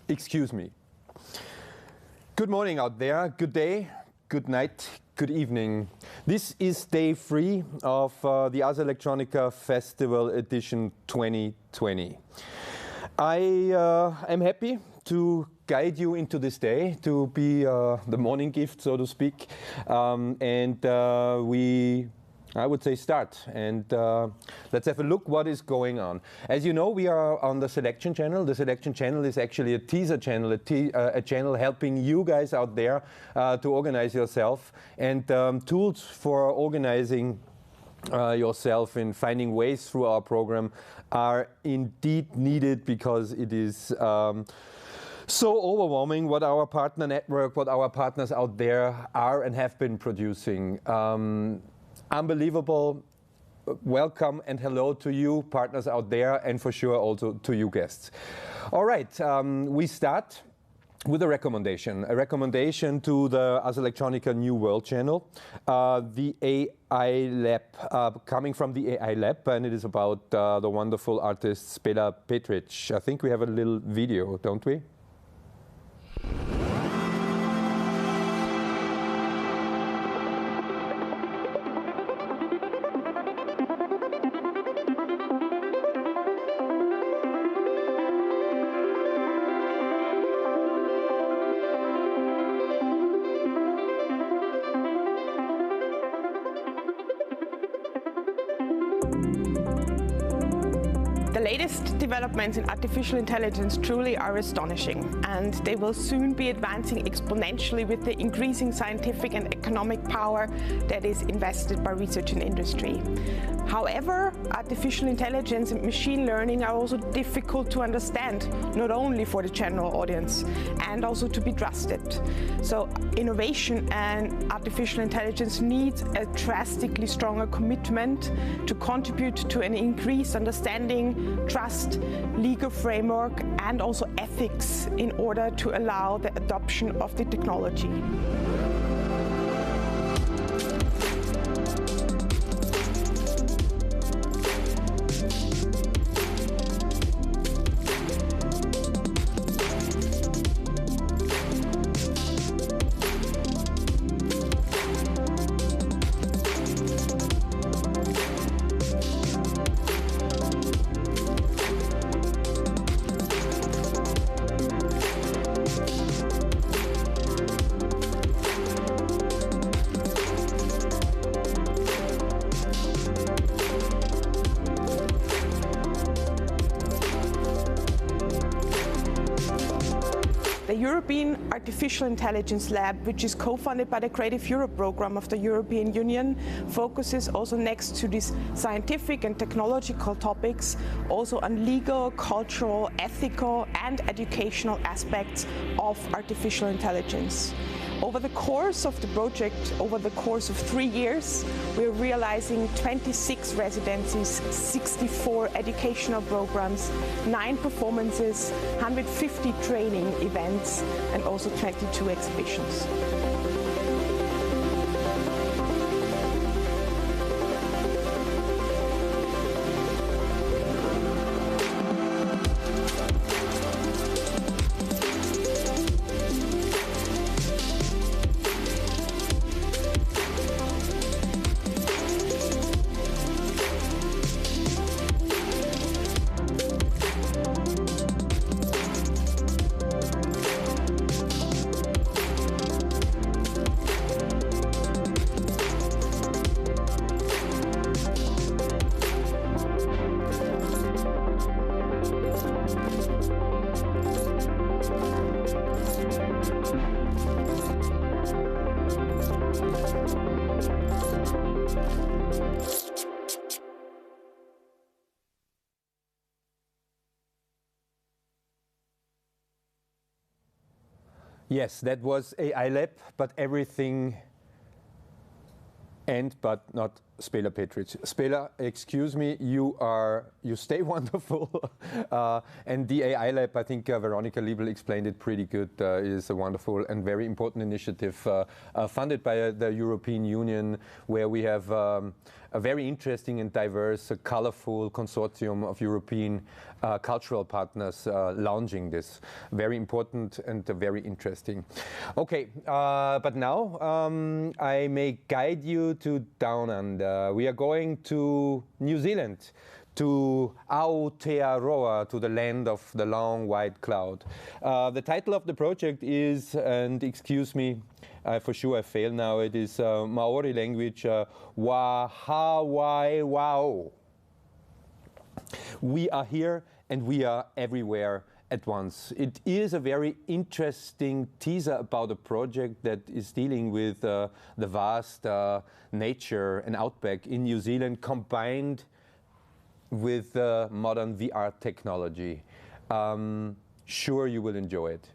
Excuse me. Good morning out there, good day, good night, good evening. This is day 3 of the Ars Electronica Festival Edition 2020. I am happy to guide you into this day, to be the morning gift, so to speak. I would say start, and let's have a look what is going on. As you know, we are on the selection channel. The selection channel is actually a teaser channel, a channel helping you guys out there to organize yourself, and tools for organizing yourself and finding ways through our program are indeed needed, because it is so overwhelming what our partner network, what our partners out there are and have been producing. Unbelievable. Welcome and hello to you partners out there, and for sure also to you guests. All right, we start with a recommendation to the Ars Electronica New World channel, the AILab, coming from the AILab, and it is about the wonderful artist Spela Petric. I think we have a little video, don't we? Developments in artificial intelligence truly are astonishing, and they will soon be advancing exponentially with the increasing scientific and economic power that is invested by research and industry. However, artificial intelligence and machine learning are also difficult to understand, not only for the general audience, and also to be trusted. So innovation and artificial intelligence needs a drastically stronger commitment to contribute to an increased understanding, trust, legal framework, and also ethics in order to allow the adoption of the technology. The European Artificial Intelligence Lab, which is co-funded by the Creative Europe program of the European Union, focuses also, next to these scientific and technological topics, also on legal, cultural, ethical and educational aspects of artificial intelligence. Over the course of the project, over the course of 3 years, we're realizing 26 residencies, 64 educational programs, 9 performances, 150 training events, and also 22 exhibitions. Yes, that was AILab, but everything but not Spela Petric. Spela, excuse me, you stay wonderful. And the AILab, I think Veronica Liebel explained it pretty good, is a wonderful and very important initiative funded by the European Union, where we have a very interesting and diverse, colorful consortium of European cultural partners launching this. Very important and very interesting. Okay, but now I may guide you to Down Under. We are going to New Zealand, to Aotearoa, to the land of the long white cloud. The title of the project is, and excuse me, for sure I fail now, it is Maori language, Wahawai Wao. We are here and we are everywhere at once. It is a very interesting teaser about a project that is dealing with the vast nature and outback in New Zealand combined with modern VR technology. Sure you will enjoy it.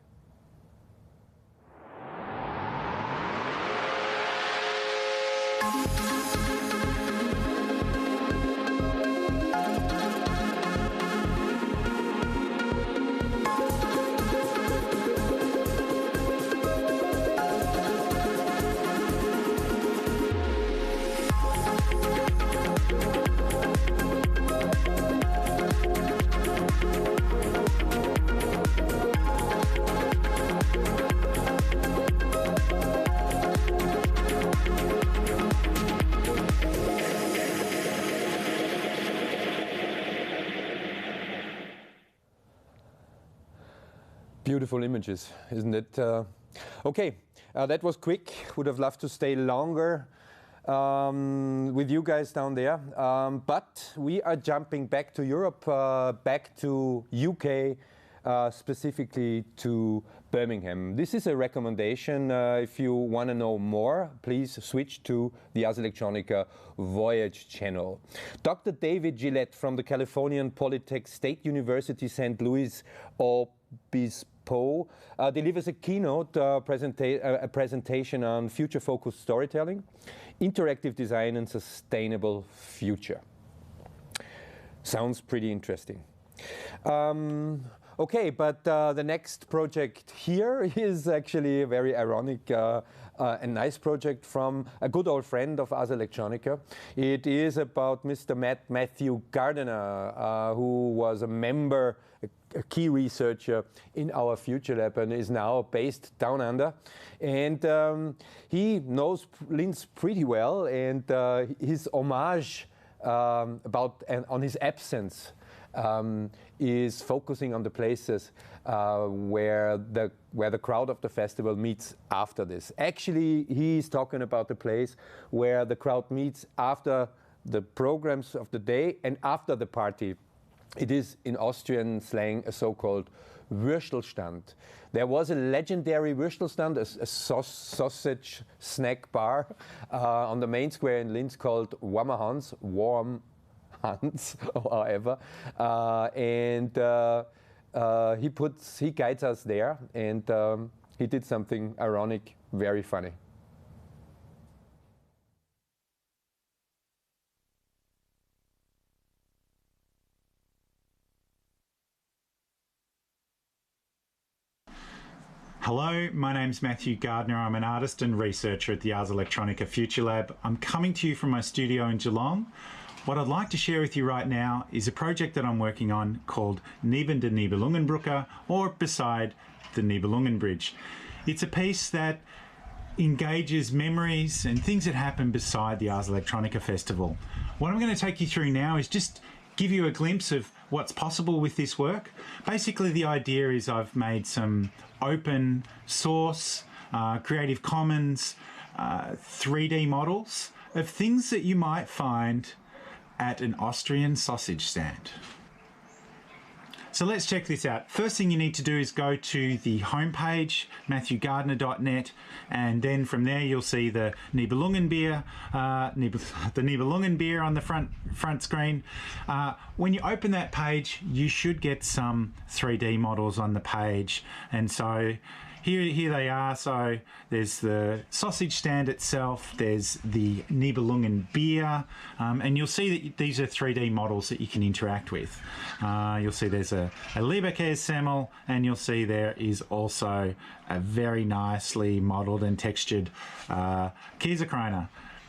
Beautiful images, isn't it? Okay, that was quick. Would have loved to stay longer with you guys down there. But we are jumping back to Europe, back to UK, specifically to Birmingham. This is a recommendation. If you want to know more, please switch to the Ars Electronica Voyage channel. Dr. David Gillette from the Californian Polytech State University St. Louis Obispo delivers a keynote presentation on future-focused storytelling, interactive design and sustainable future. Sounds pretty interesting. Okay, but the next project here is actually a very ironic and nice project from a good old friend of Ars Electronica. It is about Mr. Matthew Gardiner, who was a member, a key researcher in our Future Lab and is now based down under. And he knows Linz pretty well, and his homage on his absence is focusing on the places where the crowd of the festival meets after this. Actually, he's talking about the place where the crowd meets after the programs of the day and after the party. It is, in Austrian slang, a so-called Würstelstand. There was a legendary Würstelstand, a sausage snack bar on the main square in Linz called Warmer Hans, Warm Hans, however, and he guides us there, and he did something ironic, very funny. Hello, my name's Matthew Gardner. I'm an artist and researcher at the Ars Electronica Future Lab. I'm coming to you from my studio in Geelong. What I'd like to share with you right now is a project that I'm working on called Neben de Nibelungenbrücke, or Beside the Nibelungen Bridge. It's a piece that engages memories and things that happen beside the Ars Electronica Festival. What I'm going to take you through now is just give you a glimpse of what's possible with this work. Basically, the idea is I've made some open source, Creative Commons 3D models of things that you might find at an Austrian sausage stand. So let's check this out. First thing you need to do is go to the homepage, matthewgardner.net, and then from there you'll see the Nibelungenbier, the Nibelungenbier on the front screen. When you open that page, you should get some 3D models on the page, and so here they are. So there's the sausage stand itself, there's the Nibelungen beer, and you'll see that these are 3D models that you can interact with. You'll see there's a Leberkässemmel, and you'll see there is also a very nicely modelled and textured Käsekreiner.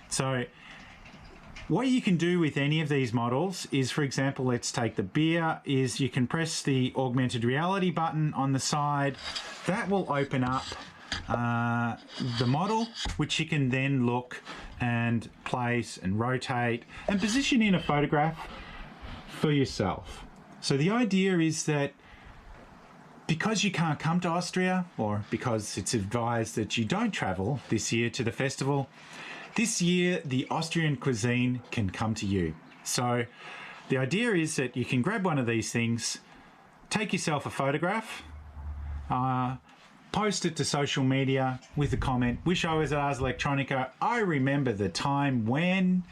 So What you can do with any of these models is, for example, let's take the beer, is you can press the augmented reality button on the side. That will open up the model, which you can then look and place and rotate and position in a photograph for yourself. So the idea is that because you can't come to Austria, or because it's advised that you don't travel this year to the festival, this year the Austrian cuisine can come to you. So the idea is that you can grab one of these things, take yourself a photograph, post it to social media with a comment, wish I was at Ars Electronica, I remember the time when,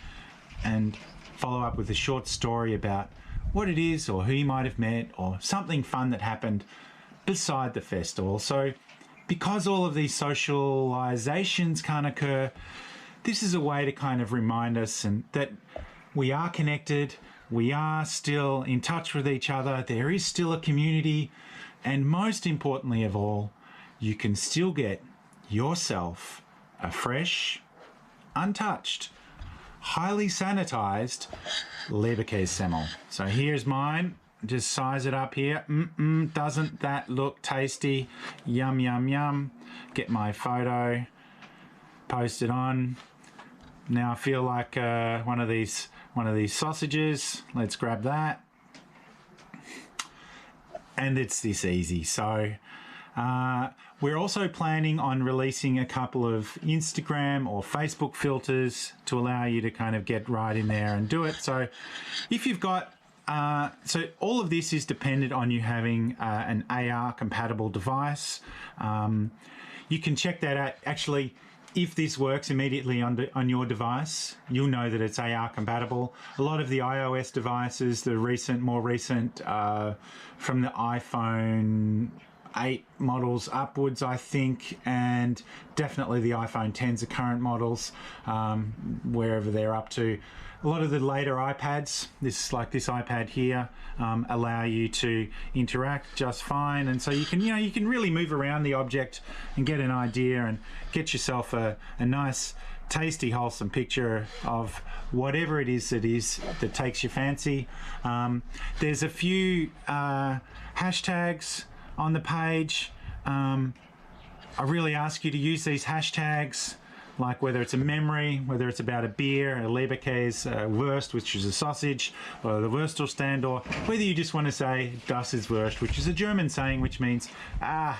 and follow up with a short story about what it is or who you might have met or something fun that happened beside the festival. So because all of these socializations can't occur, this is a way to kind of remind us and that we are connected, we are still in touch with each other, there is still a community, and most importantly of all, you can still get yourself a fresh, untouched, highly sanitized Leberkässemmel. So here's mine. Just size it up here. Doesn't that look tasty? Yum, yum, yum. Get my photo, post it on. Now I feel like one of these sausages. Let's grab that. And it's this easy. So we're also planning on releasing a couple of Instagram or Facebook filters to allow you to kind of get right in there and do it. So if you've got, so all of this is dependent on you having an AR compatible device. You can check that out. Actually, if this works immediately on your device, you'll know that it's AR compatible. A lot of the iOS devices, the more recent from the iPhone 8 models upwards, I think, and definitely the iPhone 10s are current models, wherever they're up to. A lot of the later iPads, this iPad here, allow you to interact just fine, and so you can really move around the object and get an idea and get yourself a nice, tasty, wholesome picture of whatever it is that takes your fancy. There's a few hashtags on the page. I really ask you to use these hashtags, like whether it's a memory, whether it's about a beer, a Leberkäse, Wurst, which is a sausage, or the Wurstelstand, or whether you just want to say Das ist Wurst, which is a German saying which means, kind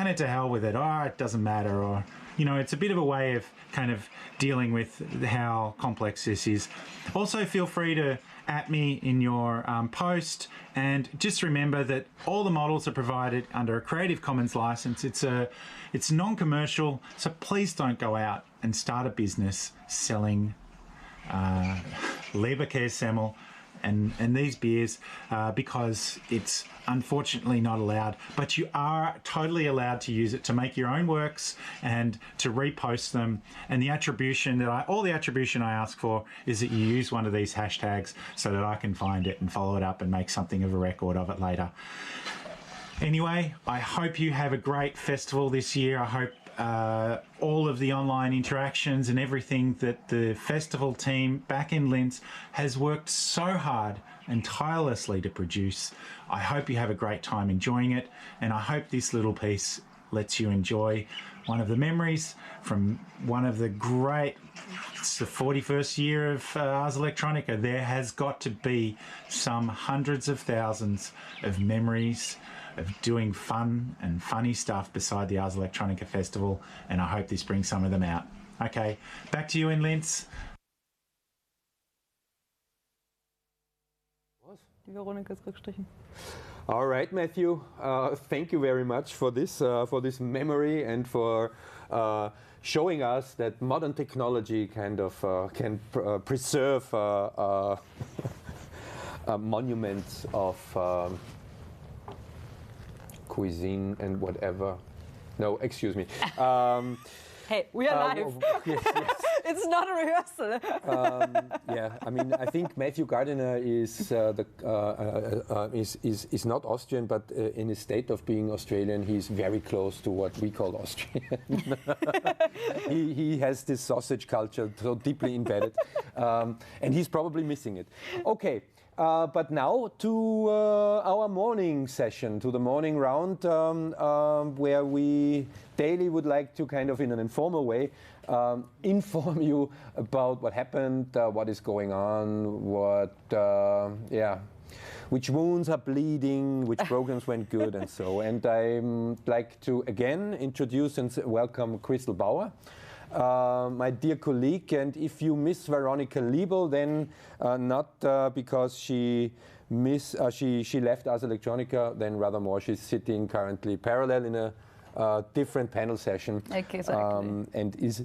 of to hell with it, or it doesn't matter, or, it's a bit of a way of kind of dealing with how complex this is. Also, feel free to at me in your post, and just remember that all the models are provided under a Creative Commons license. It's non-commercial, so please don't go out and start a business selling Leberkässemmel and these beers because it's unfortunately not allowed, but you are totally allowed to use it to make your own works and to repost them. And the attribution all the attribution I ask for is that you use one of these hashtags so that I can find it and follow it up and make something of a record of it later. Anyway, I hope you have a great festival this year. I hope all of the online interactions and everything that the festival team back in Linz has worked so hard and tirelessly to produce. I hope you have a great time enjoying it, and I hope this little piece lets you enjoy one of the memories from one of the great, it's the 41st year of Ars Electronica. There has got to be some hundreds of thousands of memories of doing fun and funny stuff beside the Ars Electronica Festival, and I hope this brings some of them out. Okay, back to you in Linz. All right, Matthew. Thank you very much for this memory and for showing us that modern technology kind of can preserve monuments of cuisine and whatever. No, excuse me. Hey, we are live. Yes. It's not a rehearsal. Yeah, I mean, I think Matthew Gardiner is is not Austrian, but in his state of being Australian, he's very close to what we call Austrian. he has this sausage culture so deeply embedded, and he's probably missing it. Okay. But now to our morning session, to the morning round, where we daily would like to kind of in an informal way inform you about what happened, what is going on, which wounds are bleeding, which programs went good, and so. And I'd like to again introduce and welcome Crystal Bauer. My dear colleague, and if you miss Veronica Liebel, then not because she left Ars Electronica, then rather more she's sitting currently parallel in a different panel session, exactly. And is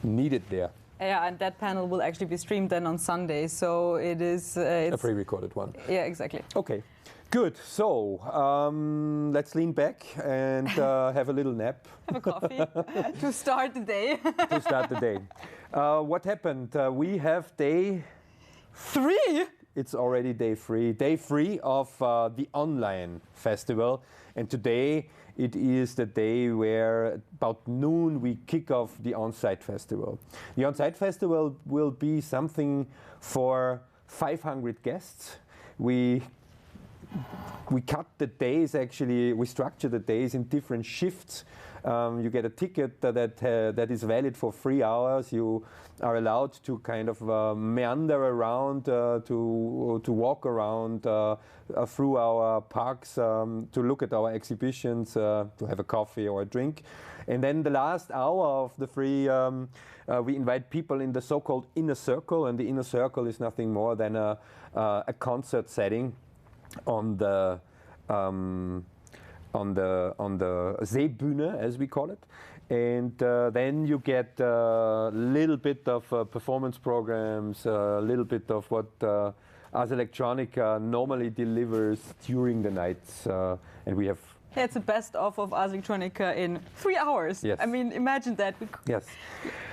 needed there. Yeah, and that panel will actually be streamed then on Sunday, so it's a pre-recorded one. Yeah, exactly. Okay. Good. So let's lean back and have a little nap. Have a coffee to start the day. To start the day. What happened? We have day 3. It's already day 3. Day 3 of the online festival. And today it is the day where about noon we kick off the on-site festival. The on-site festival will be something for 500 guests. We cut the days, actually, we structure the days in different shifts. You get a ticket that is valid for 3 hours. You are allowed to kind of meander around, to walk around through our parks, to look at our exhibitions, to have a coffee or a drink. And then the last hour of the 3, we invite people in the so-called inner circle, and the inner circle is nothing more than a concert setting on the Seebühne, as we call it, and then you get a little bit of performance programs, a little bit of what Ars Electronica normally delivers during the nights, and we have. Yeah, it's the best of Ars Electronica in 3 hours. Yes. I mean, imagine that. Yes.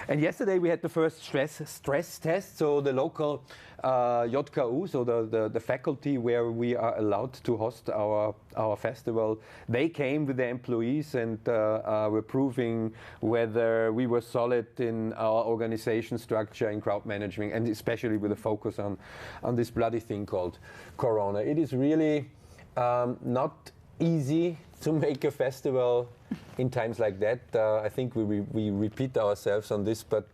And yesterday we had the first stress test. So the local JKU, so the faculty where we are allowed to host our festival, they came with their employees and were proving whether we were solid in our organization structure, in crowd management, and especially with a focus on this bloody thing called Corona. It is really not easy to make a festival in times like that. I think we repeat ourselves on this, but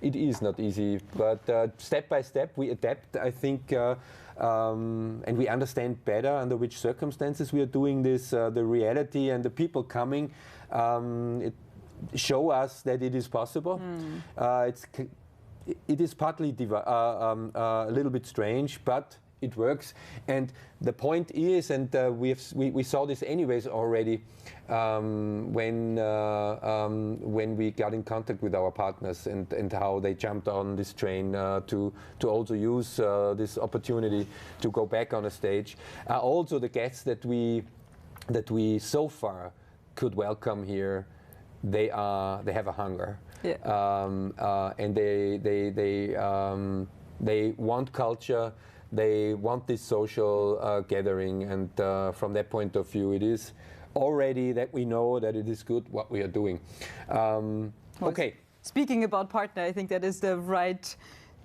it is not easy. But step by step we adapt, I think, and we understand better under which circumstances we are doing this. The reality and the people coming show us that it is possible. It is partly a little bit strange, but it works. And the point is, and we saw this anyways already when we got in contact with our partners and how they jumped on this train to also use this opportunity to go back on a stage. Also the guests that we so far could welcome here, they have a hunger. Yeah. And they want culture. They want this social gathering, and from that point of view, it is already that we know that it is good what we are doing. Okay. Speaking about partner, I think that is the right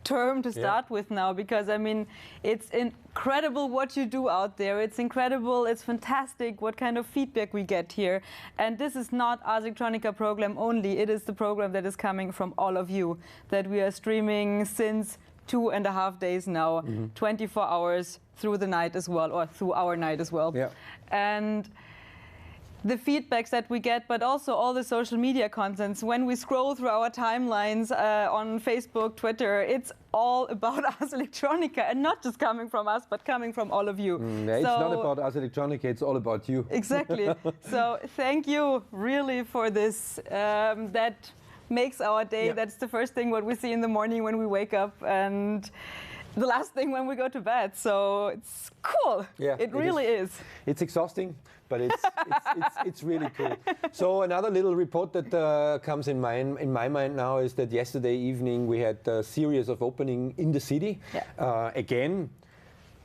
term to start with now, because I mean, it's incredible what you do out there. It's incredible, it's fantastic what kind of feedback we get here. And this is not Ars Electronica program only, it is the program that is coming from all of you, that we are streaming since 2.5 days now, 24 hours through the night as well, or through our night as well. Yeah. And the feedbacks that we get, but also all the social media contents. When we scroll through our timelines on Facebook, Twitter, it's all about Ars Electronica, and not just coming from us, but coming from all of you. It's not about Ars Electronica, it's all about you. Exactly. So thank you really for this. That makes our day. Yeah. That's the first thing what we see in the morning when we wake up, and the last thing when we go to bed. So it's cool. Yeah, it really is. It's exhausting, but it's really cool. So another little report that comes in my mind now is that yesterday evening we had a series of opening in the city. Yeah. Again,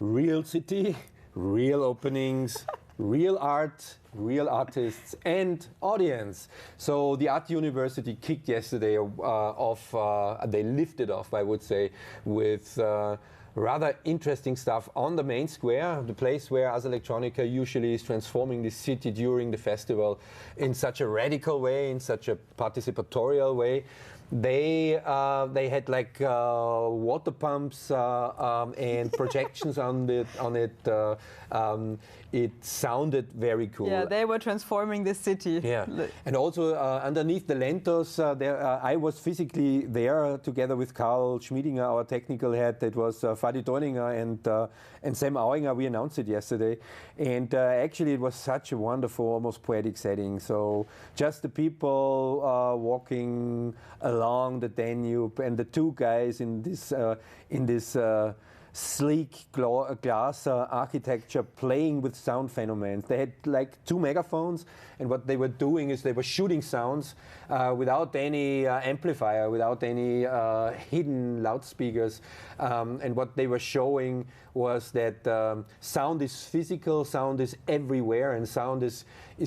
real city, real openings, real art, real artists and audience. So the Art University kicked yesterday off, they lifted off, I would say, with rather interesting stuff on the main square, the place where Ars Electronica usually is transforming the city during the festival in such a radical way, in such a participatorial way. They had like water pumps and projections on it. It sounded very cool. Yeah, they were transforming the city. Yeah, and also underneath the Lentos, I was physically there together with Karl Schmiedinger, our technical head. It was Fadi Dorninger and Sam Auinger. We announced it yesterday, and actually it was such a wonderful, almost poetic setting. So just the people walking along the Danube, and the two guys in this sleek glass architecture playing with sound phenomena. They had like 2 megaphones, and what they were doing is they were shooting sounds without any amplifier, without any hidden loudspeakers. And what they were showing was that sound is physical, sound is everywhere, and sound is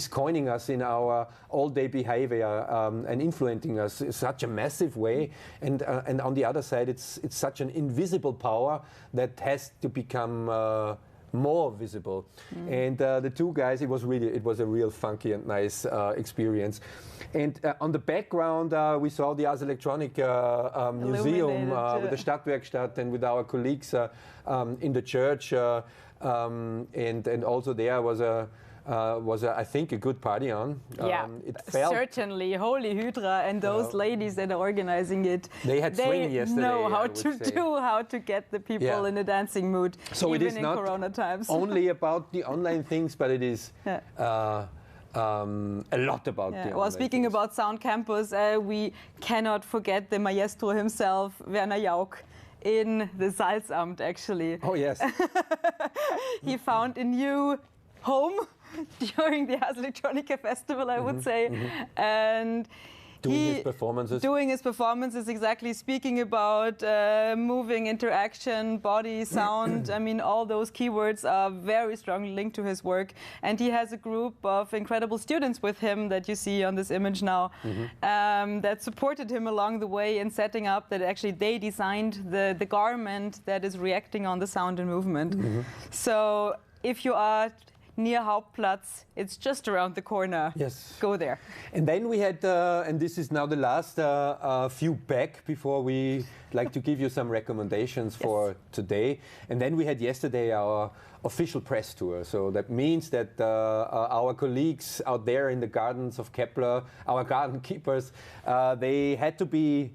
coining us in our all-day behavior and influencing us in such a massive way. And on the other side, it's such an invisible power that has to become more visible. And the two guys, it was a real funky and nice experience. And on the background, we saw the Ars Electronica museum with the Stadtwerkstatt and with our colleagues in the church. And also there was I think a good party on. Yeah, it felt certainly. Holy Hydra and those ladies that are organizing it. They had swing yesterday. They know how to get the people in a dancing mood, so even it is in not Corona times. only about the online things, but it is a lot about the Well, speaking things. about Sound Campus, we cannot forget the maestro himself, Werner Jauch, in the Salzamt, actually. Oh, yes. He found a new home during the Ars Electronica Festival, I would say. And Doing his performances, exactly, speaking about moving, interaction, body, sound. I mean, all those keywords are very strongly linked to his work. And he has a group of incredible students with him that you see on this image now that supported him along the way in setting up that actually they designed the garment that is reacting on the sound and movement. So if you are near Hauptplatz, it's just around the corner. Yes. Go there. And then we had, and this is now the last few back before we like to give you some recommendations for today. And then we had yesterday our official press tour. So that means that our colleagues out there in the gardens of Kepler, our garden keepers, they had to be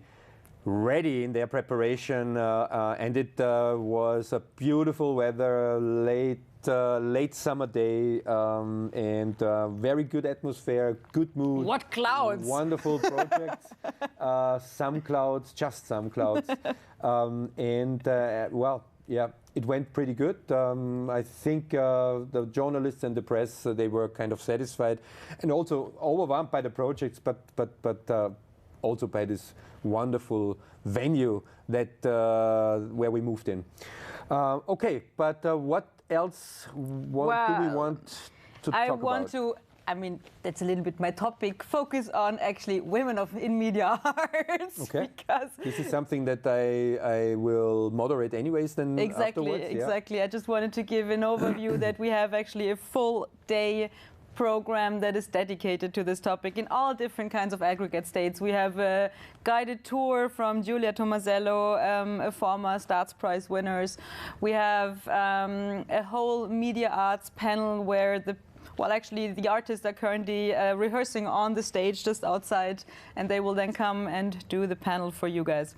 ready in their preparation, and it was a beautiful weather, late summer day, and very good atmosphere, good mood. What clouds! Wonderful projects. Some clouds, just some clouds. Well, yeah, it went pretty good. I think the journalists and the press, they were kind of satisfied and also overwhelmed by the projects, but also by this wonderful venue that where we moved in. Okay, but what else do we want to talk about? I mean, that's a little bit my topic, focus on actually women in media arts. Okay, because this is something that I will moderate anyways then afterwards. Exactly. I just wanted to give an overview that we have actually a full day program that is dedicated to this topic in all different kinds of aggregate states. We have a guided tour from Giulia Tomasello, a former Stats Prize winners. We have a whole media arts panel where the artists are currently rehearsing on the stage just outside, and they will then come and do the panel for you guys.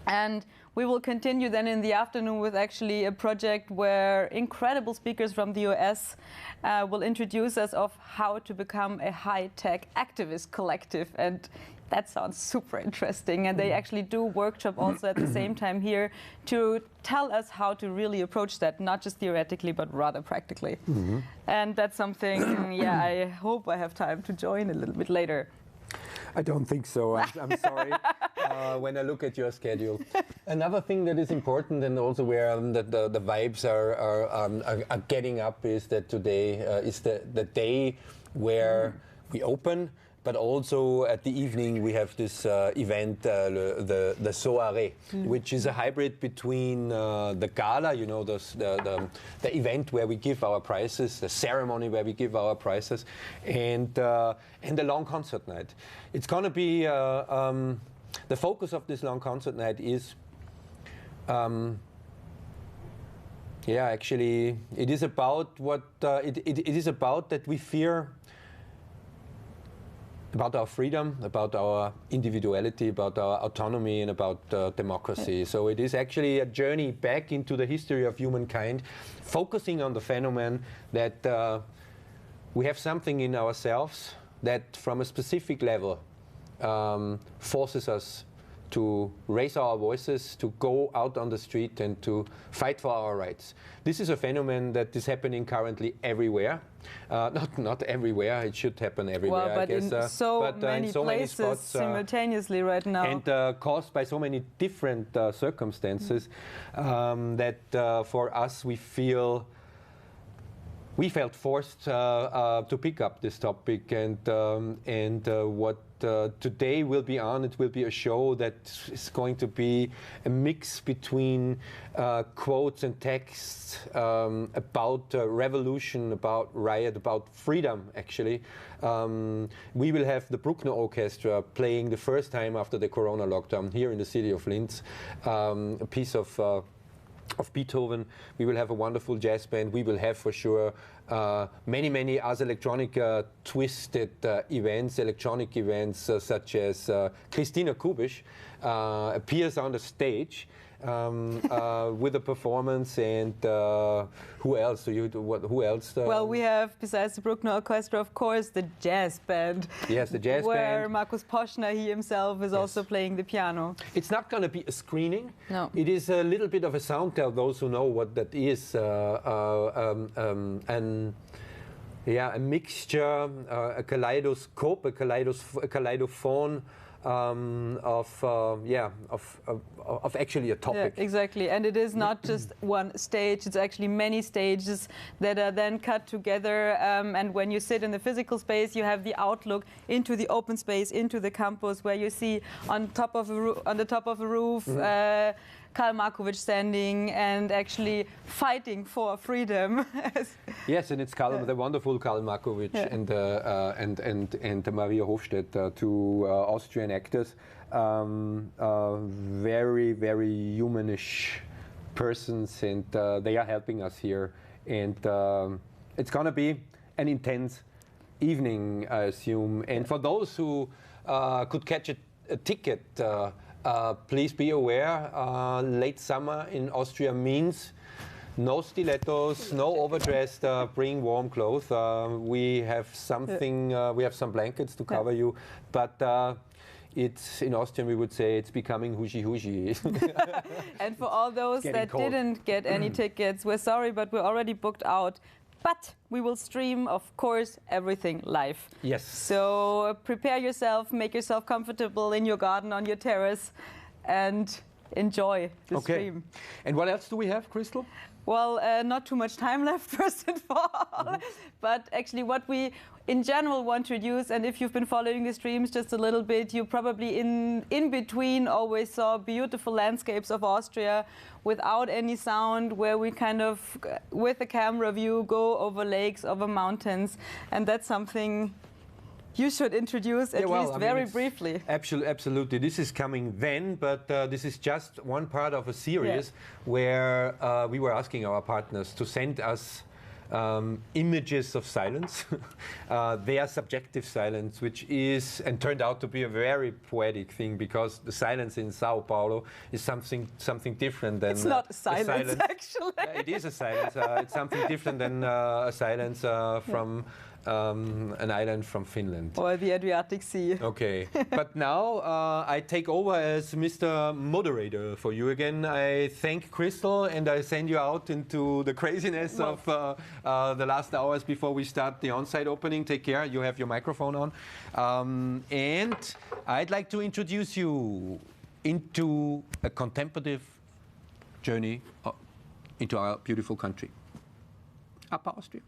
And we will continue then in the afternoon with actually a project where incredible speakers from the US will introduce us of how to become a high-tech activist collective. And that sounds super interesting. And they actually do workshop also at the same time here to tell us how to really approach that, not just theoretically, but rather practically. And that's something, I hope I have time to join a little bit later. I don't think so. I'm sorry. When I look at your schedule, another thing that is important, and also where the vibes are getting up, is that today is the day where we open. But also at the evening we have this event, the soirée, which is a hybrid between the gala, you know, the event where we give our prizes, the ceremony where we give our prizes, and the long concert night. It's going to be the focus of this long concert night is. Actually, it is about what it is about that we fear. About our freedom, about our individuality, about our autonomy, and about democracy. So it is actually a journey back into the history of humankind, focusing on the phenomenon that we have something in ourselves that from a specific level forces us to raise our voices, to go out on the street and to fight for our rights. This is a phenomenon that is happening currently everywhere. Not everywhere, it should happen everywhere, well, but I guess. In so many places spots, simultaneously right now. And caused by so many different circumstances that for us we felt forced to pick up this topic, and what today will be on. It will be a show that is going to be a mix between quotes and texts about revolution, about riot, about freedom, actually. We will have the Bruckner Orchestra playing the first time after the Corona lockdown here in the city of Linz, a piece of Beethoven. We will have a wonderful jazz band. We will have for sure many Ars Electronica twisted events, electronic events, such as Christina Kubisch appears on the stage with a performance, and who else? Who else? Well, we have, besides the Bruckner Orchestra, of course, the jazz band. Yes, the jazz where band. Where Markus Poschner, he himself, is also playing the piano. It's not going to be a screening. No. It is a little bit of a sound tell, those who know what that is. A mixture, a kaleidoscope, a kaleidophone. Of actually a topic. Yeah, exactly, and it is not just one stage, it's actually many stages that are then cut together, and when you sit in the physical space you have the outlook into the open space, into the campus, where you see on the top of a roof Karl Markovic standing and actually fighting for freedom. Yes, and it's the wonderful Karl Markovic and Maria Hofstedt, two Austrian actors, very humanish persons, and they are helping us here. And it's going to be an intense evening, I assume. And for those who could catch a ticket, please be aware, late summer in Austria means no stilettos, no overdressed, bring warm clothes. We have something, we have some blankets to cover you, but it's, in Austrian we would say, it's becoming hushi. And for all those that didn't get any tickets, we're sorry, but we're already booked out. But we will stream, of course, everything live. Yes. So prepare yourself, make yourself comfortable in your garden, on your terrace, and enjoy the stream. And what else do we have, Crystal? Well, not too much time left, first of all. But actually what we in general want to use, and if you've been following the streams just a little bit, you probably in between always saw beautiful landscapes of Austria without any sound, where we kind of, with a camera view, go over lakes, over mountains. And that's something you should introduce at least very briefly. Absolutely. This is coming then, but this is just one part of a series where we were asking our partners to send us images of silence, their subjective silence, which is and turned out to be a very poetic thing, because the silence in Sao Paulo is something different than it's not a silence, actually. It is a silence. It's something different than a silence from an island from Finland. Or the Adriatic Sea. Okay, but now I take over as Mr. Moderator for you again. I thank Crystal and I send you out into the craziness of the last hours before we start the on-site opening. Take care, you have your microphone on. And I'd like to introduce you into a contemplative journey into our beautiful country, Upper Austria.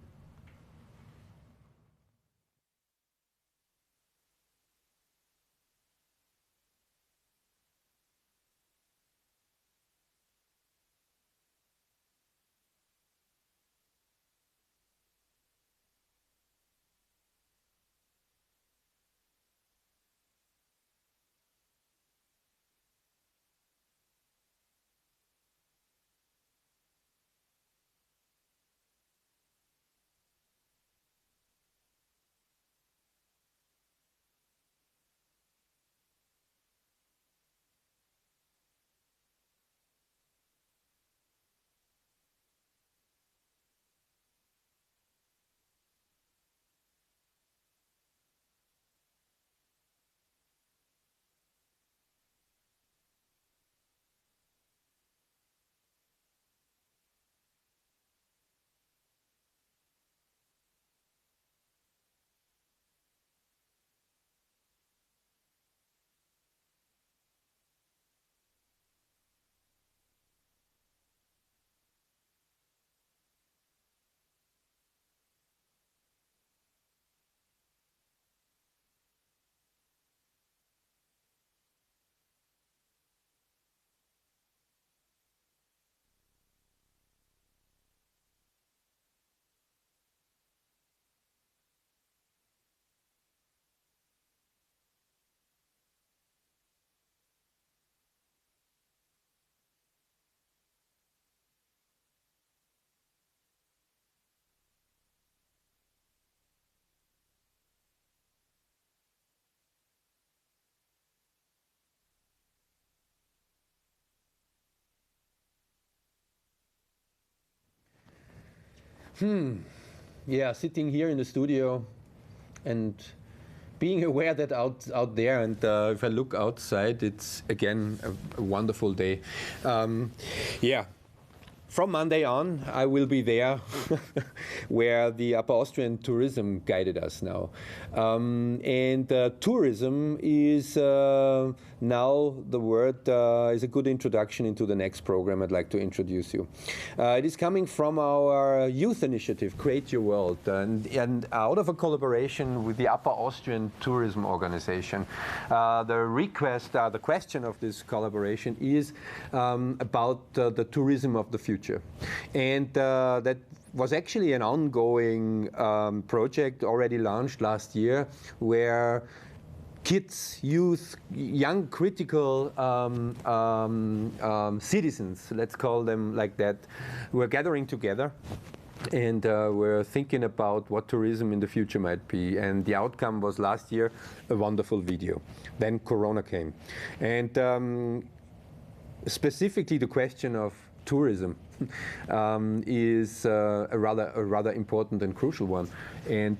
Yeah, sitting here in the studio and being aware that out there, and if I look outside, it's again a wonderful day. Yeah. From Monday on, I will be there where the Upper Austrian tourism guided us now. And tourism is now the word, is a good introduction into the next program I'd like to introduce you. It is coming from our youth initiative, Create Your World, and out of a collaboration with the Upper Austrian Tourism Organization. The question of this collaboration is about the tourism of the future. And that was actually an ongoing project already launched last year, where kids, youth, young critical citizens, let's call them like that, were gathering together. And we're thinking about what tourism in the future might be. And the outcome was last year a wonderful video. Then Corona came. And specifically the question of tourism is a rather important and crucial one. And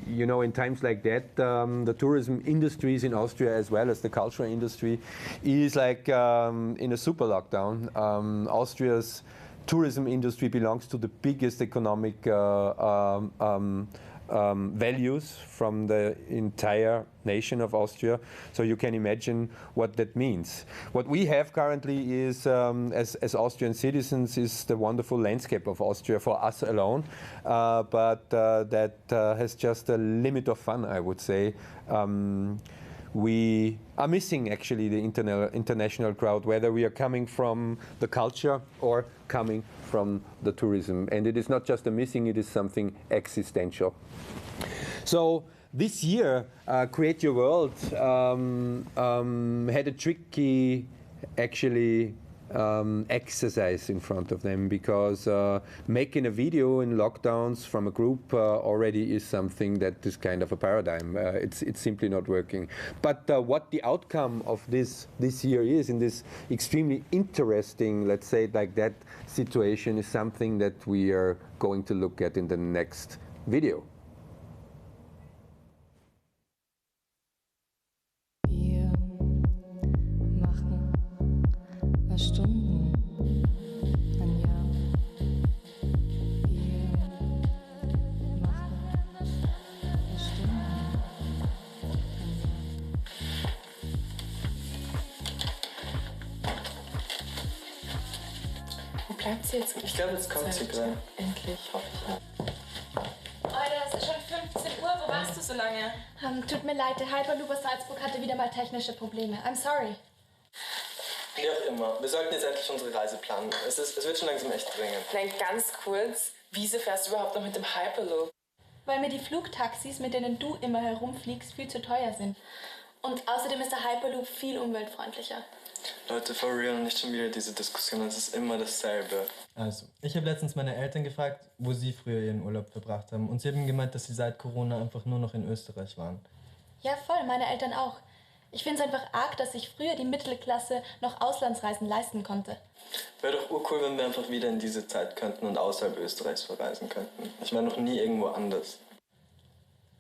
you know, in times like that, the tourism industries in Austria, as well as the cultural industry, is like in a super lockdown. Austria's tourism industry belongs to the biggest economic values from the entire nation of Austria. So you can imagine what that means. What we have currently is, as Austrian citizens, is the wonderful landscape of Austria for us alone. But that has just a limit of fun, I would say. We are missing actually the international crowd, whether we are coming from the culture or coming from the tourism. And it is not just a missing, it is something existential. So this year, Create Your World had a tricky, actually, exercise in front of them, because making a video in lockdowns from a group already is something that is kind of a paradigm. It's simply not working. But what the outcome of this year is in this extremely interesting, let's say it like that, situation is something that we are going to look at in the next video. Stunden, ein Jahr. Wir machen Stunden, Wo bleibt sie jetzt? Ich glaube, jetzt kommt sie gerade. Endlich, hoffe ich. Alter, es ist schon 15 Uhr. Wo warst du so lange? Tut mir leid, der Hyperloop aus Salzburg hatte wieder mal technische Probleme. I'm sorry. Wie auch immer. Wir sollten jetzt endlich unsere Reise planen. Es wird schon langsam echt dringend. Nein, ganz kurz. Wieso fährst du überhaupt noch mit dem Hyperloop? Weil mir die Flugtaxis, mit denen du immer herumfliegst, viel zu teuer sind. Und außerdem ist der Hyperloop viel umweltfreundlicher. Leute, for real, nicht schon wieder diese Diskussion. Es ist immer dasselbe. Also, ich habe letztens meine Eltern gefragt, wo sie früher ihren Urlaub verbracht haben. Und sie haben gemeint, dass sie seit Corona einfach nur noch in Österreich waren. Ja, voll, meine Eltern auch. Ich finde es einfach arg, dass sich früher die Mittelklasse noch Auslandsreisen leisten konnte. Wäre doch urcool, wenn wir einfach wieder in diese Zeit könnten und außerhalb Österreichs verreisen könnten. Ich war noch nie irgendwo anders.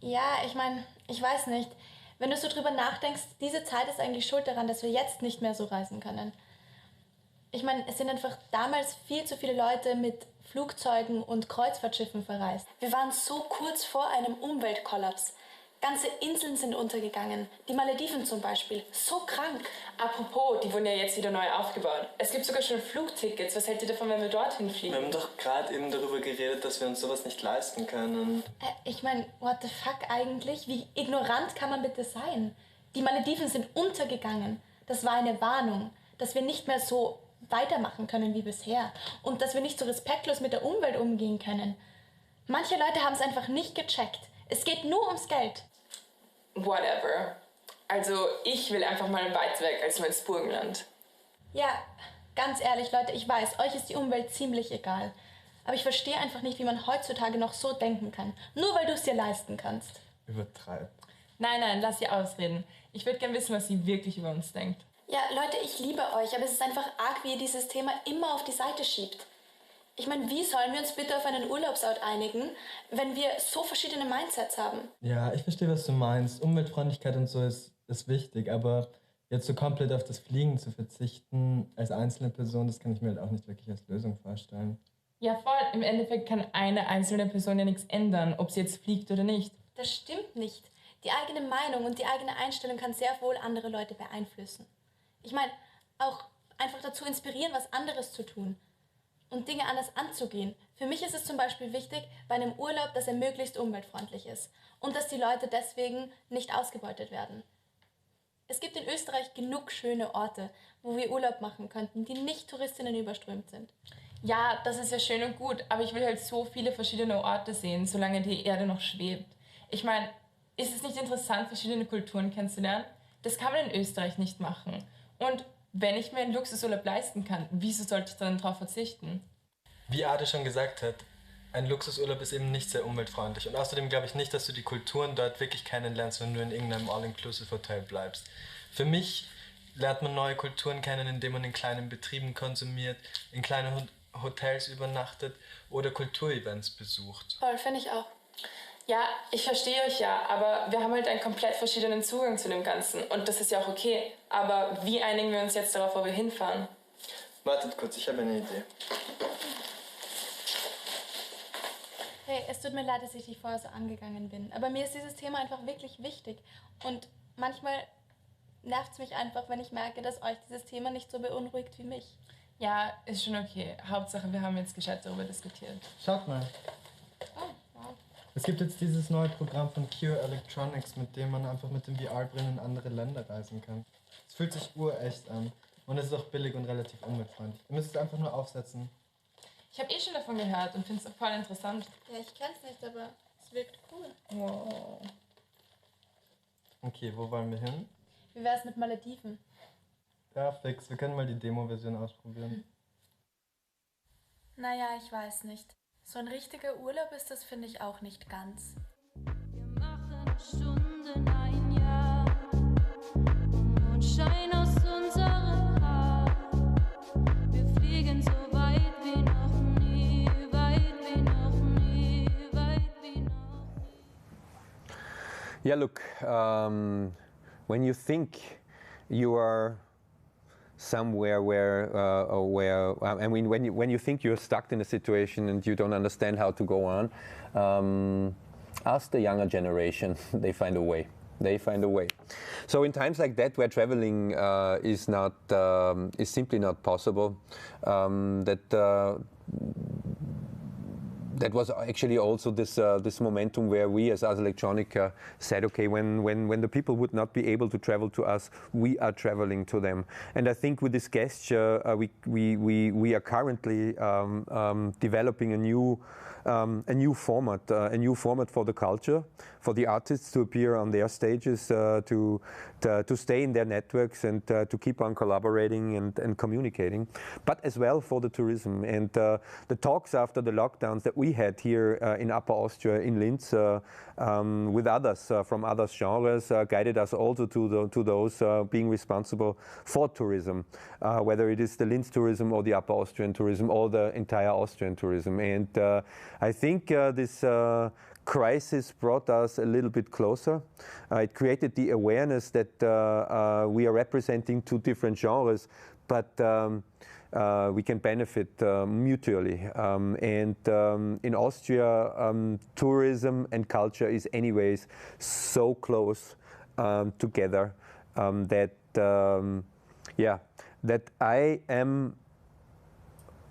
Ja, ich meine, ich weiß nicht. Wenn du so drüber nachdenkst, diese Zeit ist eigentlich schuld daran, dass wir jetzt nicht mehr so reisen können. Ich meine, es sind einfach damals viel zu viele Leute mit Flugzeugen und Kreuzfahrtschiffen verreist. Wir waren so kurz vor einem Umweltkollaps. Ganze Inseln sind untergegangen. Die Malediven zum Beispiel. So krank. Apropos, die wurden ja jetzt wieder neu aufgebaut. Es gibt sogar schon Flugtickets. Was hält ihr davon, wenn wir dorthin fliegen? Wir haben doch gerade eben darüber geredet, dass wir uns sowas nicht leisten können. Ich meine, what the fuck eigentlich? Wie ignorant kann man bitte sein? Die Malediven sind untergegangen. Das war eine Warnung, dass wir nicht mehr so weitermachen können wie bisher. Und dass wir nicht so respektlos mit der Umwelt umgehen können. Manche Leute haben es einfach nicht gecheckt. Es geht nur ums Geld. Whatever. Also, ich will einfach mal weit weg als nur ins Burgenland. Ja, ganz ehrlich, Leute, ich weiß, euch ist die Umwelt ziemlich egal. Aber ich verstehe einfach nicht, wie man heutzutage noch so denken kann. Nur weil du es dir leisten kannst. Übertreib. Nein, lass sie ausreden. Ich würde gerne wissen, was sie wirklich über uns denkt. Ja, Leute, ich liebe euch, aber es ist einfach arg, wie ihr dieses Thema immer auf die Seite schiebt. Ich meine, wie sollen wir uns bitte auf einen Urlaubsort einigen, wenn wir so verschiedene Mindsets haben? Ja, ich verstehe, was du meinst. Umweltfreundlichkeit und so ist wichtig, aber jetzt so komplett auf das Fliegen zu verzichten als einzelne Person, das kann ich mir halt auch nicht wirklich als Lösung vorstellen. Ja, voll. Im Endeffekt kann eine einzelne Person ja nichts ändern, ob sie jetzt fliegt oder nicht. Das stimmt nicht. Die eigene Meinung und die eigene Einstellung kann sehr wohl andere Leute beeinflussen. Ich meine, auch einfach dazu inspirieren, was anderes zu tun. Und Dinge anders anzugehen. Für mich ist es zum Beispiel wichtig, bei einem Urlaub, dass er möglichst umweltfreundlich ist und dass die Leute deswegen nicht ausgebeutet werden. Es gibt in Österreich genug schöne Orte, wo wir Urlaub machen könnten, die nicht Touristinnen überströmt sind. Ja, das ist ja schön und gut, aber ich will halt so viele verschiedene Orte sehen, solange die Erde noch schwebt. Ich meine, ist es nicht interessant, verschiedene Kulturen kennenzulernen? Das kann man in Österreich nicht machen. Und wenn ich mir einen Luxusurlaub leisten kann, wieso sollte ich dann darauf verzichten? Wie Ade schon gesagt hat, ein Luxusurlaub ist eben nicht sehr umweltfreundlich. Und außerdem glaube ich nicht, dass du die Kulturen dort wirklich kennenlernst, wenn du in irgendeinem All-Inclusive-Hotel bleibst. Für mich lernt man neue Kulturen kennen, indem man in kleinen Betrieben konsumiert, in kleinen Hotels übernachtet oder Kulturevents besucht. Voll, finde ich auch. Ja, ich verstehe euch ja, aber wir haben halt einen komplett verschiedenen Zugang zu dem Ganzen. Und das ist ja auch okay. Aber wie einigen wir uns jetzt darauf, wo wir hinfahren? Wartet kurz, ich habe eine Idee. Hey, es tut mir leid, dass ich dich vorher so angegangen bin. Aber mir ist dieses Thema einfach wirklich wichtig. Und manchmal nervt es mich einfach, wenn ich merke, dass euch dieses Thema nicht so beunruhigt wie mich. Ja, ist schon okay. Hauptsache, wir haben jetzt gescheit darüber diskutiert. Schaut mal. Es gibt jetzt dieses neue Programm von Ars Electronica, mit dem man einfach mit dem VR-Brillen in andere Länder reisen kann. Es fühlt sich urecht an und es ist auch billig und relativ umweltfreundlich. Ihr müsst es einfach nur aufsetzen. Ich habe schon davon gehört und finde es voll interessant. Ja, ich kenn's nicht, aber es wirkt cool. Wow. Okay, wo wollen wir hin? Wie wär's mit Malediven? Ja, fix. Wir können mal die Demo-Version ausprobieren. Naja, ich weiß nicht. So ein richtiger Urlaub ist das, finde ich, auch nicht ganz. Wir machen Stunden ein Jahr, Mondschein aus unserem Haar. Wir fliegen so weit wie noch nie, weit wie noch nie, weit wie noch. Yeah, look, when you think you are somewhere where, I mean, when you think you're stuck in a situation and you don't understand how to go on, ask the younger generation. They find a way. They find a way. So in times like that, where traveling is simply not possible, that was actually also this momentum where we as Ars Electronica said, okay, when the people would not be able to travel to us, we are traveling to them. And I think with this gesture, we are currently developing a new format for the culture, for the artists to appear on their stages, to stay in their networks and to keep on collaborating and communicating, but as well for the tourism. And the talks after the lockdowns that we had here in Upper Austria, in Linz, with others from other genres, guided us also to those being responsible for tourism, whether it is the Linz tourism or the Upper Austrian tourism or the entire Austrian tourism. And I think this crisis brought us a little bit closer. It created the awareness that we are representing two different genres, but we can benefit mutually. And in Austria, tourism and culture is anyways so close together that I am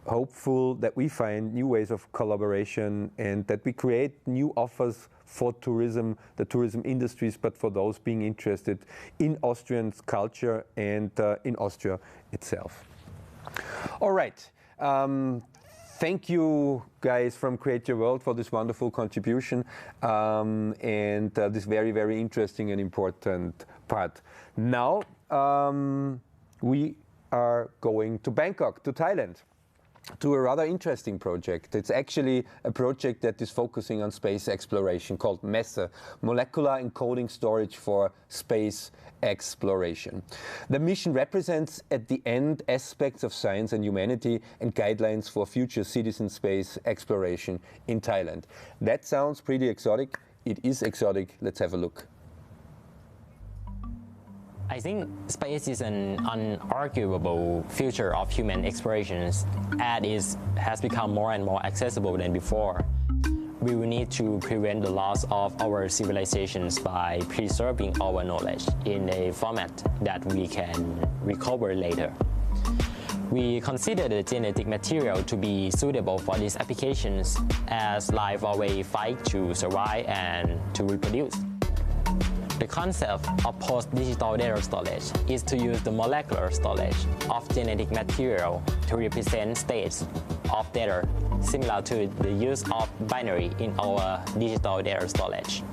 hopeful that we find new ways of collaboration and that we create new offers for tourism, the tourism industries, but for those being interested in Austrian culture and in Austria itself. All right. Thank you guys from Create Your World for this wonderful contribution and this very, very interesting and important part. Now we are going to Bangkok, to Thailand, to a rather interesting project. It's actually a project that is focusing on space exploration called MESSE, Molecular Encoding Storage for Space Exploration. The mission represents at the end aspects of science and humanity and guidelines for future citizen space exploration in Thailand. That sounds pretty exotic. It is exotic. Let's have a look. I think space is an unarguable future of human explorations, and it has become more and more accessible than before. We will need to prevent the loss of our civilizations by preserving our knowledge in a format that we can recover later. We consider the genetic material to be suitable for these applications as life our fight to survive and to reproduce. The concept of post-digital data storage is to use the molecular storage of genetic material to represent states of data, similar to the use of binary in our digital data storage.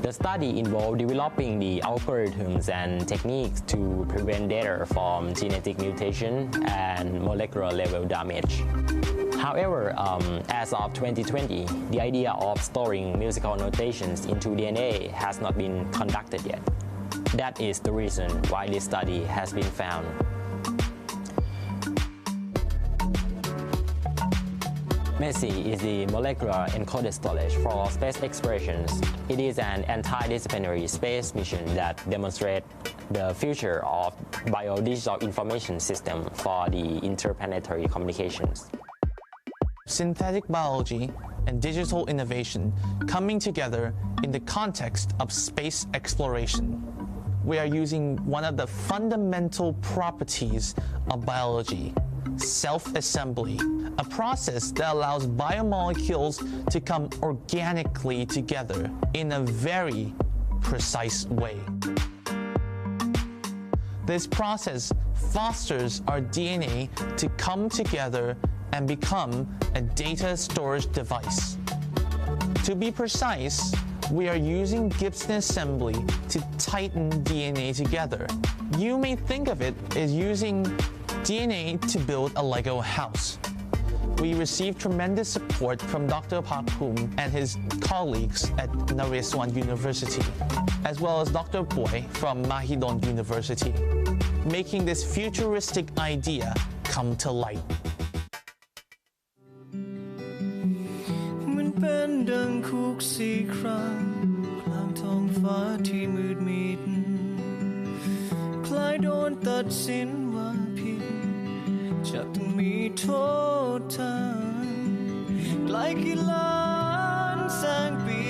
The study involved developing the algorithms and techniques to prevent data from genetic mutation and molecular level damage. However, as of 2020, the idea of storing musical notations into DNA has not been conducted yet. That is the reason why this study has been found. MESSE is the molecular encoded storage for space explorations. It is an interdisciplinary space mission that demonstrates the future of biodigital information system for the interplanetary communications. Synthetic biology and digital innovation coming together in the context of space exploration. We are using one of the fundamental properties of biology, self-assembly, a process that allows biomolecules to come organically together in a very precise way. This process fosters our DNA to come together and become a data storage device. To be precise, we are using Gibson assembly to tighten DNA together You may think of it as using DNA to build a Lego house. We received tremendous support from Dr. Park Poom and his colleagues at Naresuan University, as well as Dr. Boy from Mahidol University, making this futuristic idea come to light. มันเป็นดังคุกสี่ครั้งกลางท้องฟ้าที่มืดมิดคล้ายโดนตัดสินว่าผิดจะต้องมีโทษทานไกลกี่ล้านแสนปี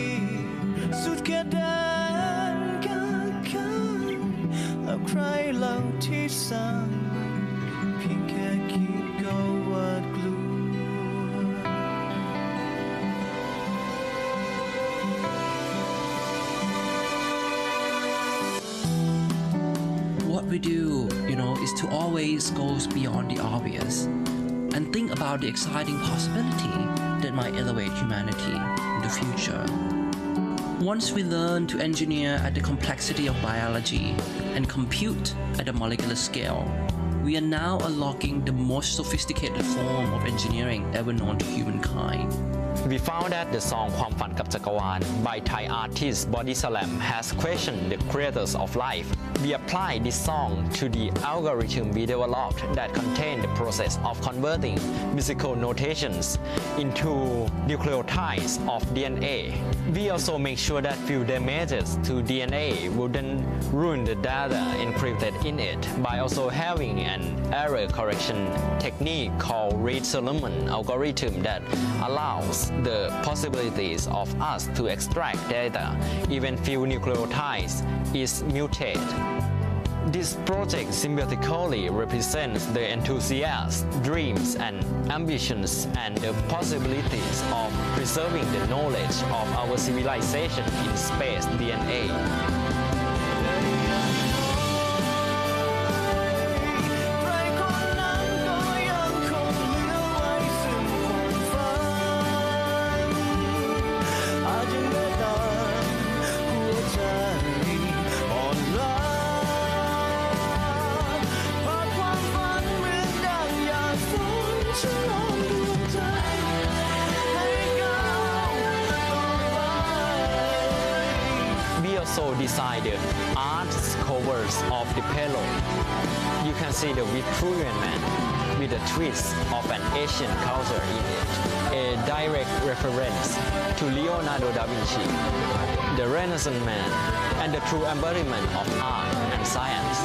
สุดแค่แดนข้างแล้วใครเล่าที่สร้างเพียงแค่คิดก็หวาดกลัว What we do, is to always go beyond the obvious and think about the exciting possibility that might elevate humanity in the future. Once we learn to engineer at the complexity of biology and compute at the molecular scale, we are now unlocking the most sophisticated form of engineering ever known to humankind. We found that the song ความฝันกับจักรวาล by Thai artist Body Slam has questioned the creators of life. We applied this song to the algorithm we developed that contain the process of converting musical notations into nucleotides of DNA. We also make sure that few damages to DNA wouldn't ruin the data encrypted in it by also having an error correction technique called Reed-Solomon algorithm that allows the possibilities of us to extract data even few nucleotides is mutated. This project symbiotically represents the enthusiasts, dreams and ambitions and the possibilities of preserving the knowledge of our civilization in space DNA. Also design the art covers of the payload. You can see the Vitruvian Man with a twist of an Asian culture in it, a direct reference to Leonardo da Vinci, the Renaissance Man, and the true embodiment of art and science.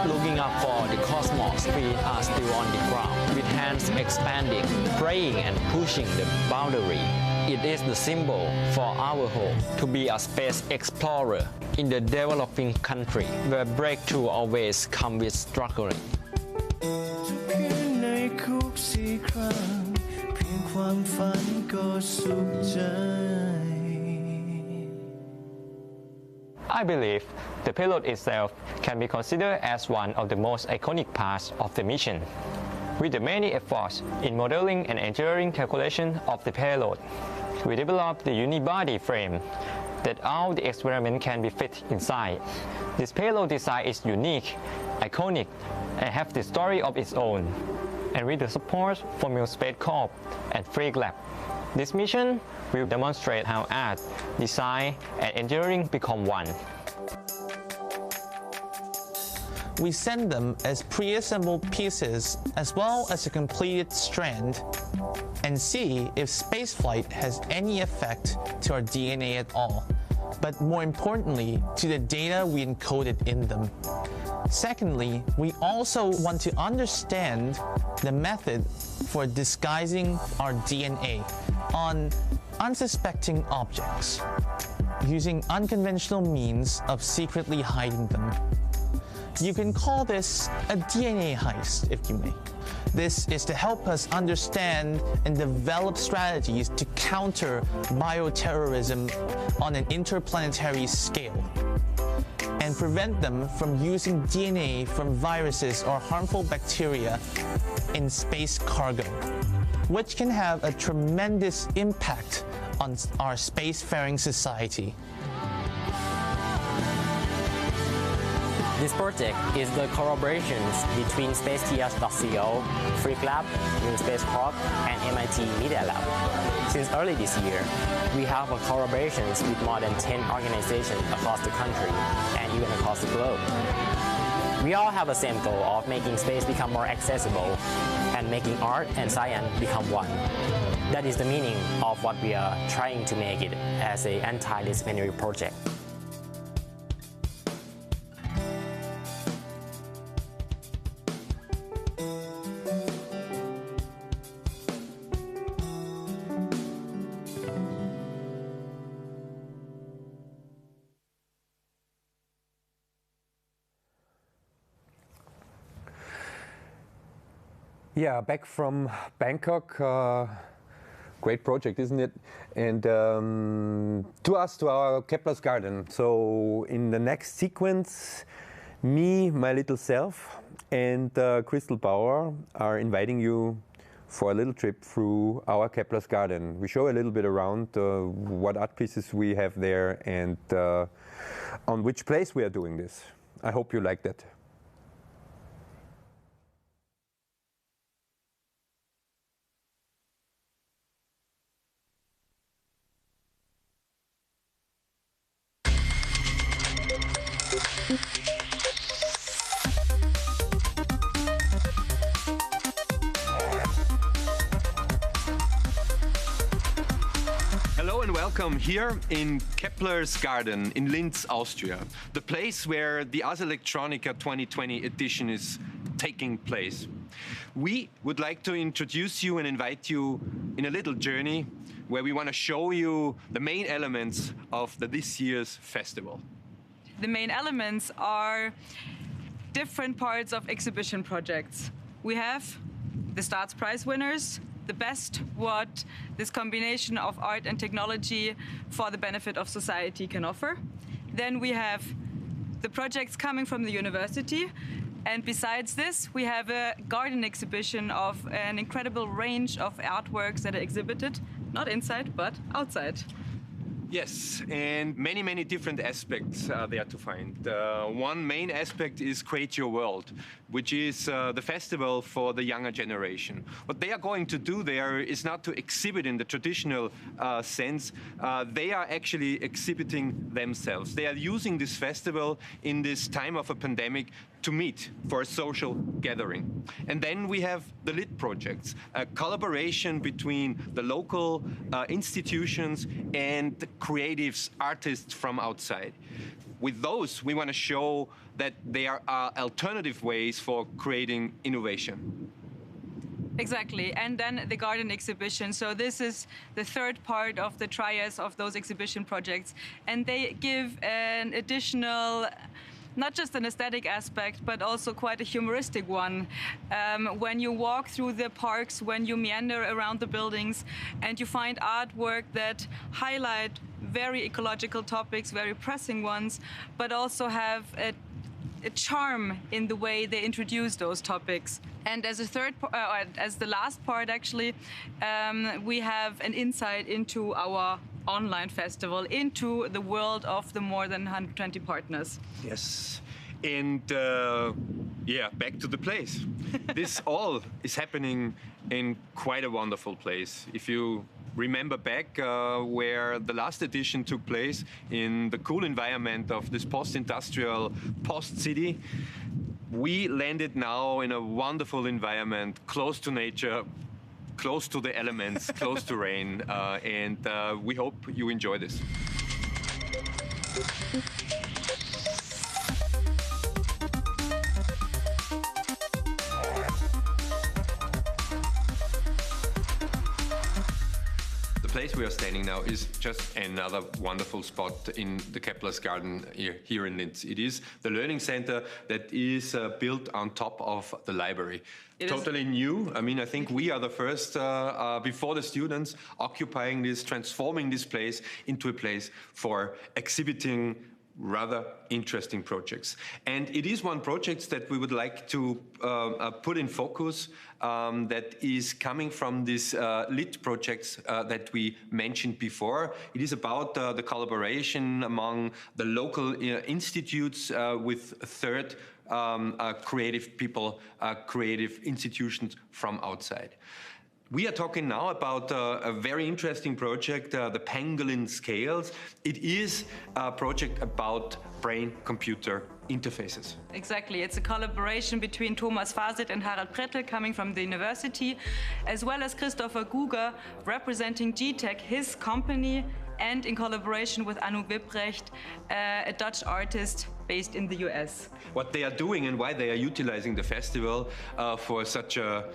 Looking up for the cosmos, feet are still on the ground, with hands expanding, praying and pushing the boundary. It is the symbol for our hope to be a space explorer in the developing country where breakthrough always come with struggling. I believe the payload itself can be considered as one of the most iconic parts of the mission. With the many efforts in modeling and engineering calculation of the payload, we developed the unibody frame that all the experiment can be fit inside. This payload design is unique, iconic, and have the story of its own. And with the support from your Space Corp and AILab, this mission will demonstrate how art, design, and engineering become one. We send them as pre-assembled pieces as well as a completed strand and see if spaceflight has any effect to our DNA at all, but more importantly, to the data we encoded in them. Secondly, we also want to understand the method for disguising our DNA on unsuspecting objects, using unconventional means of secretly hiding them. You can call this a DNA heist, if you may. This is to help us understand and develop strategies to counter bioterrorism on an interplanetary scale and prevent them from using DNA from viruses or harmful bacteria in space cargo, which can have a tremendous impact on our spacefaring society. This project is the collaborations between SpaceTH.co, FreakLab, New Space Corp, and MIT Media Lab. Since early this year, we have collaborations with more than 10 organizations across the country and even across the globe. We all have the same goal of making space become more accessible and making art and science become one. That is the meaning of what we are trying to make it as an anti-disciplinary project. Yeah, back from Bangkok. Great project, isn't it? And to our Keplers garden. So in the next sequence, me, my little self, and Crystal Bauer are inviting you for a little trip through our Keplers garden. We show a little bit around what art pieces we have there and on which place we are doing this. I hope you like that. Hello and welcome here in Keplers Garden in Linz, Austria, the place where the Ars Electronica 2020 edition is taking place. We would like to introduce you and invite you in a little journey where we want to show you the main elements of this year's festival. The main elements are different parts of exhibition projects. We have the Starts Prize winners, the best what this combination of art and technology for the benefit of society can offer. Then we have the projects coming from the university. And besides this, we have a garden exhibition of an incredible range of artworks that are exhibited, not inside, but outside. Yes, and many different aspects are there to find. One main aspect is Create Your World, which is the festival for the younger generation. What they are going to do there is not to exhibit in the traditional sense. They are actually exhibiting themselves. They are using this festival in this time of a pandemic to meet for a social gathering. And then we have the LIT projects, a collaboration between the local institutions and the creatives, artists from outside. With those, we want to show that there are alternative ways for creating innovation. Exactly, and then the garden exhibition. So this is the third part of the trias of those exhibition projects. And they give an additional, not just an aesthetic aspect, but also quite a humoristic one. When you walk through the parks, when you meander around the buildings, and you find artwork that highlight very ecological topics, very pressing ones, but also have a charm in the way they introduce those topics. And as a as the last part, actually, we have an insight into our online festival, into the world of the more than 120 partners. Yes, and yeah, back to the place. This all is happening in quite a wonderful place. If you remember back where the last edition took place, in the cool environment of this post-industrial, post-city, we landed now in a wonderful environment, close to nature, close to the elements, close to rain, and we hope you enjoy this. The place we are standing now is just another wonderful spot in the Keplers garden here in Linz. It is the learning center that is built on top of the library. Totally new. I mean, I think we are the first, before the students, occupying this, transforming this place into a place for exhibiting rather interesting projects. And it is one project that we would like to put in focus that is coming from these LIT projects that we mentioned before. It is about the collaboration among the local institutes with third creative people, creative institutions from outside. We are talking now about a very interesting project, the Pangolin Scales. It is a project about brain-computer interfaces. Exactly. It's a collaboration between Thomas Fasit and Harald Prettel coming from the university, as well as Christopher Guger representing GTEC, his company, and in collaboration with Anu Wipprecht, a Dutch artist based in the US. What they are doing and why they are utilizing the festival for such a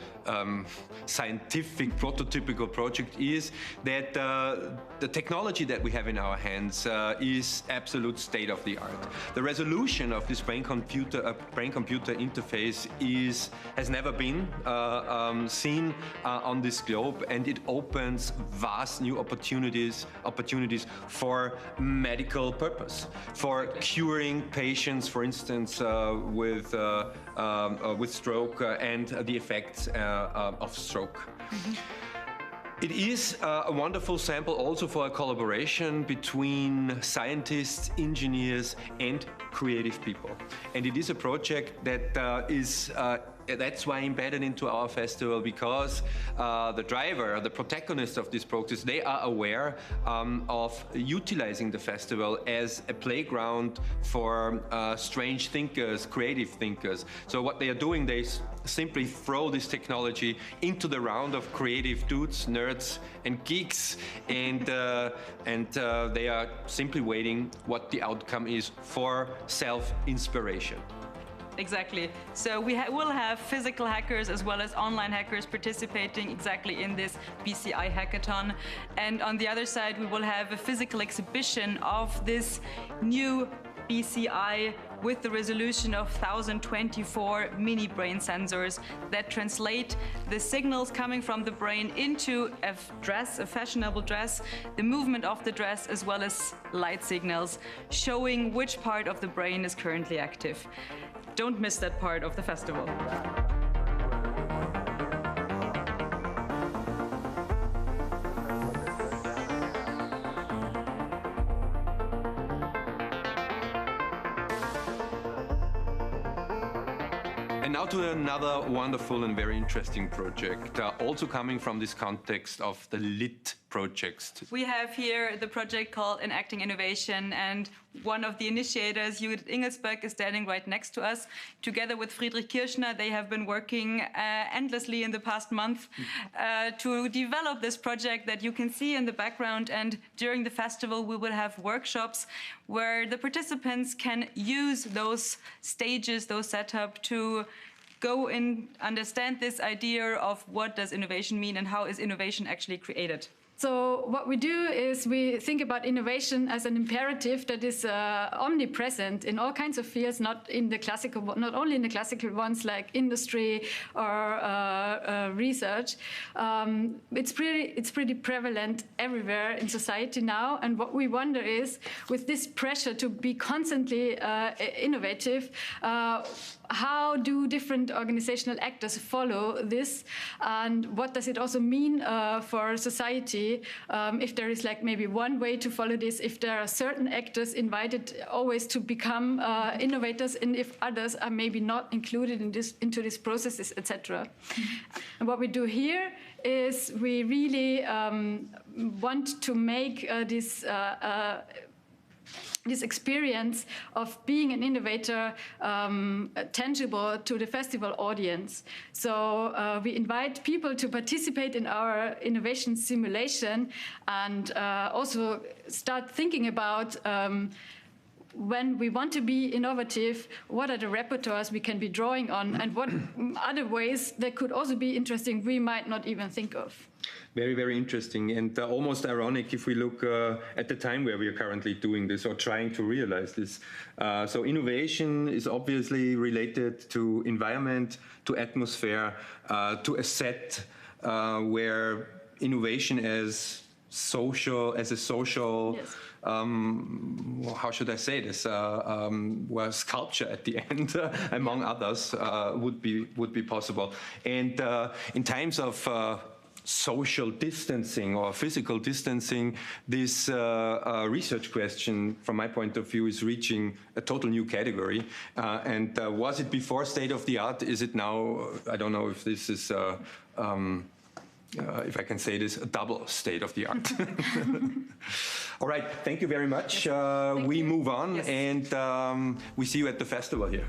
scientific prototypical project is that the technology that we have in our hands is absolute state of the art. The resolution of this brain-computer interface has never been seen on this globe, and it opens vast new opportunities for medical purpose, for curing patients, for instance, with stroke and the effects of stroke. Mm-hmm. It is a wonderful sample also for a collaboration between scientists, engineers, and creative people. And it is a project that is that's why embedded into our festival, because the driver, the protagonist of this project, they are aware of utilizing the festival as a playground for strange thinkers, creative thinkers. So what they are doing, they simply throw this technology into the round of creative dudes, nerds, and geeks, and they are simply waiting what the outcome is for self-inspiration. Exactly. So we will have physical hackers as well as online hackers participating exactly in this BCI hackathon. And on the other side, we will have a physical exhibition of this new BCI with the resolution of 1024 mini brain sensors that translate the signals coming from the brain into a dress, a fashionable dress, the movement of the dress, as well as light signals, showing which part of the brain is currently active. Don't miss that part of the festival. And now to another wonderful and very interesting project, also coming from this context of the LIT projects. We have here the project called Enacting Innovation, and one of the initiators, Judith Ingelsberg, is standing right next to us. Together with Friedrich Kirschner, they have been working endlessly in the past month to develop this project that you can see in the background. And during the festival, we will have workshops where the participants can use those stages, those setup to go and understand this idea of what does innovation mean and how is innovation actually created. So what we do is we think about innovation as an imperative that is omnipresent in all kinds of fields, not only in the classical ones like industry or research. It's pretty prevalent everywhere in society now. And what we wonder is, with this pressure to be constantly innovative, how do different organizational actors follow this, and what does it also mean for society if there is like maybe one way to follow this, if there are certain actors invited always to become innovators, and if others are maybe not included in into these processes, etc. And what we do here is we really want to make this experience of being an innovator tangible to the festival audience. So we invite people to participate in our innovation simulation and also start thinking about when we want to be innovative, what are the repertoires we can be drawing on, and what other ways that could also be interesting we might not even think of. Very, very interesting, and almost ironic if we look at the time where we are currently doing this or trying to realize this. So innovation is obviously related to environment, to atmosphere, to a set where innovation as social, as a social, Yes. how should I say this? Well, sculpture at the end, among others, would be possible. And in times of social distancing or physical distancing, this research question, from my point of view, is reaching a total new category. And was it before state of the art? Is it now? I don't know if this is. If I can say this, a double state of the art. All right, thank you very much. We move on, yes. And we see you at the festival here.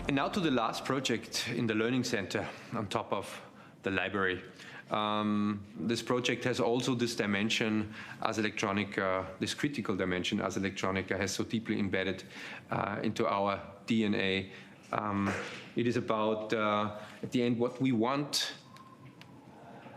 And now to the last project in the Learning Center on top of the library. This project has also this dimension, Ars Electronica, this critical dimension Ars Electronica has so deeply embedded into our DNA. It is about, at the end, what we want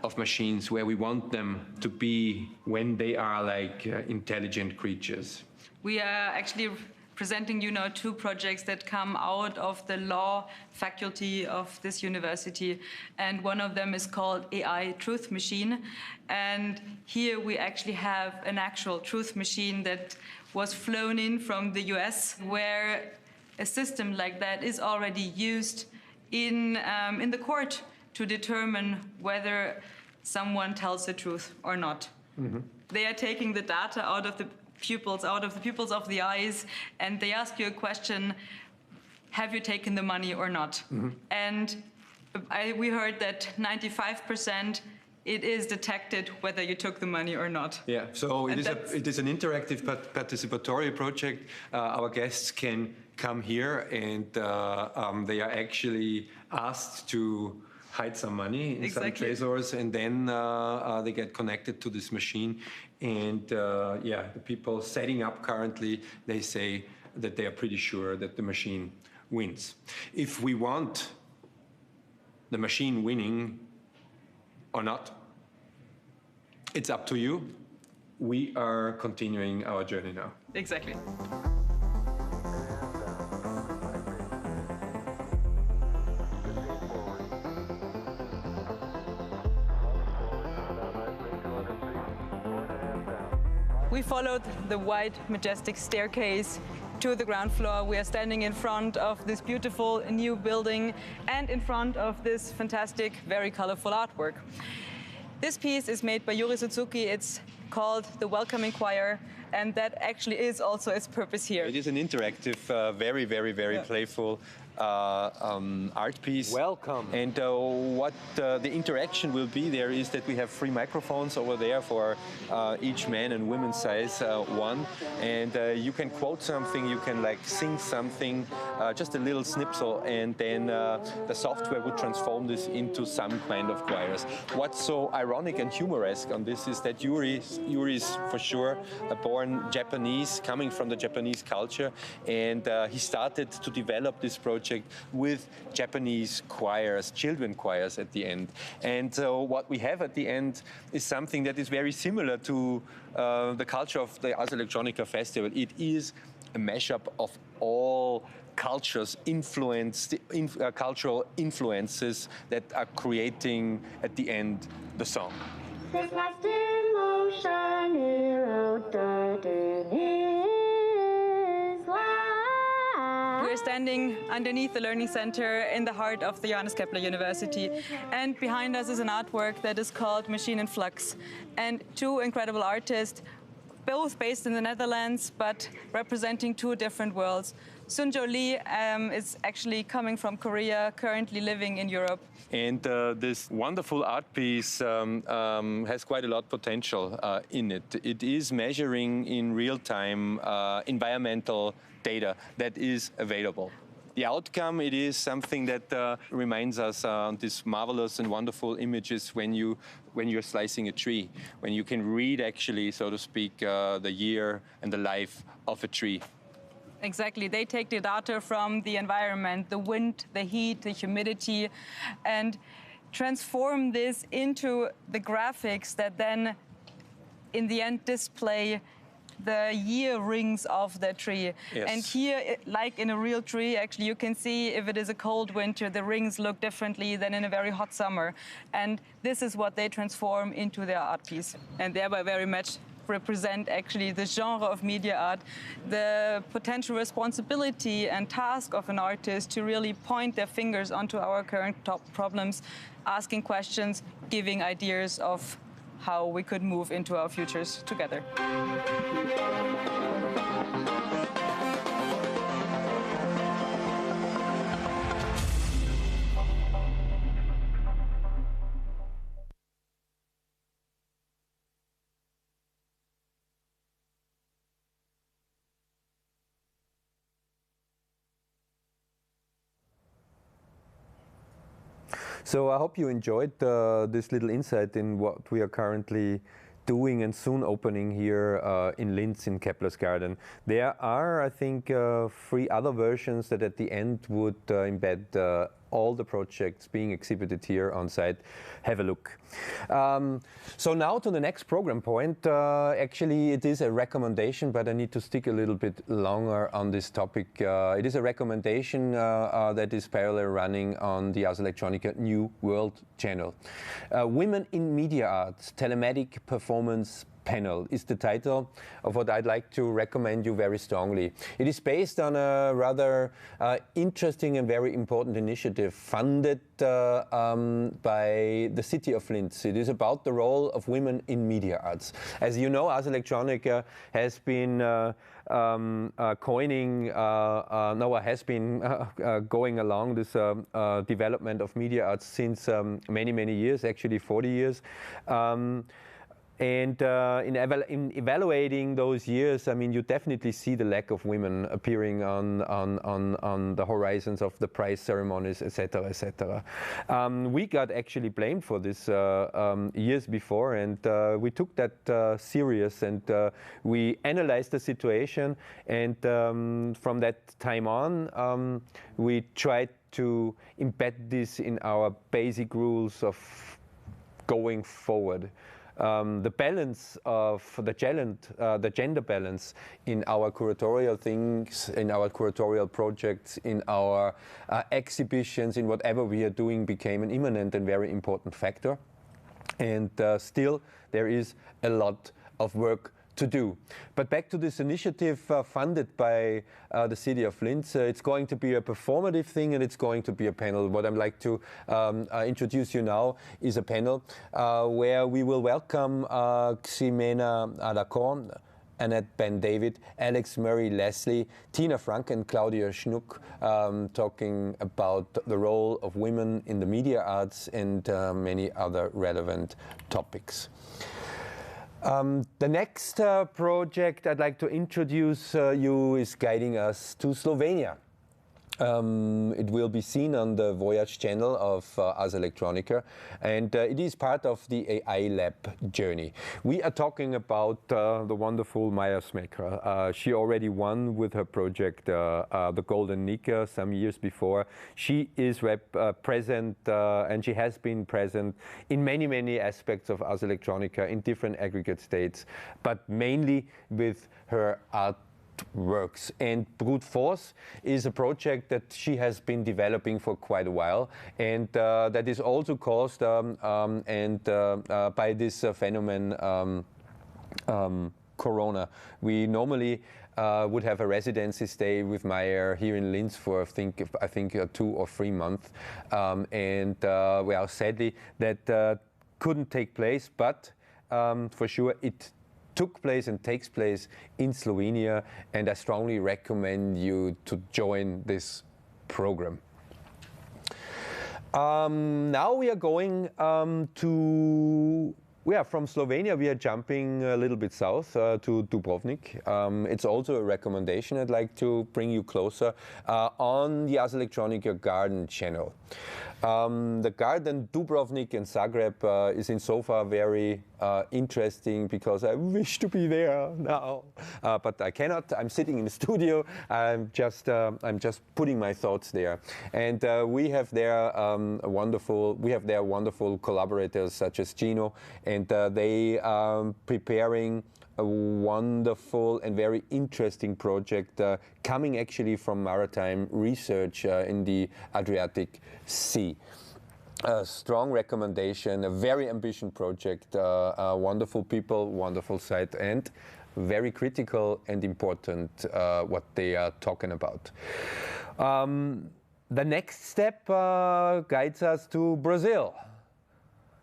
of machines, where we want them to be when they are like intelligent creatures. We are actually presenting you now two projects that come out of the law faculty of this university, and one of them is called AI Truth Machine, and here we actually have an actual truth machine that was flown in from the US, where a system like that is already used in the court to determine whether someone tells the truth or not. Mm-hmm. They are taking the data out of the pupils of the eyes, and they ask you a question: have you taken the money or not? Mm-hmm. And we heard that 95% it is detected whether you took the money or not. Yeah, so it is an interactive participatory project. Our guests can come here, and they are actually asked to hide some money in some treasures, and then they get connected to this machine. And yeah, the people setting up currently, they say that they are pretty sure that the machine wins. If we want the machine winning or not, it's up to you. We are continuing our journey now. Exactly. We followed the wide, majestic staircase to the ground floor. We are standing in front of this beautiful new building and in front of this fantastic, very colorful artwork. This piece is made by Yuri Suzuki. It's called The Welcoming Choir, and that actually is also its purpose here. It is an interactive, very, very, very playful art piece. Welcome. And what the interaction will be there is that we have 3 microphones over there for each man and women's size, one. And you can quote something, you can like sing something, just a little snipsel, and then the software would transform this into some kind of choirs. What's so ironic and humoresque on this is that Yuri is for sure a born Japanese, coming from the Japanese culture, and he started to develop this project with Japanese choirs, children choirs at the end. And so what we have at the end is something that is very similar to the culture of the Ars Electronica Festival. It is a mashup of all cultures, cultural influences that are creating at the end the song. We're standing underneath the Learning Center in the heart of the Johannes Kepler University, and behind us is an artwork that is called Machine in Flux, and 2 incredible artists, both based in the Netherlands but representing 2 different worlds. Sunjo Lee is actually coming from Korea, currently living in Europe. And this wonderful art piece has quite a lot of potential in it. It is measuring in real time environmental data that is available. The outcome, it is something that reminds us on these marvelous and wonderful images when you're slicing a tree, when you can read actually, so to speak, the year and the life of a tree. Exactly. They take the data from the environment, the wind, the heat, the humidity, and transform this into the graphics that then, in the end, display the year rings of the tree. Yes. And here, like in a real tree, actually you can see if it is a cold winter, the rings look differently than in a very hot summer. And this is what they transform into their art piece, and thereby very much represent actually the genre of media art, the potential responsibility and task of an artist to really point their fingers onto our current top problems, asking questions, giving ideas of how we could move into our futures together. So I hope you enjoyed this little insight in what we are currently doing and soon opening here in Linz in Keplers Garden. There are, I think, 3 other versions that at the end would embed all the projects being exhibited here on site. Have a look. So now to the next program point. Actually, it is a recommendation, but I need to stick a little bit longer on this topic. It is a recommendation that is parallel running on the Ars Electronica New World channel. Women in Media Arts, Telematic Performance Panel is the title of what I'd like to recommend you very strongly. It is based on a rather interesting and very important initiative funded by the city of Linz. It is about the role of women in media arts. As you know, Ars Electronica has been going along this development of media arts since many, many years, actually 40 years. And in evaluating those years, I mean, you definitely see the lack of women appearing on the horizons of the prize ceremonies, etc., etc. We got actually blamed for this years before, and we took that serious, and we analyzed the situation, and from that time on, we tried to embed this in our basic rules of going forward. The balance of the gender balance in our curatorial things, in our curatorial projects, in our exhibitions, in whatever we are doing, became an imminent and very important factor. And still, there is a lot of work to do. But back to this initiative funded by the city of Linz. It's going to be a performative thing, and it's going to be a panel. What I'd like to introduce you now is a panel where we will welcome Ximena Alacon, Annette Ben-David, Alex Murray-Leslie, Tina Frank and Claudia Schnuck, talking about the role of women in the media arts and many other relevant topics. The next project I'd like to introduce you is guiding us to Slovenia. It will be seen on the Voyage channel of Ars Electronica, and it is part of the AILab journey. We are talking about the wonderful Maja Smekra. She already won with her project the Golden Nica some years before. She is present and she has been present in many, many aspects of Ars Electronica in different aggregate states, but mainly with her art works. And Brute Force is a project that she has been developing for quite a while, and that is also caused by this phenomenon Corona. We normally would have a residency stay with Meyer here in Linz for I think 2 or 3 months, and well, sadly that couldn't take place, but for sure it took place and takes place in Slovenia, and I strongly recommend you to join this program. Now we are going from Slovenia we are jumping a little bit south to Dubrovnik. It's also a recommendation I'd like to bring you closer on the Ars Electronica Garden channel. The garden Dubrovnik and Zagreb is in so far very interesting because I wish to be there now, but I cannot. I'm sitting in the studio. I'm just putting my thoughts there, and we have there wonderful collaborators such as Gino, and they are preparing a wonderful and very interesting project coming actually from maritime research in the Adriatic Sea. A strong recommendation, a very ambitious project, wonderful people, wonderful site, and very critical and important what they are talking about. The next step guides us to Brazil.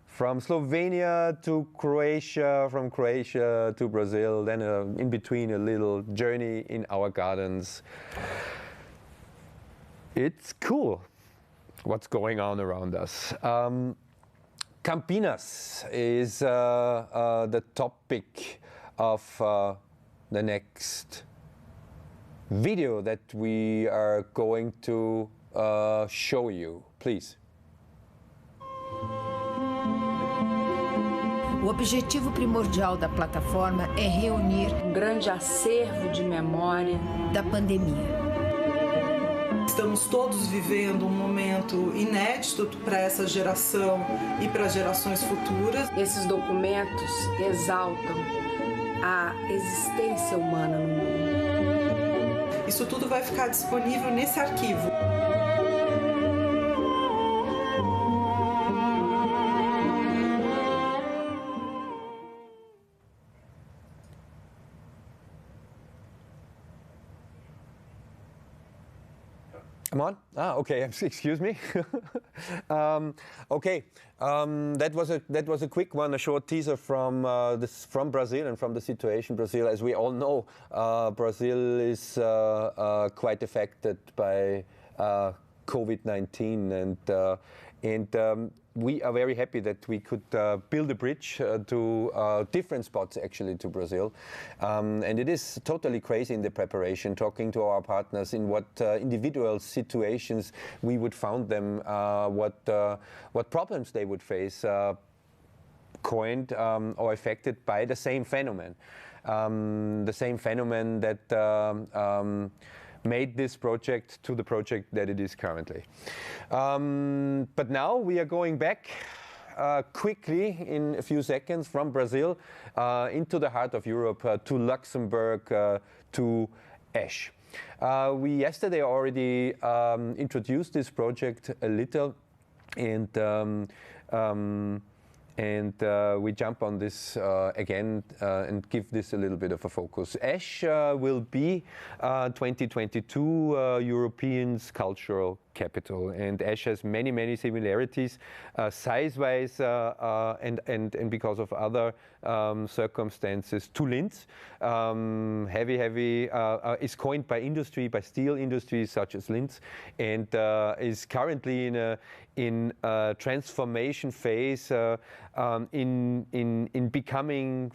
From Slovenia to Croatia, from Croatia to Brazil, then in between a little journey in our gardens. It's cool what's going on around us. Campinas is the topic of the next video that we are going to show you. Please. O objetivo primordial da plataforma é reunir um grande acervo de memória da pandemia. Estamos todos vivendo um momento inédito para essa geração e para gerações futuras. Esses documentos exaltam a existência humana no mundo. Isso tudo vai ficar disponível nesse arquivo. Come on. Okay. Excuse me. Okay. That was a quick one, a short teaser from from Brazil and from the situation in Brazil. As we all know, Brazil is quite affected by COVID-19, and we are very happy that we could build a bridge to different spots actually to Brazil. And it is totally crazy in the preparation, talking to our partners in what individual situations we would find them, what problems they would face, coined or affected by the same phenomenon. The same phenomenon that made this project to the project that it is currently. But now we are going back quickly in a few seconds from Brazil into the heart of Europe, to Luxembourg, to Esch. We yesterday already introduced this project a little, and we jump on this again and give this a little bit of a focus. Esch will be 2022 Europeans' cultural capital, and Esch has many similarities, size-wise and because of other circumstances, to Linz. Heavy is coined by industry, by steel industries such as Linz, and is currently in a transformation phase in becoming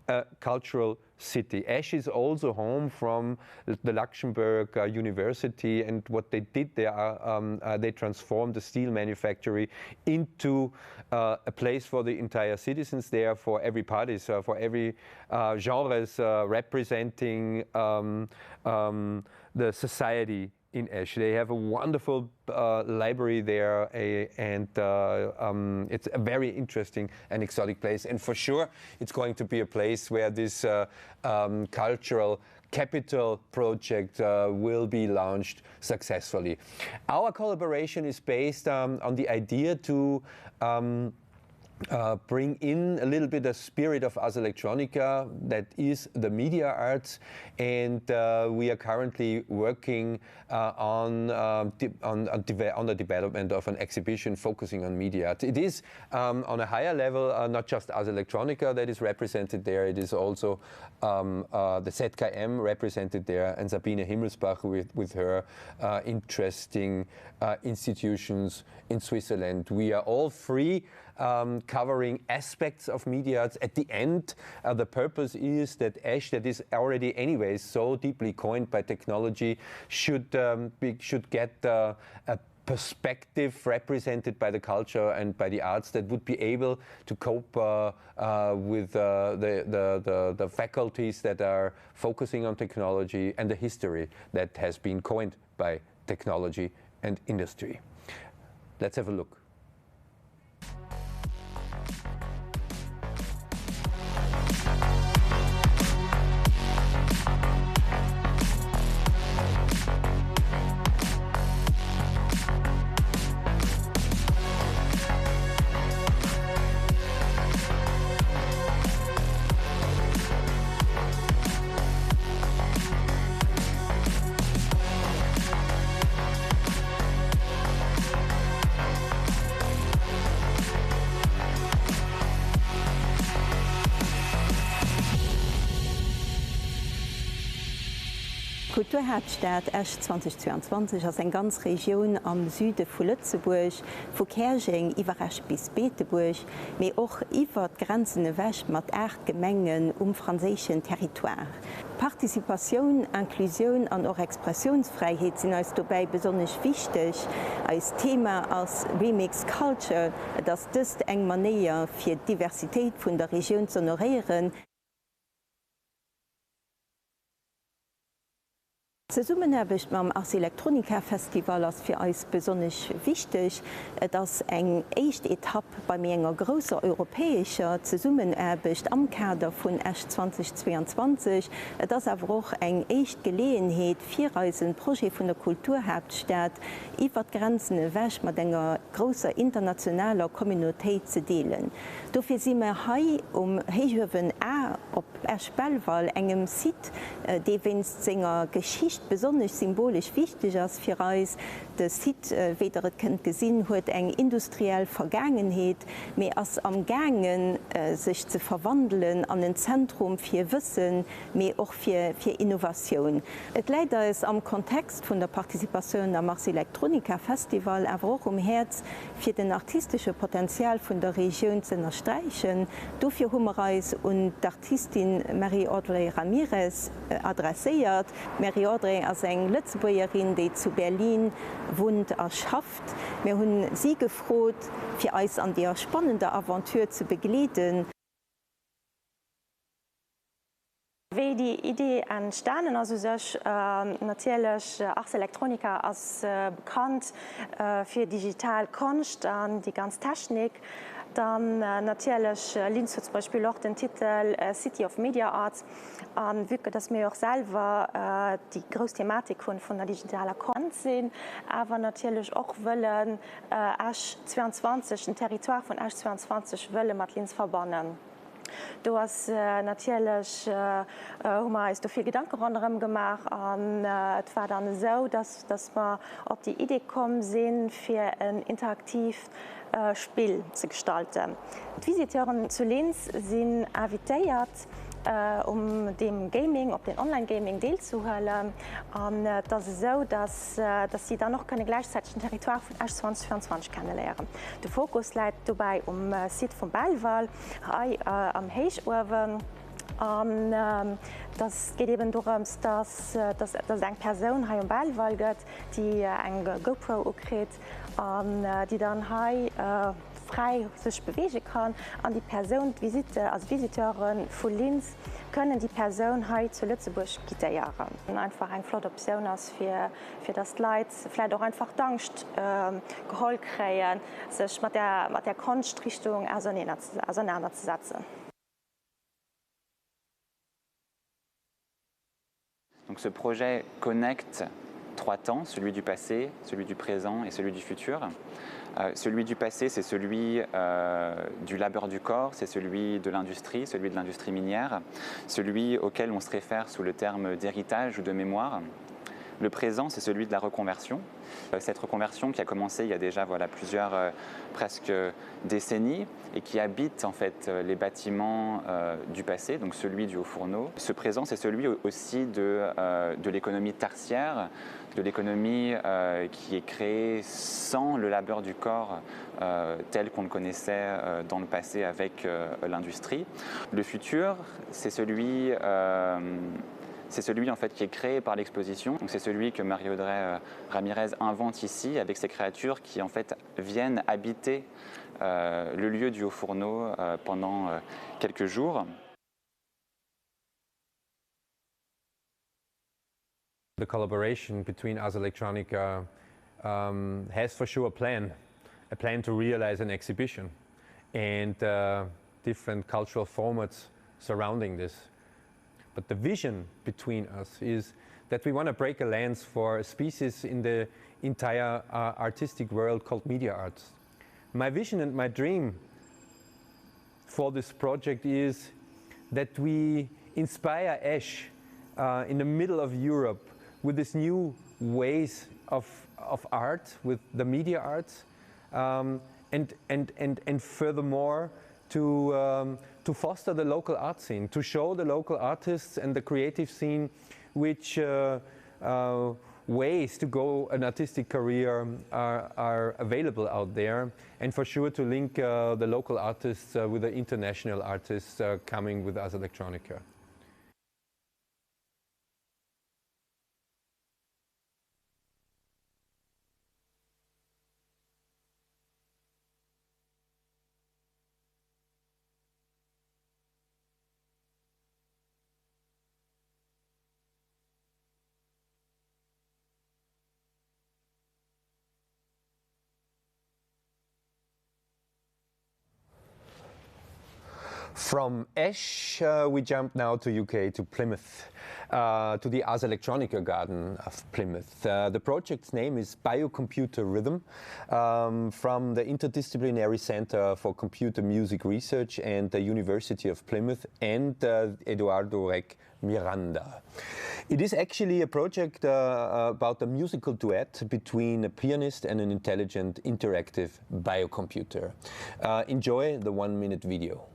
a cultural city. Esch is also home from the Luxembourg University, and what they did there, they transformed the steel manufactory into a place for the entire citizens there, for every party, so for every genres representing the society in Esch. They have a wonderful library there, and it's a very interesting and exotic place. And for sure, it's going to be a place where this cultural capital project will be launched successfully. Our collaboration is based on the idea to bring in a little bit of spirit of Ars Electronica, that is the media arts, and we are currently working on the development of an exhibition focusing on media art. It is on a higher level, not just Ars Electronica that is represented there, it is also the ZKM represented there, and Sabine Himmelsbach with her interesting institutions in Switzerland. We are all three covering aspects of media arts. At the end, the purpose is that Esch, that is already anyways so deeply coined by technology, should get a perspective represented by the culture and by the arts that would be able to cope with the faculties that are focusing on technology and the history that has been coined by technology and industry. Let's have a look. Kulturhauptstadt erst 2022 als eine ganze Region am Süden von Lützeburg, von Kersching über bis Beeteburg, aber auch über die Grenzen weg mit 8 Gemeinden französischen Territoire. Partizipation, Inklusion und auch Expressionsfreiheit sind uns dabei besonders wichtig. Als Thema als Remix Culture, dass das eine Manier für die Diversität von der Region zu honorieren. Zusammenarbeit mit dem Ars Electronica Festival ist für uns besonders wichtig, dass eine erste Etappe bei einer großen europäischen Zusammenarbeit am Kader von erst 2022, das aber auch eine erste Gelegenheit für ein Projekt von der Kulturhauptstadt über die Grenzen weg mit einer großen internationalen Community zu teilen. Dafür sind wir hier, Hehoven auch auf Spela, einem Site, der wenn es seiner Geschichte besonders symbolisch wichtig ist für uns. Der Site, wie ihr es gesehen habt, eine industrielle Vergangenheit, mehr als am Gangen, sich zu verwandeln an ein Zentrum für Wissen, mehr auch für Innovation. Es leider ist am Kontext von der Partizipation am Ars Electronica Festival aber auch Herz für den artistischen Potenzial von der Region zu unterstreichen. Dafür haben wir uns und die Artistin Marie-Audrey Ramirez adressiert. Marie-Audrey als eine Lützburgerin, die zu Berlin wohnt und schafft. Wir haben sie gefragt, für uns an der spannenden Aventur zu begleiten. Wie die Idee entstanden also natürlich Ars Electronica als bekannt für digital Kunst und die ganze Technik. Dann natürlich Linz zum Beispiel auch den Titel City of Media Arts. Wirklich, dass wir auch selber die große Thematik von der digitalen Kunst sehen, aber natürlich auch wollen H22, ein Territoire von H22 wollen mit Linz verbannen. Du hast natürlich ist viel Gedanken anderem gemacht und es war dann so, dass wir auf die Idee kommen sind, für ein interaktives Spiel zu gestalten. Die Visiteuren zu Linz sind invitiert, dem Gaming, auf den Online-Gaming teilzunehmen. Und das ist so, dass sie dann noch gleichzeitig ein Territoire von H2024 kennenlernen. Der Fokus liegt dabei Site von Belval, am Heichoven. Das geht eben darum, dass eine Person hier im Belval geht, die eine GoPro kriegt, die dann hier frei sich bewegen kann. Und die Person, als Visiteurin von Linz, können die Person hier zu Lützeburg gittieren. Einfach eine flotte Option ist für das Leid, vielleicht auch einfach Angst geholt kriegen, sich mit der Kunstrichtung auseinanderzusetzen. Donc ce projet connecte 3 temps, celui du passé, celui du présent et celui du futur. Celui du passé, c'est celui du labeur du corps, c'est celui de l'industrie minière, celui auquel on se réfère sous le terme d'héritage ou de mémoire. Le présent, c'est celui de la reconversion. Cette reconversion qui a commencé il y a déjà plusieurs presque décennies et qui habite en fait les bâtiments du passé, donc celui du haut-fourneau. Ce présent, c'est celui aussi de l'économie tertiaire, de l'économie qui est créée sans le labeur du corps tel qu'on le connaissait dans le passé avec l'industrie. Le futur, c'est celui en fait qui est créé par l'exposition. Donc c'est celui que Marie-Audrey Ramirez invente ici avec ces créatures qui en fait viennent habiter le lieu du haut-fourneau pendant quelques jours. The collaboration between Ars Electronica has for sure a plan to realize an exhibition and different cultural formats surrounding this. But the vision between us is that we want to break a lance for a species in the entire artistic world called media arts. My vision and my dream for this project is that we inspire Esch in the middle of Europe with this new ways of art, with the media arts, and furthermore to foster the local art scene, to show the local artists and the creative scene which ways to go an artistic career are available out there, and for sure to link the local artists with the international artists coming with Ars Electronica. From Esch, we jump now to UK, to Plymouth, to the Ars Electronica Garden of Plymouth. The project's name is Biocomputer Rhythm, from the Interdisciplinary Center for Computer Music Research and the University of Plymouth and Eduardo Rec Miranda. It is actually a project about a musical duet between a pianist and an intelligent interactive biocomputer. Enjoy the 1-minute video.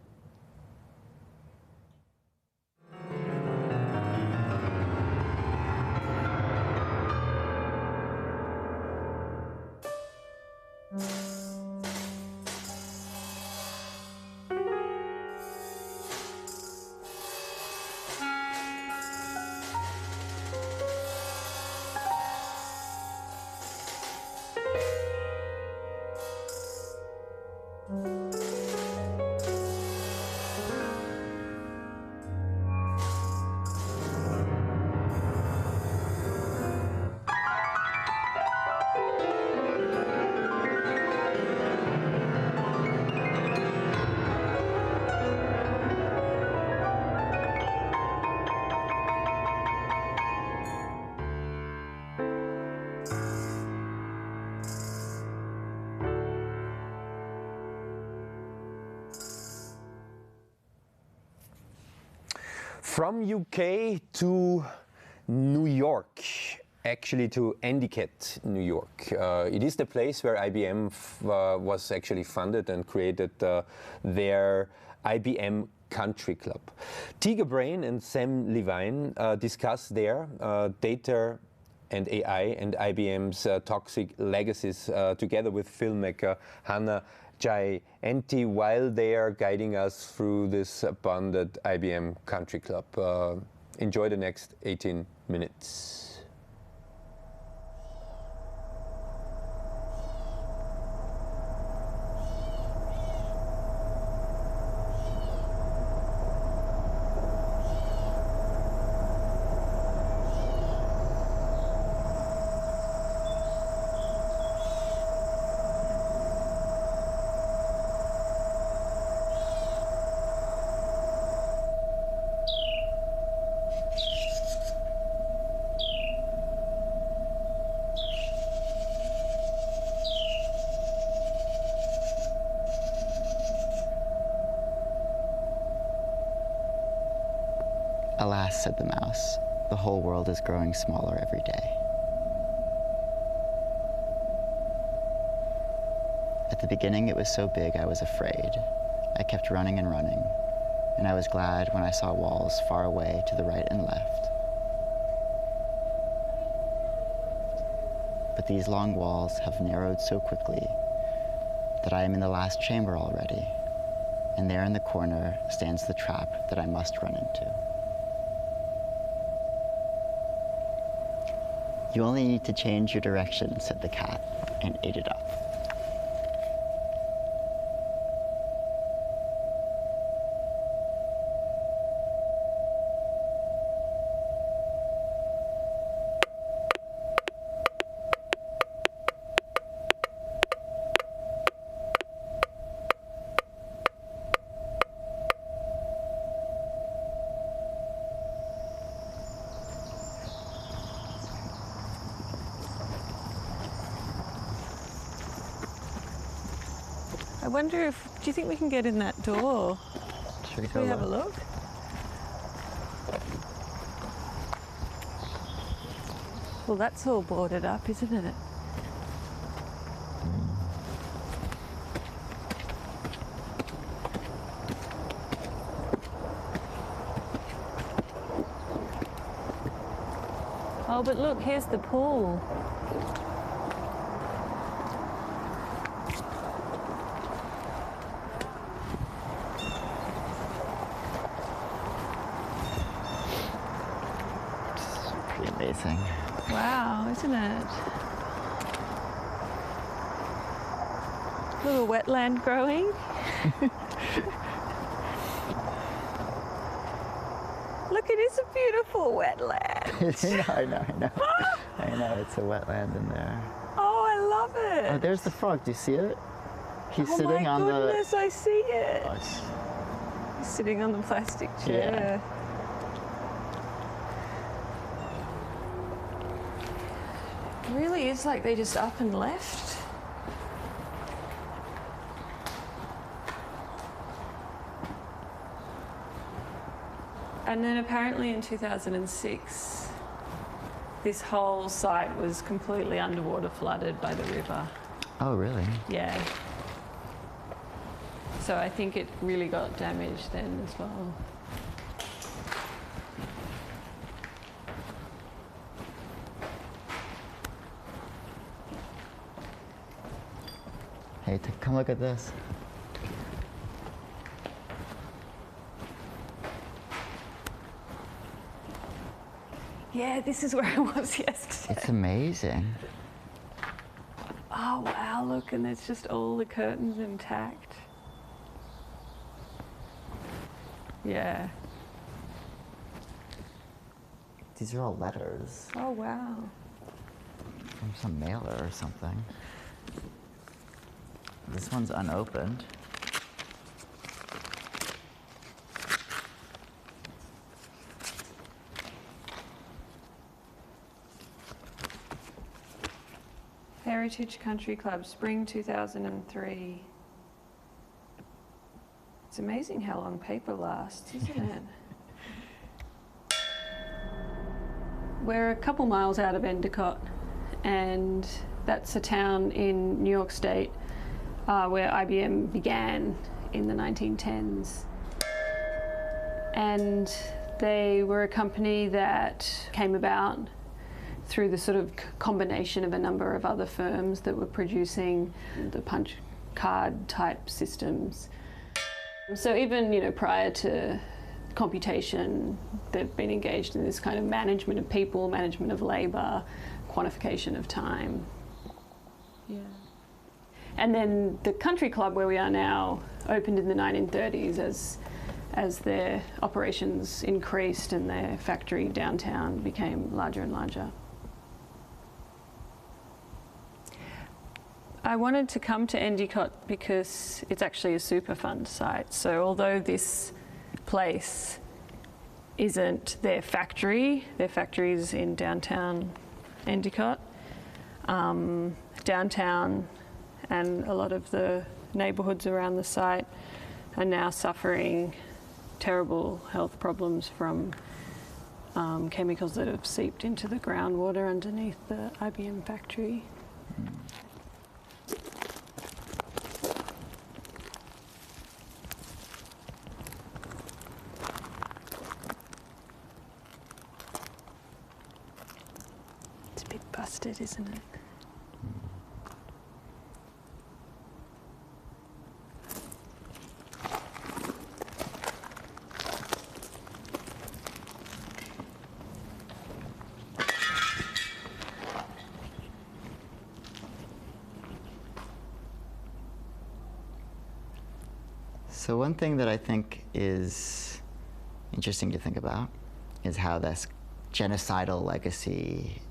From UK to New York, actually to Endicott, New York. It is the place where IBM was actually funded and created their IBM Country Club. Tega Brain and Sam Levine discuss there data and AI and IBM's toxic legacies together with filmmaker Hannah Gianti while they are guiding us through this abundant IBM Country Club. Enjoy the next 18 minutes. Alas, said the mouse, the whole world is growing smaller every day. At the beginning it was so big I was afraid. I kept running and running, and I was glad when I saw walls far away to the right and left. But these long walls have narrowed so quickly that I am in the last chamber already, and there in the corner stands the trap that I must run into. You only need to change your direction, said the cat, and ate it up. I wonder if, do you think we can get in that door? Should we have a look? Well, that's all boarded up, isn't it? Oh but look, here's the pool. Pretty amazing. Wow, isn't it? Little wetland growing. Look, it is a beautiful wetland. I know. I know, it's a wetland in there. Oh, I love it. Oh, there's the frog. Do you see it? He's oh sitting my on goodness, I see it. Oh, He's sitting on the plastic chair. It really is like they just up and left. And then apparently in 2006, this whole site was completely underwater flooded by the river. Oh, really? Yeah. So I think it really got damaged then as well. Hey, come look at this. Yeah, this is where I was yesterday. It's amazing. Oh, wow, look, and there's just all the curtains intact. Yeah. These are all letters Oh, wow. from some mailer or something. This one's unopened. Heritage Country Club, Spring 2003. It's amazing how long paper lasts, isn't it? We're a couple miles out of Endicott, and that's a town in New York State where IBM began in the 1910s. And they were a company that came about through the sort of combination of a number of other firms that were producing the punch card type systems. So even, prior to computation, they've been engaged in this kind of management of people, management of labor, quantification of time. Yeah. And then the country club where we are now opened in the 1930s as their operations increased and their factory downtown became larger and larger. I wanted to come to Endicott because it's actually a Superfund site. So although this place isn't their factory's in downtown Endicott. Downtown and a lot of the neighbourhoods around the site are now suffering terrible health problems from chemicals that have seeped into the groundwater underneath the IBM factory. It's a bit busted, isn't it? So one thing that I think is interesting to think about is how this genocidal legacy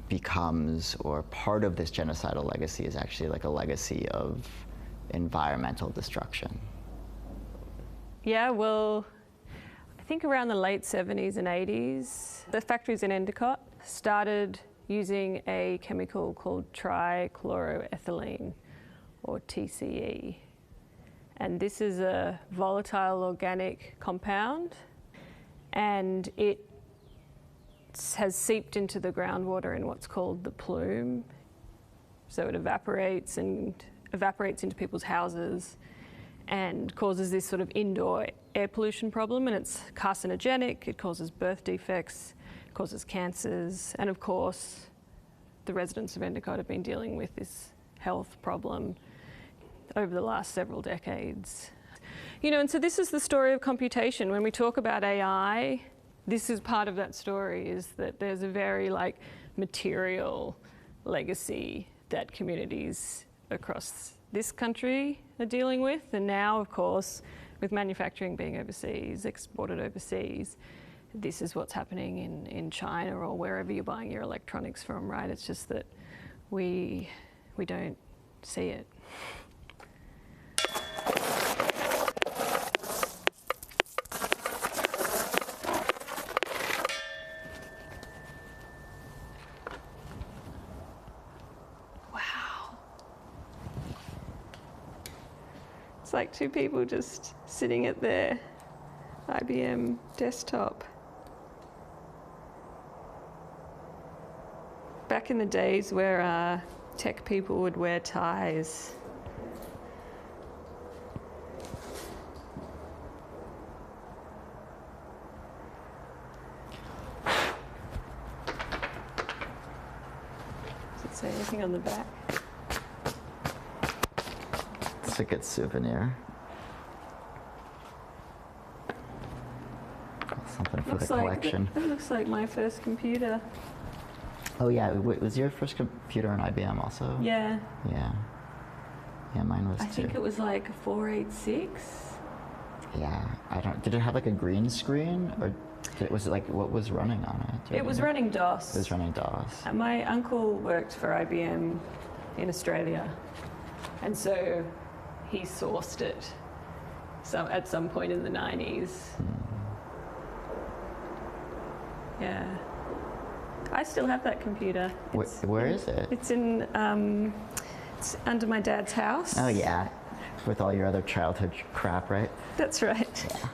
becomes, or part of this genocidal legacy is actually like a legacy of environmental destruction. Yeah, well, I think around the late 70s and 80s, the factories in Endicott started using a chemical called trichloroethylene, or TCE. And this is a volatile organic compound, and it has seeped into the groundwater in what's called the plume. So it evaporates into people's houses and causes this sort of indoor air pollution problem, and it's carcinogenic, it causes birth defects, causes cancers, and of course, the residents of Endicott have been dealing with this health problem over the last several decades. You know, and so this is the story of computation. When we talk about AI, this is part of that story, is that there's a very material legacy that communities across this country are dealing with. And now, of course, with manufacturing being overseas, exported overseas, this is what's happening in China or wherever you're buying your electronics from, right? It's just that we don't see it. It's like two people just sitting at their IBM desktop. Back in the days where tech people would wear ties. Does it say anything on the back? It's a good souvenir. Something for the collection. It looks like my first computer. Oh yeah, was your first computer an IBM also? Yeah. Yeah. Yeah, mine was too. I think it was like a 486. Yeah, I don't. Did it have like a green screen, or was it like what was running on it? It was running DOS. It was running DOS. My uncle worked for IBM in Australia, and so he sourced it at some point in the 90s. Yeah. I still have that computer. Where is it? It's in, it's under my dad's house. Oh yeah, with all your other childhood crap, right? That's right. Yeah.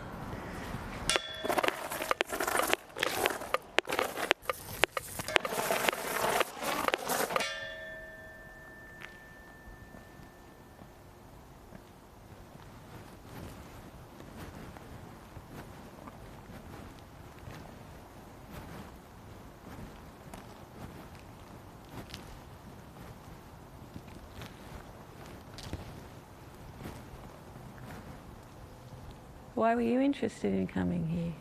Why were you interested in coming here?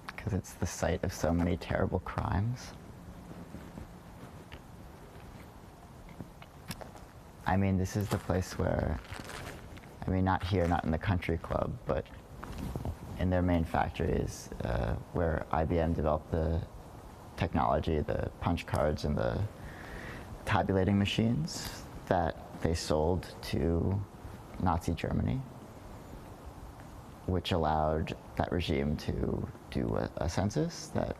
Because it's the site of so many terrible crimes. I mean, this is the place where, I mean, not here, not in the country club, but in their main factories, where IBM developed the technology, the punch cards and the tabulating machines that they sold to Nazi Germany, which allowed that regime to do a census that...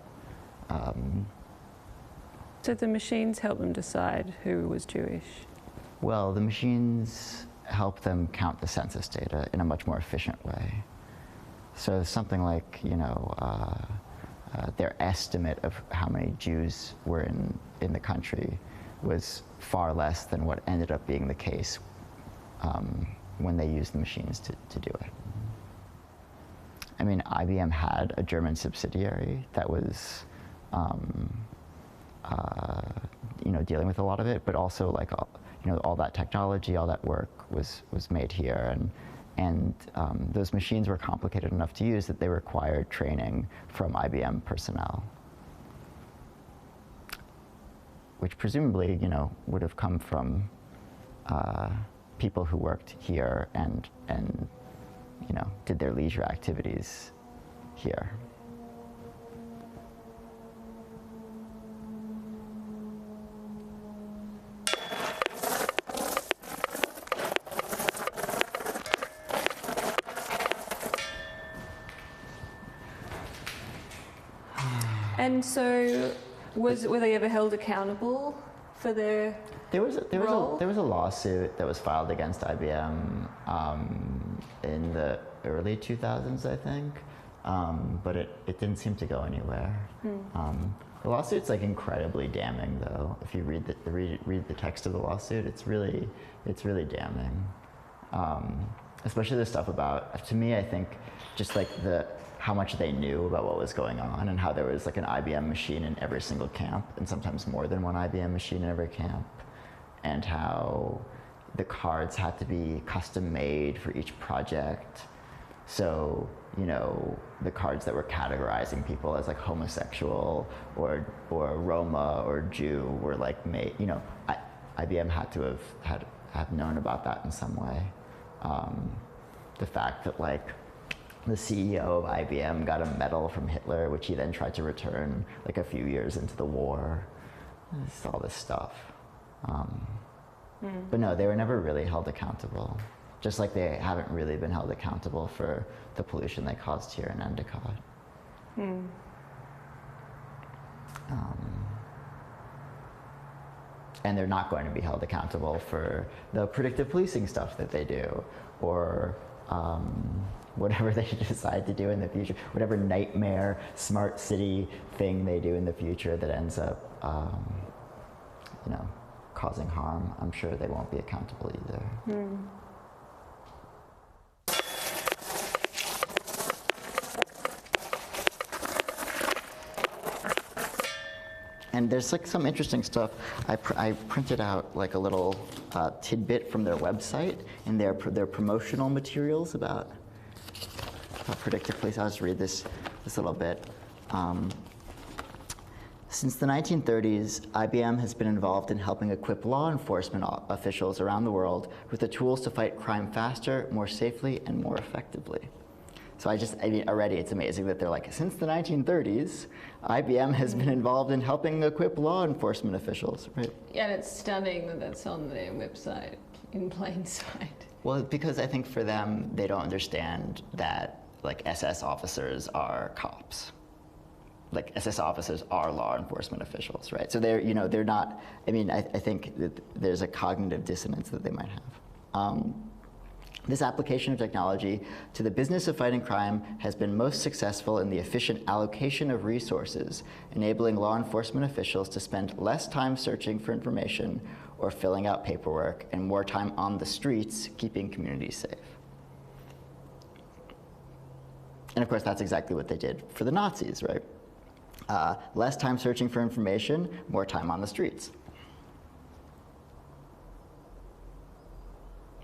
So the machines helped them decide who was Jewish? Well, the machines helped them count the census data in a much more efficient way. So something like, you know, their estimate of how many Jews were in the country was far less than what ended up being the case when they used the machines to do it. I mean, IBM had a German subsidiary that was, you know, dealing with a lot of it, but also like, you know, all that technology, all that work was made here, and those machines were complicated enough to use that they required training from IBM personnel, which presumably, you know, would have come from people who worked here and you know, did their leisure activities here. And so, were they ever held accountable for their There was a lawsuit that was filed against IBM in the early 2000s, I think, but it didn't seem to go anywhere. The lawsuit's like incredibly damning, though. If you read the text of the lawsuit, it's really damning. Especially the stuff about, to me, I think, just like the how much they knew about what was going on and how there was like an IBM machine in every single camp and sometimes more than one IBM machine in every camp, and how the cards had to be custom made for each project. So, you know, the cards that were categorizing people as like homosexual or Roma or Jew were like made, you know, IBM had to have known about that in some way. The fact that like the CEO of IBM got a medal from Hitler, which he then tried to return like a few years into the war. It's all this stuff. But no, they were never really held accountable. Just like they haven't really been held accountable for the pollution they caused here in Endicott. And they're not going to be held accountable for the predictive policing stuff that they do, or whatever they decide to do in the future, whatever nightmare smart city thing they do in the future that ends up, you know, causing harm. I'm sure they won't be accountable either. And there's like some interesting stuff. I printed out like a little tidbit from their website and their promotional materials about predictive policing. I'll just read this little bit. Since the 1930s, IBM has been involved in helping equip law enforcement officials around the world with the tools to fight crime faster, more safely, and more effectively. So I mean, already it's amazing that they're like, since the 1930s, IBM has been involved in helping equip law enforcement officials, right? Yeah, and it's stunning that that's on their website in plain sight. Well, because I think for them, they don't understand that like SS officers are cops. Like SS officers are law enforcement officials, right? So they're, you know, they're not, I mean, I think that there's a cognitive dissonance that they might have. This application of technology to the business of fighting crime has been most successful in the efficient allocation of resources, enabling law enforcement officials to spend less time searching for information or filling out paperwork and more time on the streets, keeping communities safe. And of course, that's exactly what they did for the Nazis, right? Less time searching for information, more time on the streets.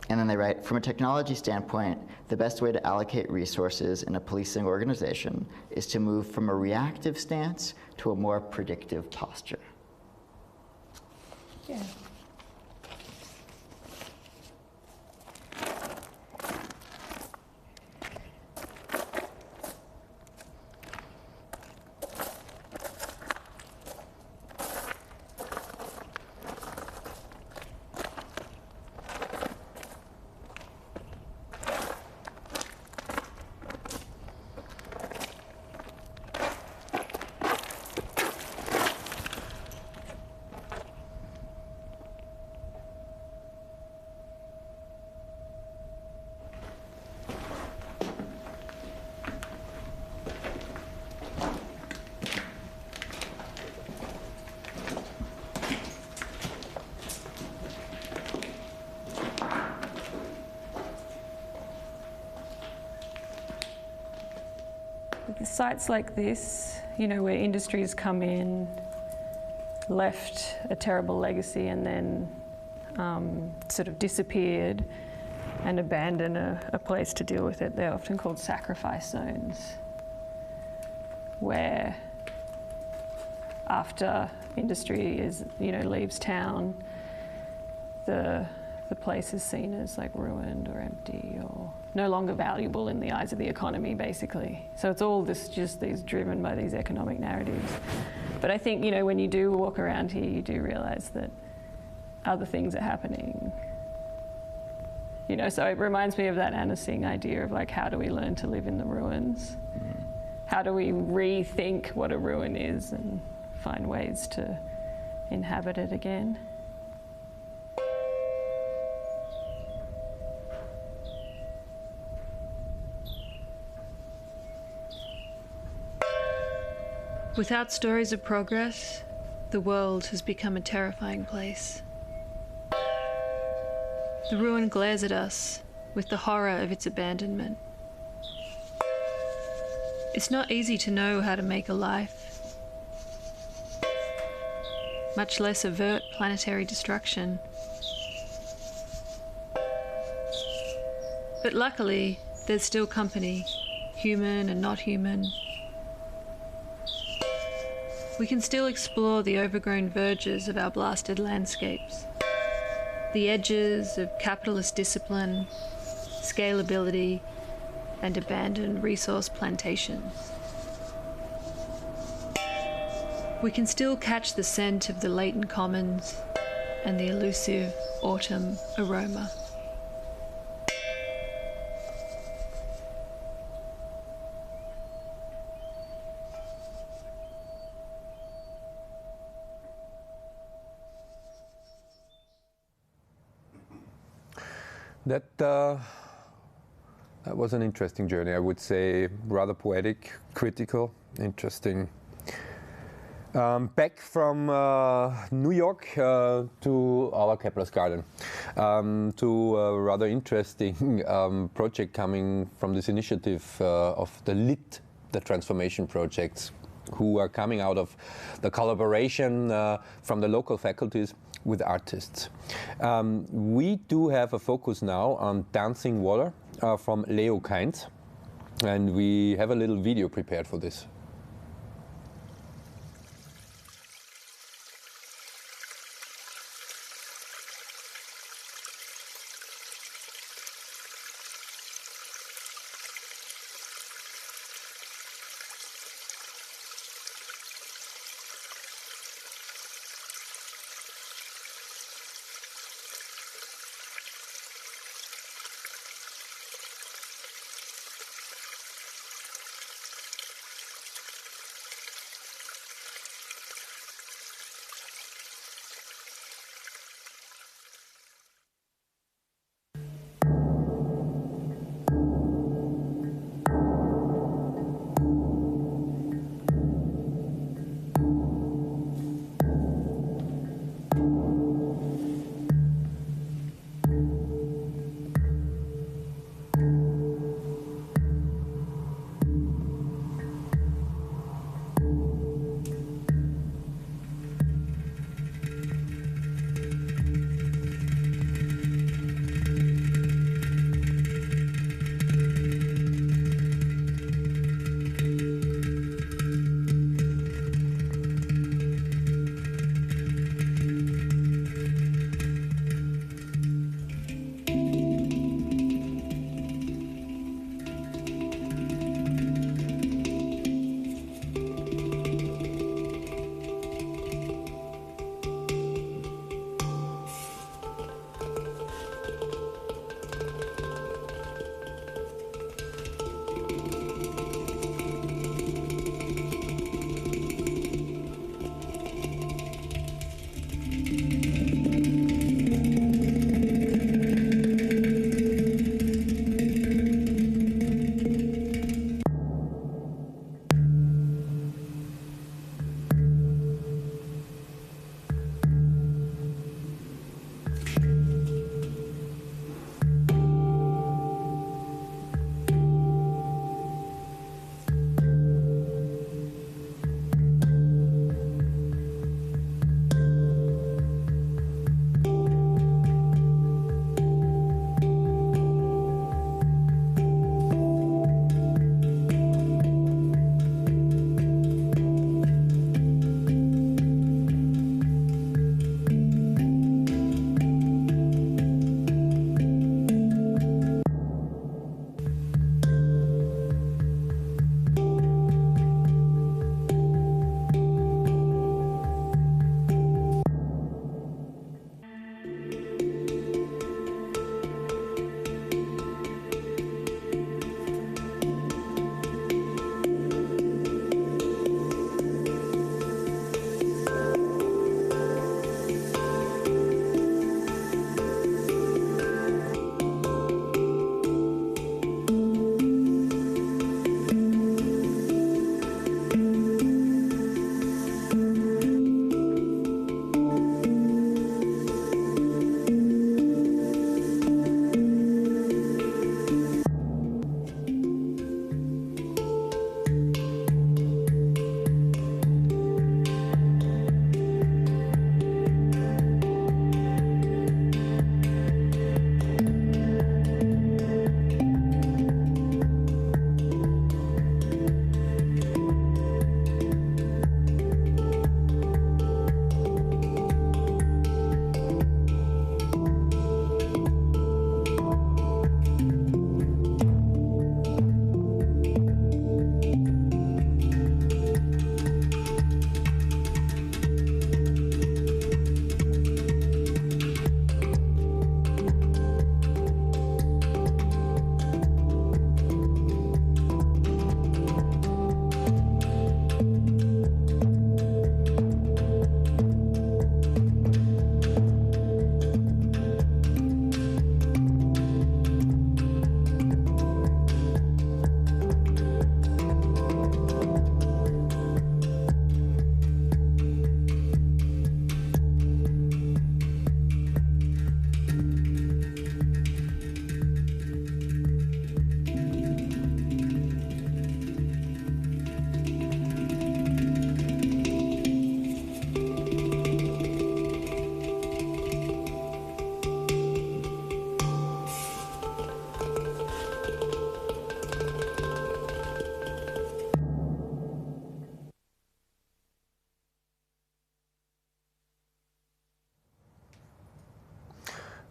And then they write, from a technology standpoint, the best way to allocate resources in a policing organization is to move from a reactive stance to a more predictive posture. Yeah. Sites like this, you know, where industries come in, left a terrible legacy and then sort of disappeared and abandoned a place to deal with it. They're often called sacrifice zones, where after industry is, you know, leaves town, the place is seen as like ruined or empty or no longer valuable in the eyes of the economy, basically. So it's all this, just these driven by these economic narratives. But I think, you know, when you do walk around here, you do realize that other things are happening. You know, so it reminds me of that Anna Singh idea of like, how do we learn to live in the ruins? How do we rethink what a ruin is and find ways to inhabit it again? Without stories of progress, the world has become a terrifying place. The ruin glares at us with the horror of its abandonment. It's not easy to know how to make a life, much less avert planetary destruction. But luckily, there's still company, human and not human. We can still explore the overgrown verges of our blasted landscapes, the edges of capitalist discipline, scalability, and abandoned resource plantations. We can still catch the scent of the latent commons and the elusive autumn aroma. That was an interesting journey, I would say, rather poetic, critical, interesting. Back from New York to our Keplers garden, to a rather interesting project coming from this initiative of the LIT, the transformation projects, who are coming out of the collaboration from the local faculties with artists. We do have a focus now on dancing water from Leo Kainz, and we have a little video prepared for this.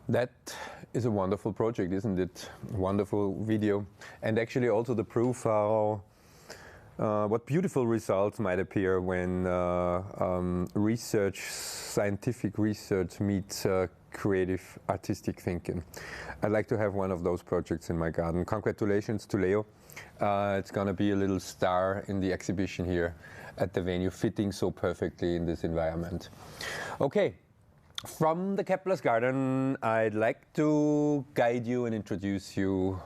That is a wonderful project, isn't it? Wonderful video, and actually also the proof how what beautiful results might appear when research, scientific research meets creative, artistic thinking. I'd like to have one of those projects in my garden. Congratulations to Leo. It's going to be a little star in the exhibition here at the venue, fitting so perfectly in this environment. Okay, from the Keplers garden, I'd like to guide you and introduce you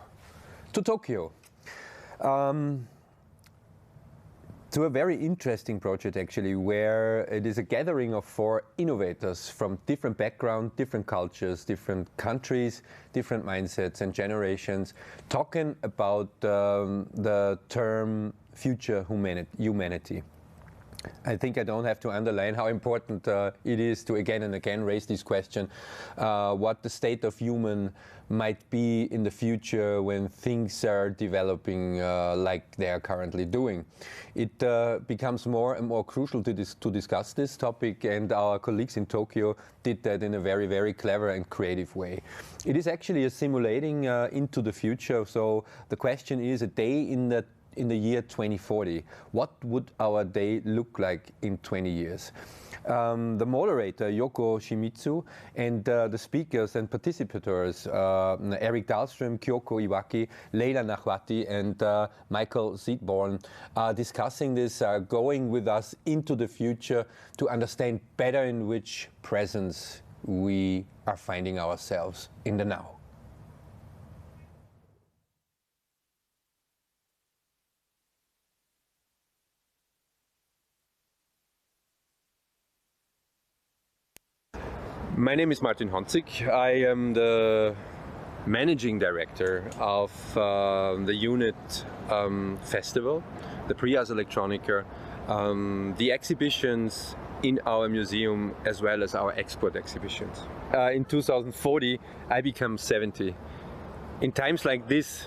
to Tokyo. To a very interesting project actually, where it is a gathering of 4 innovators from different backgrounds, different cultures, different countries, different mindsets and generations, talking about the term future humanity. I think I don't have to underline how important it is to again and again raise this question, what the state of human might be in the future when things are developing like they are currently doing. It becomes more and more crucial to discuss this topic, and our colleagues in Tokyo did that in a very, very clever and creative way. It is actually a simulating into the future, so the question is, a day in the year 2040, what would our day look like in 20 years? The moderator, Yoko Shimizu, and the speakers and participators, Eric Dahlström, Kyoko Iwaki, Leila Nachwati, and Michael Seedborn, are discussing this, going with us into the future to understand better in which presence we are finding ourselves in the now. My name is Martin Honzig. I am the managing director of the unit festival, the Prix Ars Electronica, the exhibitions in our museum as well as our export exhibitions. In 2040, I become 70. In times like this,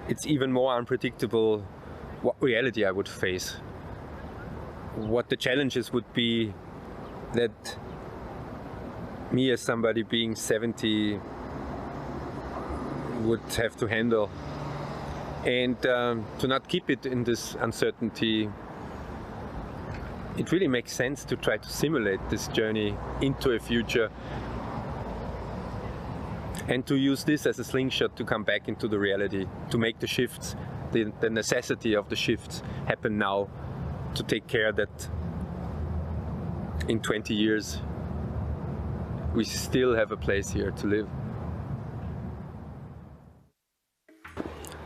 it's even more unpredictable what reality I would face, what the challenges would be that me as somebody being 70 would have to handle. And to not keep it in this uncertainty, it really makes sense to try to simulate this journey into a future and to use this as a slingshot to come back into the reality, to make the shifts, the necessity of the shifts happen now, to take care that in 20 years we still have a place here to live.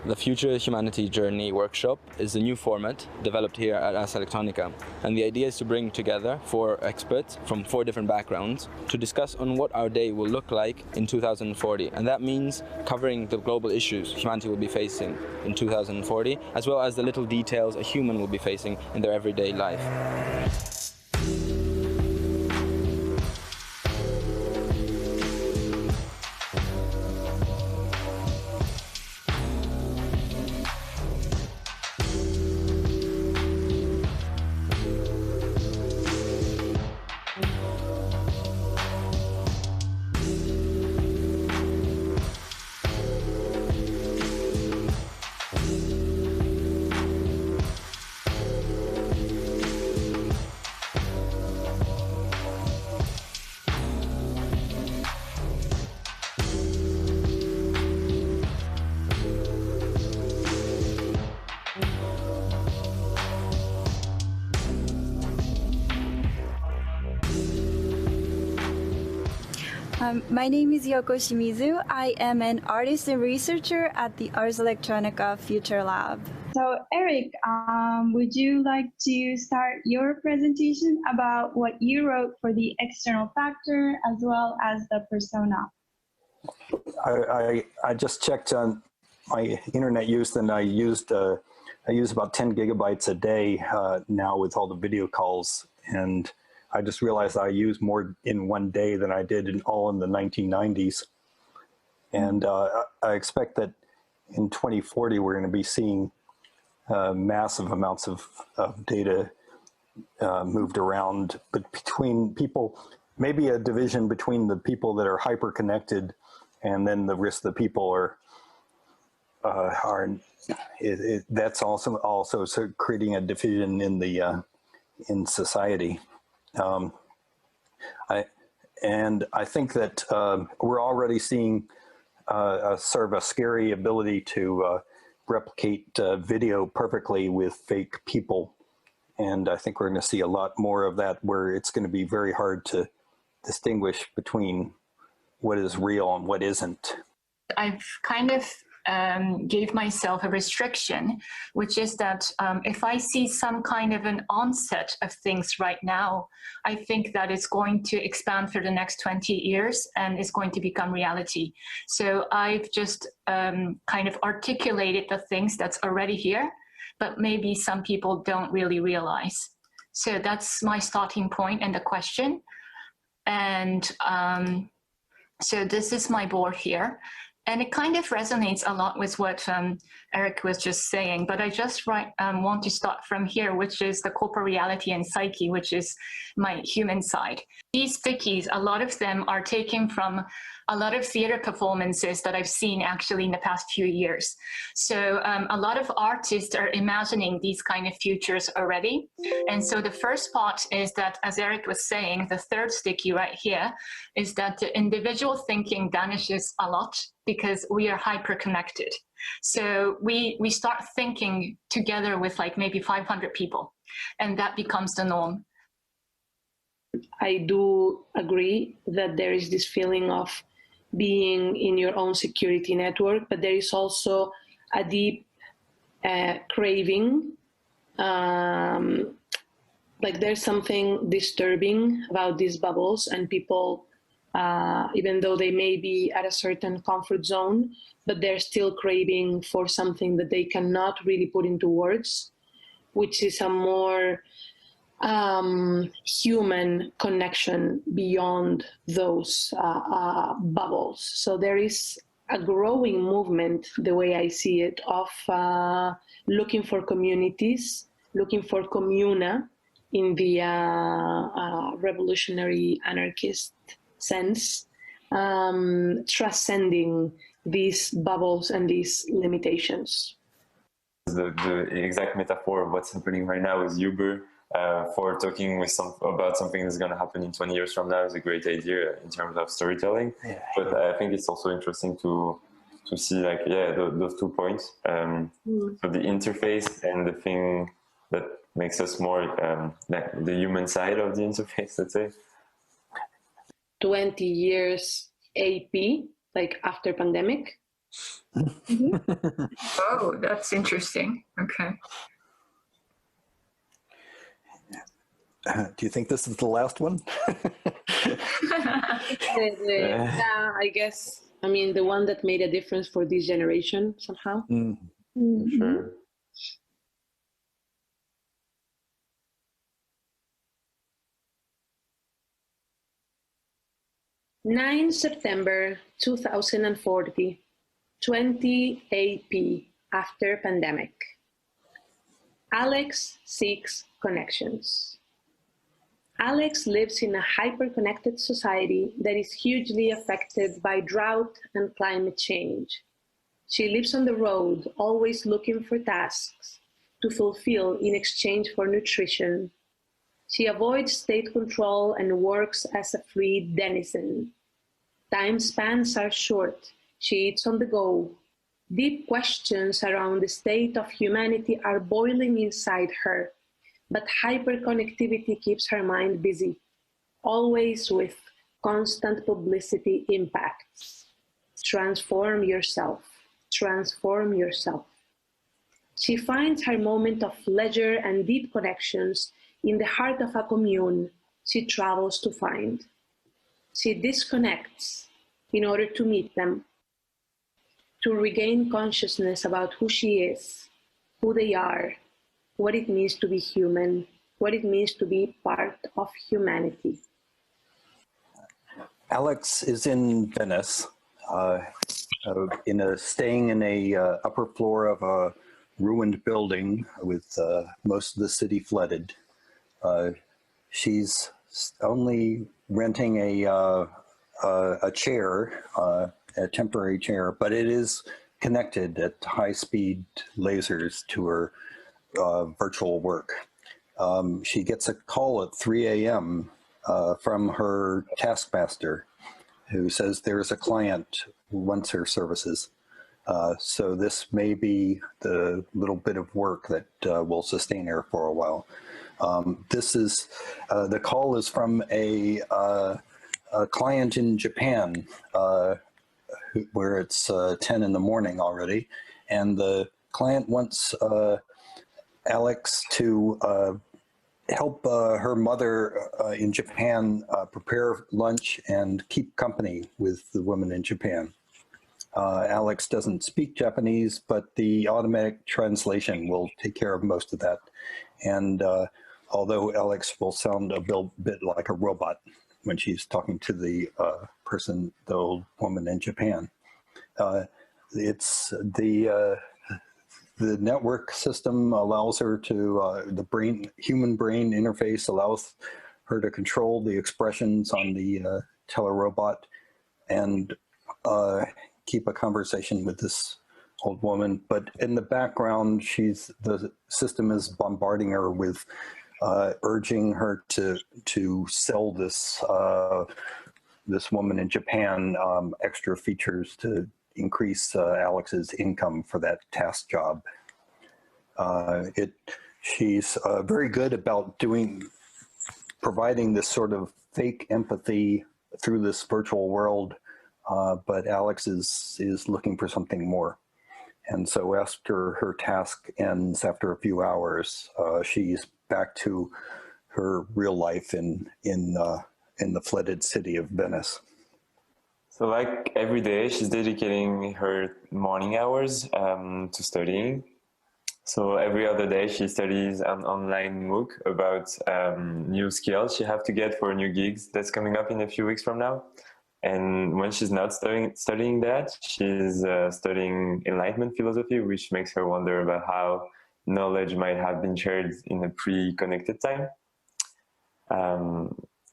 The Future Humanity Journey workshop is a new format developed here at Ars Electronica, and the idea is to bring together 4 experts from 4 different backgrounds to discuss on what our day will look like in 2040, and that means covering the global issues humanity will be facing in 2040, as well as the little details a human will be facing in their everyday life. My name is Yoko Shimizu. I am an artist and researcher at the Ars Electronica Future Lab. So Eric, would you like to start your presentation about what you wrote for the external factor as well as the persona? I just checked on my internet use, and I use about 10 gigabytes a day now with all the video calls, and I just realized I use more in one day than I did in the 1990s. And I expect that in 2040, we're going to be seeing massive amounts of data moved around, but between people maybe a division between the people that are hyper connected, and then the rest of the people are that's also sort of creating a division in the in society. I think that we're already seeing a sort of a scary ability to replicate video perfectly with fake people. And I think we're going to see a lot more of that, where it's going to be very hard to distinguish between what is real and what isn't. I've kind of gave myself a restriction, which is that if I see some kind of an onset of things right now, I think that it's going to expand for the next 20 years and is going to become reality. So I've just kind of articulated the things that's already here, but maybe some people don't really realize. So that's my starting point and the question. And so this is my board here. And it kind of resonates a lot with what Eric was just saying, but I just want to start from here, which is the corporate reality and psyche, which is my human side. These stickies, a lot of them are taken from a lot of theater performances that I've seen actually in the past few years. So a lot of artists are imagining these kind of futures already. And so the first part is that, as Eric was saying, the third sticky right here is that the individual thinking vanishes a lot because we are hyper connected. So we start thinking together with like maybe 500 people, and that becomes the norm. I do agree that there is this feeling of being in your own security network, but there is also a deep craving. Like there's something disturbing about these bubbles, and people, even though they may be at a certain comfort zone, but they're still craving for something that they cannot really put into words, which is a more human connection beyond those bubbles. So there is a growing movement, the way I see it, of looking for communities, looking for communa in the revolutionary anarchist sense, transcending these bubbles and these limitations. The exact metaphor of what's happening right now is Uber. For talking with about something that's going to happen in 20 years from now is a great idea in terms of storytelling. Yeah. But I think it's also interesting to see like, those 2 points. So the interface and the thing that makes us more like the human side of the interface, let's say. 20 years AP, like after pandemic. Oh, that's interesting. Okay. Do you think this is the last one? I guess. I mean, the one that made a difference for this generation somehow. Sure. 9 September 2040, 20 AP after pandemic. Alex seeks connections. Alex lives in a hyper-connected society that is hugely affected by drought and climate change. She lives on the road, always looking for tasks to fulfill in exchange for nutrition. She avoids state control and works as a free denizen. Time spans are short. She eats on the go. Deep questions around the state of humanity are boiling inside her, but hyperconnectivity keeps her mind busy, always with constant publicity impacts. Transform yourself. Transform yourself. She finds her moment of leisure and deep connections in the heart of a commune she travels to find. She disconnects in order to meet them, to regain consciousness about who she is, who they are, what it means to be human, what it means to be part of humanity. Alex is in Venice, staying in a upper floor of a ruined building with most of the city flooded. She's only renting a chair, a temporary chair, but it is connected at high-speed lasers to her virtual work. She gets a call at 3 a.m. From her taskmaster, who says there's a client who wants her services. So this may be the little bit of work that will sustain her for a while. This is, the call is from a client in Japan, where it's 10 in the morning already, and the client wants Alex to help her mother in Japan prepare lunch and keep company with the woman in Japan. Alex doesn't speak Japanese, but the automatic translation will take care of most of that. And although Alex will sound a bit like a robot when she's talking to the person, the old woman in Japan, it's the network system allows her to, the human brain interface allows her to control the expressions on the telerobot and keep a conversation with this old woman. But in the background, the system is bombarding her with urging her to sell this this woman in Japan extra features to increase Alex's income for that task job. She's very good about providing this sort of fake empathy through this virtual world, but Alex is looking for something more. And so after her task ends, after a few hours, she's back to her real life in the flooded city of Venice. So like every day, she's dedicating her morning hours to studying. So every other day, she studies an online MOOC about new skills she have to get for new gigs that's coming up in a few weeks from now. And when she's not studying that, she's studying Enlightenment philosophy, which makes her wonder about how knowledge might have been shared in a pre-connected time.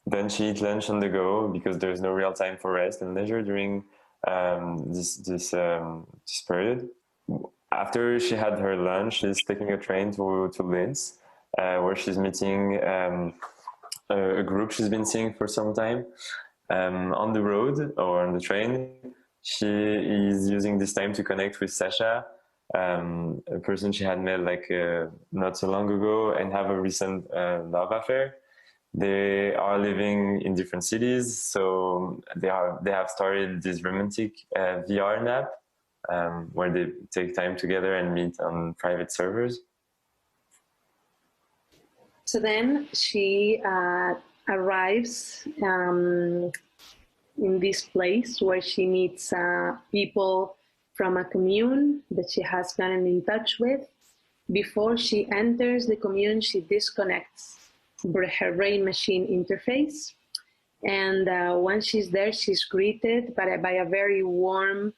Then she eats lunch on the go because there's no real time for rest and leisure during this period. After she had her lunch, she's taking a train to Linz, where she's meeting a group she's been seeing for some time. On the road or on the train, she is using this time to connect with Sasha, a person she had met not so long ago, and have a recent love affair. They are living in different cities, so they have started this romantic VR nap where they take time together and meet on private servers. So then she arrives in this place where she meets people from a commune that she has gotten in touch with. Before she enters the commune, she disconnects her brain machine interface. And once she's there, she's greeted by a very warm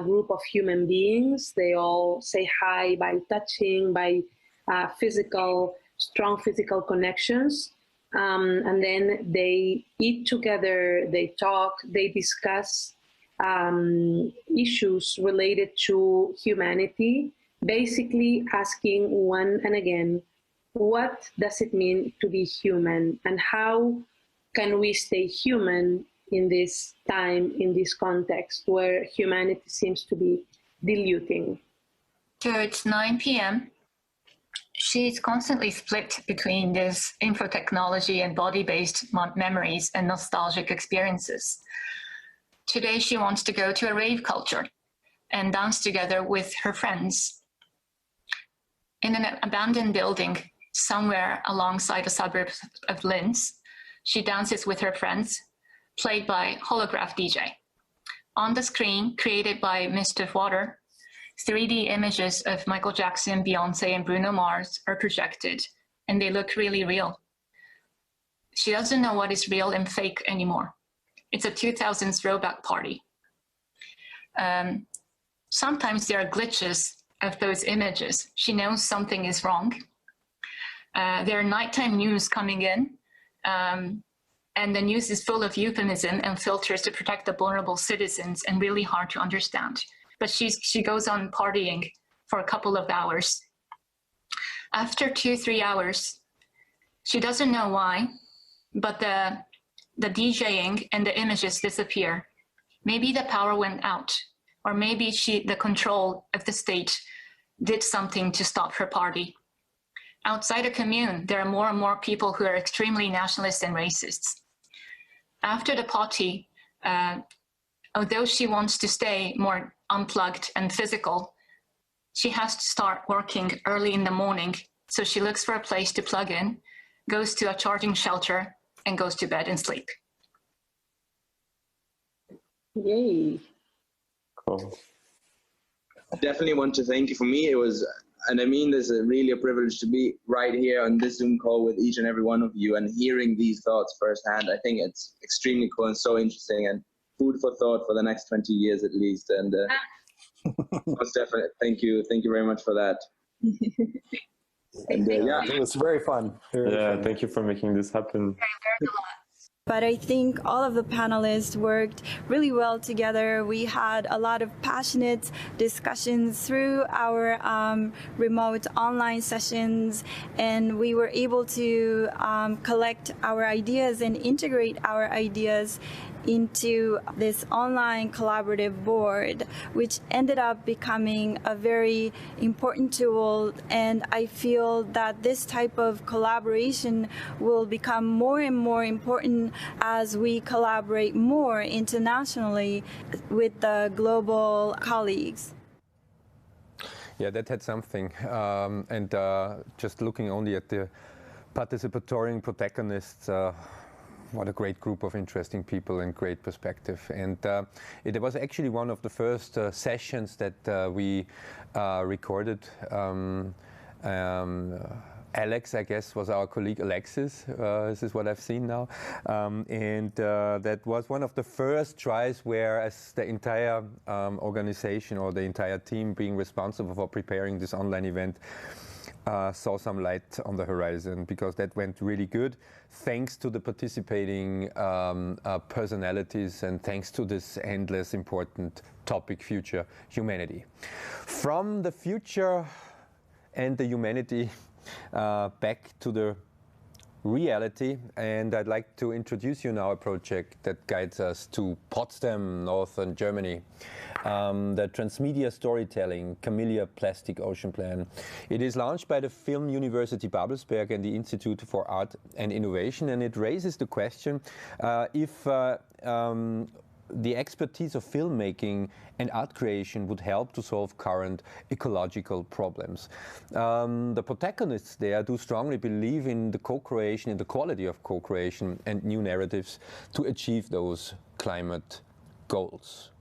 group of human beings. They all say hi by touching, by strong physical connections. And then they eat together, they talk, they discuss issues related to humanity, basically asking one and again, what does it mean to be human, and how can we stay human in this time, in this context where humanity seems to be diluting? Towards 9 p.m., she's constantly split between this infotechnology and body-based memories and nostalgic experiences. Today, she wants to go to a rave culture and dance together with her friends. In an abandoned building somewhere alongside a suburb of Linz, she dances with her friends, played by holograph DJ. On the screen, created by Mist of Water, 3D images of Michael Jackson, Beyonce, and Bruno Mars are projected, and they look really real. She doesn't know what is real and fake anymore. It's a 2000s throwback party. Sometimes there are glitches of those images. She knows something is wrong. There are nighttime news coming in, And the news is full of euphemism and filters to protect the vulnerable citizens and really hard to understand. But she goes on partying for a couple of hours. After 2-3 hours, she doesn't know why, but the DJing and the images disappear. Maybe the power went out, or maybe the control of the state did something to stop her party. Outside the commune, there are more and more people who are extremely nationalist and racists. After the party, although she wants to stay more unplugged and physical, she has to start working early in the morning. So she looks for a place to plug in, goes to a charging shelter, and goes to bed and sleep. Yay. Cool. I definitely want to thank you. For me, it was, and I mean this, really a privilege to be right here on this Zoom call with each and every one of you and hearing these thoughts firsthand. I think it's extremely cool and so interesting and food for thought for the next 20 years at least. And most definitely, thank you very much for that. And, yeah, it was very fun. Very fun. Thank you for making this happen. But I think all of the panelists worked really well together. We had a lot of passionate discussions through our remote online sessions, and we were able to collect our ideas and integrate our ideas into this online collaborative board, which ended up becoming a very important tool. And I feel that this type of collaboration will become more and more important as we collaborate more internationally with the global colleagues. Yeah, that had something. And just looking only at the participatory protagonists, what a great group of interesting people and great perspective. And it was actually one of the first sessions that we recorded. Alex, I guess, was our colleague Alexis. This is what I've seen now. And that was one of the first tries where, as the entire organization or the entire team being responsible for preparing this online event, saw some light on the horizon, because that went really good thanks to the participating personalities and thanks to this endless important topic, future humanity. From the future and the humanity back to the reality, and I'd like to introduce you now a project that guides us to Potsdam, northern Germany. The Transmedia Storytelling Camellia Plastic Ocean Plan. It is launched by the Film University Babelsberg and the Institute for Art and Innovation, and it raises the question if the expertise of filmmaking and art creation would help to solve current ecological problems. The protagonists there do strongly believe in the co-creation, in the quality of co-creation and new narratives to achieve those climate goals.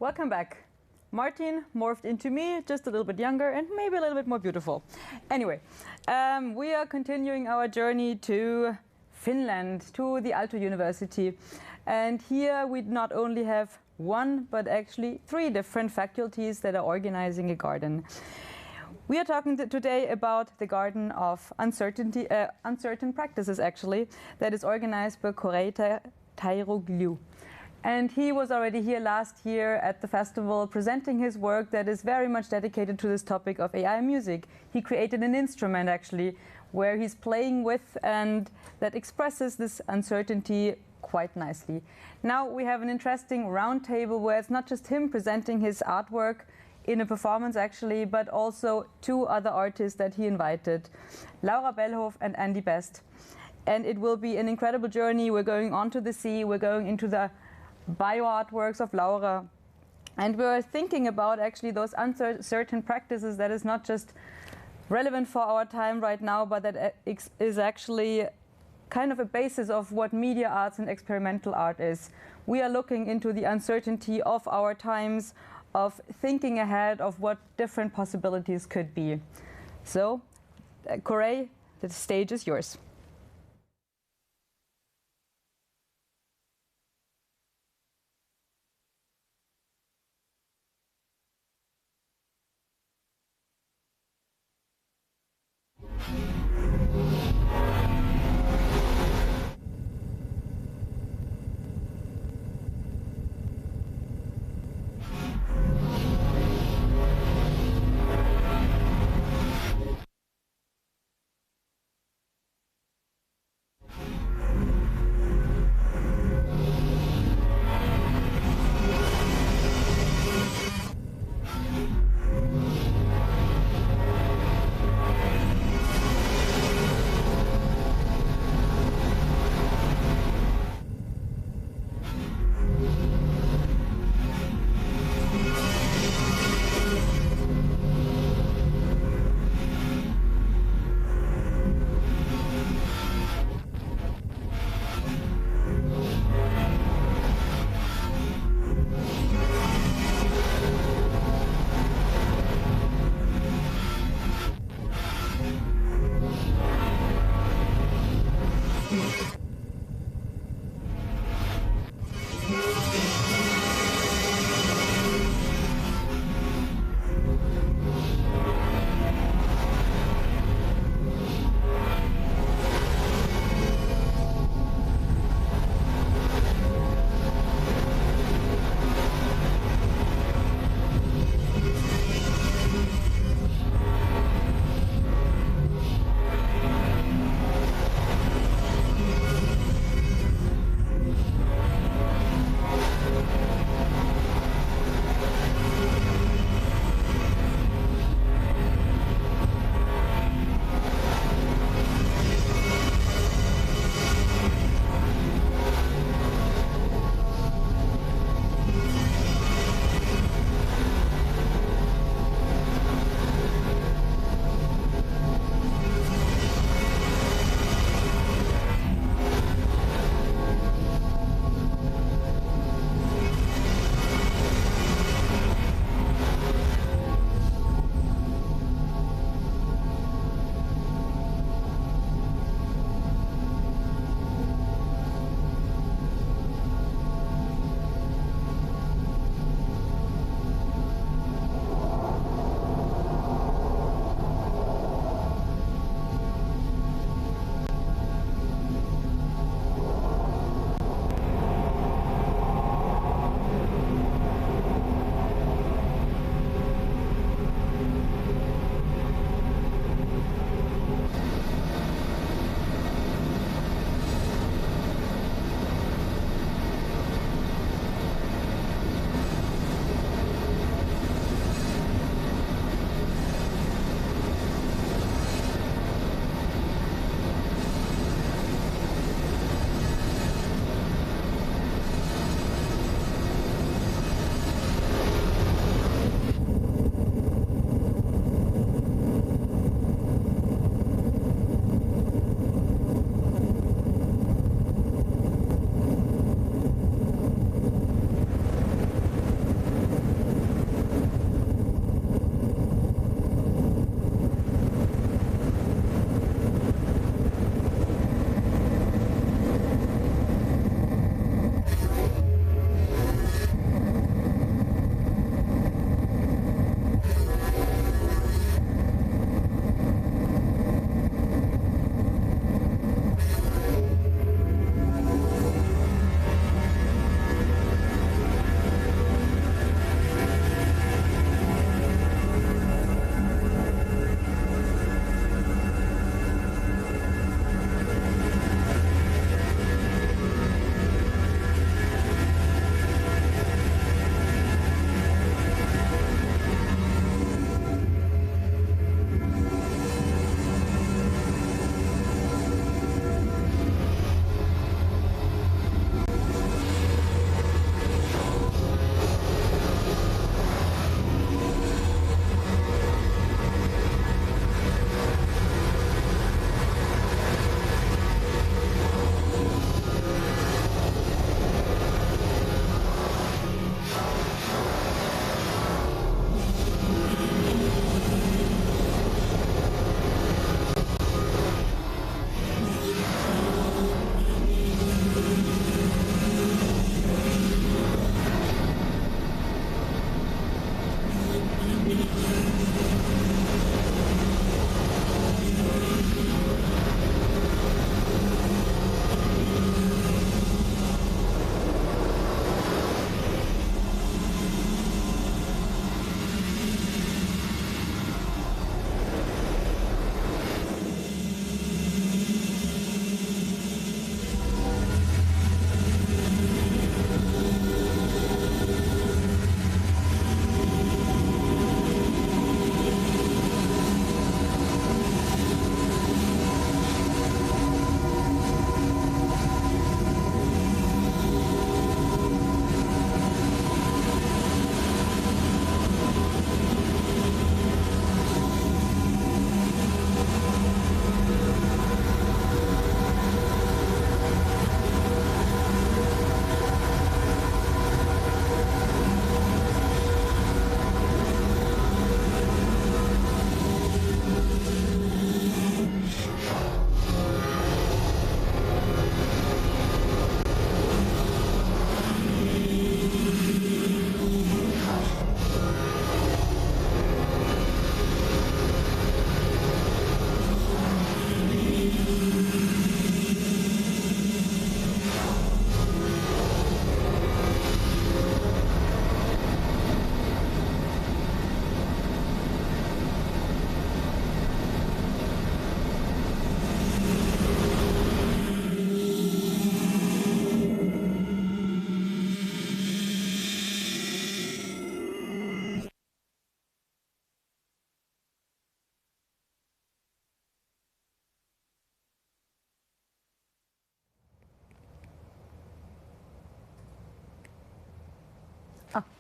Welcome back. Martin morphed into me, just a little bit younger and maybe a little bit more beautiful. Anyway, we are continuing our journey to Finland, to the Aalto University. And here we not only have one, but actually 3 different faculties that are organizing a garden. We are talking today about the Garden of Uncertain Practices, actually, that is organized by Korei Tairoglu. And he was already here last year at the festival presenting his work that is very much dedicated to this topic of AI music. He created an instrument, actually, where he's playing with and that expresses this uncertainty quite nicely. Now we have an interesting roundtable where it's not just him presenting his artwork in a performance, actually, but also 2 other artists that he invited, Laura Bellhoff and Andy Best. And it will be an incredible journey. We're going onto the sea, we're going into the bio artworks of Laura. And we're thinking about actually those uncertain practices that is not just relevant for our time right now, but that is actually kind of a basis of what media arts and experimental art is. We are looking into the uncertainty of our times, of thinking ahead of what different possibilities could be. So, Korei, the stage is yours.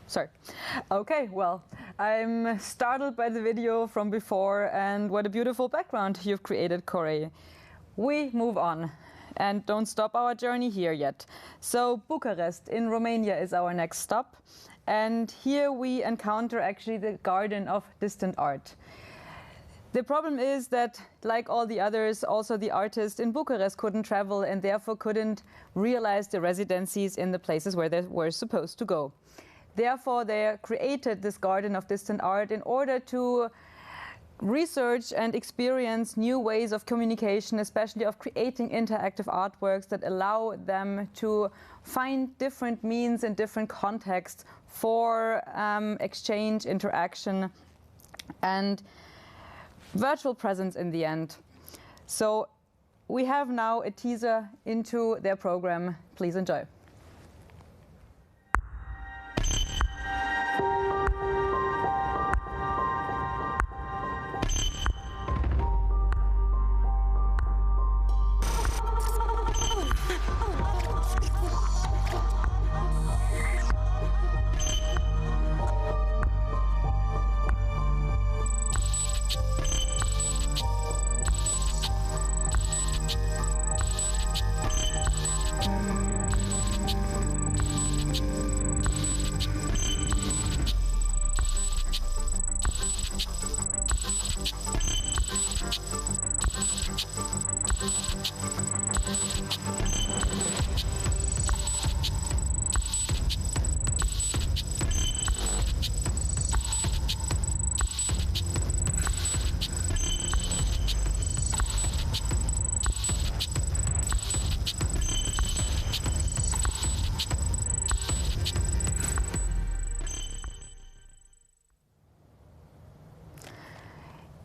Sorry. Okay, well, I'm startled by the video from before, and what a beautiful background you've created, Corey. We move on and don't stop our journey here yet. So Bucharest in Romania is our next stop, and here we encounter actually the Garden of Distant Art. The problem is that, like all the others, also the artists in Bucharest couldn't travel and therefore couldn't realize the residencies in the places where they were supposed to go. Therefore, they created this Garden of Distant Art in order to research and experience new ways of communication, especially of creating interactive artworks that allow them to find different means and different contexts for exchange, interaction, and virtual presence in the end. So we have now a teaser into their program. Please enjoy.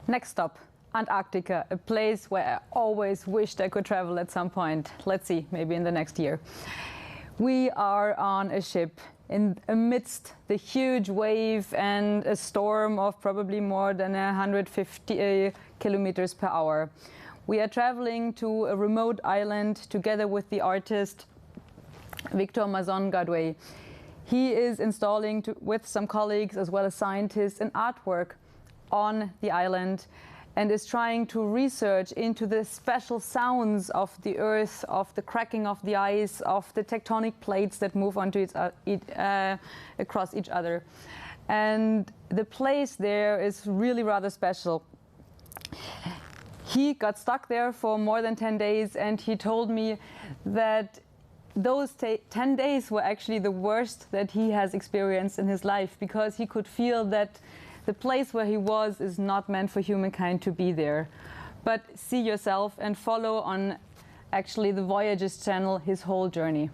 Next stop, Antarctica, a place where I always wished I could travel at some point. Let's see, maybe in the next year. We are on a ship amidst the huge wave and a storm of probably more than 150 kilometers per hour. We are traveling to a remote island together with the artist Victor Mazon-Gadoué. He is installing, with some colleagues as well as scientists, an artwork on the island and is trying to research into the special sounds of the earth, of the cracking of the ice, of the tectonic plates that move onto across each other. And the place there is really rather special. He got stuck there for more than 10 days, and he told me that those 10 days were actually the worst that he has experienced in his life, because he could feel that the place where he was is not meant for humankind to be there. But see yourself and follow on actually the Voyages channel his whole journey.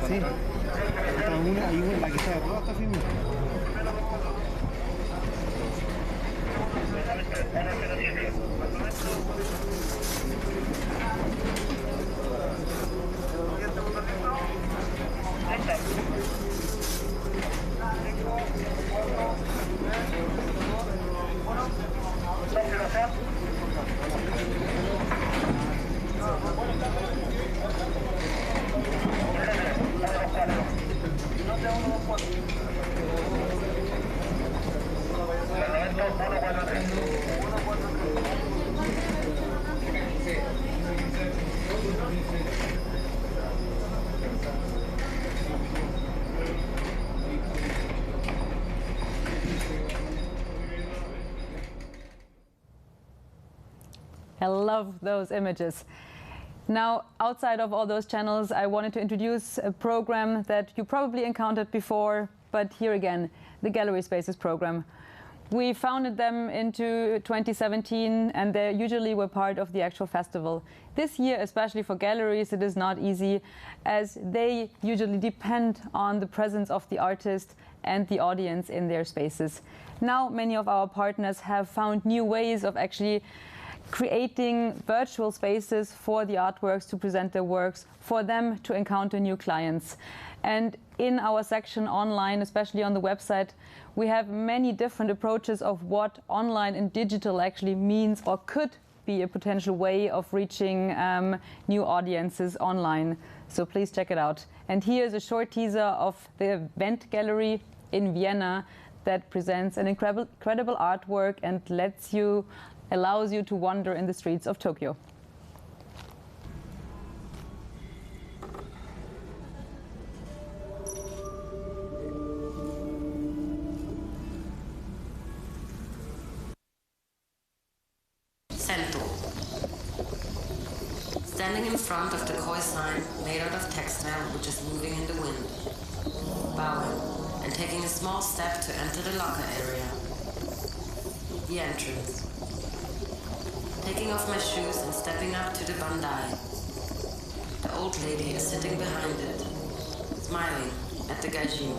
Sí, hay una la que está rota, firme. I love those images. Now, outside of all those channels, I wanted to introduce a program that you probably encountered before, but here again, the Gallery Spaces program. We founded them into 2017, and they usually were part of the actual festival. This year, especially for galleries, it is not easy, as they usually depend on the presence of the artist and the audience in their spaces. Now, many of our partners have found new ways of actually creating virtual spaces for the artworks to present their works, for them to encounter new clients. And in our section online, especially on the website, we have many different approaches of what online and digital actually means or could be a potential way of reaching new audiences online. So please check it out. And here's a short teaser of the event gallery in Vienna that presents an incredible artwork and allows you to wander in the streets of Tokyo. Sento. Standing in front of the koi sign made out of textile which is moving in the wind. Bowing and taking a small step to enter the locker area. The entrance. Taking off my shoes and stepping up to the bandai. The old lady is sitting behind it, smiling at the gaijin.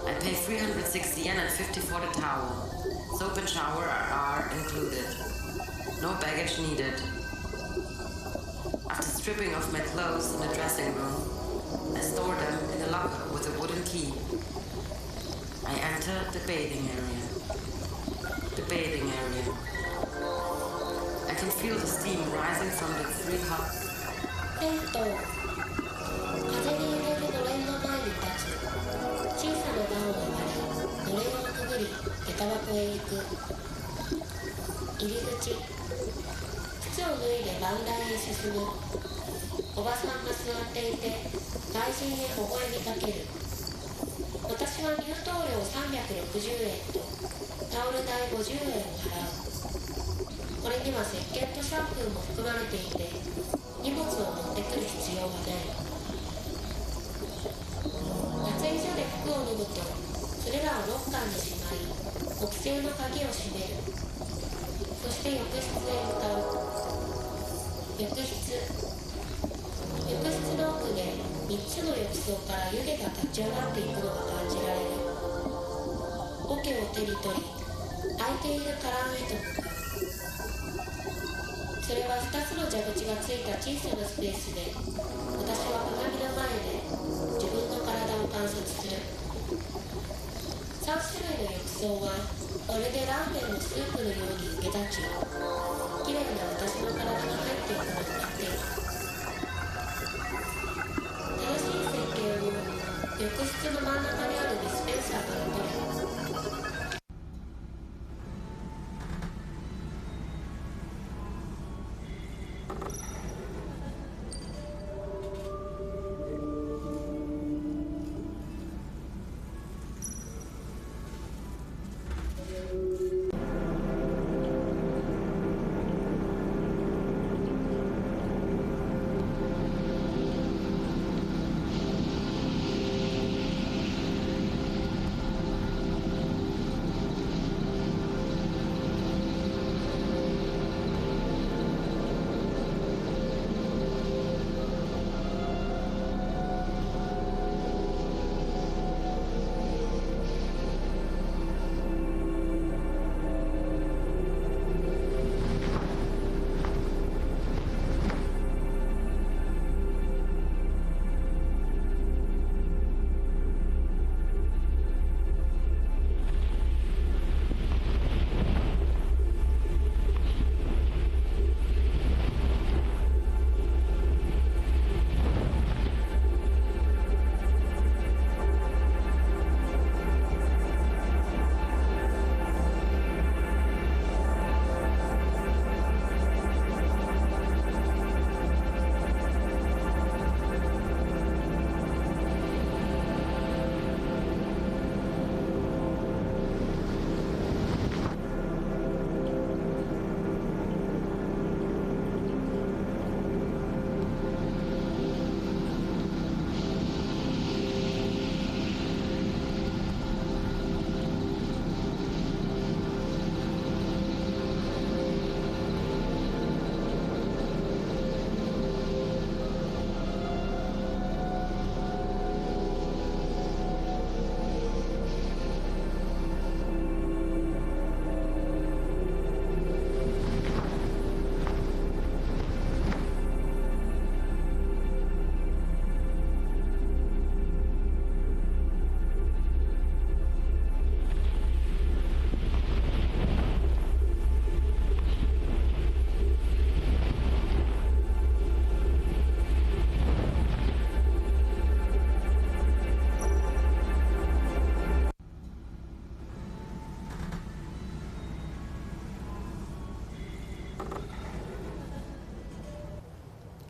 I pay 360 yen and 50 for the towel. Soap and shower are included. No baggage needed. After stripping off my clothes in the dressing room, I store them in a locker with a wooden key. I enter the bathing area. The bathing area. I can feel the steam rising from the 3 hot. 風に揺れるのれんの前に立ち、小さな段を上がり、のれんをくぐり、下駄箱へ行く。入り口。靴を脱いで番台へ進む。おばさんが座っていて、外人へ微笑みかける。私は入湯料360円とタオル代50円を払う。これには石鹸とシャンプーも含まれていて、荷物を持ってくる必要はない。脱衣所で服を脱ぐと、それらをロッカーにしまい、木製の鍵を閉める。そして浴室へ向かう。浴室。浴室の奥で3つの浴槽から湯気が立ち上がっていくのが感じられる。桶を手に取り、空いている殻へと向かう。それは2つの蛇口がついた小さなスペースで、私は鏡の前で自分の体を観察する。3種類の浴槽はまるでラーメンのスープのように受け立ち、きれいな私の体が入っていくのを待っている。正しい設計を浴室の真ん中にあるディスペンサーから取る。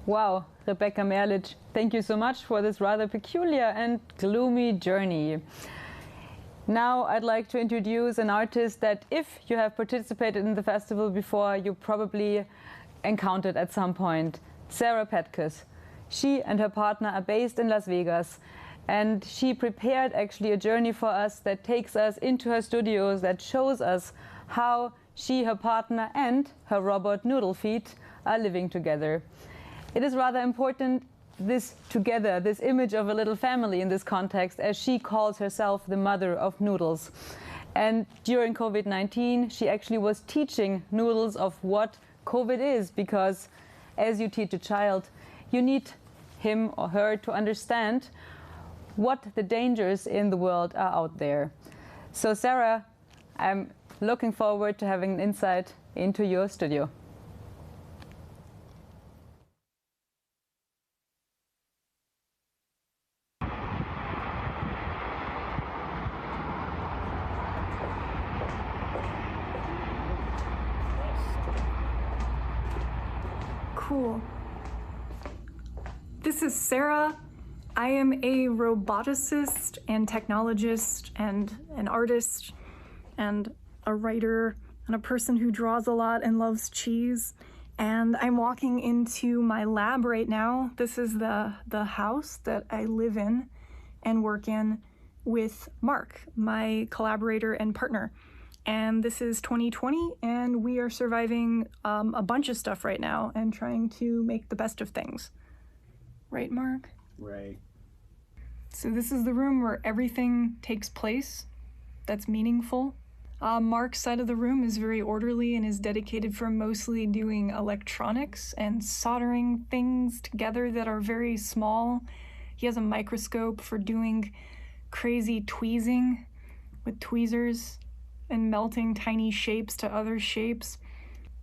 Wow, Rebecca Merlich, thank you so much for this rather peculiar and gloomy journey. Now I'd like to introduce an artist that if you have participated in the festival before, you probably encountered at some point, Sarah Petkus. She and her partner are based in Las Vegas, and she prepared actually a journey for us that takes us into her studios, that shows us how she, her partner, and her robot Noodle Feet are living together. It is rather important, this together, this image of a little family in this context, as she calls herself the mother of noodles. And during COVID-19, she actually was teaching Noodles of what COVID is, because as you teach a child, you need him or her to understand what the dangers in the world are out there. So Sarah, I'm looking forward to having an insight into your studio. Cool. This is Sarah. I am a roboticist and technologist and an artist and a writer and a person who draws a lot and loves cheese. And I'm walking into my lab right now. This is the house that I live in and work in with Mark, my collaborator and partner. And this is 2020, and we are surviving a bunch of stuff right now and trying to make the best of things. Right, Mark? Right. So this is the room where everything takes place that's meaningful. Mark's side of the room is very orderly and is dedicated for mostly doing electronics and soldering things together that are very small. He has a microscope for doing crazy tweezing with tweezers and melting tiny shapes to other shapes.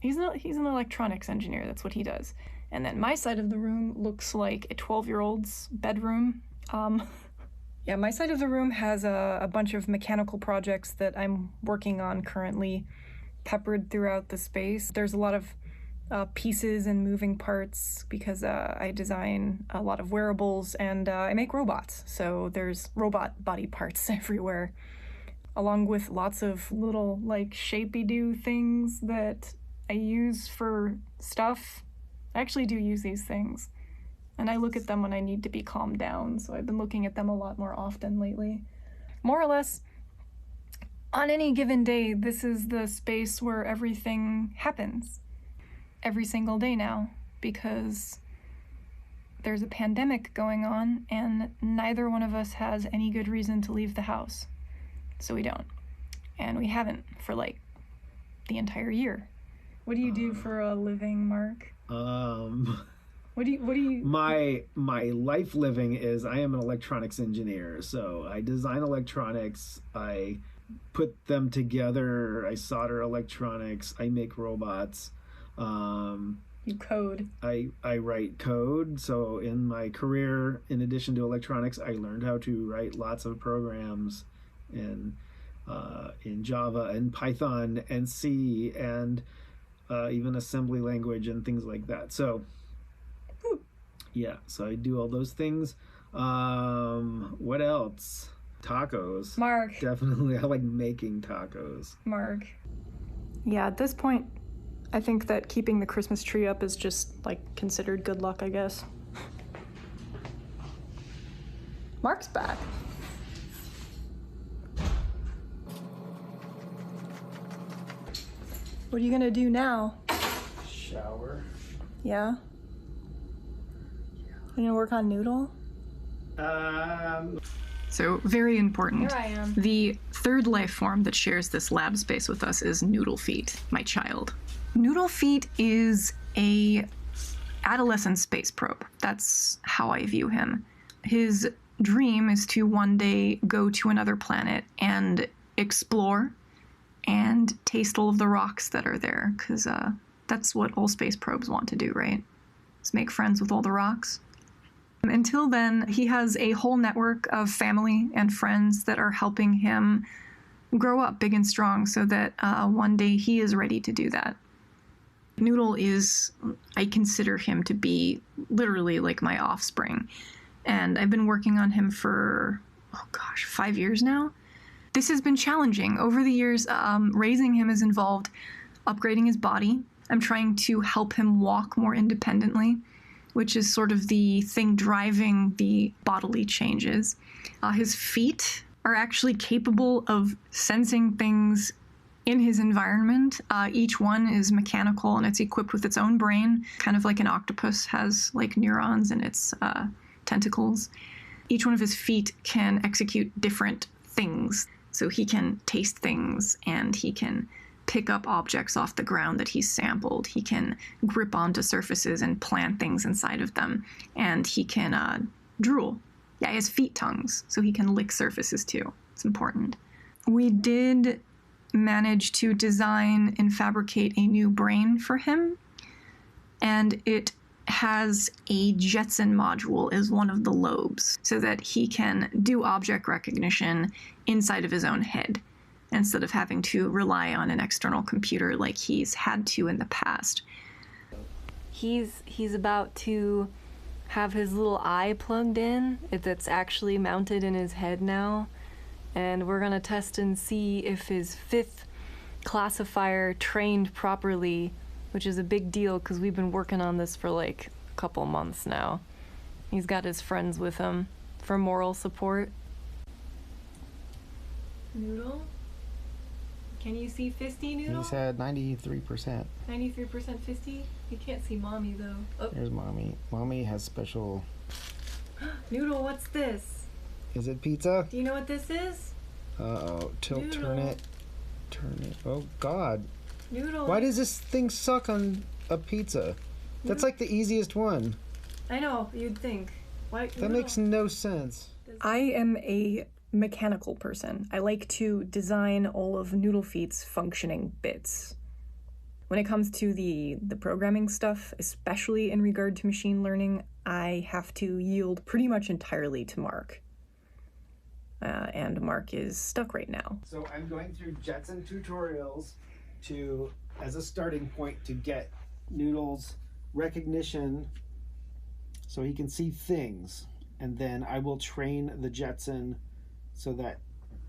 He's an electronics engineer, that's what he does. And then my side of the room looks like a 12-year-old's bedroom. Yeah, my side of the room has a bunch of mechanical projects that I'm working on currently, peppered throughout the space. There's a lot of pieces and moving parts because I design a lot of wearables and I make robots. So there's robot body parts everywhere, along with lots of little like shapey-do things that I use for stuff. I actually do use these things, and I look at them when I need to be calmed down, so I've been looking at them a lot more often lately. More or less, on any given day, this is the space where everything happens. Every single day now, because there's a pandemic going on, and neither one of us has any good reason to leave the house. So we don't. And we haven't for like the entire year. What do you do for a living, Mark? What do you My life living is I am an electronics engineer. So I design electronics, I put them together, I solder electronics, I make robots. You code. I write code. So in my career, in addition to electronics, I learned how to write lots of programs in Java and Python and C and even assembly language and things like that. So yeah, so I do all those things. What else? Tacos. Mark. Definitely, I like making tacos. Mark. Yeah, at this point, I think that keeping the Christmas tree up is just like considered good luck, I guess. Mark's back. What are you gonna do now? Shower. Yeah? You gonna work on Noodle? So, very important. Here I am. The third life form that shares this lab space with us is Noodle Feet, my child. Noodle Feet is a adolescent space probe. That's how I view him. His dream is to one day go to another planet and explore and taste all of the rocks that are there, because that's what all space probes want to do, right? Is make friends with all the rocks. Until then, he has a whole network of family and friends that are helping him grow up big and strong so that one day he is ready to do that. Noodle is, I consider him to be literally like my offspring. And I've been working on him for, 5 years now. This has been challenging. Over the years, raising him has involved upgrading his body. I'm trying to help him walk more independently, which is sort of the thing driving the bodily changes. His feet are actually capable of sensing things in his environment. Each one is mechanical and it's equipped with its own brain, kind of like an octopus has like neurons in its tentacles. Each one of his feet can execute different things. So he can taste things and he can pick up objects off the ground that he's sampled. He can grip onto surfaces and plant things inside of them. And he can drool. Yeah, he has feet tongues, so he can lick surfaces too. It's important. We did manage to design and fabricate a new brain for him, and it has a Jetson module as one of the lobes so that he can do object recognition inside of his own head instead of having to rely on an external computer like he's had to in the past. He's about to have his little eye plugged in. That's actually mounted in his head now. And we're gonna test and see if his 5th classifier trained properly, which is a big deal because we've been working on this for like a couple months now. He's got his friends with him for moral support. Noodle? Can you see Fisty, Noodle? He said 93%. 93% Fisty? You can't see Mommy though. Oh. There's Mommy. Mommy has special... Noodle, what's this? Is it pizza? Do you know what this is? Uh-oh. Noodle. Turn it. Turn it. Oh, God. Noodle. Why does this thing suck on a pizza? That's like the easiest one. I know, you'd think. Why? That Noodle. makes no sense. I am a mechanical person. I like to design all of Noodle Feet's functioning bits. When it comes to the programming stuff, especially in regard to machine learning, I have to yield pretty much entirely to Mark. And Mark is stuck right now. So I'm going through Jetson tutorials as a starting point to get Noodle's recognition so he can see things. And then I will train the Jetson so that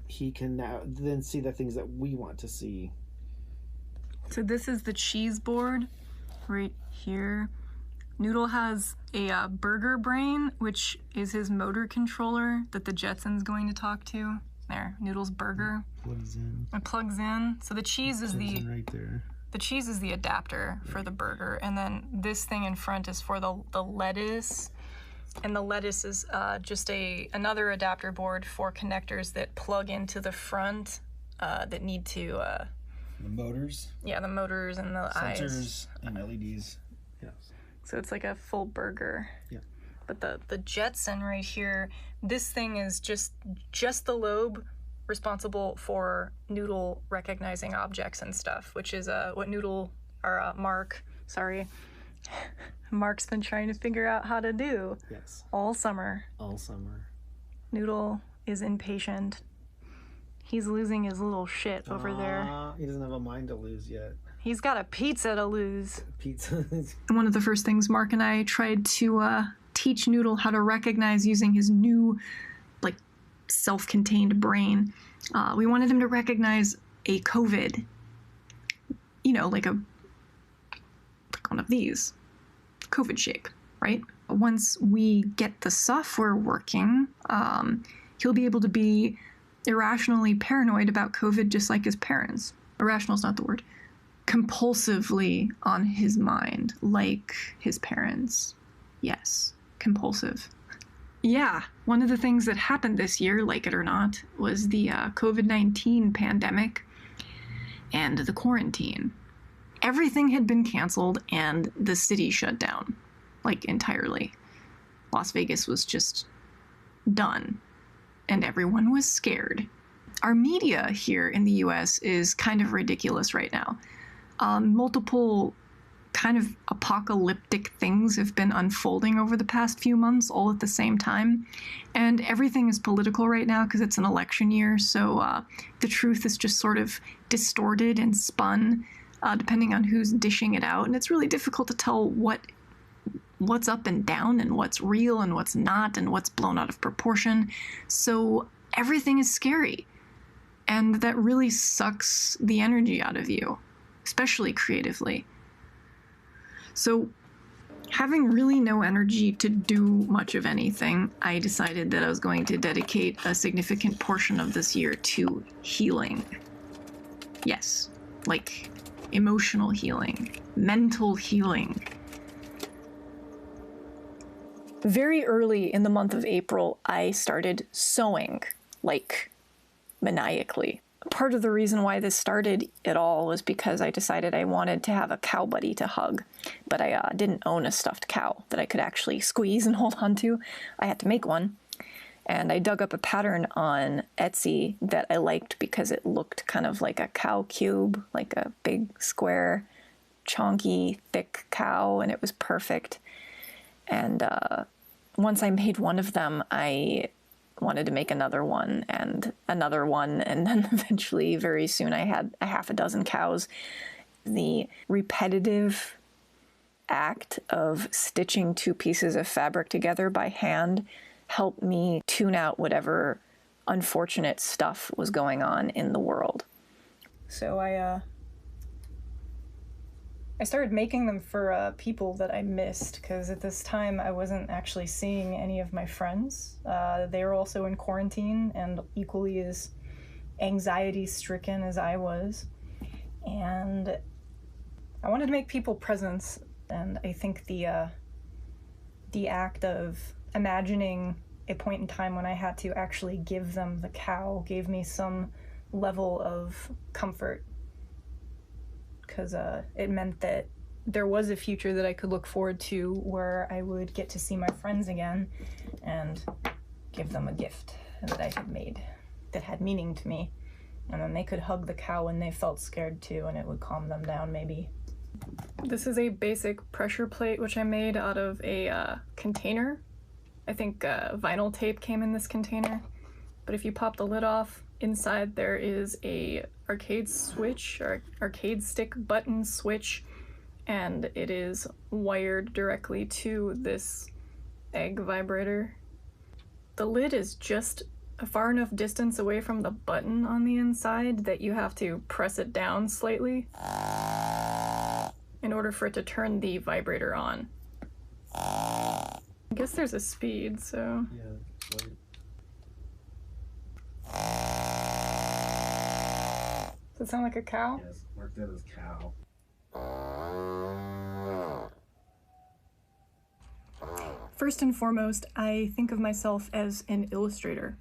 he can now then see the things that we want to see. So this is the cheese board right here. Noodle has a burger brain, which is his motor controller that the Jetson's going to talk to. There, Noodle's burger. Plugs in. It plugs in. So the cheese is right there. The cheese is the adapter for the burger, and then this thing in front is for the lettuce. And the lettuce is just another adapter board for connectors that plug into the front that need to... the motors? Yeah, the motors and the eyes. Sensors and LEDs. Yes. So it's like a full burger. Yeah. But the Jetson right here, this thing is just the lobe responsible for Noodle recognizing objects and stuff, which is what Mark's been trying to figure out how to do. Yes. All summer. All summer. Noodle is impatient. He's losing his little shit over there. He doesn't have a mind to lose yet. He's got a pizza to lose. Pizza. One of the first things Mark and I tried to teach Noodle how to recognize using his new, self-contained brain. We wanted him to recognize a COVID. Like one of these. COVID shape, right? Once we get the software working, he'll be able to be irrationally paranoid about COVID just like his parents. Irrational is not the word. Compulsively on his mind, like his parents. Yes, compulsive. Yeah, one of the things that happened this year, like it or not, was the COVID-19 pandemic and the quarantine. Everything had been canceled and the city shut down, entirely. Las Vegas was just done, and everyone was scared. Our media here in the US is kind of ridiculous right now. Multiple kind of apocalyptic things have been unfolding over the past few months all at the same time, and everything is political right now because it's an election year, so the truth is just sort of distorted and spun depending on who's dishing it out, and it's really difficult to tell what's up and down and what's real and what's not and what's blown out of proportion. So everything is scary, and that really sucks the energy out of you, especially creatively. So having really no energy to do much of anything, I decided that I was going to dedicate a significant portion of this year to healing. Yes, like emotional healing, mental healing. Very early in the month of April, I started sewing, like maniacally. Part of the reason why this started at all was because I decided I wanted to have a cow buddy to hug, but I didn't own a stuffed cow that I could actually squeeze and hold on to. I had to make one, and I dug up a pattern on Etsy that I liked because it looked kind of like a cow cube, like a big square, chonky, thick cow, and it was perfect. And once I made one of them, I wanted to make another one, and then eventually, very soon, I had a half a dozen cows. The repetitive act of stitching two pieces of fabric together by hand helped me tune out whatever unfortunate stuff was going on in the world. So I started making them for people that I missed, because at this time I wasn't actually seeing any of my friends. They were also in quarantine and equally as anxiety-stricken as I was. And I wanted to make people presents, and I think the act of imagining a point in time when I had to actually give them the cow gave me some level of comfort, because it meant that there was a future that I could look forward to where I would get to see my friends again and give them a gift that I had made that had meaning to me. And then they could hug the cow when they felt scared too, and it would calm them down maybe. This is a basic pressure plate which I made out of a container. I think vinyl tape came in this container. But if you pop the lid off, inside there is a arcade switch, or arcade stick button switch, and it is wired directly to this egg vibrator. The lid is just a far enough distance away from the button on the inside that you have to press it down slightly in order for it to turn the vibrator on. I guess there's a speed, so... Yeah, right. Does it sound like a cow? Yes, mark that as cow. First and foremost, I think of myself as an illustrator.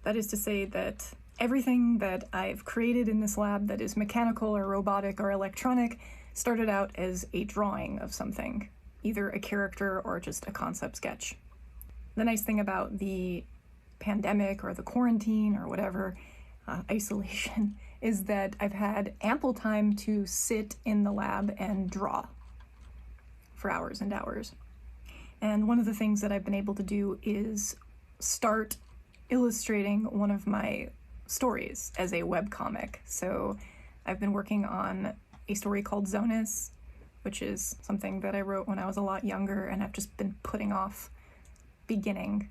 That is to say that everything that I've created in this lab that is mechanical or robotic or electronic started out as a drawing of something, either a character or just a concept sketch. The nice thing about the pandemic or the quarantine or whatever, isolation, is that I've had ample time to sit in the lab and draw for hours and hours. And one of the things that I've been able to do is start illustrating one of my stories as a webcomic. So I've been working on a story called Zonus, which is something that I wrote when I was a lot younger, and I've just been putting off beginning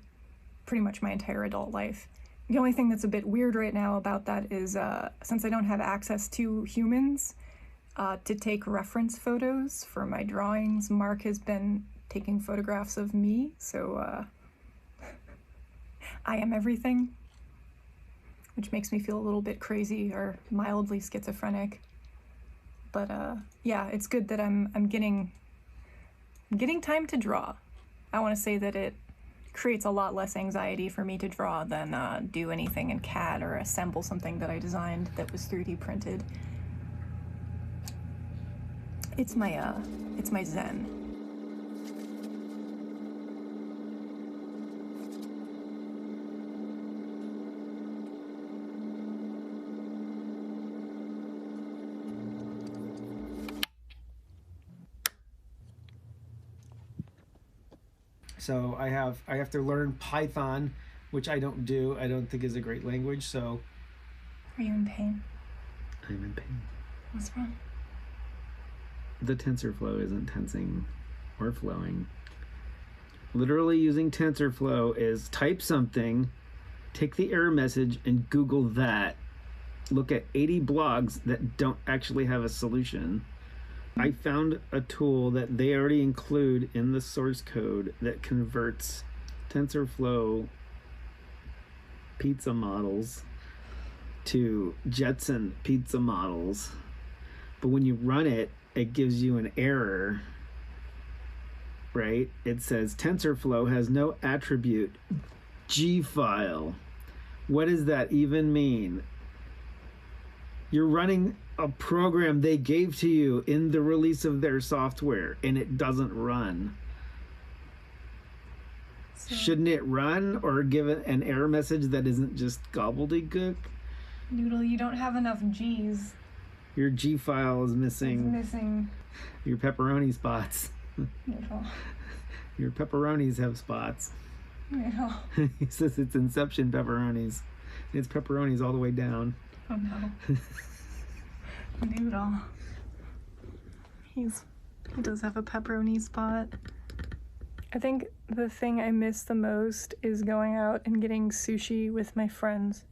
pretty much my entire adult life. The only thing that's a bit weird right now about that is since I don't have access to humans to take reference photos for my drawings, Mark has been taking photographs of me, so I am everything, which makes me feel a little bit crazy or mildly schizophrenic. But yeah, it's good that I'm getting time to draw. I want to say that it creates a lot less anxiety for me to draw than do anything in CAD or assemble something that I designed that was 3D printed. It's my zen. So I have to learn Python, which I don't do. I don't think is a great language. So Are you in pain? I'm in pain. What's wrong? the TensorFlow isn't tensing or flowing. Literally using TensorFlow is type something, take the error message and Google that. Look at 80 blogs that don't actually have a solution. I found a tool that they already include in the source code that converts TensorFlow pizza models to Jetson pizza models. But when you run it, it gives you an error, right? It says TensorFlow has no attribute G file. What does that even mean? You're running a program they gave to you in the release of their software and it doesn't run. So, shouldn't it run or give it an error message that isn't just gobbledygook? Noodle, you don't have enough G's. Your G file is missing. It's missing. Your pepperoni spots. Noodle. Your pepperonis have spots. Noodle. He says it's Inception pepperonis. It's pepperonis all the way down. Oh no. Noodle. He does have a pepperoni spot. I think the thing I miss the most is going out and getting sushi with my friends.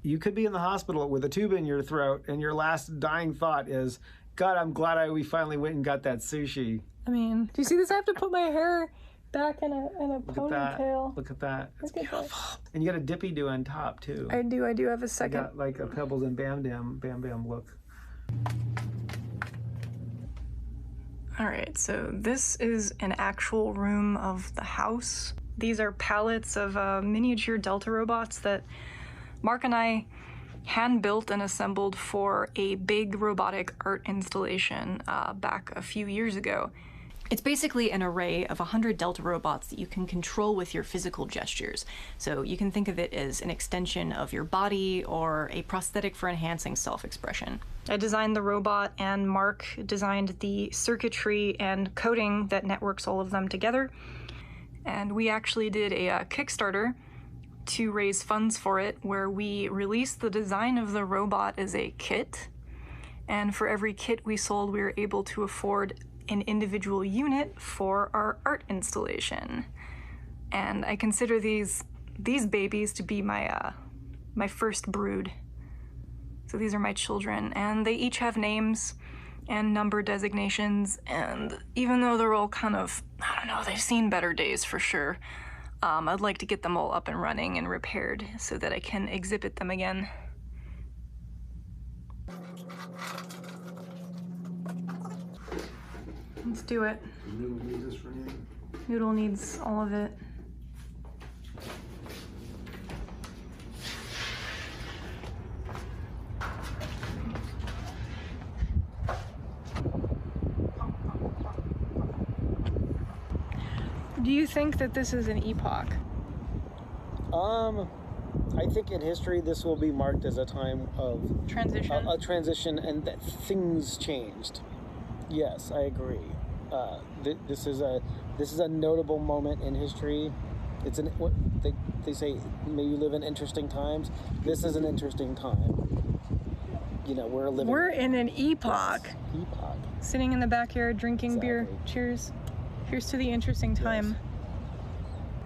You could be in the hospital with a tube in your throat and your last dying thought is, God, I'm glad we finally went and got that sushi. I mean, do you see this? I have to put my hair back in a ponytail. Look at that. It's beautiful. And you got a dippy do on top too. I do have a second. You got like a Pebbles and Bam Bam look. All right, so this is an actual room of the house. These are pallets of miniature Delta robots that Mark and I hand-built and assembled for a big robotic art installation back a few years ago. It's basically an array of 100 Delta robots that you can control with your physical gestures. So you can think of it as an extension of your body or a prosthetic for enhancing self-expression. I designed the robot and Mark designed the circuitry and coding that networks all of them together. And we actually did a Kickstarter to raise funds for it, where we released the design of the robot as a kit. And for every kit we sold, we were able to afford an individual unit for our art installation. And I consider these babies to be my first brood. So these are my children, and they each have names and number designations, and even though they're all kind of, I don't know, they've seen better days for sure, I'd like to get them all up and running and repaired so that I can exhibit them again. Let's do it. Noodle needs this for anything? Noodle needs all of it. Do you think that this is an epoch? I think in history this will be marked as a time of transition. A transition, and that things changed. Yes, I agree. This is a notable moment in history. It's what they say. May you live in interesting times. This is an interesting time. You know, we're in an epoch. Yes, epoch. Sitting in the backyard drinking beer. Cheers. Here's to the interesting time. Yes.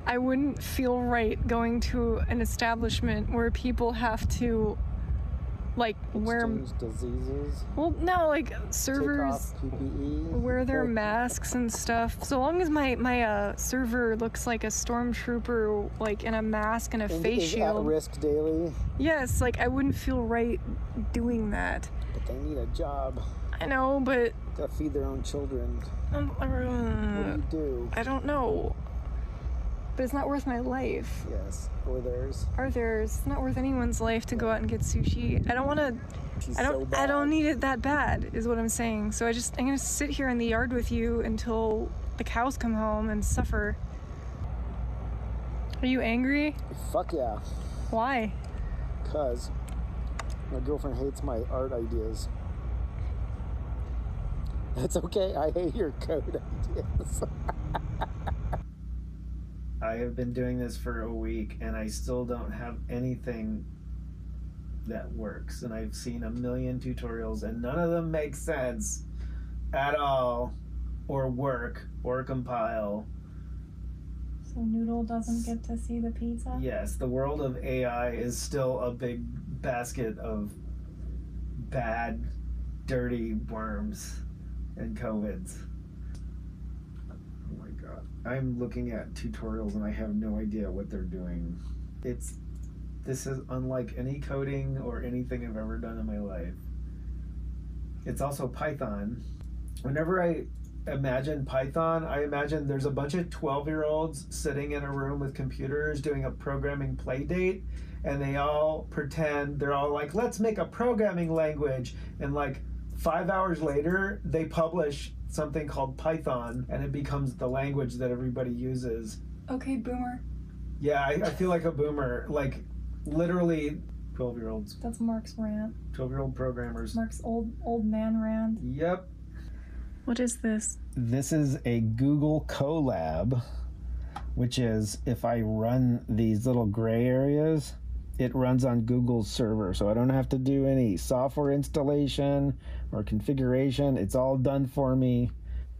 I wouldn't feel right going to an establishment where people have to, like, wear diseases. Well, no, like servers take off PPE. Wear their masks and stuff. So long as my server looks like a stormtrooper, like in a mask and a face shield. At risk daily. Yes, like I wouldn't feel right doing that. But they need a job. I know, but to feed their own children. What do you do? I don't know. But it's not worth my life. Yes, or theirs. Or theirs. It's not worth anyone's life to go out and get sushi. I don't want to. I don't need it that bad, is what I'm saying. So I'm gonna sit here in the yard with you until the cows come home and suffer. Are you angry? Fuck yeah. Why? 'Cause my girlfriend hates my art ideas. It's okay, I hate your code ideas. I have been doing this for a week and I still don't have anything that works. And I've seen a million tutorials and none of them make sense. at all, or work, or compile. So Noodle doesn't get to see the pizza? Yes, the world of AI is still a big basket of bad, dirty worms and COVIDs. Oh my god. I'm looking at tutorials and I have no idea what they're doing. This is unlike any coding or anything I've ever done in my life. It's also Python. Whenever I imagine Python, I imagine there's a bunch of 12-year-olds sitting in a room with computers doing a programming play date, and they all pretend, they're all like, let's make a programming language. And like 5 hours later, they publish something called Python, and it becomes the language that everybody uses. Okay, boomer. Yeah, I feel like a boomer. Like, literally 12-year-olds. That's Mark's rant. 12-year-old programmers. Mark's old man rant. Yep. What is this? This is a Google Colab, which is, if I run these little gray areas, it runs on Google's server. So I don't have to do any software installation or configuration. It's all done for me.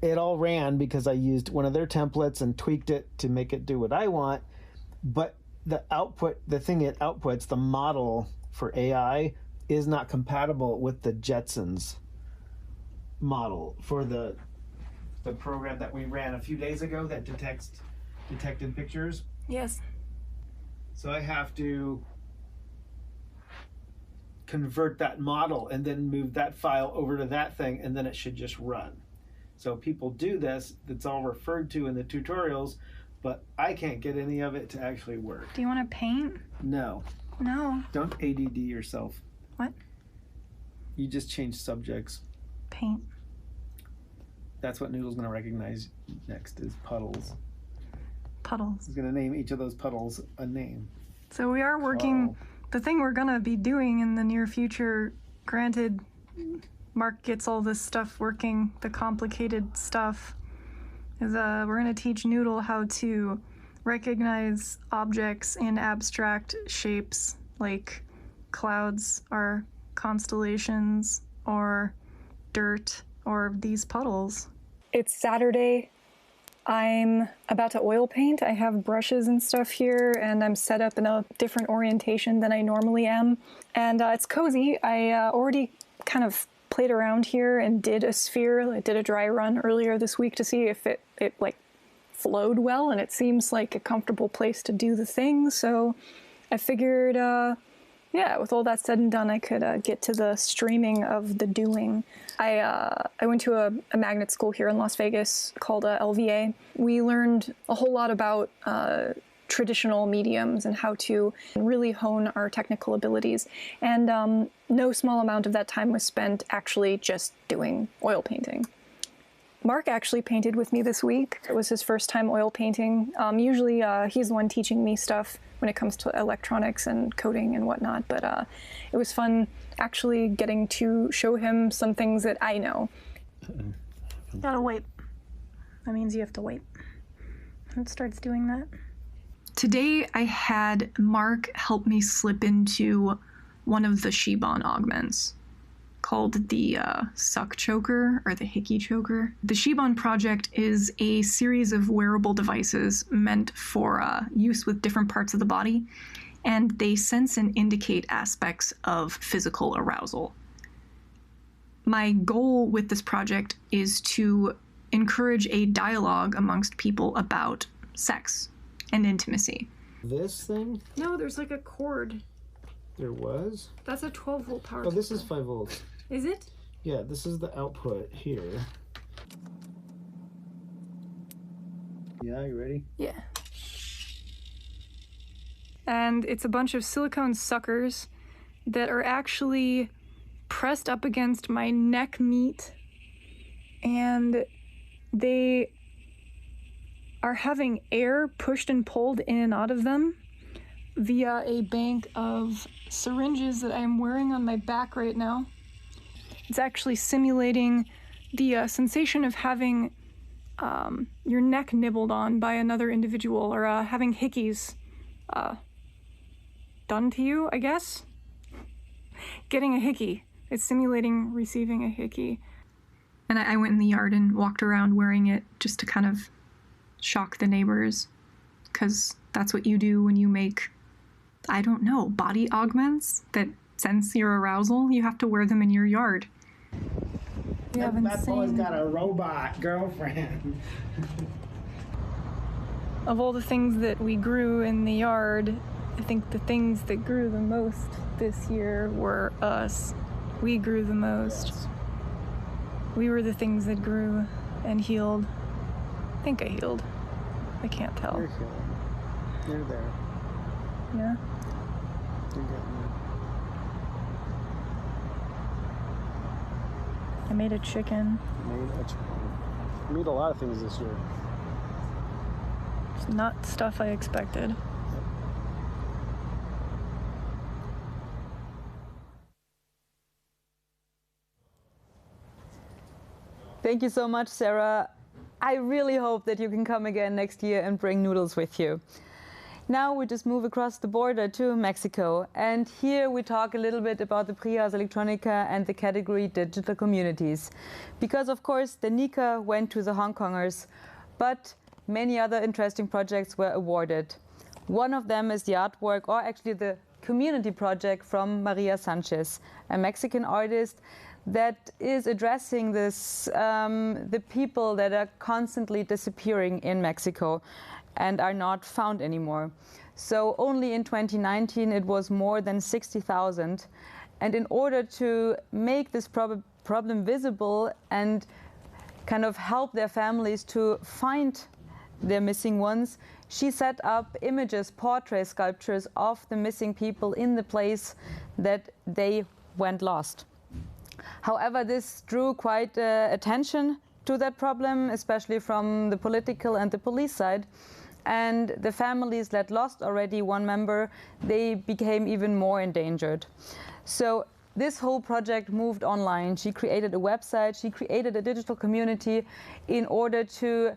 It all ran because I used one of their templates and tweaked it to make it do what I want. But the output, the thing it outputs, the model for AI, is not compatible with the Jetsons model for the program that we ran a few days ago that detected pictures. Yes. So I have to convert that model and then move that file over to that thing, and then it should just run. So people do this, that's all referred to in the tutorials, but I can't get any of it to actually work. Do you want to paint? No. No. Don't ADD yourself. What? You just change subjects. Paint. That's what Noodle's going to recognize next, is puddles. Puddles. He's going to name each of those puddles a name. So we are working, the thing we're going to be doing in the near future, granted Mark gets all this stuff working, the complicated stuff, is we're going to teach Noodle how to recognize objects in abstract shapes, like clouds or constellations or dirt or these puddles. It's Saturday. I'm about to oil paint. I have brushes and stuff here, and I'm set up in a different orientation than I normally am. And it's cozy. I already kind of played around here and did a sphere. I did a dry run earlier this week to see if it like flowed well, and it seems like a comfortable place to do the thing. So I figured, yeah, with all that said and done, I could get to the streaming of the doing. I went to a magnet school here in Las Vegas called LVA. We learned a whole lot about traditional mediums and how to really hone our technical abilities. And no small amount of that time was spent actually just doing oil painting. Mark actually painted with me this week. It was his first time oil painting. Usually he's the one teaching me stuff when it comes to electronics and coding and whatnot, but it was fun actually getting to show him some things that I know. Gotta wait. That means you have to wait. It starts doing that. Today I had Mark help me slip into one of the Shibon augments called the Suck Choker or the Hickey Choker. The Shibon project is a series of wearable devices meant for use with different parts of the body, and they sense and indicate aspects of physical arousal. My goal with this project is to encourage a dialogue amongst people about sex and intimacy. This thing? No, there's like a cord. There was? That's a 12-volt power. Oh, this is 5 volts. Is it? Yeah, this is the output here. Yeah, you ready? Yeah. And it's a bunch of silicone suckers that are actually pressed up against my neck meat, and they are having air pushed and pulled in and out of them via a bank of syringes that I'm wearing on my back right now. It's actually simulating the sensation of having your neck nibbled on by another individual, or having hickeys done to you, I guess? Getting a hickey. It's simulating receiving a hickey. And I went in the yard and walked around wearing it just to kind of shock the neighbors, because that's what you do when you make, I don't know, body augments that sense your arousal. You have to wear them in your yard. That boy's got a robot girlfriend. Of all the things that we grew in the yard, I think the things that grew the most this year were us. We grew the most. Yes. We were the things that grew and healed. I think I healed. I can't tell. You're healing. You're there. Yeah? You're getting there. I made a chicken. You made a lot of things this year. It's not stuff I expected. Thank you so much, Sarah. I really hope that you can come again next year and bring noodles with you. Now we just move across the border to Mexico, and here we talk a little bit about the Prix Ars Electronica and the category Digital Communities. Because of course the Nica went to the Hong Kongers, but many other interesting projects were awarded. One of them is the artwork, or actually the community project from Maria Sanchez, a Mexican artist that is addressing this, the people that are constantly disappearing in Mexico and are not found anymore. So only in 2019 it was more than 60,000. And in order to make this problem visible and kind of help their families to find their missing ones, she set up images, portrait sculptures of the missing people in the place that they went lost. However, this drew quite attention to that problem, especially from the political and the police side. And the families that lost already one member, they became even more endangered. So this whole project moved online. She created a website, she created a digital community in order to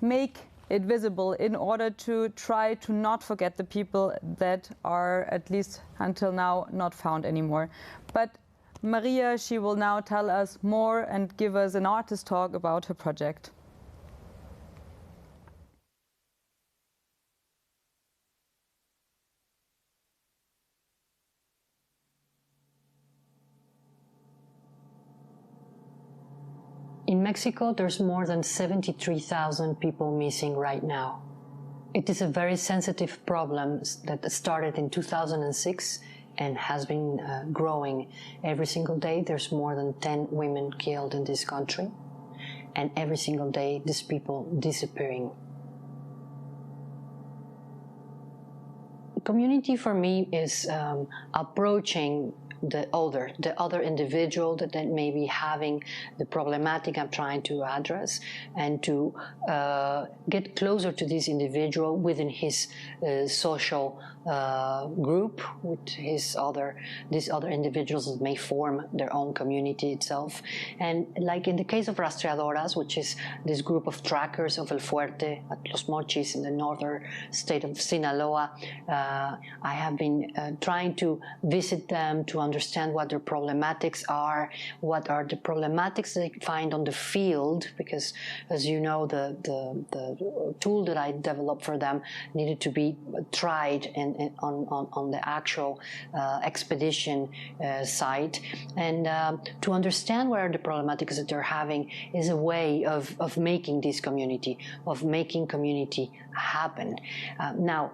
make it visible, in order to try to not forget the people that are, at least until now, not found anymore. But Maria, she will now tell us more and give us an artist talk about her project. In Mexico, there's more than 73,000 people missing right now. It is a very sensitive problem that started in 2006 and has been growing every single day. There's more than 10 women killed in this country, and every single day these people disappearing. Community for me is approaching the other individual that may be having the problematic I'm trying to address, and to get closer to this individual within his social group, with these other individuals that may form their own community itself. And like in the case of Rastreadoras, which is this group of trackers of El Fuerte at Los Mochis in the northern state of Sinaloa, I have been trying to visit them to understand what their problematics are, what are the problematics they find on the field, because as you know, the tool that I developed for them needed to be tried on the actual expedition site. And to understand what are the problematics that they're having is a way of making this community, of making community happen. Now,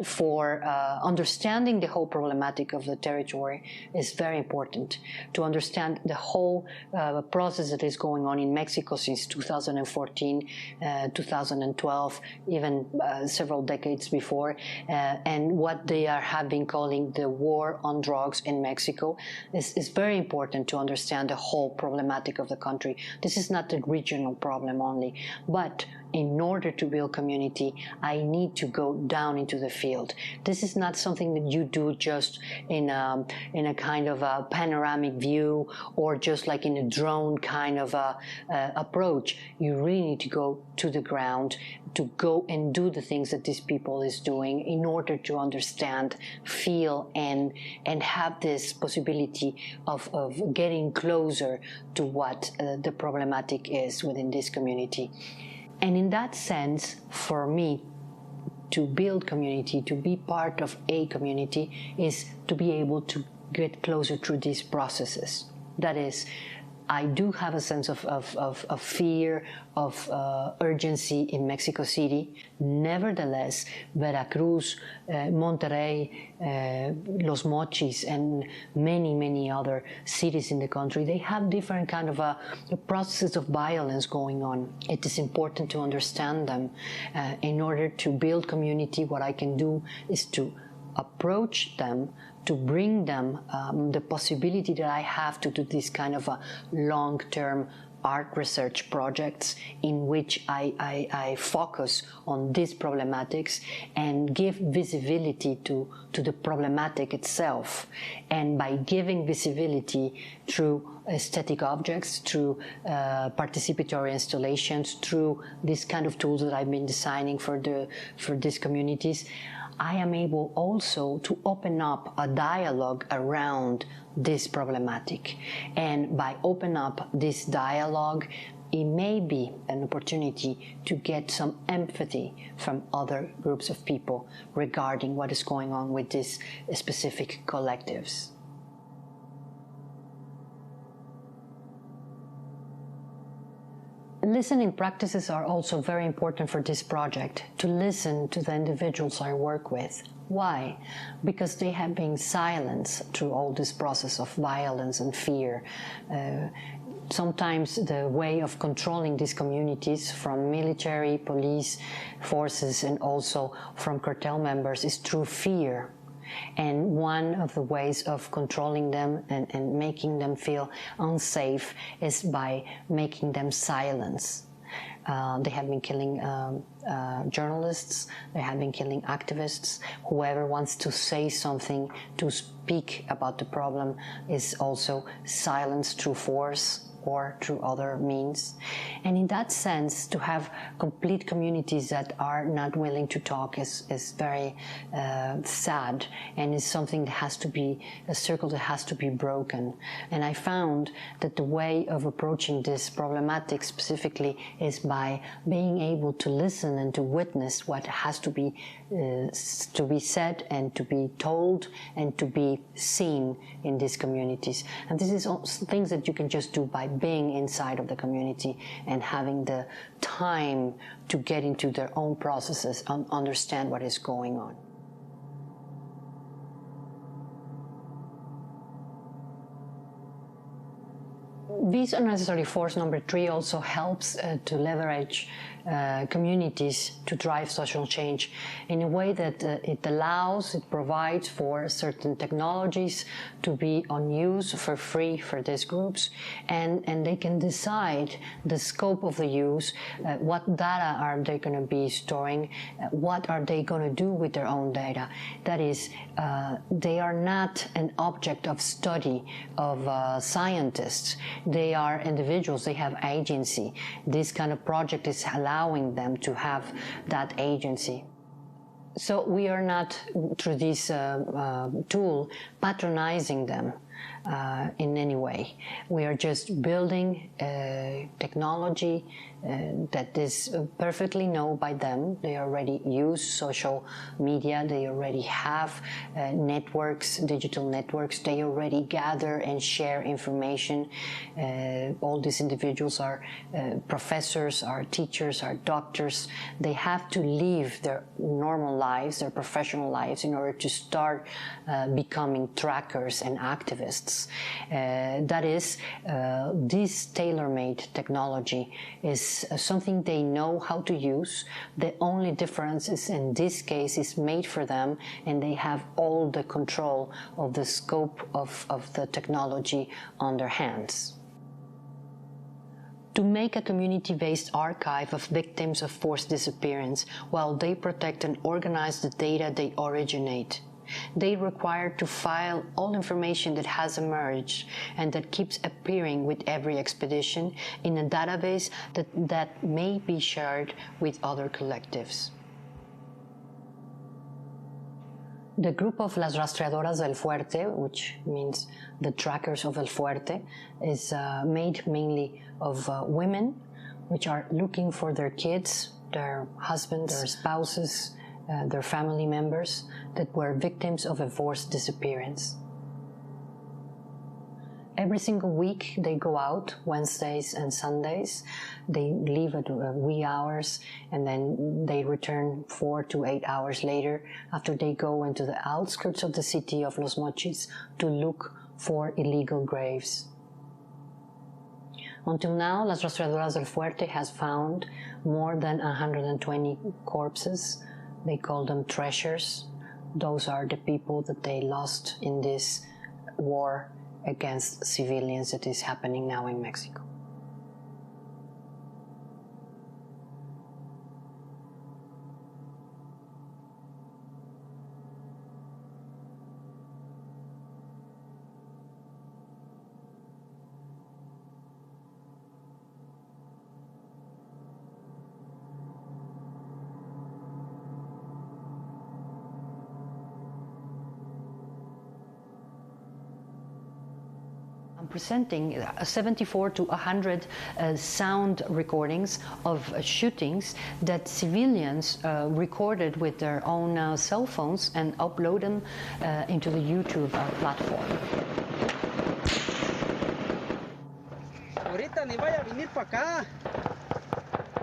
for understanding the whole problematic of the territory is very important to understand the whole process that is going on in Mexico since 2014, 2012, even several decades before, and what they have been calling the war on drugs in Mexico. Is very important to understand the whole problematic of the country. This is not a regional problem only, but in order to build community, I need to go down into the field. This is not something that you do just in a kind of a panoramic view or just like in a drone kind of approach. You really need to go to the ground, to go and do the things that these people is doing in order to understand, feel, and have this possibility of getting closer to what the problematic is within this community. And in that sense, for me, to build community, to be part of a community, is to be able to get closer through these processes. That is, I do have a sense of fear, of urgency in Mexico City. Nevertheless, Veracruz, Monterrey, Los Mochis, and many other cities in the country, they have different kind of processes of violence going on. It is important to understand them. In order to build community, what I can do is to approach them, to bring them the possibility that I have to do this kind of a long-term art research projects in which I focus on these problematics and give visibility to the problematic itself. And by giving visibility through aesthetic objects, through participatory installations, through these kind of tools that I've been designing for these communities, I am able also to open up a dialogue around this problematic. And by opening up this dialogue, it may be an opportunity to get some empathy from other groups of people regarding what is going on with these specific collectives. Listening practices are also very important for this project, to listen to the individuals I work with. Why? Because they have been silenced through all this process of violence and fear. Sometimes the way of controlling these communities from military, police forces, and also from cartel members is through fear. And one of the ways of controlling them and making them feel unsafe is by making them silence. They have been killing journalists, they have been killing activists. Whoever wants to say something, to speak about the problem, is also silenced through force or through other means. And in that sense, to have complete communities that are not willing to talk is very sad, and is something that has to be, a circle that has to be broken. And I found that the way of approaching this problematic specifically is by being able to listen and to witness what has to be said and to be told and to be seen in these communities. And this is all things that you can just do by being inside of the community and having the time to get into their own processes and understand what is going on. This unnecessary force number 3 also helps to leverage communities to drive social change in a way that it provides for certain technologies to be on use for free for these groups, and they can decide the scope of the use, what data are they going to be storing, what are they going to do with their own data. That is, they are not an object of study of scientists. They are individuals, they have agency. This kind of project is allowing them to have that agency. So we are not, through this tool, patronizing them in any way. We are just building technology that is perfectly known by them. They already use social media. They already have networks, digital networks. They already gather and share information. All these individuals are professors, are teachers, are doctors. They have to live their normal lives, their professional lives, in order to start becoming trackers and activists. That is, this tailor-made technology is something they know how to use. The only difference is, in this case, is made for them, and they have all the control of the scope of the technology on their hands. to make a community-based archive of victims of forced disappearance while they protect and organize the data they originate. They require to file all information that has emerged and that keeps appearing with every expedition in a database that may be shared with other collectives. The group of Las Rastreadoras del Fuerte, which means the trackers of El Fuerte, is made mainly of women which are looking for their kids, their husbands, their spouses, their family members that were victims of a forced disappearance. Every single week they go out, Wednesdays and Sundays. They leave at wee hours and then they return 4 to 8 hours later after they go into the outskirts of the city of Los Mochis to look for illegal graves. Until now, Las Rastreadoras del Fuerte has found more than 120 corpses. They call them treasures. Those are the people that they lost in this war against civilians that is happening now in Mexico. Presenting 74 to 100 sound recordings of shootings that civilians recorded with their own cell phones and upload them into the YouTube platform. Ahorita ni vaya a venir para acá.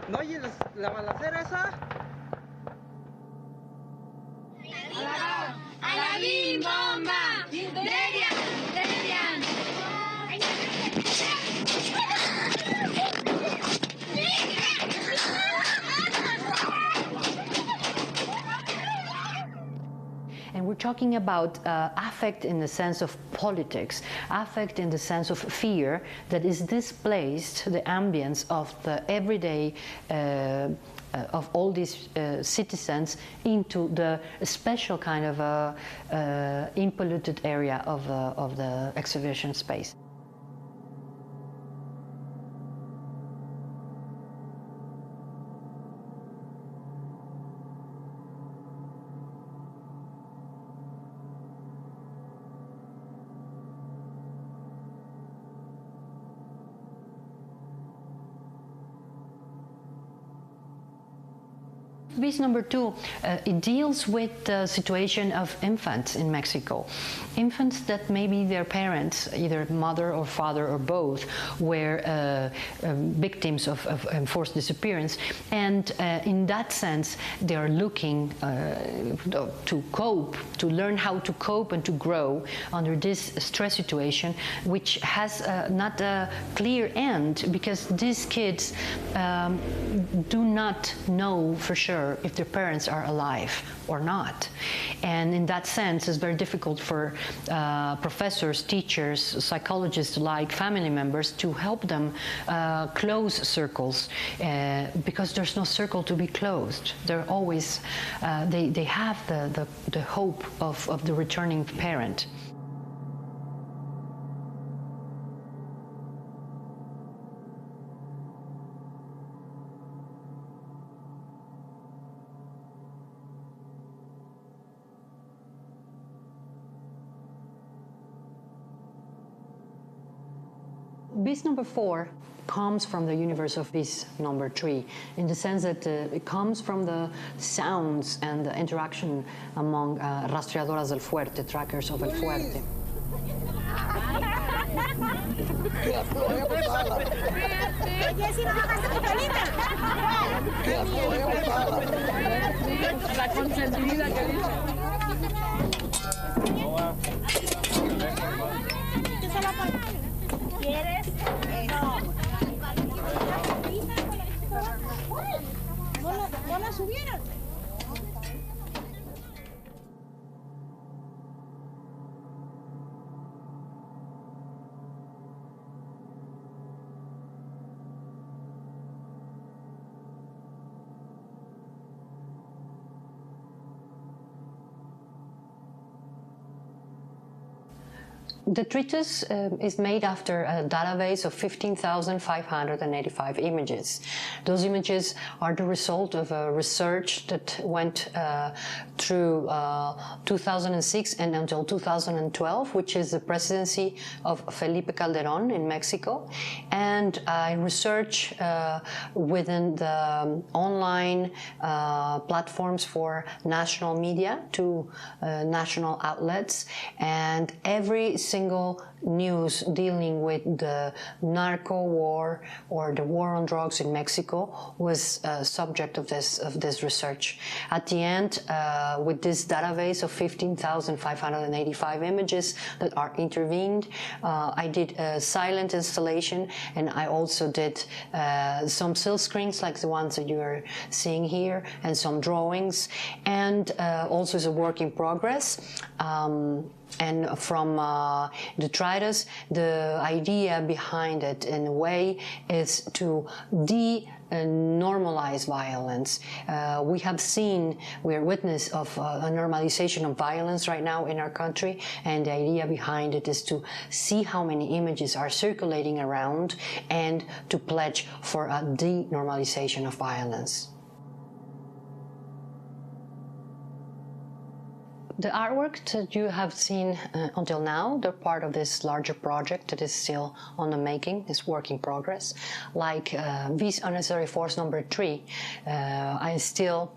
¿No oye la balacera esa? ¡Alabim, bomba! ¡Derian! ¡Derian! And we're talking about affect in the sense of politics, affect in the sense of fear that is displaced, the ambience of the everyday of all these citizens into the special kind of unpolluted area of the exhibition space. Piece number 2, it deals with the situation of infants in Mexico. Infants that maybe their parents, either mother or father or both, were victims of enforced disappearance. And in that sense, they are looking to cope, to learn how to cope and to grow under this stress situation, which has not a clear end, because these kids do not know for sure if their parents are alive or not. And in that sense, it's very difficult for professors, teachers, psychologists alike, family members to help them close circles because there's no circle to be closed. They're always, they have the hope of the returning parent. Piece number 4 comes from the universe of piece number 3, in the sense that it comes from the sounds and the interaction among Rastreadoras del Fuerte, trackers of El Fuerte. ¿Quieres? No. ¿No la subieron? The treatise is made after a database of 15,585 images. Those images are the result of a research that went through 2006 and until 2012, which is the presidency of Felipe Calderón in Mexico. And I research within the online platforms for national media, to national outlets, and every single news dealing with the narco war or the war on drugs in Mexico was subject of this research. At the end, with this database of 15,585 images that are intervened, I did a silent installation, and I also did some silk screens like the ones that you are seeing here, and some drawings, and also is a work in progress. And from the treatise, the idea behind it, in a way, is to normalize violence. We have seen, we are witness of a normalization of violence right now in our country, and the idea behind it is to see how many images are circulating around and to pledge for a denormalization of violence. The artwork that you have seen until now, they're part of this larger project that is still on the making, is work in progress. Like Vis Unnecessary Force number 3, I still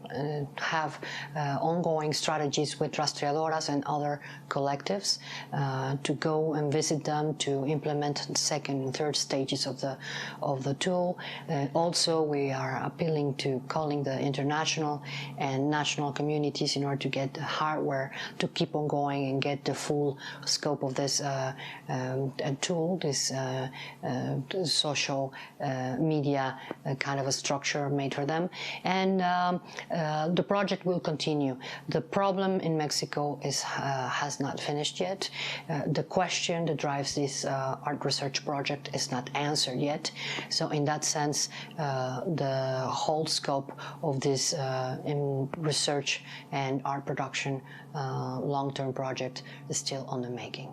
have ongoing strategies with rastreadoras and other collectives to go and visit them, to implement the second and third stages of the tool. Also, we are appealing to calling the international and national communities in order to get the hardware to keep on going and get the full scope of this tool, this social media kind of a structure made for them. And the project will continue. The problem in Mexico has not finished yet. The question that drives this art research project is not answered yet. So in that sense, the whole scope of this research and art production long-term project is still on the making.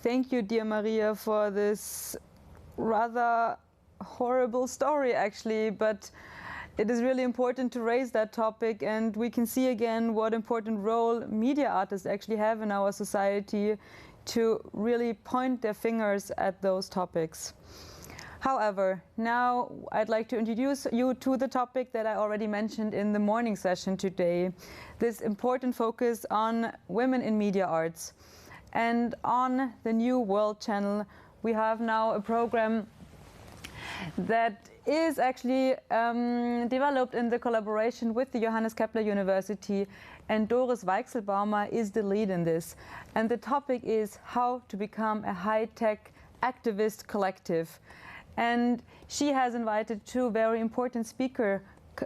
Thank you, dear Maria, for this rather horrible story, actually, but it is really important to raise that topic, and we can see again what important role media artists actually have in our society to really point their fingers at those topics. However, now I'd like to introduce you to the topic that I already mentioned in the morning session today, this important focus on women in media arts. And on the new World Channel, we have now a program that is actually developed in the collaboration with the Johannes Kepler University, and Doris Weichselbaumer is the lead in this. And the topic is how to become a high-tech activist collective. And she has invited two very important speakers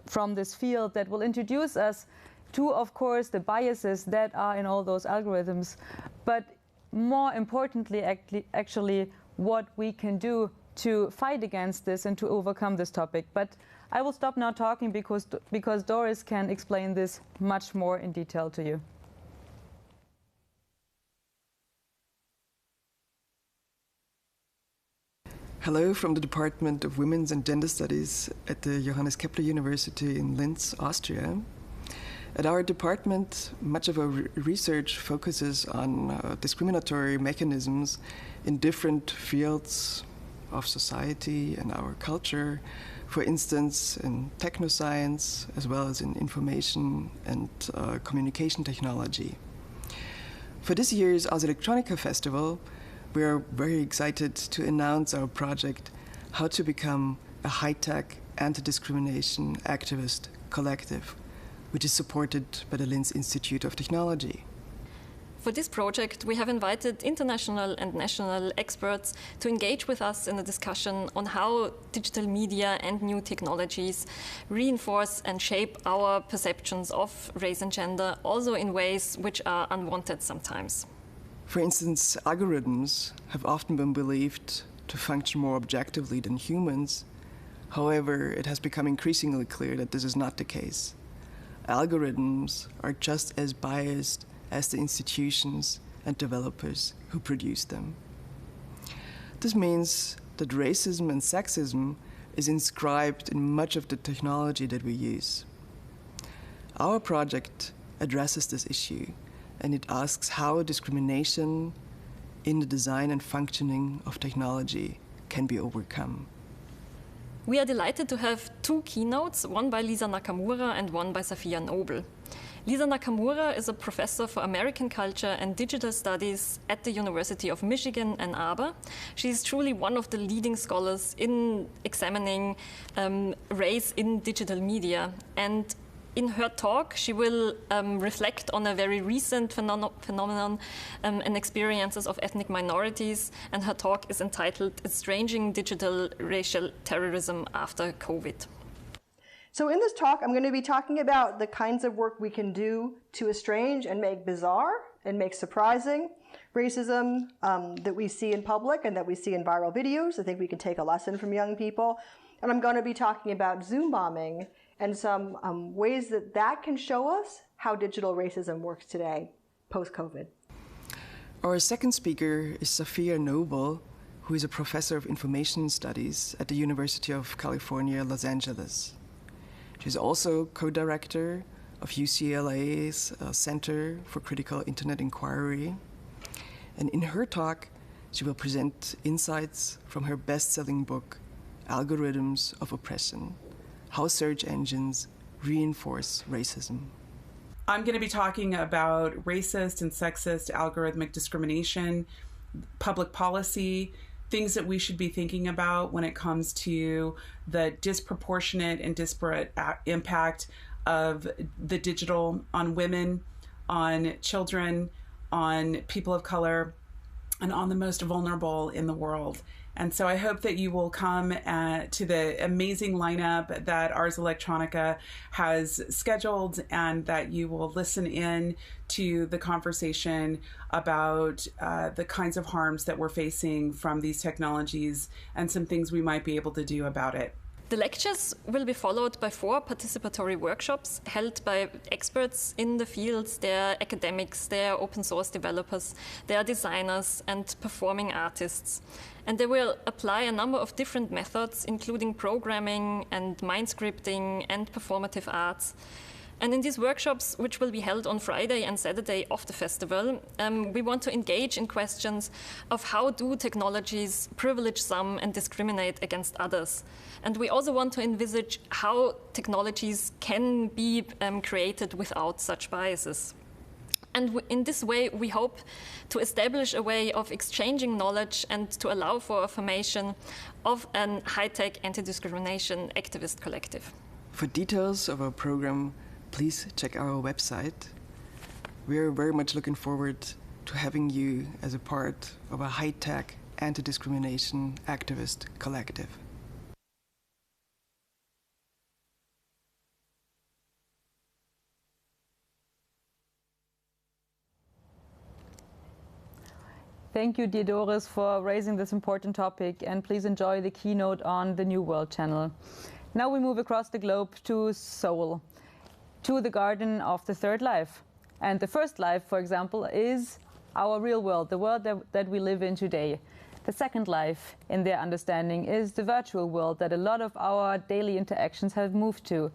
from this field that will introduce us to, of course, the biases that are in all those algorithms, but more importantly, actually, what we can do to fight against this and to overcome this topic. But I will stop now talking because Doris can explain this much more in detail to you. Hello from the Department of Women's and Gender Studies at the Johannes Kepler University in Linz, Austria. At our department, much of our research focuses on discriminatory mechanisms in different fields of society and our culture, for instance, in technoscience, as well as in information and communication technology. For this year's Ars Electronica Festival, We are very excited to announce our project, How to Become a High-Tech Anti-Discrimination Activist Collective, which is supported by the Linz Institute of Technology. For this project, we have invited international and national experts to engage with us in a discussion on how digital media and new technologies reinforce and shape our perceptions of race and gender, also in ways which are unwanted sometimes. For instance, algorithms have often been believed to function more objectively than humans. However, it has become increasingly clear that this is not the case. Algorithms are just as biased as the institutions and developers who produce them. This means that racism and sexism is inscribed in much of the technology that we use. Our project addresses this issue, and it asks how discrimination in the design and functioning of technology can be overcome. We are delighted to have two keynotes, one by Lisa Nakamura and one by Safiya Noble. Lisa Nakamura is a professor for American culture and digital studies at the University of Michigan, Ann Arbor. She is truly one of the leading scholars in examining race in digital media. And in her talk, she will reflect on a very recent phenomenon and experiences of ethnic minorities. And her talk is entitled Estranging Digital Racial Terrorism After COVID. So in this talk, I'm going to be talking about the kinds of work we can do to estrange and make bizarre and make surprising racism that we see in public and that we see in viral videos. I think we can take a lesson from young people. And I'm going to be talking about Zoom bombing and some ways that that can show us how digital racism works today, post-COVID. Our second speaker is Safiya Noble, who is a professor of information studies at the University of California, Los Angeles. She's also co-director of UCLA's Center for Critical Internet Inquiry. And in her talk, she will present insights from her best-selling book, Algorithms of Oppression: How Search Engines Reinforce Racism. I'm going to be talking about racist and sexist algorithmic discrimination, public policy, things that we should be thinking about when it comes to the disproportionate and disparate impact of the digital on women, on children, on people of color, and on the most vulnerable in the world. And so I hope that you will come to the amazing lineup that Ars Electronica has scheduled, and that you will listen in to the conversation about the kinds of harms that we're facing from these technologies and some things we might be able to do about it. The lectures will be followed by 4 participatory workshops held by experts in the fields. They're academics, they're open source developers, they're designers and performing artists. And they will apply a number of different methods, including programming and mind scripting and performative arts. And in these workshops, which will be held on Friday and Saturday of the festival, we want to engage in questions of how do technologies privilege some and discriminate against others. And we also want to envisage how technologies can be created without such biases. And in this way, we hope to establish a way of exchanging knowledge and to allow for a formation of an high-tech anti-discrimination activist collective. For details of our program, please check our website. We are very much looking forward to having you as a part of a high-tech anti-discrimination activist collective. Thank you, dear Doris, for raising this important topic, and please enjoy the keynote on the New World channel. Now we move across the globe to Seoul, to the garden of the third life. And the first life, for example, is our real world, the world that we live in today. The second life, in their understanding, is the virtual world that a lot of our daily interactions have moved to.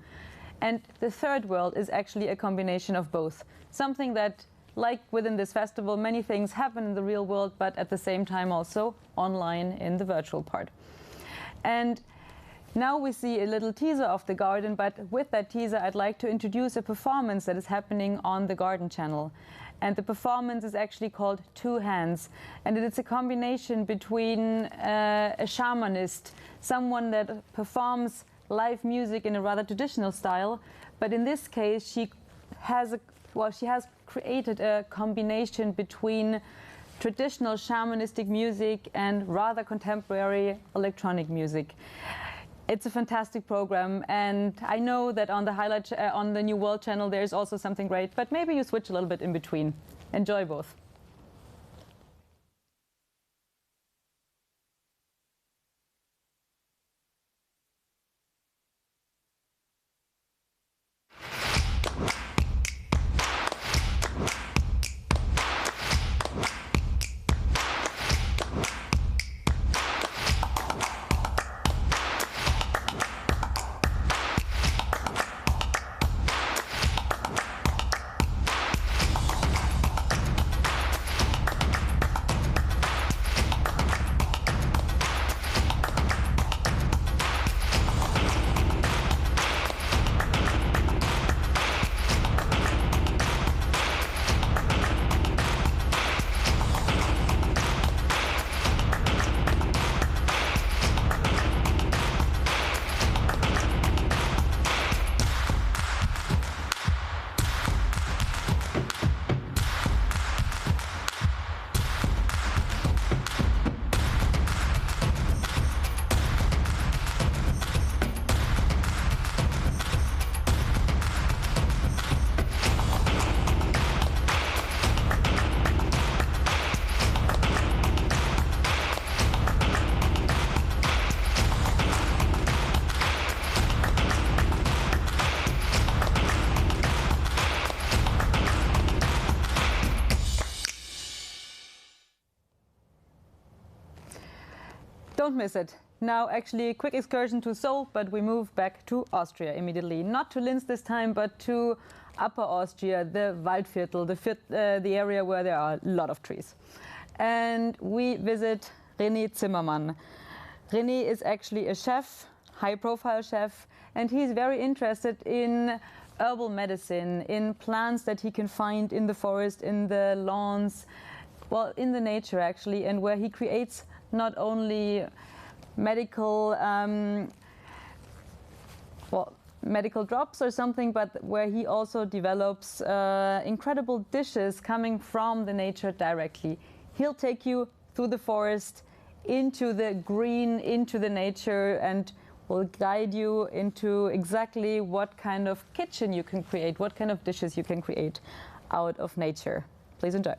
And the third world is actually a combination of both, something that, like within this festival, many things happen in the real world, but at the same time also online in the virtual part. And Now we see a little teaser of the garden, but with that teaser I'd like to introduce a performance that is happening on the garden channel. And the performance is actually called Two Hands. And it's a combination between a shamanist, someone that performs live music in a rather traditional style, but in this case she has created a combination between traditional shamanistic music and rather contemporary electronic music. It's a fantastic program, and I know that on the New World channel there's also something great, but maybe you switch a little bit in between. Enjoy both. Don't miss it. Now actually a quick excursion to Seoul, but we move back to Austria immediately. Not to Linz this time, but to Upper Austria, the Waldviertel, the area where there are a lot of trees. And we visit René Zimmermann. René is actually a chef, high-profile chef, and he's very interested in herbal medicine, in plants that he can find in the forest, in the lawns, well, in the nature actually, and where he creates not only medical medical drops or something, but where he also develops incredible dishes coming from the nature directly. He'll take you through the forest, into the green, into the nature, and will guide you into exactly what kind of kitchen you can create, what kind of dishes you can create out of nature. Please enjoy.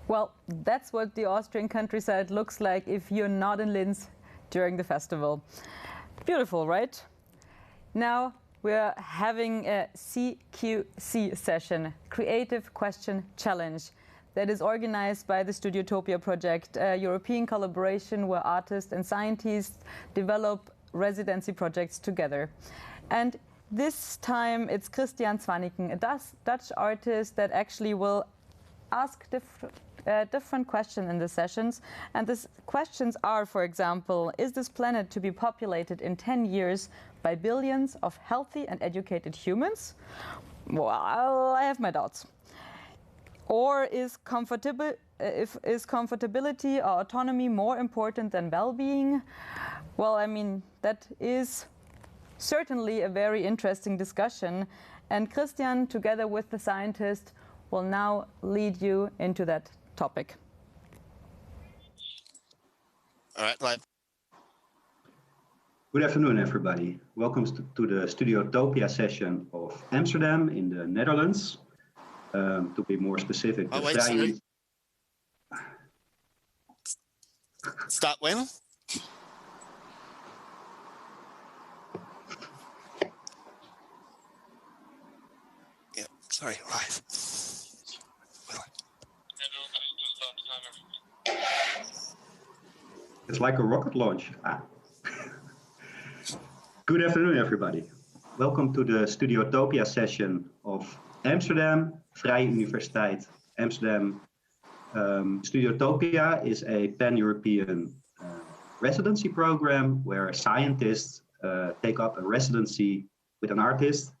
Well, that's what the Austrian countryside looks like if you're not in Linz during the festival. Beautiful, right? Now we're having a CQC session, Creative Question Challenge, that is organized by the Studiotopia project, a European collaboration where artists and scientists develop residency projects together. And this time it's Christiaan Zwanikken, a Dutch artist that actually will ask different questions in the sessions. And these questions are, for example, is this planet to be populated in 10 years by billions of healthy and educated humans? Well, I have my doubts. Or is comfortability or autonomy more important than well-being? Well, I mean, that is certainly a very interesting discussion. And Christiaan, together with the scientist, will now lead you into that topic. All right, live. Good afternoon, everybody. Welcome to the Studiotopia session of Amsterdam in the Netherlands. To be more specific, oh, wait, sorry. Start when? Yeah, sorry, live. It's like a rocket launch. Good afternoon, everybody. Welcome to the Studiotopia session of Amsterdam, Vrije Universiteit Amsterdam. Studiotopia is a pan-European residency program where scientists take up a residency with an artist.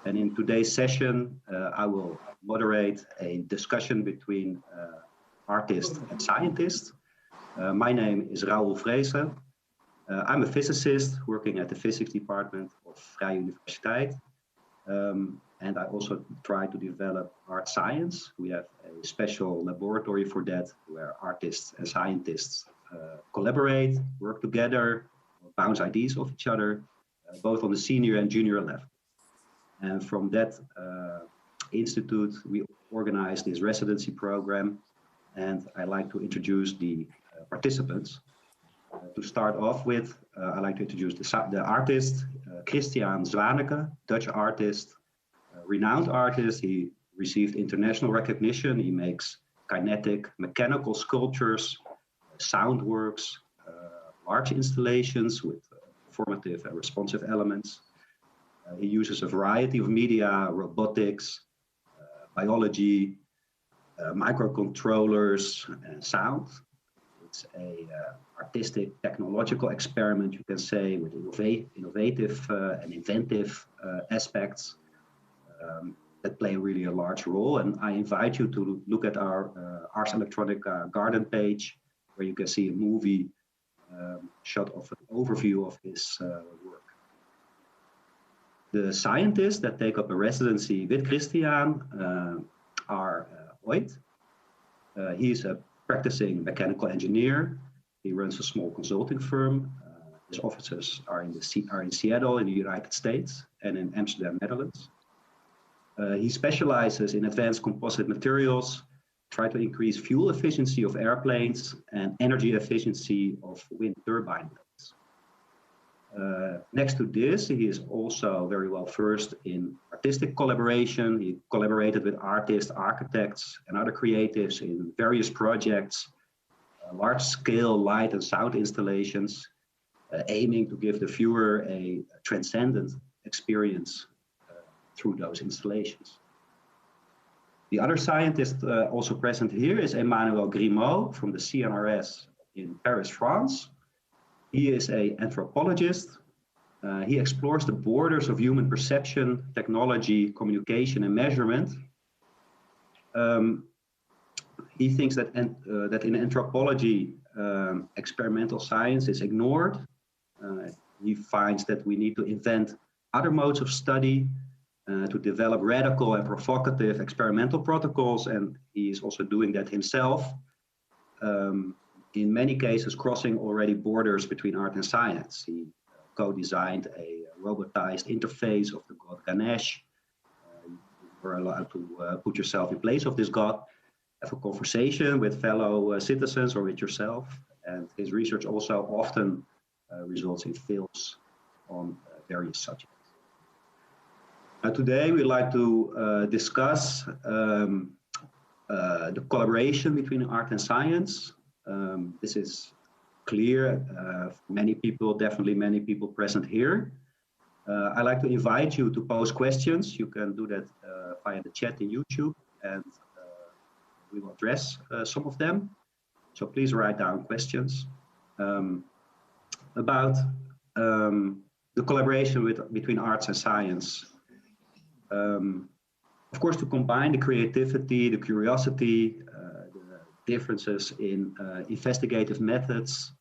And in today's session, I will moderate a discussion between artists and scientists. My name is Raoul Vreese. I'm a physicist working at the physics department of Vrije Universiteit. And I also try to develop art science. We have a special laboratory for that, where artists and scientists collaborate, work together, bounce ideas off each other, both on the senior and junior level. And from that institute, we organize this residency program. And I'd like to introduce the participants. To start off with, I'd like to introduce the artist, Christiaan Zwanikken, Dutch artist, renowned artist. He received international recognition. He makes kinetic, mechanical sculptures, sound works, large installations with formative and responsive elements. He uses a variety of media, robotics, biology, microcontrollers, and sound. It's a artistic, technological experiment, you can say, with innovative and inventive aspects that play really a large role. And I invite you to look at our Ars Electronica garden page, where you can see a movie shot of an overview of his work. The scientists that take up a residency with Christiaan are Oid. He's a practicing mechanical engineer. He runs a small consulting firm. His offices are in Seattle in the United States and in Amsterdam, Netherlands. He specializes in advanced composite materials, try to increase fuel efficiency of airplanes and energy efficiency of wind turbine blades. Next to this, he is also very well versed in artistic collaboration. He collaborated with artists, architects, and other creatives in various projects, large-scale light and sound installations, aiming to give the viewer a transcendent experience through those installations. The other scientist also present here is Emmanuel Grimaud from the CNRS in Paris, France. He is an anthropologist. He explores the borders of human perception, technology, communication, and measurement. He thinks that in anthropology, experimental science is ignored. He finds that we need to invent other modes of study to develop radical and provocative experimental protocols, and he is also doing that himself. In many cases, crossing already borders between art and science. He co-designed a robotized interface of the god Ganesh. You were allowed to put yourself in place of this god. have a conversation with fellow citizens or with yourself. And his research also often results in films on various subjects. Today we'd like to discuss the collaboration between art and science. This is clear for many people, definitely many people present here. I'd like to invite you to pose questions. You can do that via the chat in YouTube, and we will address some of them. So please write down questions about the collaboration between arts and science. Of course, to combine the creativity, the curiosity, the differences in investigative methods,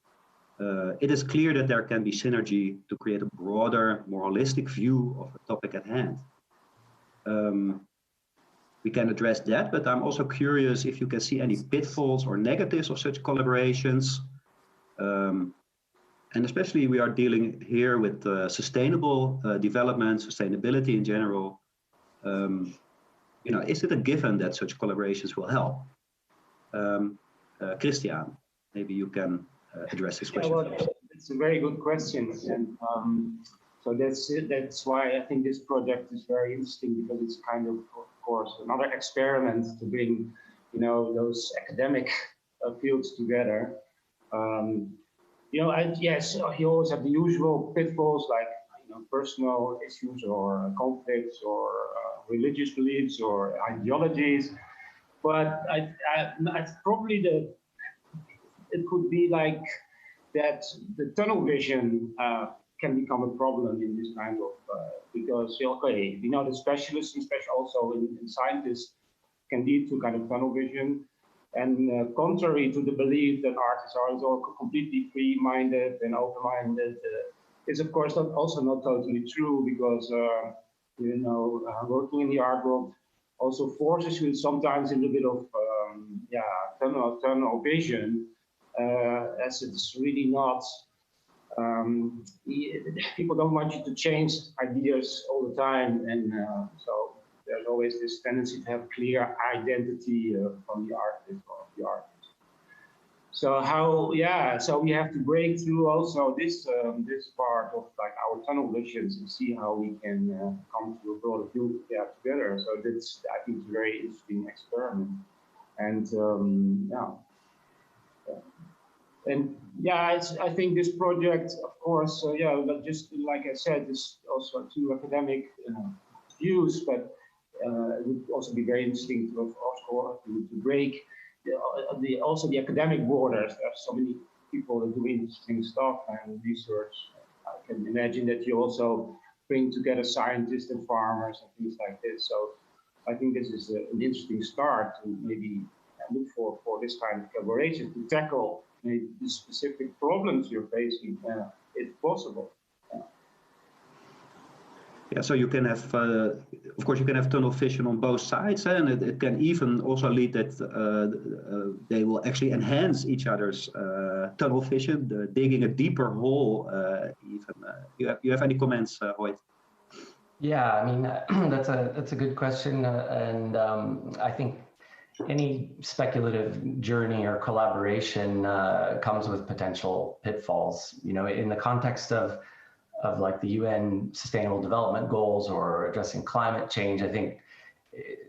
it is clear that there can be synergy to create a broader, more holistic view of the topic at hand. We can address that, but I'm also curious if you can see any pitfalls or negatives of such collaborations. And especially we are dealing here with sustainable development, sustainability in general. You know, is it a given that such collaborations will help? Christiaan, maybe you can address this question. Yeah, well, it's a very good question, and so that's why I think this project is very interesting, because it's kind of course, another experiment to bring, you know, those academic fields together. You know, yes, you always have the usual pitfalls, like, you know, personal issues or conflicts or religious beliefs or ideologies. But I probably it could be like that the tunnel vision can become a problem in this kind of, because, okay, you know, the specialists, especially also in scientists, can lead to kind of tunnel vision. And contrary to the belief that artists are all completely free-minded and open-minded, is of course also not totally true, because, you know, working in the art world also forces you sometimes in a bit of, tunnel vision, as it's really not, people don't want you to change ideas all the time, and so there's always this tendency to have clear identity from the artist or the artist. So so we have to break through also this this part of like our tunnel visions and see how we can come to a broader view together. So that's, I think, a very interesting experiment, and I think this project, of course, but just like I said, is also two academic views, but it would also be very interesting to, of course, to break also the academic borders. There are so many people that do interesting stuff and research. I can imagine that you also bring together scientists and farmers and things like this. So I think this is an interesting start, and maybe look for this kind of collaboration to tackle maybe the specific problems you're facing, if possible. Yeah, so you can have, of course, you can have tunnel vision on both sides, and it can even also lead that they will actually enhance each other's tunnel vision, digging a deeper hole. Even you have any comments, Hoyt? Yeah, I mean that's a good question, and I think any speculative journey or collaboration comes with potential pitfalls. You know, in the context of like the UN Sustainable Development Goals or addressing climate change, I think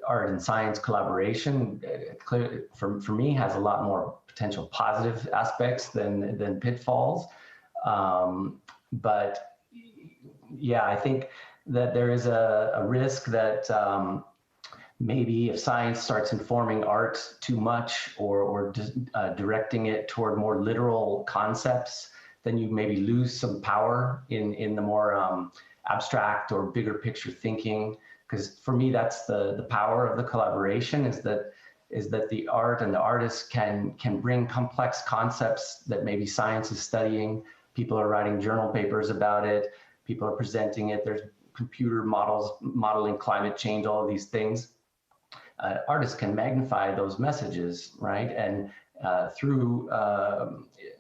art and science collaboration clearly, for me, has a lot more potential positive aspects than pitfalls. But yeah, I think that there is a risk that maybe if science starts informing art too much or directing it toward more literal concepts, then you maybe lose some power in the more abstract or bigger picture thinking. Because for me, that's the power of the collaboration, is that the art and the artists can bring complex concepts that maybe science is studying. People are writing journal papers about it. People are presenting it. There's computer models modeling climate change, all of these things. Artists can magnify those messages, right? And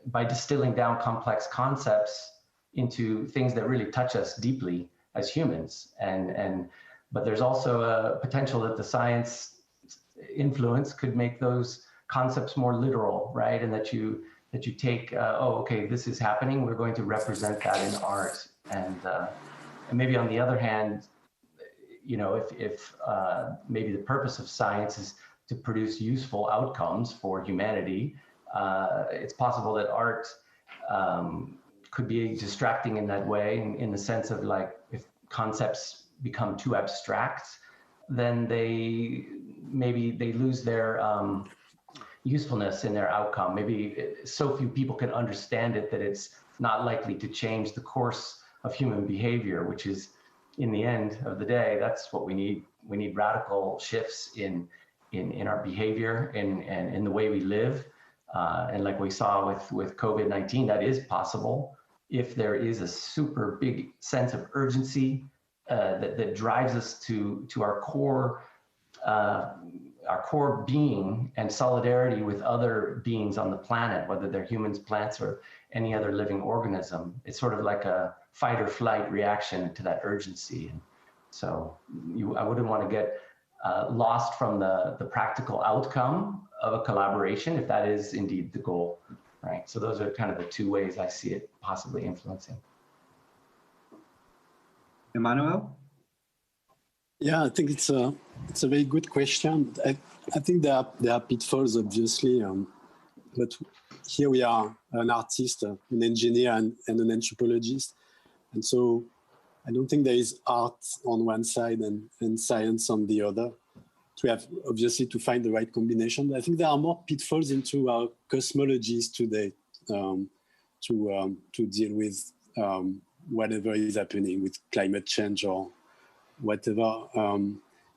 by distilling down complex concepts into things that really touch us deeply as humans. But there's also a potential that the science influence could make those concepts more literal, right? And that you take, oh, okay, this is happening. We're going to represent that in art, and maybe on the other hand, you know, if maybe the purpose of science is to produce useful outcomes for humanity, it's possible that art could be distracting in that way, in the sense of like, if concepts become too abstract, then maybe they lose their usefulness in their outcome. Maybe so few people can understand it that it's not likely to change the course of human behavior, which is, in the end of the day, that's what we need. We need radical shifts in our behavior and in the way we live. And like we saw with COVID-19, that is possible if there is a super big sense of urgency that drives us to our core being and solidarity with other beings on the planet, whether they're humans, plants, or any other living organism. It's sort of like a fight or flight reaction to that urgency. And so I wouldn't want to get lost from the practical outcome of a collaboration, if that is indeed the goal, right? So those are kind of the two ways I see it possibly influencing. Emmanuel? Yeah, I think it's a very good question. I think there are pitfalls, obviously, but here we are an artist, an engineer, and an anthropologist, and so I don't think there is art on one side and science on the other. We have obviously to find the right combination. But I think there are more pitfalls into our cosmologies today to deal with whatever is happening with climate change or whatever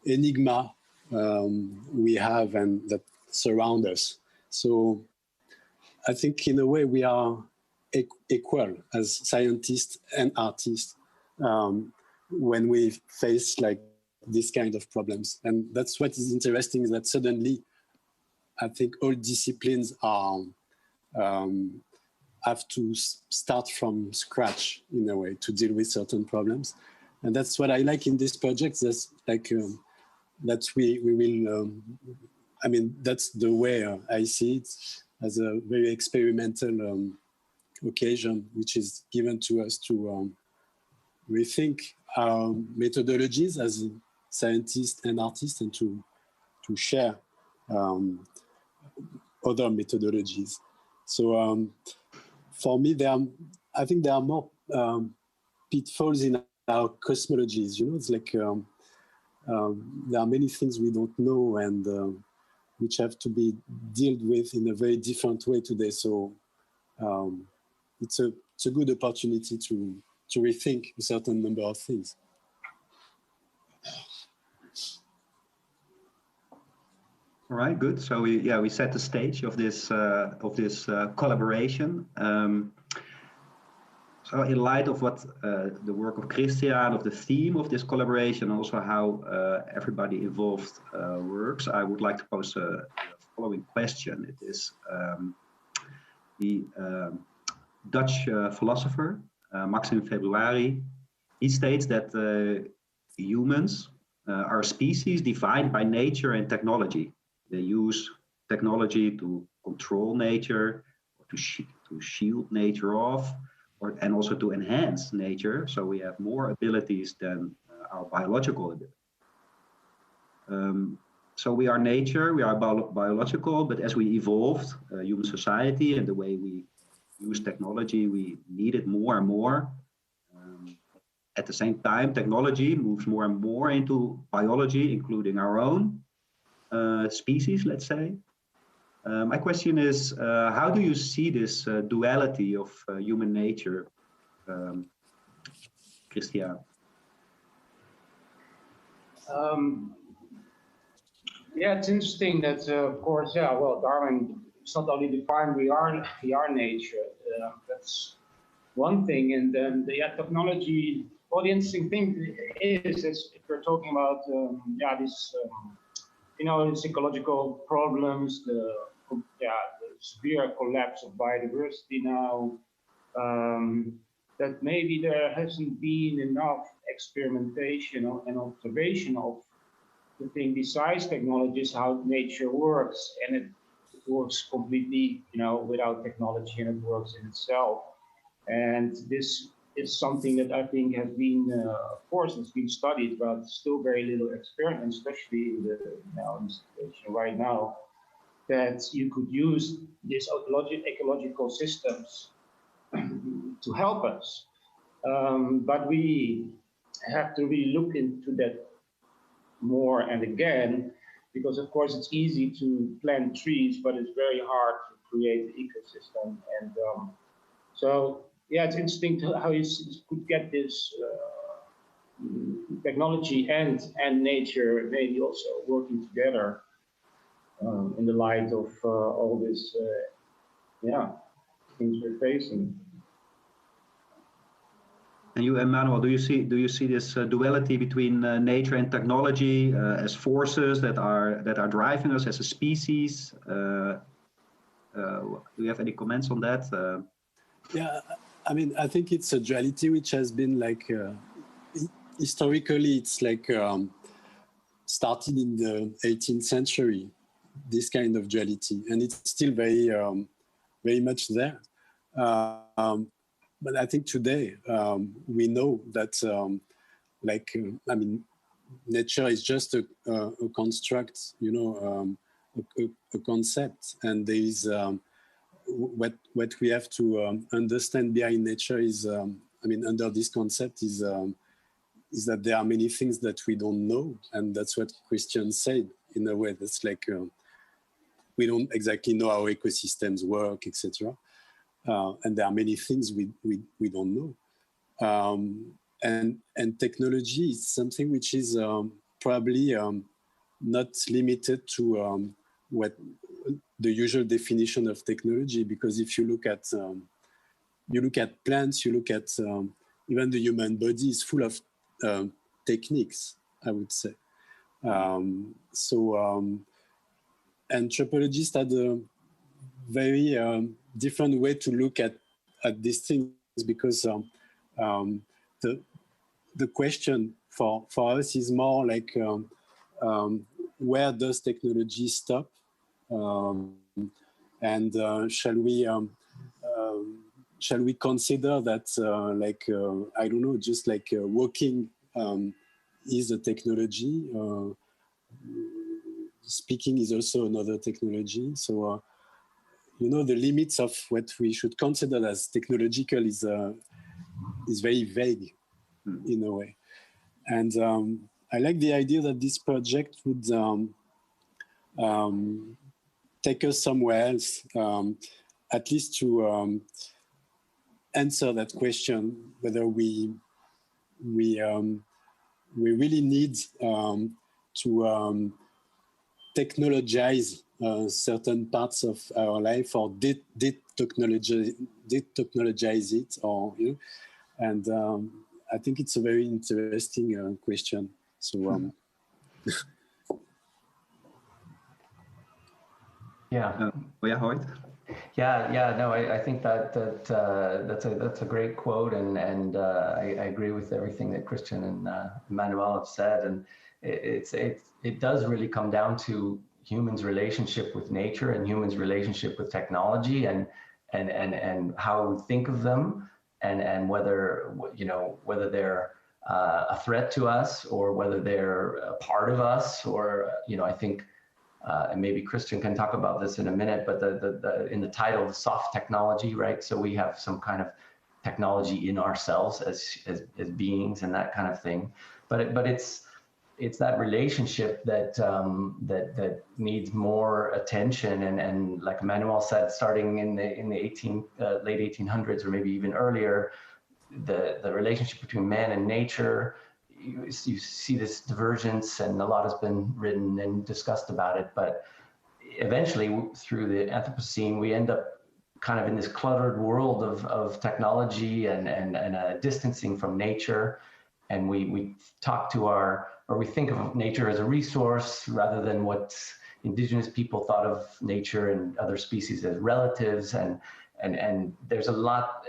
enigma we have and that surround us. So I think in a way we are equal as scientists and artists when we face like this kind of problems. And that's what is interesting, is that suddenly I think all disciplines are have to start from scratch in a way to deal with certain problems. And that's what I like in this project. That's like that we will. I mean, that's the way I see it, as a very experimental occasion, which is given to us to rethink our methodologies as scientists and artists, and to share other methodologies. So for me, I think there are more pitfalls in our cosmologies. You know, it's like there are many things we don't know and which have to be dealt with in a very different way today. So it's a good opportunity to rethink a certain number of things. All right, good. So we set the stage of this collaboration. So in light of what the work of Christiaan, of the theme of this collaboration, also how everybody involved works, I would like to pose a following question. It is the Dutch philosopher Maxim Februari. He states that humans are a species defined by nature and technology. They use technology to control nature, or to shield nature off, and also to enhance nature. So we have more abilities than our biological ability. So we are nature, we are biological, but as we evolved, human society and the way we use technology, we need it more and more. At the same time, technology moves more and more into biology, including our own species, let's say. My question is, how do you see this duality of human nature, Christiaan? Yeah, it's interesting that, of course, yeah, well, Darwin, it's not only defined we are nature. That's one thing, and then the technology. Well, the interesting thing is if we're talking about this, these ecological problems, the severe collapse of biodiversity now, that maybe there hasn't been enough experimentation and observation of the thing besides technology is how nature works, and it works completely, without technology, and it works in itself. And this is something that I think has been, of course, it's been studied, but still very little experiment, especially in the situation right now, that you could use these ecological systems to help us. But we have to really look into that more and again, because of course it's easy to plant trees, but it's very hard to create the ecosystem. And so, yeah, it's interesting how you could get this technology and nature maybe also working together in the light of all this, things we're facing. And you, Emmanuel, do you see this duality between nature and technology as forces that are driving us as a species? Do you have any comments on that? Yeah, I mean, I think it's a duality which has been like historically, it's like started in the 18th century. This kind of duality, and it's still very, very much there. But I think today we know that, I mean, nature is just a construct, a concept, and there is what we have to understand behind nature is, I mean, under this concept is that there are many things that we don't know, and that's what Christiaan said in a way. That's like we don't exactly know how ecosystems work, etc. And there are many things we don't know. And technology is something which is probably not limited to what the usual definition of technology, because if you look at plants, you look at even the human body is full of techniques, I would say. Anthropologists had a very different way to look at these things, because the question for us is more like where does technology stop, and shall we consider that I don't know, just like walking is a technology, speaking is also another technology. So the limits of what we should consider as technological is very vague in a way. And I like the idea that this project would take us somewhere else, at least to answer that question, whether we really need to technologize certain parts of our life, or de-technologize it, or and I think it's a very interesting question. So yeah, Hoyt. Yeah. No, I think that's a great quote, and I agree with everything that Christiaan and Emmanuel have said, and it does really come down to humans' relationship with nature and humans' relationship with technology, and how we think of them, and whether they're a threat to us, or whether they're a part of us, or I think. And maybe Christiaan can talk about this in a minute, but in the title, the soft technology, right? So we have some kind of technology in ourselves as beings and that kind of thing. But it's that relationship that needs more attention, and like Emmanuel said, starting in the late 1800s, or maybe even earlier, the relationship between man and nature. You see this divergence, and a lot has been written and discussed about it, but eventually through the Anthropocene, we end up kind of in this cluttered world of technology and a distancing from nature. And we talk to we think of nature as a resource, rather than what indigenous people thought of nature and other species as relatives. And there's a lot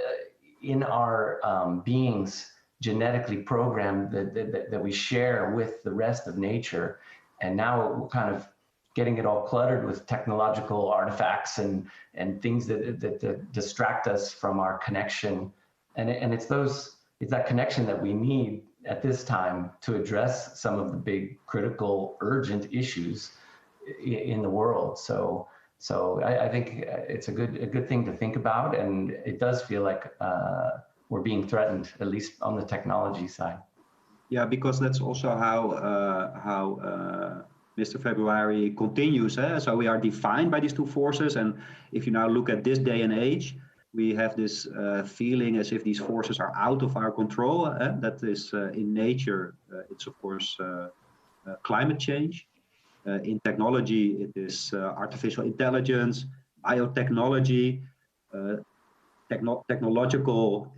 in our beings genetically programmed that we share with the rest of nature, now we're kind of getting it all cluttered with technological artifacts and things that distract us from our connection. And it's that connection that we need at this time to address some of the big, critical, urgent issues in the world. So I think it's a good thing to think about, and it does feel like we're being threatened, at least on the technology side. Yeah, because that's also how Mr. February continues. So we are defined by these two forces, and if you now look at this day and age, we have this feeling as if these forces are out of our control. That is in nature, it's of course climate change. In technology, it is artificial intelligence, biotechnology, technological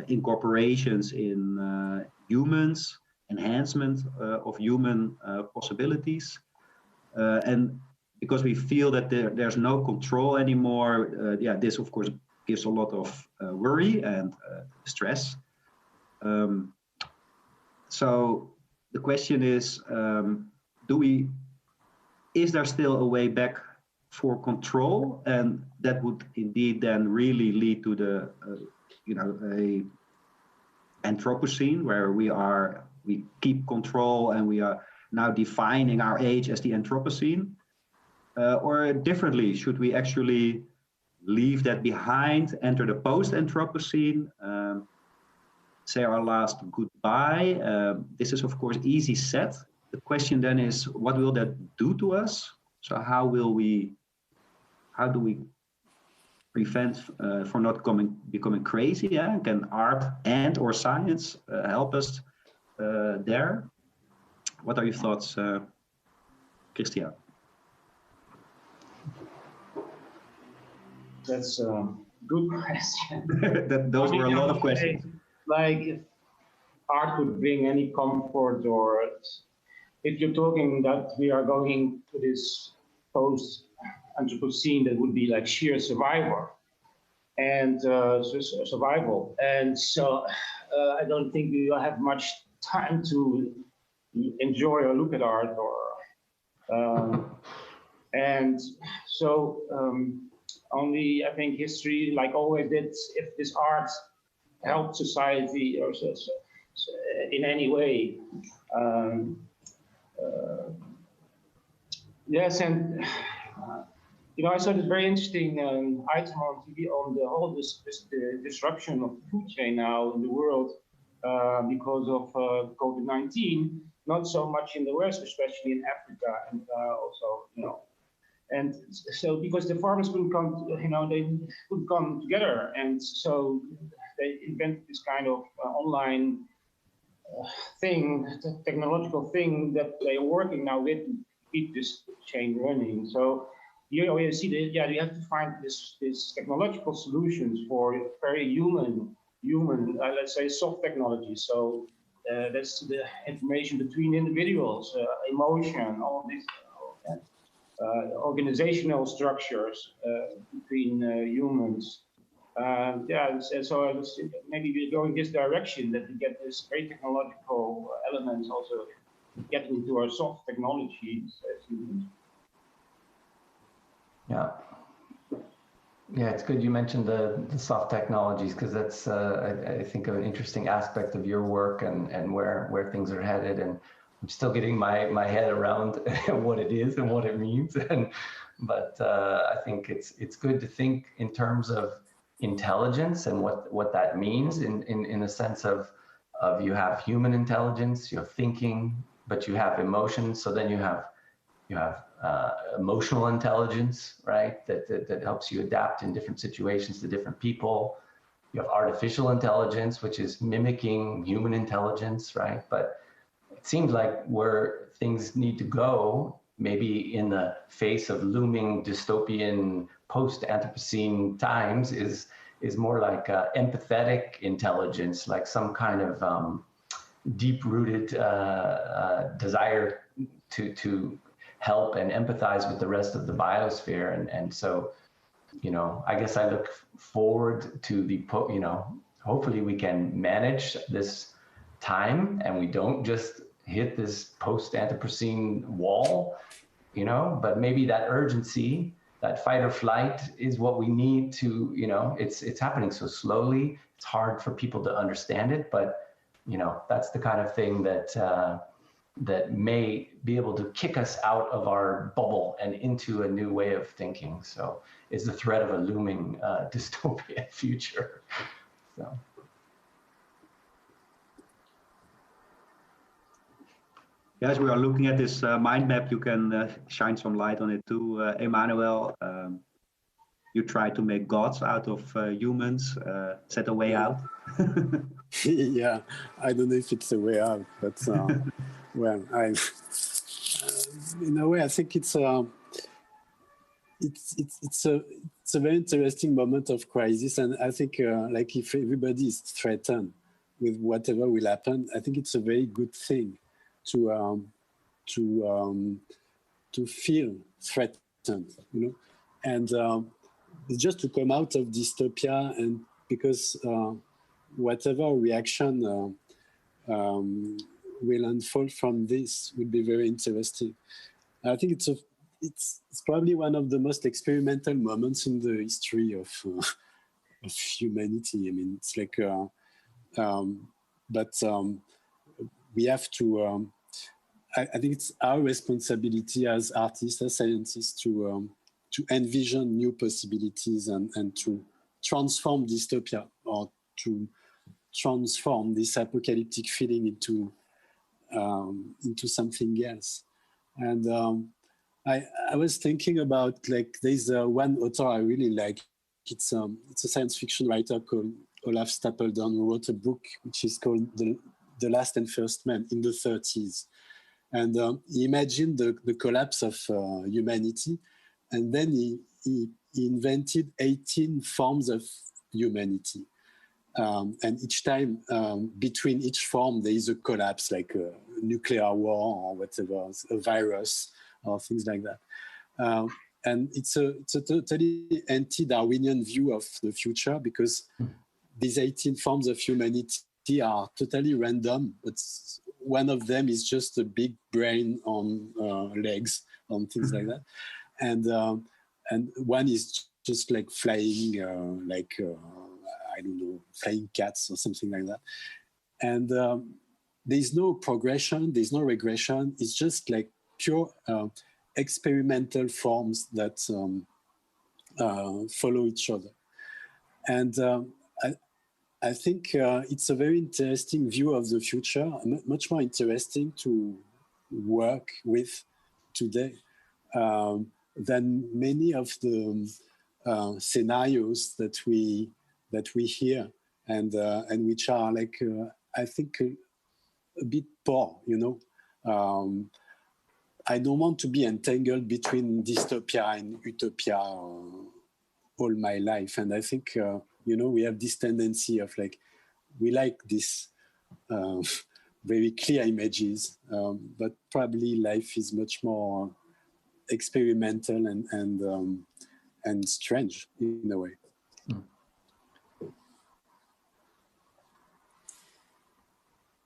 incorporations in humans, enhancement of human possibilities. And because we feel that there's no control anymore, this of course gives a lot of worry and stress. So the question is, is there still a way back for control? And that would indeed then really lead to the, a Anthropocene where we keep control and we are now defining our age as the Anthropocene. Or differently, should we actually leave that behind, enter the post-Anthropocene, say our last goodbye? This is of course easy set. The question then is, what will that do to us? So how do we prevent from not becoming crazy? Yeah? Can art and or science help us there? What are your thoughts, Christiaan? That's a good question. Those were a lot of questions. Like if art could bring any comfort, or if you're talking that we are going to this post-Anthropocene, that would be like sheer survival. And survival. And so I don't think we will have much time to enjoy or look at art, or and so only I think history, like always did, if this art helped society or so in any way. Yes, and I saw this very interesting item on TV on the whole the disruption of the food chain now in the world because of COVID-19. Not so much in the West, especially in Africa, and also and so because the farmers couldn't come, they couldn't come together, and so they invented this kind of online thing, technological thing that they are working now with to keep this chain running. So you see that you have to find this technological solutions for very human, let's say soft technology. So that's the information between individuals, emotion, all this. Organizational structures between humans. So maybe we're going this direction, that we get this very technological elements also getting into our soft technologies as humans. Yeah, it's good you mentioned the soft technologies, because that's I think an interesting aspect of your work and where things are headed. And I'm still getting my head around what it is and what it means. But I think it's good to think in terms of intelligence and what that means in the sense of you have human intelligence, you have thinking, but you have emotions. So then you have emotional intelligence, right? That helps you adapt in different situations to different people. You have artificial intelligence, which is mimicking human intelligence, right? But it seems like where things need to go, maybe in the face of looming dystopian post-Anthropocene times, is more like empathetic intelligence, like some kind of deep-rooted desire to help and empathize with the rest of the biosphere. And so, I guess I look forward to hopefully we can manage this time and we don't just hit this post-Anthropocene wall, you know, but maybe that urgency, that fight or flight is what we need to, you know, it's happening so slowly. It's hard for people to understand it, but, you know, that's the kind of thing that, that may be able to kick us out of our bubble and into a new way of thinking. So it's the threat of a looming dystopian future. So. Yes, we are looking at this mind map. You can shine some light on it too, Emmanuel. You try to make gods out of humans. Is that a way out? Yeah, I don't know if it's a way out, but well, in a way, I think it's a very interesting moment of crisis, and I think like if everybody is threatened with whatever will happen, I think it's a very good thing to feel threatened, you know, and just to come out of dystopia, and because whatever reaction will unfold from this will be very interesting. I think it's probably one of the most experimental moments in the history of humanity. I mean, it's like, but we have to. I think it's our responsibility as artists, as scientists, to envision new possibilities and to transform dystopia, or to transform this apocalyptic feeling into something else. And I was thinking about, like, there's one author I really like. It's a science fiction writer called Olaf Stapledon, who wrote a book which is called The Last and First Man in the 30s. And he imagined the collapse of humanity, and then he invented 18 forms of humanity. And each time, between each form, there is a collapse, like a nuclear war or whatever, a virus or things like that. And it's a totally anti-Darwinian view of the future, because these 18 forms of humanity are totally random, but one of them is just a big brain on legs, on things like that. And one is just like flying, I don't know, flying cats or something like that. And there's no progression, there's no regression. It's just like pure experimental forms that follow each other. And I think it's a very interesting view of the future, much more interesting to work with today than many of the scenarios that we hear, and which are like I think a bit poor, you know. I don't want to be entangled between dystopia and utopia all my life, and I think you know, we have this tendency of, like, we like this very clear images, but probably life is much more experimental and strange in a way.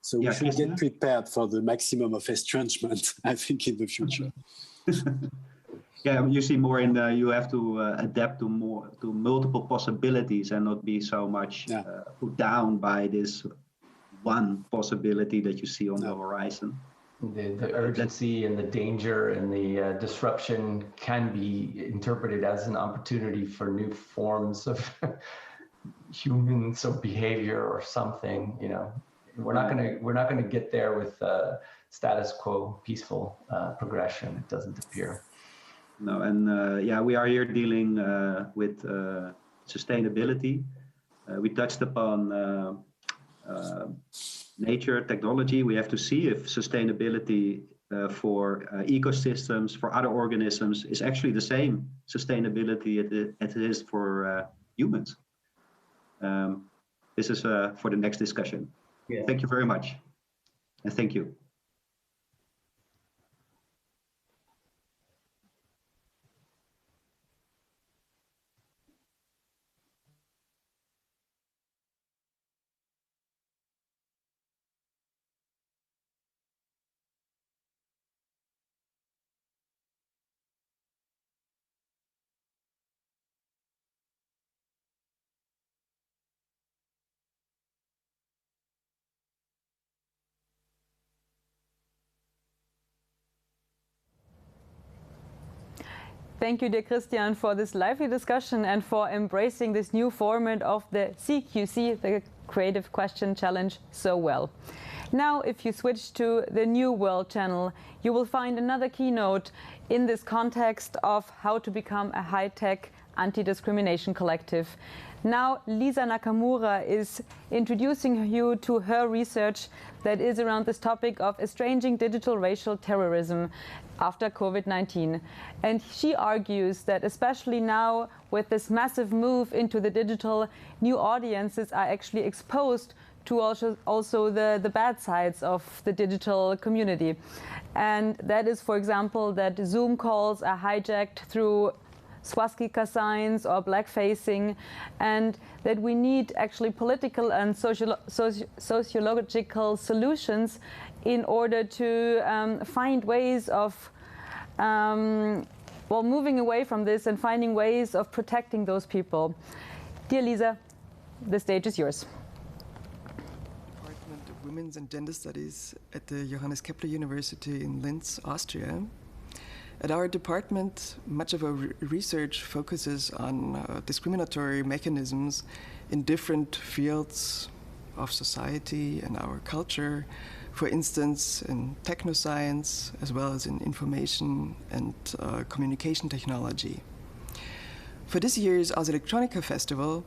So we should get prepared for the maximum of estrangement, I think, in the future. Yeah, you see more in you have to adapt to multiple possibilities and not be so much put down by this one possibility that you see on the horizon. The urgency and the danger and the disruption can be interpreted as an opportunity for new forms of humans or behavior or something. You know, we're not gonna get there with status quo peaceful progression. It doesn't appear. No, and yeah, we are here dealing with sustainability. We touched upon nature, technology. We have to see if sustainability for ecosystems, for other organisms, is actually the same sustainability as it is for humans. This is for the next discussion. Yeah. Thank you very much. And thank you. Thank you, dear Christiaan, for this lively discussion and for embracing this new format of the CQC, the Creative Question Challenge, so well. Now, if you switch to the New World channel, you will find another keynote in this context of how to become a high-tech anti-discrimination collective. Now, Lisa Nakamura is introducing you to her research that is around this topic of estranging digital racial terrorism after COVID-19. And she argues that especially now with this massive move into the digital, new audiences are actually exposed to also the bad sides of the digital community. And that is, for example, that Zoom calls are hijacked through swastika signs or blackfacing, and that we need actually political and sociological solutions in order to find ways of moving away from this and finding ways of protecting those people. Dear Lisa, the stage is yours. Department of Women's and Gender Studies at the Johannes Kepler University in Linz, Austria. At our department, much of our research focuses on discriminatory mechanisms in different fields of society and our culture, for instance, in technoscience, as well as in information and communication technology. For this year's Ars Electronica Festival,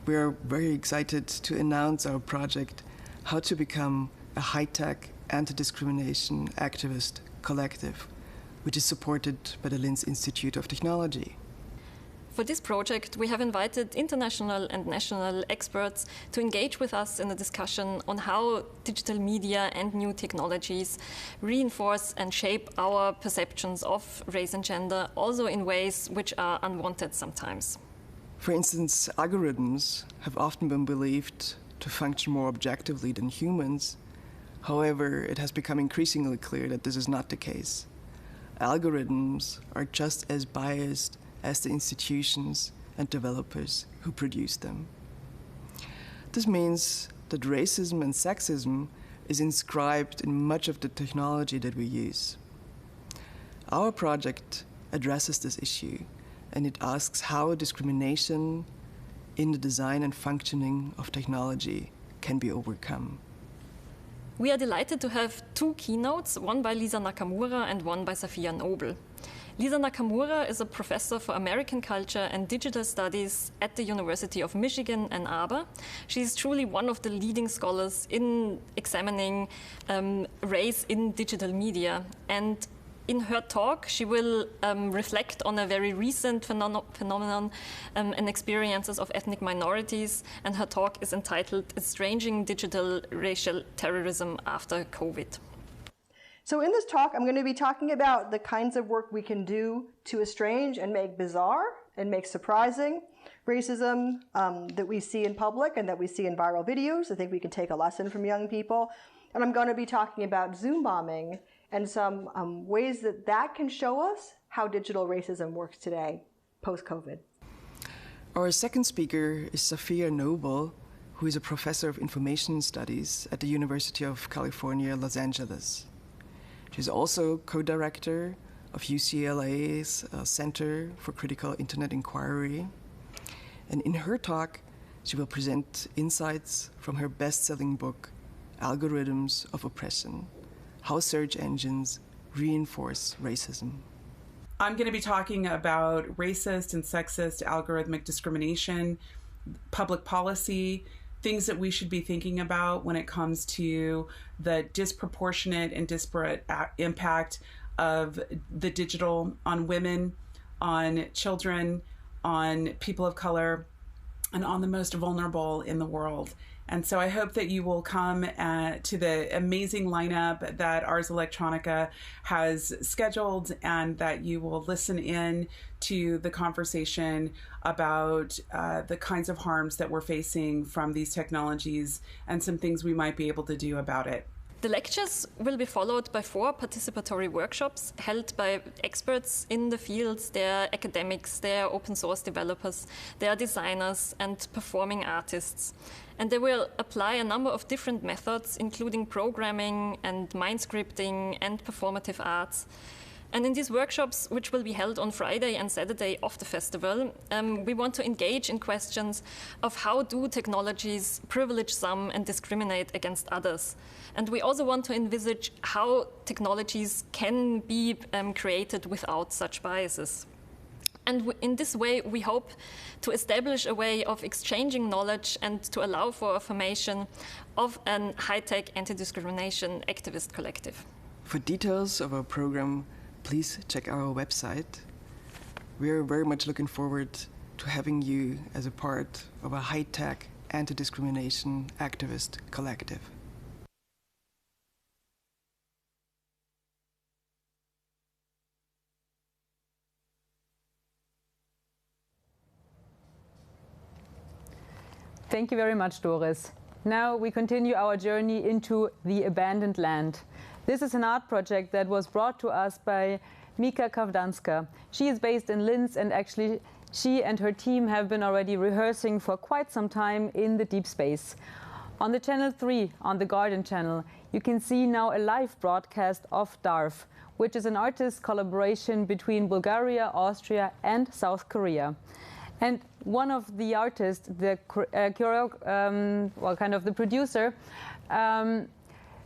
we are very excited to announce our project, How to Become a High-Tech Anti-Discrimination Activist Collective, which is supported by the Linz Institute of Technology. For this project, we have invited international and national experts to engage with us in a discussion on how digital media and new technologies reinforce and shape our perceptions of race and gender, also in ways which are unwanted sometimes. For instance, algorithms have often been believed to function more objectively than humans. However, it has become increasingly clear that this is not the case. Algorithms are just as biased as the institutions and developers who produce them. This means that racism and sexism is inscribed in much of the technology that we use. Our project addresses this issue, and it asks how discrimination in the design and functioning of technology can be overcome. We are delighted to have two keynotes, one by Lisa Nakamura and one by Sophia Nobel. Lisa Nakamura is a professor for American culture and digital studies at the University of Michigan, Ann Arbor. She is truly one of the leading scholars in examining race in digital media. And in her talk, she will reflect on a very recent phenomenon and experiences of ethnic minorities. And her talk is entitled Estranging Digital Racial Terrorism After COVID. So in this talk, I'm going to be talking about the kinds of work we can do to estrange and make bizarre and make surprising racism that we see in public and that we see in viral videos. I think we can take a lesson from young people. And I'm going to be talking about Zoom bombing and some ways that that can show us how digital racism works today, post-COVID. Our second speaker is Sophia Nobel, who is a professor of information studies at the University of California, Los Angeles. She's also co-director of UCLA's Center for Critical Internet Inquiry. And in her talk, she will present insights from her best-selling book, Algorithms of Oppression: How Search Engines Reinforce Racism. I'm going to be talking about racist and sexist algorithmic discrimination, public policy, things that we should be thinking about when it comes to the disproportionate and disparate impact of the digital on women, on children, on people of color, and on the most vulnerable in the world. And so I hope that you will come to the amazing lineup that Ars Electronica has scheduled, and that you will listen in to the conversation about the kinds of harms that we're facing from these technologies and some things we might be able to do about it. The lectures will be followed by 4 participatory workshops held by experts in the fields. They're academics, they're open source developers, they're designers and performing artists. And they will apply a number of different methods, including programming and mind scripting and performative arts. And in these workshops, which will be held on Friday and Saturday of the festival, we want to engage in questions of how do technologies privilege some and discriminate against others. And we also want to envisage how technologies can be created without such biases. And in this way, we hope to establish a way of exchanging knowledge and to allow for a formation of an high-tech anti-discrimination activist collective. For details of our program, please check our website. We are very much looking forward to having you as a part of a high-tech anti-discrimination activist collective. Thank you very much, Doris. Now we continue our journey into the abandoned land. This is an art project that was brought to us by Mika Kavdanska. She is based in Linz, and actually she and her team have been already rehearsing for quite some time in the deep space. On the channel 3, on the Garden channel, you can see now a live broadcast of DARF, which is an artist collaboration between Bulgaria, Austria and South Korea. And one of the artists, the the producer,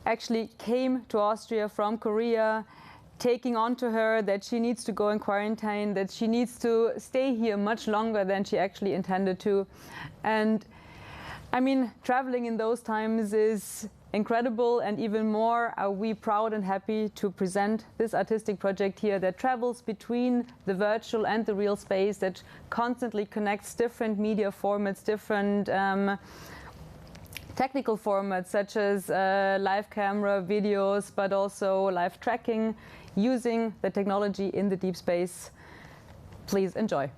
actually came to Austria from Korea, taking on to her that she needs to go in quarantine, that she needs to stay here much longer than she actually intended to. And I mean, traveling in those times is incredible, and even more are we proud and happy to present this artistic project here that travels between the virtual and the real space, that constantly connects different media formats, different technical formats such as live camera, videos, but also live tracking, using the technology in the deep space. Please enjoy.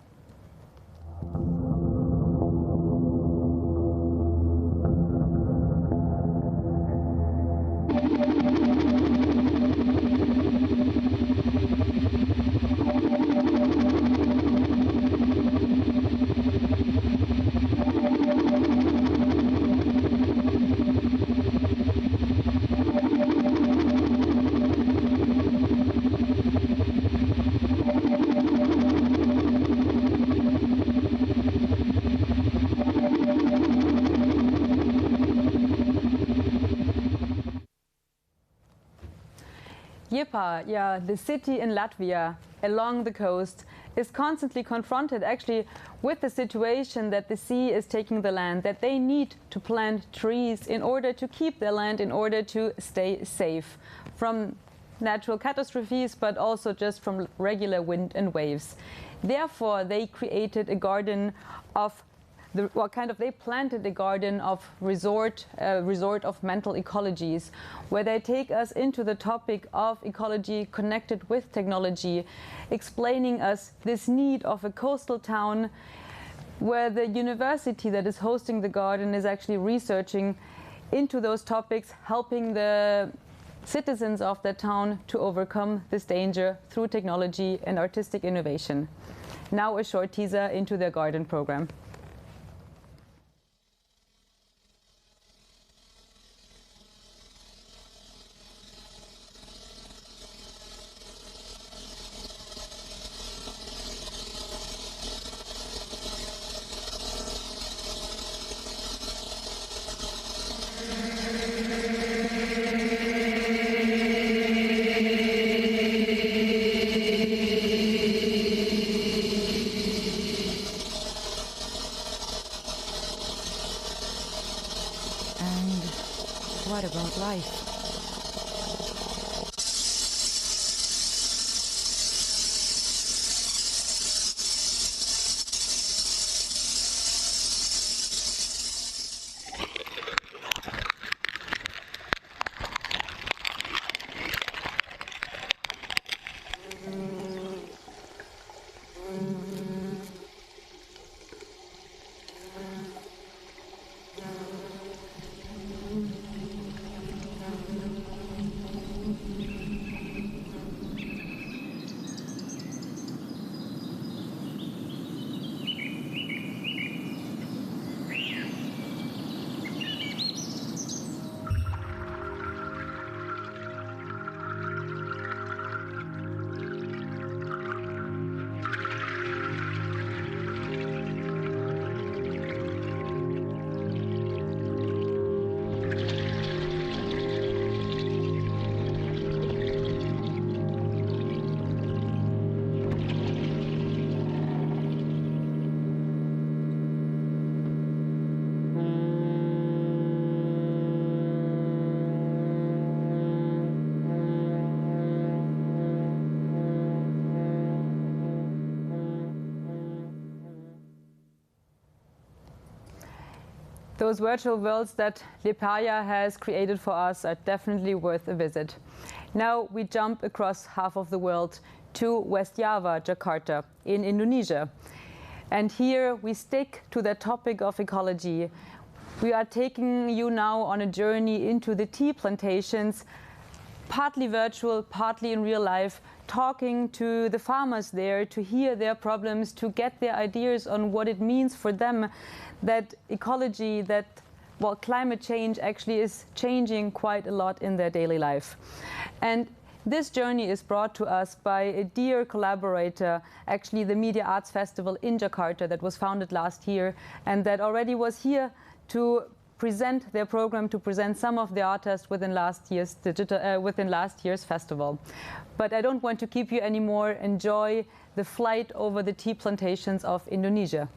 The city in Latvia along the coast is constantly confronted actually with the situation that the sea is taking the land, that they need to plant trees in order to keep their land, in order to stay safe from natural catastrophes, but also just from regular wind and waves. Therefore, they created a garden of they planted a garden of resort of mental ecologies, where they take us into the topic of ecology connected with technology, explaining us this need of a coastal town, where the university that is hosting the garden is actually researching into those topics, helping the citizens of the town to overcome this danger through technology and artistic innovation. Now a short teaser into their garden program. those virtual worlds that Lepaya has created for us are definitely worth a visit. Now we jump across half of the world to West Java, Jakarta, in Indonesia. And here we stick to the topic of ecology. We are taking you now on a journey into the tea plantations, partly virtual, partly in real life, talking to the farmers there to hear their problems, to get their ideas on what it means for them that ecology, that climate change actually is changing quite a lot in their daily life. And this journey is brought to us by a dear collaborator, actually the Media Arts Festival in Jakarta that was founded last year and that already was here to present their program, to present some of the artists within last year's festival. But I don't want to keep you anymore. Enjoy the flight over the tea plantations of Indonesia.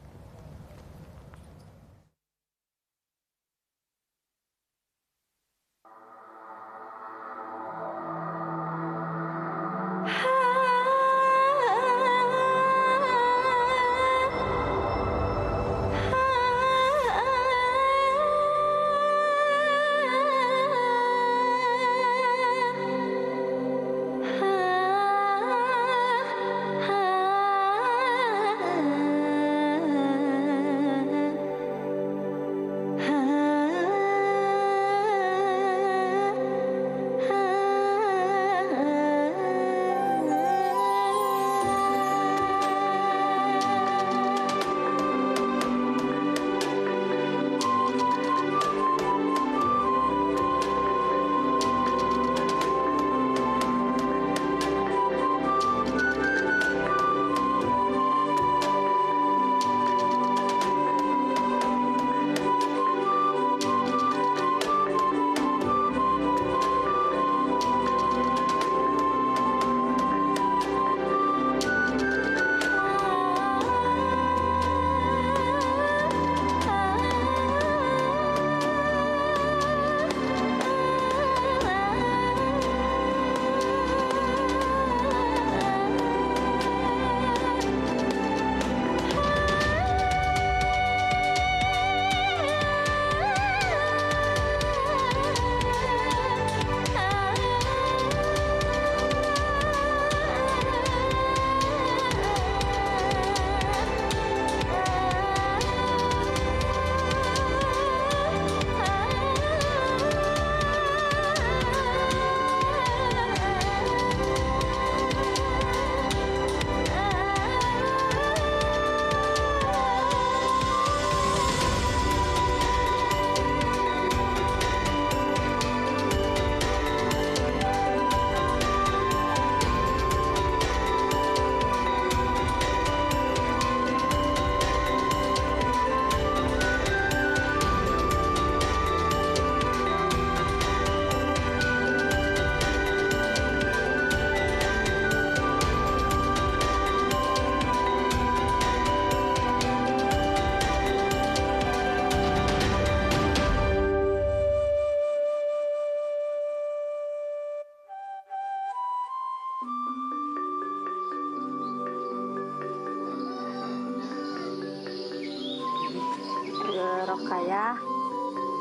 Rokaya,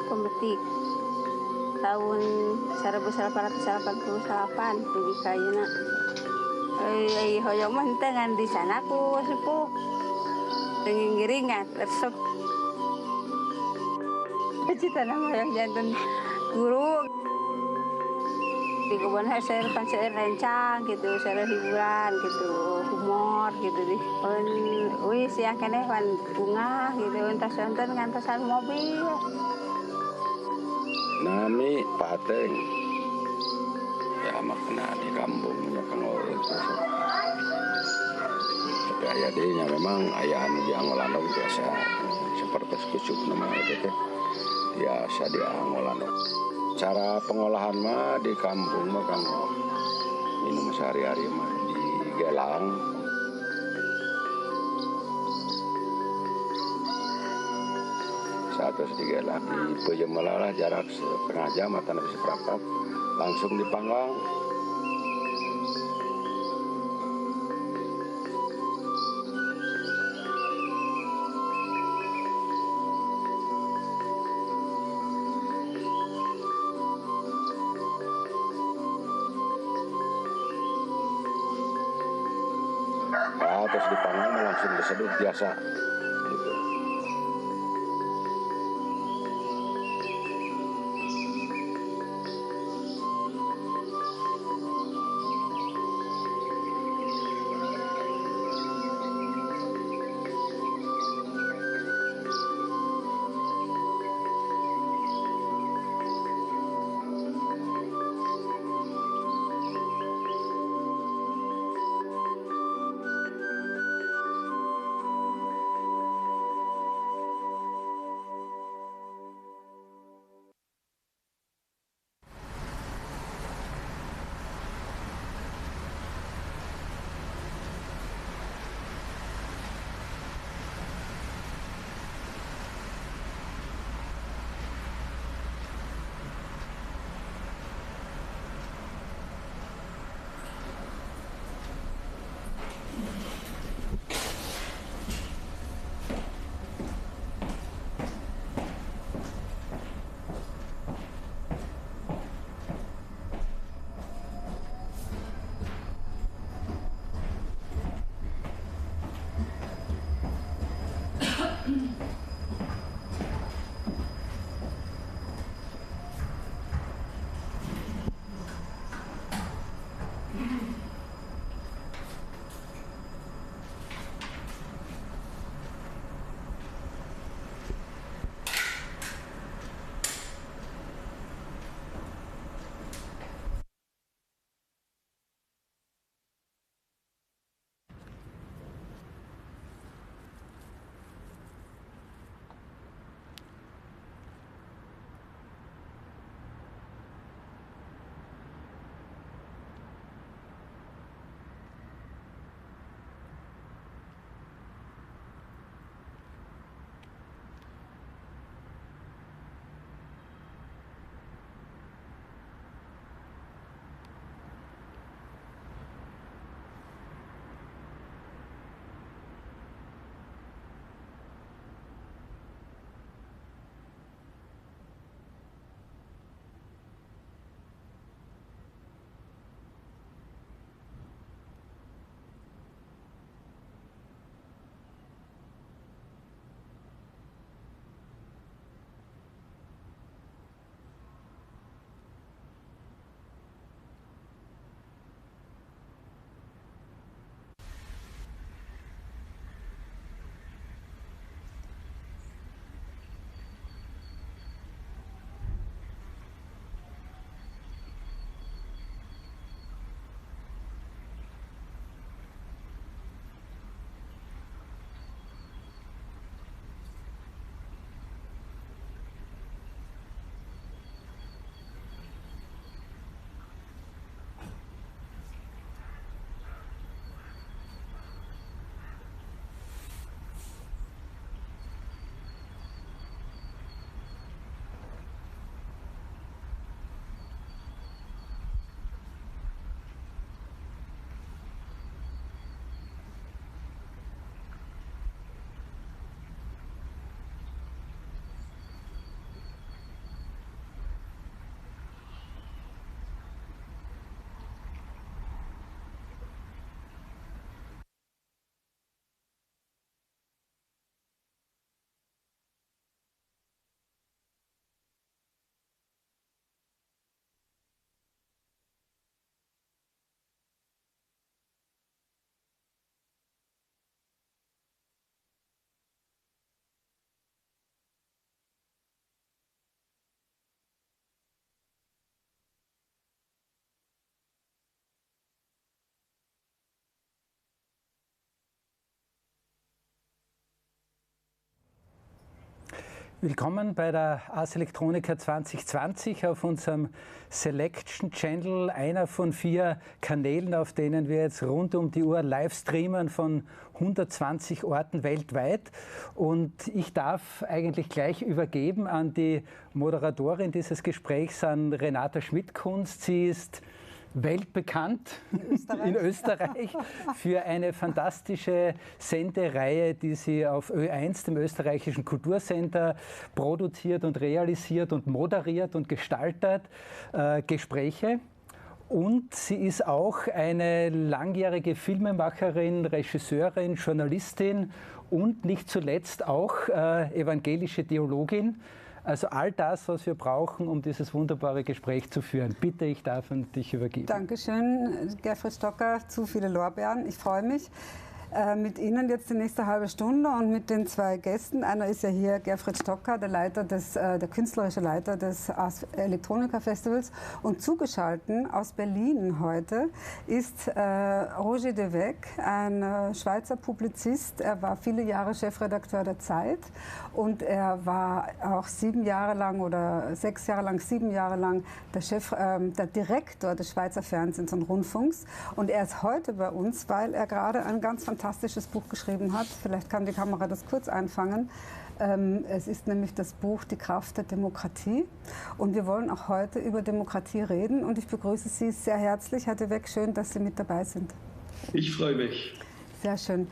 pemetik tahun 1888 pergi kayuna. Hoyong mah dengan di sana ku sepuh dengan giringan resep. Cita nama yang jantan guru di kebun saya pancen rencang gitu, saya hiburan gitu, humor gitu di. Wih siang kene wan bunga gitu, entas nonton ngantosan mobil. Nami Pateng, ya makna di kampungnya pengurus. Tapi ayah dia memang ayah anu di Angolandong biasa seperti kucuk nama itu biasa di Angolandong. Cara pengolahan mah di kampung mah kan minum sehari-hari mah di gelang. Satu sedikit lah di pejemalalah jarak setengah jam atau lebih seperempat langsung dipanggang. di panggung mah langsung disedot biasa gitu. Willkommen bei der Ars Electronica 2020 auf unserem Selection Channel, einer von 4 Kanälen, auf denen wir jetzt rund um die Uhr live streamen von 120 Orten weltweit. Und ich darf eigentlich gleich übergeben an die Moderatorin dieses Gesprächs, an Renata Schmidt-Kunst. Sie ist weltbekannt in Österreich für eine fantastische Sendereihe, die sie auf Ö1, dem österreichischen Kultursender, produziert und realisiert und moderiert und gestaltet. Gespräche. Und sie ist auch eine langjährige Filmemacherin, Regisseurin, Journalistin und nicht zuletzt auch evangelische Theologin. Also all das, was wir brauchen, um dieses wunderbare Gespräch zu führen. Bitte, ich darf an dich übergeben. Dankeschön, Gerfried Stocker. Zu viele Lorbeeren. Ich freue mich. Mit Ihnen jetzt die nächste halbe Stunde und mit den zwei Gästen. Einer ist ja hier Gerfried Stocker, der künstlerische Leiter des Ars Electronica Festivals. Und zugeschaltet aus Berlin heute ist Roger Devec, ein Schweizer Publizist. Er war viele Jahre Chefredakteur der Zeit und er war auch 7 Jahre lang oder 6 Jahre lang, 7 Jahre lang der Direktor des Schweizer Fernsehens und Rundfunks. Und er ist heute bei uns, weil er gerade ein ganz fantastisches Buch geschrieben hat. Vielleicht kann die Kamera das kurz einfangen. Es ist nämlich das Buch Die Kraft der Demokratie. Und wir wollen auch heute über Demokratie reden. Und ich begrüße Sie sehr herzlich, Herr Devec. Schön, dass Sie mit dabei sind. Ich freue mich. Sehr schön.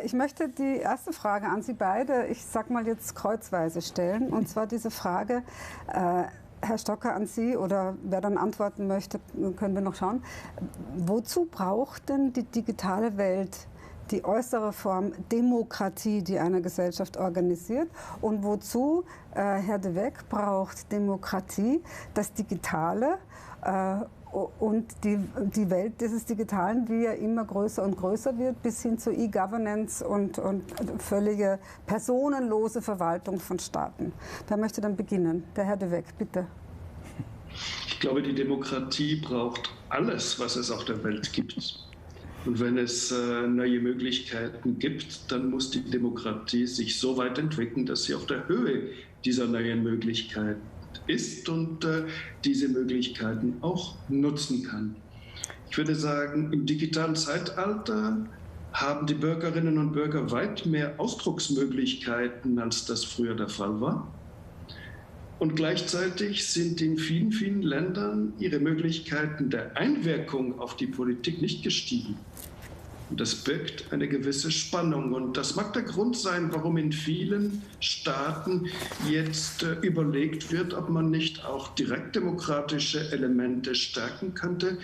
Ich möchte die erste Frage an Sie beide, ich sage mal jetzt kreuzweise stellen. Und zwar diese Frage, Herr Stocker, an Sie, oder wer dann antworten möchte, können wir noch schauen. Wozu braucht denn die digitale Welt die äußere Form Demokratie, die eine Gesellschaft organisiert? Und wozu, Herr Devec, braucht Demokratie das Digitale und die Welt dieses Digitalen, die ja immer größer und größer wird, bis hin zu E-Governance und völlige personenlose Verwaltung von Staaten? Wer möchte dann beginnen? Der Herr Devec, bitte. Ich glaube, die Demokratie braucht alles, was es auf der Welt gibt. Und wenn es neue Möglichkeiten gibt, dann muss die Demokratie sich so weit entwickeln, dass sie auf der Höhe dieser neuen Möglichkeiten ist und diese Möglichkeiten auch nutzen kann. Ich würde sagen, im digitalen Zeitalter haben die Bürgerinnen und Bürger weit mehr Ausdrucksmöglichkeiten, als das früher der Fall war. Und gleichzeitig sind in vielen, vielen Ländern ihre Möglichkeiten der Einwirkung auf die Politik nicht gestiegen. Und das birgt eine gewisse Spannung. Und das mag der Grund sein, warum in vielen Staaten jetzt überlegt wird, ob man nicht auch direktdemokratische Elemente stärken könnte.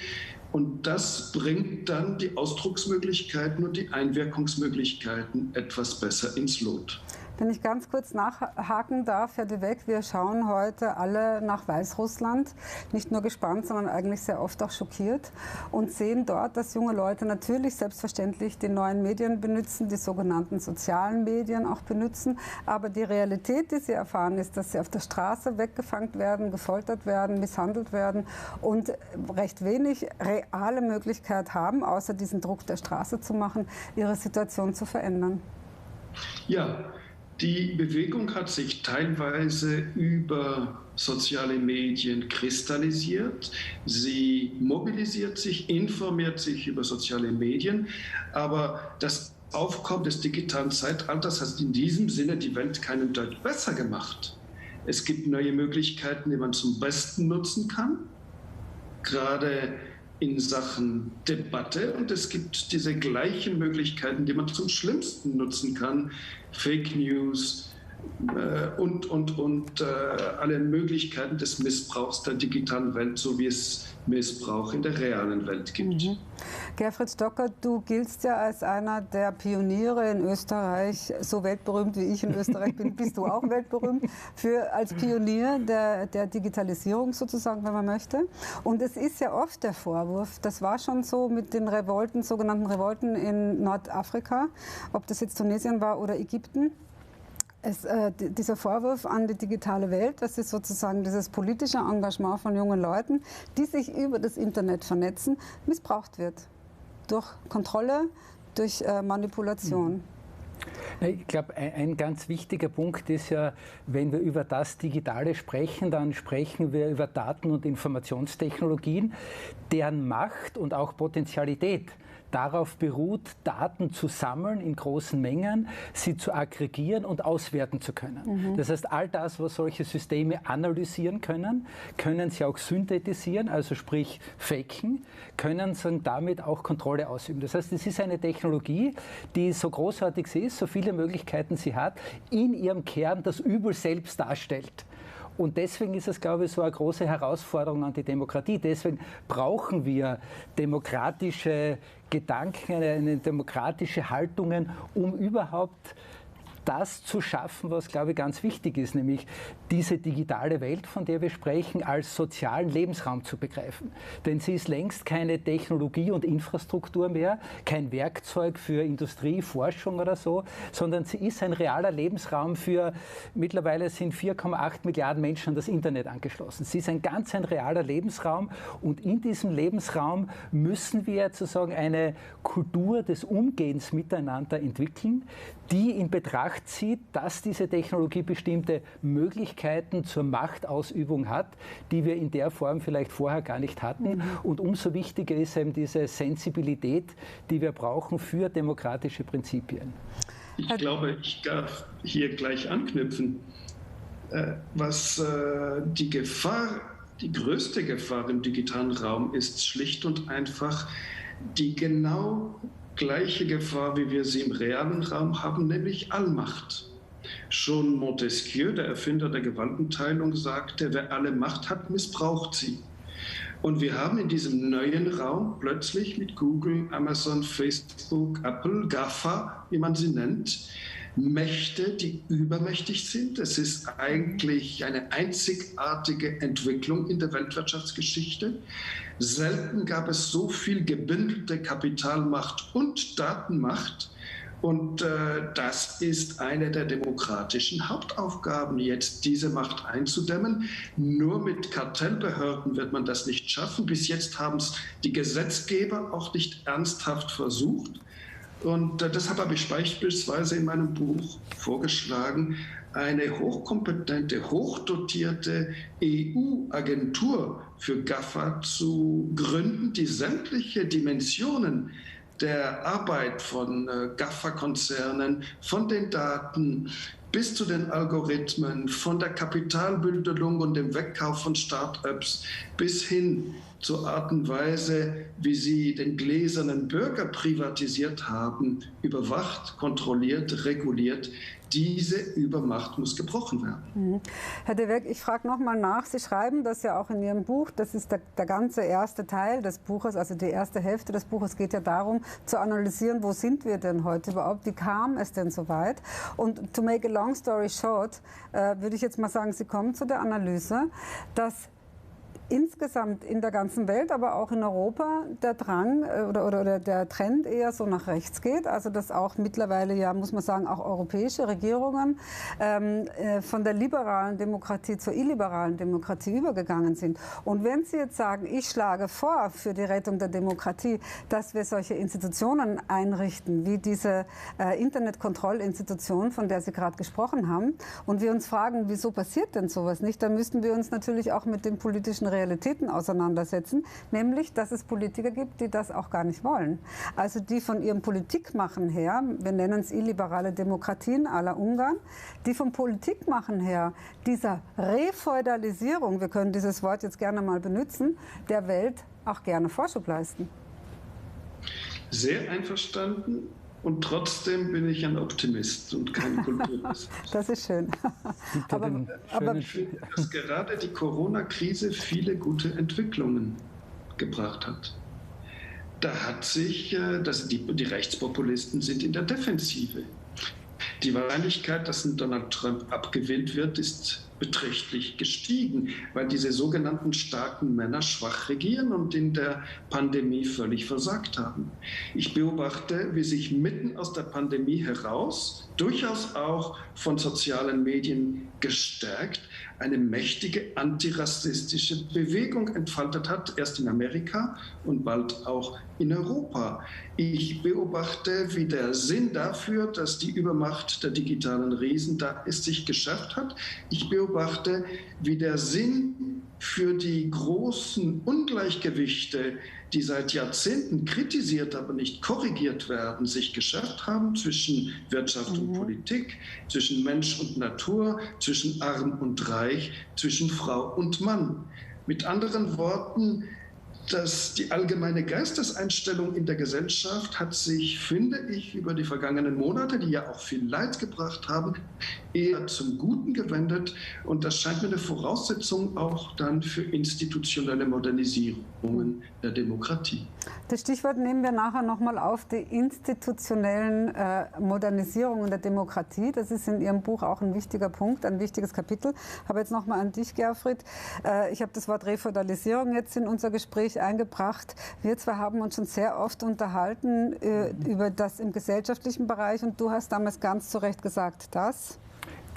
Und das bringt dann die Ausdrucksmöglichkeiten und die Einwirkungsmöglichkeiten etwas besser ins Lot. Wenn ich ganz kurz nachhaken darf, Herr Devec, wir schauen heute alle nach Weißrussland, nicht nur gespannt, sondern eigentlich sehr oft auch schockiert und sehen dort, dass junge Leute natürlich selbstverständlich die neuen Medien benutzen, die sogenannten sozialen Medien auch benutzen, aber die Realität, die sie erfahren, ist, dass sie auf der Straße weggefangen werden, gefoltert werden, misshandelt werden und recht wenig reale Möglichkeit haben, außer diesen Druck der Straße zu machen, ihre Situation zu verändern. Ja. Die Bewegung hat sich teilweise über soziale Medien kristallisiert. Sie mobilisiert sich, informiert sich über soziale Medien. Aber das Aufkommen des digitalen Zeitalters hat in diesem Sinne die Welt keinen Deut besser gemacht. Es gibt neue Möglichkeiten, die man zum Besten nutzen kann, gerade in Sachen Debatte. Und es gibt diese gleichen Möglichkeiten, die man zum Schlimmsten nutzen kann. Fake News und alle Möglichkeiten des Missbrauchs der digitalen Welt, so wie es Missbrauch in der realen Welt gibt. Gerfried Stocker, du giltst ja als einer der Pioniere in Österreich, so weltberühmt wie ich in Österreich bin, bist du auch weltberühmt, als Pionier der Digitalisierung sozusagen, wenn man möchte. Und es ist ja oft der Vorwurf, das war schon so mit den Revolten, sogenannten Revolten in Nordafrika, ob das jetzt Tunesien war oder Ägypten, dieser Vorwurf an die digitale Welt, dass es sozusagen dieses politische Engagement von jungen Leuten, die sich über das Internet vernetzen, missbraucht wird. Durch Kontrolle, durch Manipulation. Ich glaube, ein ganz wichtiger Punkt ist ja, wenn wir über das Digitale sprechen, dann sprechen wir über Daten- und Informationstechnologien, deren Macht und auch Potentialität darauf beruht, Daten zu sammeln in großen Mengen, sie zu aggregieren und auswerten zu können. Das heißt, all das, was solche Systeme analysieren können, können sie auch synthetisieren, also sprich faken, können sie damit auch Kontrolle ausüben. Das heißt, es ist eine Technologie, die so großartig sie ist, so viele Möglichkeiten sie hat, in ihrem Kern das Übel selbst darstellt. Und deswegen ist es, glaube ich, so eine große Herausforderung an die Demokratie. Deswegen brauchen wir demokratische Gedanken, demokratische Haltungen, um überhaupt das zu schaffen, was, glaube ich, ganz wichtig ist, nämlich diese digitale Welt, von der wir sprechen, als sozialen Lebensraum zu begreifen. Denn sie ist längst keine Technologie und Infrastruktur mehr, kein Werkzeug für Industrie, Forschung oder so, sondern sie ist ein realer Lebensraum für, mittlerweile sind 4,8 Milliarden Menschen an das Internet angeschlossen. Sie ist ein realer Lebensraum und in diesem Lebensraum müssen wir sozusagen eine Kultur des Umgehens miteinander entwickeln, die in Betracht zieht, dass diese Technologie bestimmte Möglichkeiten zur Machtausübung hat, die wir in der Form vielleicht vorher gar nicht hatten. Und umso wichtiger ist eben diese Sensibilität, die wir brauchen für demokratische Prinzipien. Ich glaube, ich darf hier gleich anknüpfen. Was die größte Gefahr im digitalen Raum ist schlicht und einfach die genau gleiche Gefahr, wie wir sie im realen Raum haben, nämlich Allmacht. Schon Montesquieu, der Erfinder der Gewaltenteilung, sagte, wer alle Macht hat, missbraucht sie. Und wir haben in diesem neuen Raum plötzlich mit Google, Amazon, Facebook, Apple, GAFA, wie man sie nennt, Mächte, die übermächtig sind. Es ist eigentlich eine einzigartige Entwicklung in der Weltwirtschaftsgeschichte. Selten gab es so viel gebündelte Kapitalmacht und Datenmacht. Und das ist eine der demokratischen Hauptaufgaben, jetzt diese Macht einzudämmen. Nur mit Kartellbehörden wird man das nicht schaffen. Bis jetzt haben es die Gesetzgeber auch nicht ernsthaft versucht. Und deshalb habe ich beispielsweise in meinem Buch vorgeschlagen, eine hochkompetente, hochdotierte EU-Agentur für GAFA zu gründen, die sämtliche Dimensionen der Arbeit von GAFA-Konzernen, von den Daten bis zu den Algorithmen, von der Kapitalbündelung und dem Wegkauf von Start-ups bis hin zur Art und Weise, wie sie den gläsernen Bürger privatisiert haben, überwacht, kontrolliert, reguliert. Diese Übermacht muss gebrochen werden. Herr de Weg, ich frage noch mal nach. Sie schreiben das ja auch in Ihrem Buch. Das ist der ganze erste Teil des Buches, also die erste Hälfte des Buches geht ja darum, zu analysieren, wo sind wir denn heute überhaupt? Wie kam es denn so weit? Und to make a long story short, würde ich jetzt mal sagen, Sie kommen zu der Analyse, dass insgesamt in der ganzen Welt, aber auch in Europa der Drang oder der Trend eher so nach rechts geht. Also dass auch mittlerweile, ja, muss man sagen, auch europäische Regierungen von der liberalen Demokratie zur illiberalen Demokratie übergegangen sind. Und wenn Sie jetzt sagen, ich schlage vor für die Rettung der Demokratie, dass wir solche Institutionen einrichten, wie diese Internetkontrollinstitution, von der Sie gerade gesprochen haben, und wir uns fragen, wieso passiert denn sowas nicht, dann müssten wir uns natürlich auch mit den politischen Realitäten auseinandersetzen, nämlich, dass es Politiker gibt, die das auch gar nicht wollen. Also die von ihrem Politikmachen her, wir nennen es illiberale Demokratien à la Ungarn, die vom Politikmachen her dieser Refeudalisierung, wir können dieses Wort jetzt gerne mal benutzen, der Welt auch gerne Vorschub leisten. Sehr einverstanden. Und trotzdem bin ich ein Optimist und kein Kulturist. Das ist schön. aber ich finde, dass gerade die Corona-Krise viele gute Entwicklungen gebracht hat. Da hat sich, die Rechtspopulisten sind in der Defensive. Die Wahrscheinlichkeit, dass ein Donald Trump abgewählt wird, ist beträchtlich gestiegen, weil diese sogenannten starken Männer schwach regieren und in der Pandemie völlig versagt haben. Ich beobachte, wie sich mitten aus der Pandemie heraus, durchaus auch von sozialen Medien gestärkt, eine mächtige antirassistische Bewegung entfaltet hat, erst in Amerika und bald auch in Europa. Ich beobachte, wie der Sinn dafür, dass die Übermacht der digitalen Riesen da ist, sich geschärft hat. Ich beobachte, wie der Sinn für die großen Ungleichgewichte, die seit Jahrzehnten kritisiert, aber nicht korrigiert werden, sich geschärft haben zwischen Wirtschaft und Politik, zwischen Mensch und Natur, zwischen Arm und Reich, zwischen Frau und Mann. Mit anderen Worten, die allgemeine Geisteseinstellung in der Gesellschaft hat sich, finde ich, über die vergangenen Monate, die ja auch viel Leid gebracht haben, eher zum Guten gewendet. Und das scheint mir eine Voraussetzung auch dann für institutionelle Modernisierungen der Demokratie. Das Stichwort nehmen wir nachher nochmal auf, die institutionellen Modernisierungen der Demokratie. Das ist in Ihrem Buch auch ein wichtiger Punkt, ein wichtiges Kapitel. Aber jetzt nochmal an dich, Gerfried. Ich habe das Wort Refeudalisierung jetzt in unser Gespräch eingebracht. Wir zwei haben uns schon sehr oft unterhalten über das im gesellschaftlichen Bereich und du hast damals ganz zu Recht gesagt, dass...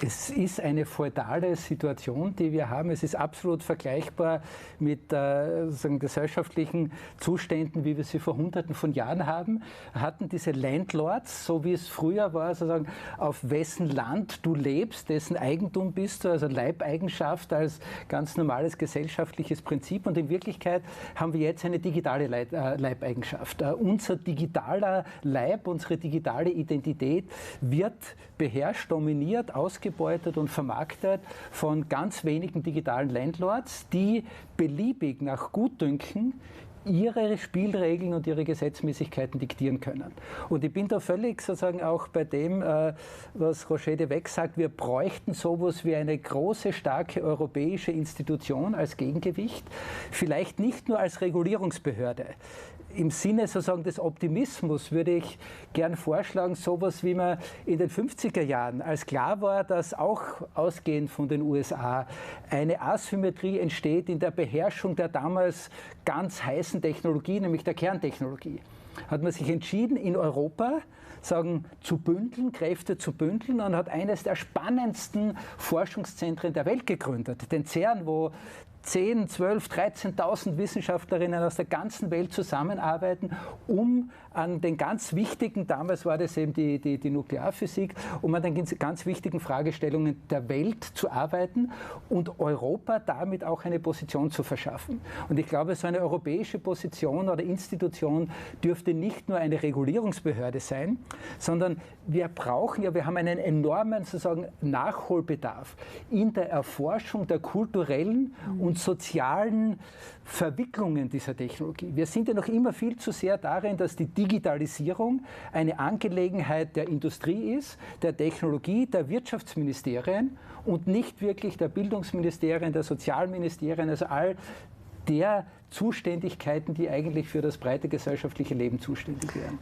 Es ist eine feudale Situation, die wir haben. Es ist absolut vergleichbar mit gesellschaftlichen Zuständen, wie wir sie vor Hunderten von Jahren hatten diese Landlords, so wie es früher war, sozusagen, auf wessen Land du lebst, dessen Eigentum bist du, also Leibeigenschaft als ganz normales gesellschaftliches Prinzip. Und in Wirklichkeit haben wir jetzt eine digitale Leibeigenschaft. Unser digitaler Leib, unsere digitale Identität wird beherrscht, dominiert, ausgebeutet und vermarktet von ganz wenigen digitalen Landlords, die beliebig nach Gutdünken ihre Spielregeln und ihre Gesetzmäßigkeiten diktieren können. Und ich bin da völlig sozusagen auch bei dem, was Roger de Weck sagt, wir bräuchten sowas wie eine große, starke europäische Institution als Gegengewicht, vielleicht nicht nur als Regulierungsbehörde. Im Sinne sozusagen des Optimismus würde ich gern vorschlagen, sowas wie man in den 50er Jahren, als klar war, dass auch ausgehend von den USA eine Asymmetrie entsteht in der Beherrschung der damals ganz heißen Technologie, nämlich der Kerntechnologie. Hat man sich entschieden, in Europa zu bündeln, Kräfte zu bündeln und hat eines der spannendsten Forschungszentren der Welt gegründet, den CERN, wo 10, 12, 13.000 Wissenschaftlerinnen aus der ganzen Welt zusammenarbeiten, um an den ganz wichtigen, damals war das eben die Nuklearphysik, um an den ganz wichtigen Fragestellungen der Welt zu arbeiten und Europa damit auch eine Position zu verschaffen. Und ich glaube, so eine europäische Position oder Institution dürfte nicht nur eine Regulierungsbehörde sein, sondern wir haben einen enormen sozusagen Nachholbedarf in der Erforschung der kulturellen und sozialen Verwicklungen dieser Technologie. Wir sind ja noch immer viel zu sehr darin, dass die Digitalisierung eine Angelegenheit der Industrie ist, der Technologie, der Wirtschaftsministerien und nicht wirklich der Bildungsministerien, der Sozialministerien, also all der Zuständigkeiten, die eigentlich für das breite gesellschaftliche Leben zuständig wären.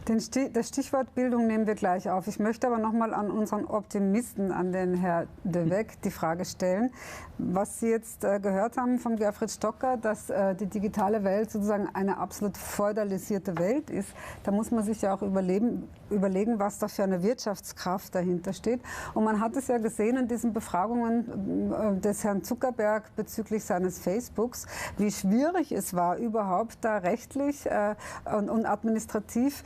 Das Stichwort Bildung nehmen wir gleich auf. Ich möchte aber noch mal an unseren Optimisten, an den Herrn de Weck, die Frage stellen, was Sie jetzt gehört haben von Gerfried Stocker, dass die digitale Welt sozusagen eine absolut feudalisierte Welt ist. Da muss man sich ja auch überlegen, was da für eine Wirtschaftskraft dahinter steht. Und man hat es ja gesehen in diesen Befragungen des Herrn Zuckerberg bezüglich seines Facebooks, wie schwierig es war, überhaupt da rechtlich und administrativ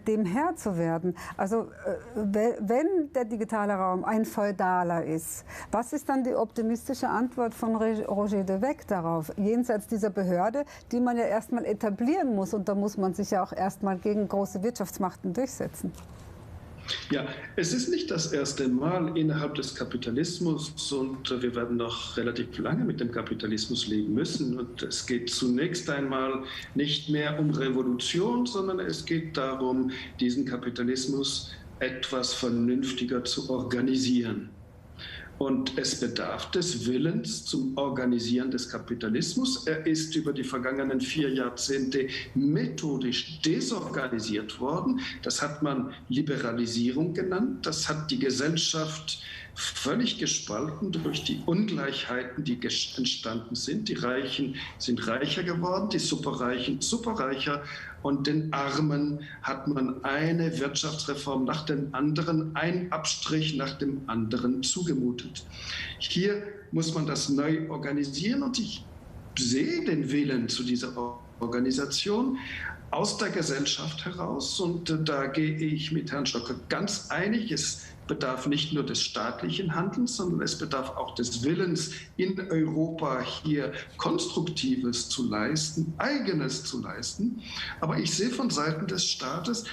dem Herr zu werden. Also wenn der digitale Raum ein feudaler ist, was ist dann die optimistische Antwort von Roger de Weck darauf? Jenseits dieser Behörde, die man ja erstmal etablieren muss und da muss man sich ja auch erstmal gegen große Wirtschaftsmachten durchsetzen. Ja, es ist nicht das erste Mal innerhalb des Kapitalismus und wir werden noch relativ lange mit dem Kapitalismus leben müssen. Und es geht zunächst einmal nicht mehr um Revolution, sondern es geht darum, diesen Kapitalismus etwas vernünftiger zu organisieren. Und es bedarf des Willens zum Organisieren des Kapitalismus. Er ist über die vergangenen 4 Jahrzehnte methodisch desorganisiert worden. Das hat man Liberalisierung genannt. Das hat die Gesellschaft völlig gespalten durch die Ungleichheiten, die entstanden sind. Die Reichen sind reicher geworden, die Superreichen superreicher. Und den Armen hat man eine Wirtschaftsreform nach dem anderen, ein Abstrich nach dem anderen zugemutet. Hier muss man das neu organisieren und ich sehe den Willen zu dieser Organisation aus der Gesellschaft heraus. Und da gehe ich mit Herrn Stocker ganz einig. Es bedarf nicht nur des staatlichen Handelns, sondern es bedarf auch des Willens, in Europa hier Konstruktives zu leisten, Eigenes zu leisten. Aber ich sehe von Seiten des Staates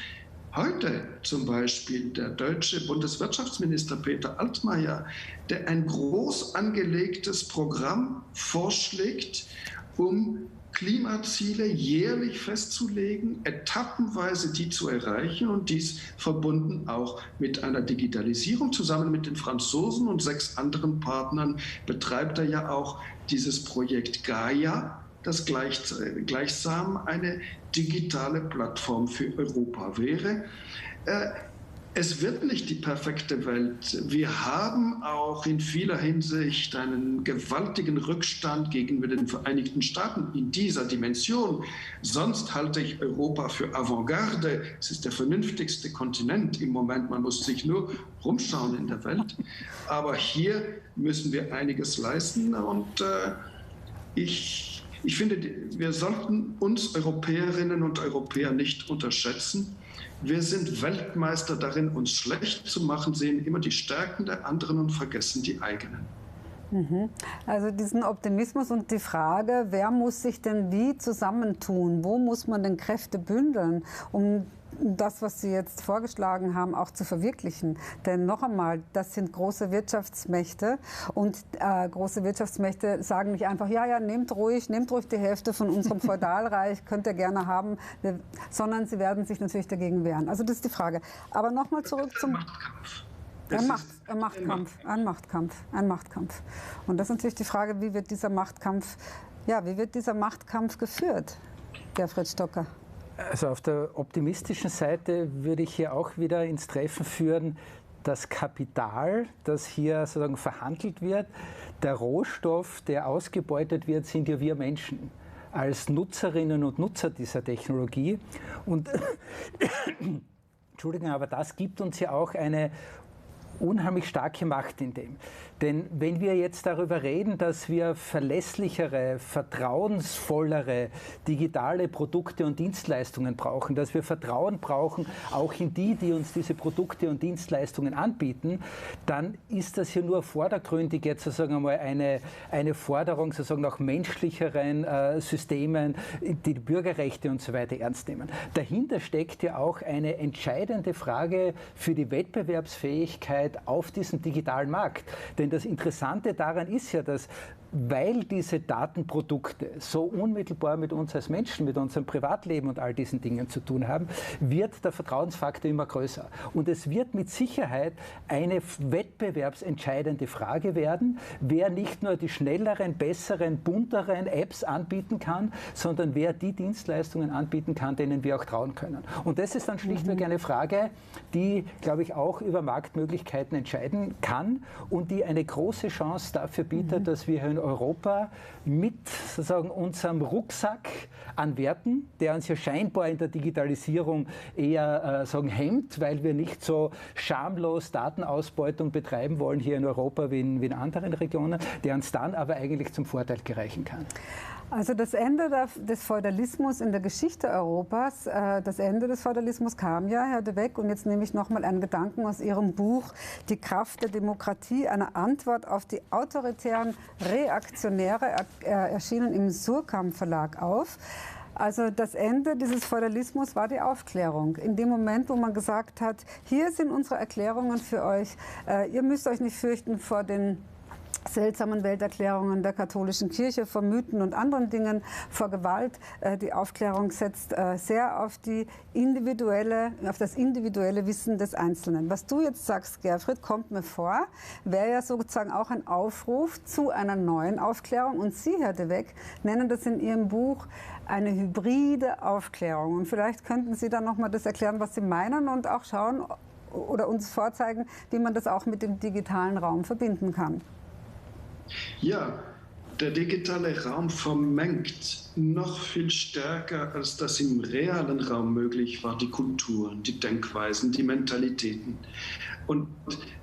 heute zum Beispiel der deutsche Bundeswirtschaftsminister Peter Altmaier, der ein groß angelegtes Programm vorschlägt, um Klimaziele jährlich festzulegen, etappenweise die zu erreichen und dies verbunden auch mit einer Digitalisierung. Zusammen mit den Franzosen und 6 anderen Partnern betreibt er ja auch dieses Projekt Gaia, das gleichsam eine digitale Plattform für Europa wäre. Es wird nicht die perfekte Welt. Wir haben auch in vieler Hinsicht einen gewaltigen Rückstand gegenüber den Vereinigten Staaten in dieser Dimension. Sonst halte ich Europa für Avantgarde. Es ist der vernünftigste Kontinent im Moment. Man muss sich nur rumschauen in der Welt. Aber hier müssen wir einiges leisten. Und ich finde, wir sollten uns Europäerinnen und Europäer nicht unterschätzen. Wir sind Weltmeister darin, uns schlecht zu machen, sehen immer die Stärken der anderen und vergessen die eigenen. Also diesen Optimismus und die Frage, wer muss sich denn wie zusammentun? Wo muss man denn Kräfte bündeln, um das, was Sie jetzt vorgeschlagen haben, auch zu verwirklichen? Denn noch einmal, das sind große Wirtschaftsmächte und große Wirtschaftsmächte sagen nicht einfach, ja, nehmt ruhig die Hälfte von unserem Feudalreich, könnt ihr gerne haben, sondern sie werden sich natürlich dagegen wehren. Also das ist die Frage. Aber nochmal zurück zum... Ein Machtkampf. Und das ist natürlich die Frage, wie wird dieser Machtkampf geführt, Gerfried Stocker? Also auf der optimistischen Seite würde ich hier auch wieder ins Treffen führen, das Kapital, das hier sozusagen verhandelt wird, der Rohstoff, der ausgebeutet wird, sind ja wir Menschen als Nutzerinnen und Nutzer dieser Technologie. Und Entschuldigung, aber das gibt uns ja auch eine unheimlich starke Macht in dem. Denn wenn wir jetzt darüber reden, dass wir verlässlichere, vertrauensvollere digitale Produkte und Dienstleistungen brauchen, dass wir Vertrauen brauchen, auch in die, die uns diese Produkte und Dienstleistungen anbieten, dann ist das hier nur vordergründig jetzt sozusagen einmal eine Forderung sozusagen nach menschlicheren Systemen, die Bürgerrechte und so weiter ernst nehmen. Dahinter steckt ja auch eine entscheidende Frage für die Wettbewerbsfähigkeit auf diesem digitalen Markt. Denn das Interessante daran ist ja, dass weil diese Datenprodukte so unmittelbar mit uns als Menschen, mit unserem Privatleben und all diesen Dingen zu tun haben, wird der Vertrauensfaktor immer größer. Und es wird mit Sicherheit eine wettbewerbsentscheidende Frage werden, wer nicht nur die schnelleren, besseren, bunteren Apps anbieten kann, sondern wer die Dienstleistungen anbieten kann, denen wir auch trauen können. Und das ist dann schlichtweg eine Frage, die, glaube ich, auch über Marktmöglichkeiten entscheiden kann und die eine große Chance dafür bietet, dass wir in Europa mit sozusagen unserem Rucksack an Werten, der uns ja scheinbar in der Digitalisierung eher hemmt, weil wir nicht so schamlos Datenausbeutung betreiben wollen hier in Europa wie in anderen Regionen, der uns dann aber eigentlich zum Vorteil gereichen kann. Also das Ende des Feudalismus in der Geschichte Europas, das Ende des Feudalismus kam ja, Herr de Weck, und jetzt nehme ich noch mal einen Gedanken aus Ihrem Buch Die Kraft der Demokratie, eine Antwort auf die autoritären Reaktionäre, erschienen im Surkamp Verlag auf. Also das Ende dieses Feudalismus war die Aufklärung. In dem Moment, wo man gesagt hat, hier sind unsere Erklärungen für euch, ihr müsst euch nicht fürchten vor den seltsamen Welterklärungen der katholischen Kirche, vor Mythen und anderen Dingen, vor Gewalt. Die Aufklärung setzt sehr auf das individuelle Wissen des Einzelnen. Was du jetzt sagst, Gerfried, kommt mir vor, wäre ja sozusagen auch ein Aufruf zu einer neuen Aufklärung. Und Sie, Herr de Weck, nennen das in Ihrem Buch eine hybride Aufklärung. Und vielleicht könnten Sie dann noch mal das erklären, was Sie meinen, und auch schauen oder uns vorzeigen, wie man das auch mit dem digitalen Raum verbinden kann. Ja, der digitale Raum vermengt noch viel stärker, als das im realen Raum möglich war, die Kulturen, die Denkweisen, die Mentalitäten. Und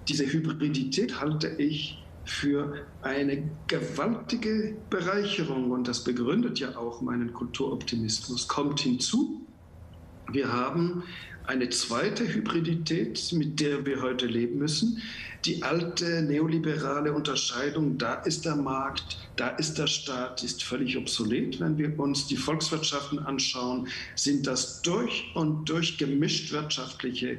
diese Hybridität halte ich für eine gewaltige Bereicherung, und das begründet ja auch meinen Kulturoptimismus. Kommt hinzu, wir haben eine zweite Hybridität, mit der wir heute leben müssen. Die alte neoliberale Unterscheidung, da ist der Markt, da ist der Staat, ist völlig obsolet. Wenn wir uns die Volkswirtschaften anschauen, sind das durch und durch gemischt wirtschaftliche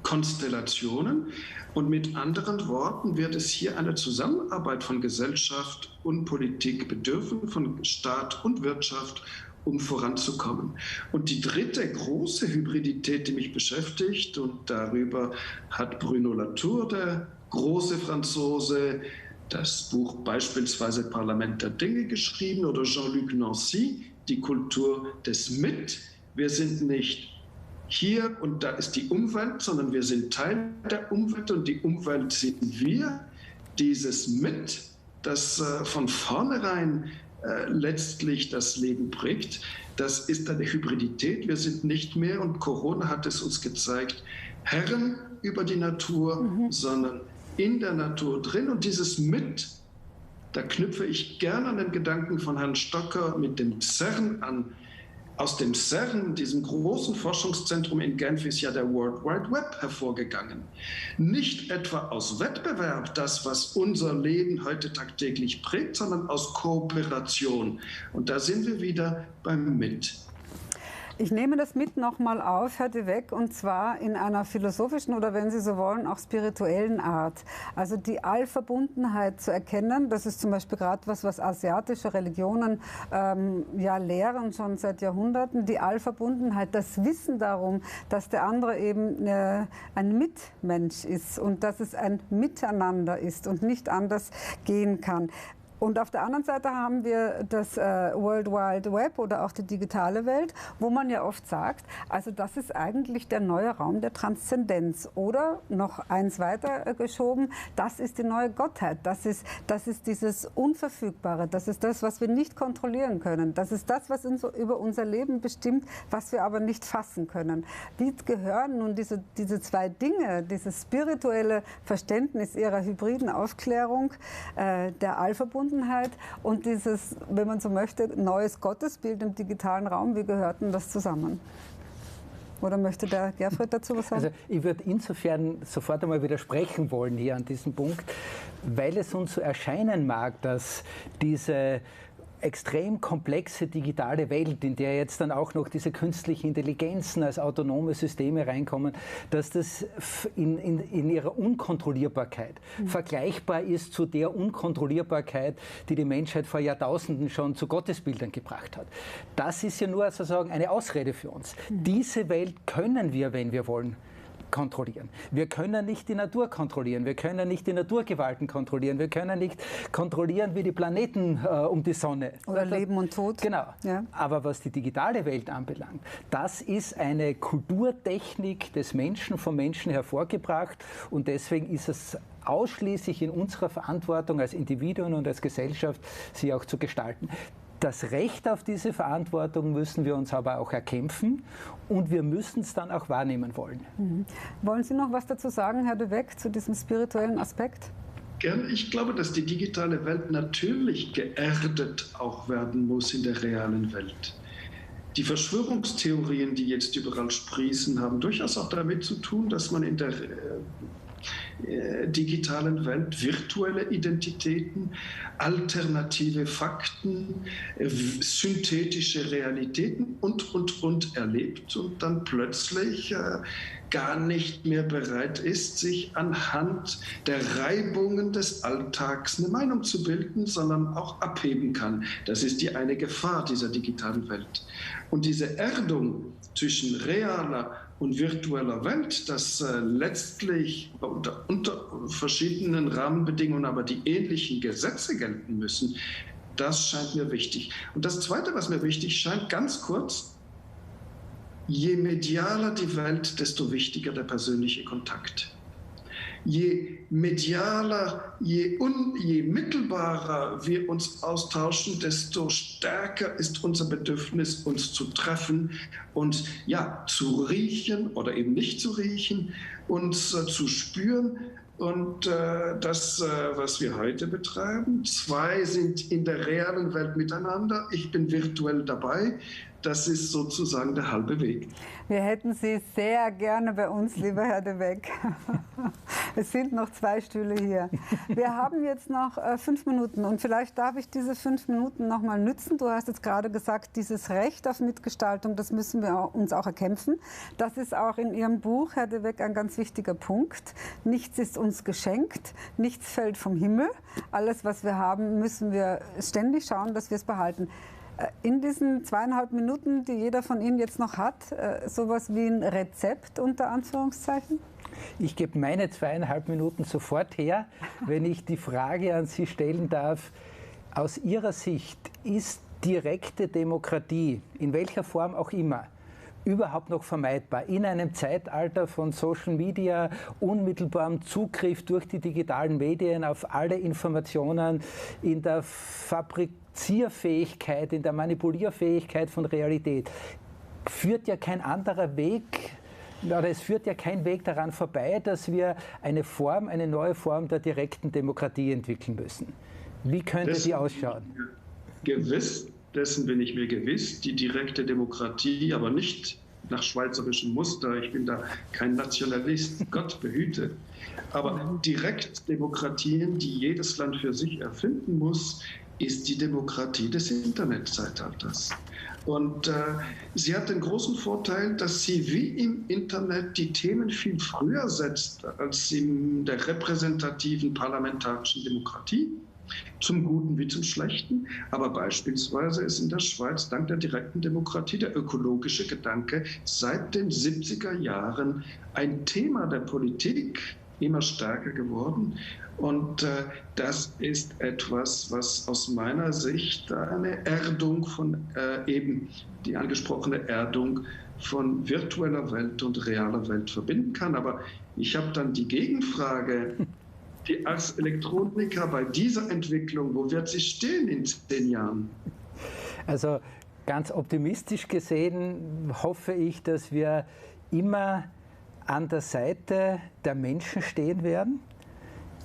Konstellationen. Und mit anderen Worten wird es hier eine Zusammenarbeit von Gesellschaft und Politik bedürfen, von Staat und Wirtschaft, um voranzukommen. Und die dritte große Hybridität, die mich beschäftigt, und darüber hat Bruno Latour, der große Franzose, das Buch beispielsweise Parlament der Dinge geschrieben, oder Jean-Luc Nancy, die Kultur des Mit. Wir sind nicht hier und da ist die Umwelt, sondern wir sind Teil der Umwelt und die Umwelt sind wir. Dieses Mit, das von vornherein letztlich das Leben prägt, das ist eine Hybridität. Wir sind nicht mehr, und Corona hat es uns gezeigt, Herren über die Natur, sondern in der Natur drin. Und dieses Mit, da knüpfe ich gerne an den Gedanken von Herrn Stocker mit dem CERN an. Aus dem CERN, diesem großen Forschungszentrum in Genf, ist ja der World Wide Web hervorgegangen. Nicht etwa aus Wettbewerb, das, was unser Leben heute tagtäglich prägt, sondern aus Kooperation. Und da sind wir wieder beim Mit. Ich nehme das mit nochmal auf, Herr de Weck, und zwar in einer philosophischen oder, wenn Sie so wollen, auch spirituellen Art. Also die Allverbundenheit zu erkennen, das ist zum Beispiel gerade was asiatische Religionen ja lehren, schon seit Jahrhunderten. Die Allverbundenheit, das Wissen darum, dass der andere eben ein Mitmensch ist und dass es ein Miteinander ist und nicht anders gehen kann. Und auf der anderen Seite haben wir das World Wide Web oder auch die digitale Welt, wo man ja oft sagt, also das ist eigentlich der neue Raum der Transzendenz. Oder noch eins weiter geschoben, das ist die neue Gottheit. Das ist dieses Unverfügbare. Das ist das, was wir nicht kontrollieren können. Das ist das, was uns über unser Leben bestimmt, was wir aber nicht fassen können. Wie gehören nun diese zwei Dinge, dieses spirituelle Verständnis ihrer hybriden Aufklärung, der Allverbundenheit und dieses, wenn man so möchte, neues Gottesbild im digitalen Raum, wie gehörten das zusammen? Oder möchte der Gerfried dazu was sagen? Also ich würde insofern sofort einmal widersprechen wollen hier an diesem Punkt, weil es uns so erscheinen mag, dass diese extrem komplexe digitale Welt, in der jetzt dann auch noch diese künstlichen Intelligenzen als autonome Systeme reinkommen, dass das in ihrer Unkontrollierbarkeit vergleichbar ist zu der Unkontrollierbarkeit, die die Menschheit vor Jahrtausenden schon zu Gottesbildern gebracht hat. Das ist ja nur sozusagen eine Ausrede für uns. Diese Welt können wir, wenn wir wollen, kontrollieren. Wir können nicht die Natur kontrollieren, wir können nicht die Naturgewalten kontrollieren, wir können nicht kontrollieren, wie die Planeten um die Sonne. Oder Leben und Tod. Genau. Ja. Aber was die digitale Welt anbelangt, das ist eine Kulturtechnik des Menschen, vom Menschen hervorgebracht, und deswegen ist es ausschließlich in unserer Verantwortung als Individuen und als Gesellschaft, sie auch zu gestalten. Das Recht auf diese Verantwortung müssen wir uns aber auch erkämpfen, und wir müssen es dann auch wahrnehmen wollen. Wollen Sie noch was dazu sagen, Herr de Weck, zu diesem spirituellen Aspekt? Gern. Ich glaube, dass die digitale Welt natürlich geerdet auch werden muss in der realen Welt. Die Verschwörungstheorien, die jetzt überall sprießen, haben durchaus auch damit zu tun, dass man in der digitalen Welt virtuelle Identitäten, alternative Fakten, synthetische Realitäten und erlebt und dann plötzlich gar nicht mehr bereit ist, sich anhand der Reibungen des Alltags eine Meinung zu bilden, sondern auch abheben kann. Das ist die eine Gefahr dieser digitalen Welt. Und diese Erdung zwischen realer und virtueller Welt, dass letztlich unter verschiedenen Rahmenbedingungen aber die ähnlichen Gesetze gelten müssen, das scheint mir wichtig. Und das Zweite, was mir wichtig scheint, ganz kurz: Je medialer die Welt, desto wichtiger der persönliche Kontakt. Je medialer, je mittelbarer wir uns austauschen, desto stärker ist unser Bedürfnis, uns zu treffen und ja, zu riechen oder eben nicht zu riechen, uns zu spüren. Und das, was wir heute betreiben, zwei sind in der realen Welt miteinander, ich bin virtuell dabei, das ist sozusagen der halbe Weg. Wir hätten Sie sehr gerne bei uns, lieber Herr de Weg. Es sind noch 2 Stühle hier. Wir haben jetzt noch 5 Minuten und vielleicht darf ich diese 5 Minuten noch mal nützen. Du hast jetzt gerade gesagt, dieses Recht auf Mitgestaltung, das müssen wir uns auch erkämpfen. Das ist auch in Ihrem Buch, Herr de Weg, ein ganz wichtiger Punkt. Nichts ist uns geschenkt, nichts fällt vom Himmel. Alles, was wir haben, müssen wir ständig schauen, dass wir es behalten. In diesen 2,5 Minuten, die jeder von Ihnen jetzt noch hat, sowas wie ein Rezept unter Anführungszeichen? Ich gebe meine 2,5 Minuten sofort her, wenn ich die Frage an Sie stellen darf. Aus Ihrer Sicht ist direkte Demokratie, in welcher Form auch immer, überhaupt noch vermeidbar in einem Zeitalter von Social Media, unmittelbarem Zugriff durch die digitalen Medien auf alle Informationen, in der Fabrizierfähigkeit, in der Manipulierfähigkeit von Realität? Führt ja kein anderer Weg, oder es führt ja kein Weg daran vorbei, dass wir eine neue Form der direkten Demokratie entwickeln müssen. Wie könnte die ausschauen? Dessen bin ich mir gewiss, die direkte Demokratie, aber nicht nach schweizerischem Muster. Ich bin da kein Nationalist, Gott behüte. Aber Direktdemokratien, die jedes Land für sich erfinden muss, ist die Demokratie des Internetzeitalters. Und sie hat den großen Vorteil, dass sie wie im Internet die Themen viel früher setzt als in der repräsentativen parlamentarischen Demokratie. Zum Guten wie zum Schlechten. Aber beispielsweise ist in der Schweiz dank der direkten Demokratie der ökologische Gedanke seit den 70er Jahren ein Thema der Politik, immer stärker geworden. Und das ist etwas, was aus meiner Sicht eine Erdung von eben die angesprochene Erdung von virtueller Welt und realer Welt verbinden kann. Aber ich habe dann die Gegenfrage, die Ars Electronica bei dieser Entwicklung, wo wird sie stehen in 10 Jahren? Also ganz optimistisch gesehen hoffe ich, dass wir immer an der Seite der Menschen stehen werden,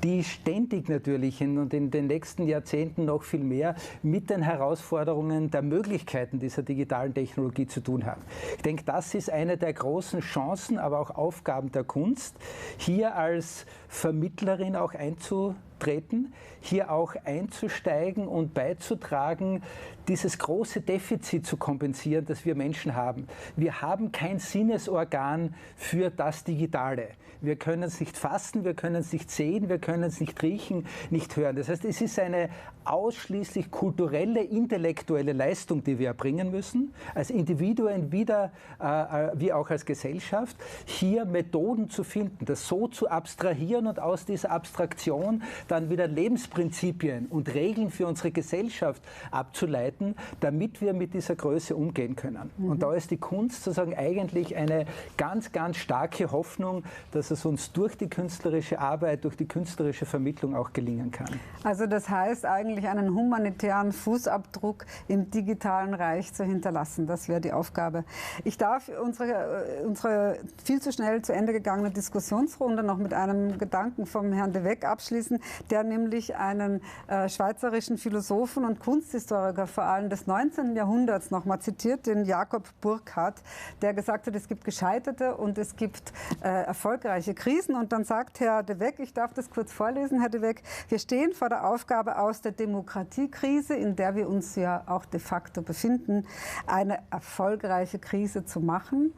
die ständig natürlich und in den nächsten Jahrzehnten noch viel mehr mit den Herausforderungen der Möglichkeiten dieser digitalen Technologie zu tun haben. Ich denke, das ist eine der großen Chancen, aber auch Aufgaben der Kunst, hier als Vermittlerin auch einzutreten, hier auch einzusteigen und beizutragen, dieses große Defizit zu kompensieren, das wir Menschen haben. Wir haben kein Sinnesorgan für das Digitale. Wir können es nicht fassen, wir können es nicht sehen, wir können es nicht riechen, nicht hören. Das heißt, es ist eine ausschließlich kulturelle, intellektuelle Leistung, die wir erbringen müssen, als Individuen wie auch als Gesellschaft, hier Methoden zu finden, das so zu abstrahieren und aus dieser Abstraktion dann wieder Lebensprinzipien und Regeln für unsere Gesellschaft abzuleiten, damit wir mit dieser Größe umgehen können. Und da ist die Kunst sozusagen eigentlich eine ganz, ganz starke Hoffnung, dass es uns durch die künstlerische Arbeit, durch die künstlerische Vermittlung auch gelingen kann. Also das heißt eigentlich einen humanitären Fußabdruck im digitalen Reich zu hinterlassen. Das wäre die Aufgabe. Ich darf unsere viel zu schnell zu Ende gegangene Diskussionsrunde noch mit einem Gedanken vom Herrn de Weg abschließen, der nämlich einen schweizerischen Philosophen und Kunsthistoriker vor allem des 19. Jahrhunderts noch mal zitiert, den Jakob Burckhardt, der gesagt hat, es gibt gescheiterte und es gibt erfolgreiche Krisen. Und dann sagt Herr de Weg, ich darf das kurz vorlesen, Herr de Weg, wir stehen vor der Aufgabe, aus der Demokratiekrise, in der wir uns ja auch de facto befinden, eine erfolgreiche Krise zu machen.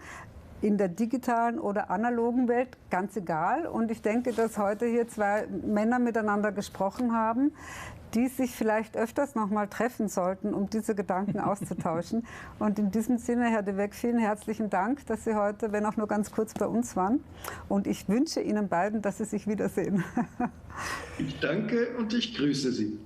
In der digitalen oder analogen Welt, ganz egal. Und ich denke, dass heute hier 2 Männer miteinander gesprochen haben, die sich vielleicht öfters noch mal treffen sollten, um diese Gedanken auszutauschen. Und in diesem Sinne, Herr de Weg, vielen herzlichen Dank, dass Sie heute, wenn auch nur ganz kurz, bei uns waren. Und ich wünsche Ihnen beiden, dass Sie sich wiedersehen. Ich danke und ich grüße Sie.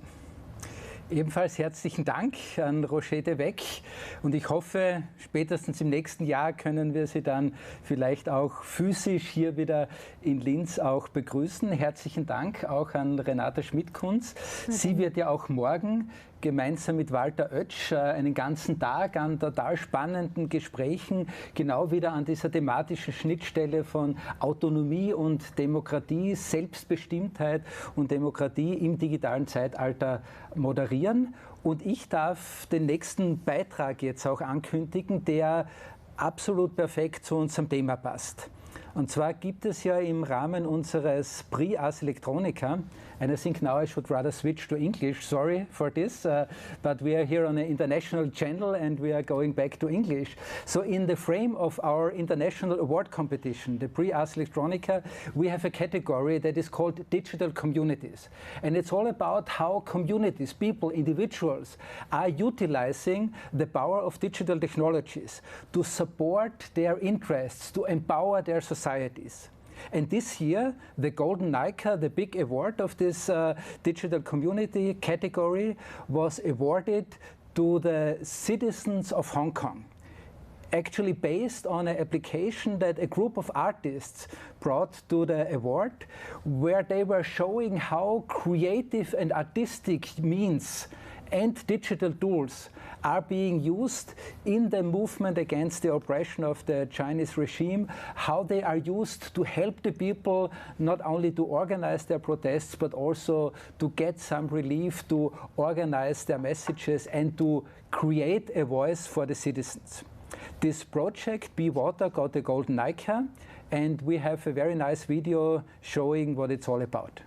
Ebenfalls herzlichen Dank an Roger de Weg und ich hoffe, spätestens im nächsten Jahr können wir Sie dann vielleicht auch physisch hier wieder in Linz auch begrüßen. Herzlichen Dank auch an Renate Schmidt-Kunz. Sie wird ja auch morgen gemeinsam mit Walter Oetsch einen ganzen Tag an total spannenden Gesprächen genau wieder an dieser thematischen Schnittstelle von Autonomie und Demokratie, Selbstbestimmtheit und Demokratie im digitalen Zeitalter moderieren. moderieren und ich darf den nächsten Beitrag jetzt auch ankündigen, der absolut perfekt zu unserem Thema passt. Und zwar gibt es ja im Rahmen unseres Prix Ars Electronica, and I think now I should rather switch to English, sorry for this, but we are here on an international channel and we are going back to English. So in the frame of our international award competition, the Prix Ars Electronica, we have a category that is called Digital Communities. And it's all about how communities, people, individuals are utilizing the power of digital technologies to support their interests, to empower their societies. And this year, the Golden Nica, the big award of this digital community category, was awarded to the citizens of Hong Kong. Actually based on an application that a group of artists brought to the award, where they were showing how creative and artistic means and digital tools are being used in the movement against the oppression of the Chinese regime, how they are used to help the people not only to organize their protests, but also to get some relief, to organize their messages and to create a voice for the citizens. This project, Be Water, got the Golden Nica, and we have a very nice video showing what it's all about.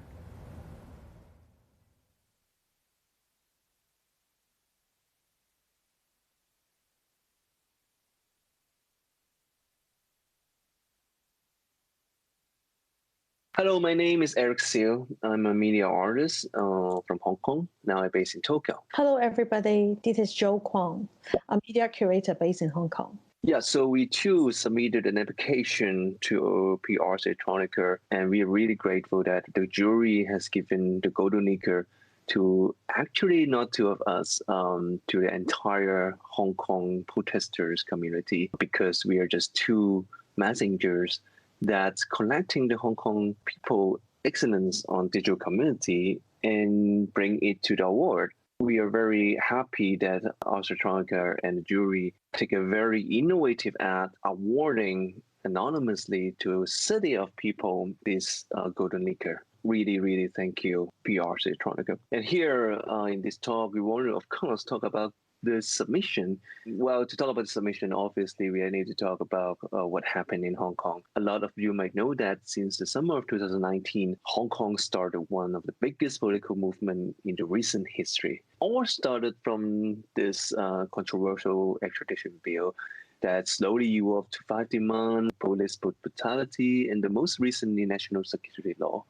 Hello, my name is Eric Seal. I'm a media artist from Hong Kong. Now I'm based in Tokyo. Hello, everybody. This is Joe Kwong, a media curator based in Hong Kong. Yeah, so we too submitted an application to Ars Electronica, and we are really grateful that the jury has given the Golden Nica to actually not two of us, to the entire Hong Kong protesters community, because we are just two messengers that's collecting the Hong Kong people excellence on digital community and bring it to the award. We are very happy that Ars Electronica and the jury take a very innovative act awarding anonymously to a city of people this Golden Nica. Really, really thank you, Ars Electronica. And here in this talk, we want to, of course, talk about the submission. Well, to talk about the submission, obviously, we need to talk about what happened in Hong Kong. A lot of you might know that since the summer of 2019, Hong Kong started one of the biggest political movements in the recent history. All started from this controversial extradition bill that slowly evolved to 5 demands, police brutality, and the most recently national security law.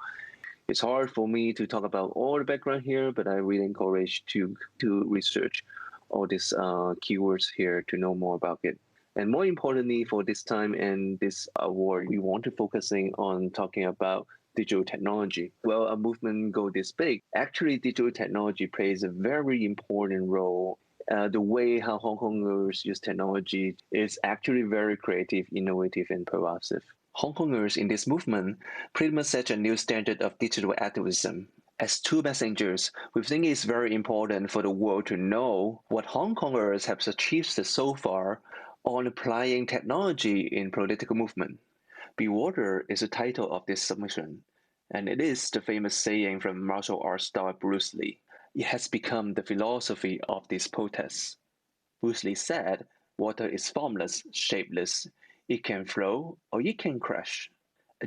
It's hard for me to talk about all the background here, but I really encourage you to research all these keywords here to know more about it. And more importantly, for this time and this award, we want to focusing on talking about digital technology. Well, a movement go this big. Actually, digital technology plays a very important role. The way how Hong Kongers use technology is actually very creative, innovative, and pervasive. Hong Kongers in this movement pretty much set a new standard of digital activism. As two messengers, we think it's very important for the world to know what Hong Kongers have achieved so far on applying technology in political movement. Be Water is the title of this submission, and it is the famous saying from martial arts star Bruce Lee. It has become the philosophy of these protests. Bruce Lee said, "Water is formless, shapeless. It can flow or it can crash."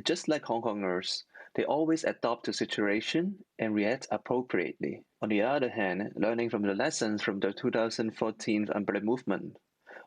Just like Hong Kongers, they always adapt to situation and react appropriately. On the other hand, learning from the lessons from the 2014 umbrella movement,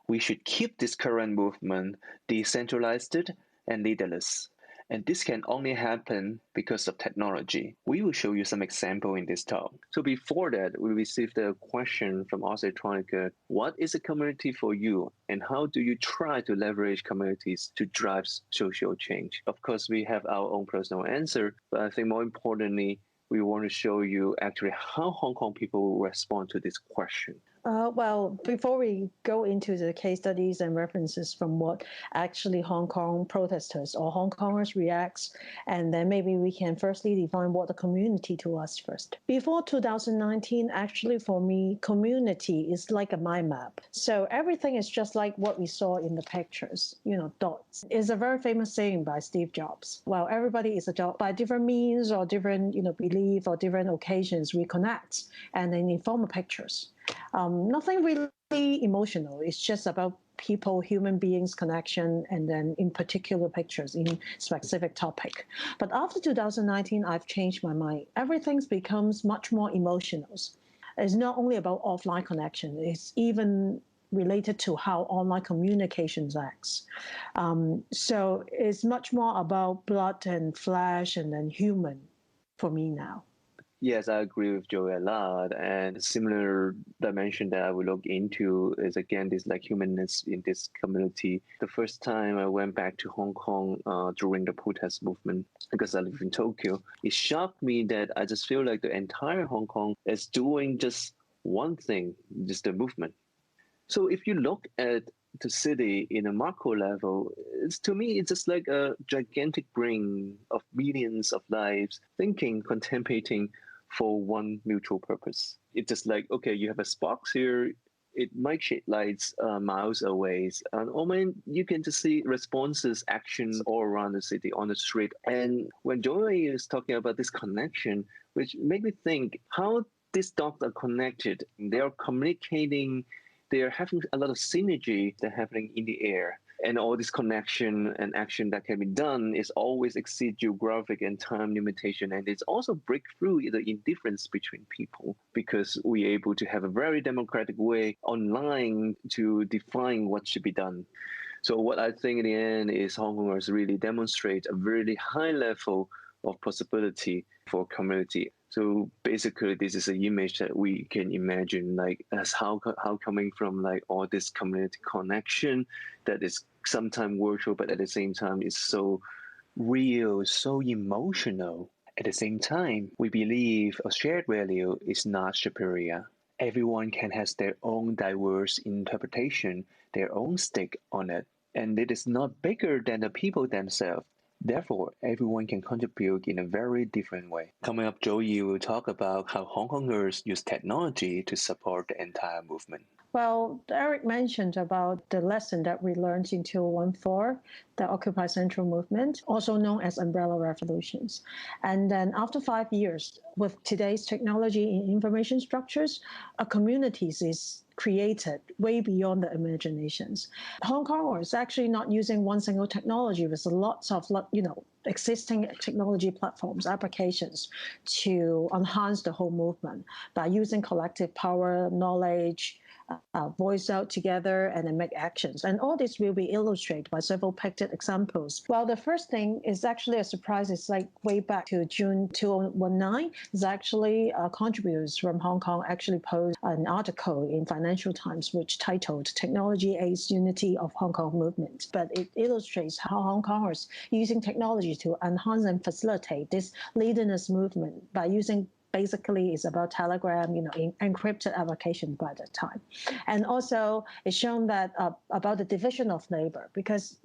we should keep this current movement decentralized and leaderless. And this can only happen because of technology. We will show you some example in this talk. So before that, we received a question from Ars Electronica. What is a community for you? And how do you try to leverage communities to drive social change? Of course, we have our own personal answer, but I think more importantly, we want to show you actually how Hong Kong people respond to this question. Well, before we go into the case studies and references from what actually Hong Kong protesters or Hong Kongers reacts, and then maybe we can firstly define what the community to us first. Before 2019, actually for me, community is like a mind map. So everything is just like what we saw in the pictures, dots. It's a very famous saying by Steve Jobs. Well, everybody is a dot. By different means or different, belief or different occasions, we connect and then inform pictures. Nothing really emotional. It's just about people, human beings connection, and then in particular pictures in specific topic. But after 2019, I've changed my mind. Everything becomes much more emotional. It's not only about offline connection. It's even related to how online communications acts. So it's much more about blood and flesh and then human for me now. Yes, I agree with Joey a lot. And a similar dimension that I will look into is, again, this like humanness in this community. The first time I went back to Hong Kong during the protest movement, because I live in Tokyo, it shocked me that I just feel like the entire Hong Kong is doing just one thing, just the movement. So if you look at the city in a macro level, to me, it's just like a gigantic brain of millions of lives thinking, contemplating for one mutual purpose. It's just like, okay, you have a spark here, it might shed lights miles away. And you can just see responses, actions all around the city, on the street. And when Joey is talking about this connection, which made me think how these dots are connected. They are communicating, they are having a lot of synergy that's happening in the air. And all this connection and action that can be done is always exceed geographic and time limitation. And it's also break through the indifference between people, because we're able to have a very democratic way online to define what should be done. So what I think in the end is Hong Kongers really demonstrate a really high level of possibility for community. So basically, this is an image that we can imagine, like as how coming from like all this community connection that is sometimes virtual, but at the same time is so real, so emotional. At the same time, we believe a shared value is not superior. Everyone can have their own diverse interpretation, their own stake on it, and it is not bigger than the people themselves. Therefore, everyone can contribute in a very different way. Coming up, Joey will talk about how Hong Kongers use technology to support the entire movement. Well, Eric mentioned about the lesson that we learned in 2014, the Occupy Central movement, also known as umbrella revolutions. And then after 5 years, with today's technology in information structures, a communities is created way beyond the imaginations. Hong Kong is actually not using one single technology with lots of, existing technology platforms, applications to enhance the whole movement by using collective power, knowledge, voice out together and then make actions. And all this will be illustrated by several picked examples. Well, the first thing is actually a surprise. It's like way back to June 2019. It's actually contributors from Hong Kong actually posted an article in Financial Times which titled Technology Aids Unity of Hong Kong Movement. But it illustrates how Hong Kongers using technology to enhance and facilitate this leaderness movement by using basically it's about Telegram, encrypted application by that time. And also it's shown that about the division of labor, because,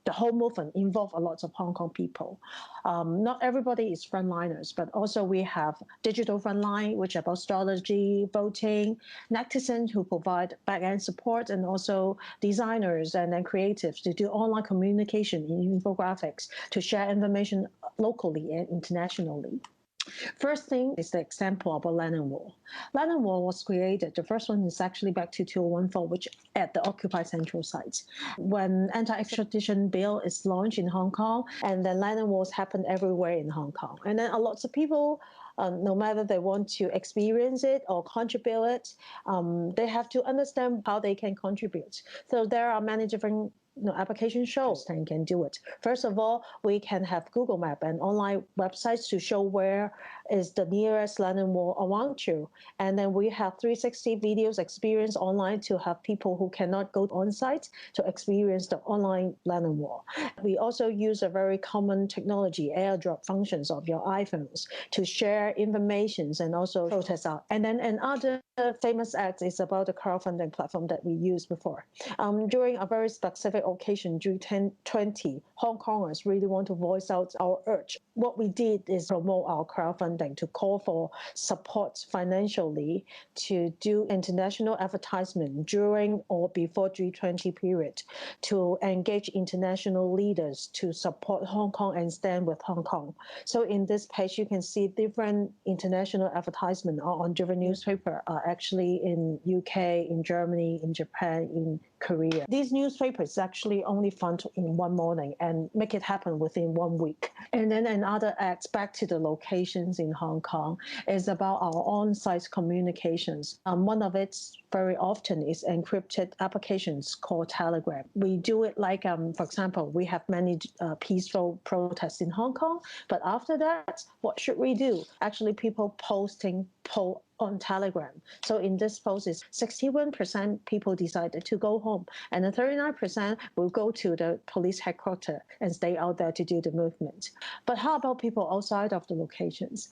the whole movement involved a lot of Hong Kong people. Not everybody is frontliners, but also we have digital frontline, which are about strategy, voting, netizens who provide back-end support, and also designers and then creatives to do online communication in infographics to share information locally and internationally. First thing is the example about Lennon Wall. Lennon Wall was created, the first one is actually back to 2014, which at the Occupy Central site. When anti-extradition bill is launched in Hong Kong, and then Lennon Walls happen everywhere in Hong Kong. And then a lot of people, no matter they want to experience it or contribute it, they have to understand how they can contribute. So there are many different application shows and can do it. First of all, we can have Google Map and online websites to show where is the nearest landing wall around you. And then we have 360 videos experience online to have people who cannot go on site to experience the online landing wall. We also use a very common technology, airdrop functions of your iPhones to share information and also protest out. And then another famous act is about the crowdfunding platform that we used before. During a very specific occasion, G20, Hong Kongers really want to voice out our urge. What we did is promote our crowdfunding to call for support financially to do international advertisement during or before G20 period to engage international leaders to support Hong Kong and stand with Hong Kong. So in this page, you can see different international advertisement on different newspapers, actually in UK, in Germany, in Japan, in Korea. These newspapers actually only fund in one morning and make it happen within 1 week. And then another act back to the locations in Hong Kong is about our on-site communications. One of it very often is encrypted applications called Telegram. We do it like, for example, we have many peaceful protests in Hong Kong, but after that, what should we do? Actually, people posting on Telegram. So in this post is 61% people decided to go home, and then 39% will go to the police headquarters and stay out there to do the movement. But how about people outside of the locations?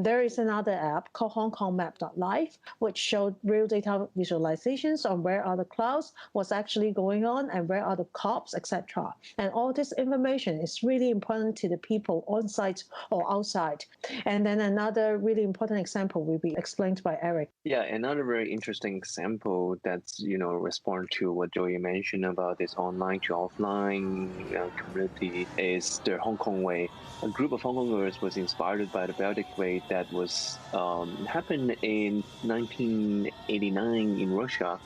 There is another app called HongKongMap.live, which showed real data visualizations on where are the clouds, what's actually going on, and where are the cops, etc. And all this information is really important to the people on site or outside. And then another really important example will be explained by Eric. Yeah, another very interesting example that's, respond to what Joey mentioned about this online to offline community is the Hong Kong Way. A group of Hong Kongers was inspired by the Baltic Way that was happened in 1989 in Russia.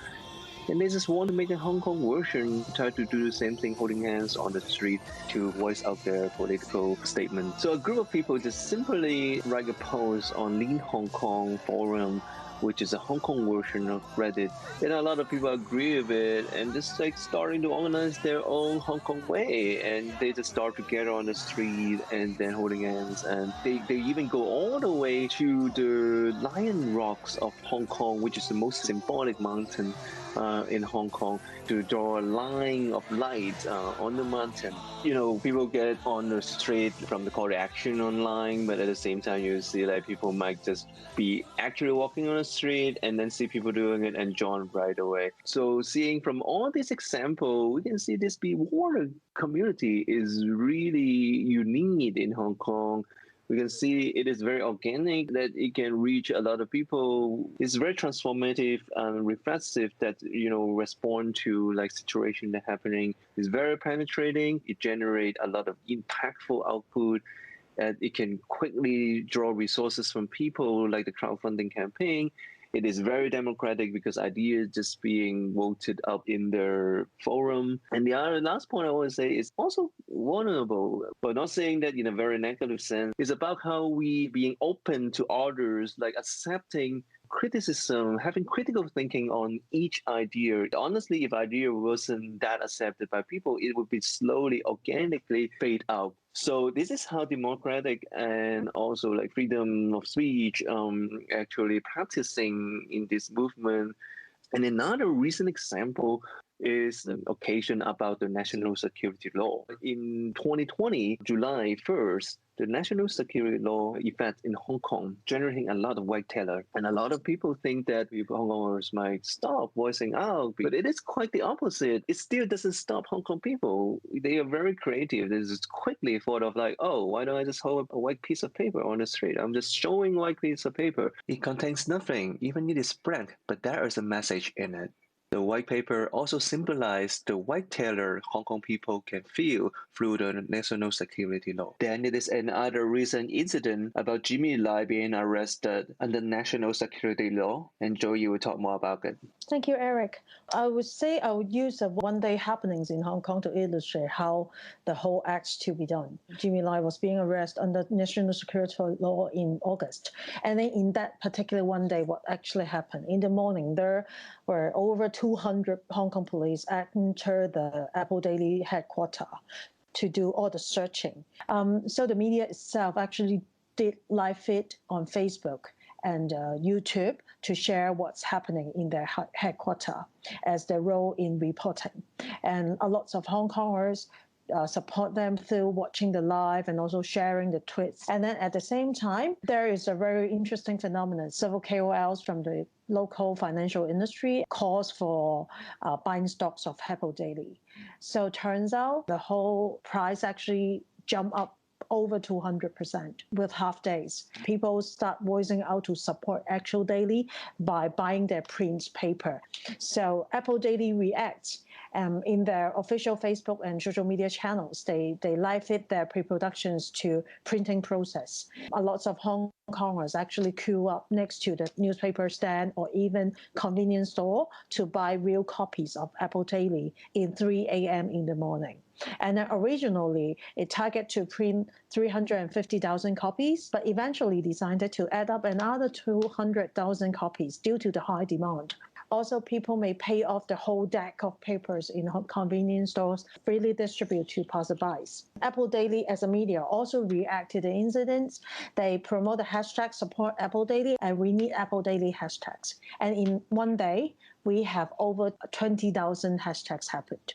And they just want to make a Hong Kong version, try to do the same thing, holding hands on the street to voice out their political statement. So a group of people just simply write a post on Lean Hong Kong forum, which is a Hong Kong version of Reddit. And a lot of people agree with it and just starting to organize their own Hong Kong way. And they just start to gather on the street and then holding hands. And they even go all the way to the Lion Rocks of Hong Kong, which is the most symbolic mountain in Hong Kong, to draw a line of light on the mountain. People get on the street from the call to action online, but at the same time you see people might just be actually walking on the street and then see people doing it and join right away. So seeing from all these examples, we can see this Be Water community is really unique in Hong Kong. We can see it is very organic, that it can reach a lot of people. It's very transformative and reflexive that, respond to situation that happening. It's very penetrating. It generates a lot of impactful output. And it can quickly draw resources from people like the crowdfunding campaign. It is very democratic because ideas just being voted up in their forum. And the last point I want to say is also vulnerable, but not saying that in a very negative sense. It's about how we being open to others, accepting criticism, having critical thinking on each idea. Honestly, if idea wasn't that accepted by people, it would be slowly, organically fade out. So this is how democratic and also freedom of speech actually practicing in this movement. And another recent example is an occasion about the national security law. In 2020, July 1st, the national security law effect in Hong Kong, generating a lot of white terror. And a lot of people think that Hong Kongers might stop voicing out, but it is quite the opposite. It still doesn't stop Hong Kong people. They are very creative. They just quickly thought of why don't I just hold a white piece of paper on the street? I'm just showing a white piece of paper. It contains nothing, even it is blank, but there is a message in it. The white paper also symbolized the white terror Hong Kong people can feel through the national security law. Then it is another recent incident about Jimmy Lai being arrested under national security law, and Joey will talk more about it. Thank you, Eric. I would say I would use the one-day happenings in Hong Kong to illustrate how the whole act's to be done. Jimmy Lai was being arrested under national security law in August. And then in that particular one day, what actually happened? In the morning, there were over 200 Hong Kong police enter the Apple Daily headquarters to do all the searching. So the media itself actually did live feed on Facebook and YouTube to share what's happening in their headquarters as their role in reporting. And a lot of Hong Kongers support them through watching the live and also sharing the tweets. And then at the same time, there is a very interesting phenomenon. Several KOLs from the local financial industry calls for buying stocks of Apple Daily. So it turns out the whole price actually jumped up over 200% with half days. People start voicing out to support Apple Daily by buying their print paper. So Apple Daily reacts in their official Facebook and social media channels. They live feed their pre-productions to printing process. A lot of Hong Kongers actually queue up next to the newspaper stand or even convenience store to buy real copies of Apple Daily in 3 a.m. in the morning. And then originally, it targeted to print 350,000 copies, but eventually decided to add up another 200,000 copies due to the high demand. Also, people may pay off the whole deck of papers in convenience stores, freely distribute to passerbys. Apple Daily as a media also react to the incidents. They promote the hashtag support Apple Daily and we need Apple Daily hashtags. And in one day, we have over 20,000 hashtags happened.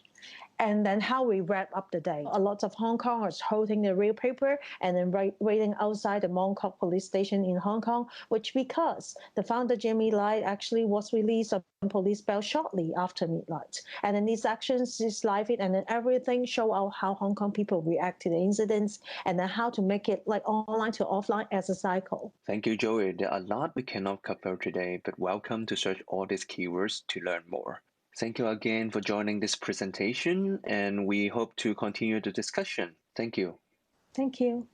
And then how we wrap up the day. A lot of Hong Kongers holding the real paper and then waiting outside the Mong Kok police station in Hong Kong, which because the founder Jimmy Lai actually was released on police bail shortly after midnight. And then these actions is live it and then everything show out how Hong Kong people react to the incidents and then how to make it like online to offline as a cycle. Thank you, Joey. There are a lot we cannot cover today, but welcome to search all these keywords to learn more. Thank you again for joining this presentation, and we hope to continue the discussion. Thank you. Thank you.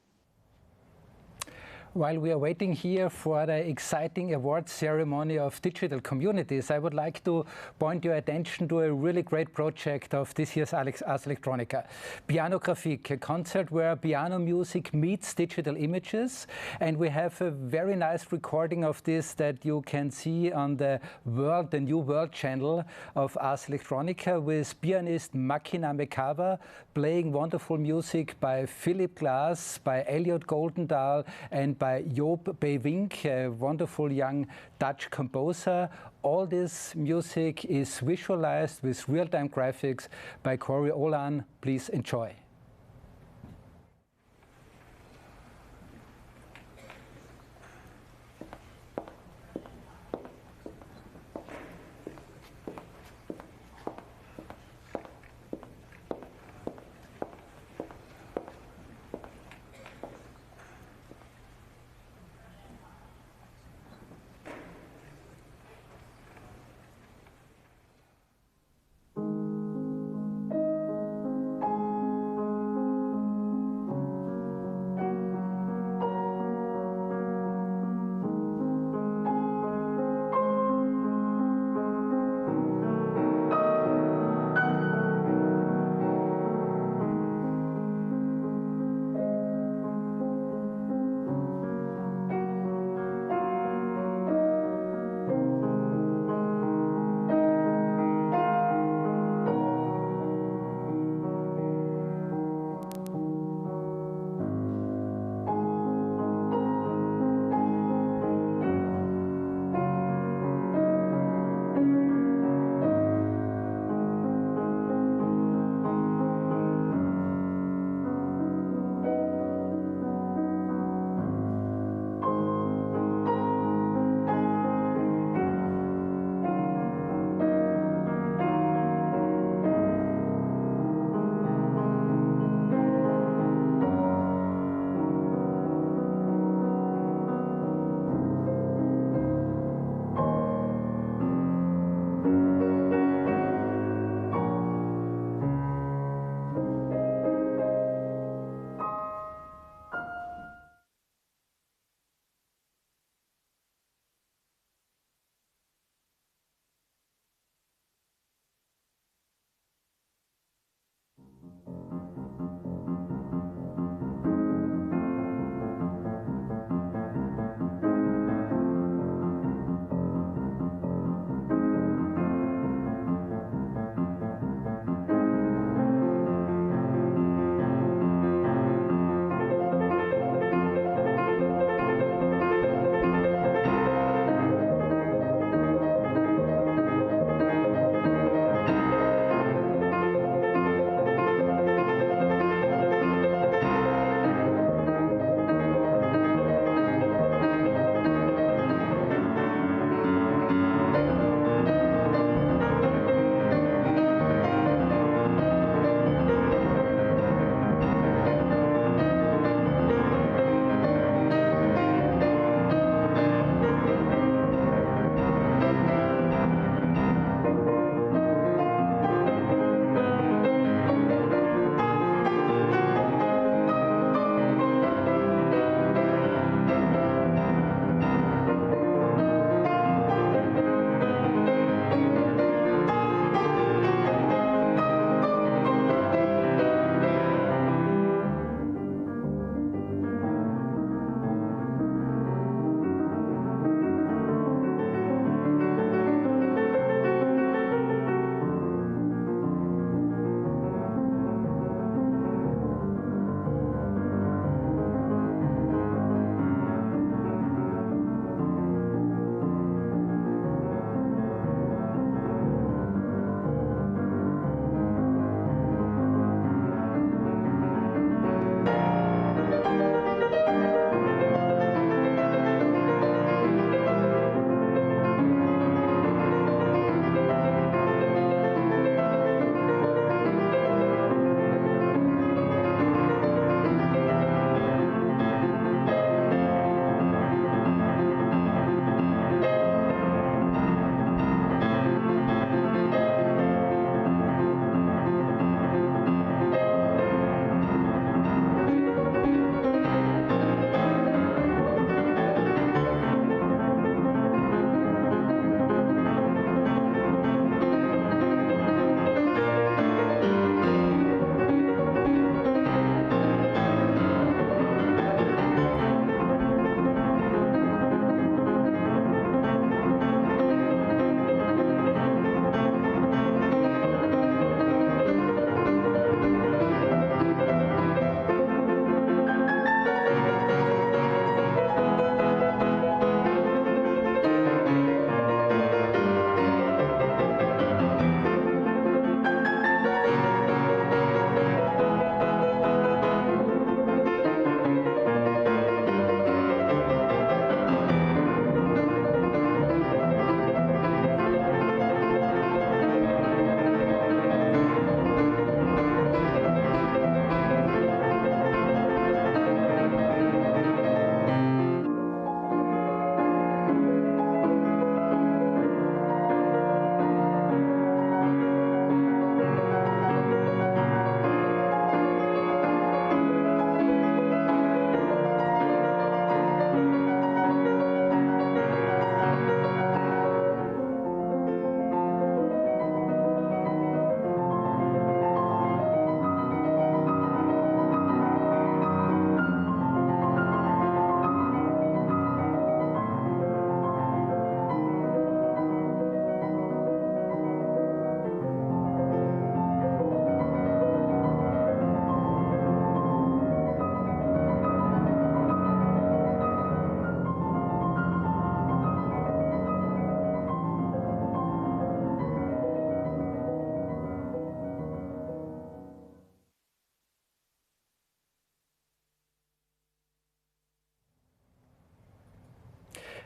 While we are waiting here for the exciting award ceremony of digital communities, I would like to point your attention to a really great project of this year's Ars Electronica. Pianographique, a concert where piano music meets digital images. And we have a very nice recording of this that you can see on the New World channel of Ars Electronica with pianist Makina Mekawa playing wonderful music by Philip Glass, by Elliot Goldendahl, and by Joop Bewink, a wonderful young Dutch composer. All this music is visualized with real-time graphics by Corey AILan. Please enjoy.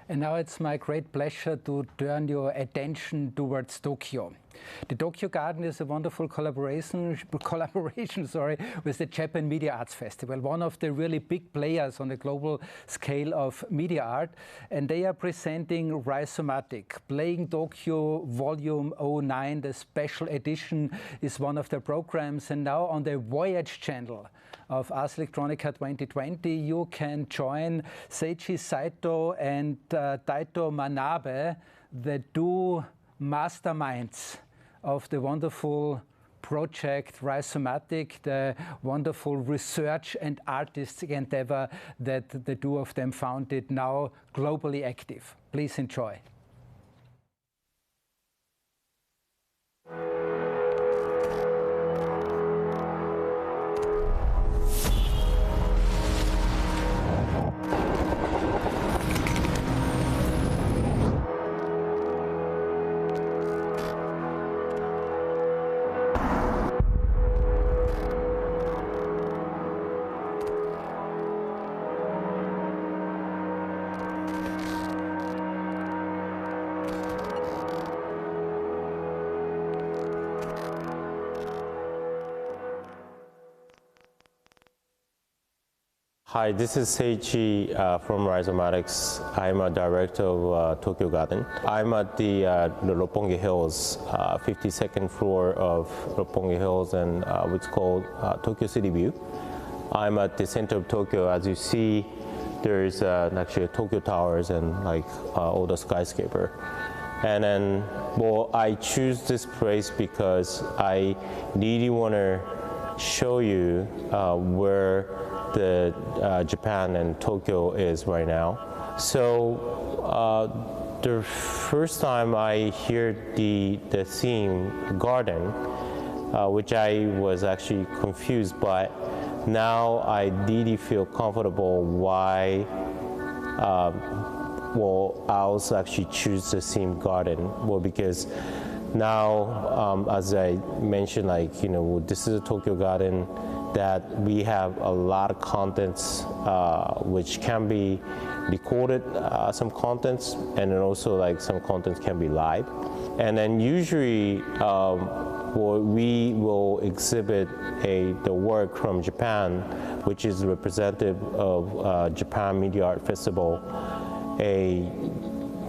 And now it's my great pleasure to turn your attention towards Tokyo. The Tokyo Garden is a wonderful collaboration with the Japan Media Arts Festival, one of the really big players on the global scale of media art. And they are presenting Rhizomatic. Playing Tokyo Volume 09, the special edition, is one of their programs. And now on the Voyage channel of Ars Electronica 2020, you can join Seiji Saito and Taito Manabe, the two masterminds of the wonderful project Rhizomatic, the wonderful research and artistic endeavor that the two of them founded, now globally active. Please enjoy. Hi, this is Seiji from Rhizomatics. I'm a director of Tokyo Garden. I'm at the Roppongi Hills, 52nd floor of Roppongi Hills, and what's called Tokyo City View. I'm at the center of Tokyo. As you see, there's actually Tokyo Towers and like all the skyscraper. And then, well, I choose this place because I really want to show you where the Japan and Tokyo is right now. So the first time I heard the theme garden, which I was actually confused, but now I really feel comfortable why well, I also actually choose the theme garden. Well, because now, as I mentioned, like, you know, this is a Tokyo Garden that we have a lot of contents which can be recorded, some contents, and then also like some contents can be live. And then usually we will exhibit the work from Japan, which is representative of Japan Media Art Festival,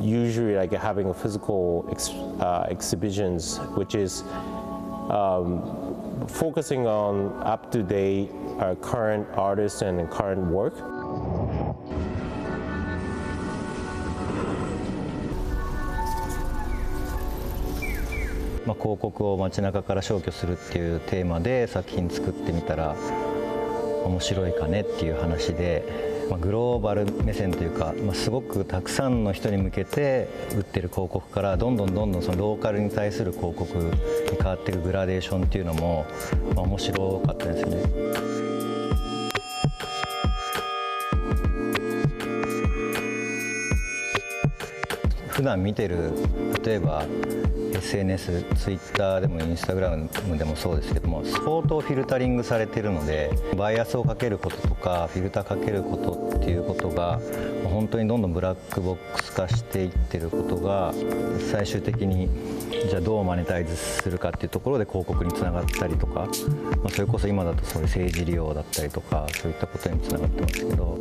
usually like having a physical exhibitions, which is focusing on up-to-date current artists and current work. 広告を街中から消去するっていうテーマで作品作ってみたら面白いかねっていう話で、グローバル目線というか、すごくたくさんの人に向けて売ってる広告からどんどんそのローカルに対する広告に変わっていくグラデーションっていうのも、面白かったですね。普段見てる、例えばSNS、Twitter でも Instagram でもそうですけども、相当フィルタリングされてるので、バイアスをかけることとかフィルターかけることっていうことが本当にどんどんブラックボックス化していってることが、最終的にじゃあどうマネタイズするかっていうところで広告につながったりとか、それこそ今だとそういう政治利用だったりとか、そういったことにつながってますけど。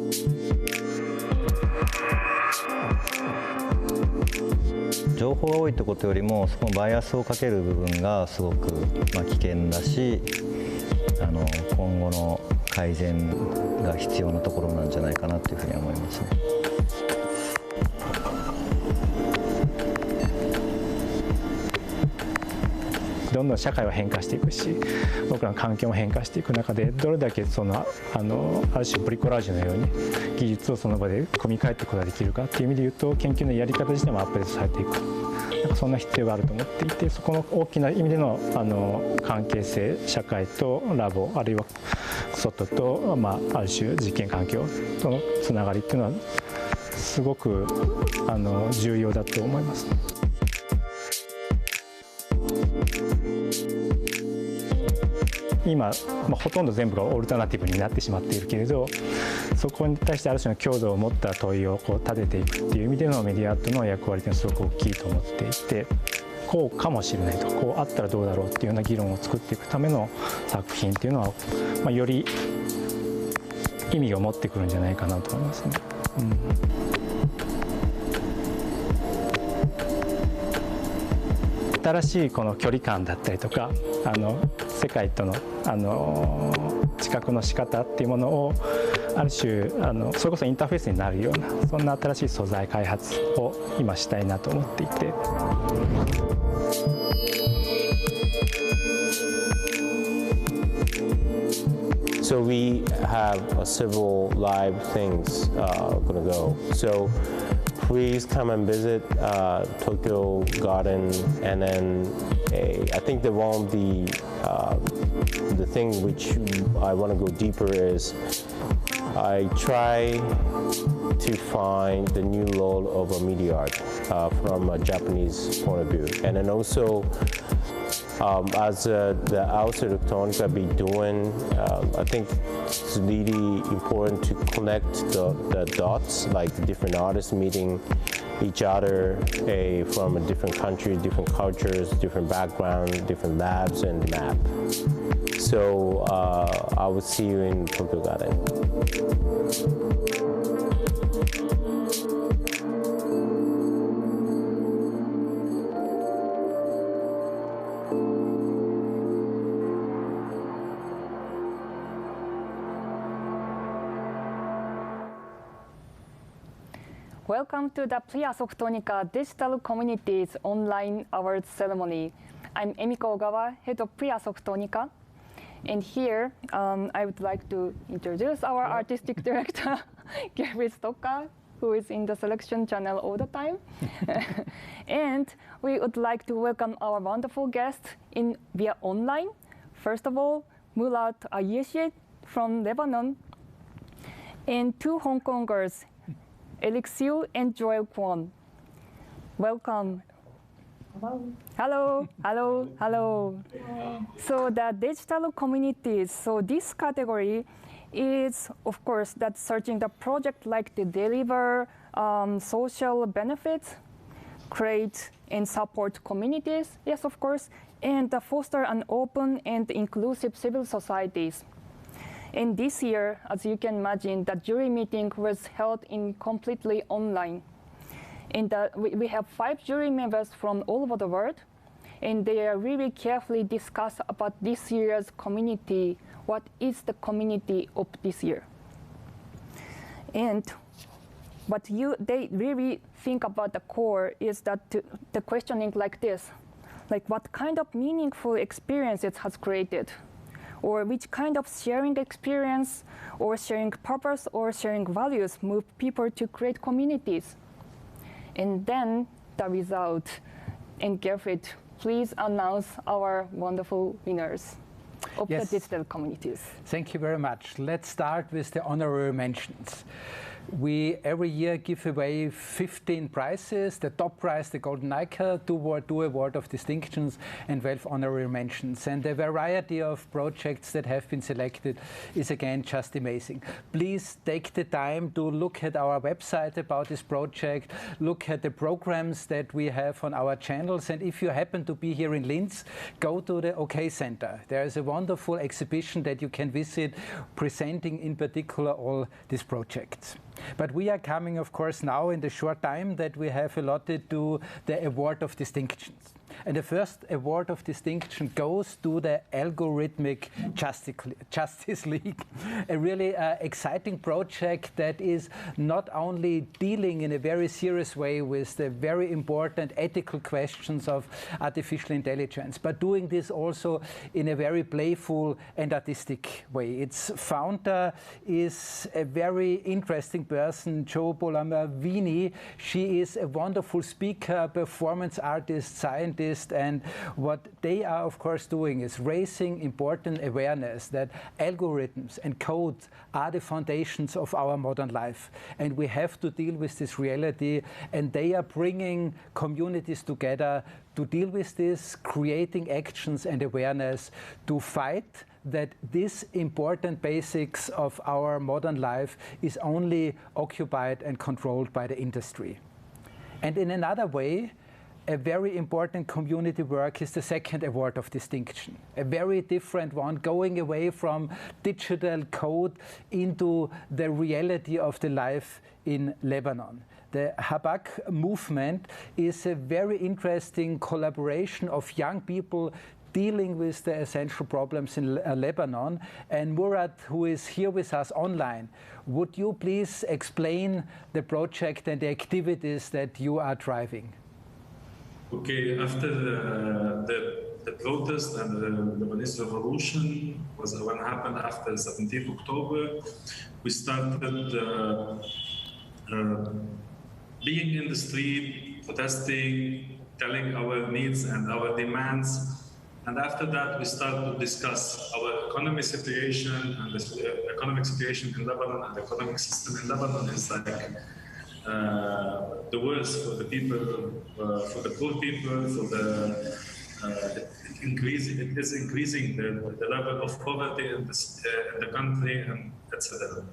情報が多いってことよりも、そこのバイアスをかける部分がすごく危険だし、今後の改善が必要なところなんじゃないかなというふうに思いますね。どんどん社会は変化していくし、僕らの環境も変化していく中で、どれだけある種ブリコラージュのように技術をその場で組み替えていくことができるかっていう意味で言うと、研究のやり方自体もアップデートされていく、なんかそんな必要があると思っていて、そこの大きな意味での関係性、社会とラボ、あるいは外と、ある種実験環境とのつながりっていうのはすごく重要だと思います。今、ほとんど全部がオルタナティブになってしまっているけれど、そこに対してある種の強度を持った問いをこう立てていくっていう意味でのメディアアートの役割というのはすごく大きいと思っていて、こうかもしれないと、こうあったらどうだろうっていうような議論を作っていくための作品っていうのは、より意味を持ってくるんじゃないかなと思いますね。新しいこの距離感だったりとか、世界との、知覚の仕方っていうものをある種それこそインターフェースになるような、そんな新しい素材開発を今したいなと思っていて。So we have several live things gonna go. So please come and visit Tokyo Garden, and then I think the thing which I want to go deeper is I try to find the new role of a media art from a Japanese point of view, and then also as the Ars Electronica be doing, I think it's really important to connect the dots, like the different artists meeting each other from a different country, different cultures, different background, different labs and map. So I will see you in Tokyo Garden. Welcome to the Prix Ars Electronica Digital Communities Online Awards Ceremony. I'm Emiko Ogawa, head of Prix Ars Electronica. And here, I would like to introduce our artistic director, Gary Stocker, who is in the selection channel all the time. And we would like to welcome our wonderful guests via online. First of all, Murat Ayeshe from Lebanon, and two Hong Kongers, Elixir and Joel Kwon. Welcome. Hello. Hello, hello, hello. So the digital communities, so this category is, of course, that searching the project like to deliver social benefits, create and support communities, yes, of course, and foster an open and inclusive civil societies. And this year, as you can imagine, the jury meeting was held in completely online. And we have 5 jury members from all over the world, and they are really carefully discuss about this year's community. What is the community of this year? And what they really think about the core is that the questioning like this, like what kind of meaningful experience it has created, or which kind of sharing experience or sharing purpose or sharing values move people to create communities. And then the result. And Gerfried, please announce our wonderful winners of the digital communities. Thank you very much. Let's start with the honorary mentions. We every year give away 15 prizes, the top prize, the Golden Nica, 2 award of distinctions, and 12 honorary mentions. And the variety of projects that have been selected is again just amazing. Please take the time to look at our website about this project, look at the programs that we have on our channels, and if you happen to be here in Linz, go to the OK Center. There is a wonderful exhibition that you can visit, presenting in particular all these projects. But we are coming, of course, now in the short time that we have allotted to the Award of Distinctions. And the first award of distinction goes to the Algorithmic Justice League, a really exciting project that is not only dealing in a very serious way with the very important ethical questions of artificial intelligence, but doing this also in a very playful and artistic way. Its founder is a very interesting person, Jo Bolamavini. She is a wonderful speaker, performance artist, scientist, scientists, and what they are, of course, doing is raising important awareness that algorithms and code are the foundations of our modern life, and we have to deal with this reality, and they are bringing communities together to deal with this, creating actions and awareness to fight that this important basics of our modern life is only occupied and controlled by the industry. And in another way, a very important community work is the second award of distinction, a very different one, going away from digital code into the reality of the life in Lebanon. The Habak movement is a very interesting collaboration of young people dealing with the essential problems in Lebanon. And Murad, who is here with us online, would you please explain the project and the activities that you are driving? Okay, after the protest and the Lebanese revolution was what happened after 17th October, we started being in the street, protesting, telling our needs and our demands. And after that, we started to discuss our economic situation, and the economic situation in Lebanon, and the economic system in Lebanon is like the worst for the people, for the poor people, for the it is increasing the level of poverty in the country, and etc.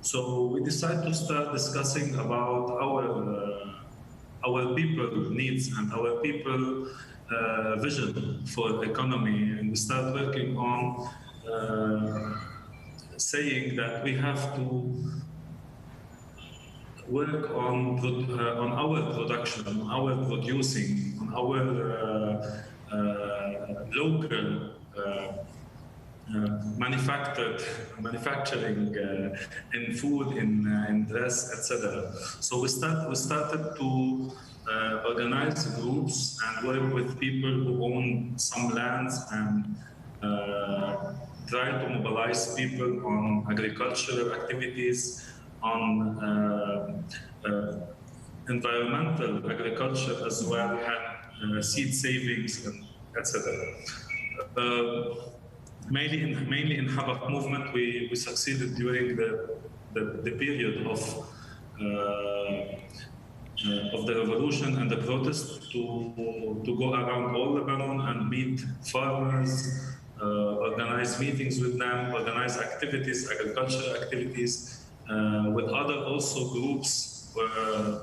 So we decided to start discussing about our people needs and our people vision for economy, and we start working on saying that we have to work on our production, on our producing, on our local manufacturing in food, in dress, etc. So we started to organize groups and work with people who own some lands and try to mobilize people on agricultural activities, on environmental agriculture as well, and seed savings, and etc. Mainly in Habak movement, we succeeded during the period of the revolution and the protest to go around all Lebanon and meet farmers, organize meetings with them, organize activities, agricultural activities, with other also groups,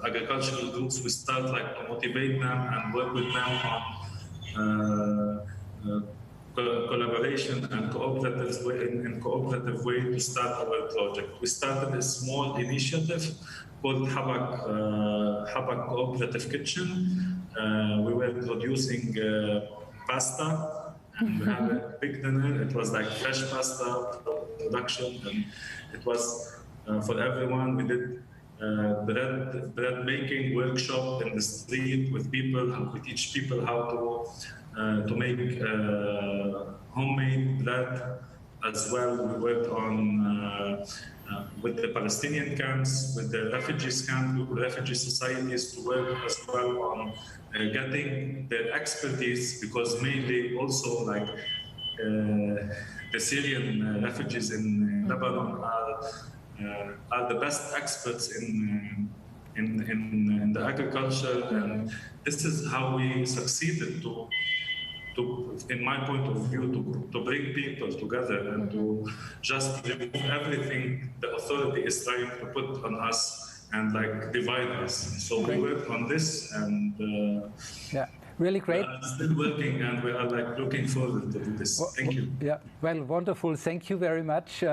agricultural groups. We start like to motivate them and work with them on collaboration and cooperative way to start our project. We started a small initiative called Habak Cooperative Kitchen. We were producing pasta, and we had a big dinner. It was like fresh pasta production, and it was for everyone. We did bread making workshop in the street with people, and we teach people how to make homemade bread as well. We worked on with the Palestinian camps, with the refugees camp, with refugee societies, to work as well on getting their expertise, because mainly also like the Syrian refugees in Lebanon are the best experts in the agriculture, and this is how we succeeded to, in my point of view, to bring people together and to just remove everything the authority is trying to put on us and like divide us. So we worked on this, and yeah, really great. We are still working, and we are like looking forward to do this. Thank you. Yeah, well, wonderful. Thank you very much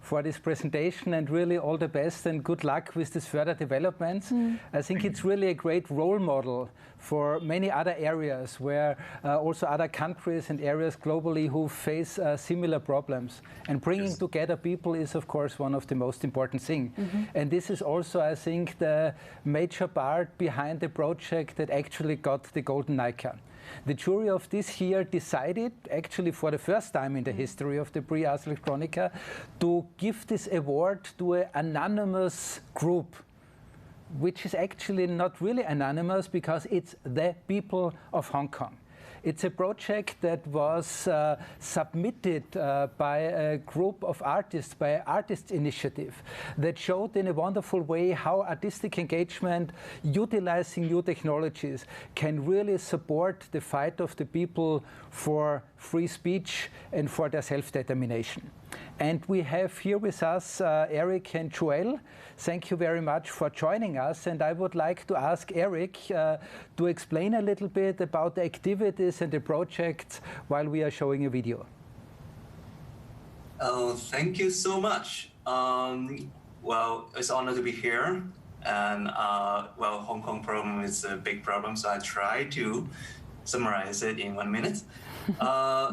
for this presentation, and really all the best and good luck with this further developments. I think it's really a great role model for many other areas where also other countries and areas globally who face similar problems. And bringing together people is, of course, one of the most important things. And this is also, I think, the major part behind the project that actually got the Golden Nica. The jury of this year decided, actually for the first time in the history of the Prix Ars Electronica, to give this award to an anonymous group, which is actually not really anonymous because it's the people of Hong Kong. It's a project that was submitted by a group of artists, by an artist initiative, that showed in a wonderful way how artistic engagement, utilizing new technologies, can really support the fight of the people for free speech and for their self-determination. And we have here with us Eric and Joel. Thank you very much for joining us. And I would like to ask Eric to explain a little bit about the activities and the projects while we are showing a video. Thank you so much. Well, it's an honor to be here. And well, Hong Kong problem is a big problem, so I try to summarize it in 1 minute.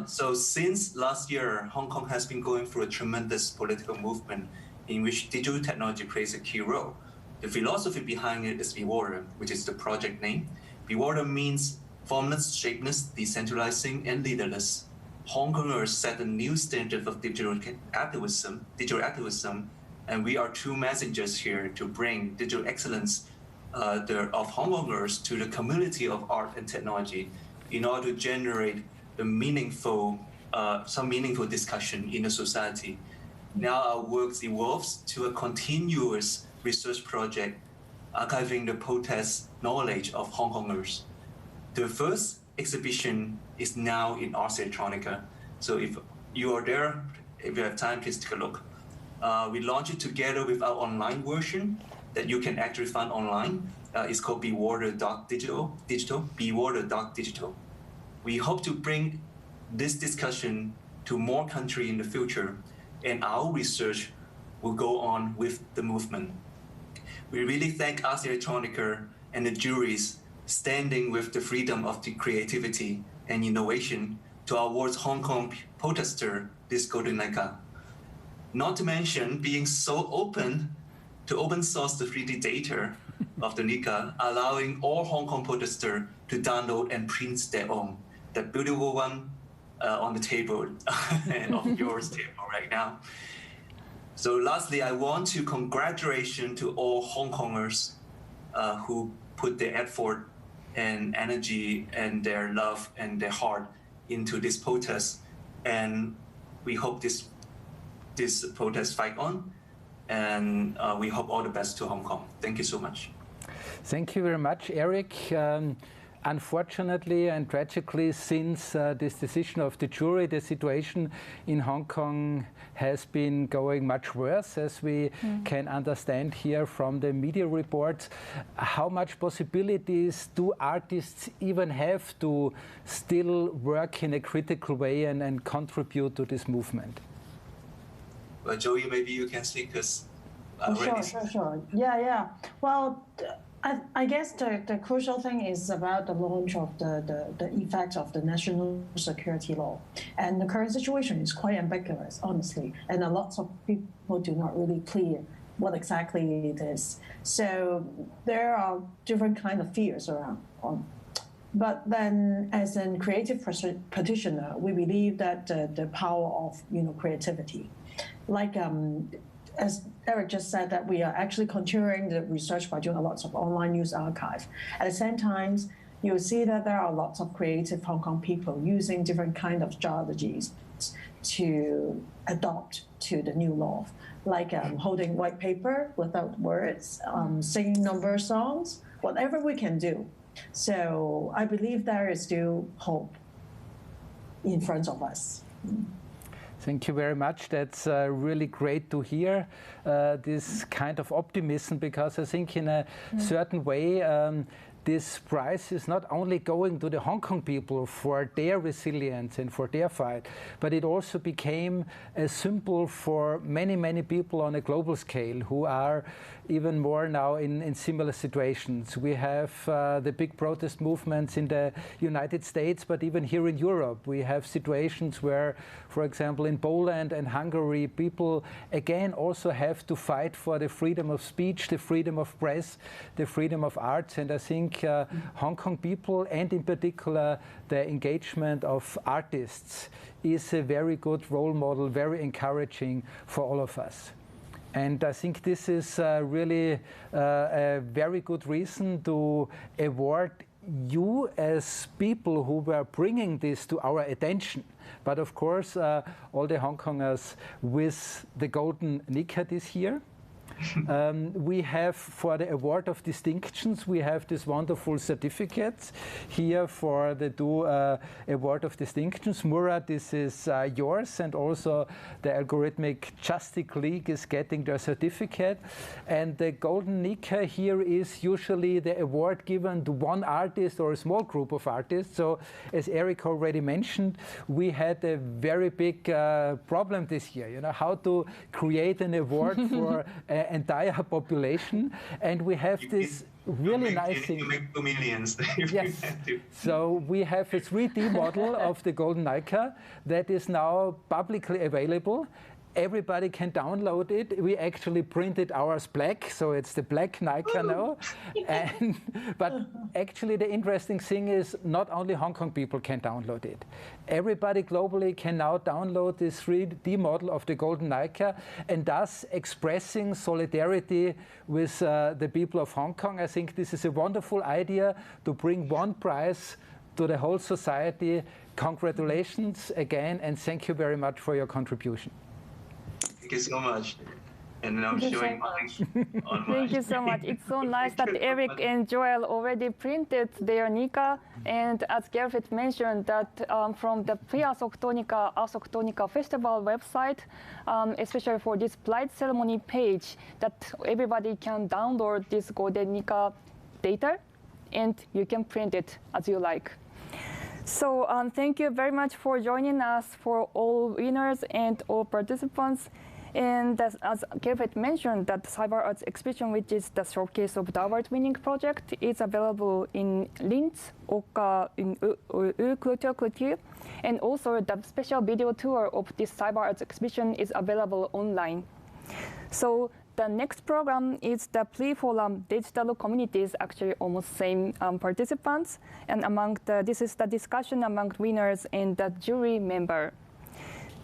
So since last year, Hong Kong has been going through a tremendous political movement in which digital technology plays a key role. The philosophy behind it is Bewater, which is the project name. Bewater means formless, shapeless, decentralizing, and leaderless. Hong Kongers set a new standard of digital activism, and we are two messengers here to bring digital excellence of Hong Kongers to the community of art and technology in order to generate the meaningful, some meaningful discussion in the society. Now our work evolves to a continuous research project archiving the protest knowledge of Hong Kongers. The first exhibition is now in Ars Electronica. So if you are there, if you have time, please take a look. We launched it together with our online version that you can actually find online. It's called bewater.digital, bewater.digital. We hope to bring this discussion to more countries in the future, and our research will go on with the movement. We really thank Ars Electronica and the juries standing with the freedom of the creativity and innovation to award Hong Kong protester this Golden Nica. Not to mention being so open to open source the 3D data of the Nica, allowing all Hong Kong protesters to download and print their own. That beautiful one on the table and of yours table right now. So lastly, I want to congratulate to all Hong Kongers who put their effort and energy and their love and their heart into this protest. And we hope this protest fight on. And we hope all the best to Hong Kong. Thank you so much. Thank you very much, Eric. Unfortunately and tragically, since this decision of the jury, the situation in Hong Kong has been going much worse, as we can understand here from the media reports. How much possibilities do artists even have to still work in a critical way and contribute to this movement? Well, Joey, maybe you can speak because... Sure. Yeah. Well, I guess the crucial thing is about the launch of the effect of the national security law. And the current situation is quite ambiguous, honestly. And a lot of people do not really clear what exactly it is. So there are different kind of fears around. But then as a creative practitioner, we believe that the power of creativity, like as Eric just said, that we are actually continuing the research by doing a lot of online news archive. At the same time, you'll see that there are lots of creative Hong Kong people using different kind of strategies to adopt to the new law, like holding white paper without words, singing number songs, whatever we can do. So I believe there is still hope in front of us. Thank you very much. That's really great to hear this kind of optimism, because I think in a certain way this prize is not only going to the Hong Kong people for their resilience and for their fight, but it also became a symbol for many, many people on a global scale who are even more now in similar situations. We have the big protest movements in the United States, but even here in Europe, we have situations where, for example, in Poland and Hungary, people again also have to fight for the freedom of speech, the freedom of press, the freedom of arts. And I think Hong Kong people, and in particular the engagement of artists, is a very good role model, very encouraging for all of us. And I think this is really a very good reason to award you as people who were bringing this to our attention. But of course, all the Hong Kongers with the Golden Nica this year. We have, for the Award of Distinctions, we have this wonderful certificate here for the two Award of Distinctions. Murat, this is yours, and also the Algorithmic Justice League is getting their certificate. And the Golden Nica here is usually the award given to one artist or a small group of artists. So, as Eric already mentioned, we had a very big problem this year, how to create an award for entire population, and we have this really nice thing. You make 2 million. Yes. So we have a 3D model of the Golden Nica that is now publicly available. Everybody can download it. We actually printed ours black, so it's the black Nica now. But actually the interesting thing is not only Hong Kong people can download it. Everybody globally can now download this 3D model of the Golden Nica, and thus expressing solidarity with the people of Hong Kong. I think this is a wonderful idea to bring one prize to the whole society. Congratulations again, and thank you very much for your contribution. Thank you so much. And I'm showing mine on Thank you so much. It's so nice that Eric and Joel already printed their Nica. And as Gerrit mentioned, that from the Ars Electronica Festival website, especially for this Blight Ceremony page, that everybody can download this Golden Nica data, and you can print it as you like. So thank you very much for joining us, for all winners and all participants. And as Gerrit mentioned, that Cyber Arts exhibition, which is the showcase of the award-winning project, is available in Linz, Oka, in Kultur, and also the special video tour of this Cyber Arts exhibition is available online. So the next program is the Prix Digital Communities, actually almost same participants, and this is the discussion among winners and the jury member.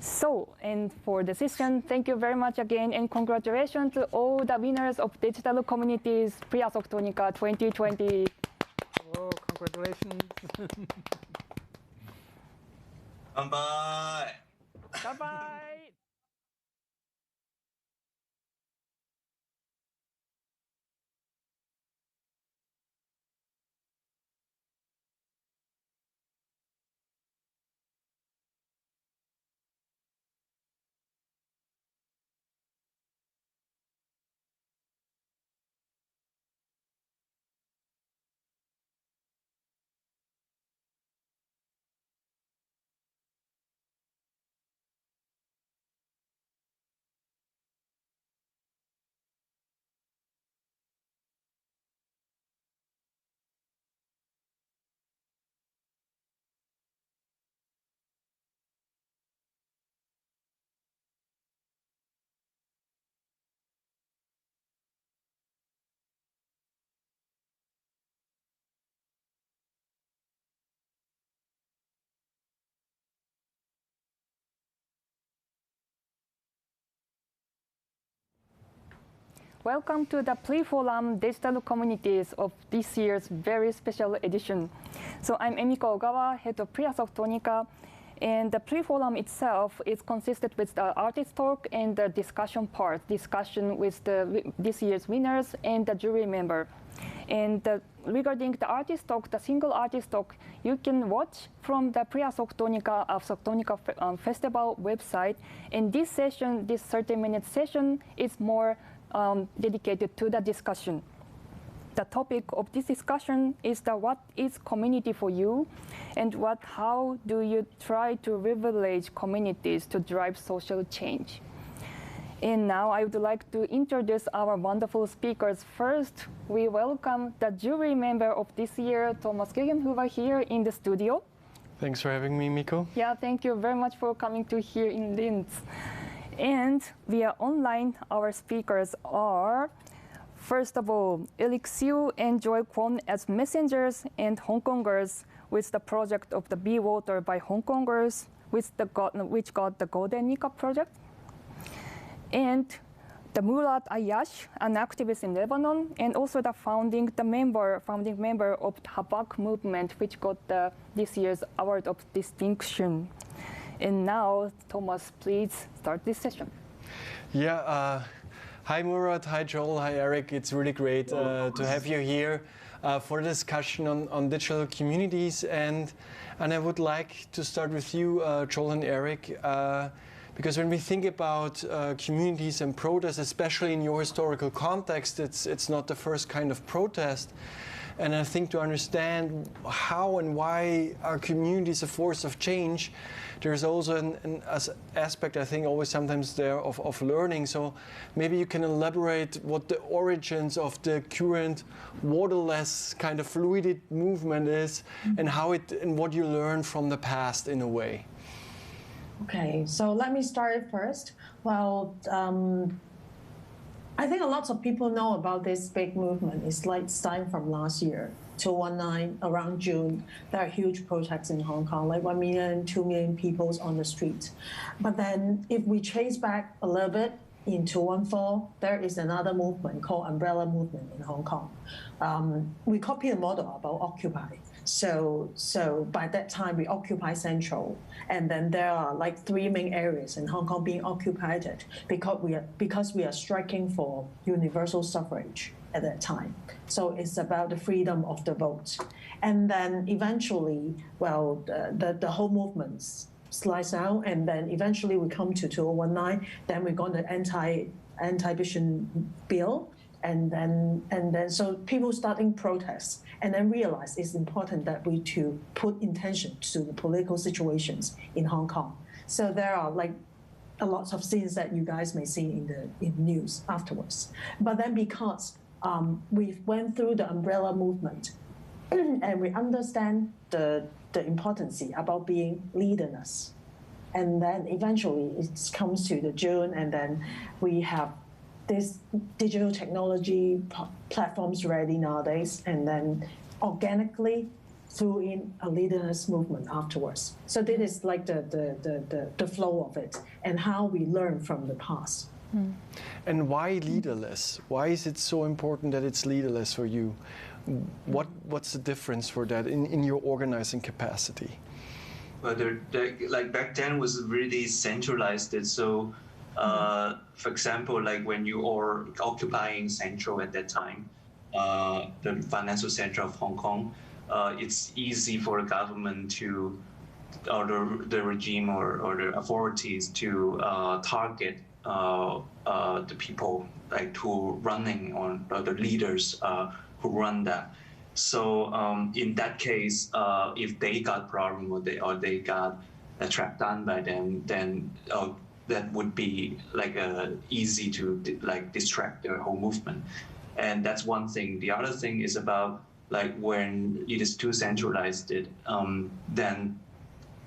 So, and for the session, thank you very much again, and congratulations to all the winners of Digital Communities Prix Electronica 2020. Oh, congratulations. Bye-bye. Bye-bye. Welcome to the Prix Digital Communities of this year's very special edition. So I'm Emiko Ogawa, head of Prix Electronica, and the Prix itself is consisted with the artist talk and the discussion part, discussion with this year's winners and the jury member. And regarding the artist talk, the single artist talk, you can watch from the Prix Electronica Festival website. And this session, this 30-minute session, is more dedicated to the discussion. The topic of this discussion is what is community for you, and how do you try to leverage communities to drive social change. And now I would like to introduce our wonderful speakers. First, we welcome the jury member of this year, Thomas Gegen, who are here in the studio. Thanks for having me, Miko. Yeah, thank you very much for coming to here in Linz. And via online, our speakers are, first of all, Eric Siu and Joy Kwon as messengers and Hong Kongers with the project of the Be Water by Hong Kongers, which got the Golden Nica project. And the Murat Ayyash, an activist in Lebanon, and also the founding member of the Habak movement, which got this year's Award of Distinction. And now, Thomas, please start this session. Yeah, hi Murat, hi Joel, hi Eric. It's really great to have you here for a discussion on digital communities. And I would like to start with you, Joel and Eric, because when we think about communities and protests, especially in your historical context, it's not the first kind of protest. And I think to understand how and why are communities a force of change, there's also an aspect, I think, always sometimes there of learning. So maybe you can elaborate what the origins of the current waterless kind of fluid movement is, and how and what you learn from the past in a way. Okay, so let me start first. Well, I think a lot of people know about this big movement. It's like starting from last year, 2019, around June. There are huge protests in Hong Kong, like 1 million, 2 million people on the street. But then if we trace back a little bit, in 2014, there is another movement called Umbrella Movement in Hong Kong. We copy a model about Occupy. So by that time, we occupy Central, and then there are like 3 main areas in Hong Kong being occupied because we are striking for universal suffrage at that time. So it's about the freedom of the vote. And then eventually, well, the whole movement slides out, and then eventually we come to 2019, then we got the anti-eviction bill, and then so people starting protests, and then realize it's important that we to put intention to the political situations in Hong Kong. So there are like a lot of scenes that you guys may see in the news afterwards. But then because we went through the umbrella movement, and we understand the importance about being leaderness, and then eventually it comes to the June, and then we have this digital technology platforms ready nowadays, and then organically threw in a leaderness movement afterwards. So this is like the flow of it and how we learn from the past. And why leaderless? Why is it so important that it's leaderless for you? What's the difference for that in your organizing capacity? Well, like back then was really centralized. So, for example, like when you are occupying Central at that time, the financial center of Hong Kong, it's easy for the government to, or the regime or the authorities to target the people like who running on the leaders who run that. So in that case, if they got problem or they got tracked down by them, then that would be like easy to like distract their whole movement. And that's one thing. The other thing is about like when it is too centralized, then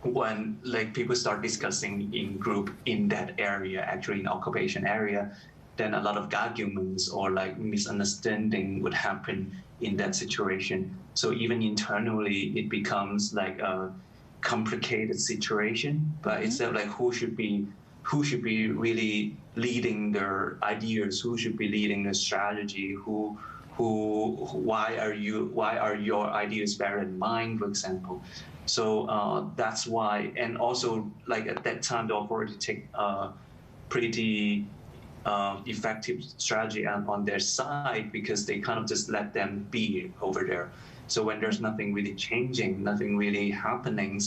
when like people start discussing in group in that area, actually in occupation area, then a lot of arguments or like misunderstanding would happen in that situation. So even internally, it becomes like a complicated situation. But it's like who should be really leading their ideas, who should be leading the strategy, why are your ideas better than mine, for example. So that's why, and also like at that time, the authority take pretty effective strategy on their side, because they kind of just let them be over there. So when there's nothing really changing, nothing really happening,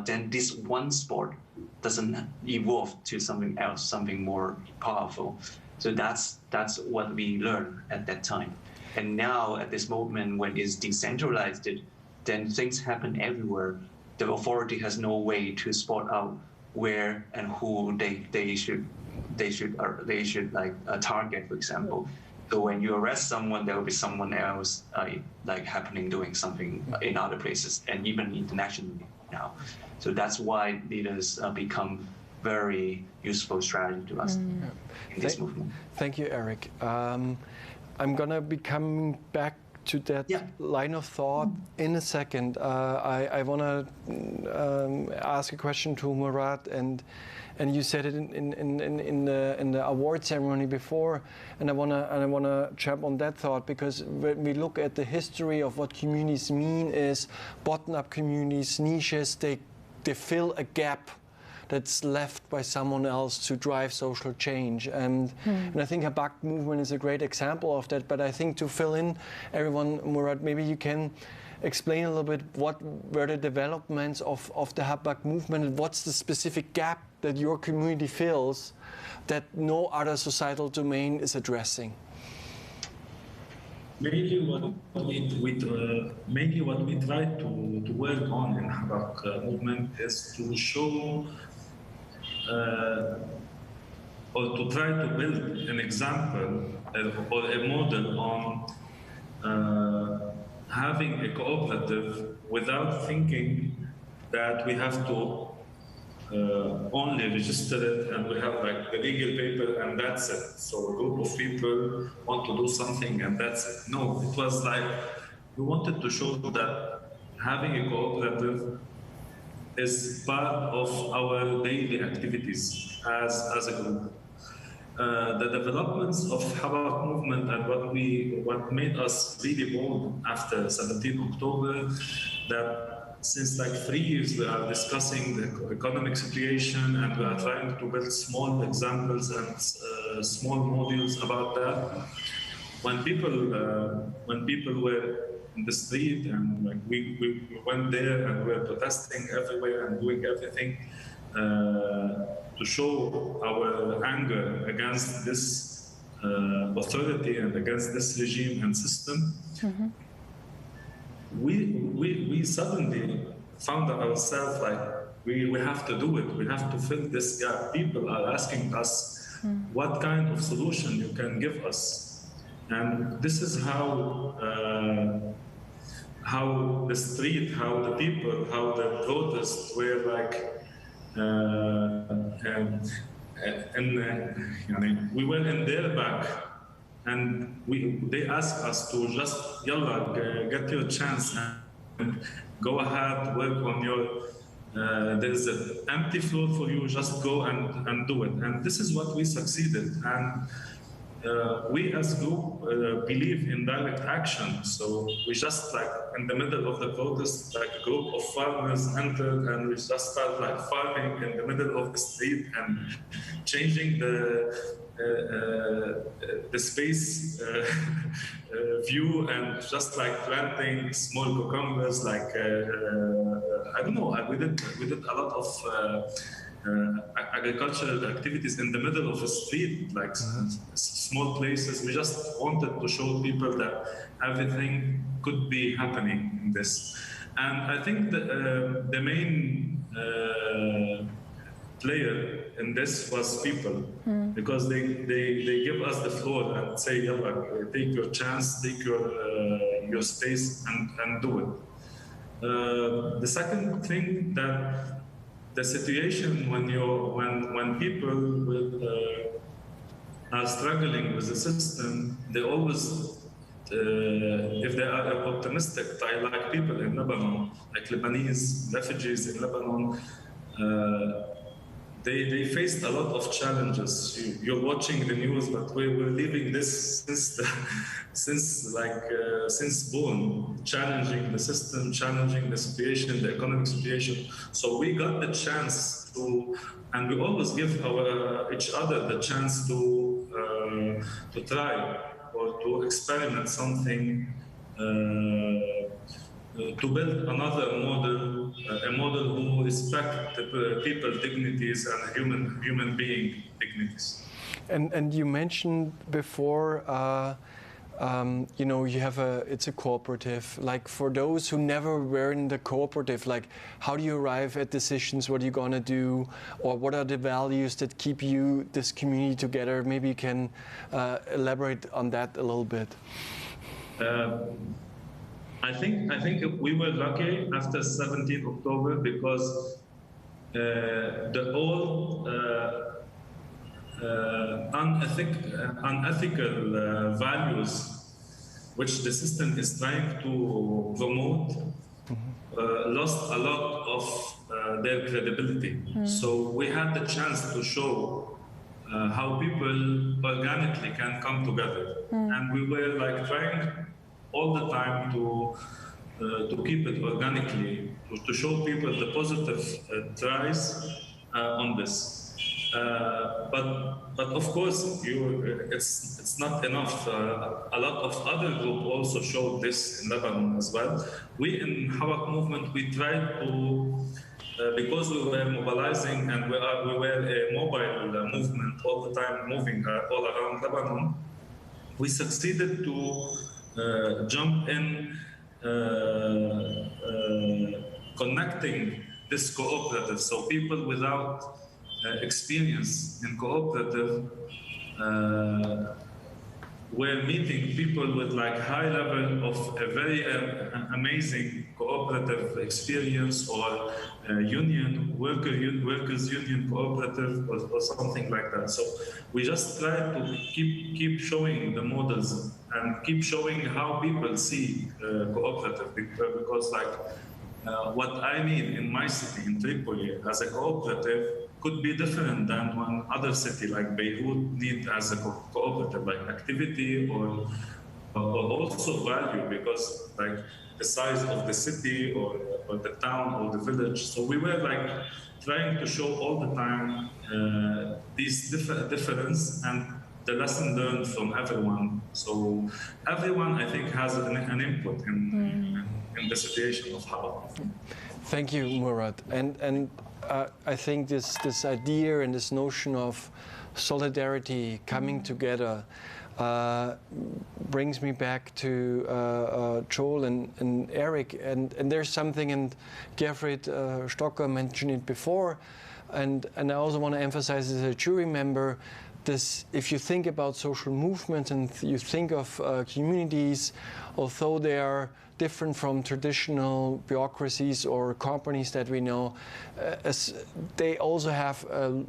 then this one sport doesn't evolve to something else, something more powerful. So that's what we learned at that time. And now at this moment, when it's decentralized, then things happen everywhere. The authority has no way to spot out where and who they should like target, for example. So when you arrest someone, there will be someone else like happening doing something in other places, and even internationally now. So that's why leaders become very useful strategy to us in this movement. Thank you, Eric. I'm gonna be coming back to that line of thought in a second. I want to ask a question to Murat, and you said it in the award ceremony before, and I wanna jump on that thought, because when we look at the history of what communities mean, is bottom-up communities, niches, they fill a gap that's left by someone else to drive social change. And I think Habak movement is a great example of that. But I think to fill in everyone, Murat, maybe you can explain a little bit what were the developments of the Habak movement, and what's the specific gap that your community fills that no other societal domain is addressing. Mainly what we try to work on in Habak movement is to show or to try to build an example or a model on having a cooperative without thinking that we have to only register it and we have like the legal paper and that's it. So a group of people want to do something and that's it. No, it was like we wanted to show that having a cooperative is part of our daily activities as a group. The developments of Habak movement and what made us really bold after 17 October, that since like 3 years we are discussing the economic situation and we are trying to build small examples and small modules about that. When people were in the street and like we went there and we were protesting everywhere and doing everything to show our anger against this authority and against this regime and system, we suddenly found ourselves like we have to do it. We have to fill this gap. People are asking us what kind of solution you can give us, and this is how the street, how the people, how the protests were like. We were in their back, and they asked us to just get your chance and go ahead, work on your. There's an empty floor for you. Just go and do it. And this is what we succeeded. And we as a group believe in direct action. So we just like in the middle of the protest, like a group of farmers entered and we just started like farming in the middle of the street and changing the space view and just like planting small cucumbers, like I don't know, we did a lot of agricultural activities in the middle of a street, like small places. We just wanted to show people that everything could be happening in this. And I think the main player in this was people, because they give us the floor and say, take your chance, take your space and do it. The second thing, that the situation when people are struggling with the system, they always, if they are optimistic, like people in Lebanon, like Lebanese refugees in Lebanon, they faced a lot of challenges. You're watching the news, but we're living this since born, challenging the system, challenging the situation, the economic situation. So we got the chance to, and we always give each other the chance to try or to experiment something, to build another model, a model who respects people dignities and human being dignities. And you mentioned before, you have it's a cooperative. Like for those who never were in the cooperative, like how do you arrive at decisions? What are you gonna do, or what are the values that keep this community together? Maybe you can elaborate on that a little bit. I think we were lucky after 17 October because the old unethical values which the system is trying to promote, lost a lot of their credibility. So we had the chance to show how people organically can come together. And we were like trying all the time to keep it organically, to show people the positive tries on this. But of course, it's not enough. A lot of other groups also showed this in Lebanon as well. We in Hawak movement, we tried to, because we were mobilizing and we were a mobile movement all the time, moving all around Lebanon, we succeeded to jump in connecting this cooperative. So people without experience in cooperative we're meeting people with like high level of a very amazing cooperative experience or workers union cooperative or something like that. So we just try to keep showing the models and keep showing how people see cooperative, because like what I need in my city, in Tripoli, as a cooperative could be different than one other city like Beirut need as a cooperative, like activity or also value, because like the size of the city or the town or the village. So we were like trying to show all the time these difference and the lesson learned from everyone. So everyone, I think, has an input in the situation of how. Thank you, Murat. And I think this idea and this notion of solidarity, coming together, brings me back to Joel and Eric. And there's something, and Gerfried Stocker mentioned it before, and I also want to emphasize as a jury member, this, if you think about social movements and you think of communities, although they are different from traditional bureaucracies or companies that we know, as they also have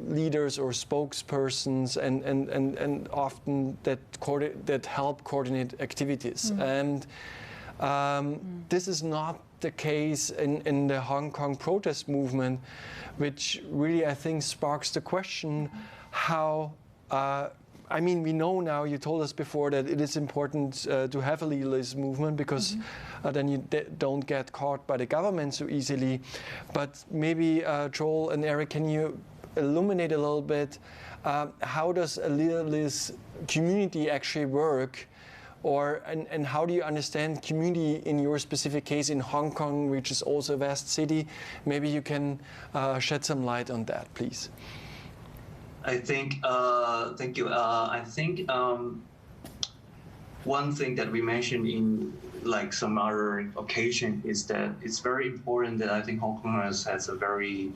leaders or spokespersons and often that help coordinate activities. And this is not the case in the Hong Kong protest movement, which really, I think, sparks the question how I mean, we know now, you told us before, that it is important to have a legalist movement, because then you don't get caught by the government so easily. But maybe Joel and Eric, can you illuminate a little bit how does a legalist community actually work? And how do you understand community in your specific case in Hong Kong, which is also a vast city? Maybe you can shed some light on that, please. I think, thank you. I think one thing that we mentioned in like some other occasion is that it's very important that I think Hong Kongers has a very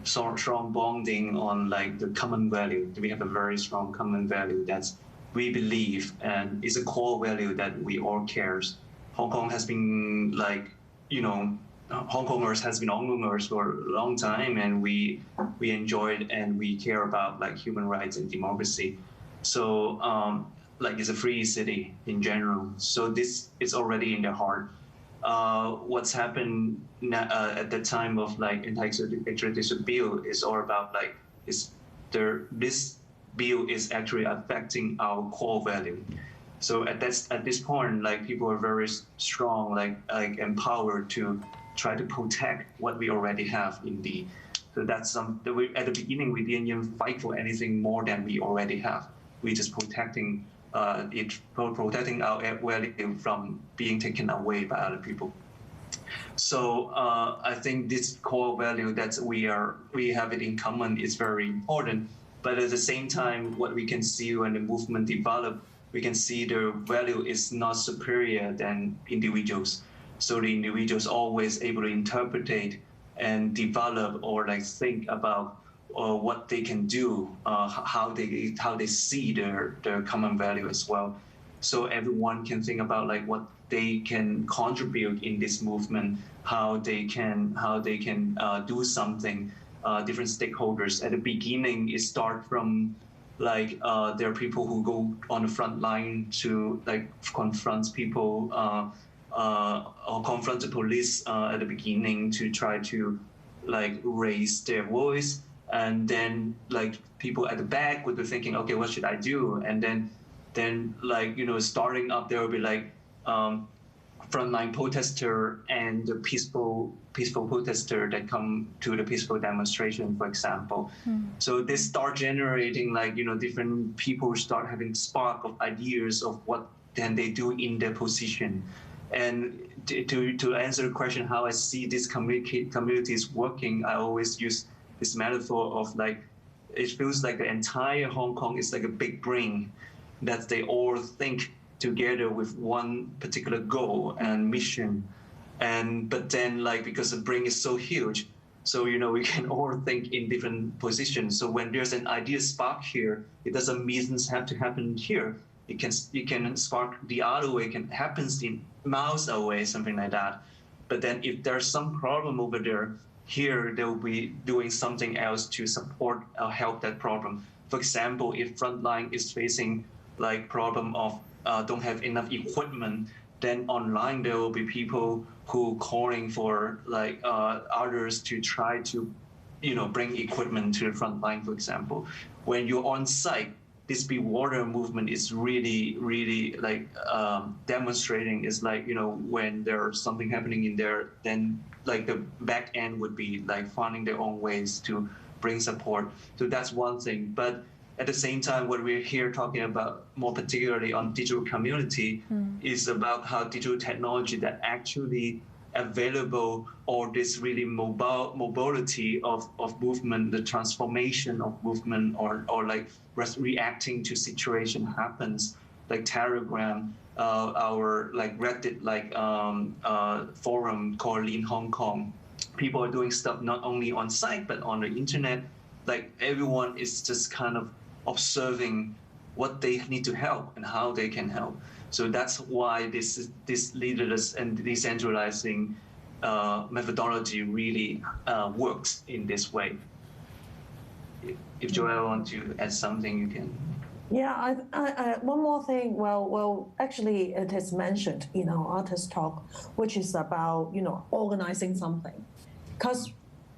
strong bonding on like the common value. We have a very strong common value that's we believe, and it's a core value that we all cares. Hong Kong has been like, you know, Hong Kongers has been Hong Kongers for a long time, and we enjoyed and we care about like human rights and democracy. So like it's a free city in general. So this is already in the heart. What's happened at the time of like anti-extradition bill is all about like this bill is actually affecting our core value. So at this point, like people are very strong, like empowered to try to protect what we already have in the. So that's at the beginning we didn't even fight for anything more than we already have. We just protecting our value from being taken away by other people. So I think this core value that we have it in common is very important. But at the same time, what we can see when the movement develops, we can see the value is not superior than individuals. So the individuals always able to interpret and develop or like think about what they can do, how they see their common value as well. So everyone can think about like what they can contribute in this movement, how they can do something. Different stakeholders at the beginning, it start from like there are people who go on the front line to like confront people or confront the police at the beginning to try to like raise their voice, and then like people at the back would be thinking, okay, what should I do? And then like, you know, starting up, there will be like frontline protester and the peaceful protester that come to the peaceful demonstration, for example. So they start generating like, you know, different people start having spark of ideas of what can they do in their position. And to answer the question how I see these communities working, I always use this metaphor of like, it feels like the entire Hong Kong is like a big brain that they all think together with one particular goal and mission. But then like, because the brain is so huge, so, you know, we can all think in different positions. So when there's an idea spark here, it doesn't mean it have to happen here. It can spark the other way, it can happen in miles away, something like that. But then if there's some problem over there, here they'll be doing something else to support or help that problem. For example, if Frontline is facing like problem of don't have enough equipment, then online there will be people who calling for like others to try to, you know, bring equipment to the front line, for example. When you're on site, this Be Water movement is really, really like demonstrating is like, you know, when there's something happening in there, then like the back end would be like finding their own ways to bring support. So that's one thing. But at the same time, what we're here talking about more particularly on digital community is about how digital technology that actually available, or this really mobility of movement, the transformation of movement, or like reacting to situation happens, like Telegram, our like Reddit like forum called Lean Hong Kong. People are doing stuff not only on site but on the internet. Like everyone is just kind of observing what they need to help and how they can help. So that's why this leaderless and decentralizing methodology really works in this way. If Joelle wants to add something, you can. Yeah, one more thing. Well, actually, it is mentioned in our artist talk, which is about, you know, organizing something, because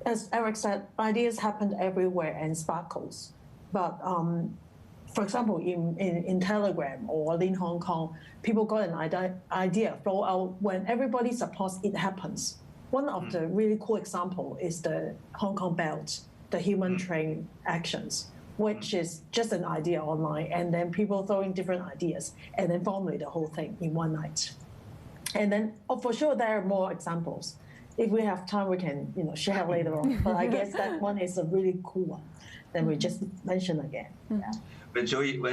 as Eric said, ideas happen everywhere and sparkles. But for example, in Telegram or Lean Hong Kong, people got an idea flow out when everybody supports it happens. One of the really cool example is the Hong Kong Belt, the human train actions, which is just an idea online, and then people throwing different ideas and then formulate the whole thing in one night. And then, for sure, there are more examples. If we have time, we can, you know, share later on. But I guess that one is a really cool one. Then we just mention again. Yeah. When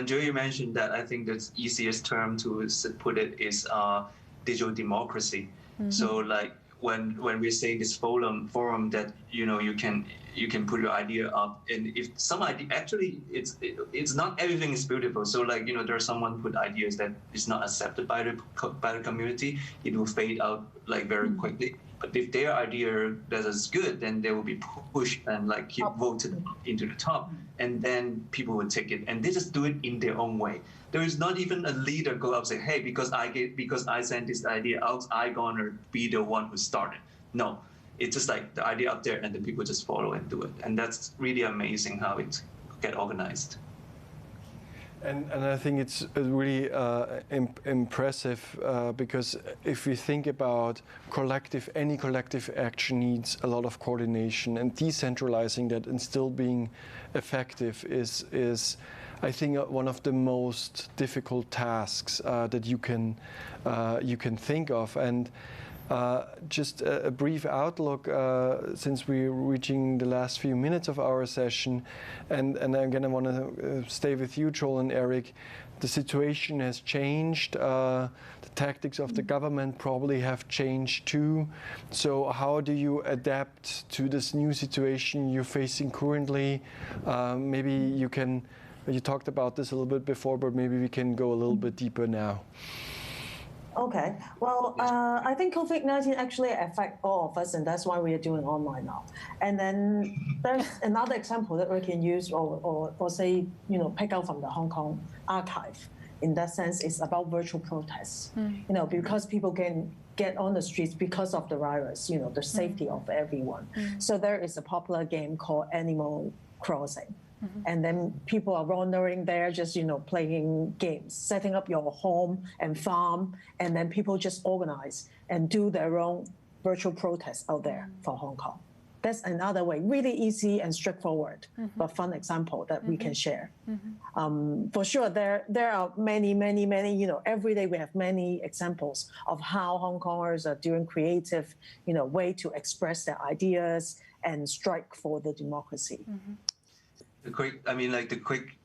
Joey mentioned that, I think the easiest term to put it is digital democracy. So like when we're saying this forum that, you know, you can put your idea up, and if some idea, actually it's not everything is beautiful. So like, you know, there's someone put ideas that is not accepted by the community, it will fade out like very quickly. But if their idea that is good, then they will be pushed and like keep voted into the top, and then people will take it, and they just do it in their own way. There is not even a leader go up and say, hey, because I sent this idea out, I gonna be the one who started. No, it's just like the idea up there, and then people just follow and do it, and that's really amazing how it get organized. And I think it's really impressive because if we think about any collective action needs a lot of coordination, and decentralizing that and still being effective is I think one of the most difficult tasks that you can think of. And just a brief outlook, since we're reaching the last few minutes of our session, and again I want to stay with you, Joel and Eric. The situation has changed. The tactics of the government probably have changed too. So how do you adapt to this new situation you're facing currently? Maybe you talked about this a little bit before, but maybe we can go a little bit deeper now. Okay. Well, I think COVID-19 actually affect all of us, and that's why we are doing online now. And then there's another example that we can use or say, you know, pick out from the Hong Kong archive. In that sense, it's about virtual protests, you know, because people can get on the streets because of the virus, you know, the safety of everyone. So there is a popular game called Animal Crossing. And then people are wandering there, just, you know, playing games, setting up your home and farm, and then people just organize and do their own virtual protests out there for Hong Kong. That's another way, really easy and straightforward, but fun example that we can share. For sure, there are many, you know, every day we have many examples of how Hong Kongers are doing creative, you know, way to express their ideas and strike for the democracy. The quick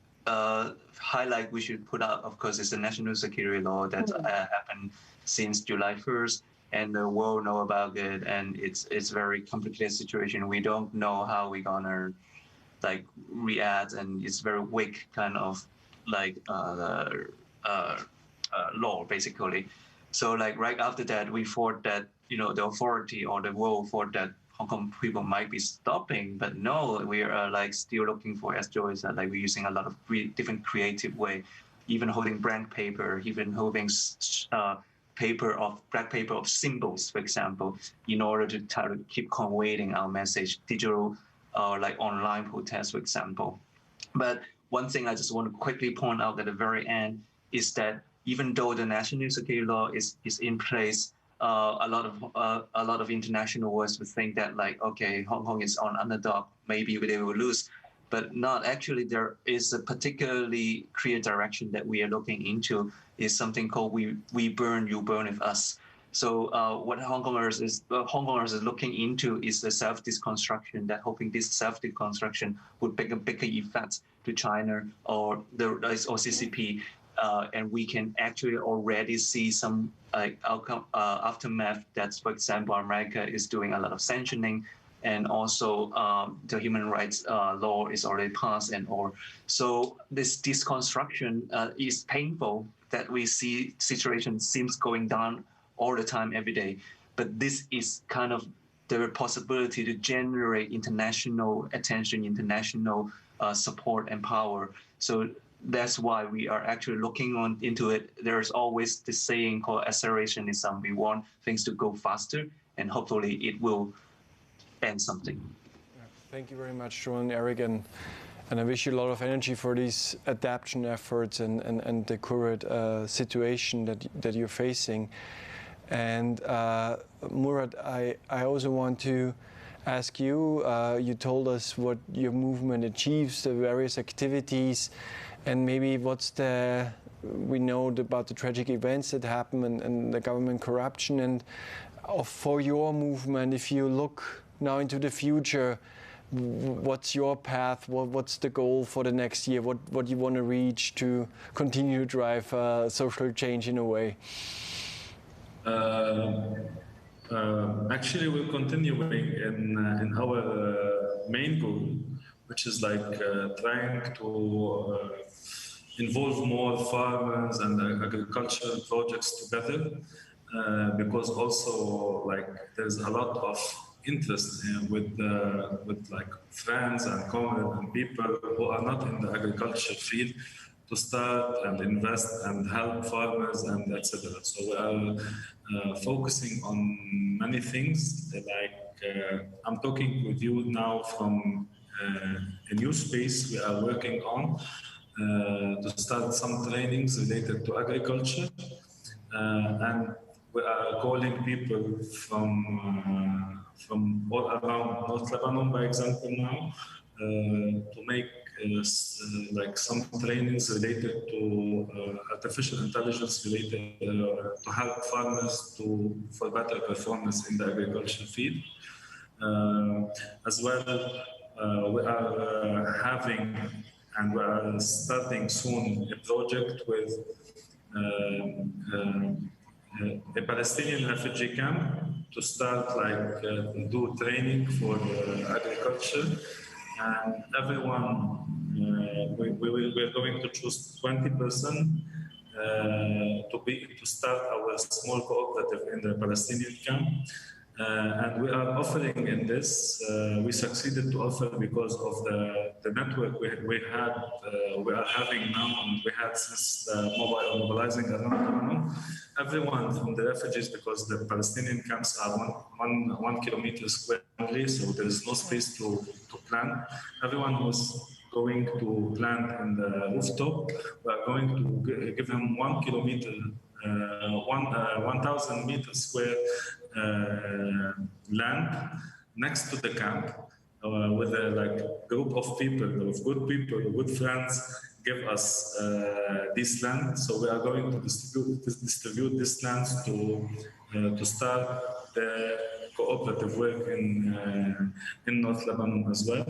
highlight we should put out, of course, is the national security law that happened since July 1st, and the world know about it, and it's very complicated situation. We don't know how we're gonna like react, and it's very weak kind of like law basically. So like right after that, we thought that, you know, the authority or the world thought that Hong Kong people might be stopping, but no, we are like still looking for, as Joey said, like we're using a lot of different creative way, even holding blank paper, even holding black paper of symbols, for example, in order to try to keep conveying our message, digital or like online protests, for example. But one thing I just want to quickly point out at the very end is that even though the national security law is in place, a lot of international worlds would think that like, okay, Hong Kong is on underdog, maybe they will lose, but not actually. There is a particularly clear direction that we are looking into, is something called we burn, you burn with us. So what Hong Kongers is looking into is the self-deconstruction, that hoping this self-deconstruction would make a bigger effect to China or CCP. And we can actually already see some outcome, aftermath. That's, for example, America is doing a lot of sanctioning, and also the human rights law is already passed and all. So this deconstruction is painful, that we see situation seems going down all the time, every day. But this is kind of the possibility to generate international attention, international support and power. So that's why we are actually looking into it. There's always this saying called accelerationism. We want things to go faster, and hopefully it will end something. Thank you very much, Joel and Eric, and I wish you a lot of energy for these adaptation efforts and the current situation that you're facing. And Murad, I also want to ask you, you told us what your movement achieves, the various activities, and maybe we know about the tragic events that happen and the government corruption. And for your movement, if you look now into the future, what's your path? What's the goal for the next year? What you want to reach to continue to drive social change in a way? Actually, we're continuing in our main goal, which is like trying to involve more farmers and agricultural projects together, because also like there's a lot of interest with like friends and comrades and people who are not in the agriculture field to start and invest and help farmers and etc. So we are focusing on many things. Like I'm talking with you now from a new space we are working on to start some trainings related to agriculture, and we are calling people from all around North Lebanon, by example, now to make like some trainings related to artificial intelligence, related to help farmers for better performance in the agriculture field. As well, we are having and we are starting soon a project with a Palestinian refugee camp to start like do training for agriculture, and everyone we're going to choose 20% to start our small cooperative in the Palestinian camp. And we are offering in this, we succeeded to offer because of the network we are having now, and we had since the mobilizing around everyone from the refugees, because the Palestinian camps are 1 kilometer square only, so there is no space to plant. Everyone who's going to plant in the rooftop, we are going to give them 1 kilometer, 1,000 meters square land next to the camp, with a group of people, of good people, good friends, give us this land. So we are going to distribute this land to start the cooperative work in North Lebanon as well.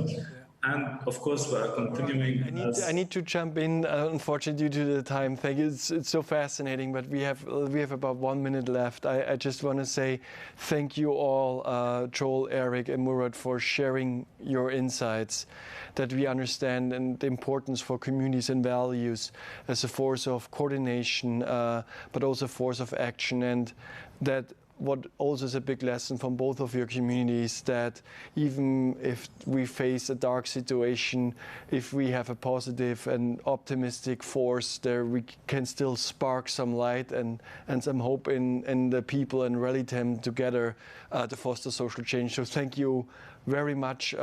And of course, we are continuing. I need to jump in, unfortunately, due to the time. Thank you. It's so fascinating, but we have about 1 minute left. I just want to say thank you all, Joel, Eric, and Murat, for sharing your insights, that we understand and the importance for communities and values as a force of coordination, but also a force of action, and that what also is a big lesson from both of your communities, that even if we face a dark situation, if we have a positive and optimistic force there, we can still spark some light and some hope in the people and rally them together to foster social change. So thank you very much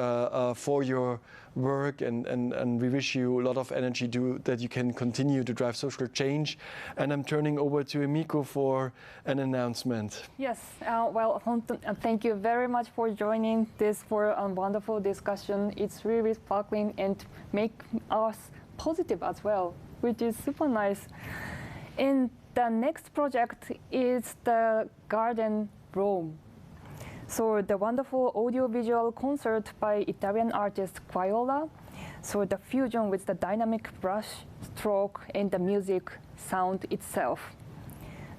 for your work, and we wish you a lot of energy that you can continue to drive social change. And I'm turning over to Emiko for an announcement. Yes, well, thank you very much for joining this for a wonderful discussion. It's really sparkling and make us positive as well, which is super nice. And the next project is the Garden Rome. So the wonderful audiovisual concert by Italian artist Quaiola. So the fusion with the dynamic brush stroke and the music sound itself.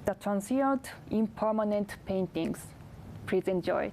The transient impermanent paintings. Please enjoy.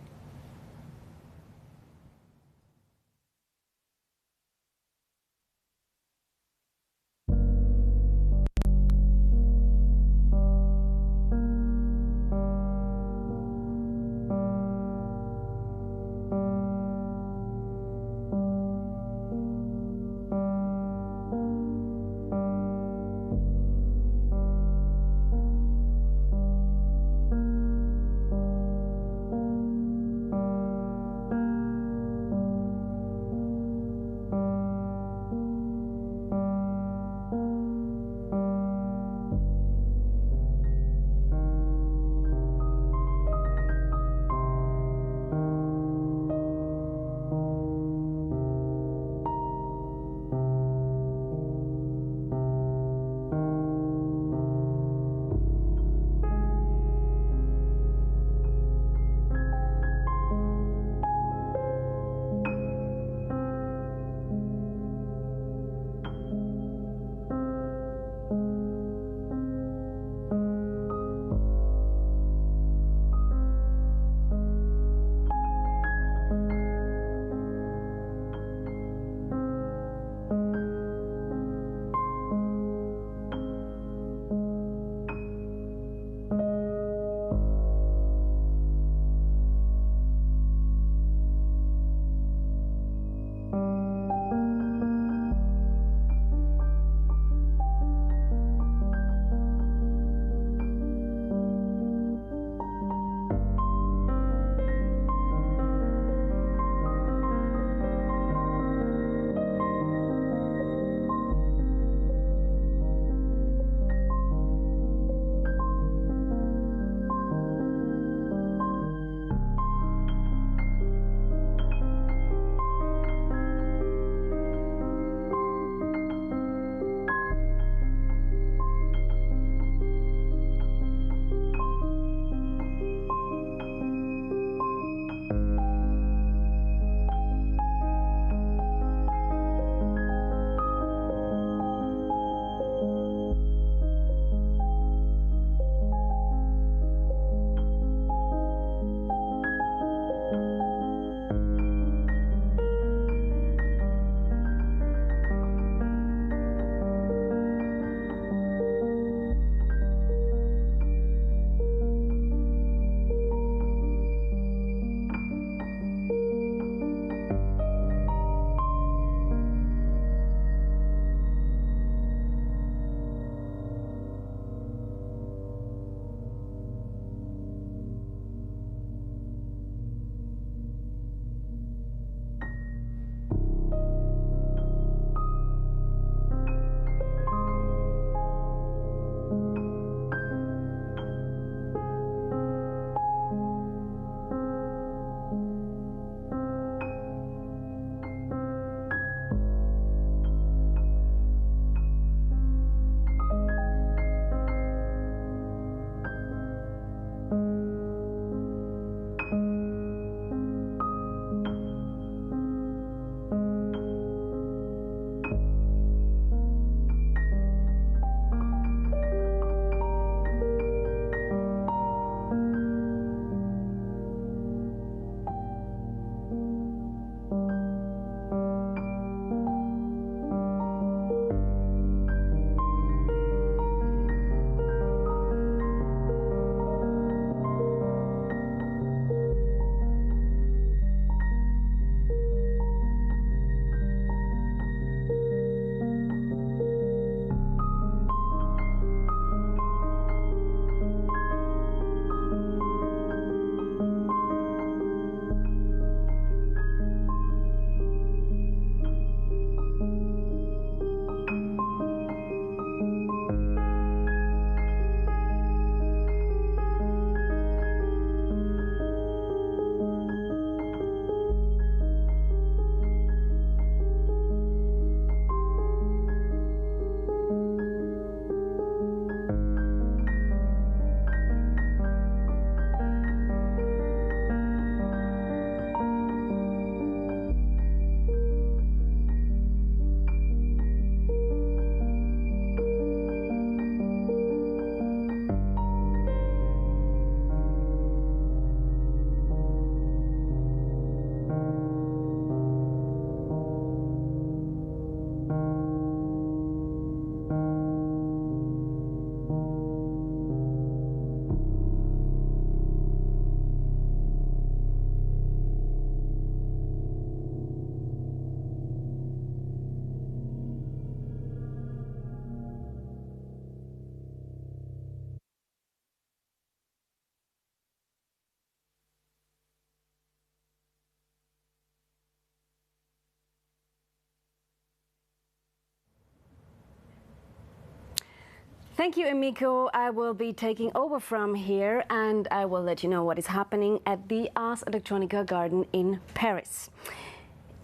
Thank you, Emiko. I will be taking over from here and I will let you know what is happening at the Ars Electronica Garden in Paris.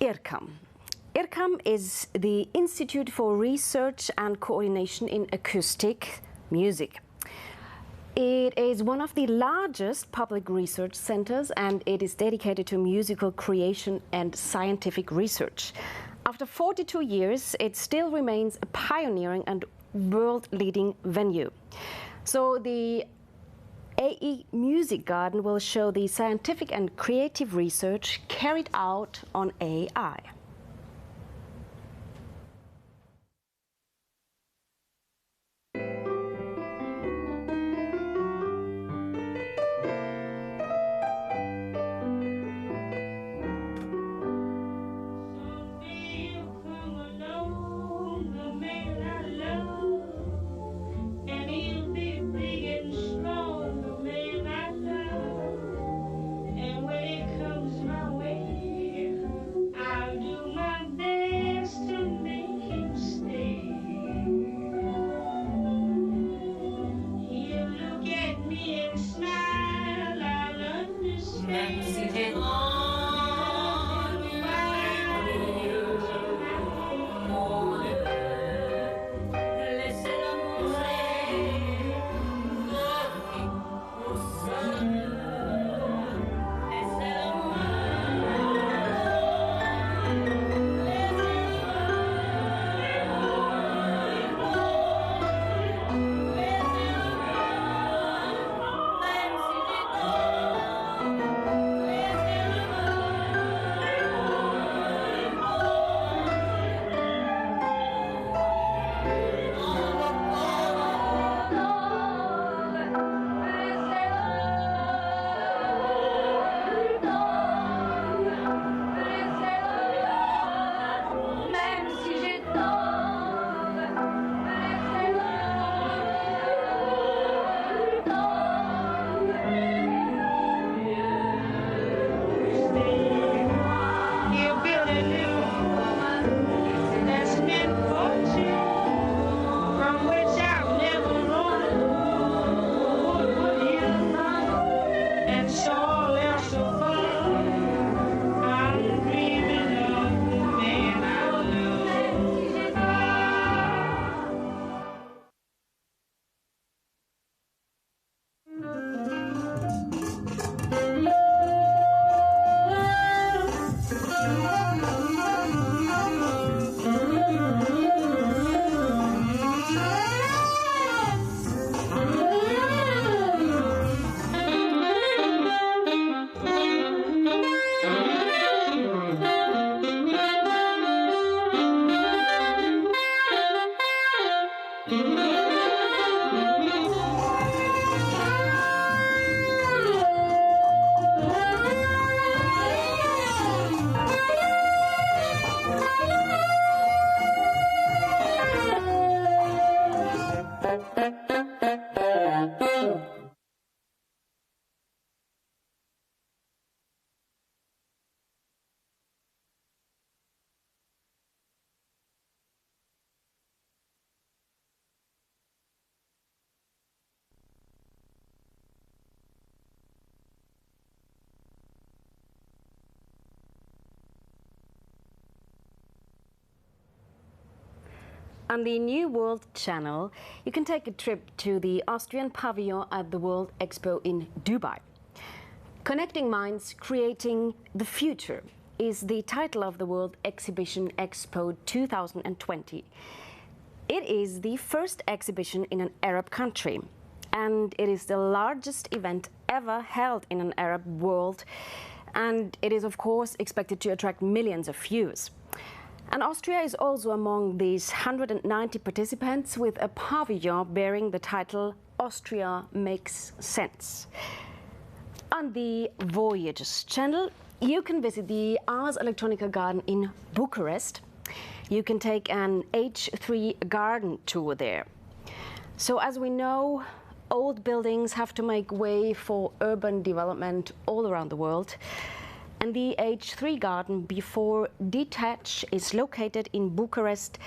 IRCAM. IRCAM is the Institute for Research and Coordination in Acoustic Music. It is one of the largest public research centers and it is dedicated to musical creation and scientific research. After 42 years, it still remains a pioneering and world-leading venue. So the AI Music Garden will show the scientific and creative research carried out on AI. On the New World Channel, you can take a trip to the Austrian pavilion at the World Expo in Dubai. Connecting Minds, Creating the Future is the title of the World Exhibition Expo 2020. It is the first exhibition in an Arab country, and it is the largest event ever held in an Arab world, and it is of course expected to attract millions of views. And Austria is also among these 190 participants with a pavilion bearing the title Austria Makes Sense. On the Voyages channel, you can visit the Ars Electronica Garden in Bucharest. You can take an H3 garden tour there. So as we know, old buildings have to make way for urban development all around the world. And the H3 garden before Detach is located in Bucharest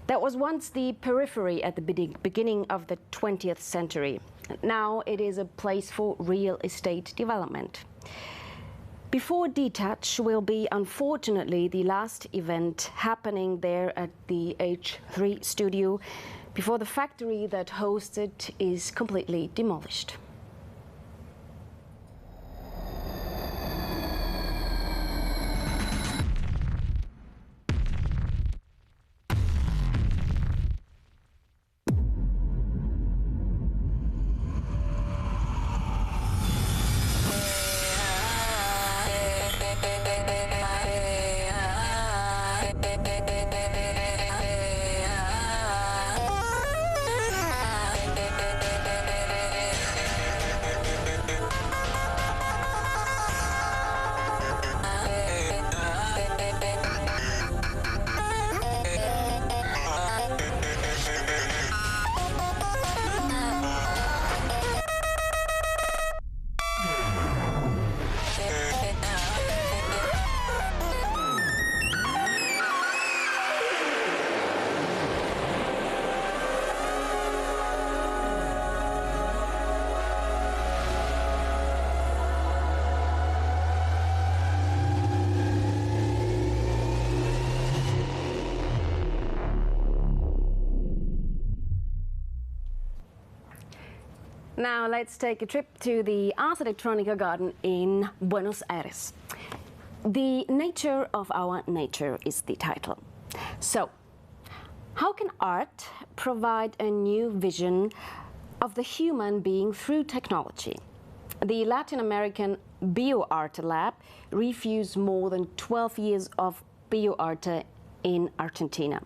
That was once the periphery at the beginning of the 20th century. Now it is a place for real estate development. Before Detach will be, unfortunately, the last event happening there at the H3 studio before the factory that hosts it is completely demolished. Now let's take a trip to the Ars Electronica garden in Buenos Aires. The Nature of Our Nature is the title. So, how can art provide a new vision of the human being through technology? The Latin American BioArt Lab refused more than 12 years of BioArt in Argentina.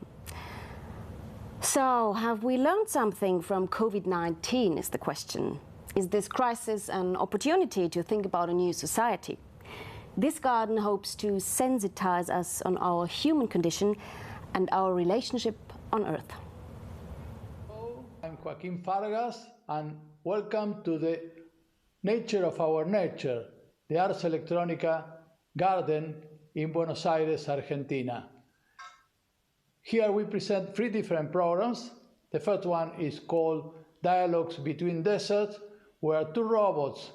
So, have we learned something from COVID-19 is the question. Is this crisis an opportunity to think about a new society? This garden hopes to sensitize us on our human condition and our relationship on Earth. Hello, I'm Joaquin Fargas, and welcome to the Nature of Our Nature, the Ars Electronica garden in Buenos Aires, Argentina. Here we present 3 different programs. The first one is called Dialogues Between Deserts, where 2 robots,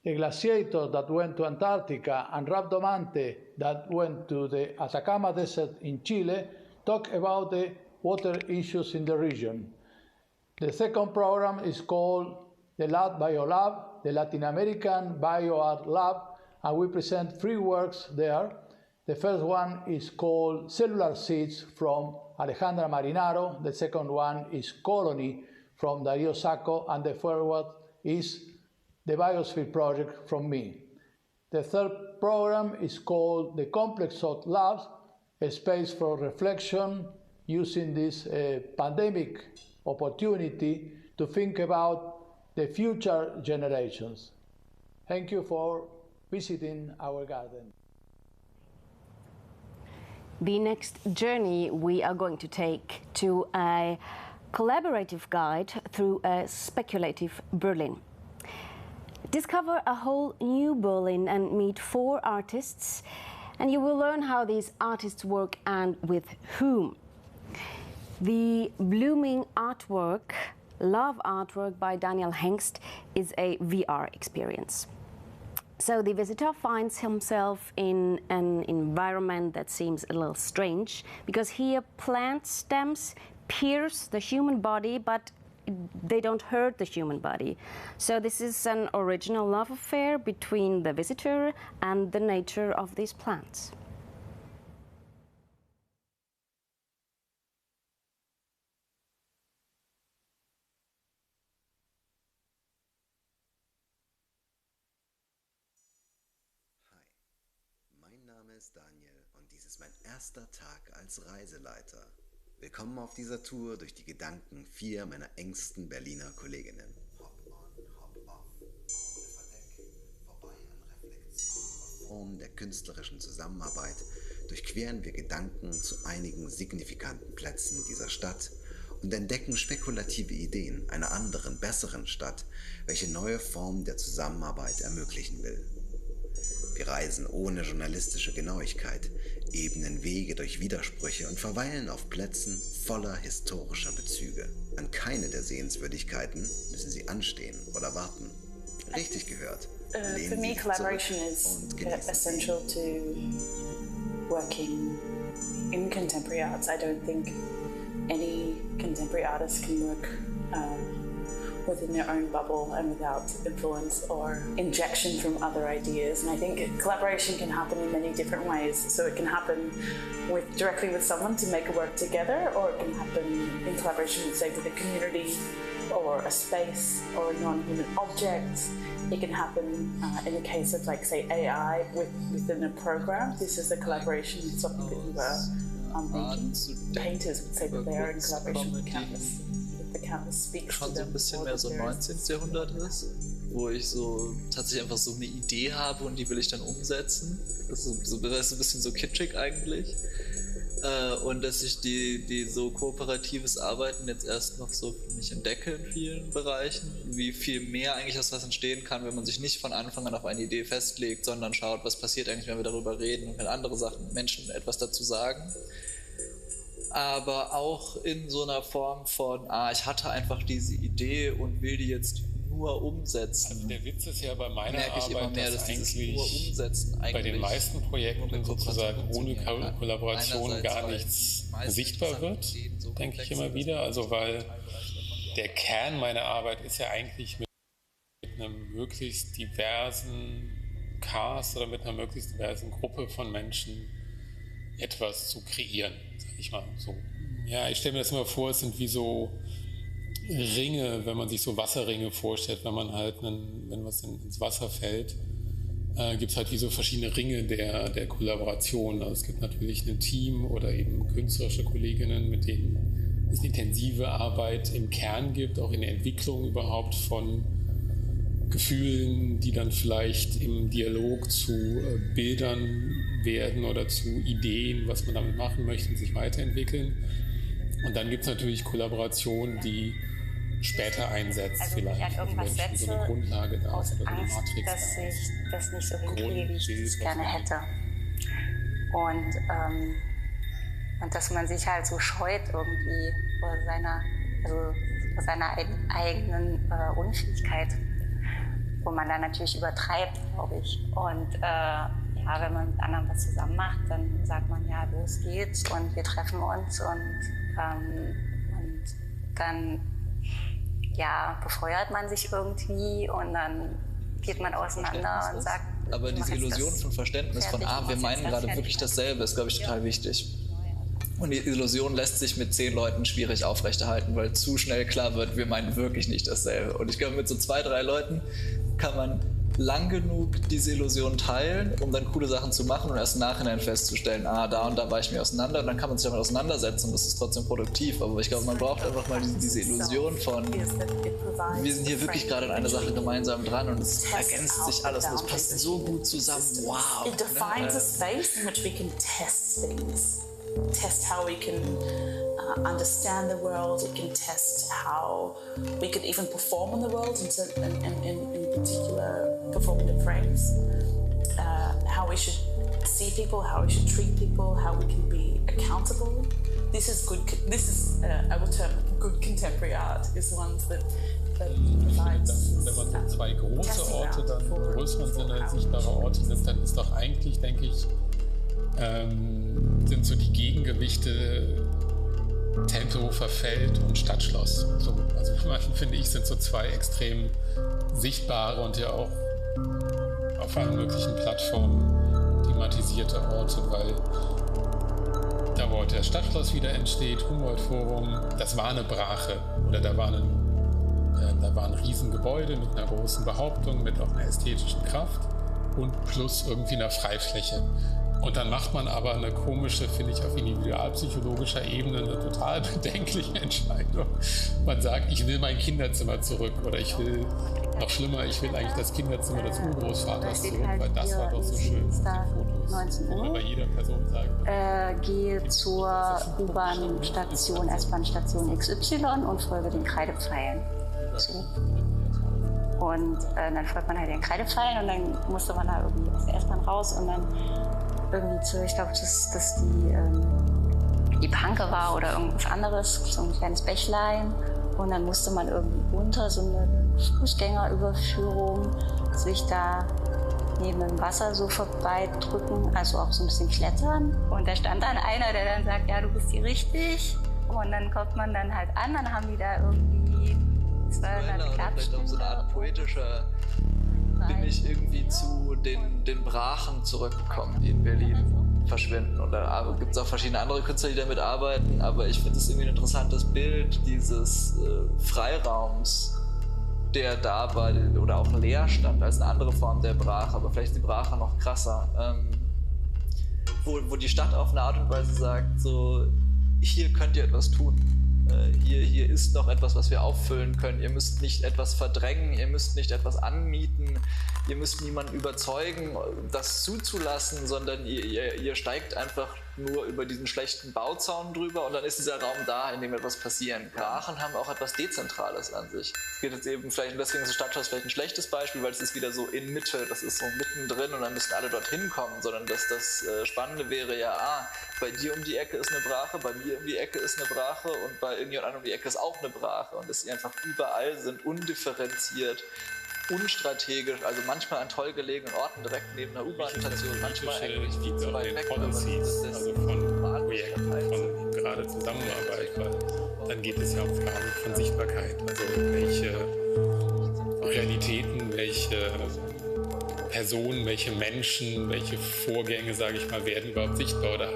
the Glaciator that went to Antarctica and Rhabdomante that went to the Atacama Desert in Chile, talk about the water issues in the region. The second program is called the AILab, the Latin American BioArt Lab, and we present 3 works there. The first one is called Cellular Seeds from Alejandra Marinaro. The second one is Colony from Dario Sacco. And the third one is the Biosphere Project from me. The third program is called the Complex Thought Labs, a space for reflection using this pandemic opportunity to think about the future generations. Thank you for visiting our garden. The next journey we are going to take to a collaborative guide through a speculative Berlin. Discover a whole new Berlin and meet 4 artists, and you will learn how these artists work and with whom. The blooming artwork, Love Artwork by Daniel Hengst, is a VR experience. So the visitor finds himself in an environment that seems a little strange, because here plant stems pierce the human body, but they don't hurt the human body. So this is an original love affair between the visitor and the nature of these plants. Daniel und dies ist mein erster Tag als Reiseleiter. Willkommen auf dieser Tour durch die Gedanken 4 meiner engsten Berliner Kolleginnen. Hop on, hop off, ohne Verdeck, vorbei an Reflexion. Form der künstlerischen Zusammenarbeit durchqueren wir Gedanken zu einigen signifikanten Plätzen dieser Stadt und entdecken spekulative Ideen einer anderen, besseren Stadt, welche neue Formen der Zusammenarbeit ermöglichen will. Wir reisen ohne journalistische Genauigkeit, ebnen Wege durch Widersprüche und verweilen auf Plätzen voller historischer Bezüge. An keine der Sehenswürdigkeiten müssen Sie anstehen oder warten. Richtig gehört. For me, collaboration is essential to working in contemporary arts. I don't think any contemporary artist can work within their own bubble and without influence or injection from other ideas. And I think collaboration can happen in many different ways. So it can happen directly with someone to make a work together, or it can happen in collaboration with, say, with a community or a space or a non-human object. It can happen in the case of, like, say, AI within a program. This is a collaboration with something that you were making. Painters would say that they are in collaboration with canvas. Schon so ein bisschen mehr so 19. Jahrhundert ist, wo ich so tatsächlich einfach so eine Idee habe und die will ich dann umsetzen. Das ist ein bisschen so kitschig eigentlich. Und dass ich die so kooperatives Arbeiten jetzt erst noch so für mich entdecke in vielen Bereichen, wie viel mehr eigentlich aus was entstehen kann, wenn man sich nicht von Anfang an auf eine Idee festlegt, sondern schaut, was passiert eigentlich, wenn wir darüber reden und wenn andere Menschen etwas dazu sagen. Aber auch in so einer Form von, ich hatte einfach diese Idee und will die jetzt nur umsetzen. Also der Witz ist ja bei meiner merke ich Arbeit, immer mehr, dass dieses nur umsetzen eigentlich bei den meisten Projekten sozusagen ohne Kollaboration gar nichts sichtbar wird, denke ich immer wieder. Also weil der Kern meiner Arbeit ist ja eigentlich mit einem möglichst diversen Cast oder mit einer möglichst diversen Gruppe von Menschen etwas zu kreieren, sag ich mal so. Ja, ich stelle mir das immer vor, es sind wie so Ringe, wenn man sich so Wasserringe vorstellt, wenn man halt, wenn was ins Wasser fällt, gibt es halt wie so verschiedene Ringe der Kollaboration. Also es gibt natürlich ein Team oder eben künstlerische Kolleginnen, mit denen es eine intensive Arbeit im Kern gibt, auch in der Entwicklung überhaupt von Gefühlen, die dann vielleicht im Dialog zu Bildern werden oder zu Ideen, was man damit machen möchte und sich weiterentwickeln. Und dann gibt es natürlich Kollaborationen, die später einsetzt, also vielleicht, wenn ich an irgendwas setze, so eine Grundlage da aus oder so eine Angst, Matrix dass ich das nicht so hinkriege, wie ich es gerne hätte. Und dass man sich halt so scheut irgendwie vor seiner eigenen Unfähigkeit, wo man dann natürlich übertreibt, glaube ich. Und ja, wenn man mit anderen was zusammen macht, dann sagt man, ja, los geht's und wir treffen uns und dann ja, befeuert man sich irgendwie und dann geht man auseinander und sagt... Aber diese Illusion von Verständnis von, wir meinen gerade wirklich dasselbe, ist, glaube ich, total wichtig. Und die Illusion lässt sich mit 10 Leuten schwierig aufrechterhalten, weil zu schnell klar wird, wir meinen wirklich nicht dasselbe. Und ich glaube, mit so 2, 3 Leuten kann man lang genug diese Illusion teilen, um dann coole Sachen zu machen und erst im Nachhinein festzustellen, da und da war ich mir auseinander, und dann kann man sich damit auseinandersetzen und das ist trotzdem produktiv. Aber ich glaube, man braucht einfach mal diese Illusion von, wir sind hier wirklich gerade an einer Sache gemeinsam dran und es ergänzt sich alles und es passt so gut zusammen. Wow! It defines a space in which we can test things. Test how we can understand the world. It can test how we could even perform in the world in particular performative frames. How we should see people, how we should treat people, how we can be accountable. This is good. This is I will term good contemporary art. Is ones that provides. Wenn man so 2 große Orte dann im größeren Sinne sichtbare Orte sind, dann ist doch eigentlich, denke ich, sind so die Gegengewichte Tempelhofer Feld und Stadtschloss. So, also finde ich, sind so 2 extrem sichtbare und ja auch auf allen möglichen Plattformen thematisierte Orte, weil da, wo heute das Stadtschloss wieder entsteht, Humboldt-Forum, das war eine Brache oder da war ein Riesengebäude mit einer großen Behauptung, mit auch einer ästhetischen Kraft und plus irgendwie einer Freifläche. Und dann macht man aber eine komische, finde ich, auf individualpsychologischer Ebene eine total bedenkliche Entscheidung. Man sagt, ich will mein Kinderzimmer zurück oder ich will, noch schlimmer, ich will eigentlich das Kinderzimmer des Urgroßvaters zurück, weil das war doch so schön auf den Fotos. 19 Uhr. Wo man bei jeder Person sagt, gehe zur U-Bahn-Station, S-Bahn-Station XY und folge den Kreidepfeilen. So. Und dann folgt man halt den Kreidepfeilen und dann musste man da irgendwie aus der S-Bahn raus und dann irgendwie zu, ich glaube, dass die Panke war oder irgendwas anderes, so ein kleines Bächlein. Und dann musste man irgendwie unter so eine Fußgängerüberführung sich da neben dem Wasser so vorbeidrücken, also auch so ein bisschen klettern. Und da stand dann einer, der dann sagt, ja, du bist hier richtig. Und dann kommt man dann halt an, dann haben die da irgendwie 200 Vielleicht auch so eine Art poetischer, bin ich irgendwie zu den Brachen zurückgekommen, die in Berlin verschwinden. Und da gibt es auch verschiedene andere Künstler, die damit arbeiten, aber ich finde es irgendwie ein interessantes Bild dieses Freiraums, der da war, oder auch Leerstand als eine andere Form der Brache, aber vielleicht die Brache noch krasser, wo die Stadt auf eine Art und Weise sagt, so, hier könnt ihr etwas tun. Hier ist noch etwas, was wir auffüllen können. Ihr müsst nicht etwas verdrängen, ihr müsst nicht etwas anmieten, ihr müsst niemanden überzeugen, das zuzulassen, sondern ihr steigt einfach nur über diesen schlechten Bauzaun drüber und dann ist dieser Raum da, in dem etwas passieren kann. Brachen haben auch etwas Dezentrales an sich. Es geht jetzt eben vielleicht, und deswegen ist das Stadthaus vielleicht ein schlechtes Beispiel, weil es ist wieder so in Mitte, das ist so mittendrin und dann müssen alle dorthin kommen, sondern das Spannende wäre ja, bei dir um die Ecke ist eine Brache, bei mir um die Ecke ist eine Brache und bei irgendjemand um die Ecke ist auch eine Brache und dass sie einfach überall sind, undifferenziert, unstrategisch, also manchmal an toll gelegenen Orten direkt neben einer U-Bahn-Station, manchmal eigentlich viel zu weit weg. Policies, also von Projekten, von gerade Zusammenarbeit, weil dann geht es ja um Fragen von Sichtbarkeit, also welche Realitäten, welche Personen, welche Menschen, welche Vorgänge, sage ich mal, werden überhaupt sichtbar oder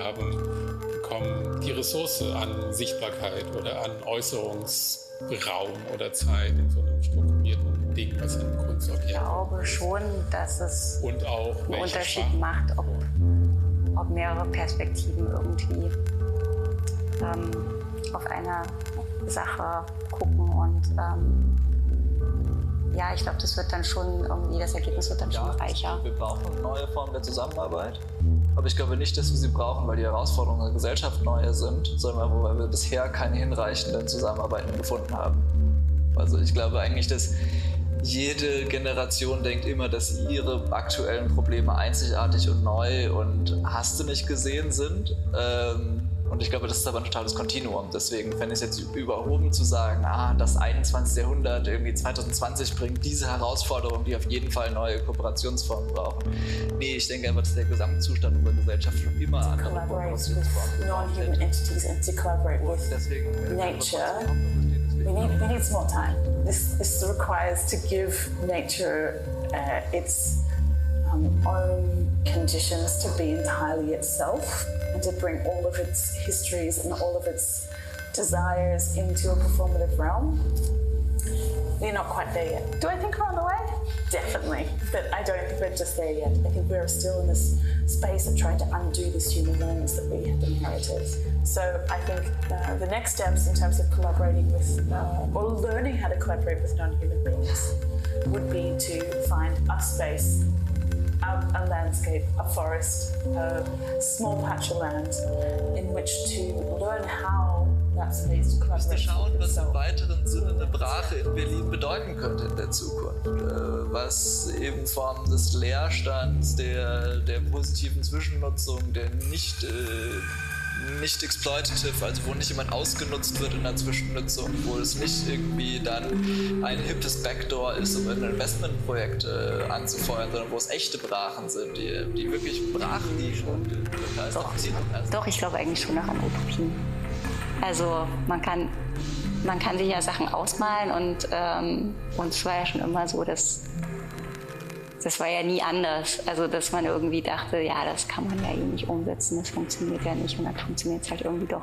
bekommen die Ressource an Sichtbarkeit oder an Äußerungsraum oder Zeit in so einem strukturierten Ding, was ein Kunstobjekt ist. Ich glaube schon, dass es einen Unterschied macht, ob mehrere Perspektiven irgendwie auf eine Sache gucken und ja, ich glaube, das wird dann schon irgendwie, das Ergebnis wird dann schon reicher. Wir brauchen neue Formen der Zusammenarbeit, aber ich glaube nicht, dass wir sie brauchen, weil die Herausforderungen der Gesellschaft neue sind, sondern weil wir bisher keine hinreichenden Zusammenarbeiten gefunden haben. Also ich glaube eigentlich, dass jede Generation denkt immer, dass ihre aktuellen Probleme einzigartig und neu und hast du nicht gesehen sind. Und ich glaube, das ist aber ein totales Kontinuum. Deswegen fände ich es jetzt überhoben zu sagen, das 21. Jahrhundert, irgendwie 2020 bringt diese Herausforderung, die auf jeden Fall neue Kooperationsformen brauchen. Nee, ich denke einfach, dass der Gesamtzustand unserer Gesellschaft schon immer andere Kooperationsformen non-human entities and to collaborate with nature. We need some more time. This requires to give nature its own conditions to be entirely itself and to bring all of its histories and all of its desires into a performative realm. We're not quite there yet. Do I think we're on the way? Definitely, but I don't think we're just there yet. I think we're still in this space of trying to undo this human lens that we have inherited. So I think the next steps in terms of collaborating with, or learning how to collaborate with non-human beings would be to find a space, a landscape, a forest, a small patch of land in which to learn how that space collaborates. Schauen, was im weiteren Sinne eine Brache in Berlin bedeuten könnte in der Zukunft. Was eben Formen des Leerstands, der positiven Zwischennutzung, der nicht exploitative, also wo nicht jemand ausgenutzt wird in der Zwischennutzung, wo es nicht irgendwie dann ein hippes Backdoor ist, um ein Investmentprojekt anzufeuern, sondern wo es echte Brachen sind, die wirklich brach liegen. Doch, ich glaube eigentlich schon noch an Utopien. Also man kann sich ja Sachen ausmalen und es war ja schon immer so, dass das war ja nie anders. Also dass man irgendwie dachte, ja, das kann man ja eh nicht umsetzen, das funktioniert ja nicht und dann funktioniert es halt irgendwie doch.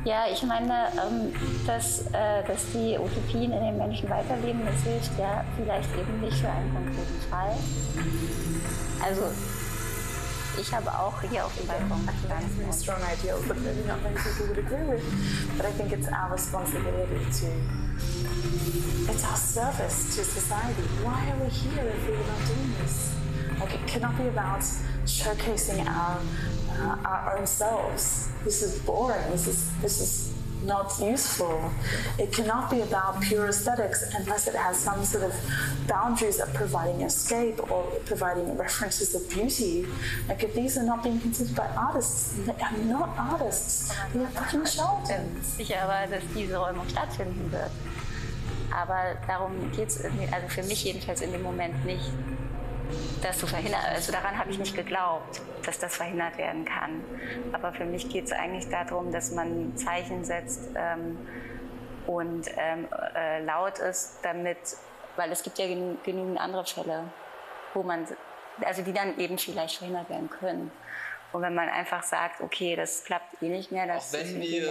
Ja, ich meine, dass die Utopien in den Menschen weiterleben, das hilft ja vielleicht eben nicht für einen konkreten Fall. Also ich habe auch hier auf dem Balkon a strong ideal that maybe not many people would agree with. But I think it's our responsibility it's our service to society. Why are we here if we're not doing this? Like, it cannot be about showcasing our own selves. This is boring. This is not useful. It cannot be about pure aesthetics unless it has some sort of boundaries of providing escape or providing references of beauty. Like if these are not being considered by artists, they are not artists. They are fucking charlatans. Sicher aber, dass diese Räumung stattfinden wird. Aber darum geht es irgendwie, also für mich jedenfalls in dem Moment nicht, das zu verhindern. Also daran habe ich nicht geglaubt, dass das verhindert werden kann. Aber für mich geht es eigentlich darum, dass man Zeichen setzt und laut ist, damit, weil es gibt ja genügend andere Fälle, wo man, also die dann eben vielleicht verhindert werden können. Und wenn man einfach sagt, okay, das klappt eh nicht mehr, auch wenn wir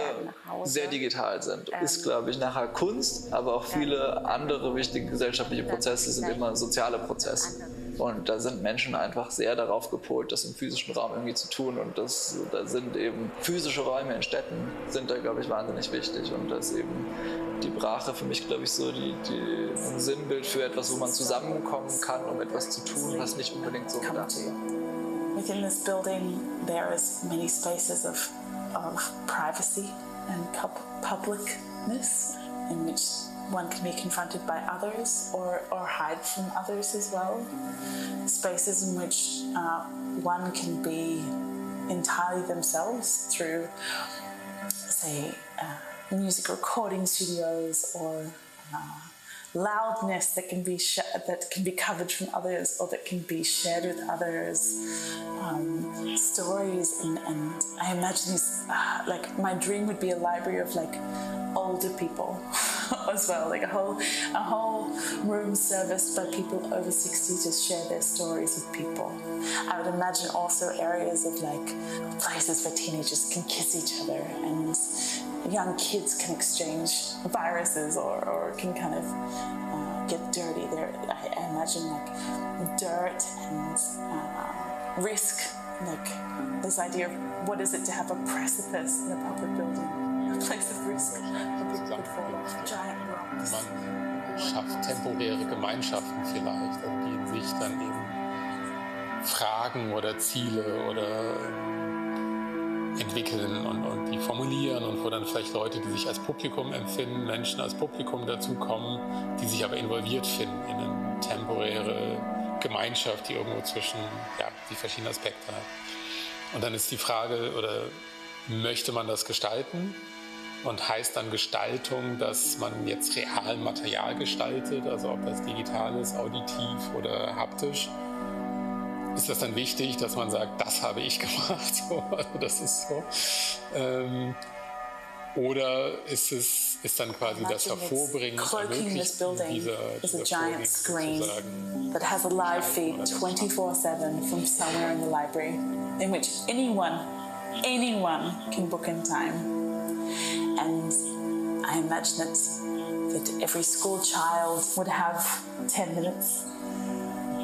sehr digital sind, ist, glaube ich, nachher Kunst, aber auch viele andere wichtige gesellschaftliche Prozesse sind immer soziale Prozesse. Und da sind Menschen einfach sehr darauf gepolt, das im physischen Raum irgendwie zu tun. Und da sind eben physische Räume in Städten, sind da, glaube ich, wahnsinnig wichtig. Und da ist eben die Brache für mich, glaube ich, so ein Sinnbild für etwas, wo man zusammenkommen kann, um etwas zu tun, was nicht unbedingt so gedacht ist. Within this building, there is many spaces of privacy and publicness in which one can be confronted by others or hide from others as well. Spaces in which one can be entirely themselves through, say, music recording studios or loudness that can be covered from others or that can be shared with others, stories, and I imagine these, like my dream would be a library of like older people as well, like a whole room serviced by people over 60 to share their stories with people. I would imagine also areas of like places where teenagers can kiss each other and young kids can exchange viruses or can kind of get dirty. There, I imagine like dirt and risk, like this idea of what is it to have a precipice in a public building, a place of risk. Man schafft temporäre Gemeinschaften vielleicht, die in sich dann eben Fragen oder Ziele oder entwickeln und die formulieren und wo dann vielleicht Leute, die sich als Publikum empfinden, Menschen als Publikum dazukommen, die sich aber involviert finden in eine temporäre Gemeinschaft, die irgendwo zwischen die verschiedenen Aspekte hat. Und dann ist die Frage, oder möchte man das gestalten? Und heißt dann Gestaltung, dass man jetzt real Material gestaltet, also ob das digital ist, auditiv oder haptisch? Ist das dann wichtig, dass man sagt, das habe ich gemacht, so, also das ist so? Oder ist dann quasi das Hervorbringen und Ermöglichen dieser giant screen that has a live feed 24/7 from somewhere in the library, in which anyone can book in time. And I imagine that every school child would have 10 minutes.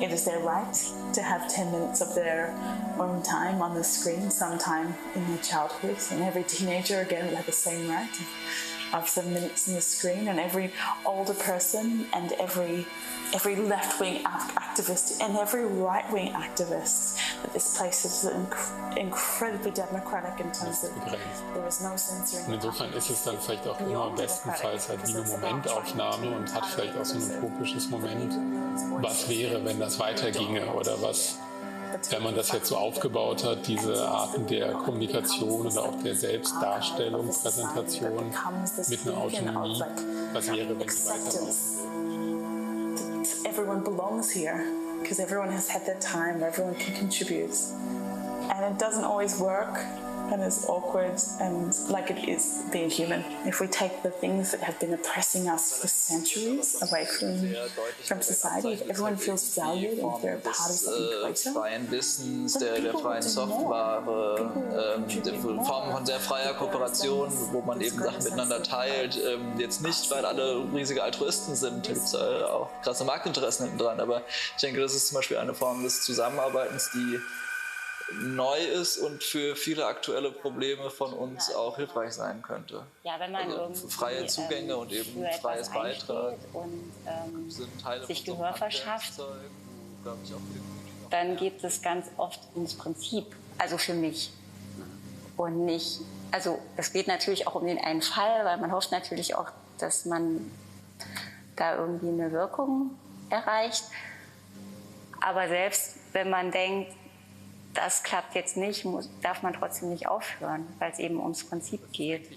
It is their right to have 10 minutes of their own time on the screen sometime in their childhood. And every teenager, again, would have the same right of 7 minutes on the screen. And every older person and every left-wing activist and every right-wing activist, that this place is incredibly democratic in terms of there is no censoring. Und insofern ist es dann vielleicht auch immer bestenfalls halt wie eine Momentaufnahme und hat vielleicht auch so ein utopisches Moment. Was wäre, wenn das weiterginge oder was, wenn man das jetzt so aufgebaut hat, diese Arten der Kommunikation oder auch der Selbstdarstellung, Präsentation mit einer Autonomie, was wäre, wenn sie weiterlaufen? Everyone belongs here because everyone has had their time, everyone can contribute. And it doesn't always work and it's awkward and like it is being human. If we take the things that have been oppressing us for centuries away from society, if everyone feels valued and they're a part of something greater. Freien Wissens, der freien Software, Formen von sehr freier Kooperation, wo man eben Sachen miteinander teilt. Jetzt nicht, weil alle riesige Altruisten sind, da gibt es auch krasse Marktinteressen hinten dran, aber ich denke, das ist zum Beispiel eine Form des Zusammenarbeitens, die neu ist und für viele aktuelle Probleme von uns auch hilfreich sein könnte. Ja, wenn man also freie Zugänge und eben freies Beitrag und sich Gehör verschafft, dann geht es ganz oft ins Prinzip, also für mich und nicht also es geht natürlich auch um den einen Fall, weil man hofft natürlich auch, dass man da irgendwie eine Wirkung erreicht. Aber selbst wenn man denkt, das klappt jetzt nicht, darf man trotzdem nicht aufhören, weil es eben ums Prinzip geht.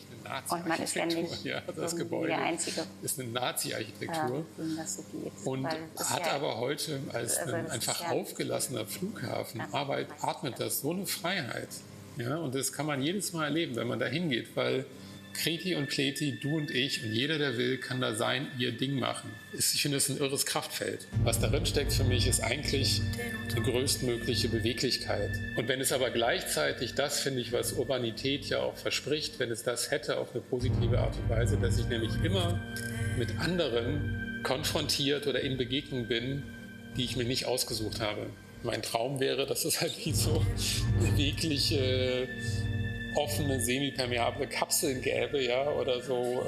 Und man ist ja nicht das Gebäude der Einzige. ist eine Nazi-Architektur dem das so geht. und hat aber heute als ein einfach aufgelassener Flughafen atmet das so eine Freiheit. Ja, und das kann man jedes Mal erleben, wenn man da hingeht, weil Kreti und Pleti, du und ich und jeder, der will, kann da sein, ihr Ding machen. Ich finde, es ist ein irres Kraftfeld. Was darin steckt für mich, ist eigentlich eine größtmögliche Beweglichkeit. Und wenn es aber gleichzeitig das, finde ich, was Urbanität ja auch verspricht, wenn es das hätte auf eine positive Art und Weise, dass ich nämlich immer mit anderen konfrontiert oder in Begegnung bin, die ich mir nicht ausgesucht habe. Mein Traum wäre, dass es halt wie so bewegliche, offene, semipermeable Kapseln gäbe, ja, oder so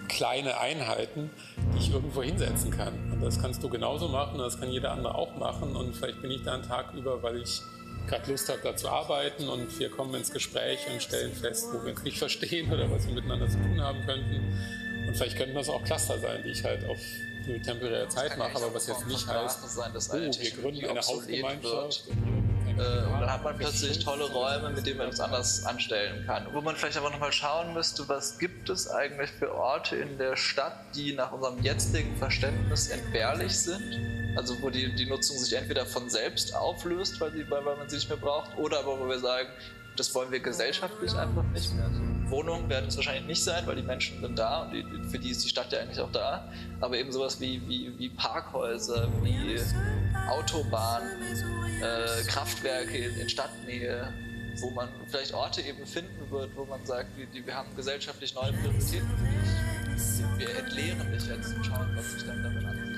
kleine Einheiten, die ich irgendwo hinsetzen kann. Und das kannst du genauso machen, das kann jeder andere auch machen. Und vielleicht bin ich da einen Tag über, weil ich gerade Lust habe, da zu arbeiten und wir kommen ins Gespräch und stellen fest, wo wir uns nicht verstehen oder was wir miteinander zu tun haben könnten. Und vielleicht könnten das auch Cluster sein, die ich halt auf eine temporäre Zeit mache, aber was jetzt nicht heißt, wir gründen eine Hausgemeinschaft. Und dann hat man plötzlich tolle Räume, mit denen man es anders anstellen kann. Wo man vielleicht aber nochmal schauen müsste, was gibt es eigentlich für Orte in der Stadt, die nach unserem jetzigen Verständnis entbehrlich sind? Also wo die Nutzung sich entweder von selbst auflöst, weil man sie nicht mehr braucht, oder aber wo wir sagen, das wollen wir gesellschaftlich einfach nicht mehr. Also Wohnungen werden es wahrscheinlich nicht sein, weil die Menschen sind da und für die ist die Stadt ja eigentlich auch da. Aber eben sowas wie Parkhäuser, wie Autobahnen, Kraftwerke in Stadtnähe, wo man vielleicht Orte eben finden wird, wo man sagt, wir haben gesellschaftlich neue Prioritäten für dich. Wir entleeren dich jetzt und schauen, was sich dann damit ansieht.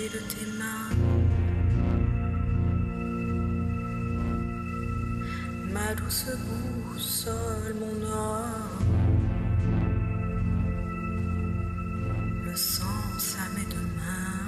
De tes mains, ma douce boussole, mon or, le sens à mes deux mains.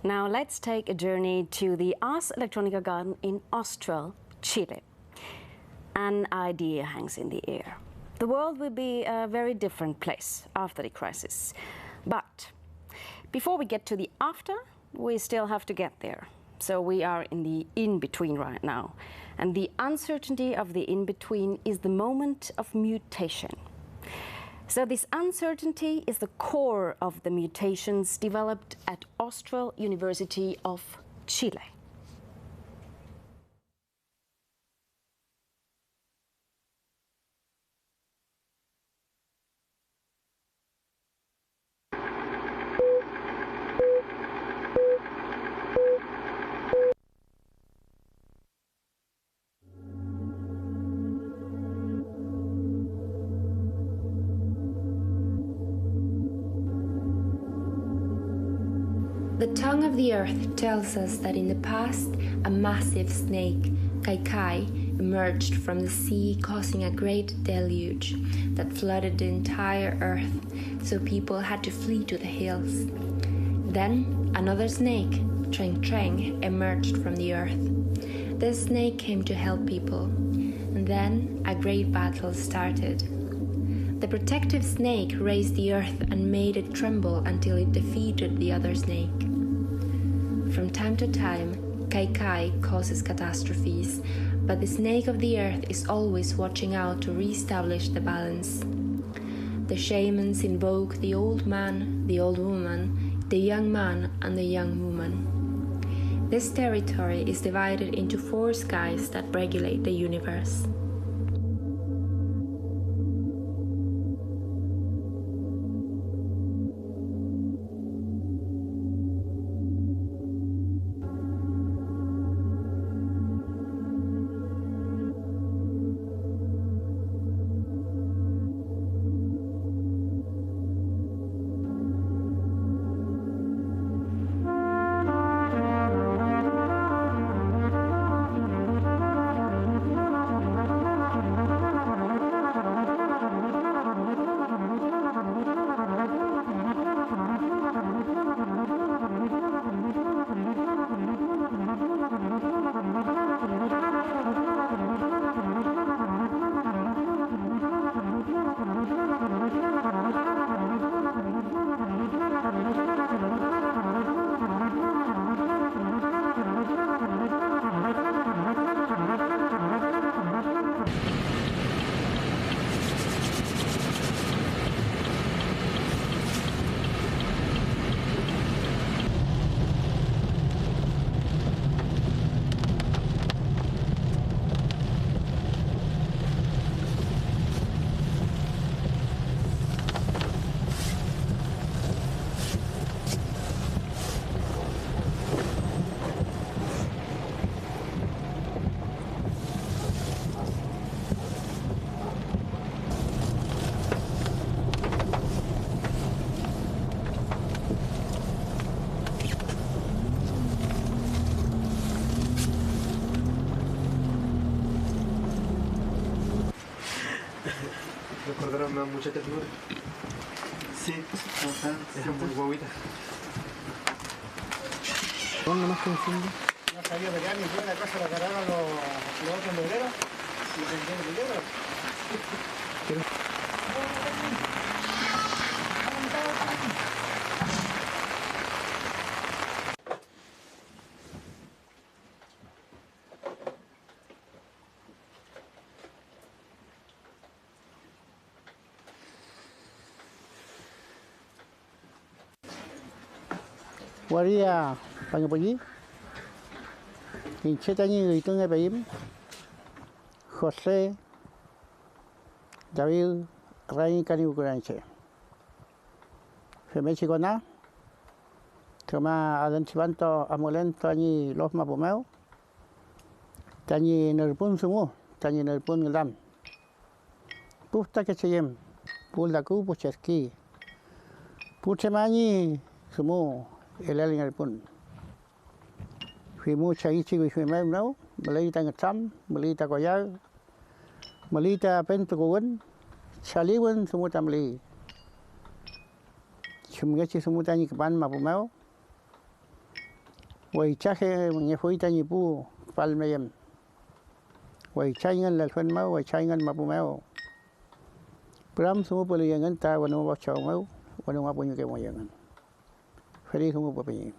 Now let's take a journey to the Ars Electronica garden in Austral, Chile. An idea hangs in the air. The world will be a very different place after the crisis. But before we get to the after, we still have to get there. So we are in the in-between right now. And the uncertainty of the in-between is the moment of mutation. So this uncertainty is the core of the mutations developed at Austral University of Chile. The tongue of the earth tells us that in the past, a massive snake, Kai, emerged from the sea, causing a great deluge that flooded the entire earth, so people had to flee to the hills. Then another snake, Trang Trang, emerged from the earth. This snake came to help people, and then a great battle started. The protective snake raised the earth and made it tremble until it defeated the other snake. From time to time, Kai Kai causes catastrophes, but the snake of the earth is always watching out to re-establish the balance. The shamans invoke the old man, the old woman, the young man, and the young woman. This territory is divided into 4 skies that regulate the universe. Recordaron mucha ternura. Sí, es muy guaguita. ¿Dónde más que enciende? No sabía pelear ni siquiera la casa la cargaron los otros negreros y vendían dinero. Waria Pangapoyi, in Chetani, Itunga Baim, Jose, David, Rain Canu Granche. Femechigona, Toma Adantivanto Amolento, Ani Lofma Bomeo, Tani Nerpun Sumo, Tani Nerpun Lam, Pufta Kachayem, Pulaku Pucheski, Puchemani Sumo. El AILan pun. Fimu cai cigu fimu nau, melita ngecam, melita koyar, melita pentukuan, saliwan semua tamli. Cuma ci semua tani kepan mapu mau. Wai cahe menyefui tani pu palmayam. Wai caingan lalfan mau, wai caingan mapu mau. Pram semua peliangan ta wanu bacau mau, wanu mapu nyuke moyangan. Feliz como papi.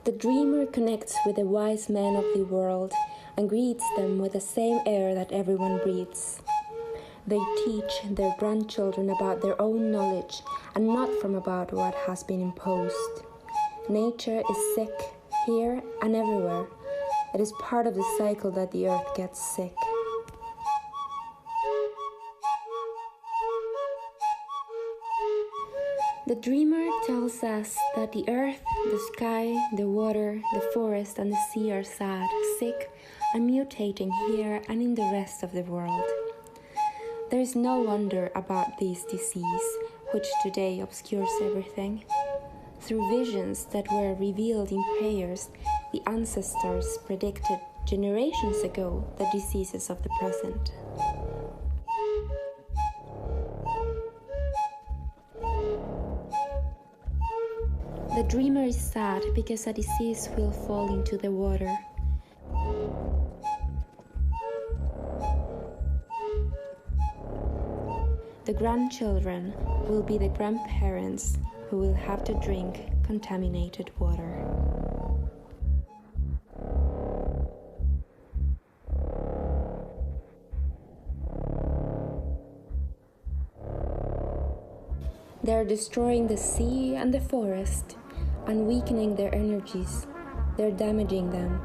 The dreamer connects with the wise men of the world and greets them with the same air that everyone breathes. They teach their grandchildren about their own knowledge and not from about what has been imposed. Nature is sick here and everywhere. It is part of the cycle that the earth gets sick. The dreamer tells us that the earth, the sky, the water, the forest and the sea are sad, sick and mutating here and in the rest of the world. There is no wonder about this disease, which today obscures everything. Through visions that were revealed in prayers, the ancestors predicted generations ago the diseases of the present. The dreamer is sad because a disease will fall into the water. The grandchildren will be the grandparents who will have to drink contaminated water. They are destroying the sea and the forest and weakening their energies. They're damaging them.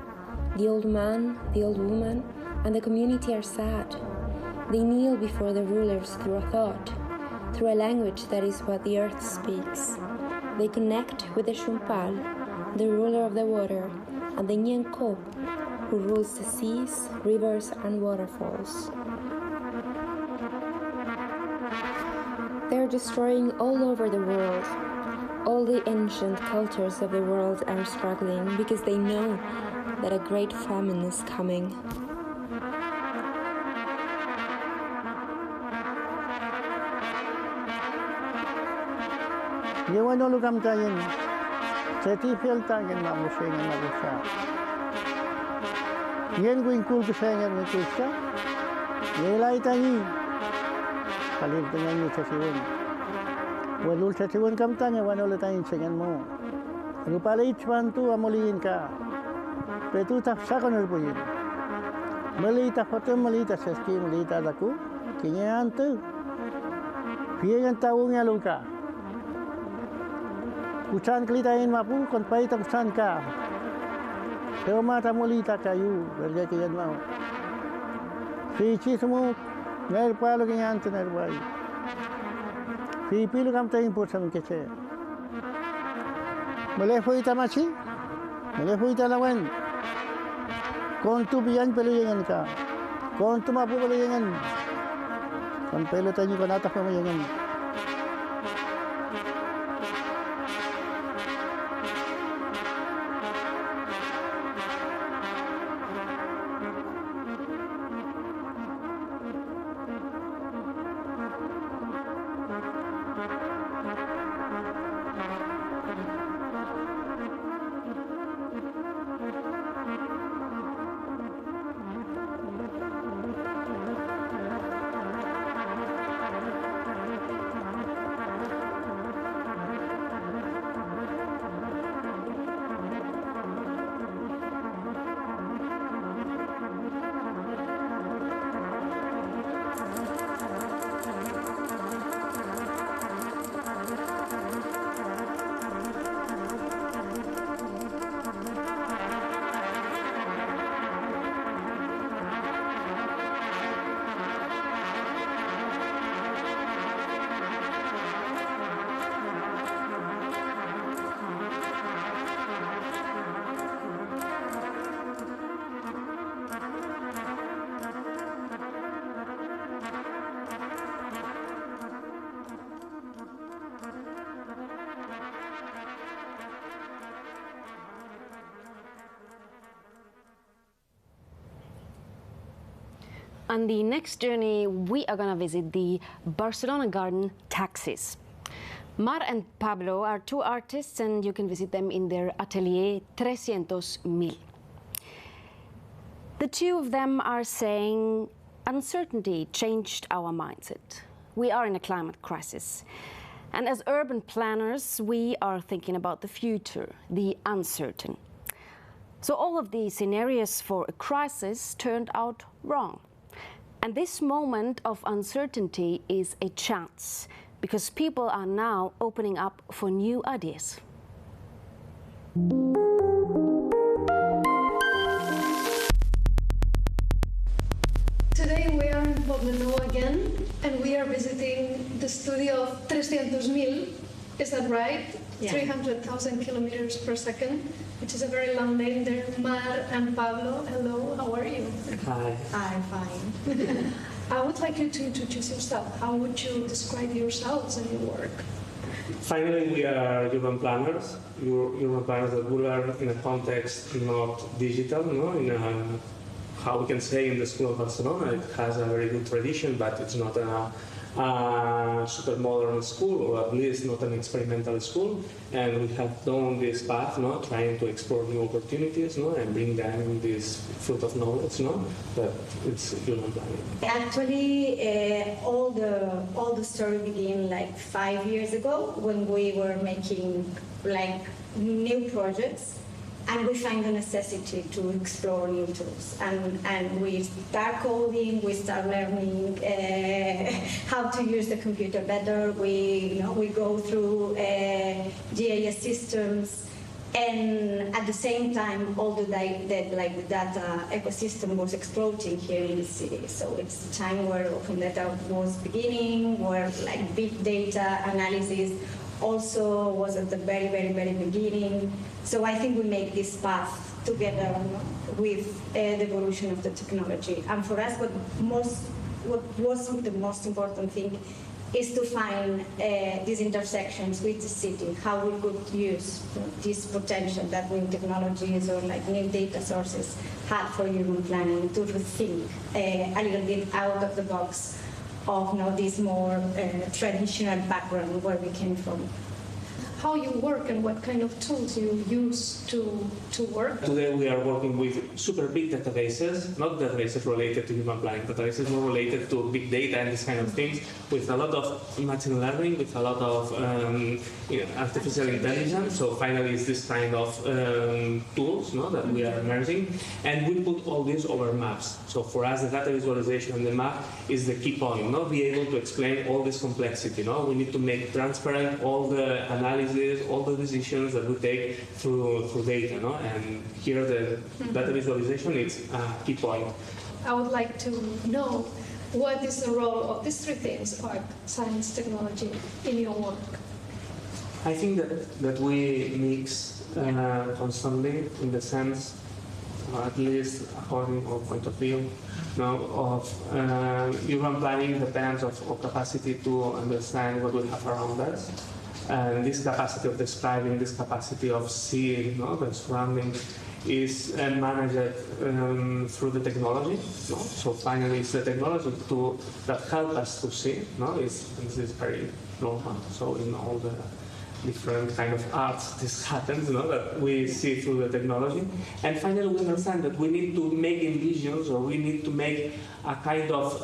The old man, the old woman, and the community are sad. They kneel before the rulers through a thought, through a language that is what the earth speaks. They connect with the Shumpal, the ruler of the water, and the Nyenkop, who rules the seas, rivers, and waterfalls. They are destroying all over the world. All the ancient cultures of the world are struggling because they know that a great famine is coming. Yewan ulu kam tayin, seti fel tayin na musengan na busa. Yen kuin kul kesengan ni kusa, yelai tayi, kalir dengan ni sesiwan. Walul sesiwan kam tanya wan ulu tayin sengan mo. Rupalai cuan tu amoliin ka, petu tak sakon erpuyin. Melita foto melita seski melita daku, kinyan tu. Piyan tawungnya luka. Kucan kelitain mapu kon pai tak kucan ka. Tema tamulita kayu berja kian mau. Fici semua ner palu kian tu ner bai. Fipi lu kam tain put sam kece. Mele foi tamachi. Mele foi talawan. Kon tu bian pelu jangan ka. Kon tu mapu pelu jangan. Kon pelu tanya kon atas pelu jangan. On the next journey, we are going to visit the Barcelona garden taxis. Mar and Pablo are two artists, and you can visit them in their atelier 300,000. The two of them are saying uncertainty changed our mindset. We are in a climate crisis. And as urban planners, we are thinking about the future, the uncertain. So all of the scenarios for a crisis turned out wrong. And this moment of uncertainty is a chance, because people are now opening up for new ideas. Today we are in Poblenou again, and we are visiting the studio of 300,000. Is that right? Yeah. 300,000 kilometers per second, which is a very long name. There, Mar and Pablo. Hello, how are you? Hi. I'm fine. I would like you to introduce yourself. How would you describe yourselves and your work? Finally, we are urban planners. Urban planners that we are in a context not digital, no? In a, how we can say in the School of Barcelona, it has a very good tradition, but it's not a super modern school, or at least not an experimental school. And we have done this path, no, trying to explore new opportunities, no, and bring them in this field of knowledge, no, that it's urban planning. Actually, all the story began like 5 years ago when we were making like new projects. And we find the necessity to explore new tools. And we start coding, we start learning how to use the computer better. We go through GIS systems. And at the same time, all the data ecosystem was exploding here in the city. So it's a time where open data was beginning, where like big data analysis also was at the very, very, very beginning. So I think we make this path together with the evolution of the technology. And for us, what was the most important thing is to find these intersections with the city, how we could use this potential that new technologies or like new data sources had for urban planning to rethink a little bit out of the box of this more traditional background where we came from. How you work and what kind of tools you use to work? Today we are working with super big databases, not databases related to human planning, databases more related to big data and this kind of things, with a lot of machine learning, with a lot of artificial intelligence. So finally it's this kind of tools that we are merging, and we put all this over maps. So for us the data visualization on the map is the key point, be able to explain all this complexity. We need to make transparent all the analysis, all the decisions that we take through data, and here the data visualization is a key point. I would like to know what is the role of these three things, art, science, technology, in your work? I think that we mix constantly, in the sense, at least according to our point of view, of urban planning depends on our capacity to understand what we have around us. And this capacity of describing, this capacity of seeing the surroundings is managed through the technology. So finally, it's the technology that helps us to see. This is very normal. So in all the different kind of arts, this happens, that we see through the technology. And finally, we understand that we need to make envisions, or we need to make a kind of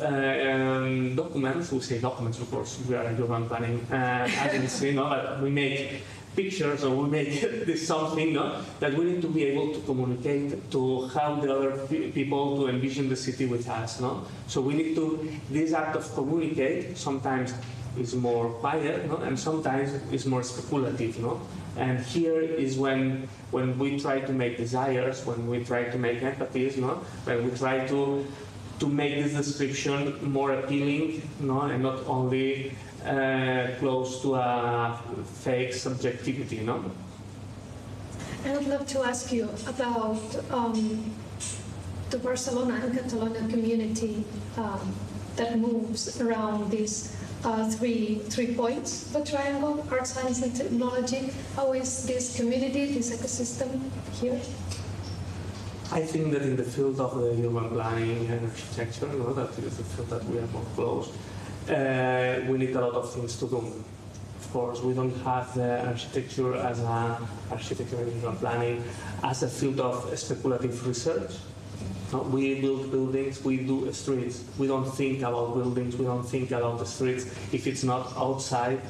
documents. We say documents, of course, we are urban planning agency, but we make pictures, or we make this something that we need to be able to communicate, to help the other people to envision the city with us. So we need to, this act of communicate sometimes is more quiet, and sometimes is more speculative. And here is when we try to make desires, when we try to make empathies, when we try to make this description more appealing, and not only close to a fake subjectivity. I would love to ask you about the Barcelona and Catalonia community that moves around these three points of a triangle: art, science, and technology. How is this community, this ecosystem here? I think that in the field of the urban planning and architecture, that is the field that we are more close, we need a lot of things to do. Of course, we don't have the architecture as architecture and urban planning as a field of speculative research. We build buildings, we do streets. We don't think about buildings, we don't think about the streets if it's not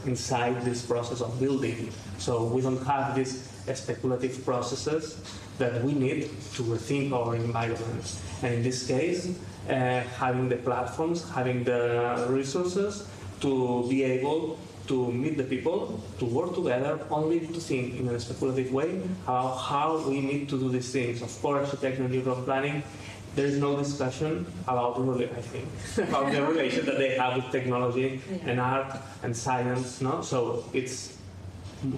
inside this process of building. So we don't have these speculative processes that we need to rethink our environments. And in this case, having the platforms, having the resources to be able to meet the people, to work together, only to think in a speculative way how we need to do these things. Of course, architecture and urban planning, there is no discussion about, I think, about the relation that they have with technology and art and science. So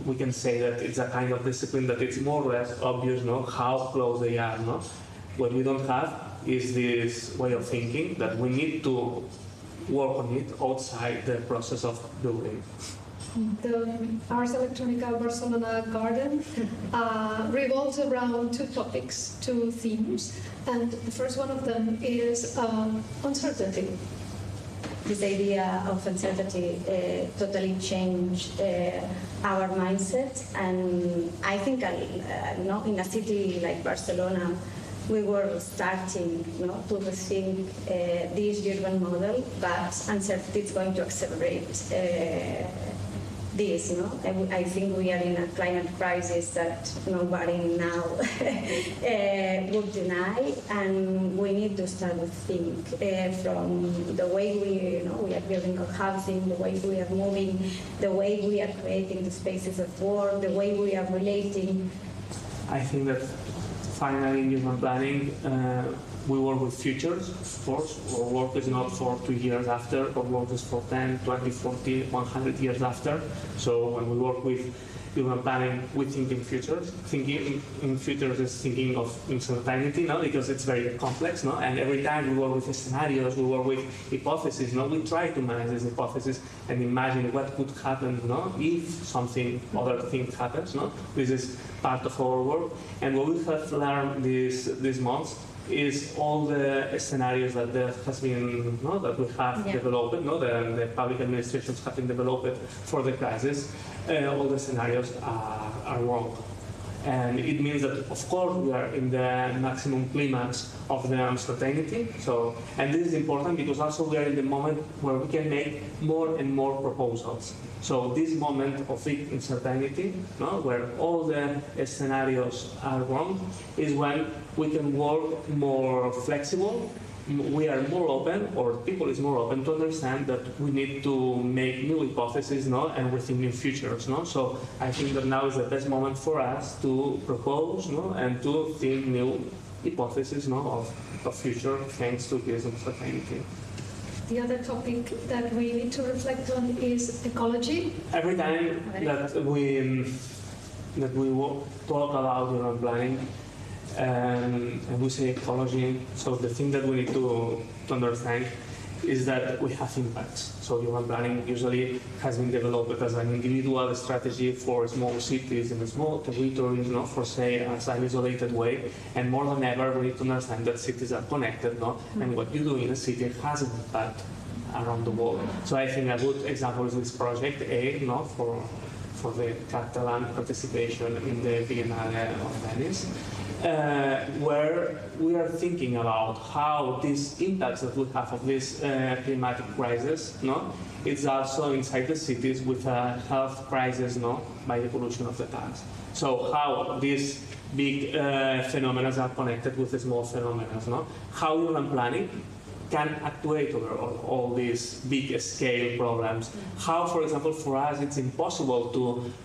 we can say that it's a kind of discipline that it's more or less obvious how close they are. What we don't have is this way of thinking that we need to work on it outside the process of building. The Ars Electronica Barcelona garden revolves around two topics, two themes, and the first one of them is uncertainty. This idea of uncertainty totally changed our mindset, and I think in a city like Barcelona, we were starting to rethink this urban model, but uncertainty is going to accelerate this. I think we are in a climate crisis that nobody now would deny, and we need to start to think from the way we are building our housing, the way we are moving, the way we are creating the spaces of work, the way we are relating. I think that finally in urban planning, we work with futures, of course. Our work is not for 2 years after, our work is for 10, 20, 40, 100 years after. So when we work with urban planning, we think in futures. Thinking in futures is thinking of uncertainty, because it's very complex, and every time we work with scenarios, we work with hypotheses, we try to manage these hypotheses and imagine what could happen, if something, other thing happens, This is part of our work. And what we have learned these months is all the scenarios that there has been, that we have developed, the public administrations have been developed for the crisis. All the scenarios are wrong. And it means that, of course, we are in the maximum climax of the uncertainty. And this is important because also we are in the moment where we can make more and more proposals. So this moment of big uncertainty, where all the scenarios are wrong, is when we can work more flexible. We are more open, or people is more open to understand that we need to make new hypotheses, and we think new futures, So I think that now is the best moment for us to propose, and to think new hypotheses, of future thanks to this uncertainty. The other topic that we need to reflect on is ecology. Every time that we talk about urban planning, and we say ecology, so the thing that we need to understand is that we have impacts. So urban planning usually has been developed as an individual strategy for small cities and small territories, for say as an isolated way. And more than ever, we need to understand that cities are connected, and what you do in a city has an impact around the world. So I think a good example is this project A, for the Catalan participation in the Biennale of Venice. Where we are thinking about how these impacts that we have of this climatic crisis, it's also inside the cities with a health crisis, by the pollution of the past. So how these big phenomena are connected with the small phenomena, How urban planning can actuate over all these big scale problems. How, for example, for us it's impossible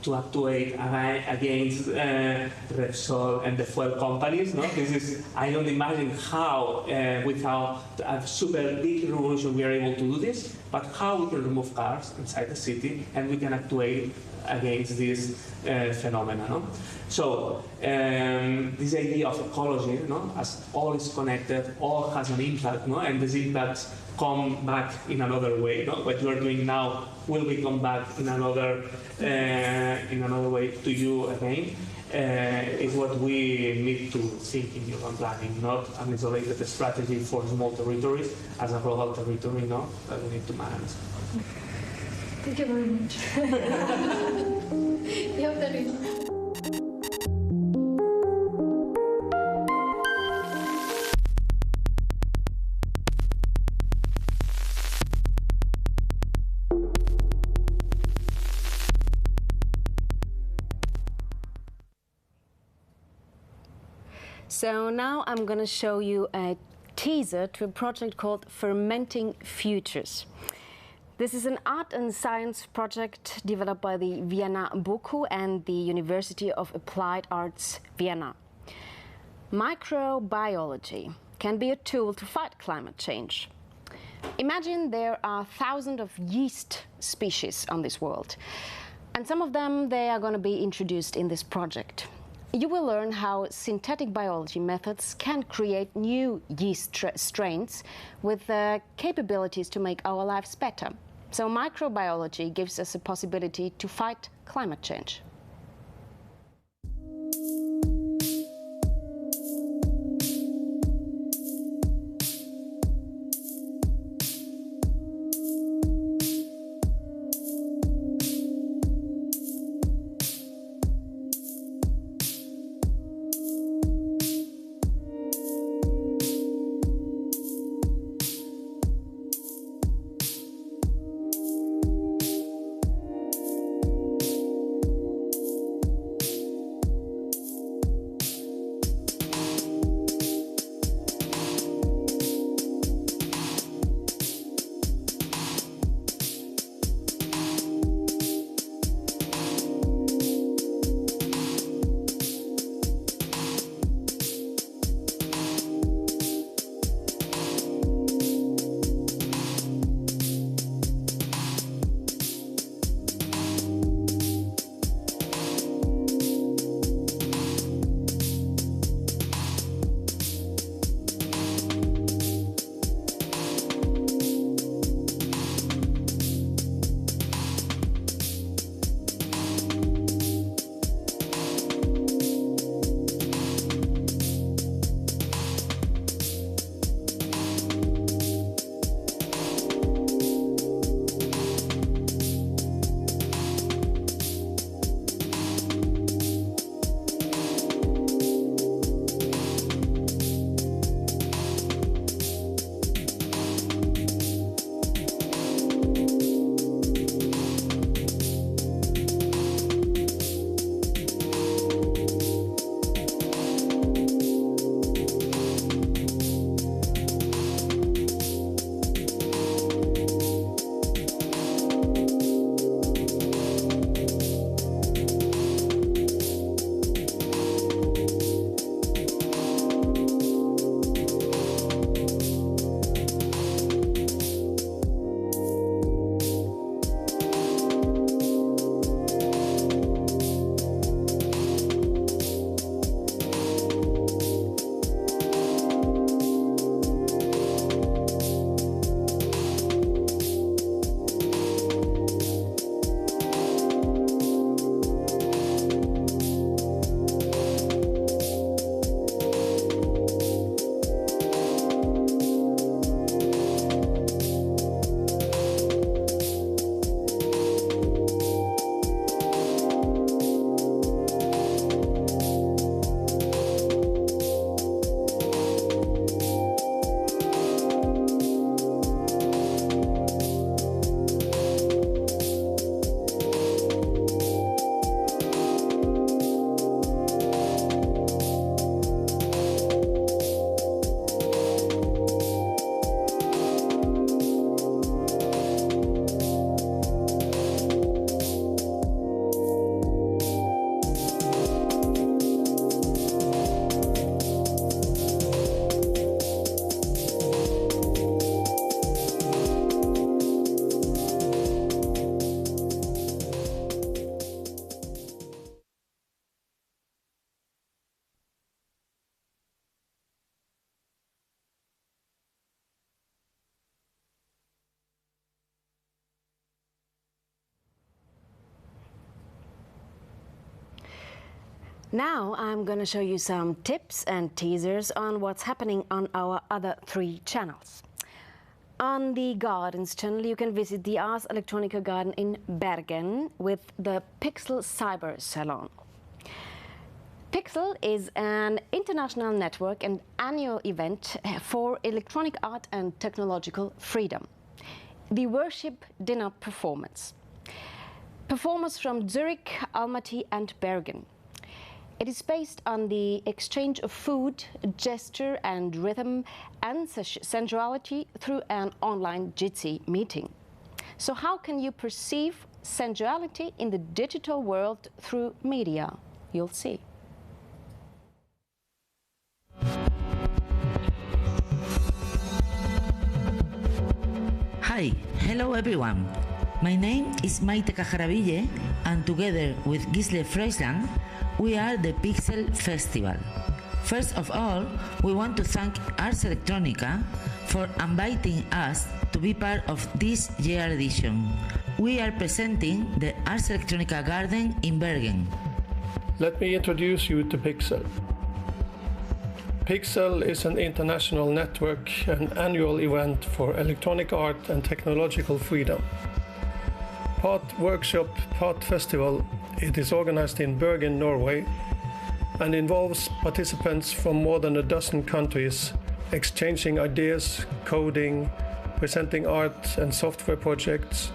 to actuate against Repsol and the fuel companies. I don't imagine how, without a super big revolution, we are able to do this, but how we can remove cars inside the city and we can actuate against this phenomena. So this idea of ecology, as all is connected, all has an impact, and these impacts come back in another way. What you are doing now will come back in another way to you again. Is what we need to think in urban planning, not an isolated strategy for small territories, as a global territory, that we need to manage. Thank you very much. So now I'm going to show you a teaser to a project called Fermenting Futures. This is an art and science project developed by the Vienna BOKU and the University of Applied Arts Vienna. Microbiology can be a tool to fight climate change. Imagine there are thousands of yeast species on this world, and some of them they are going to be introduced in this project. You will learn how synthetic biology methods can create new yeast strains with the capabilities to make our lives better. So microbiology gives us a possibility to fight climate change. Now I'm going to show you some tips and teasers on what's happening on our other 3 channels. On the Gardens channel you can visit the Ars Electronica Garden in Bergen with the Pixel Cyber Salon. Pixel is an international network and annual event for electronic art and technological freedom. The Worship Dinner Performance. Performers from Zurich, Almaty and Bergen. It is based on the exchange of food, gesture and rhythm and sensuality through an online Jitsi meeting. So how can you perceive sensuality in the digital world through media? You'll see. Hi, hello everyone. My name is Maite Cajaraville and together with Gisle Freisland we are the Pixel Festival. First of all, we want to thank Ars Electronica for inviting us to be part of this year's edition. We are presenting the Ars Electronica Garden in Bergen. Let me introduce you to Pixel. Pixel is an international network and annual event for electronic art and technological freedom. Part workshop, part festival, it is organized in Bergen, Norway, and involves participants from more than a dozen countries, exchanging ideas, coding, presenting art and software projects,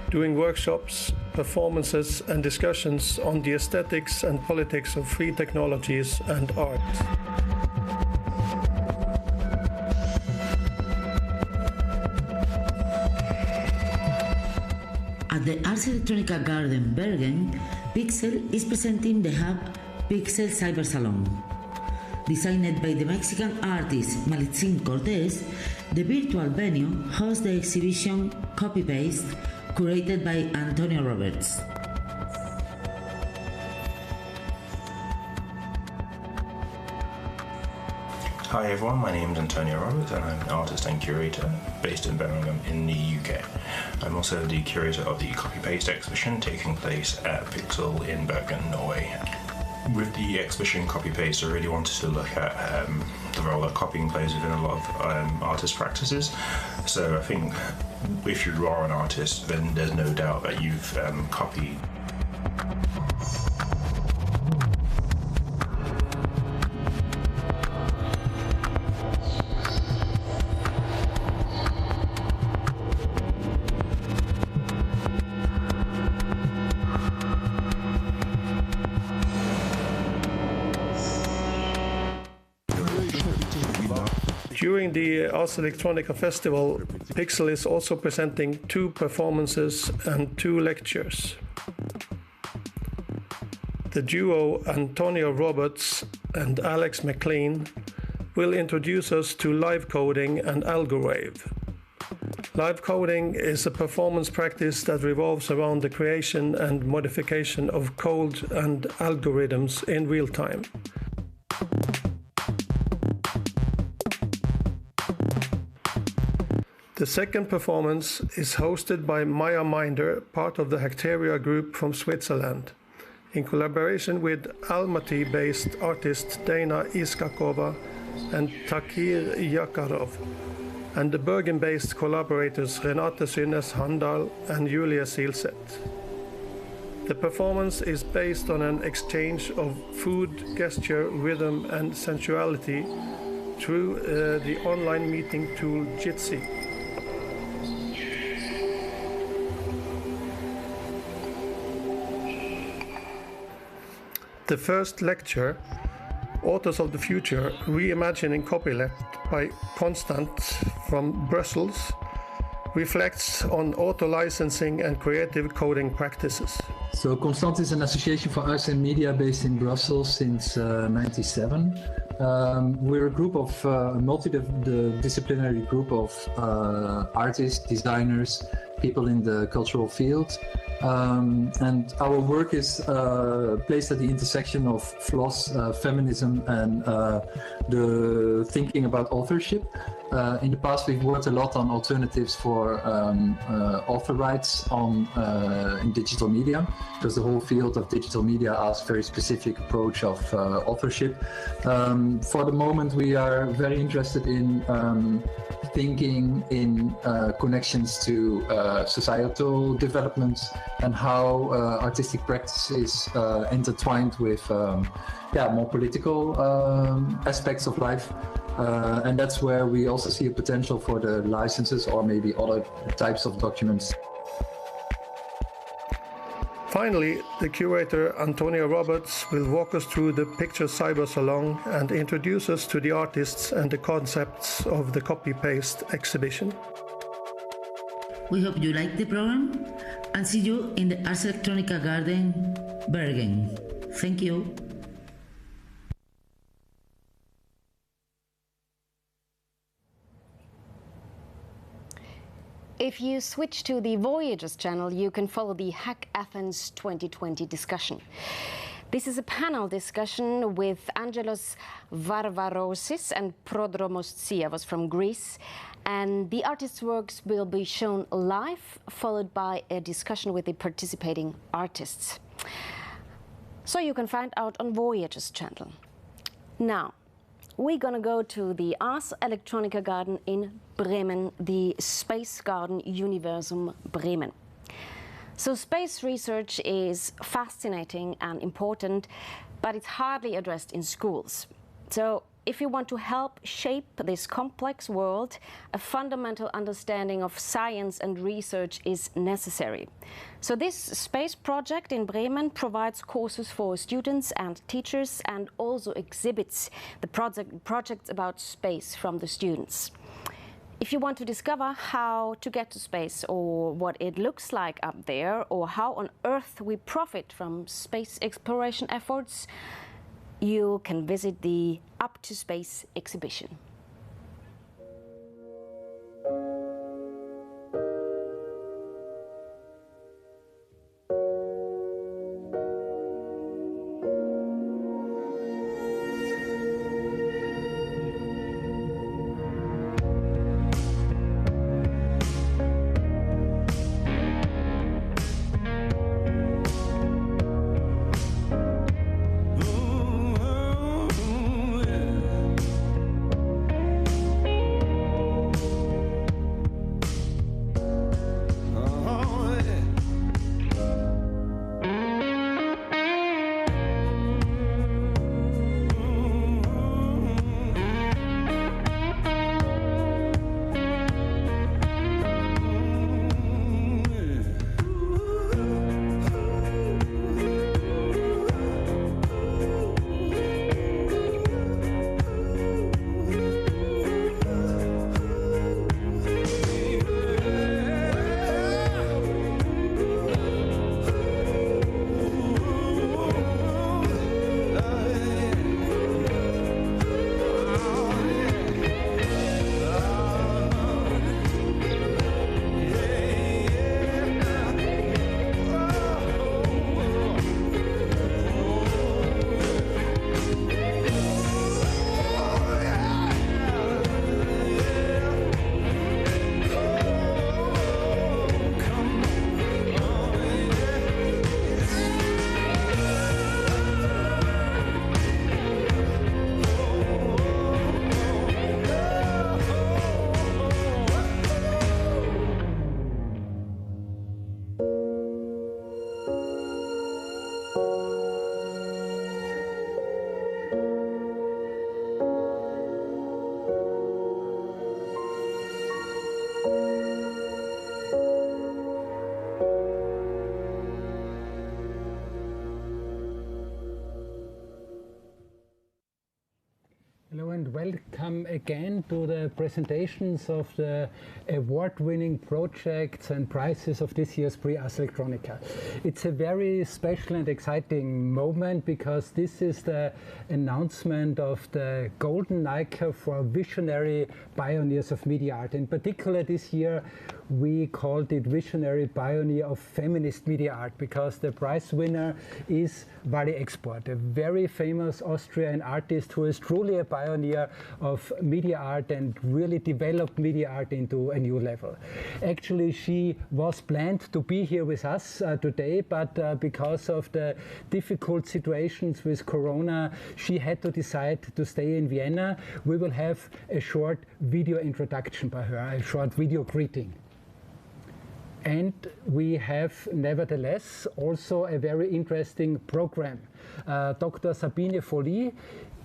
doing workshops, performances and discussions on the aesthetics and politics of free technologies and art. At the Ars Electronica Garden Bergen, Pixel is presenting the hub Pixel Cyber Salon. Designed by the Mexican artist Malitzin Cortez, the virtual venue hosts the exhibition Copy Paste, curated by Antonio Roberts. Hi everyone, my name is Antonio Roberts and I'm an artist and curator based in Birmingham in the UK. I'm also the curator of the Copy Paste exhibition taking place at Pixel in Bergen, Norway. With the exhibition Copy Paste, I really wanted to look at the role that copying plays within a lot of artist practices. So I think if you are an artist, then there's no doubt that you've copied. During the Ars Electronica Festival, Pixel is also presenting 2 performances and 2 lectures. The duo Antonio Roberts and Alex McLean will introduce us to live coding and algorave. Live coding is a performance practice that revolves around the creation and modification of code and algorithms in real time. The second performance is hosted by Maya Minder, part of the Hacteria group from Switzerland, in collaboration with Almaty-based artists Dana Iskakova and Takir Yakarov, and the Bergen-based collaborators Renate Synnes Handal and Julia Silset. The performance is based on an exchange of food, gesture, rhythm and sensuality through the online meeting tool Jitsi. The first lecture, Authors of the Future, Reimagining Copyleft by Constant from Brussels, reflects on auto-licensing and creative coding practices. So Constant is an association for arts and media based in Brussels since 1997. We're a group of multidisciplinary group of artists, designers, people in the cultural field. And our work is placed at the intersection of FLOSS, feminism, and the thinking about authorship. In the past, we've worked a lot on alternatives for author rights in digital media, because the whole field of digital media asks a very specific approach of authorship. For the moment, we are very interested in thinking in connections to societal developments and how artistic practice is intertwined with more political aspects of life. And that's where we also see a potential for the licenses or maybe other types of documents. Finally, the curator Antonio Roberts will walk us through the Picture Cyber Salon and introduce us to the artists and the concepts of the Copy-Paste exhibition. We hope you like the program and see you in the Ars Electronica Garden, Bergen. Thank you. If you switch to the Voyages channel, you can follow the Hack Athens 2020 discussion. This is a panel discussion with Angelos Varvarosis and Prodromos Tsiavos from Greece. And the artists' works will be shown live, followed by a discussion with the participating artists. So you can find out on Voyager's channel. Now, we're gonna go to the Ars Electronica Garden in Bremen, the Space Garden Universum Bremen. So space research is fascinating and important, but it's hardly addressed in schools. So if you want to help shape this complex world, a fundamental understanding of science and research is necessary. So this space project in Bremen provides courses for students and teachers and also exhibits the projects about space from the students. If you want to discover how to get to space or what it looks like up there or how on Earth we profit from space exploration efforts, you can visit the Up to Space exhibition. Hello and welcome again to the presentations of the award-winning projects and prizes of this year's Prix Ars Electronica. It's a very special and exciting moment because this is the announcement of the Golden Nica for Visionary Pioneers of Media Art. In particular this year we called it Visionary Pioneer of Feminist Media Art because the prize winner is Wally Export, a very famous Austrian artist who is truly a pioneer of media art and really developed media art into a new level. Actually, she was planned to be here with us today, but because of the difficult situations with Corona, she had to decide to stay in Vienna. We will have a short video introduction by her, a short video greeting. And we have, nevertheless, also a very interesting program. Dr. Sabine Folie,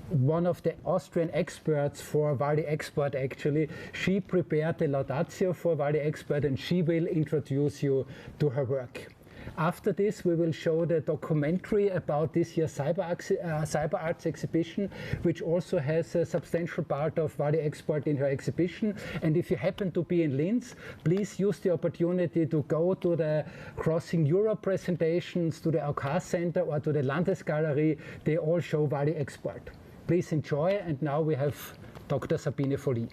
one of the Austrian experts for Wally Export, actually, she prepared the laudatio for Wally Export and she will introduce you to her work. After this, we will show the documentary about this year's Cyber Arts exhibition, which also has a substantial part of Wally Export in her exhibition. And if you happen to be in Linz, please use the opportunity to go to the Crossing Europe presentations, to the AUK Center or to the Landesgalerie. They all show Wally Export. Please enjoy, and now we have Dr. Sabine Folie.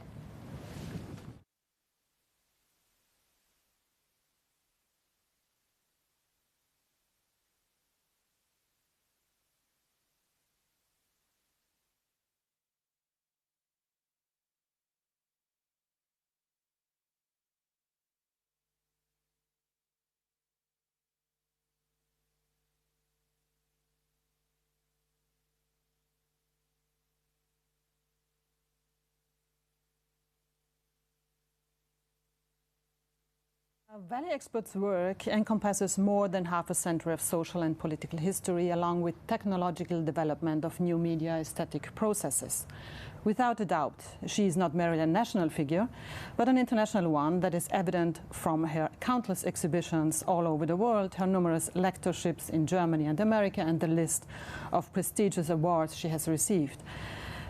Valley Expert's work encompasses more than half a century of social and political history, along with technological development of new media aesthetic processes. Without a doubt, she is not merely a national figure, but an international one that is evident from her countless exhibitions all over the world, her numerous lectureships in Germany and America, and the list of prestigious awards she has received.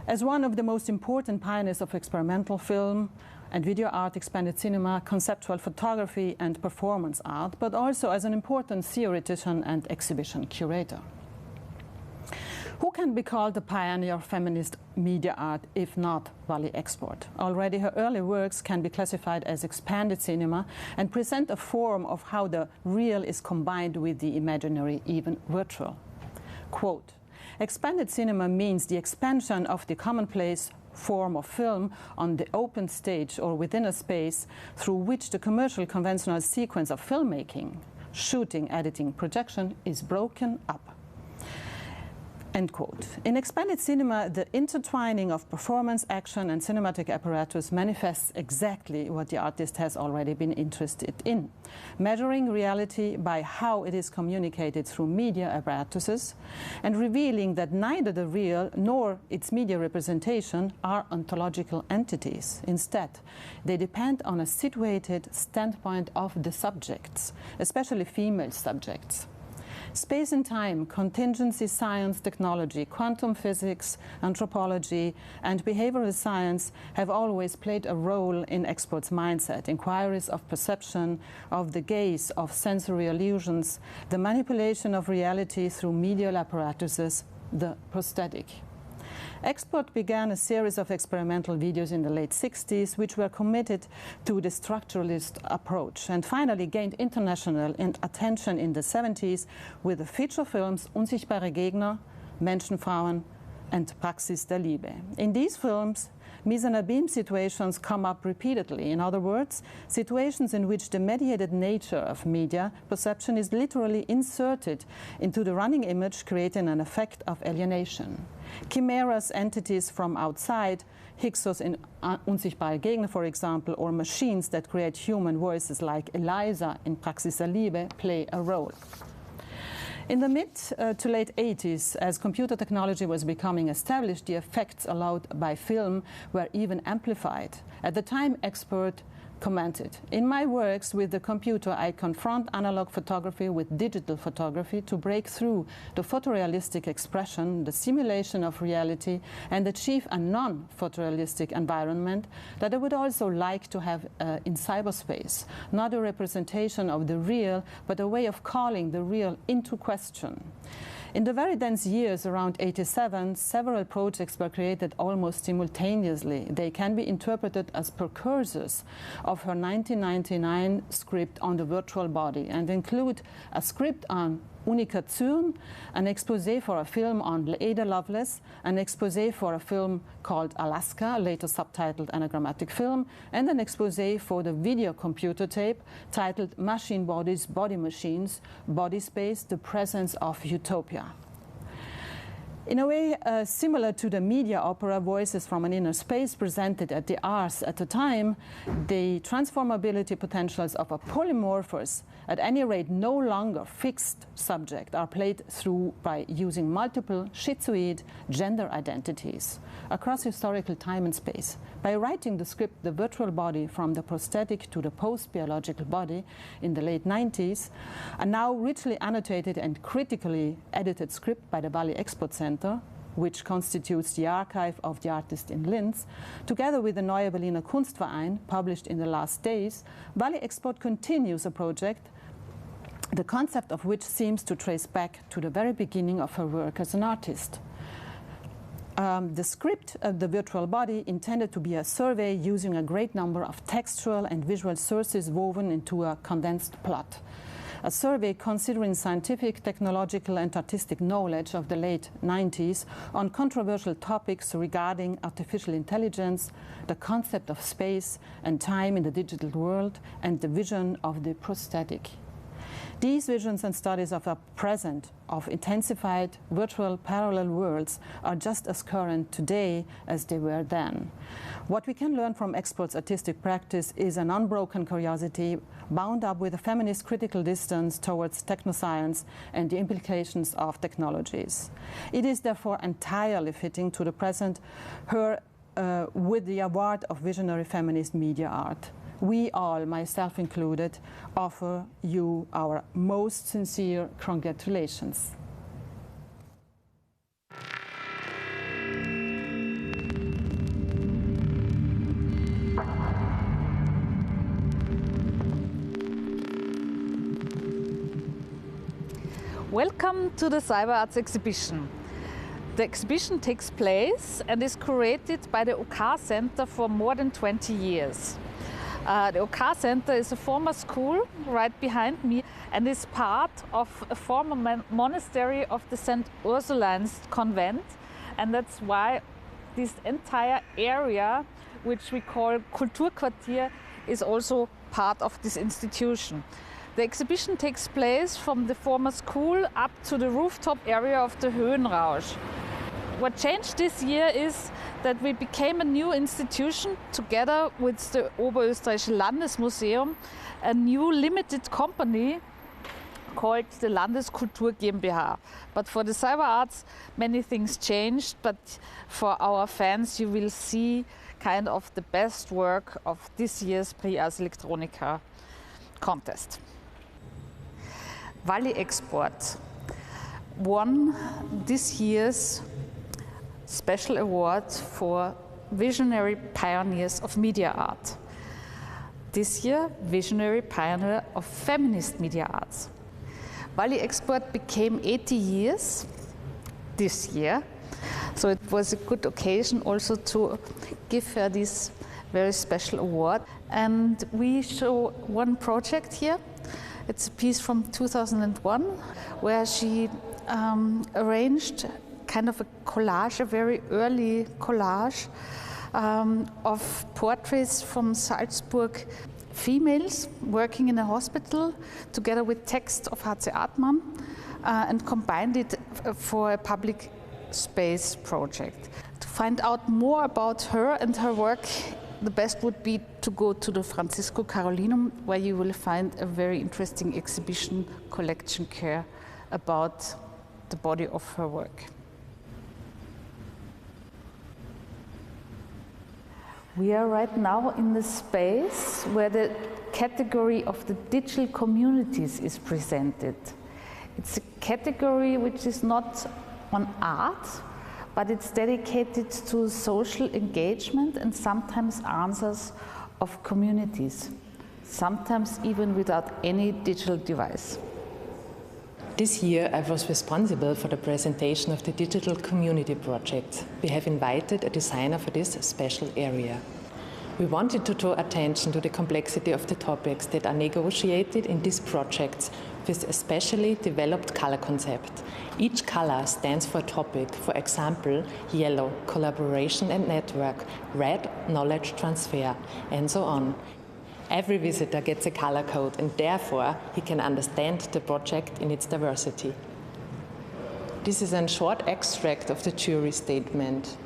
As one of the most important pioneers of experimental film and video art, expanded cinema, conceptual photography and performance art, but also as an important theoretician and exhibition curator. Who can be called the pioneer of feminist media art if not Valley Expert? Already her early works can be classified as expanded cinema and present a form of how the real is combined with the imaginary, even virtual. Quote, expanded cinema means the expansion of the commonplace form of film on the open stage or within a space through which the commercial conventional sequence of filmmaking, shooting, editing, projection is broken up. End quote. In expanded cinema, the intertwining of performance, action and cinematic apparatus manifests exactly what the artist has already been interested in, measuring reality by how it is communicated through media apparatuses and revealing that neither the real nor its media representation are ontological entities. Instead, they depend on a situated standpoint of the subjects, especially female subjects. Space and time, contingency science, technology, quantum physics, anthropology, and behavioral science have always played a role in experts' mindset, inquiries of perception, of the gaze, of sensory illusions, the manipulation of reality through medial apparatuses, the prosthetic. Expert began a series of experimental videos in the late 60s, which were committed to the structuralist approach, and finally gained international attention in the 70s with the feature films Unsichtbare Gegner, Menschenfrauen, and Praxis der Liebe. In these films, mise en abîme situations come up repeatedly. In other words, situations in which the mediated nature of media perception is literally inserted into the running image, creating an effect of alienation. Chimeras, entities from outside, Hyksos in Unsichtbare Gegner, for example, or machines that create human voices like Eliza in Praxis der Liebe play a role. In the mid to late 80s, as computer technology was becoming established, the effects allowed by film were even amplified. At the time, Expert commented, "In my works with the computer, I confront analog photography with digital photography to break through the photorealistic expression, the simulation of reality, and achieve a non-photorealistic environment that I would also like to have in cyberspace, not a representation of the real, but a way of calling the real into question." In the very dense years around 87, several projects were created almost simultaneously. They can be interpreted as precursors of her 1999 script on the virtual body and include a script on Unica Theun, an exposé for a film on Ada Lovelace, an exposé for a film called Alaska, later subtitled Anagrammatic Film, and an exposé for the video computer tape titled Machine Bodies, Body Machines, Body Space, The Presence of Utopia. In a way similar to the media opera Voices from an Inner Space presented at the Ars at the time, the transformability potentials of a polymorphous, at any rate no longer fixed subject, are played through by using multiple schizoid gender identities across historical time and space. By writing the script The Virtual Body from the Prosthetic to the Post-Biological Body in the late 90s, a now richly annotated and critically edited script by the Valley Expert Center, which constitutes the archive of the artist in Linz, together with the Neue Berliner Kunstverein, published in the last days, Valley Expert continues a project, the concept of which seems to trace back to the very beginning of her work as an artist. The script of The Virtual Body intended to be a survey using a great number of textual and visual sources woven into a condensed plot. A survey considering scientific, technological and artistic knowledge of the late 90s on controversial topics regarding artificial intelligence, the concept of space and time in the digital world, and the vision of the prosthetic. These visions and studies of a present, of intensified virtual parallel worlds, are just as current today as they were then. What we can learn from Export's artistic practice is an unbroken curiosity bound up with a feminist critical distance towards technoscience and the implications of technologies. It is therefore entirely fitting to the present her with the award of Visionary Feminist Media Art. We all, myself included, offer you our most sincere congratulations. Welcome to the Cyber Arts exhibition. The exhibition takes place and is curated by the OK Center for more than 20 years. The OK Center is a former school right behind me and is part of a former monastery of the St. Ursulines convent, and that's why this entire area, which we call Kulturquartier, is also part of this institution. The exhibition takes place from the former school up to the rooftop area of the Höhenrausch. What changed this year is that we became a new institution together with the Oberösterreichische Landesmuseum, a new limited company called the Landeskultur GmbH. But for the Cyber Arts, many things changed, but for our fans, you will see kind of the best work of this year's Prix Ars Electronica contest. Valley Export won this year's special award for Visionary Pioneers of Media Art. This year, Visionary Pioneer of Feminist Media Arts. Valley Export became 80 years this year, so it was a good occasion also to give her this very special award. And we show one project here. It's a piece from 2001 where she arranged kind of a collage, a very early collage of portraits from Salzburg females working in a hospital together with text of H.C. Artmann and combined it for a public space project. To find out more about her and her work, the best would be to go to the Francisco Carolinum, where you will find a very interesting exhibition collection care about the body of her work. We are right now in the space where the category of the digital communities is presented. It's a category which is not on art, but it's dedicated to social engagement and sometimes answers of communities, sometimes even without any digital device. This year I was responsible for the presentation of the Digital Community Project. We have invited a designer for this special area. We wanted to draw attention to the complexity of the topics that are negotiated in these projects with a specially developed color concept. Each color stands for a topic, for example, yellow, collaboration and network, red, knowledge transfer, and so on. Every visitor gets a color code and therefore he can understand the project in its diversity. This is a short extract of the jury statement.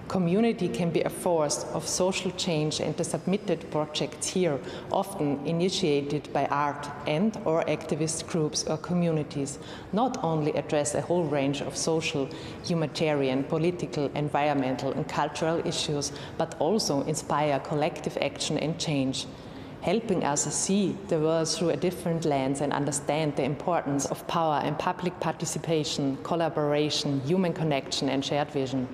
Community can be a force of social change, and the submitted projects here, often initiated by art and or activist groups or communities, not only address a whole range of social, humanitarian, political, environmental and cultural issues, but also inspire collective action and change, helping us see the world through a different lens and understand the importance of power and public participation, collaboration, human connection and shared vision.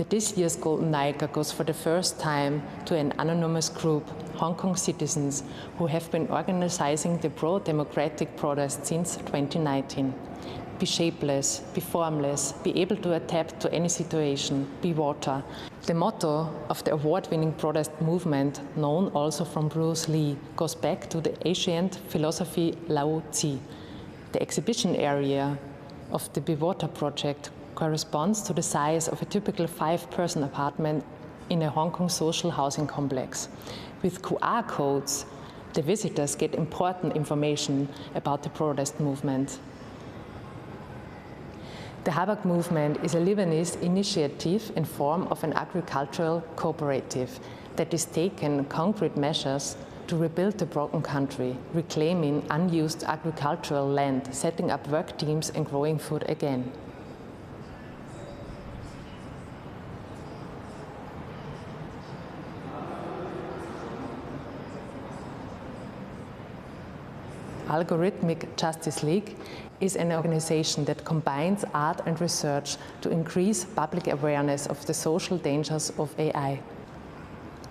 This year's Golden Nica goes for the first time to an anonymous group, Hong Kong citizens, who have been organizing the pro-democratic protest since 2019. Be shapeless, be formless, be able to adapt to any situation, be water. The motto of the award-winning protest movement, known also from Bruce Lee, goes back to the ancient philosophy Lao Tzu. The exhibition area of the Be Water project corresponds to the size of a typical 5-person apartment in a Hong Kong social housing complex. With QR codes, The visitors get important information about the protest movement. The Habak movement is a Lebanese initiative in form of an agricultural cooperative that is taking concrete measures to rebuild the broken country, reclaiming unused agricultural land, setting up work teams and growing food again. Algorithmic Justice League is an organization that combines art and research to increase public awareness of the social dangers of AI.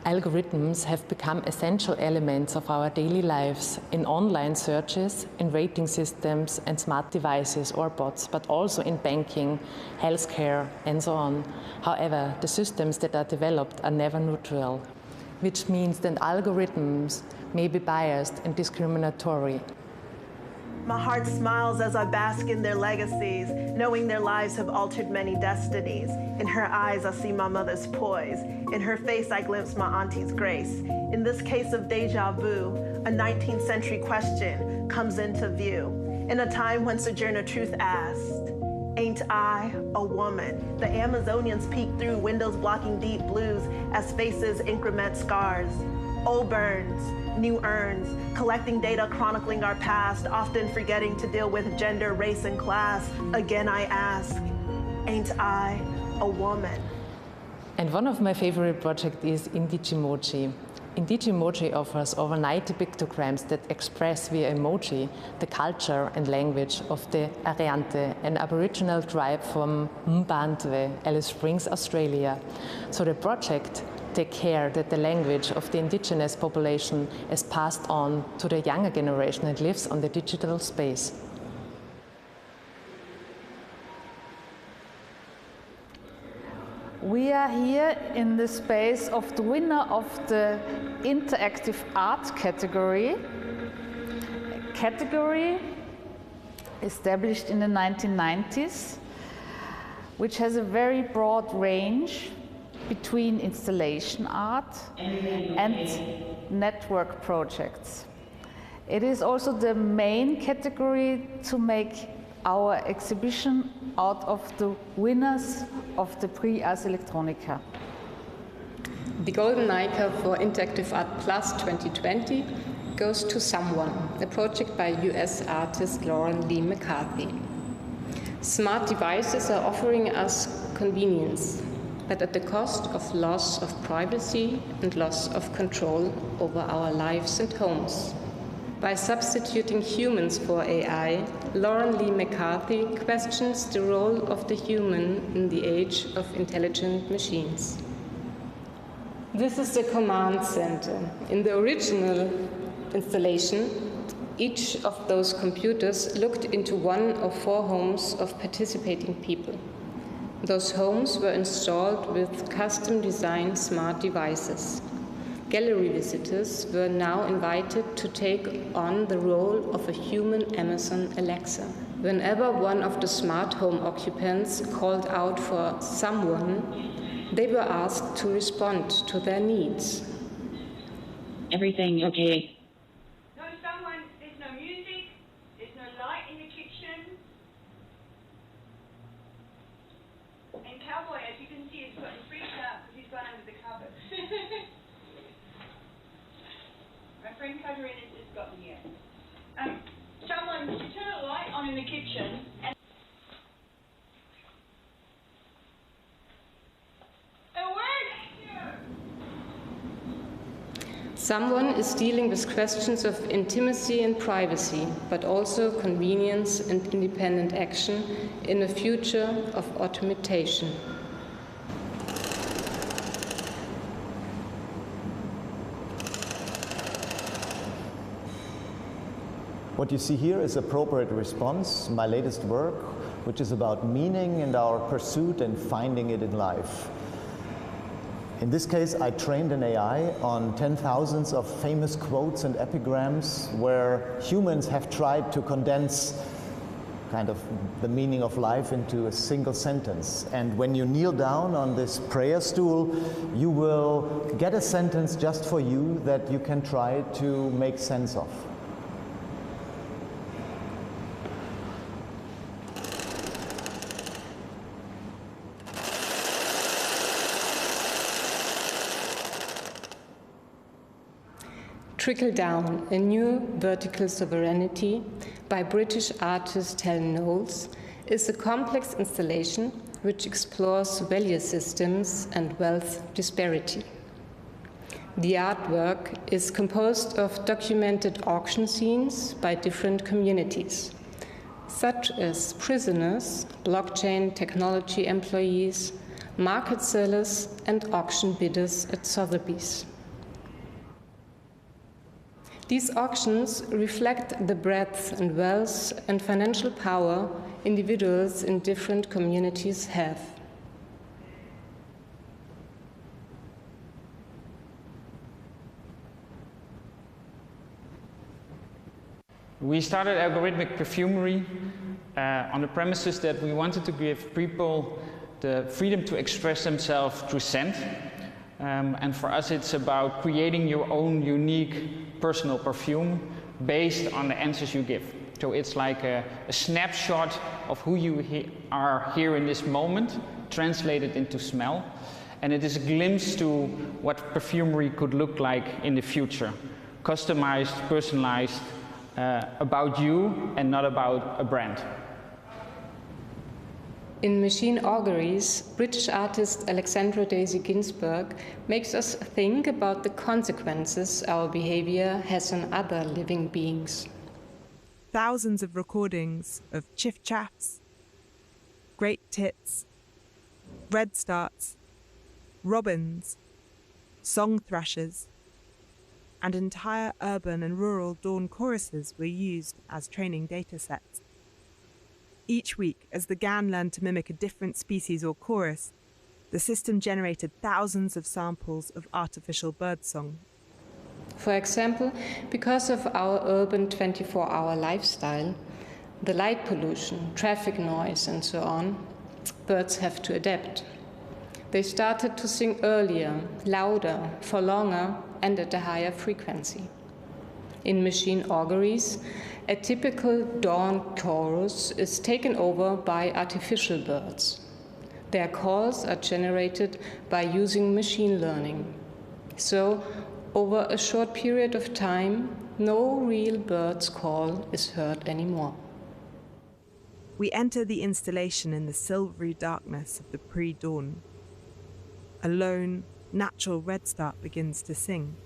Algorithms have become essential elements of our daily lives in online searches, in rating systems and smart devices or bots, but also in banking, healthcare, and so on. However, the systems that are developed are never neutral, which means that algorithms may be biased and discriminatory. My heart smiles as I bask in their legacies, knowing their lives have altered many destinies. In her eyes, I see my mother's poise. In her face, I glimpse my auntie's grace. In this case of deja vu, a 19th century question comes into view. In a time when Sojourner Truth asked, "Ain't I a woman?" The Amazonians peek through windows blocking deep blues as faces increment scars. Old burns, new urns, collecting data chronicling our past, often forgetting to deal with gender, race, and class. Again I ask, ain't I a woman? And one of my favorite projects is Indigimoji. Indigimoji offers over 90 pictograms that express via emoji the culture and language of the Ariante, an Aboriginal tribe from Mbandwe, Alice Springs, Australia. So the project take care that the language of the indigenous population is passed on to the younger generation that lives on the digital space. We are here in the space of the winner of the interactive art category, a category established in the 1990s, which has a very broad range between installation art and network projects. It is also the main category to make our exhibition out of the winners of the Prix Ars Electronica. The Golden Nica for Interactive Art Plus 2020 goes to Someone, a project by US artist Lauren Lee McCarthy. Smart devices are offering us convenience, but at the cost of loss of privacy and loss of control over our lives and homes. By substituting humans for AI, Lauren Lee McCarthy questions the role of the human in the age of intelligent machines. This is the command center. In the original installation, each of those computers looked into one of 4 homes of participating people. Those homes were installed with custom-designed smart devices. Gallery visitors were now invited to take on the role of a human Amazon Alexa. Whenever one of the smart home occupants called out for someone, they were asked to respond to their needs. Everything okay? Someone, would you turn a light on in the kitchen? Someone is dealing with questions of intimacy and privacy, but also convenience and independent action in a future of automation. What you see here is Appropriate Response, my latest work, which is about meaning and our pursuit and finding it in life. In this case, I trained an AI on 10,000s of famous quotes and epigrams where humans have tried to condense kind of the meaning of life into a single sentence. And when you kneel down on this prayer stool, you will get a sentence just for you that you can try to make sense of. Trickle Down, a new vertical sovereignty by British artist Theun is a complex installation which explores value systems and wealth disparity. The artwork is composed of documented auction scenes by different communities, such as prisoners, blockchain technology employees, market sellers, and auction bidders at Sotheby's. These auctions reflect the breadth and wealth and financial power individuals in different communities have. We started algorithmic perfumery on the premises that we wanted to give people the freedom to express themselves through scent. And for us it's about creating your own unique personal perfume based on the answers you give. So it's like a snapshot of who you are here in this moment, translated into smell. And it is a glimpse to what perfumery could look like in the future. Customized, personalized, about you and not about a brand. In Machine Auguries, British artist Alexandra Daisy Ginsberg makes us think about the consequences our behavior has on other living beings. Thousands of recordings of chiff-chaffs, great tits, redstarts, robins, song thrushes, and entire urban and rural dawn choruses were used as training data sets. Each week, as the GAN learned to mimic a different species or chorus, the system generated thousands of samples of artificial birdsong. For example, because of our urban 24-hour lifestyle, the light pollution, traffic noise, and so on, birds have to adapt. They started to sing earlier, louder, for longer, and at a higher frequency. In Machine Auguries, a typical dawn chorus is taken over by artificial birds. Their calls are generated by using machine learning. So, over a short period of time, no real bird's call is heard anymore. We enter the installation in the silvery darkness of the pre-dawn. A lone, natural redstart begins to sing.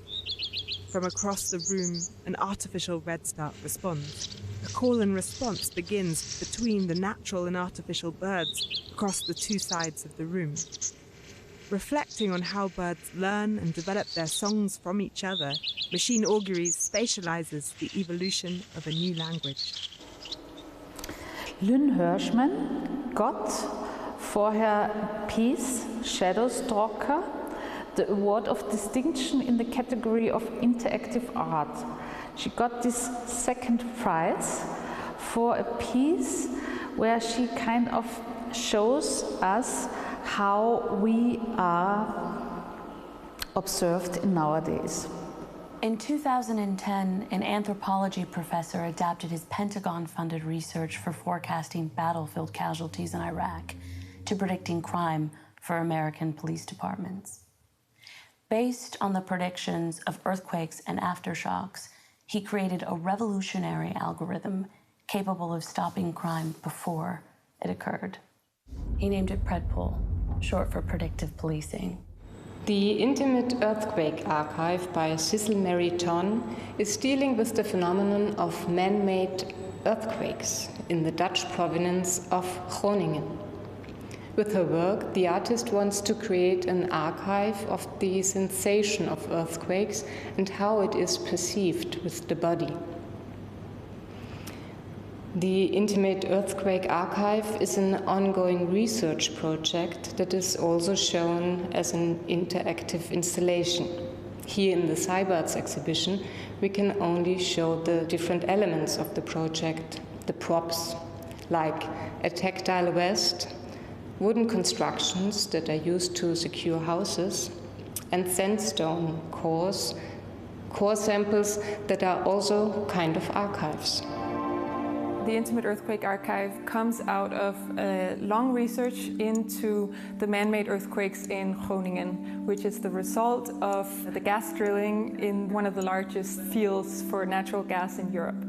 From across the room, an artificial redstart responds. A call and response begins between the natural and artificial birds across the two sides of the room. Reflecting on how birds learn and develop their songs from each other, Machine Auguries spatializes the evolution of a new language. Lynn Hirschman, Gott, vorher Peace, Shadowstalker, the award of distinction in the category of interactive art. She got this second prize for a piece where she kind of shows us how we are observed nowadays. In 2010, an anthropology professor adapted his Pentagon-funded research for forecasting battlefield casualties in Iraq to predicting crime for American police departments. Based on the predictions of earthquakes and aftershocks, he created a revolutionary algorithm capable of stopping crime before it occurred. He named it Predpol, short for predictive policing. The Intimate Earthquake Archive by Cecil Mary Ton is dealing with the phenomenon of man-made earthquakes in the Dutch province of Groningen. With her work, the artist wants to create an archive of the sensation of earthquakes and how it is perceived with the body. The Intimate Earthquake Archive is an ongoing research project that is also shown as an interactive installation. Here in the Cyberarts exhibition, we can only show the different elements of the project, the props, like a tactile vest, wooden constructions that are used to secure houses, and sandstone cores, core samples that are also kind of archives. The Intimate Earthquake Archive comes out of long research into the man-made earthquakes in Groningen, which is the result of the gas drilling in one of the largest fields for natural gas in Europe.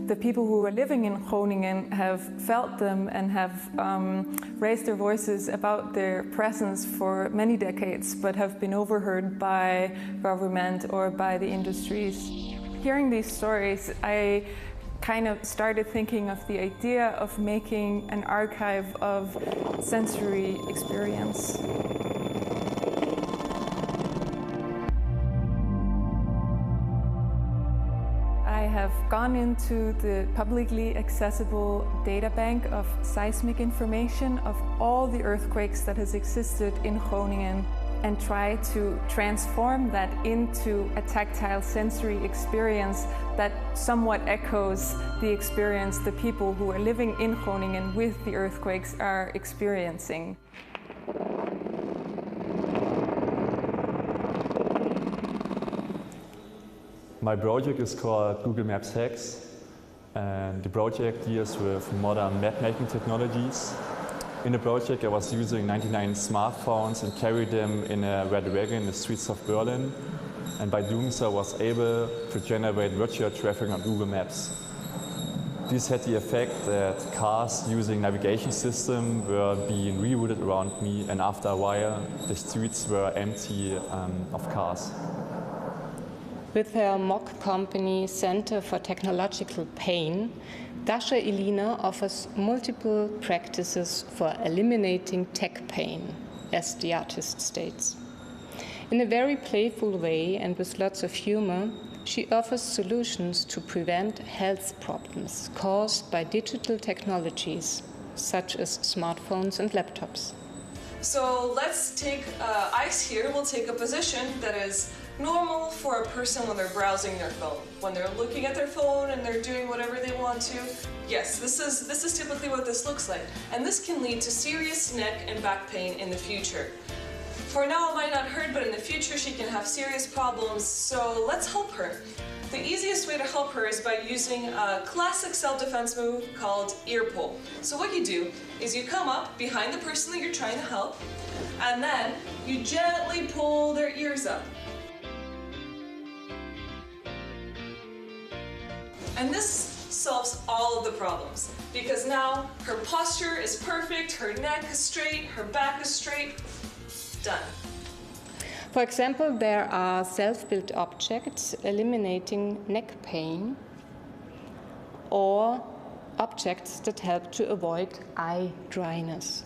The people who are living in Groningen have felt them and have raised their voices about their presence for many decades, but have been overheard by government or by the industries. Hearing these stories, I kind of started thinking of the idea of making an archive of sensory experience. I have gone into the publicly accessible data bank of seismic information of all the earthquakes that has existed in Groningen and try to transform that into a tactile sensory experience that somewhat echoes the experience the people who are living in Groningen with the earthquakes are experiencing. My project is called Google Maps Hengst, and the project deals with modern map-making technologies. In the project, I was using 99 smartphones and carried them in a red wagon in the streets of Berlin. And by doing so, I was able to generate virtual traffic on Google Maps. This had the effect that cars using navigation system were being rerouted around me, and after a while, the streets were empty of cars. With her mock company Center for Technological Pain, Dasha Elina offers multiple practices for eliminating tech pain, as the artist states. In a very playful way and with lots of humor, she offers solutions to prevent health problems caused by digital technologies, such as smartphones and laptops. So let's take ice here. We'll take a position that is normal for a person when they're browsing their phone. When they're looking at their phone and they're doing whatever they want to. Yes, this is typically what this looks like. And this can lead to serious neck and back pain in the future. For now, it might not hurt, but in the future, she can have serious problems. So let's help her. The easiest way to help her is by using a classic self-defense move called ear pull. So what you do is you come up behind the person that you're trying to help, and then you gently pull their ears up. And this solves all of the problems, because now her posture is perfect, her neck is straight, her back is straight. Done. For example, there are self-built objects eliminating neck pain, or objects that help to avoid eye dryness.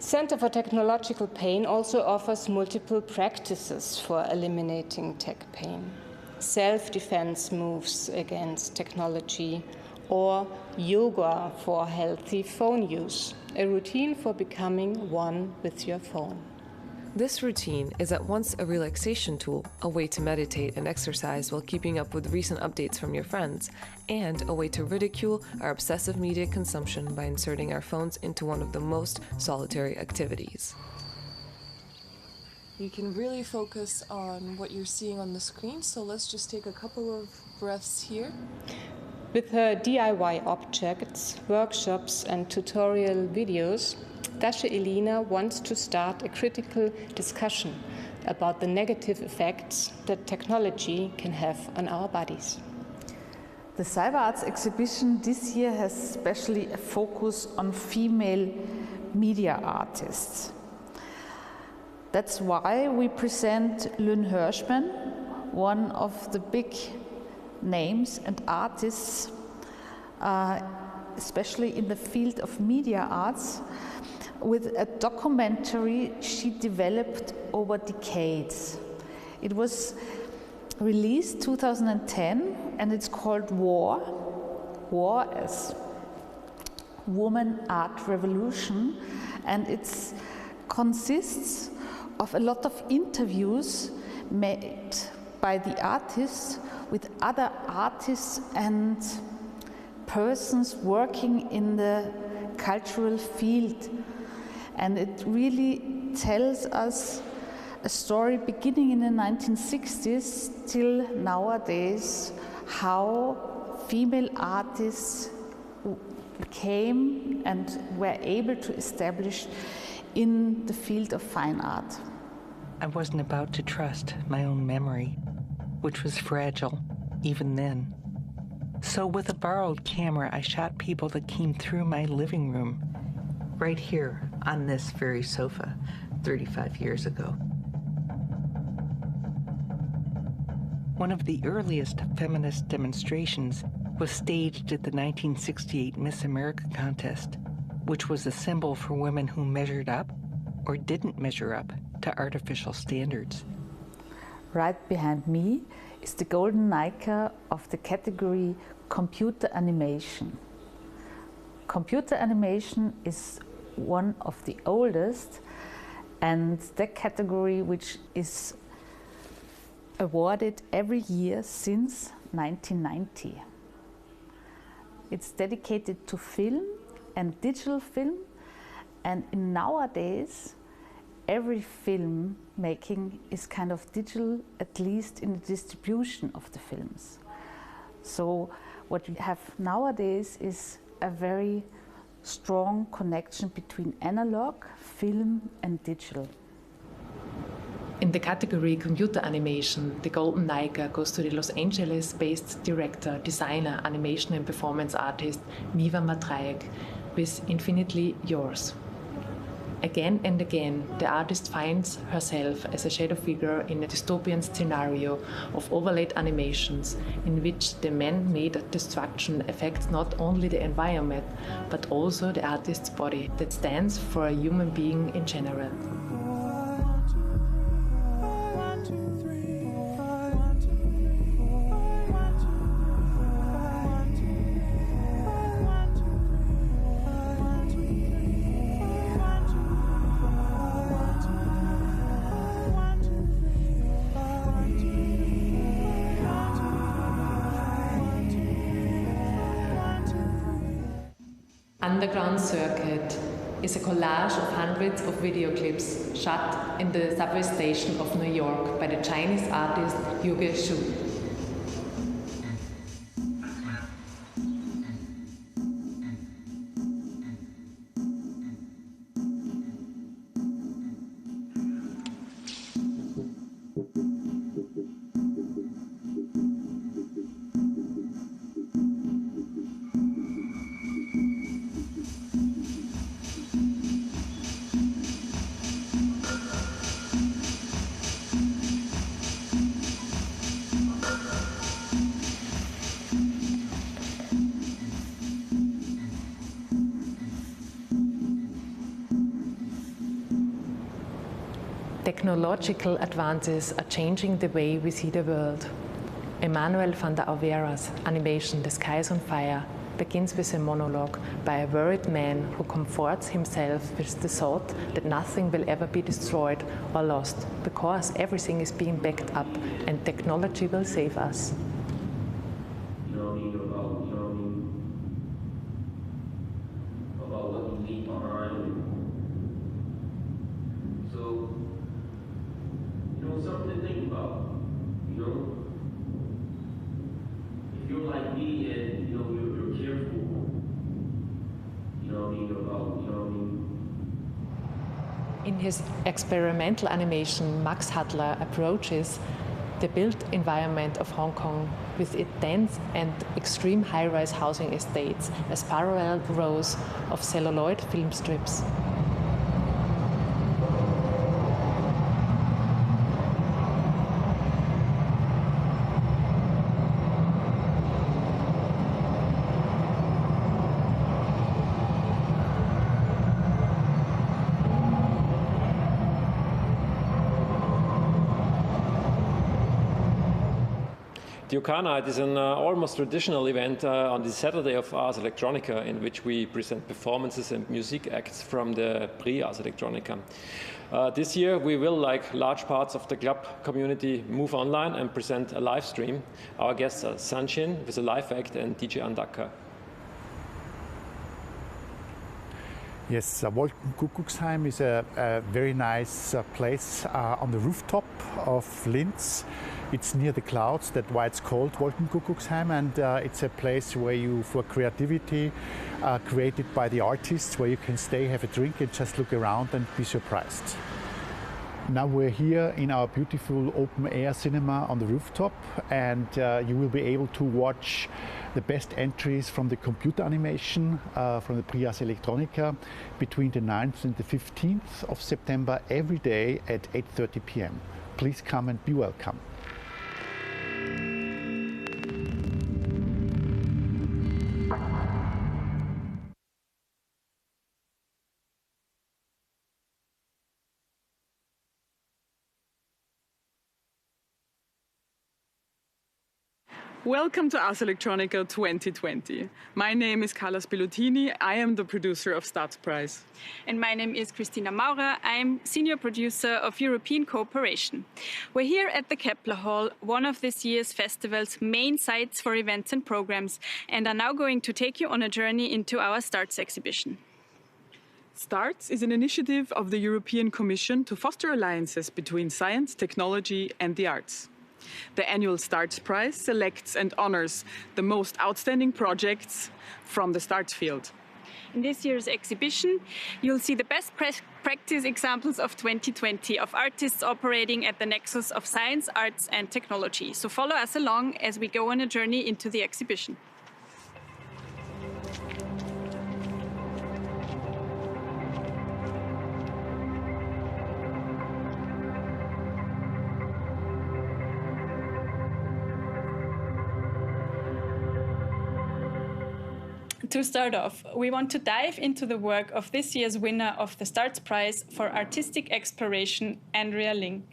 Center for Technological Pain also offers multiple practices for eliminating tech pain. Self-defense moves against technology, or yoga for healthy phone use, a routine for becoming one with your phone. This routine is at once a relaxation tool, a way to meditate and exercise while keeping up with recent updates from your friends, and a way to ridicule our obsessive media consumption by inserting our phones into one of the most solitary activities. You can really focus on what you're seeing on the screen, so let's just take a couple of breaths here. With her DIY objects, workshops and tutorial videos, Dasha Elina wants to start a critical discussion about the negative effects that technology can have on our bodies. The Cyber Arts exhibition this year has especially a focus on female media artists. That's why we present Lynn Hirschman, one of the big names and artists, especially in the field of media arts, with a documentary she developed over decades. It was released 2010 and it's called War as Woman Art Revolution, and it consists of a lot of interviews made by the artists with other artists and persons working in the cultural field, and it really tells us a story beginning in the 1960s till nowadays, how female artists came and were able to establish in the field of fine art. I wasn't about to trust my own memory, which was fragile even then. So with a borrowed camera, I shot people that came through my living room, right here on this very sofa 35 years ago. One of the earliest feminist demonstrations was staged at the 1968 Miss America contest, which was a symbol for women who measured up or didn't measure up to artificial standards. Right behind me is the golden Nica of the category computer animation. Computer animation is one of the oldest, and the category which is awarded every year since 1990. It's dedicated to film and digital film, and nowadays every film making is kind of digital, at least in the distribution of the films. So what we have nowadays is a very strong connection between analog, film and digital. In the category computer animation, the golden Nica goes to the Los Angeles-based director, designer, animation and performance artist Miva Matrajek with Infinitely Yours. Again and again, the artist finds herself as a shadow figure in a dystopian scenario of overlaid animations in which the man-made destruction affects not only the environment, but also the artist's body that stands for a human being in general. Underground Circuit is a collage of hundreds of video clips shot in the subway station of New York by the Chinese artist Yuge Xu. Technological advances are changing the way we see the world. Emmanuel van der Auvera's animation The Sky is on Fire begins with a monologue by a worried man who comforts himself with the thought that nothing will ever be destroyed or lost because everything is being backed up and technology will save us. In his experimental animation, Max Hadler approaches the built environment of Hong Kong with its dense and extreme high-rise housing estates as parallel rows of celluloid film strips. The UK Night is an almost traditional event on the Saturday of Ars Electronica, in which we present performances and music acts from the Prix Ars Electronica. This year we will, like large parts of the club community, move online and present a live stream. Our guests are Sanchez with a live act and DJ Andaka. Yes, Wolkenkuckucksheim is a very nice place on the rooftop of Linz. It's near the clouds, that's why it's called Wolkenkuckucksheim, and it's a place where for creativity, created by the artists, where you can stay, have a drink and just look around and be surprised. Now we're here in our beautiful open-air cinema on the rooftop, and you will be able to watch the best entries from the computer animation from the Prix Ars Electronica between the 9th and the 15th of September every day at 8:30 p.m. Please come and be welcome. Welcome to Ars Electronica 2020. My name is Carlos Bellutini. I am the producer of Staatspreis. And my name is Christina Maurer. I am senior producer of European Cooperation. We're here at the Kepler Hall, one of this year's festival's main sites for events and programs, and are now going to take you on a journey into our Starts exhibition. Starts is an initiative of the European Commission to foster alliances between science, technology and the arts. The annual Starts Prize selects and honors the most outstanding projects from the Starts field. In this year's exhibition, you'll see the best practice examples of 2020 of artists operating at the nexus of science, arts and technology. So follow us along as we go on a journey into the exhibition. To start off, we want to dive into the work of this year's winner of the Starts Prize for Artistic Exploration, Andrea Ling.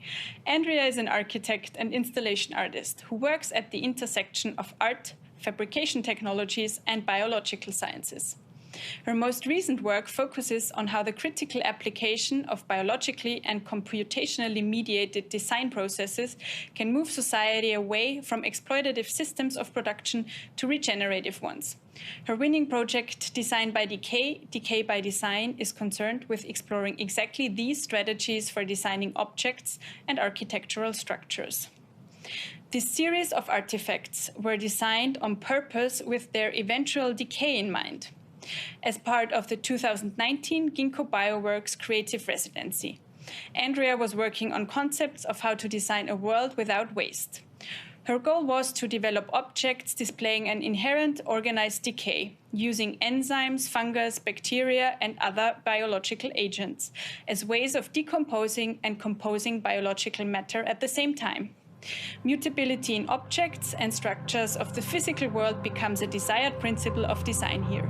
Andrea is an architect and installation artist who works at the intersection of art, fabrication technologies, and biological sciences. Her most recent work focuses on how the critical application of biologically and computationally mediated design processes can move society away from exploitative systems of production to regenerative ones. Her winning project, Design by Decay, Decay by Design, is concerned with exploring exactly these strategies for designing objects and architectural structures. This series of artifacts were designed on purpose with their eventual decay in mind, as part of the 2019 Ginkgo Bioworks Creative Residency. Andrea was working on concepts of how to design a world without waste. Her goal was to develop objects displaying an inherent organized decay, using enzymes, fungus, bacteria, and other biological agents as ways of decomposing and composing biological matter at the same time. Mutability in objects and structures of the physical world becomes a desired principle of design here.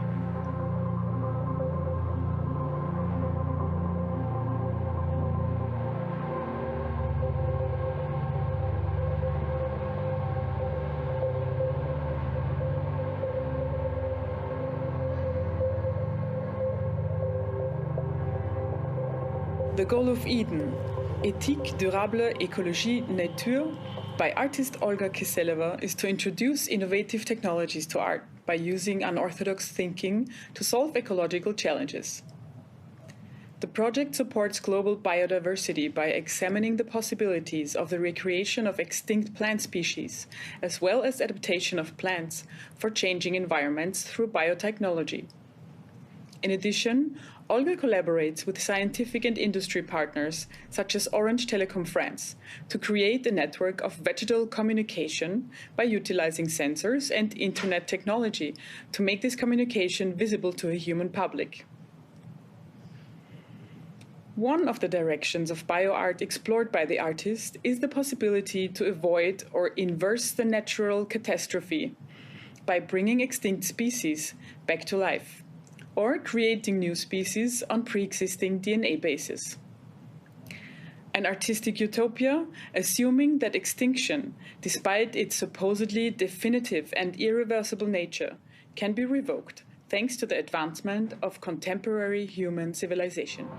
The Goal of Eden, Éthique, Durable, Écologie, Nature, by artist Olga Kiseleva, is to introduce innovative technologies to art by using unorthodox thinking to solve ecological challenges. The project supports global biodiversity by examining the possibilities of the recreation of extinct plant species, as well as adaptation of plants for changing environments through biotechnology. In addition, Olga collaborates with scientific and industry partners, such as Orange Telecom France, to create a network of vegetal communication by utilizing sensors and internet technology to make this communication visible to a human public. One of the directions of bioart explored by the artist is the possibility to avoid or inverse the natural catastrophe by bringing extinct species back to life, or creating new species on pre-existing DNA bases. An artistic utopia, assuming that extinction, despite its supposedly definitive and irreversible nature, can be revoked thanks to the advancement of contemporary human civilization.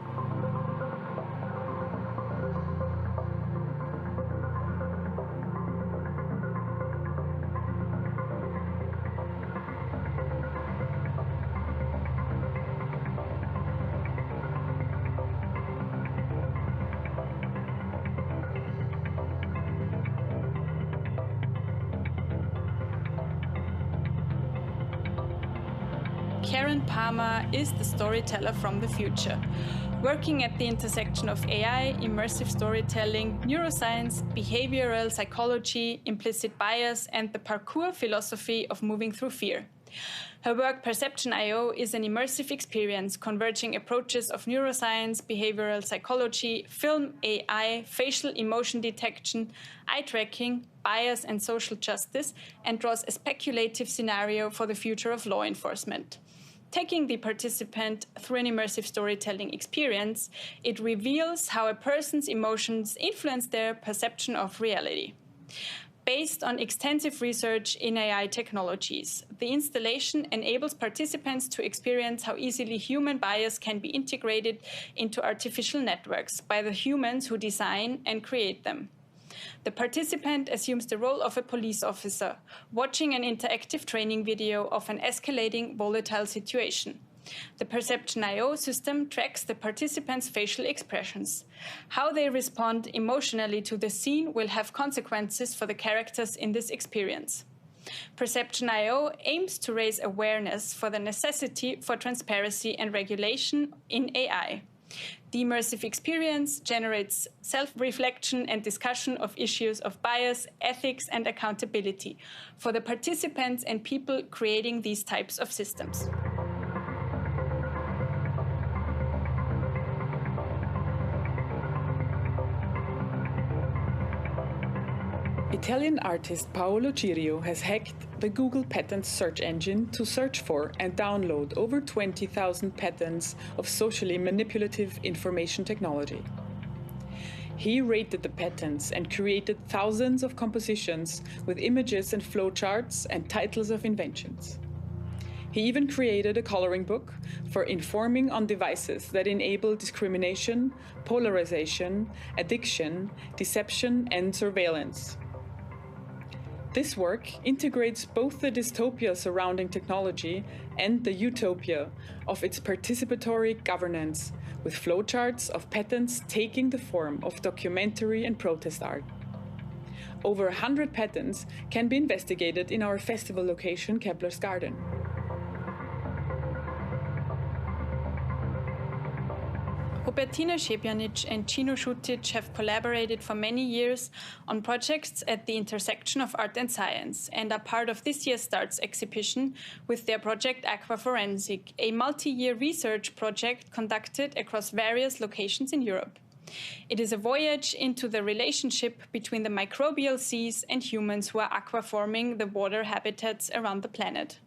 Karen Palmer is the storyteller from the future, working at the intersection of AI, immersive storytelling, neuroscience, behavioral psychology, implicit bias, and the parkour philosophy of moving through fear. Her work Perception.io is an immersive experience converging approaches of neuroscience, behavioral psychology, film, AI, facial emotion detection, eye tracking, bias and social justice, and draws a speculative scenario for the future of law enforcement. Taking the participant through an immersive storytelling experience, it reveals how a person's emotions influence their perception of reality. Based on extensive research in AI technologies, the installation enables participants to experience how easily human bias can be integrated into artificial networks by the humans who design and create them. The participant assumes the role of a police officer, watching an interactive training video of an escalating volatile situation. The Perception.io system tracks the participants' facial expressions. How they respond emotionally to the scene will have consequences for the characters in this experience. Perception.io aims to raise awareness for the necessity for transparency and regulation in AI. The immersive experience generates self-reflection and discussion of issues of bias, ethics, and accountability for the participants and people creating these types of systems. Italian artist Paolo Cirio has hacked the Google Patents search engine to search for and download over 20,000 patents of socially manipulative information technology. He rated the patents and created thousands of compositions with images and flowcharts and titles of inventions. He even created a coloring book for informing on devices that enable discrimination, polarization, addiction, deception, and surveillance. This work integrates both the dystopia surrounding technology and the utopia of its participatory governance, with flowcharts of patents taking the form of documentary and protest art. Over 100 patents can be investigated in our festival location, Keplers Garden. Robertina Šepjanić and Cino Šutic have collaborated for many years on projects at the intersection of art and science and are part of this year's STARTS exhibition with their project Aquaforensic, a multi-year research project conducted across various locations in Europe. It is a voyage into the relationship between the microbial seas and humans who are aquaforming the water habitats around the planet.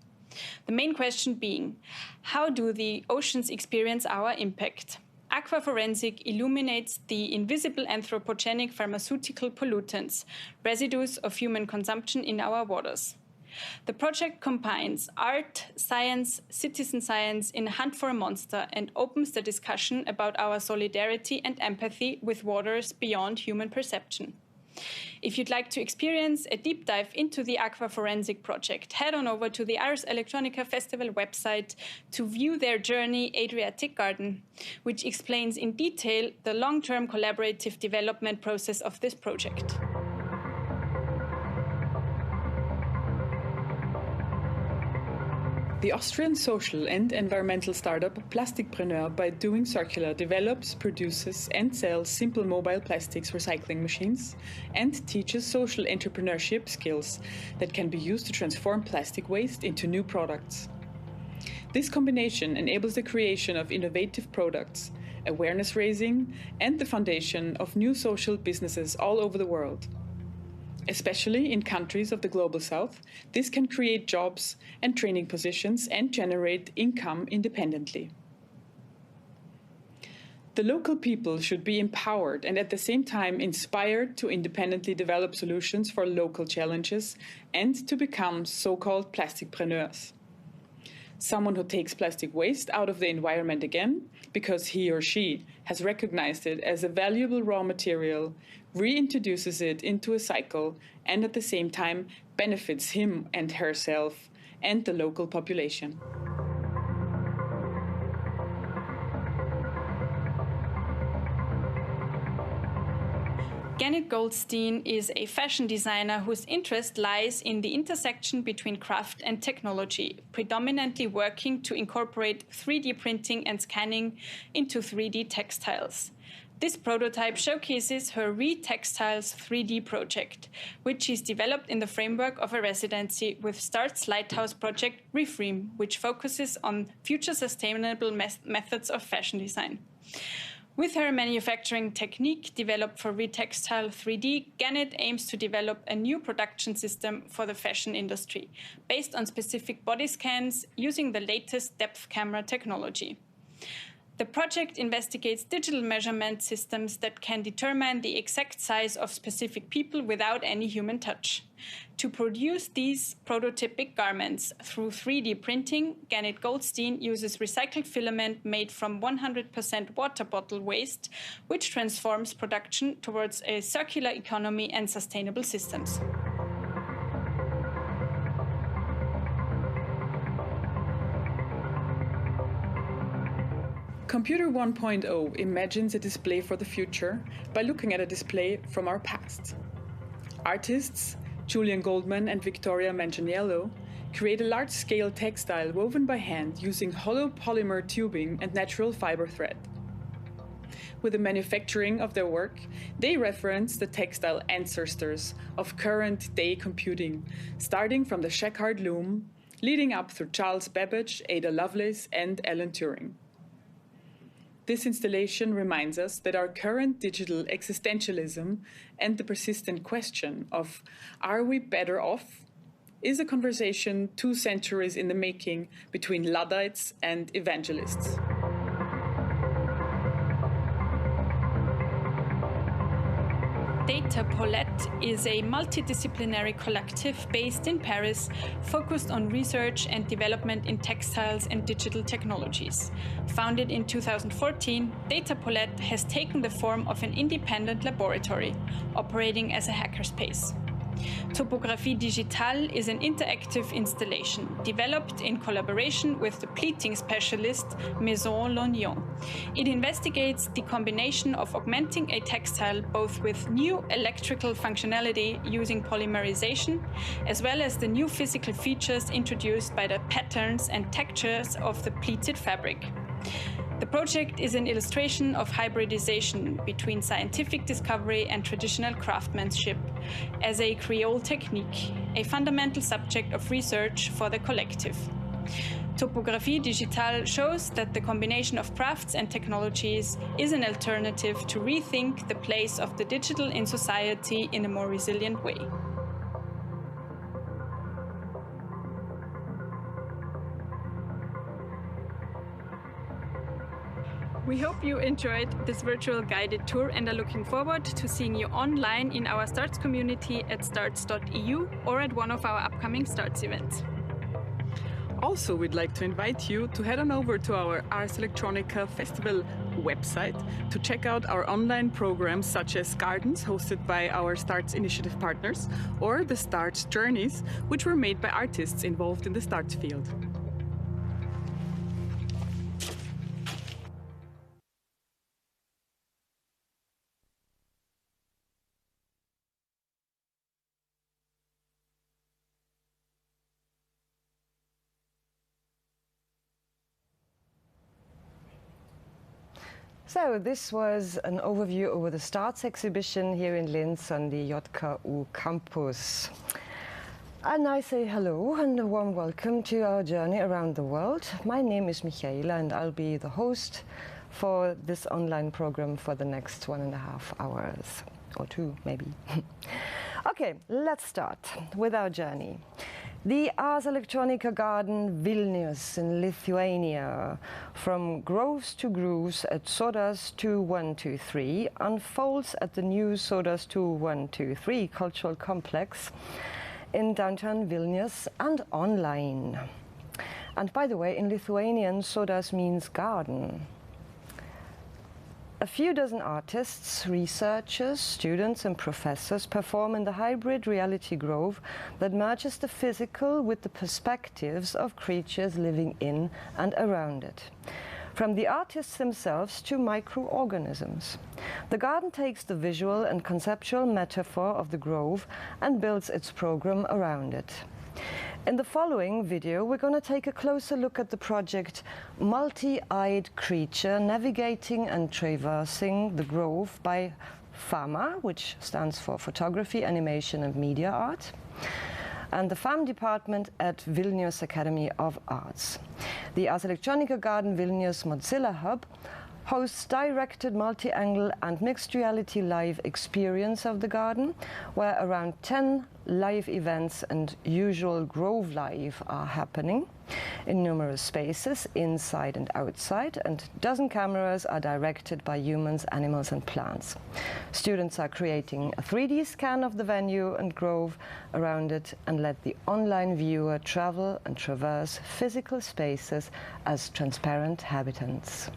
The main question being, how do the oceans experience our impact? Aquaforensic illuminates the invisible anthropogenic pharmaceutical pollutants, residues of human consumption in our waters. The project combines art, science, citizen science in a hunt for a monster and opens the discussion about our solidarity and empathy with waters beyond human perception. If you'd like to experience a deep dive into the Aquaforensic project, head on over to the Ars Electronica Festival website to view their journey Adriatic Garden, which explains in detail the long-term collaborative development process of this project. The Austrian social and environmental startup Plasticpreneur by Doing Circular develops, produces and sells simple mobile plastics recycling machines and teaches social entrepreneurship skills that can be used to transform plastic waste into new products. This combination enables the creation of innovative products, awareness raising, and the foundation of new social businesses all over the world. Especially in countries of the Global South, this can create jobs and training positions and generate income independently. The local people should be empowered and at the same time inspired to independently develop solutions for local challenges and to become so-called plasticpreneurs. Someone who takes plastic waste out of the environment again because he or she has recognized it as a valuable raw material, reintroduces it into a cycle, and at the same time benefits him and herself and the local population. Ganit Goldstein is a fashion designer whose interest lies in the intersection between craft and technology, predominantly working to incorporate 3D printing and scanning into 3D textiles. This prototype showcases her Re-Textiles 3D project, which is developed in the framework of a residency with START's lighthouse project Reframe, which focuses on future sustainable methods of fashion design. With her manufacturing technique developed for Re-Textile 3D, Ganit aims to develop a new production system for the fashion industry, based on specific body scans using the latest depth camera technology. The project investigates digital measurement systems that can determine the exact size of specific people without any human touch. To produce these prototypic garments through 3D printing, Ganit Goldstein uses recycled filament made from 100% water bottle waste, which transforms production towards a circular economy and sustainable systems. Computer 1.0 imagines a display for the future by looking at a display from our past. Artists Julian Goldman and Victoria Manganiello create a large-scale textile woven by hand using hollow polymer tubing and natural fiber thread. With the manufacturing of their work, they reference the textile ancestors of current-day computing, starting from the Jacquard loom, leading up through Charles Babbage, Ada Lovelace, and Alan Turing. This installation reminds us that our current digital existentialism and the persistent question of, are we better off, is a conversation 2 centuries in the making between Luddites and evangelists. Data Paulette is a multidisciplinary collective based in Paris, focused on research and development in textiles and digital technologies. Founded in 2014, Data Paulette has taken the form of an independent laboratory, operating as a hackerspace. Topographie Digitale is an interactive installation developed in collaboration with the pleating specialist Maison Lognon. It investigates the combination of augmenting a textile both with new electrical functionality using polymerization, as well as the new physical features introduced by the patterns and textures of the pleated fabric. The project is an illustration of hybridization between scientific discovery and traditional craftsmanship as a Creole technique, a fundamental subject of research for the collective. Topographie Digitale shows that the combination of crafts and technologies is an alternative to rethink the place of the digital in society in a more resilient way. We hope you enjoyed this virtual guided tour and are looking forward to seeing you online in our STARTS community at starts.eu or at one of our upcoming STARTS events. Also, we'd like to invite you to head on over to our Ars Electronica Festival website to check out our online programs such as Gardens, hosted by our STARTS initiative partners, or the STARTS Journeys, which were made by artists involved in the STARTS field. So this was an overview over the STARTS exhibition here in Linz on the JKU campus. And I say hello and a warm welcome to our journey around the world. My name is Michaela and I'll be the host for this online program for the next 1.5 hours, or 2 maybe. Okay, let's start with our journey. The Ars Electronica Garden Vilnius in Lithuania, from groves to grooves at Sodas 2123, unfolds at the new Sodas 2123 cultural complex in downtown Vilnius and online. And by the way, in Lithuanian, Sodas means garden. A few dozen artists, researchers, students and professors perform in the hybrid reality grove that merges the physical with the perspectives of creatures living in and around it. from the artists themselves to microorganisms. The garden takes the visual and conceptual metaphor of the grove and builds its program around it. In the following video, we're going to take a closer look at the project Multi-Eyed Creature Navigating and Traversing the Grove by FAMA, which stands for Photography, Animation and Media Art, and the FAM department at Vilnius Academy of Arts. The Ars Electronica Garden Vilnius Mozilla Hub hosts directed multi-angle and mixed reality live experience of the garden, where around 10 live events and usual Grove Live are happening in numerous spaces, inside and outside, and dozen cameras are directed by humans, animals and plants. Students are creating a 3D scan of the venue and grove around it and let the online viewer travel and traverse physical spaces as transparent habitants.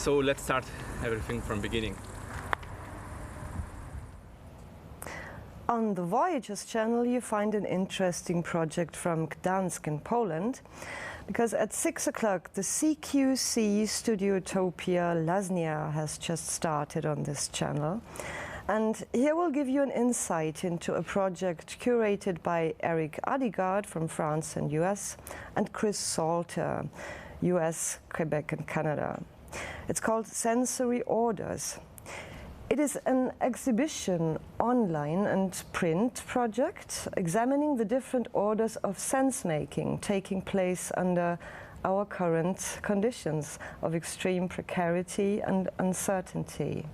So let's start everything from beginning. On the Voyagers channel, you find an interesting project from Gdansk in Poland, because at 6 o'clock, the CQC Studiotopia Lasnia has just started on this channel. And here we'll give you an insight into a project curated by Eric Adigard from France and US, and Chris Salter, US, Quebec and Canada. It's called Sensory Orders. It is an exhibition, online and print project, examining the different orders of sense-making taking place under our current conditions of extreme precarity and uncertainty.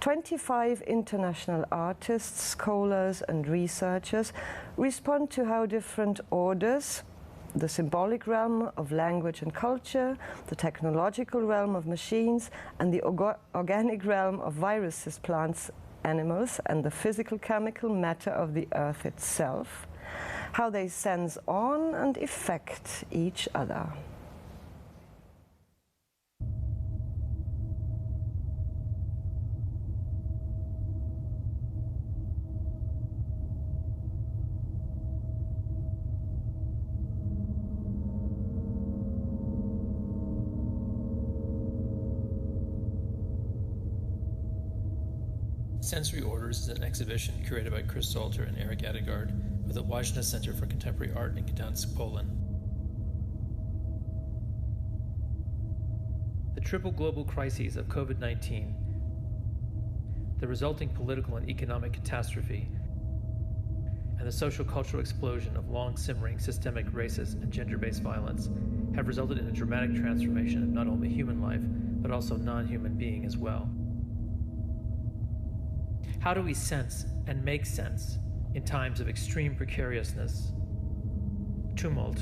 25 international artists, scholars and researchers respond to how different orders, the symbolic realm of language and culture, the technological realm of machines, and the organic realm of viruses, plants, animals, and the physical chemical matter of the earth itself, how they sense on and affect each other. Sensory Orders is an exhibition curated by Chris Salter and Eric Adigard with the Wajna Center for Contemporary Art in Gdansk, Poland. The triple global crises of COVID-19, the resulting political and economic catastrophe, and the social-cultural explosion of long-simmering systemic racist and gender-based violence have resulted in a dramatic transformation of not only human life, but also non-human being as well. How do we sense and make sense in times of extreme precariousness, tumult,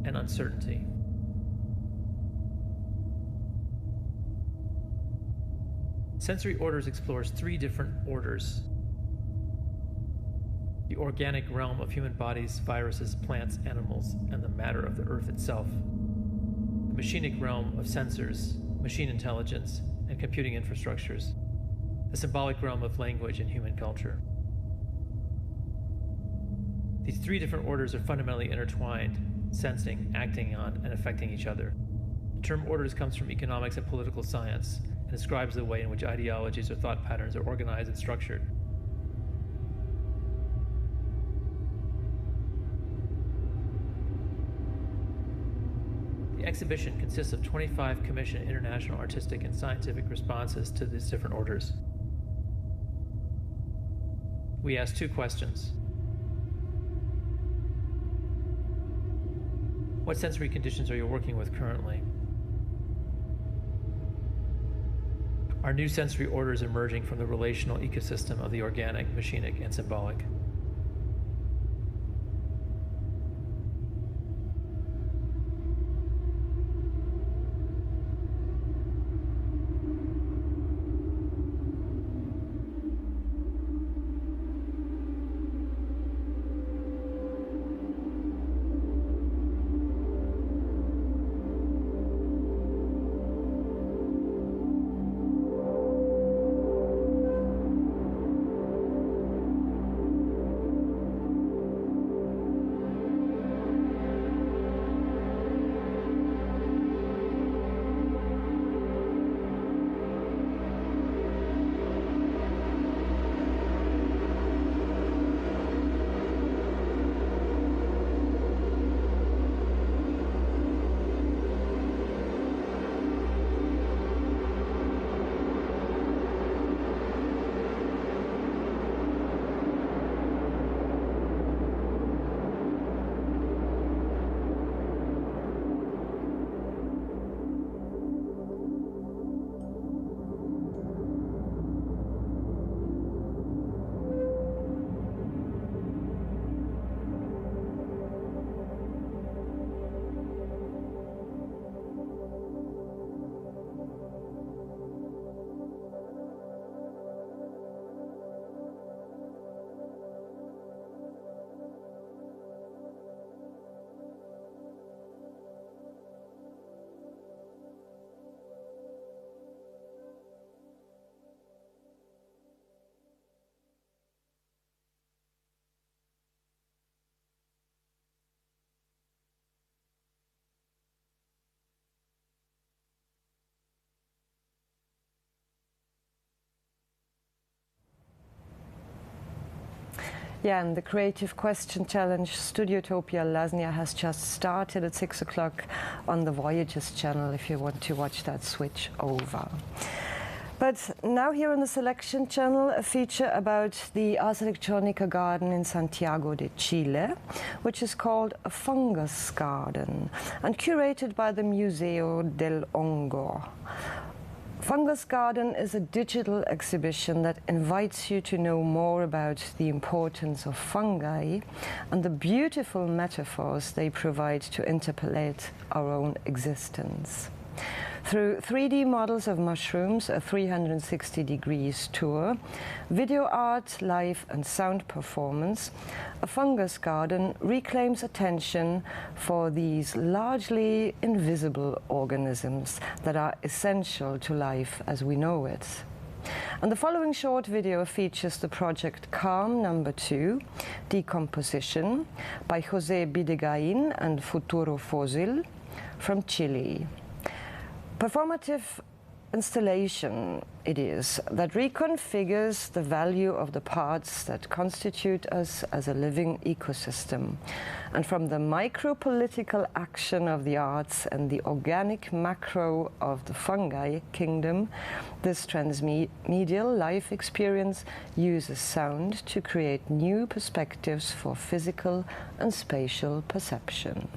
and uncertainty? Sensory Orders explores three different orders: the organic realm of human bodies, viruses, plants, animals, and the matter of the earth itself; the machinic realm of sensors, machine intelligence, and computing infrastructures; the symbolic realm of language and human culture. These three different orders are fundamentally intertwined, sensing, acting on, and affecting each other. The term orders comes from economics and political science and describes the way in which ideologies or thought patterns are organized and structured. The exhibition consists of 25 commissioned international artistic and scientific responses to these different orders. We ask two questions. What sensory conditions are you working with currently? Are new sensory orders emerging from the relational ecosystem of the organic, machinic, and symbolic? Yeah, and the Creative Question Challenge Studiotopia Lasnia has just started at 6 o'clock on the Voyages channel if you want to watch that switch over. But now here on the Selection channel, a feature about the Ars Electronica garden in Santiago de Chile, which is called a fungus garden and curated by the Museo del Hongo. Fungus Garden is a digital exhibition that invites you to know more about the importance of fungi and the beautiful metaphors they provide to interpolate our own existence. Through 3D models of mushrooms, a 360 degrees tour, video art, live and sound performance, a fungus garden reclaims attention for these largely invisible organisms that are essential to life as we know it. And the following short video features the project Calm No. 2, Decomposition, by José Bidegain and Futuro Fósil from Chile. Performative installation it is that reconfigures the value of the parts that constitute us as a living ecosystem. And from the micro-political action of the arts and the organic macro of the fungi kingdom, this transmedial life experience uses sound to create new perspectives for physical and spatial perception.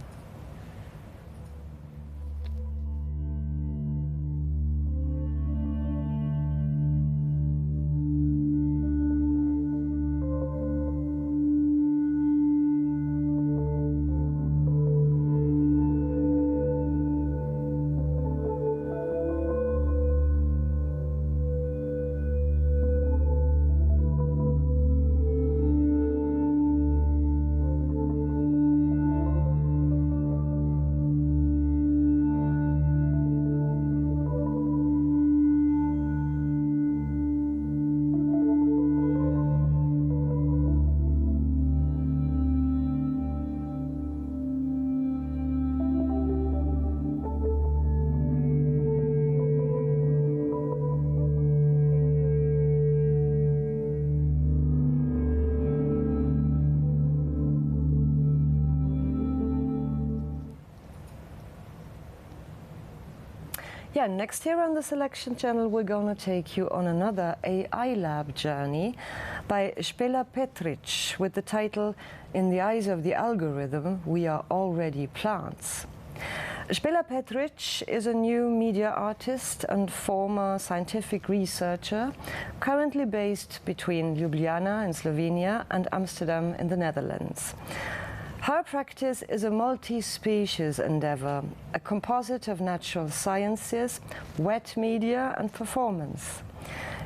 Yeah, next here on the Selection channel, we're going to take you on another AILab journey by Spela Petric with the title In the Eyes of the Algorithm, We Are Already Plants. Spela Petric is a new media artist and former scientific researcher, currently based between Ljubljana in Slovenia and Amsterdam in the Netherlands. Her practice is a multi-species endeavor, a composite of natural sciences, wet media and performance.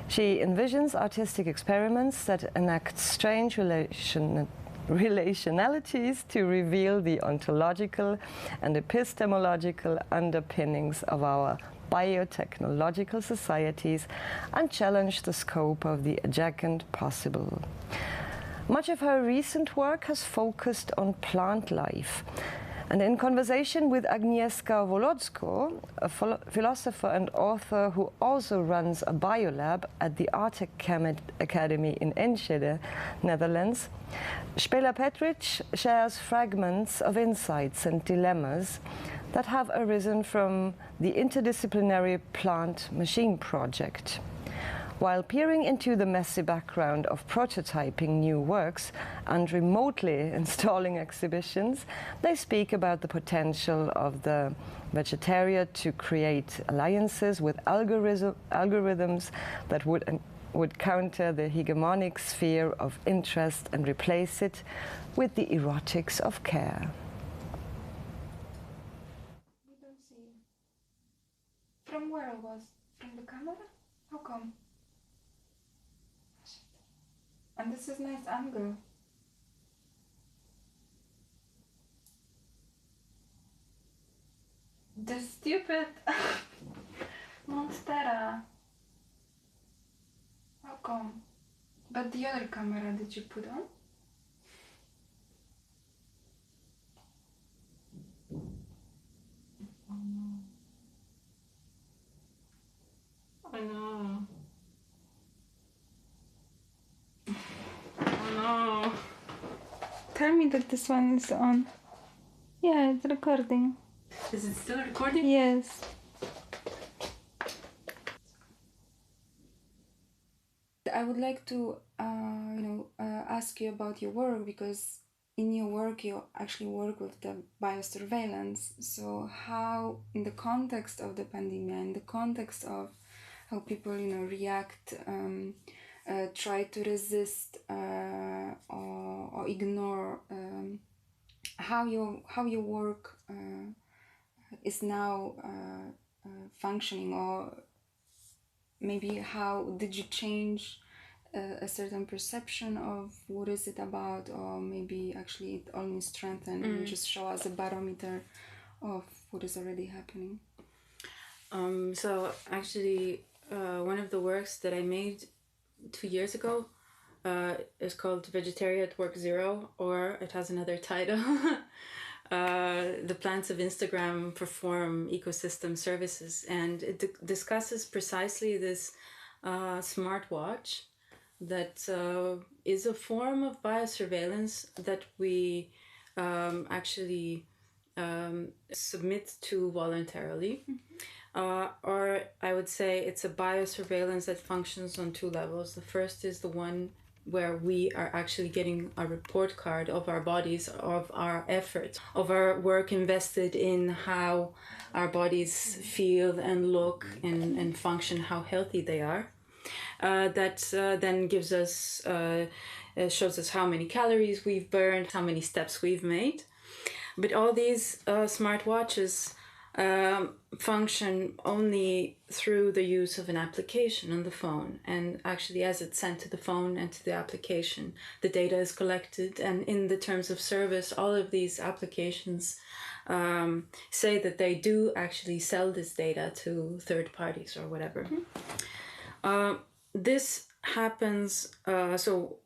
She envisions artistic experiments that enact strange relationalities to reveal the ontological and epistemological underpinnings of our biotechnological societies and challenge the scope of the adjacent possible. Much of her recent work has focused on plant life. And in conversation with Agnieszka Wolodsko, a philosopher and author who also runs a biolab at the Art Academy in Enschede, Netherlands, Spela Petric shares fragments of insights and dilemmas that have arisen from the interdisciplinary plant-machine project. While peering into the messy background of prototyping new works and remotely installing exhibitions, they speak about the potential of the vegetarian to create alliances with algorithms that would counter the hegemonic sphere of interest and replace it with the erotics of care. We don't see. From where I was? From the camera? How come? And this is nice angle. The stupid Monstera. How come? But the other camera did you put on? Oh no. Oh no. Oh no. me that this one is on. Yeah, it's recording. Is it still recording? Yes. I would like to, ask you about your work, because in your work you actually work with the biosurveillance. So how, in the context of the pandemic, in the context of how people, react, try to resist or ignore, how your work is now functioning, or maybe how did you change a certain perception of what is it about, or maybe actually it only strengthened and just show us a barometer of what is already happening. So actually one of the works that I made 2 years ago is called Vegetarian at Work Zero, or it has another title. The plants of Instagram perform ecosystem services, and it discusses precisely this smartwatch that is a form of biosurveillance that we actually submit to voluntarily. Or I would say it's a biosurveillance that functions on two levels. The first is the one where we are actually getting a report card of our bodies, of our efforts, of our work invested in how our bodies feel and look and function, how healthy they are. That then gives us, shows us how many calories we've burned, how many steps we've made. But all these smartwatches function only through the use of an application on the phone, and actually as it's sent to the phone and to the application, the data is collected, and in the terms of service all of these applications say that they do actually sell this data to third parties or whatever. This happens, so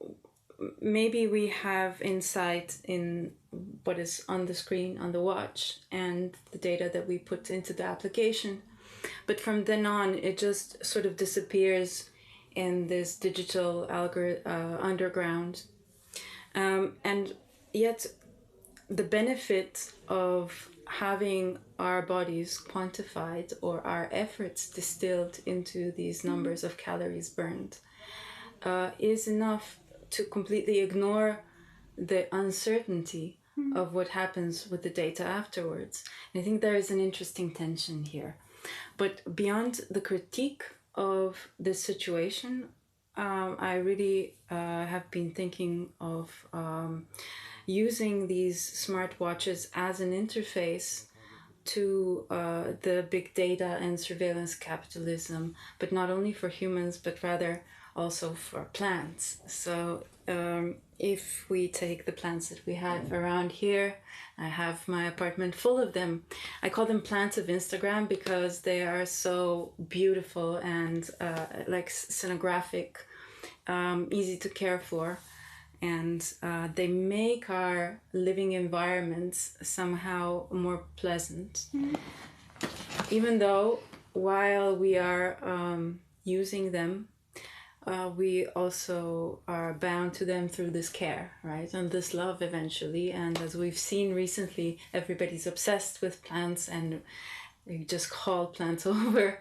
maybe we have insight in what is on the screen on the watch and the data that we put into the application, but from then on it just sort of disappears in this digital underground, and yet the benefit of having our bodies quantified or our efforts distilled into these numbers of calories burned is enough to completely ignore the uncertainty of what happens with the data afterwards. And I think there is an interesting tension here. But beyond the critique of this situation, I really have been thinking of using these smartwatches as an interface to the big data and surveillance capitalism, but not only for humans, but rather also for plants. So if we take the plants that we have around here, I have my apartment full of them. I call them plants of Instagram because they are so beautiful and like scenographic, easy to care for. And they make our living environments somehow more pleasant. Even though while we are using them, we also are bound to them through this care, right? And this love eventually. And as we've seen recently, everybody's obsessed with plants and we just call plants over.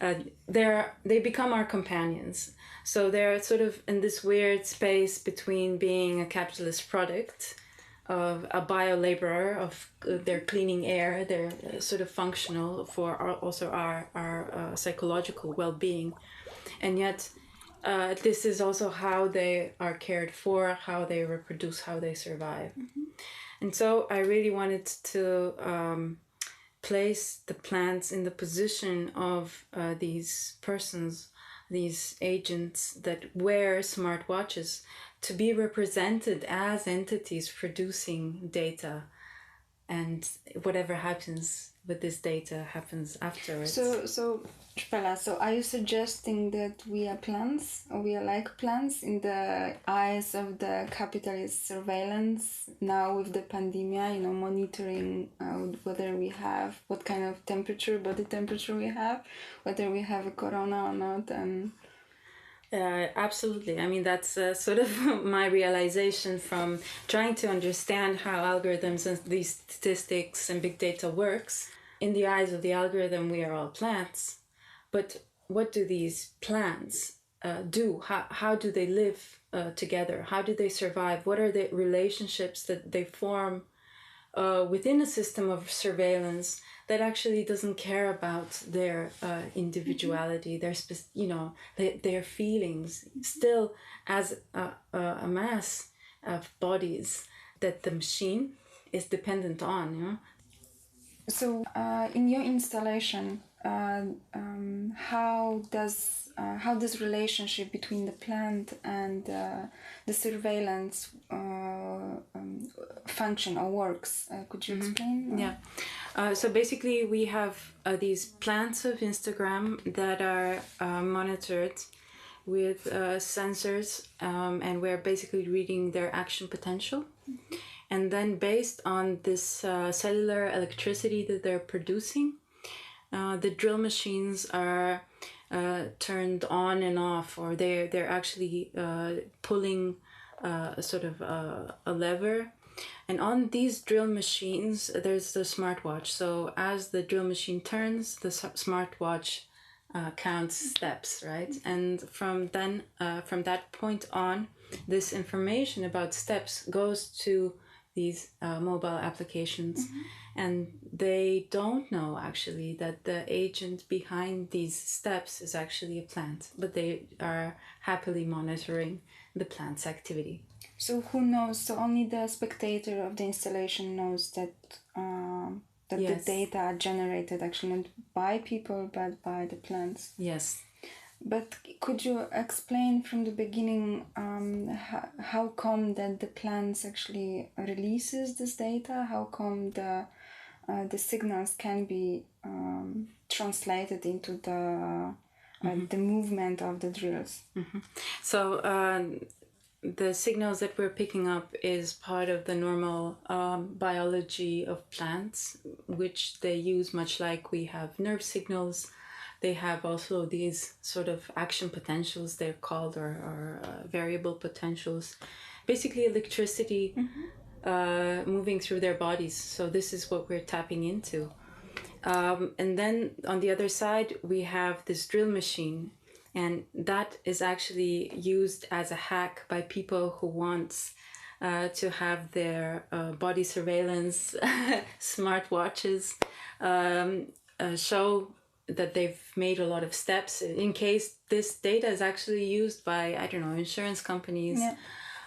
They become our companions. So they're sort of in this weird space between being a capitalist product of a bio-laborer, of they're cleaning air, they're sort of functional for also our psychological well-being. And yet, this is also how they are cared for, how they reproduce, how they survive. And so I really wanted to place the plants in the position of these persons, these agents that wear smartwatches, to be represented as entities producing data, and whatever happens with this data happens afterwards. So Spela, so are you suggesting that we are plants, or we are like plants in the eyes of the capitalist surveillance now with the pandemic, monitoring whether we have, what kind of temperature, body temperature we have, whether we have a corona or not? And Absolutely. I mean, that's sort of my realization from trying to understand how algorithms and these statistics and big data works. In the eyes of the algorithm, we are all plants. But what do these plants do? How do they live together? How do they survive? What are the relationships that they form within a system of surveillance that actually doesn't care about their individuality, their feelings, still as a mass of bodies that the machine is dependent on. You know? So, in your installation, how does relationship between the plant and the surveillance function or works? Could you explain? Yeah. So basically, we have these plants of Instagram that are monitored with sensors, and we're basically reading their action potential. And then based on this cellular electricity that they're producing, the drill machines are turned on and off, or they're actually pulling sort of a lever. And on these drill machines, there's the smartwatch. So as the drill machine turns, the smartwatch counts steps, right? And from that point on, this information about steps goes to these mobile applications. And they don't know actually that the agent behind these steps is actually a plant, but they are happily monitoring the plant's activity. So who knows? So only the spectator of the installation knows that Yes. the data are generated actually not by people but by the plants. Yes. But could you explain from the beginning how come that the plants actually releases this data? How come the signals can be translated into the movement of the drills? So the signals that we're picking up is part of the normal biology of plants, which they use much like we have nerve signals. They have also these sort of action potentials, they're called, or variable potentials. Basically electricity moving through their bodies. So this is what we're tapping into. And then on the other side, we have this drill machine. And that is actually used as a hack by people who want to have their body surveillance smartwatches show that they've made a lot of steps in case this data is actually used by, I don't know, insurance companies. Yeah.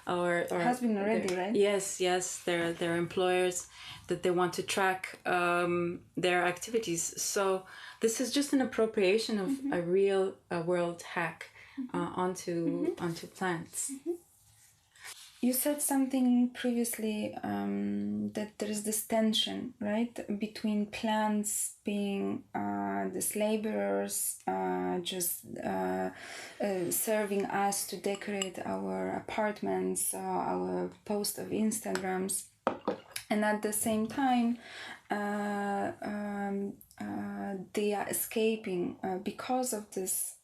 Or has been already, right? Yes, their employers that they want to track their activities. So this is just an appropriation of a real world hack onto plants. You said something previously that there is this tension, right, between plants being these laborers, just serving us to decorate our apartments, our post of Instagrams, and at the same time they are escaping because of this.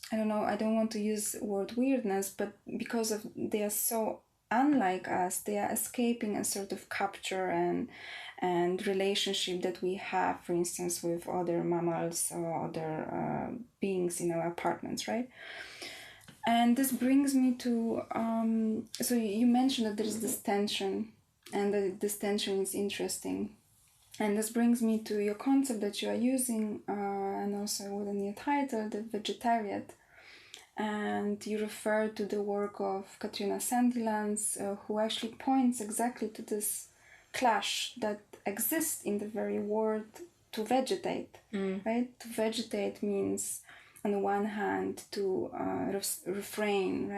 I don't know, I don't want to use the word weirdness, but because of they are so unlike us, they are escaping a sort of capture and relationship that we have, for instance, with other mammals or other beings in our apartments, right? And this brings me to, so you mentioned that there is this tension, and that this tension is interesting. And this brings me to your concept that you are using, and also within your title, the vegetarian. And you refer to the work of Katrina Sandilands, who actually points exactly to this clash that exists in the very word to vegetate, right? To vegetate means, on the one hand, to refrain, right?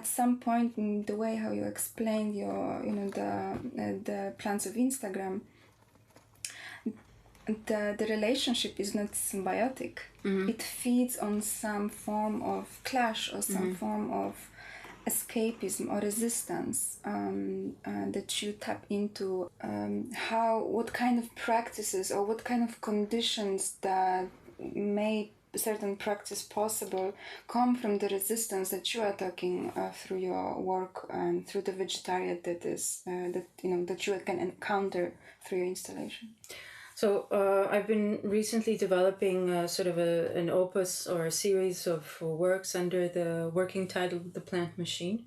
at some point in the way how you explained your, the plants of Instagram, the relationship is not symbiotic. It feeds on some form of clash or some form of escapism or resistance that you tap into. What kind of practices or what kind of conditions that make certain practice possible come from the resistance that you are talking through your work and through the vegetarian that you can encounter through your installation. So I've been recently developing sort of an opus or a series of works under the working title The Plant Machine.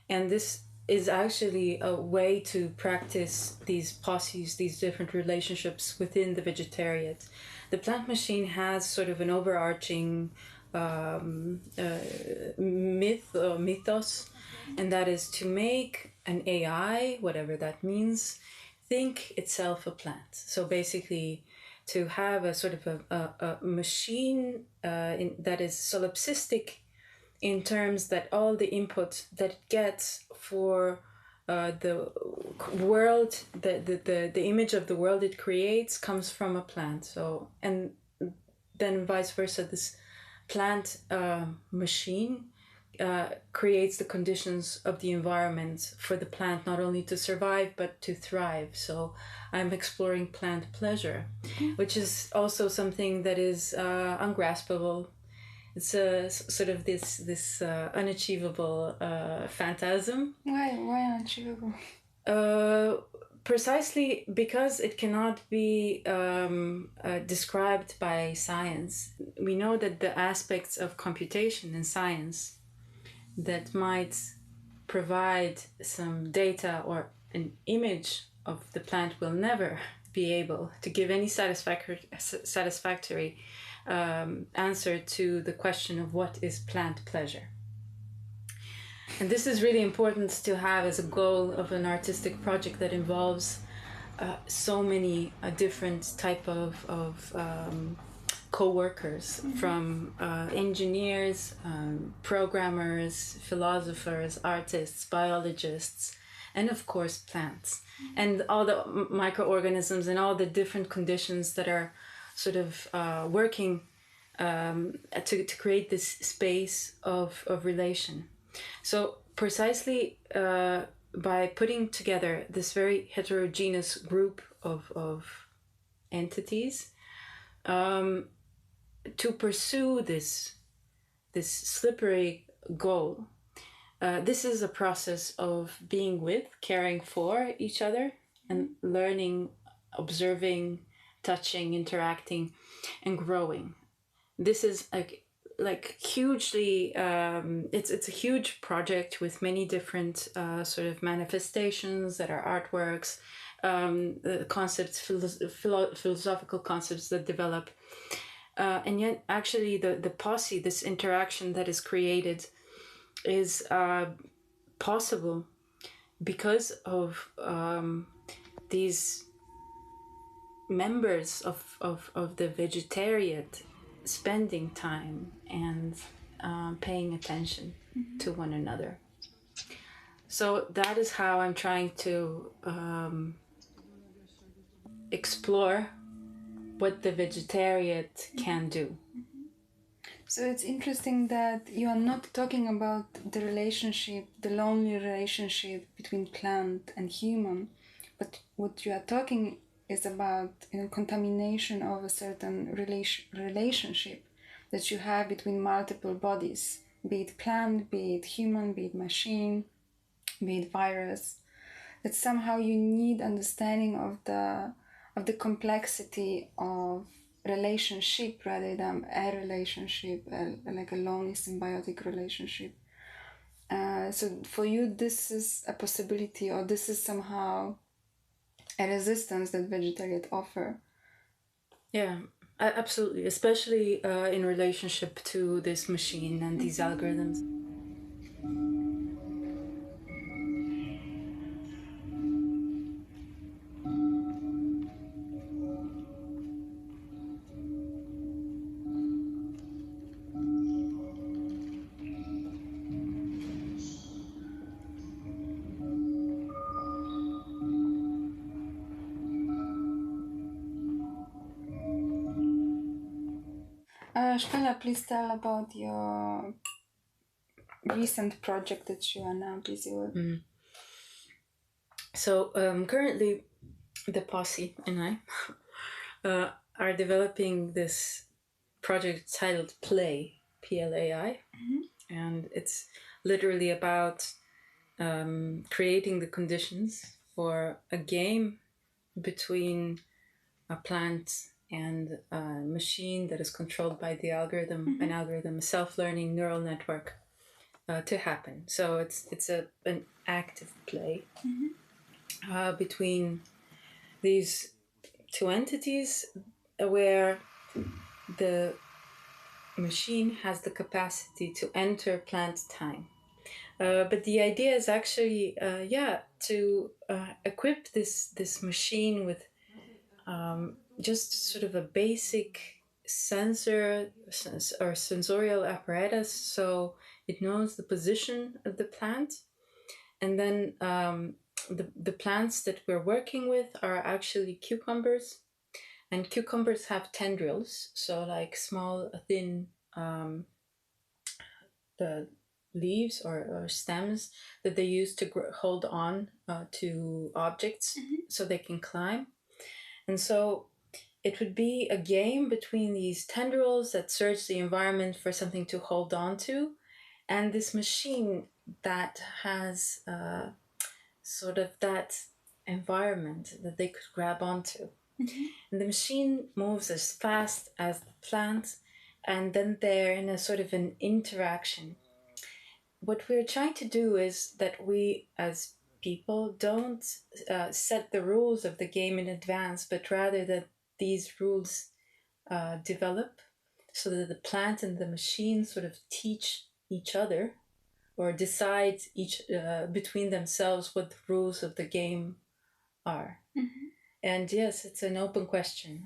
And this is actually a way to practice these posses, these different relationships within the vegetariate. The Plant Machine has sort of an overarching myth or mythos, and that is to make an AI, whatever that means, think itself a plant. So basically to have a sort of a machine that is solipsistic in terms that all the input that it gets for the world, the image of the world it creates comes from a plant. So, and then vice versa, this plant machine creates the conditions of the environment for the plant not only to survive but to thrive. So I'm exploring plant pleasure, which is also something that is ungraspable. It's a sort of this unachievable phantasm. Why unachievable? Precisely because it cannot be described by science. We know that the aspects of computation in science that might provide some data or an image of the plant will never be able to give any satisfactory answer to the question of what is plant pleasure. And this is really important to have as a goal of an artistic project that involves so many different type of co-workers, from engineers, programmers, philosophers, artists, biologists, and of course plants, and all the microorganisms and all the different conditions that are sort of working to create this space of relation. So precisely by putting together this very heterogeneous group of entities, to pursue this slippery goal, this is a process of being with, caring for each other, and learning, observing, touching, interacting, and growing. This is like hugely, it's a huge project with many different sort of manifestations that are artworks, concepts, philosophical concepts that develop. And yet actually the posse, this interaction that is created, is possible because of these members of the vegetarian spending time and paying attention to one another. So that is how I'm trying to explore what the vegetarian can do. So it's interesting that you are not talking about the relationship, the lonely relationship between plant and human, but what you are talking is about contamination of a certain relationship that you have between multiple bodies, be it plant, be it human, be it machine, be it virus. That somehow you need understanding of the complexity of relationship rather than a relationship, like a lonely symbiotic relationship. So for you, this is a possibility, or this is somehow a resistance that vegetarians offer. Yeah, absolutely, especially in relationship to this machine and these algorithms. Spela, please tell about your recent project that you are now busy with. So currently, the posse and I are developing this project titled Play, Plai, and it's literally about creating the conditions for a game between a plant and a machine that is controlled by the algorithm, an algorithm, a self-learning neural network to happen. So it's an active play between these two entities where the machine has the capacity to enter plant time. But the idea is actually, to equip this machine with just sort of a basic sensor or sensorial apparatus, so it knows the position of the plant. And then the plants that we're working with are actually cucumbers. And cucumbers have tendrils, so like small, thin the leaves or stems that they use to hold on to objects so they can climb. And so it would be a game between these tendrils that search the environment for something to hold on to, and this machine that has sort of that environment that they could grab onto. And the machine moves as fast as the plant, and then they're in a sort of an interaction. What we're trying to do is that we, as people, don't set the rules of the game in advance, but rather that these rules develop so that the plant and the machine sort of teach each other or decide between themselves what the rules of the game are. And yes, it's an open question.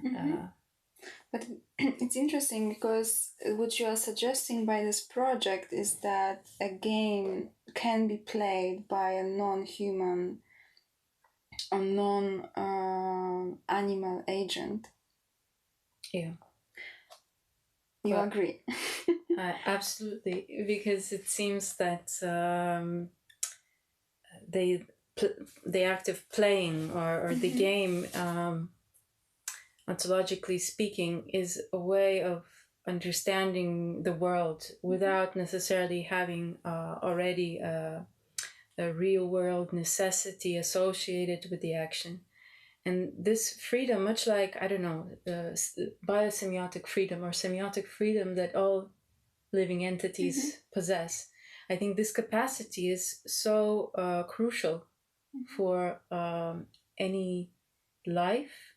But it's interesting because what you are suggesting by this project is that a game can be played by a non-human or non-animal agent. Yeah. You agree? Absolutely, because it seems that the act of playing or the game, ontologically speaking, is a way of understanding the world without necessarily having already a real world necessity associated with the action. And this freedom, much like, I don't know, biosemiotic freedom or semiotic freedom that all living entities possess, I think this capacity is so crucial for any life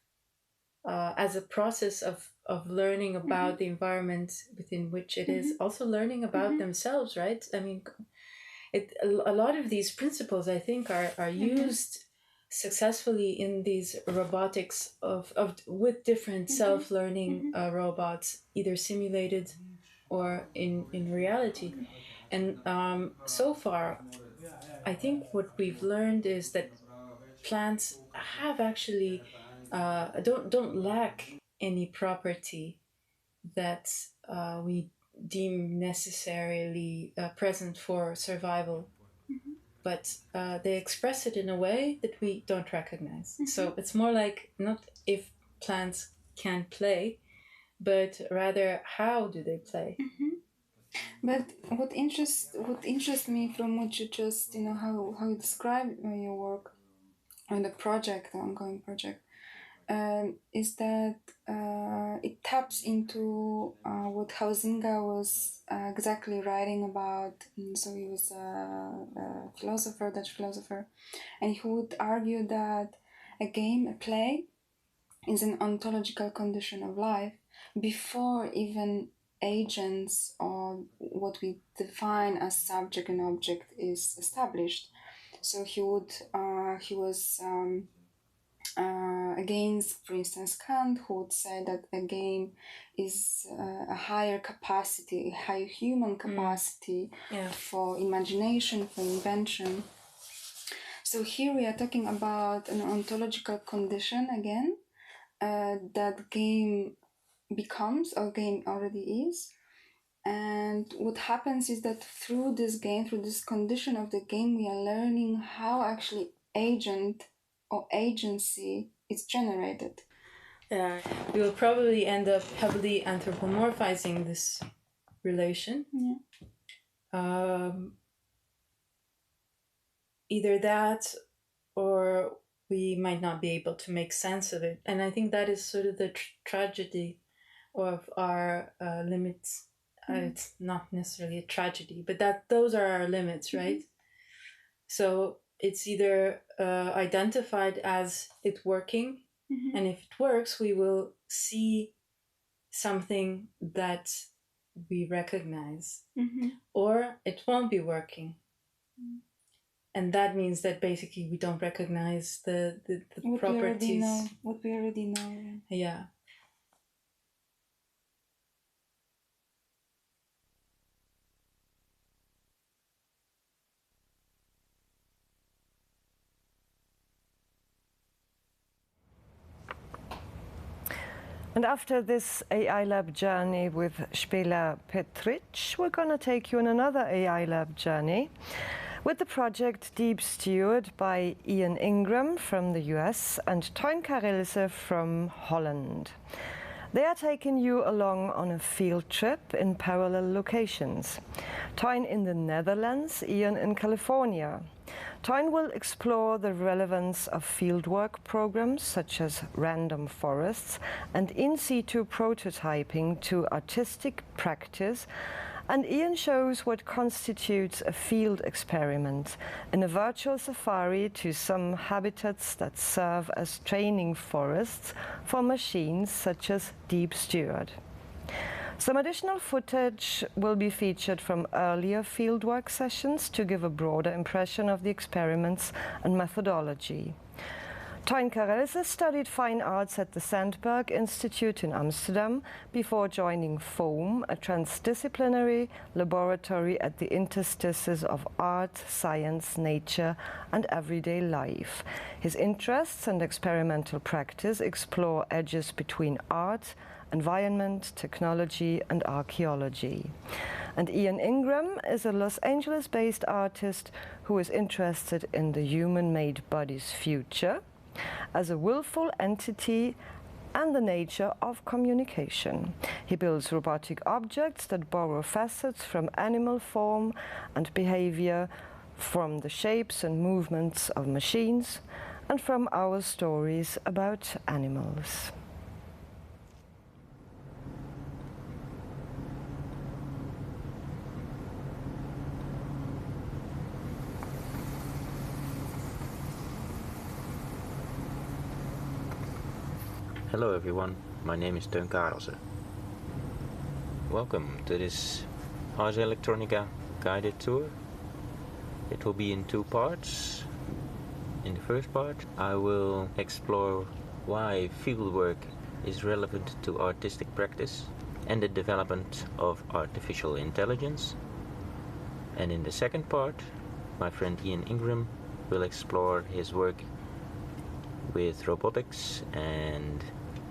as a process of learning about the environment within which it is, also learning about themselves, right? I mean, a lot of these principles, I think, are used successfully in these robotics with different self-learning robots, either simulated or in reality. And so far, I think what we've learned is that plants have actually don't lack any property that we deem necessarily present for survival, but they express it in a way that we don't recognize. So it's more like not if plants can play, but rather how do they play. But what interests me from what you just, how you describe your work and the ongoing project, is that it taps into what Huizinga was exactly writing about. And so he was a Dutch philosopher, and he would argue that a play, is an ontological condition of life before even agents or what we define as subject and object is established. So he was against, for instance, Kant, who would say that a game is a higher capacity, a higher human capacity for imagination, for invention. So here we are talking about an ontological condition again, that game becomes, or game already is. And what happens is that through this game, through this condition of the game, we are learning how actually agent or agency is generated. We will probably end up heavily anthropomorphizing this relation. Yeah. Either that, or we might not be able to make sense of it. And I think that is sort of the tragedy of our limits. It's not necessarily a tragedy, but those are our limits, right? So it's either identified as it working, and if it works, we will see something that we recognize, or it won't be working. And that means that basically we don't recognize the what properties. What we already know. Yeah. And after this AILab journey with Spela Petric, we're going to take you on another AILab journey with the project Deep Steward by Ian Ingram from the US and Theun Karels from Holland. They are taking you along on a field trip in parallel locations. Theun in the Netherlands, Ian in California. Theun will explore the relevance of fieldwork programs such as random forests and in situ prototyping to artistic practice, and Ian shows what constitutes a field experiment in a virtual safari to some habitats that serve as training forests for machines such as Deep Steward. Some additional footage will be featured from earlier fieldwork sessions to give a broader impression of the experiments and methodology. Theun Karels studied fine arts at the Sandberg Institute in Amsterdam before joining FOAM, a transdisciplinary laboratory at the interstices of art, science, nature, and everyday life. His interests and experimental practice explore edges between art, environment, technology, and archaeology. And Ian Ingram is a Los Angeles-based artist who is interested in the human-made body's future as a willful entity and the nature of communication. He builds robotic objects that borrow facets from animal form and behavior, from the shapes and movements of machines, and from our stories about animals. Hello everyone, my name is Theun Karels. Welcome to this Ars Electronica guided tour. It will be in two parts. In the first part I will explore why fieldwork is relevant to artistic practice and the development of artificial intelligence. And in the second part, my friend Ian Ingram will explore his work with robotics and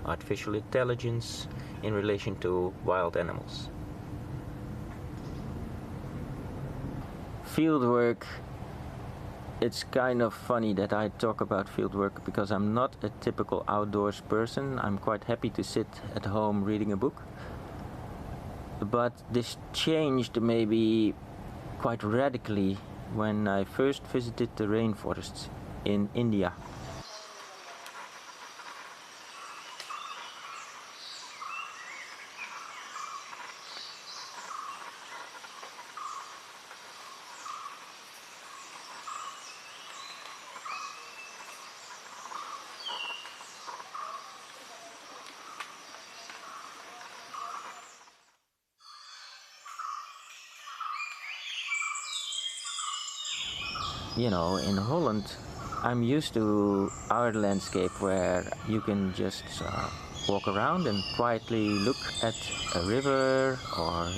artificial intelligence in relation to wild animals. Fieldwork, it's kind of funny that I talk about fieldwork because I'm not a typical outdoors person. I'm quite happy to sit at home reading a book. But this changed maybe quite radically when I first visited the rainforests in India. You know, in Holland, I'm used to our landscape where you can just walk around and quietly look at a river or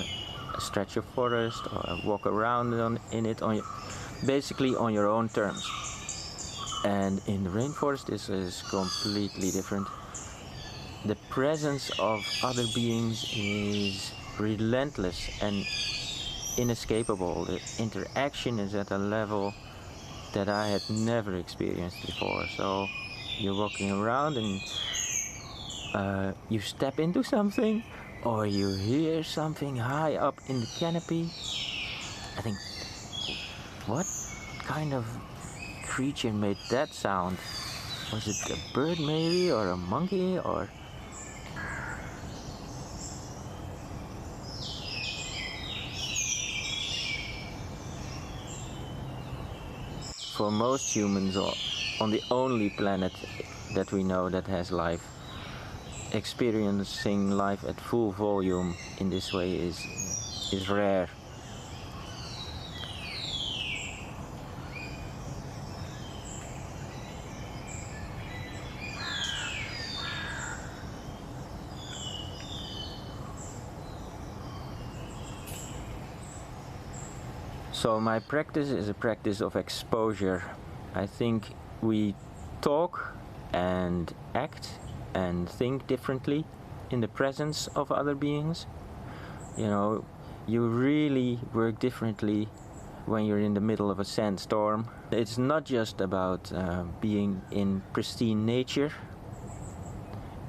a stretch of forest or walk around basically on your own terms. And in the rainforest, this is completely different. the presence of other beings is relentless and inescapable. The interaction is at a level that I had never experienced before. So you're walking around and you step into something, or you hear something high up in the canopy. I think, what kind of creature made that sound? Was it a bird maybe, or a monkey, or... For most humans on the only planet that we know that has life, experiencing life at full volume in this way is rare. So my practice is a practice of exposure. I think we talk and act and think differently in the presence of other beings. You know, you really work differently when you're in the middle of a sandstorm. It's not just about being in pristine nature,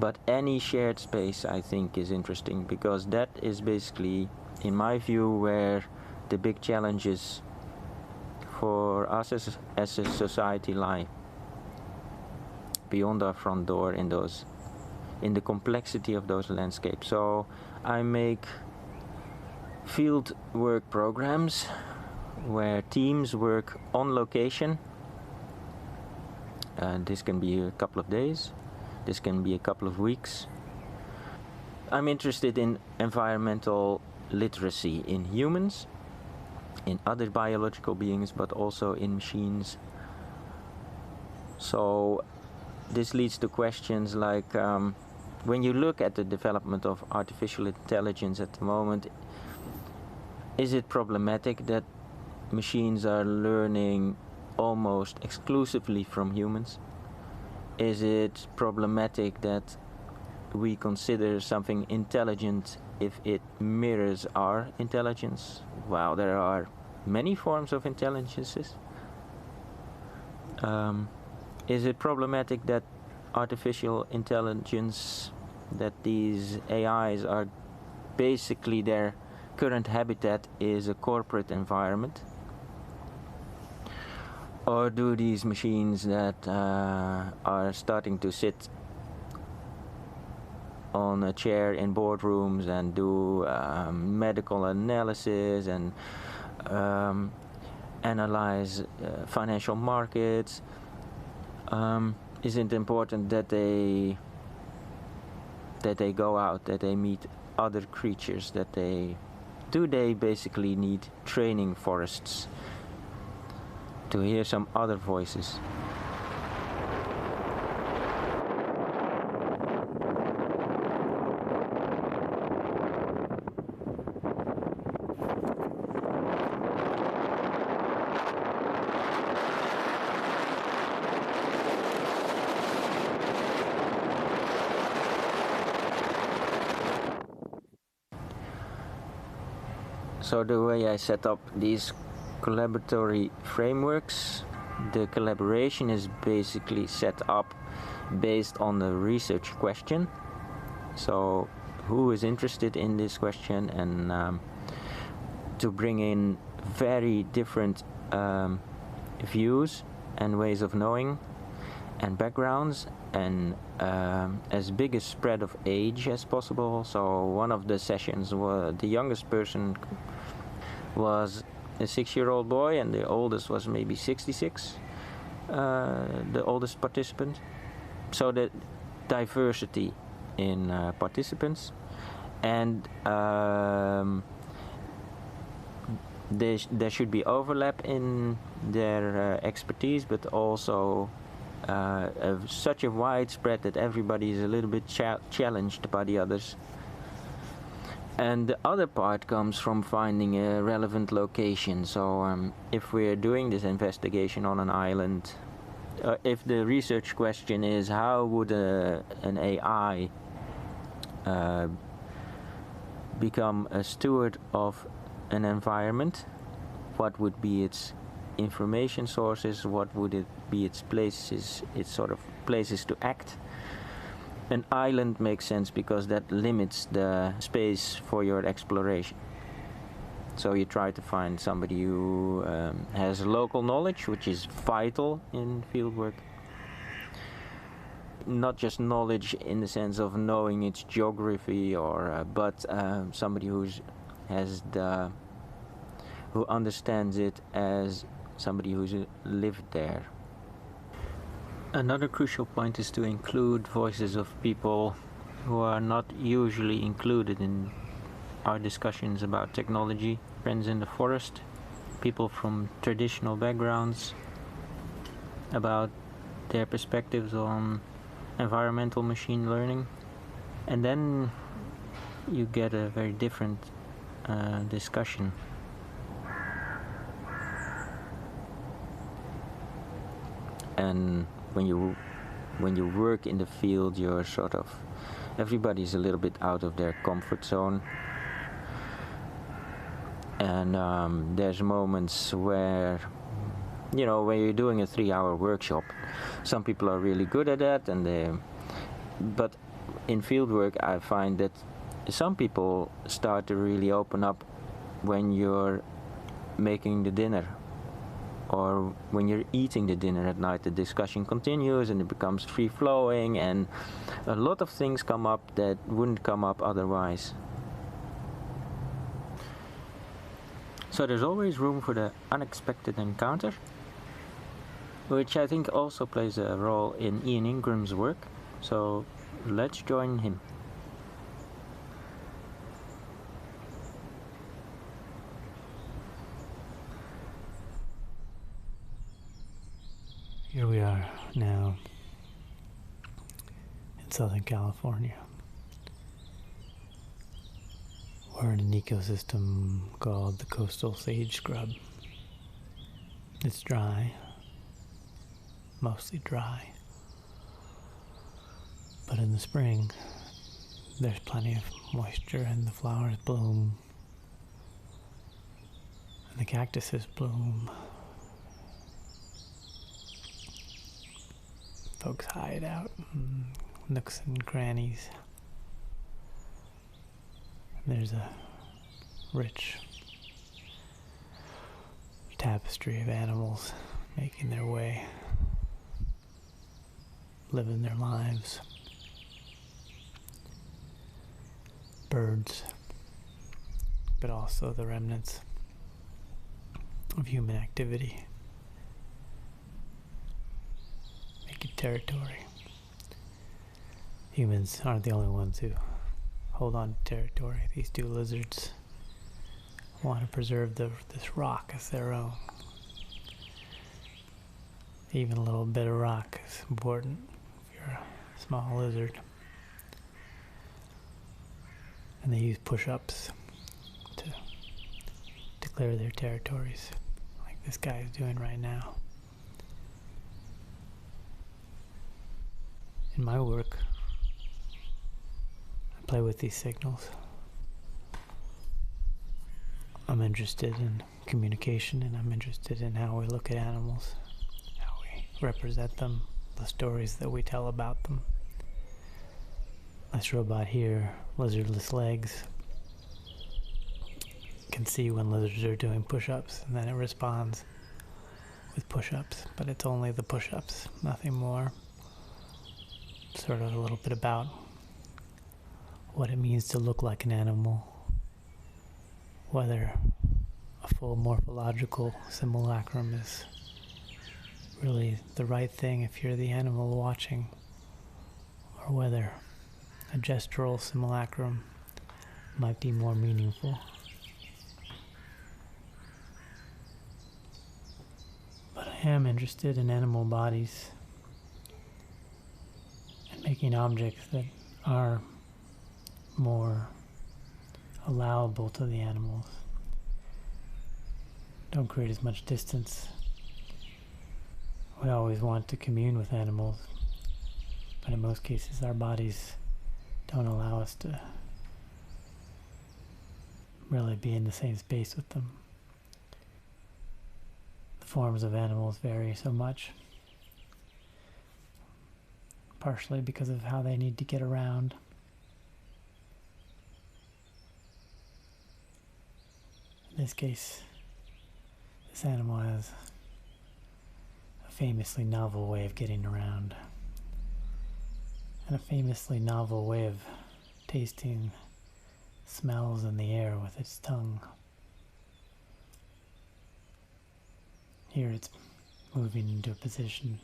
but any shared space I think is interesting, because that is basically, in my view, where the big challenges for us as a society lie. Beyond our front door, in the complexity of those landscapes. So I make field work programs where teams work on location. This can be a couple of days, this can be a couple of weeks. I'm interested in environmental literacy in humans, in other biological beings, but also in machines. So this leads to questions like, when you look at the development of artificial intelligence at the moment, is it problematic that machines are learning almost exclusively from humans? Is it problematic that we consider something intelligent if it mirrors our intelligence? Wow, there are many forms of intelligences. Is it problematic that artificial intelligence, that these AIs are basically, their current habitat is a corporate environment? Or do these machines that are starting to sit on a chair in boardrooms and do medical analysis and analyze financial markets, is it important that they go out, that they meet other creatures, do they basically need training forests to hear some other voices? So the way I set up these collaboratory frameworks, the collaboration is basically set up based on the research question. So who is interested in this question, and to bring in very different views and ways of knowing and backgrounds, and as big a spread of age as possible. So one of the sessions, the youngest person was a 6-year-old boy, and the oldest was maybe 66, the oldest participant. So the diversity in participants, and there should be overlap in their expertise, but also such a widespread that everybody is a little bit challenged by the others. And the other part comes from finding a relevant location. So if we're doing this investigation on an island, if the research question is how would an AI become a steward of an environment. What would be its information sources? What would it be its places, its sort of places to act? An island makes sense because that limits the space for your exploration. So you try to find somebody who has local knowledge, which is vital in fieldwork. Not just knowledge in the sense of knowing its geography, but somebody who understands it as somebody who's lived there. Another crucial point is to include voices of people who are not usually included in our discussions about technology. Friends in the forest, people from traditional backgrounds, about their perspectives on environmental machine learning. And then you get a very different discussion. And when you work in the field, you're sort of, everybody's a little bit out of their comfort zone. And there's moments where, you know, when you're doing a 3-hour workshop, some people are really good at that, but in fieldwork I find that some people start to really open up when you're making the dinner, or when you're eating the dinner at night. The discussion continues and it becomes free-flowing, and a lot of things come up that wouldn't come up otherwise. So there's always room for the unexpected encounter, which I think also plays a role in Ian Ingram's work. So let's join him. Here we are now in Southern California. We're in an ecosystem called the coastal sage scrub. It's dry, mostly dry, but in the spring there's plenty of moisture and the flowers bloom and the cactuses bloom. Folks hide out in nooks and crannies. There's a rich tapestry of animals making their way, living their lives. Birds, but also the remnants of human activity. Making territory. Humans aren't the only ones who hold on to territory. These two lizards want to preserve this rock as their own. Even a little bit of rock is important if you're a small lizard. And they use push-ups to clear their territories, like this guy is doing right now. In my work, play with these signals. I'm interested in communication, and I'm interested in how we look at animals, how we represent them, the stories that we tell about them. This robot here, lizardless legs, can see when lizards are doing push-ups, and then it responds with push-ups, but it's only the push-ups, nothing more. Sort of a little bit about what it means to look like an animal, whether a full morphological simulacrum is really the right thing if you're the animal watching, or whether a gestural simulacrum might be more meaningful. But I am interested in animal bodies and making objects that are more allowable to the animals. Don't create as much distance. We always want to commune with animals, but in most cases our bodies don't allow us to really be in the same space with them. The forms of animals vary so much, partially because of how they need to get around. In this case, this animal has a famously novel way of getting around, and a famously novel way of tasting smells in the air with its tongue. Here it's moving into a position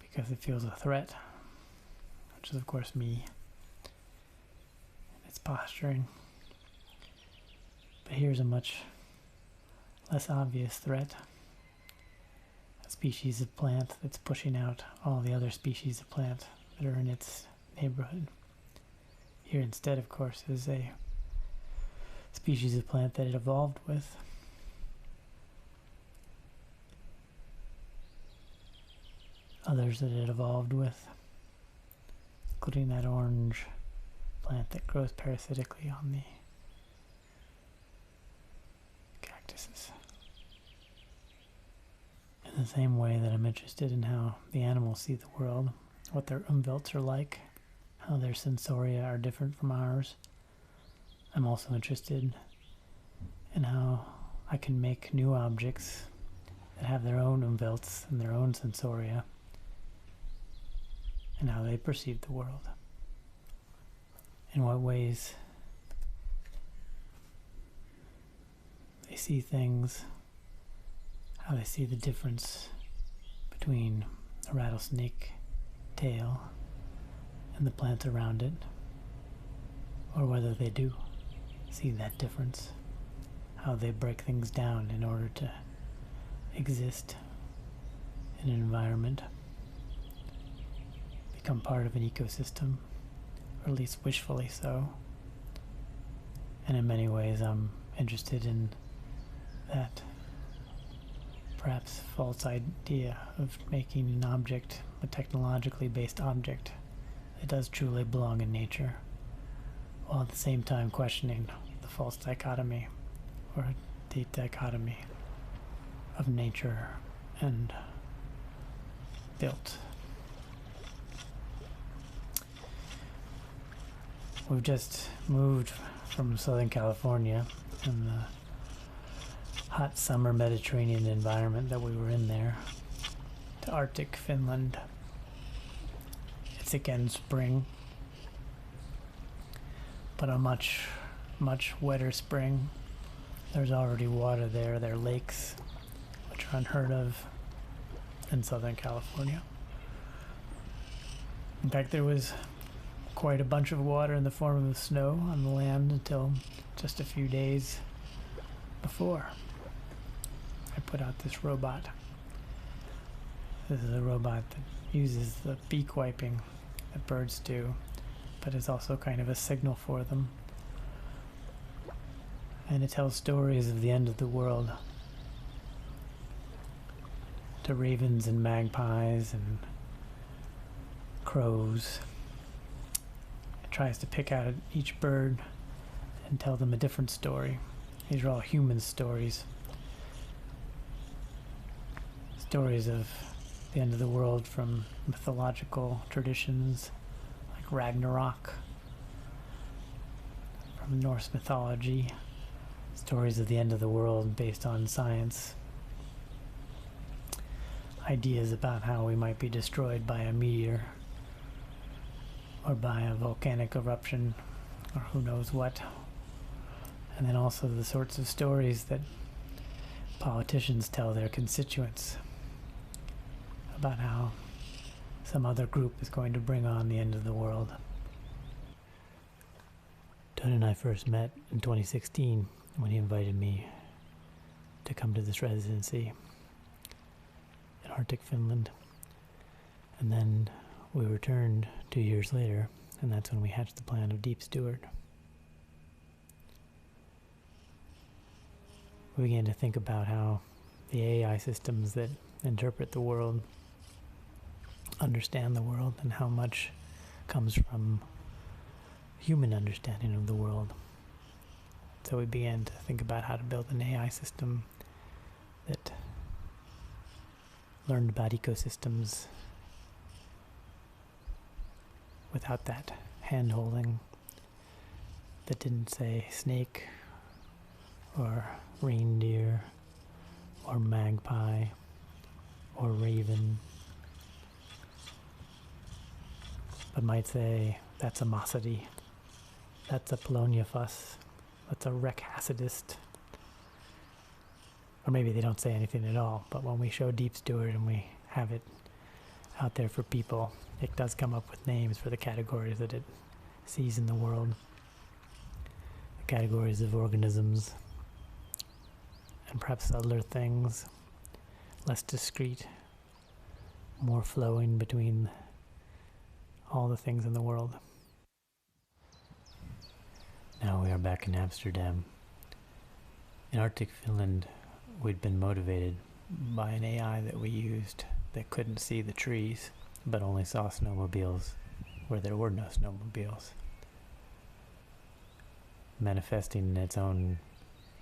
because it feels a threat, which is of course me. It's posturing. But here's a much less obvious threat. A species of plant that's pushing out all the other species of plant that are in its neighborhood. Here instead, of course, is a species of plant that it evolved with. Others that it evolved with, including that orange plant that grows parasitically on the cactuses. In the same way that I'm interested in how the animals see the world, what their umwelts are like, how their sensoria are different from ours, I'm also interested in how I can make new objects that have their own umwelts and their own sensoria, and how they perceive the world. In what ways they see things, how they see the difference between a rattlesnake tail and the plants around it, or whether they do see that difference, how they break things down in order to exist in an environment, become part of an ecosystem, or at least wishfully so. And in many ways I'm interested in that perhaps false idea of making an object, a technologically based object, that does truly belong in nature, while at the same time questioning the false dichotomy, or the dichotomy of nature and built. We've just moved from Southern California and the hot summer Mediterranean environment that we were in there to Arctic Finland. It's again spring, but a much, much wetter spring. There's already water there. There are lakes, which are unheard of in Southern California. In fact, there was quite a bunch of water in the form of snow on the land until just a few days before I put out this robot. This is a robot that uses the beak wiping that birds do, but is also kind of a signal for them. And it tells stories of the end of the world to ravens and magpies and crows. It tries to pick out each bird and tell them a different story. These are all human stories. Stories of the end of the world from mythological traditions like Ragnarok, from Norse mythology, stories of the end of the world based on science, ideas about how we might be destroyed by a meteor or by a volcanic eruption or who knows what. And then also the sorts of stories that politicians tell their constituents about how some other group is going to bring on the end of the world. Theun and I first met in 2016 when he invited me to come to this residency in Arctic Finland. And then we returned 2 years later, and that's when we hatched the plan of Deep Steward. We began to think about how the AI systems that interpret the world understand the world, and how much comes from human understanding of the world. So we began to think about how to build an AI system that learned about ecosystems without that hand-holding, that didn't say snake or reindeer or magpie or raven, but might say, that's a Mossity, that's a Poloniaphus, that's a Rechacidist. Or maybe they don't say anything at all, but when we show Deep Steward and we have it out there for people, it does come up with names for the categories that it sees in the world. The categories of organisms, and perhaps other things, less discrete, more flowing between all the things in the world. Now we are back in Amsterdam. In Arctic Finland, we'd been motivated by an AI that we used that couldn't see the trees, but only saw snowmobiles where there were no snowmobiles. Manifesting in its own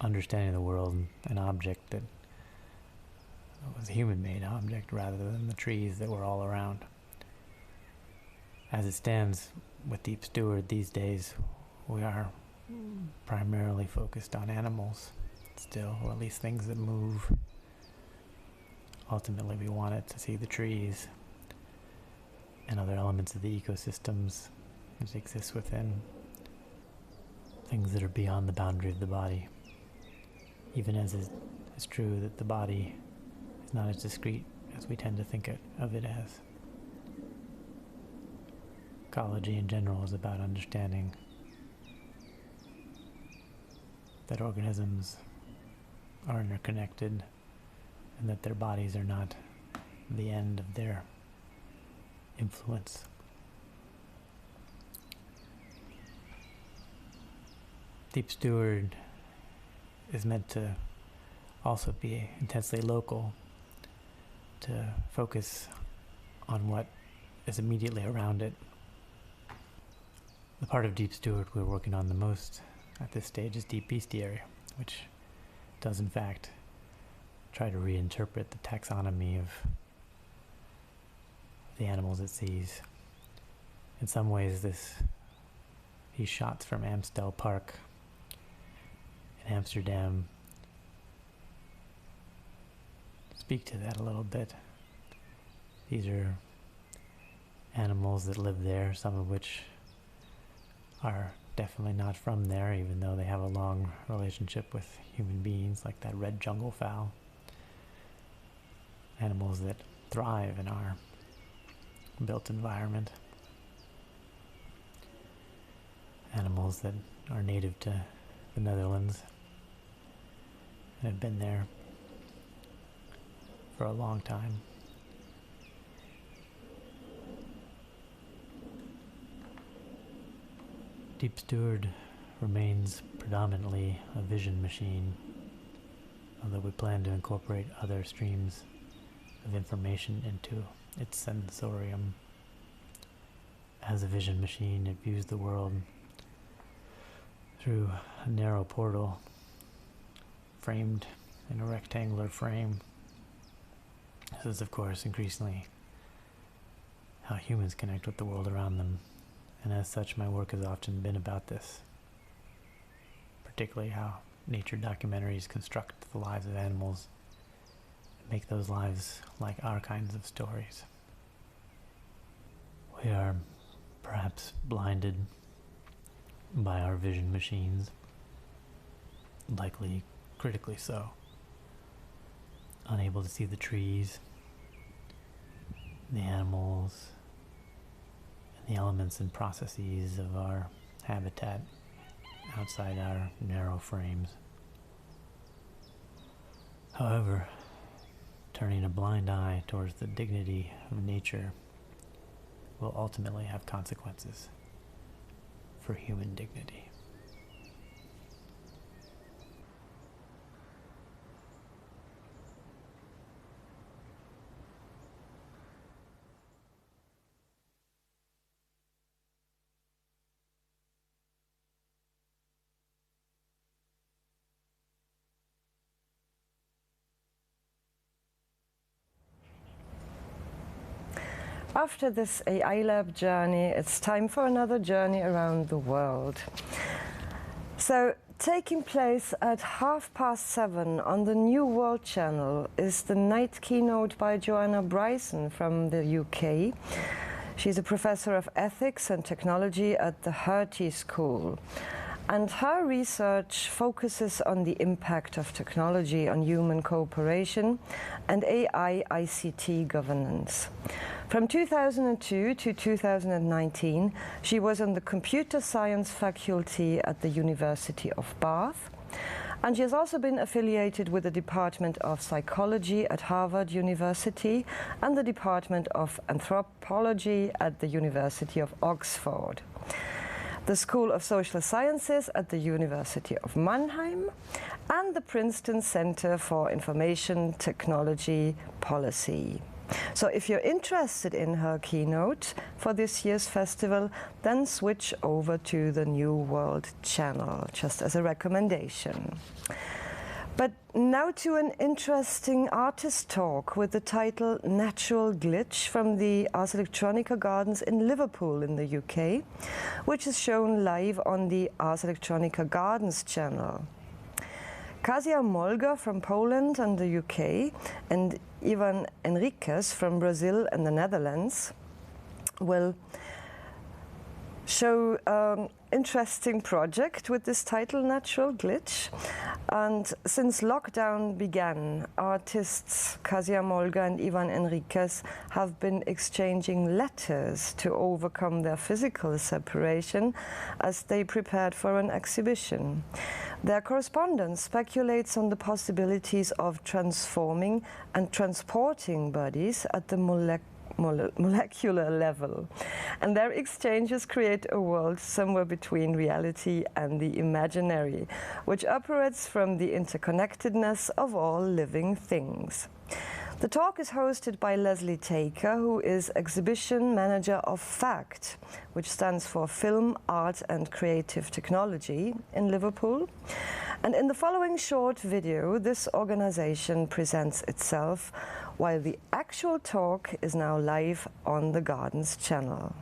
understanding of the world, an object that was a human-made object rather than the trees that were all around. As it stands with Deep Steward these days, we are primarily focused on animals still, or at least things that move. Ultimately, we want it to see the trees and other elements of the ecosystems that exist within, things that are beyond the boundary of the body, even as it's true that the body is not as discrete as we tend to think of it as. Ecology in general is about understanding that organisms are interconnected and that their bodies are not the end of their influence. Deep Steward is meant to also be intensely local, to focus on what is immediately around it. The part of Deep Steward we're working on the most at this stage is Deep Bestiary, which does in fact try to reinterpret the taxonomy of the animals it sees. In some ways, these shots from Amstel Park in Amsterdam speak to that a little bit. These are animals that live there, some of which are definitely not from there, even though they have a long relationship with human beings, like that red jungle fowl. Animals that thrive in our built environment. Animals that are native to the Netherlands and have been there for a long time. Deep Steward remains predominantly a vision machine, although we plan to incorporate other streams of information into its sensorium. As a vision machine, it views the world through a narrow portal framed in a rectangular frame. This is, of course, increasingly how humans connect with the world around them, and as such, my work has often been about this, particularly how nature documentaries construct the lives of animals and make those lives like our kinds of stories. We are perhaps blinded by our vision machines, likely critically so, unable to see the trees, the animals, and the elements and processes of our habitat outside our narrow frames. However, turning a blind eye towards the dignity of nature will ultimately have consequences for human dignity. After this AILab journey, it's time for another journey around the world. So, taking place at 7:30 on the New World Channel is the night keynote by Joanna Bryson from the UK. She's a professor of ethics and technology at the Hertie School. And her research focuses on the impact of technology on human cooperation and AI-ICT governance. From 2002 to 2019, she was on the computer science faculty at the University of Bath. And she has also been affiliated with the Department of Psychology at Harvard University and the Department of Anthropology at the University of Oxford, the School of Social Sciences at the University of Mannheim, and the Princeton Center for Information Technology Policy. So if you're interested in her keynote for this year's festival, then switch over to the New World Channel, just as a recommendation. But now to an interesting artist talk with the title Natural Glitch from the Ars Electronica Gardens in Liverpool in the UK, which is shown live on the Ars Electronica Gardens channel. Kasia Molger from Poland and the UK and Ivan Enriquez from Brazil and the Netherlands will show an interesting project with this title, Natural Glitch. And since lockdown began, artists Kasia Molger and Ivan Enriquez have been exchanging letters to overcome their physical separation as they prepared for an exhibition. Their correspondence speculates on the possibilities of transforming and transporting bodies at the molecular level. And their exchanges create a world somewhere between reality and the imaginary, which operates from the interconnectedness of all living things. The talk is hosted by Leslie Tega, who is exhibition manager of FACT, which stands for Film, Art and Creative Technology in Liverpool. And in the following short video, this organization presents itself, while the actual talk is now live on the Gardens channel.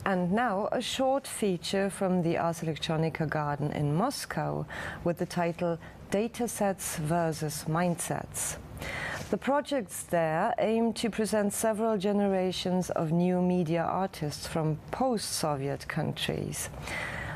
And now a short feature from the Ars Electronica Garden in Moscow with the title Datasets versus Mindsets. The projects there aim to present several generations of new media artists from post-Soviet countries.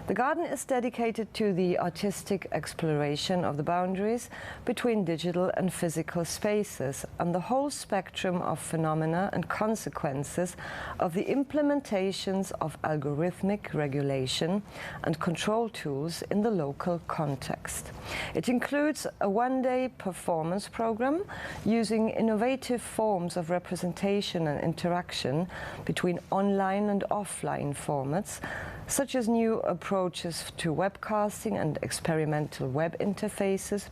The garden is dedicated to the artistic exploration of the boundaries between digital and physical spaces and the whole spectrum of phenomena and consequences of the implementations of algorithmic regulation and control tools in the local context. It includes a one-day performance program using innovative forms of representation and interaction between online and offline formats, such as new approaches to webcasting and experimental web interfaces,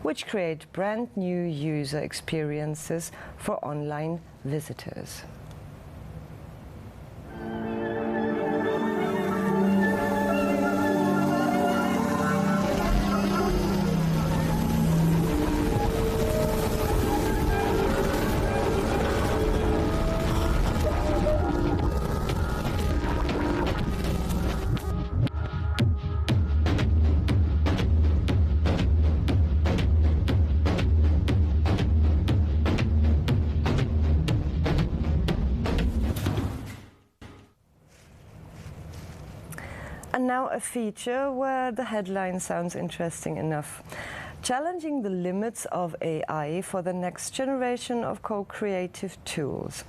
which create brand new user experiences for online visitors. And now a feature where the headline sounds interesting enough. Challenging the limits of AI for the next generation of co-creative tools.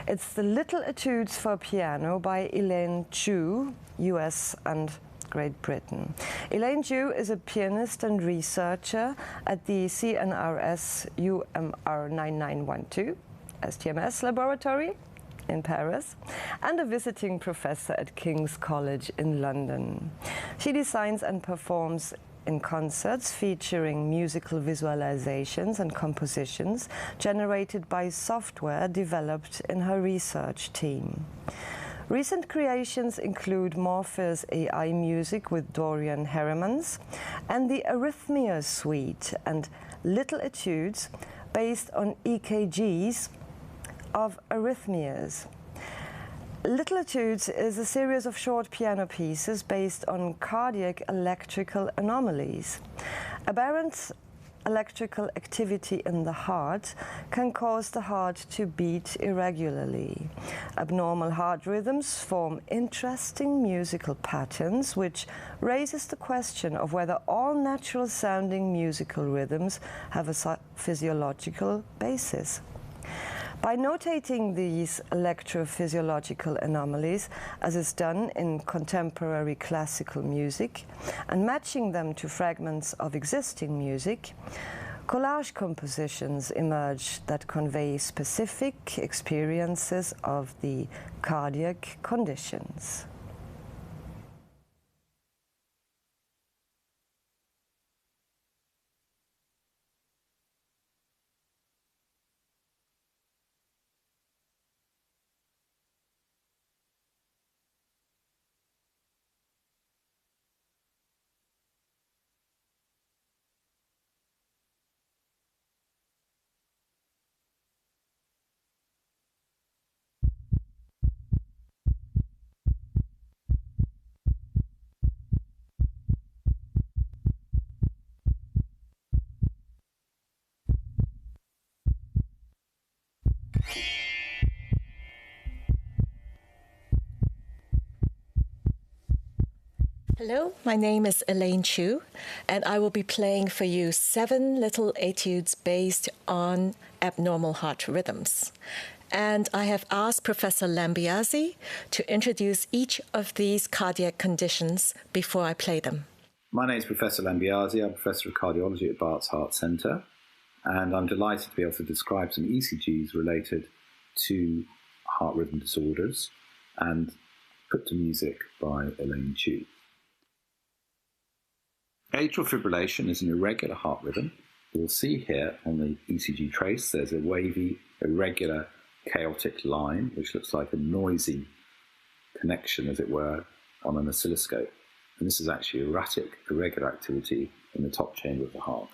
It's the Little Etudes for Piano by Elaine Chu, US and Great Britain. Elaine Chu is a pianist and researcher at the CNRS UMR 9912 STMS laboratory in Paris, and a visiting professor at King's College in London. She designs and performs in concerts featuring musical visualizations and compositions generated by software developed in her research team. Recent creations include Morpheus AI music with Dorian Heremans and the Arrhythmia suite and Little Etudes based on EKGs of arrhythmias. Little Etudes is a series of short piano pieces based on cardiac electrical anomalies. Aberrant electrical activity in the heart can cause the heart to beat irregularly. Abnormal heart rhythms form interesting musical patterns, which raises the question of whether all natural sounding musical rhythms have a physiological basis. By notating these electrophysiological anomalies, as is done in contemporary classical music, and matching them to fragments of existing music, collage compositions emerge that convey specific experiences of the cardiac conditions. Hello, my name is Elaine Chu, and I will be playing for you 7 little etudes based on abnormal heart rhythms. And I have asked Professor Lambiase to introduce each of these cardiac conditions before I play them. My name is Professor Lambiase. I'm Professor of Cardiology at Bart's Heart Centre, and I'm delighted to be able to describe some ECGs related to heart rhythm disorders and put to music by Elaine Chu. Atrial fibrillation is an irregular heart rhythm. You'll see here on the ECG trace there's a wavy, irregular, chaotic line, which looks like a noisy connection, as it were, on an oscilloscope. And this is actually erratic, irregular activity in the top chamber of the heart.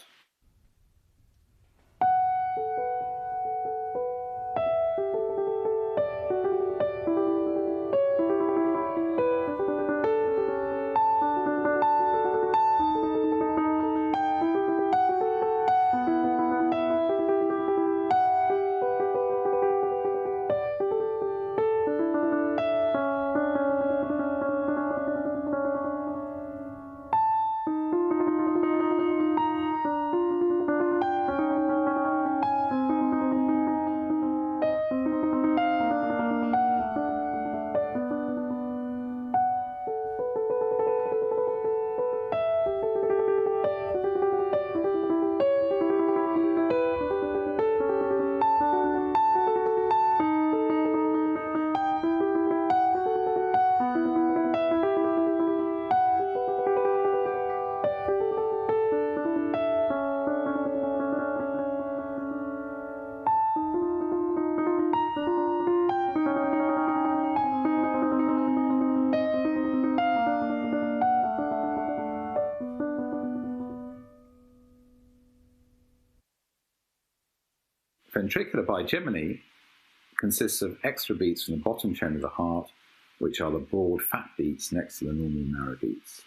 ventricular bigeminy consists of extra beats from the bottom chamber of the heart, which are the broad fat beats next to the normal narrow beats.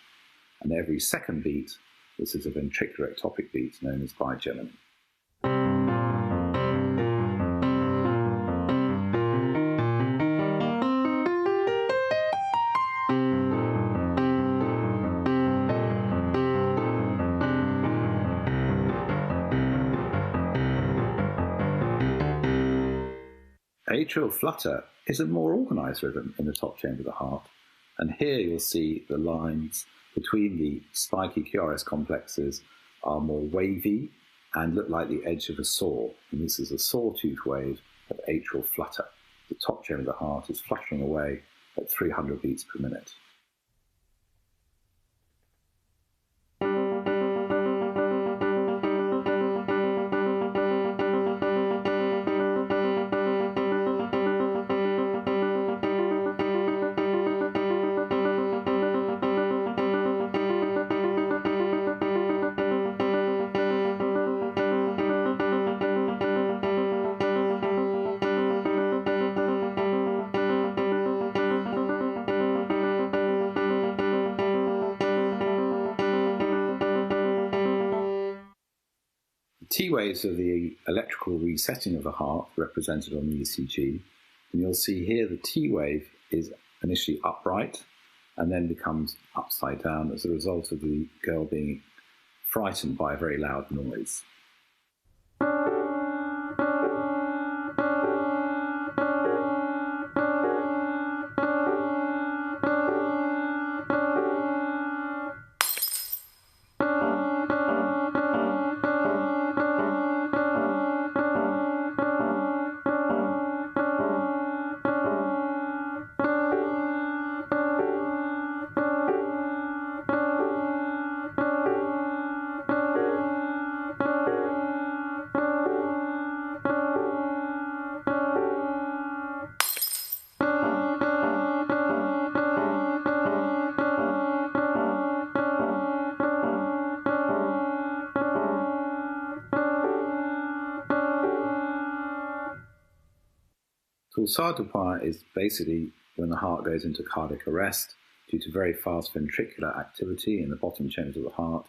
And every second beat, this is a ventricular ectopic beat known as bigeminy. Atrial flutter is a more organised rhythm in the top chamber of the heart, and here you'll see the lines between the spiky QRS complexes are more wavy and look like the edge of a saw, and this is a sawtooth wave of atrial flutter. The top chamber of the heart is fluttering away at 300 beats per minute. T waves are the electrical resetting of the heart represented on the ECG, and you'll see here the T wave is initially upright and then becomes upside down as a result of the girl being frightened by a very loud noise. Pulsar du point is basically when the heart goes into cardiac arrest due to very fast ventricular activity in the bottom chambers of the heart,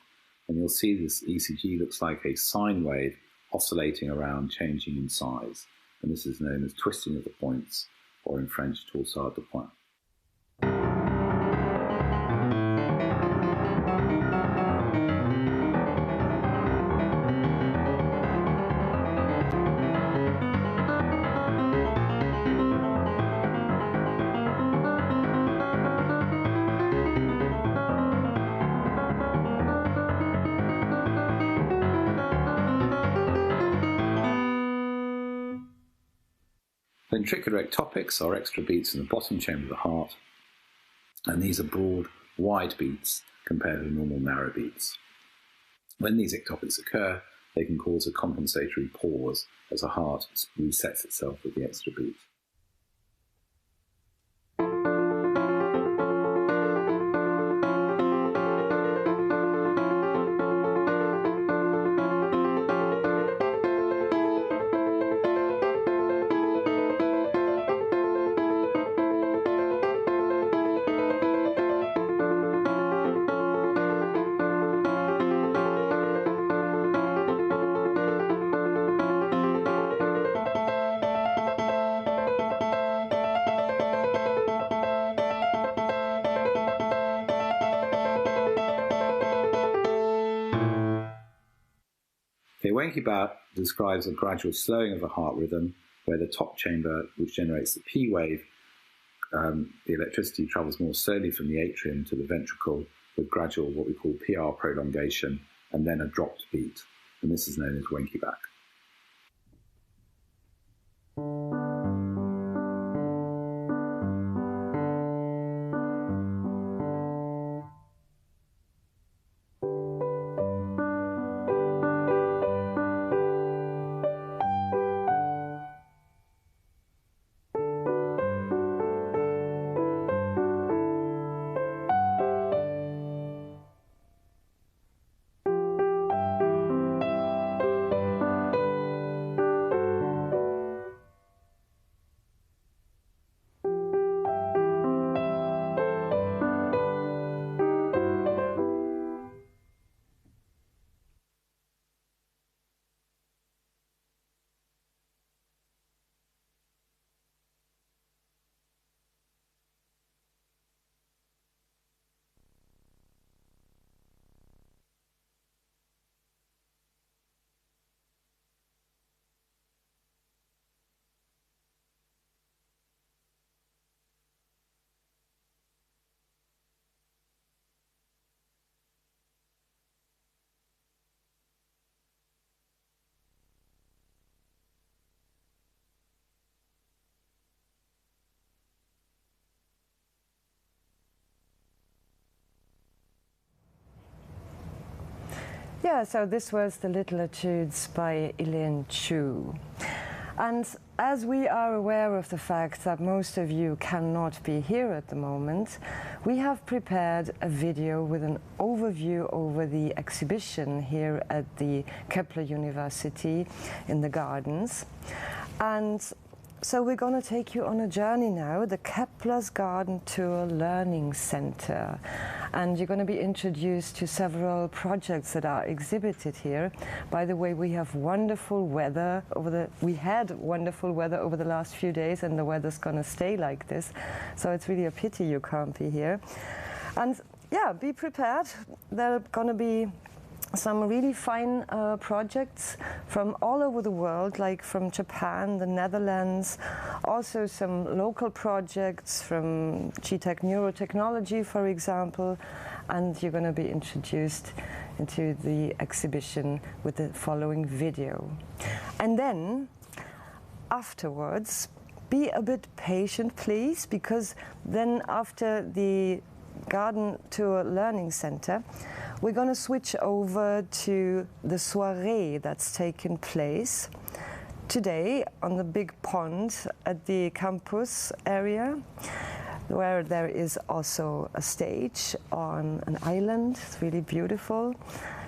and you'll see this ECG looks like a sine wave oscillating around, changing in size, and this is known as twisting of the points, or in French, pulsar du point. Ventricular ectopics are extra beats in the bottom chamber of the heart, and these are broad, wide beats compared to normal narrow beats. When these ectopics occur, they can cause a compensatory pause as the heart resets itself with the extra beat. Wenke describes a gradual slowing of the heart rhythm, where the top chamber, which generates the P wave, the electricity travels more slowly from the atrium to the ventricle with gradual, what we call PR prolongation, and then a dropped beat. And this is known as Wenke. Yeah, so this was the Little Etudes by AIlan. And as we are aware of the fact that most of you cannot be here at the moment, we have prepared a video with an overview over the exhibition here at the Kepler University in the gardens. And so we're going to take you on a journey now, the Kepler's Garden Tour Learning Center. And you're going to be introduced to several projects that are exhibited here. By the way, we have wonderful weather we had wonderful weather over the last few days, and the weather's going to stay like this. So it's really a pity you can't be here. And yeah, be prepared. There are going to be some really fine projects from all over the world, like from Japan, the Netherlands, also some local projects from GTech Neurotechnology, for example, and you're going to be introduced into the exhibition with the following video. And then, afterwards, be a bit patient, please, because then after the Garden Tour Learning Center, we're going to switch over to the soiree that's taken place today on the big pond at the campus area, where there is also a stage on an island. It's really beautiful,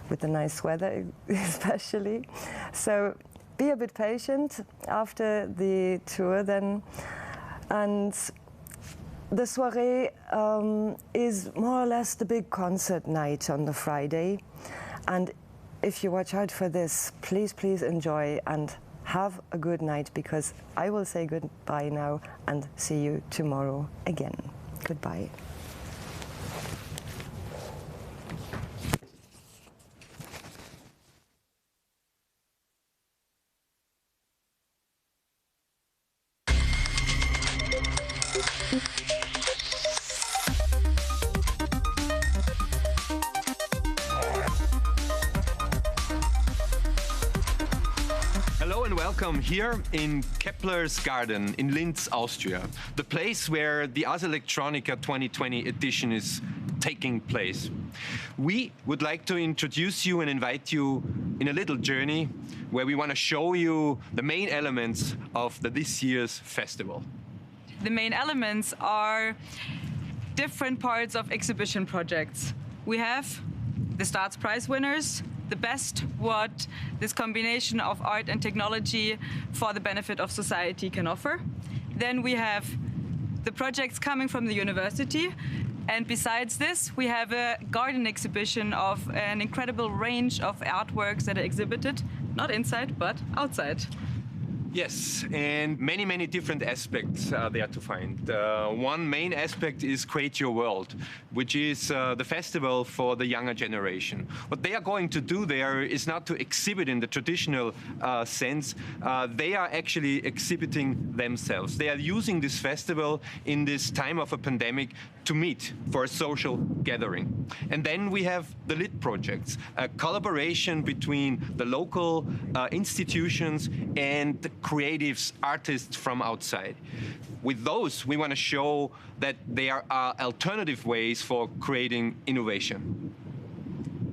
with the nice weather especially. So be a bit patient after the tour then. And the soiree is more or less the big concert night on the Friday. And if you watch out for this, please, please enjoy and have a good night, because I will say goodbye now and see you tomorrow again. Goodbye. Welcome here in Kepler's garden in Linz, Austria, the place where the Ars Electronica 2020 edition is taking place. We would like to introduce you and invite you in a little journey where we want to show you the main elements of this year's festival. The main elements are different parts of exhibition projects. We have the Starts Prize winners, the best what this combination of art and technology for the benefit of society can offer. Then we have the projects coming from the university, and besides this we have a garden exhibition of an incredible range of artworks that are exhibited, not inside but outside. Yes, and many, many different aspects are there to find. One main aspect is Create Your World, which is the festival for the younger generation. What they are going to do there is not to exhibit in the traditional sense. They are actually exhibiting themselves. They are using this festival in this time of a pandemic to meet for a social gathering. And then we have the LIT projects, a collaboration between the local institutions and the creatives, artists from outside. With those, we want to show that there are alternative ways for creating innovation.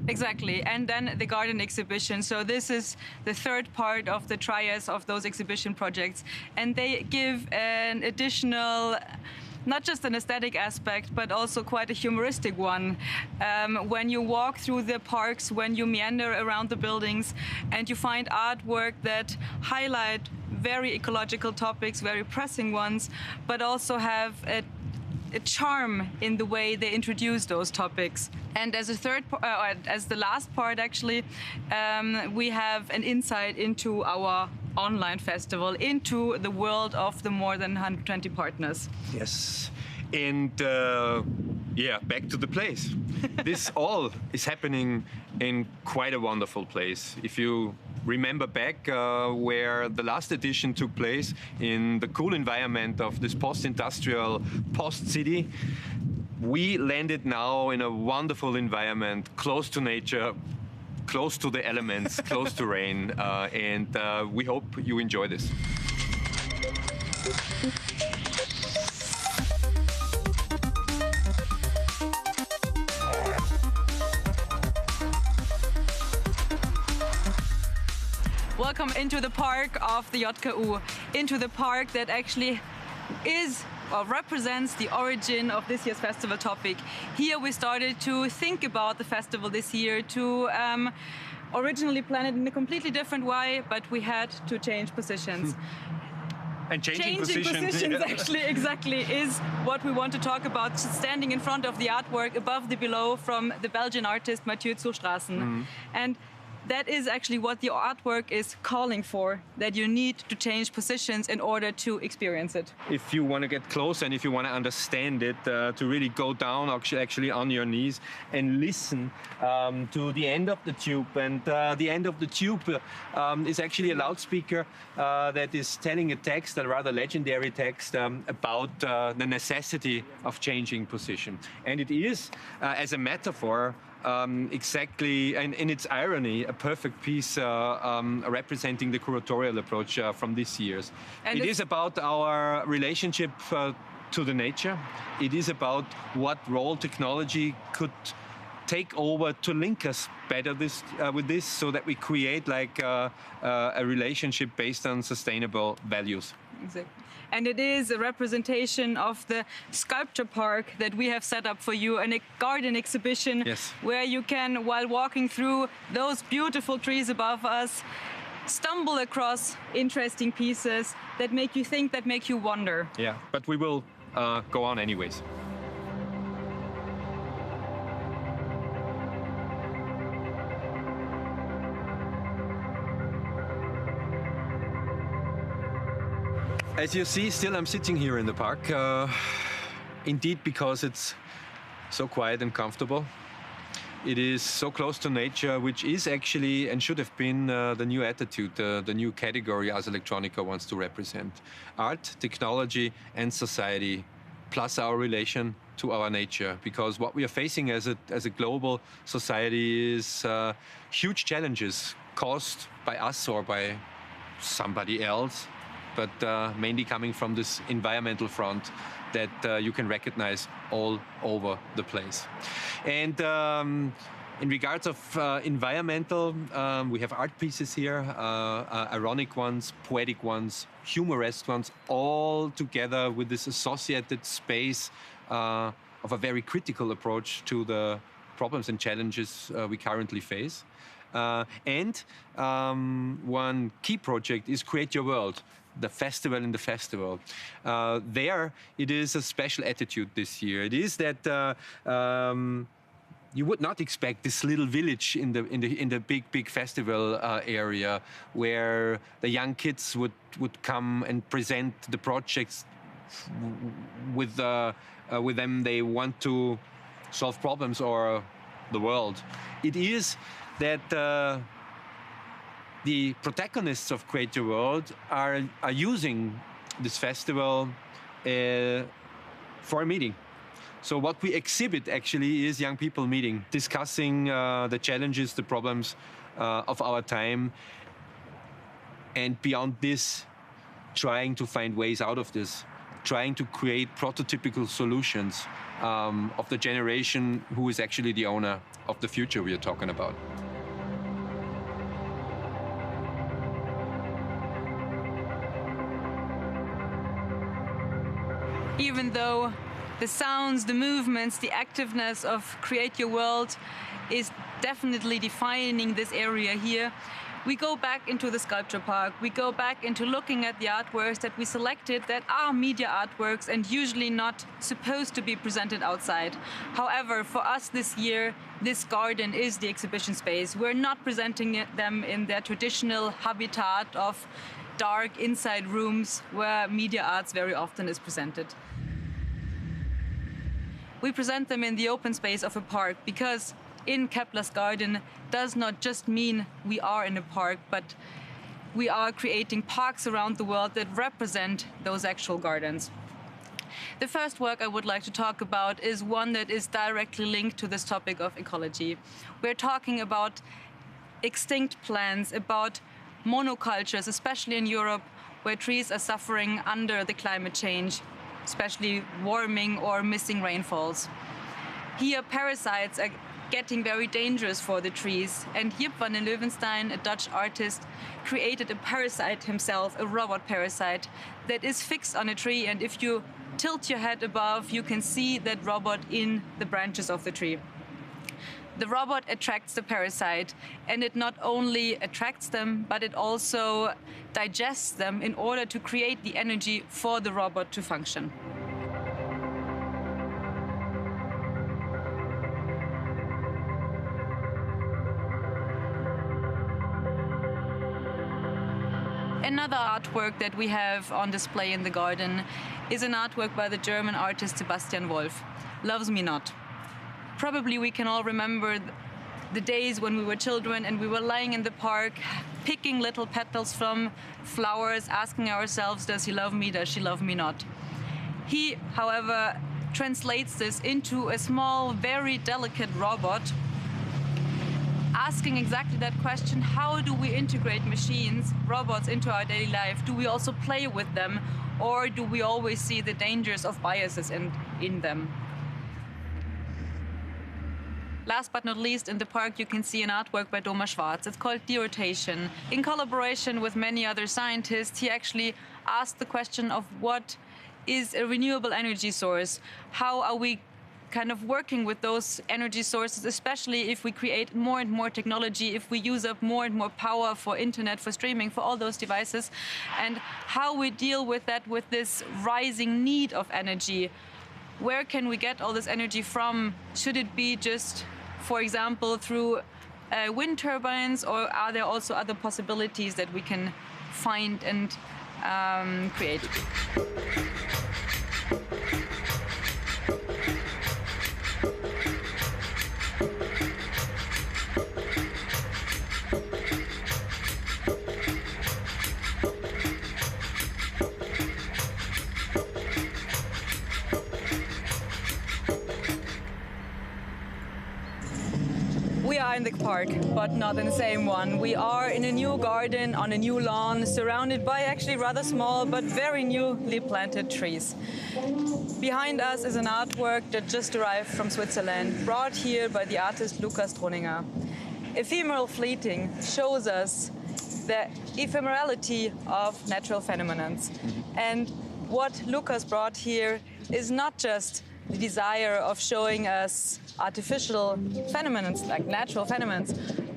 Exactly, and then the garden exhibition. So this is the third part of the trias of those exhibition projects, and they give an additional, not just an aesthetic aspect, but also quite a humoristic one. When you walk through the parks, when you meander around the buildings, and you find artwork that highlight very ecological topics, very pressing ones, but also have a charm in the way they introduce those topics. And as a as the last part actually, we have an insight into our online festival, into the world of the more than 120 partners. Yes, and yeah, back to the place. This all is happening in quite a wonderful place. If you remember back where the last edition took place, in the cool environment of this post-industrial, post-city, we landed now in a wonderful environment, close to nature, close to the elements, close to rain, and we hope you enjoy this. welcome into the park of the JKU, into the park that actually is or represents the origin of this year's festival topic. Here we started to think about the festival this year, to originally plan it in a completely different way, but we had to change positions. And changing positions yeah. actually exactly is what we want to talk about, standing in front of the artwork above the below from the Belgian artist Mathieu Zustrassen. And that is actually what the artwork is calling for, that you need to change positions in order to experience it. If you want to get close and if you want to understand it, to really go down actually on your knees and listen to the end of the tube. And the end of the tube is actually a loudspeaker that is telling a text, a rather legendary text, about the necessity of changing position. And it is, as a metaphor, exactly, and in its irony, a perfect piece representing the curatorial approach from this year's. And it is about our relationship to the nature. It is about what role technology could take over to link us better with this, so that we create like a relationship based on sustainable values. Exactly. And it is a representation of the sculpture park that we have set up for you, and a garden exhibition where you can, while walking through those beautiful trees above us, stumble across interesting pieces that make you think, that make you wonder. Yeah, but we will go on anyways. As you see, still I'm sitting here in the park, indeed because it's so quiet and comfortable. It is so close to nature, which is actually and should have been the new attitude, the new category Ars Electronica wants to represent. Art, technology and society, plus our relation to our nature. Because what we are facing as a global society is huge challenges caused by us or by somebody else, but mainly coming from this environmental front that you can recognize all over the place. And in regards of environmental, we have art pieces here, ironic ones, poetic ones, humorous ones, all together with this associated space of a very critical approach to the problems and challenges we currently face. And one key project is Create Your World, the festival in the festival. There, it is a special attitude this year. It is that you would not expect this little village in the big festival area, where the young kids would come and present the projects with them. They want to solve problems or the world. It is that the protagonists of Create Your World are using this festival for a meeting. So what we exhibit actually is young people meeting, discussing the challenges, the problems of our time, and beyond this, trying to find ways out of this, trying to create prototypical solutions of the generation who is actually the owner of the future we are talking about. Even though the sounds, the movements, the activeness of Create Your World is definitely defining this area here, we go back into the sculpture park. We go back into looking at the artworks that we selected that are media artworks and usually not supposed to be presented outside. However, for us this year, this garden is the exhibition space. We're not presenting them in their traditional habitat of dark inside rooms where media arts very often is presented. We present them in the open space of a park because in Keplers garden does not just mean we are in a park, but we are creating parks around the world that represent those actual gardens. The first work I would like to talk about is one that is directly linked to this topic of ecology. We're talking about extinct plants, about monocultures, especially in Europe, where trees are suffering under the climate change, especially warming or missing rainfalls. Here, parasites are getting very dangerous for the trees. And Jip van den Leeuwenstein, a Dutch artist, created a parasite himself, a robot parasite, that is fixed on a tree, and if you tilt your head above, you can see that robot in the branches of the tree. The robot attracts the parasite, and it not only attracts them, but it also digests them in order to create the energy for the robot to function. Another artwork that we have on display in the garden is an artwork by the German artist Sebastian Wolf, Loves Me Not. Probably we can all remember the days when we were children and we were lying in the park, picking little petals from flowers, asking ourselves, does he love me, does she love me not? He, however, translates this into a small, very delicate robot, asking exactly that question: how do we integrate machines, robots, into our daily life? Do we also play with them, or do we always see the dangers of biases in them? Last but not least, in the park you can see an artwork by Doma Schwarz. It's called De-Rotation. In collaboration with many other scientists, he actually asked the question of what is a renewable energy source? How are we kind of working with those energy sources, especially if we create more and more technology, if we use up more and more power for internet, for streaming, for all those devices, and how we deal with that, with this rising need of energy. Where can we get all this energy from? Should it be just, for example, through wind turbines, or are there also other possibilities that we can find and create? In the park, but not in the same one. We are in a new garden on a new lawn, surrounded by actually rather small but very newly planted trees. Behind us is an artwork that just arrived from Switzerland, brought here by the artist Lukas Troninger. Ephemeral fleeting shows us the ephemerality of natural phenomena. And what Lukas brought here is not just the desire of showing us artificial phenomena, like natural phenomena,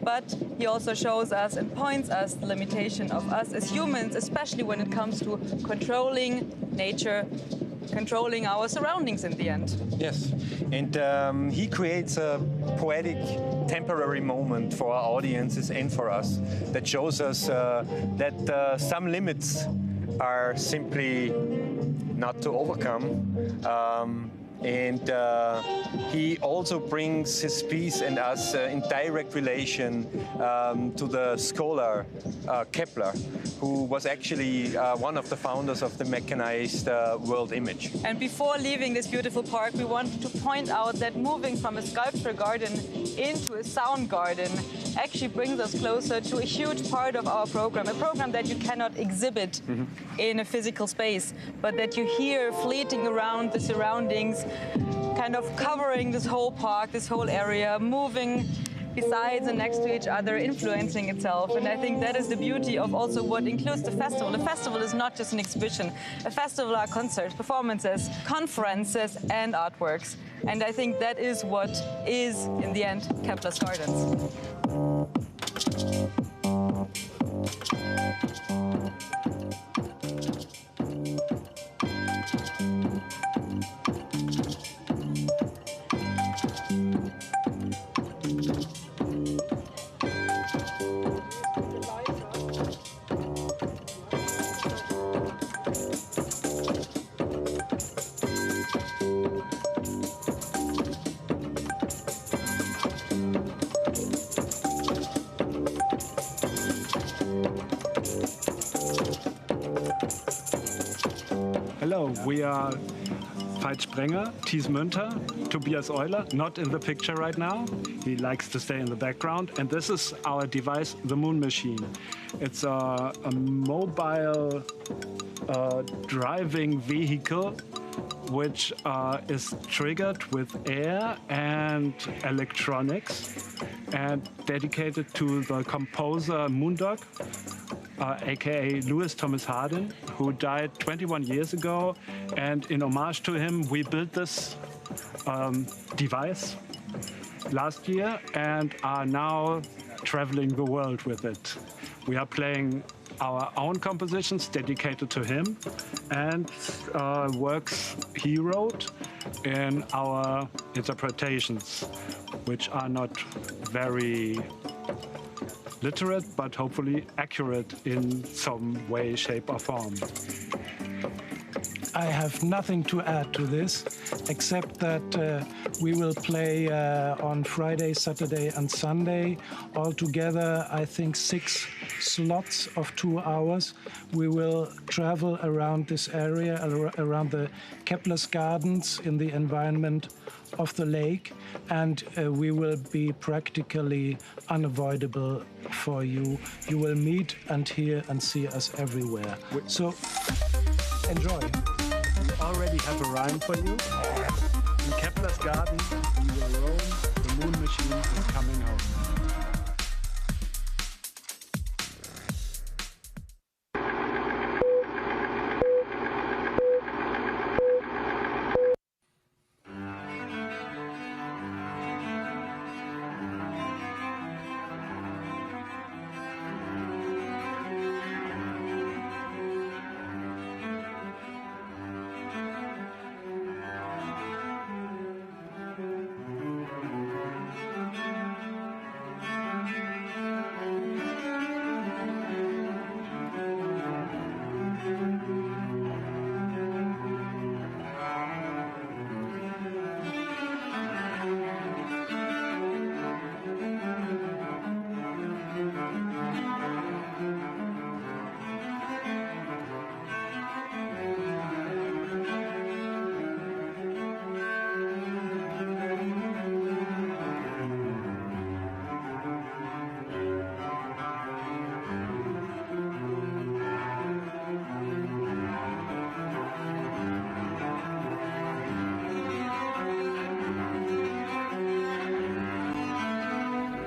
but he also shows us and points us the limitation of us as humans, especially when it comes to controlling nature, controlling our surroundings in the end. Yes, and he creates a poetic temporary moment for our audiences and for us that shows us that some limits are simply not to overcome. And he also brings his piece and us in direct relation to the scholar Kepler, who was actually one of the founders of the mechanized world image. And before leaving this beautiful park, we wanted to point out that moving from a sculpture garden into a sound garden actually brings us closer to a huge part of our program, a program that you cannot exhibit in a physical space, but that you hear fleeting around the surroundings, kind of covering this whole park, this whole area, moving besides and next to each other, influencing itself. And I think that is the beauty of also what includes the festival. A festival is not just an exhibition. A festival are concerts, performances, conferences, and artworks. And I think that is what is, in the end, Keplers Gardens. Hello, we are Veit Sprenger, Thies Münter, Tobias Euler, not in the picture right now. He likes to stay in the background. And this is our device, the Moon Machine. It's a mobile driving vehicle which is triggered with air and electronics and dedicated to the composer Moondog, aka Louis Thomas Hardin, who died 21 years ago. And in homage to him, we built this device last year and are now traveling the world with it. We are playing our own compositions dedicated to him and works he wrote in our interpretations, which are not very literate, but hopefully accurate in some way, shape, or form. I have nothing to add to this, except that we will play on Friday, Saturday, and Sunday. Altogether, I think 6 slots of 2 hours. We will travel around this area, around the Keplers Gardens in the environment of the lake, and we will be practically unavoidable for you. You will meet and hear and see us everywhere. So, enjoy. Already have a rhyme for you. In Kepler's garden, we will roam. The moon machine is coming home.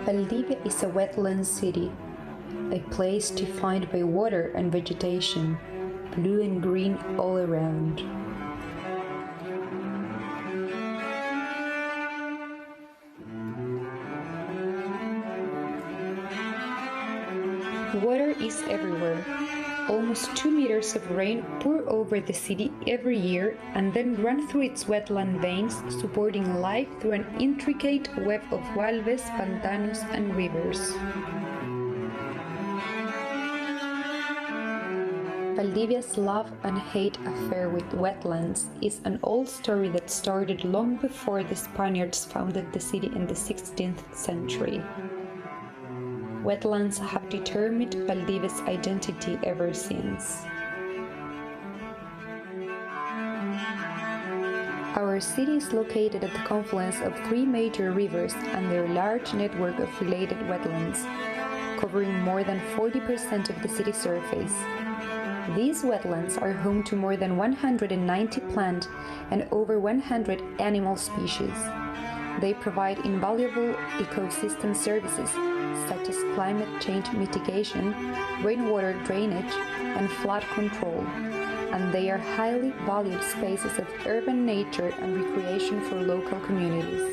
Valdivia is a wetland city, a place defined by water and vegetation, blue and green all around. Water is everywhere. Almost 2 meters of rain pour over the city every year and then run through its wetland veins, supporting life through an intricate web of valves, pantanos, and rivers. Valdivia's love and hate affair with wetlands is an old story that started long before the Spaniards founded the city in the 16th century. Wetlands have determined Valdivia's identity ever since. Our city is located at the confluence of 3 major rivers and their large network of related wetlands, covering more than 40% of the city's surface. These wetlands are home to more than 190 plant and over 100 animal species. They provide invaluable ecosystem services such as climate change mitigation, rainwater drainage, and flood control, and they are highly valued spaces of urban nature and recreation for local communities.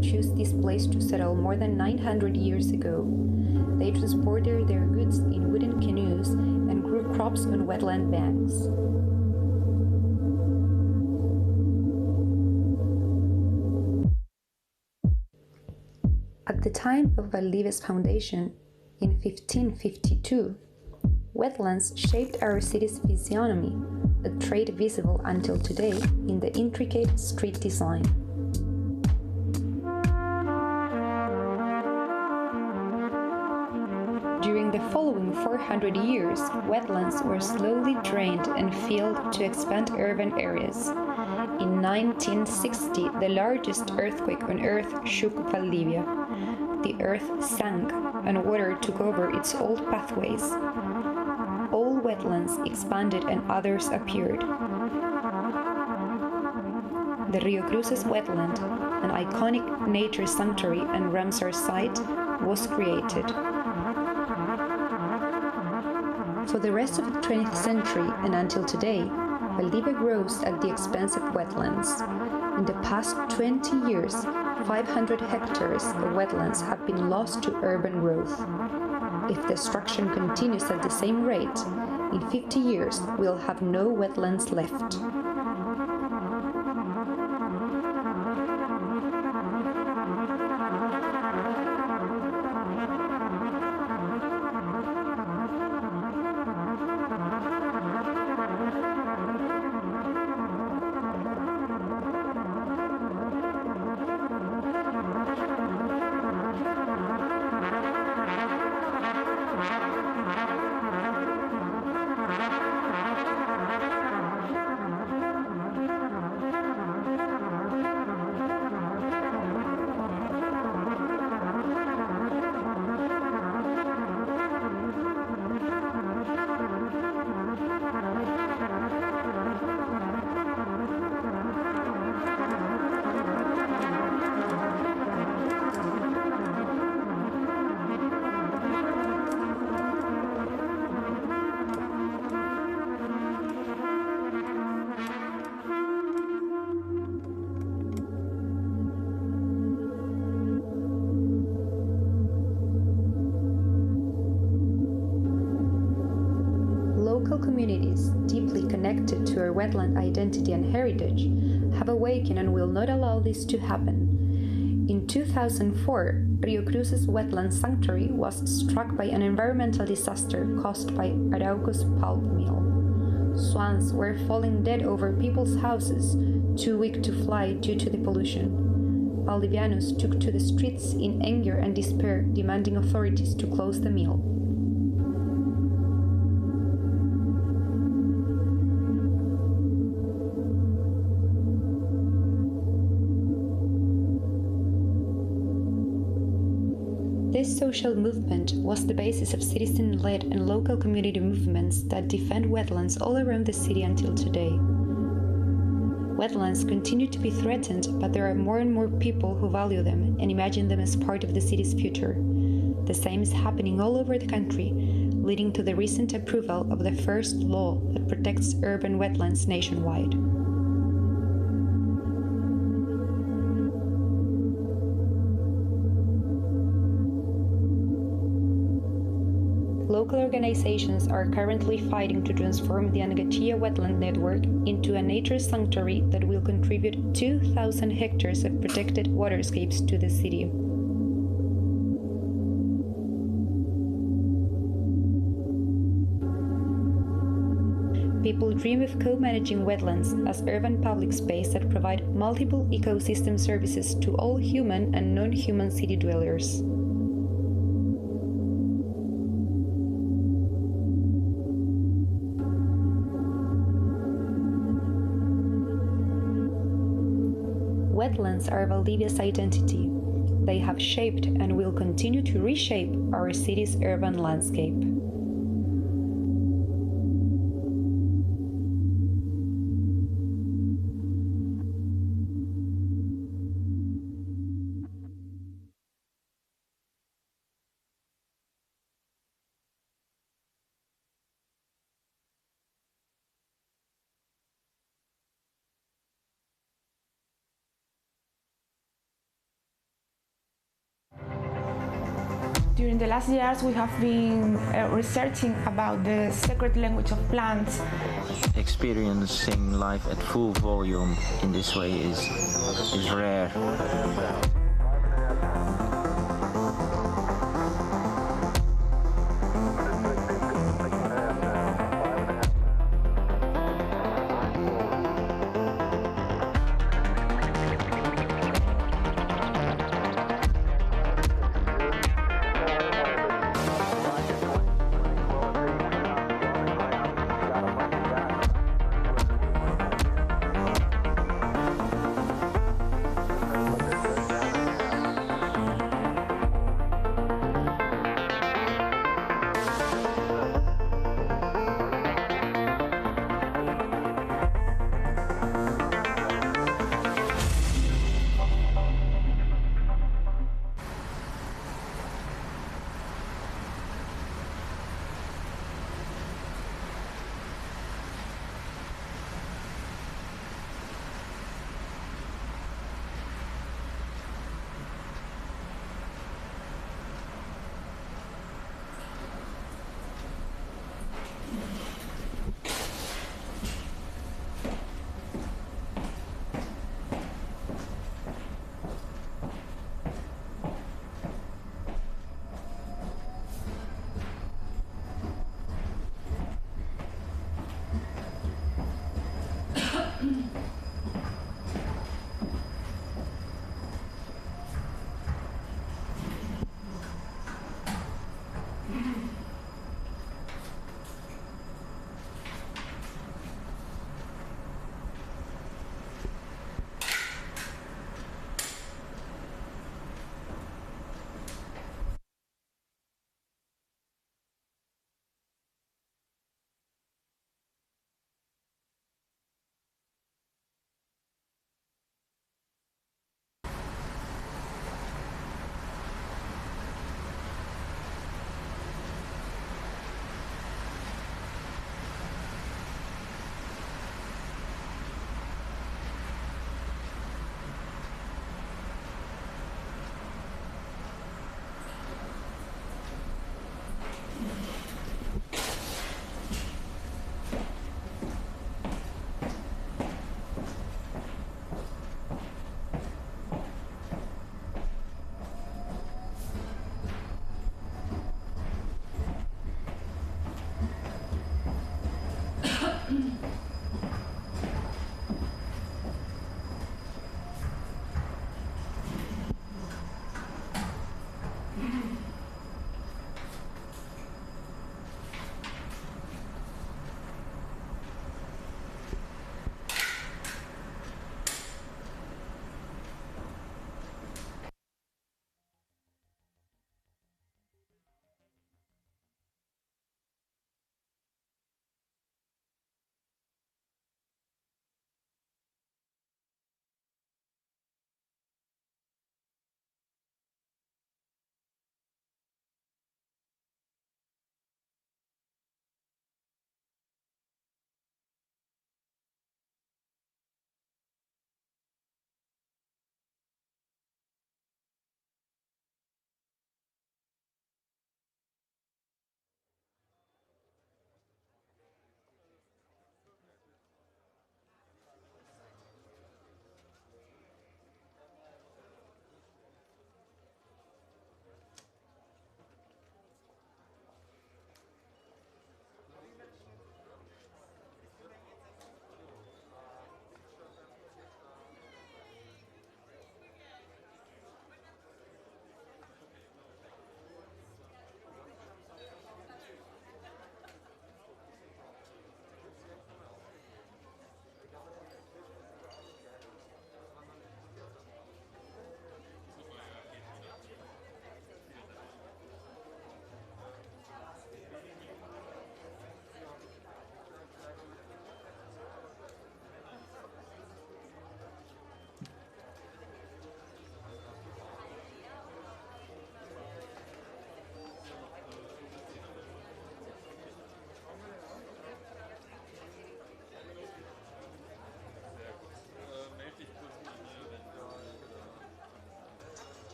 Choose this place to settle more than 900 years ago. They transported their goods in wooden canoes and grew crops on wetland banks. At the time of Valdivia's foundation, in 1552, wetlands shaped our city's physiognomy, a trait visible until today in the intricate street design. During the following 400 years, wetlands were slowly drained and filled to expand urban areas. In 1960, the largest earthquake on Earth shook Valdivia. The earth sank and water took over its old pathways. All wetlands expanded and others appeared. The Rio Cruces wetland, an iconic nature sanctuary and Ramsar site, was created. For the rest of the 20th century and until today, Valdivia grows at the expense of wetlands. In the past 20 years, 500 hectares of wetlands have been lost to urban growth. If destruction continues at the same rate, in 50 years we'll have no wetlands left. Communities deeply connected to our wetland identity and heritage have awakened and will not allow this to happen. In 2004, Rio Cruces Wetland Sanctuary was struck by an environmental disaster caused by Arauco's pulp mill. Swans were falling dead over people's houses, too weak to fly due to the pollution. Valdivianos took to the streets in anger and despair, demanding authorities to close the mill. This social movement was the basis of citizen-led and local community movements that defend wetlands all around the city until today. Wetlands continue to be threatened, but there are more and more people who value them and imagine them as part of the city's future. The same is happening all over the country, leading to the recent approval of the first law that protects urban wetlands nationwide. Local organizations are currently fighting to transform the Angatia wetland network into a nature sanctuary that will contribute 2,000 hectares of protected waterscapes to the city. People dream of co-managing wetlands as urban public space that provide multiple ecosystem services to all human and non-human city dwellers. Wetlands are Valdivia's identity. They have shaped and will continue to reshape our city's urban landscape. During the last years, we have been researching about the secret language of plants. Experiencing life at full volume in this way is rare.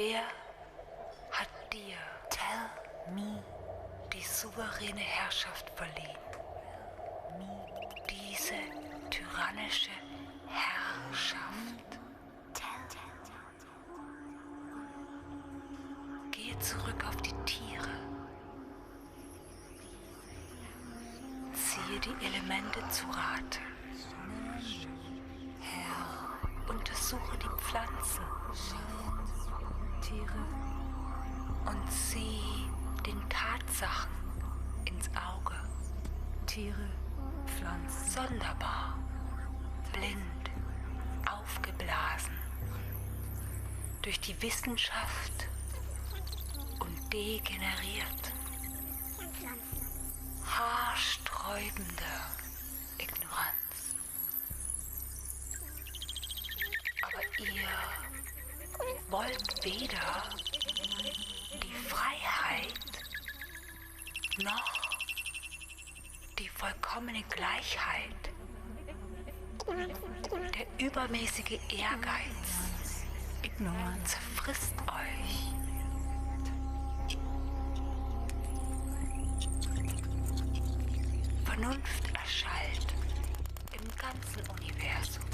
Wer hat dir, tell me, die souveräne Herrschaft verliehen? Diese tyrannische Herrschaft. Gehe zurück auf die Tiere. Ziehe die Elemente zu Rate. Untersuche die Pflanzen, Tiere und sieh den Tatsachen ins Auge. Tiere, Pflanzen. Sonderbar, blind, aufgeblasen, durch die Wissenschaft und degeneriert. Haarsträubende Ignoranz. Aber ihr wollt weder die Freiheit noch die vollkommene Gleichheit. Der übermäßige Ehrgeiz zerfrisst euch. Vernunft erschallt im ganzen Universum.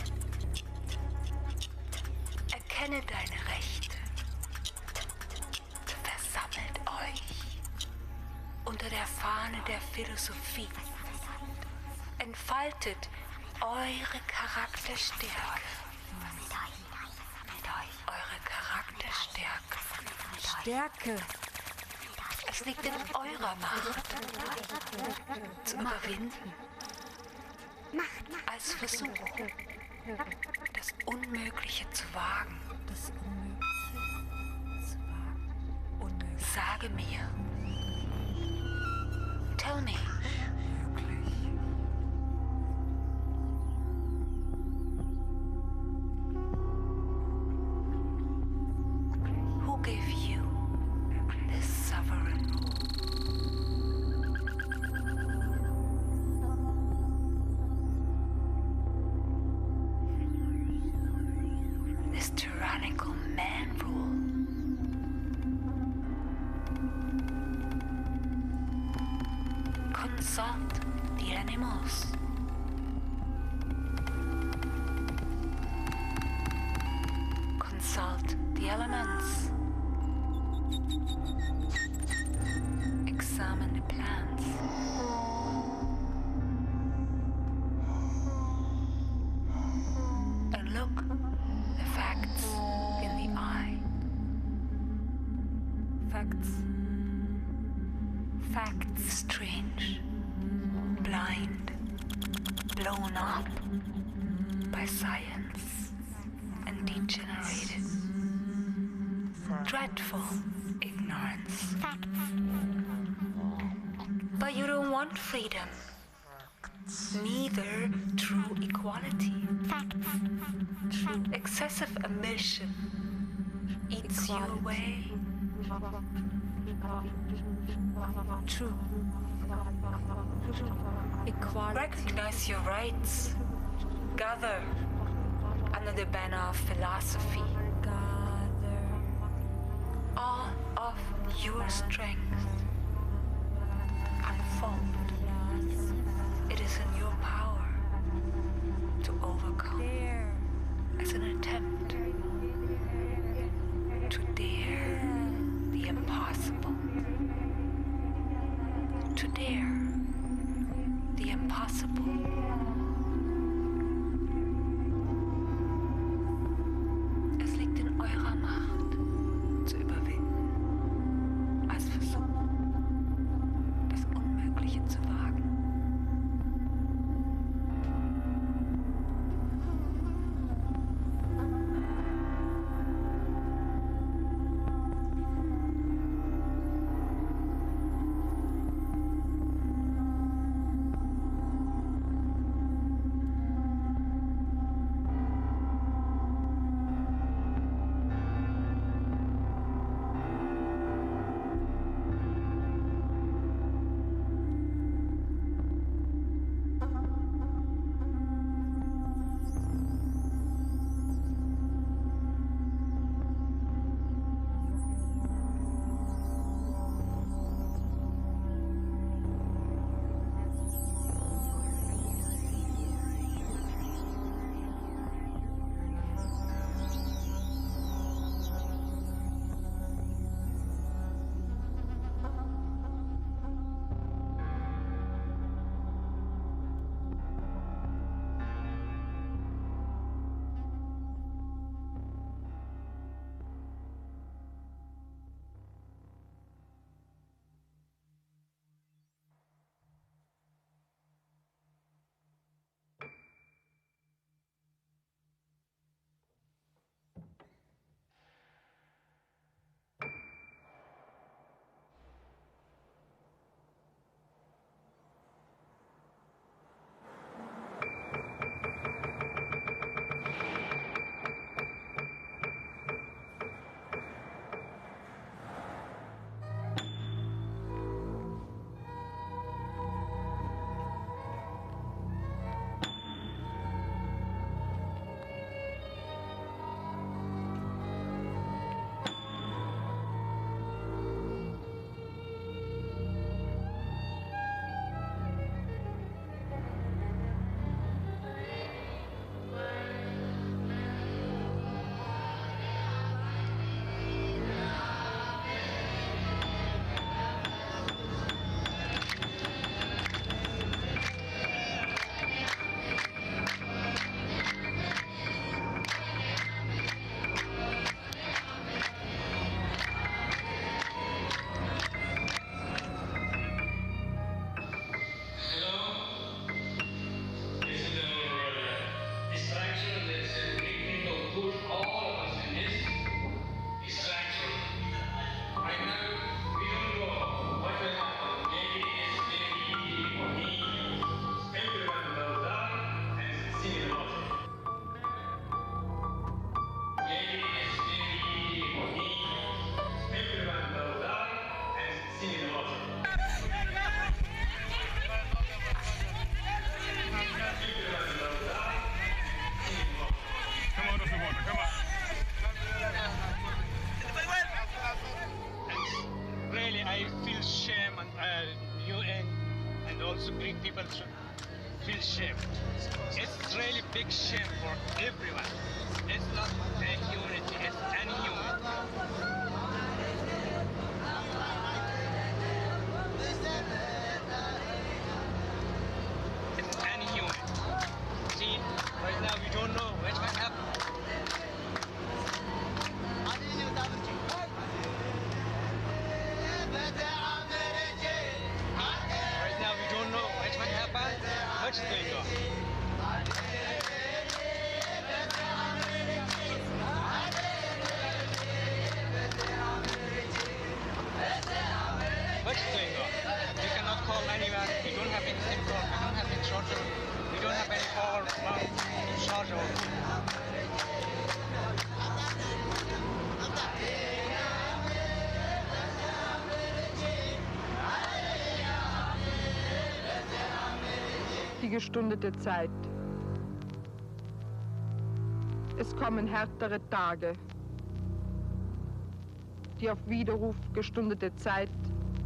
Erkenne deine Rechte. Versammelt euch unter der Fahne der Philosophie. Entfaltet eure Charakterstärke. Eure Charakterstärke. Stärke. Es liegt in eurer Macht, zu überwinden. Als Versuch, das Unmögliche zu wagen. Sage mir. Tell me. Who gave you this sovereign rule? This tyrannical man rule. Consult the animals. Consult the elements. Examine the plants. And look the facts in the eye. Facts. Facts strange, blind, blown up by science and degenerated. Dreadful ignorance. Facts. But you don't want freedom. Neither true equality. Facts. Excessive ambition eats you away. True. Equality. Recognize your rights. Gather under the banner of philosophy. Gather all of your strength. Unfold. It is in your power to overcome. As an attempt to dare the impossible. To dare the impossible. Es liegt in eurer Macht, zu überwinden, als Versuch, das Unmögliche zu wagen. also Greek people should feel shame. It's really big shame for everyone. It's not a unity, it's an unity. It's an unity. See, right now we don't know what might happen. Right now we don't know what might happen. What's going on? What's going on? We cannot call anyone. We don't have any SIM card. We don't have any charger. We don't have any power mount to charge our phone. Die gestundete Zeit. Es kommen härtere Tage. Die auf Widerruf gestundete Zeit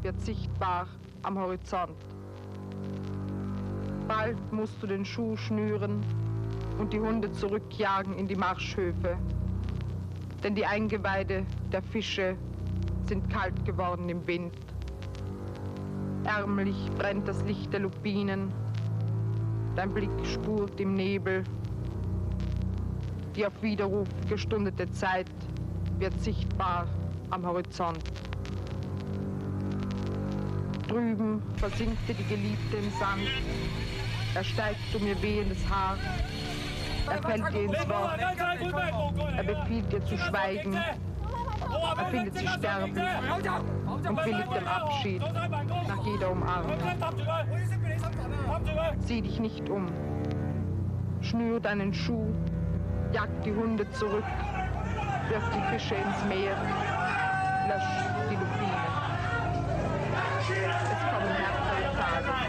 wird sichtbar am Horizont. Bald musst du den Schuh schnüren und die Hunde zurückjagen in die Marschhöfe. Denn die Eingeweide der Fische sind kalt geworden im Wind. Ärmlich brennt das Licht der Lupinen. Dein Blick spurt im Nebel. Die auf Widerruf gestundete Zeit wird sichtbar am Horizont. Drüben versinkte die Geliebte im Sand. Er steigt um ihr wehendes Haar. Er fällt ihr ins Wort. Er befiehlt ihr zu schweigen. Er findet sie sterblich und willigt dem Abschied nach jeder Umarmung. Zieh dich nicht um. Schnür deinen Schuh. Jag die Hunde zurück. Wirf die Fische ins Meer. Lösch die Lupinen. Es kommen härtere Tage.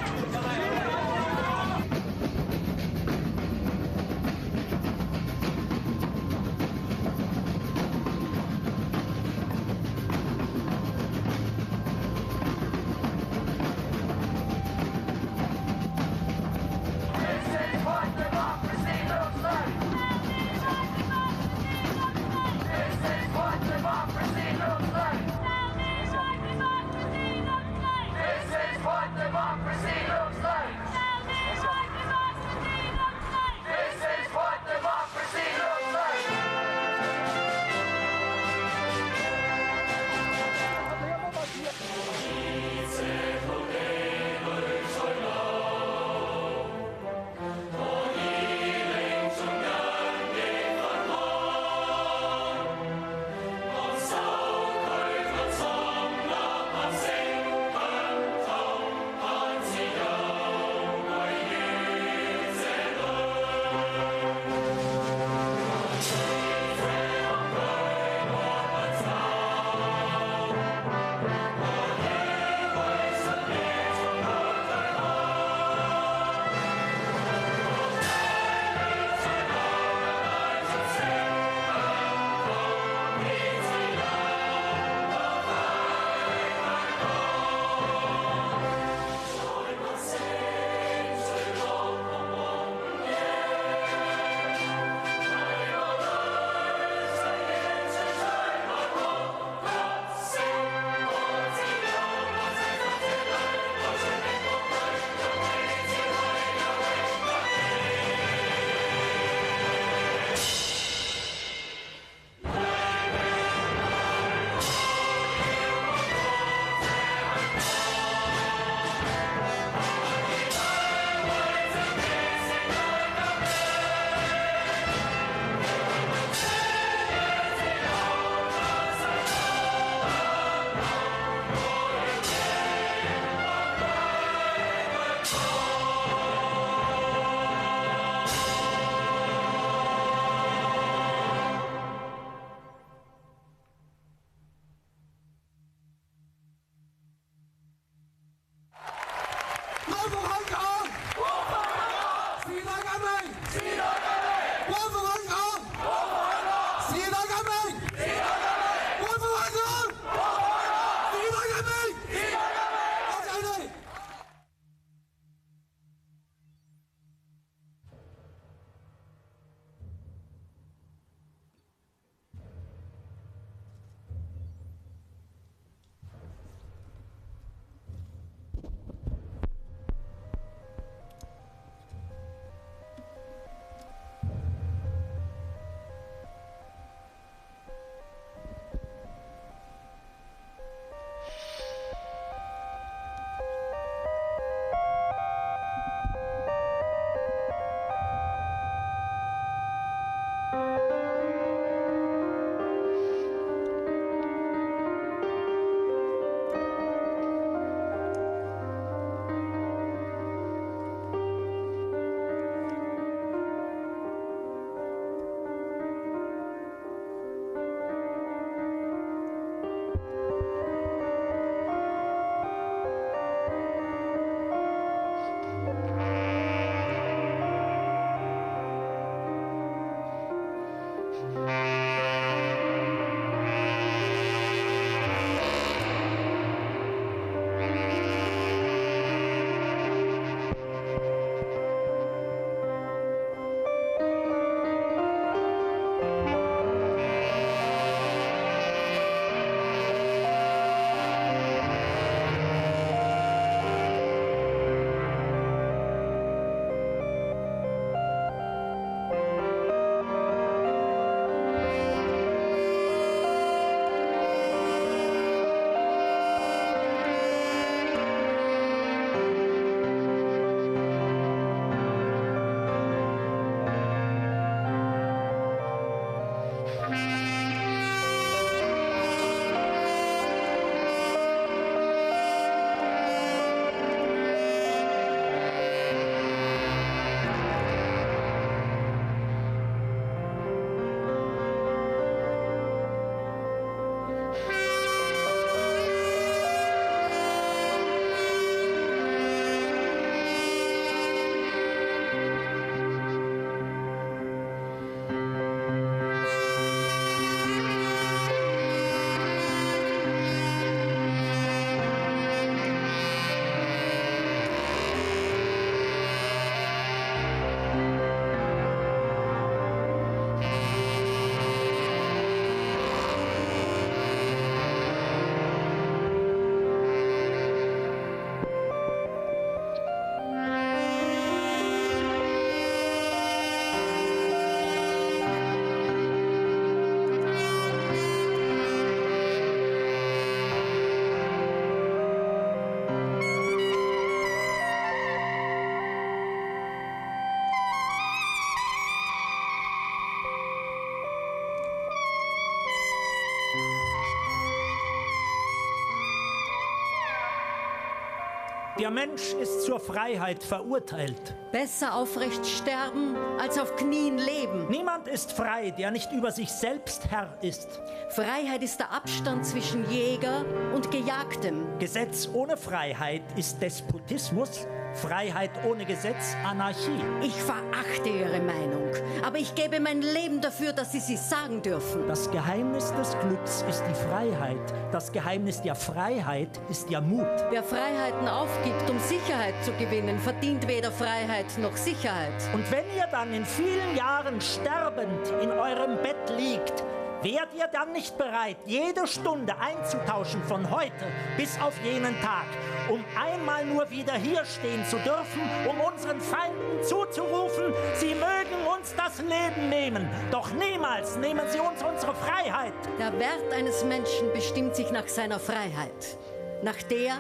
Der Mensch ist zur Freiheit verurteilt. Besser aufrecht sterben, als auf Knien leben. Niemand ist frei, der nicht über sich selbst Herr ist. Freiheit ist der Abstand zwischen Jäger und Gejagtem. Gesetz ohne Freiheit ist Despotismus. Freiheit ohne Gesetz, Anarchie. Ich verachte Ihre Meinung, aber ich gebe mein Leben dafür, dass Sie sie sagen dürfen. Das Geheimnis des Glücks ist die Freiheit. Das Geheimnis der Freiheit ist der Mut. Wer Freiheiten aufgibt, um Sicherheit zu gewinnen, verdient weder Freiheit noch Sicherheit. Und wenn ihr dann in vielen Jahren sterbend in eurem Bett liegt, wärt ihr dann nicht bereit, jede Stunde einzutauschen von heute bis auf jenen Tag, um einmal nur wieder hier stehen zu dürfen, um unseren Feinden zuzurufen, sie mögen uns das Leben nehmen, doch niemals nehmen sie uns unsere Freiheit. Der Wert eines Menschen bestimmt sich nach seiner Freiheit, nach der,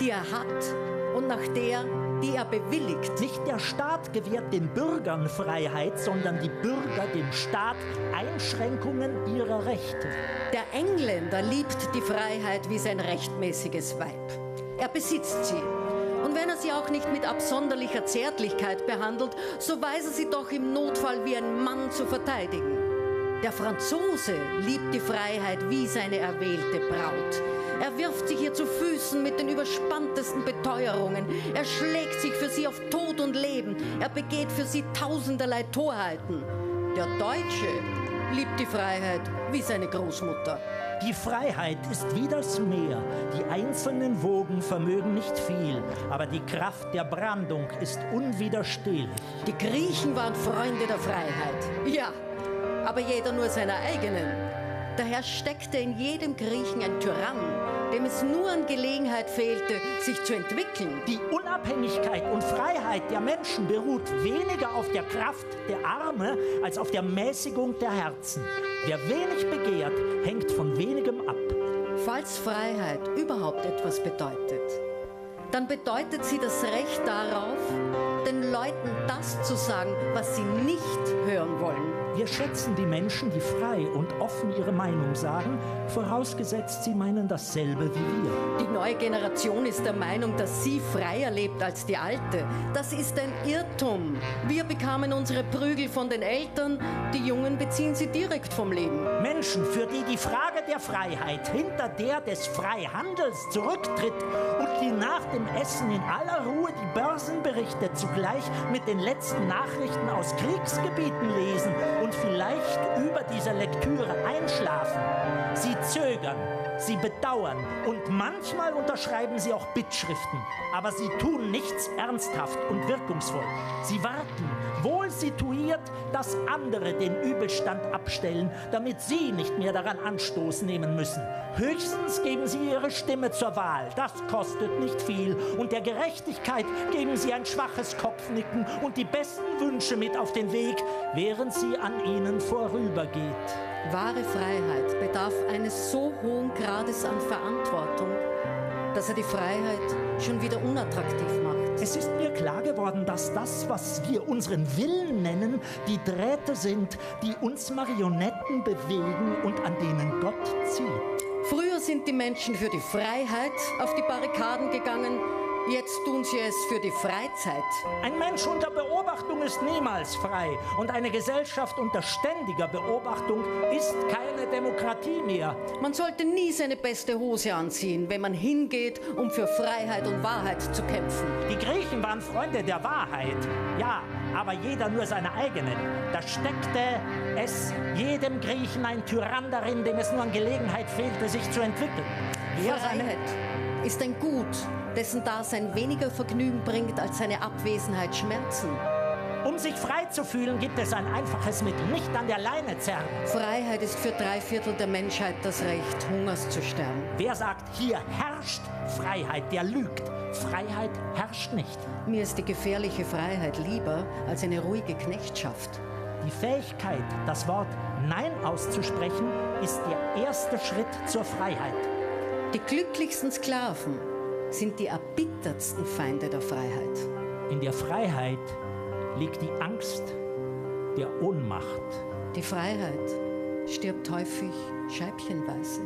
die er hat und nach der, die er bewilligt. Nicht der Staat gewährt den Bürgern Freiheit, sondern die Bürger dem Staat Einschränkungen ihrer Rechte. Der Engländer liebt die Freiheit wie sein rechtmäßiges Weib. Er besitzt sie. Und wenn er sie auch nicht mit absonderlicher Zärtlichkeit behandelt, so weiß er sie doch im Notfall wie ein Mann zu verteidigen. Der Franzose liebt die Freiheit wie seine erwählte Braut. Er wirft sich ihr zu Füßen mit den überspanntesten Beteuerungen. Er schlägt sich für sie auf Tod und Leben. Er begeht für sie tausenderlei Torheiten. Der Deutsche liebt die Freiheit wie seine Großmutter. Die Freiheit ist wie das Meer. Die einzelnen Wogen vermögen nicht viel, aber die Kraft der Brandung ist unwiderstehlich. Die Griechen waren Freunde der Freiheit. Ja, aber jeder nur seiner eigenen. Daher steckte in jedem Griechen ein Tyrann, dem es nur an Gelegenheit fehlte, sich zu entwickeln. Die Unabhängigkeit und Freiheit der Menschen beruht weniger auf der Kraft der Arme als auf der Mäßigung der Herzen. Wer wenig begehrt, hängt von wenigem ab. Falls Freiheit überhaupt etwas bedeutet, dann bedeutet sie das Recht darauf, den Leuten das zu sagen, was sie nicht hören wollen. Wir schätzen die Menschen, die frei und offen ihre Meinung sagen, vorausgesetzt, sie meinen dasselbe wie wir. Die neue Generation ist der Meinung, dass sie freier lebt als die alte. Das ist ein Irrtum. Wir bekamen unsere Prügel von den Eltern, die Jungen beziehen sie direkt vom Leben. Menschen, für die die Frage der Freiheit hinter der des Freihandels zurücktritt und die nach dem Essen in aller Ruhe die Börsenberichte zugleich mit den letzten Nachrichten aus Kriegsgebieten lesen und vielleicht über diese Lektüre einschlafen. Sie zögern, sie bedauern und manchmal unterschreiben sie auch Bittschriften. Aber sie tun nichts ernsthaft und wirkungsvoll. Sie warten, wohl situiert, dass andere den Übelstand abstellen, damit sie nicht mehr daran Anstoß nehmen müssen. Höchstens geben sie ihre Stimme zur Wahl. Das kostet nicht viel. Und der Gerechtigkeit geben sie ein schwaches Kopfnicken und die besten Wünsche mit auf den Weg, während sie an ihnen vorübergeht. Wahre Freiheit bedarf eines so hohen Grades an Verantwortung, dass er die Freiheit schon wieder unattraktiv macht. Es ist mir klar geworden, dass das, was wir unseren Willen nennen, die Drähte sind, die uns Marionetten bewegen und an denen Gott zieht. Früher sind die Menschen für die Freiheit auf die Barrikaden gegangen, jetzt tun sie es für die Freizeit. Ein Mensch unter Beobachtung ist niemals frei und eine Gesellschaft unter ständiger Beobachtung ist keine Demokratie mehr. Man sollte nie seine beste Hose anziehen, wenn man hingeht, um für Freiheit und Wahrheit zu kämpfen. Die Griechen waren Freunde der Wahrheit, ja, aber jeder nur seine eigene. Da steckte es jedem Griechen ein Tyrann darin, dem es nur an Gelegenheit fehlte, sich zu entwickeln. Freiheit ist ein Gut, dessen Dasein weniger Vergnügen bringt als seine Abwesenheit Schmerzen. Um sich frei zu fühlen, gibt es ein einfaches Mittel, nicht an der Leine zerren. Freiheit ist für 3/4 der Menschheit das Recht, Hungers zu sterben. Wer sagt, hier herrscht Freiheit, der lügt. Freiheit herrscht nicht. Mir ist die gefährliche Freiheit lieber als eine ruhige Knechtschaft. Die Fähigkeit, das Wort Nein auszusprechen, ist der erste Schritt zur Freiheit. Die glücklichsten Sklaven sind die erbittertsten Feinde der Freiheit. In der Freiheit liegt die Angst der Ohnmacht. Die Freiheit stirbt häufig scheibchenweise.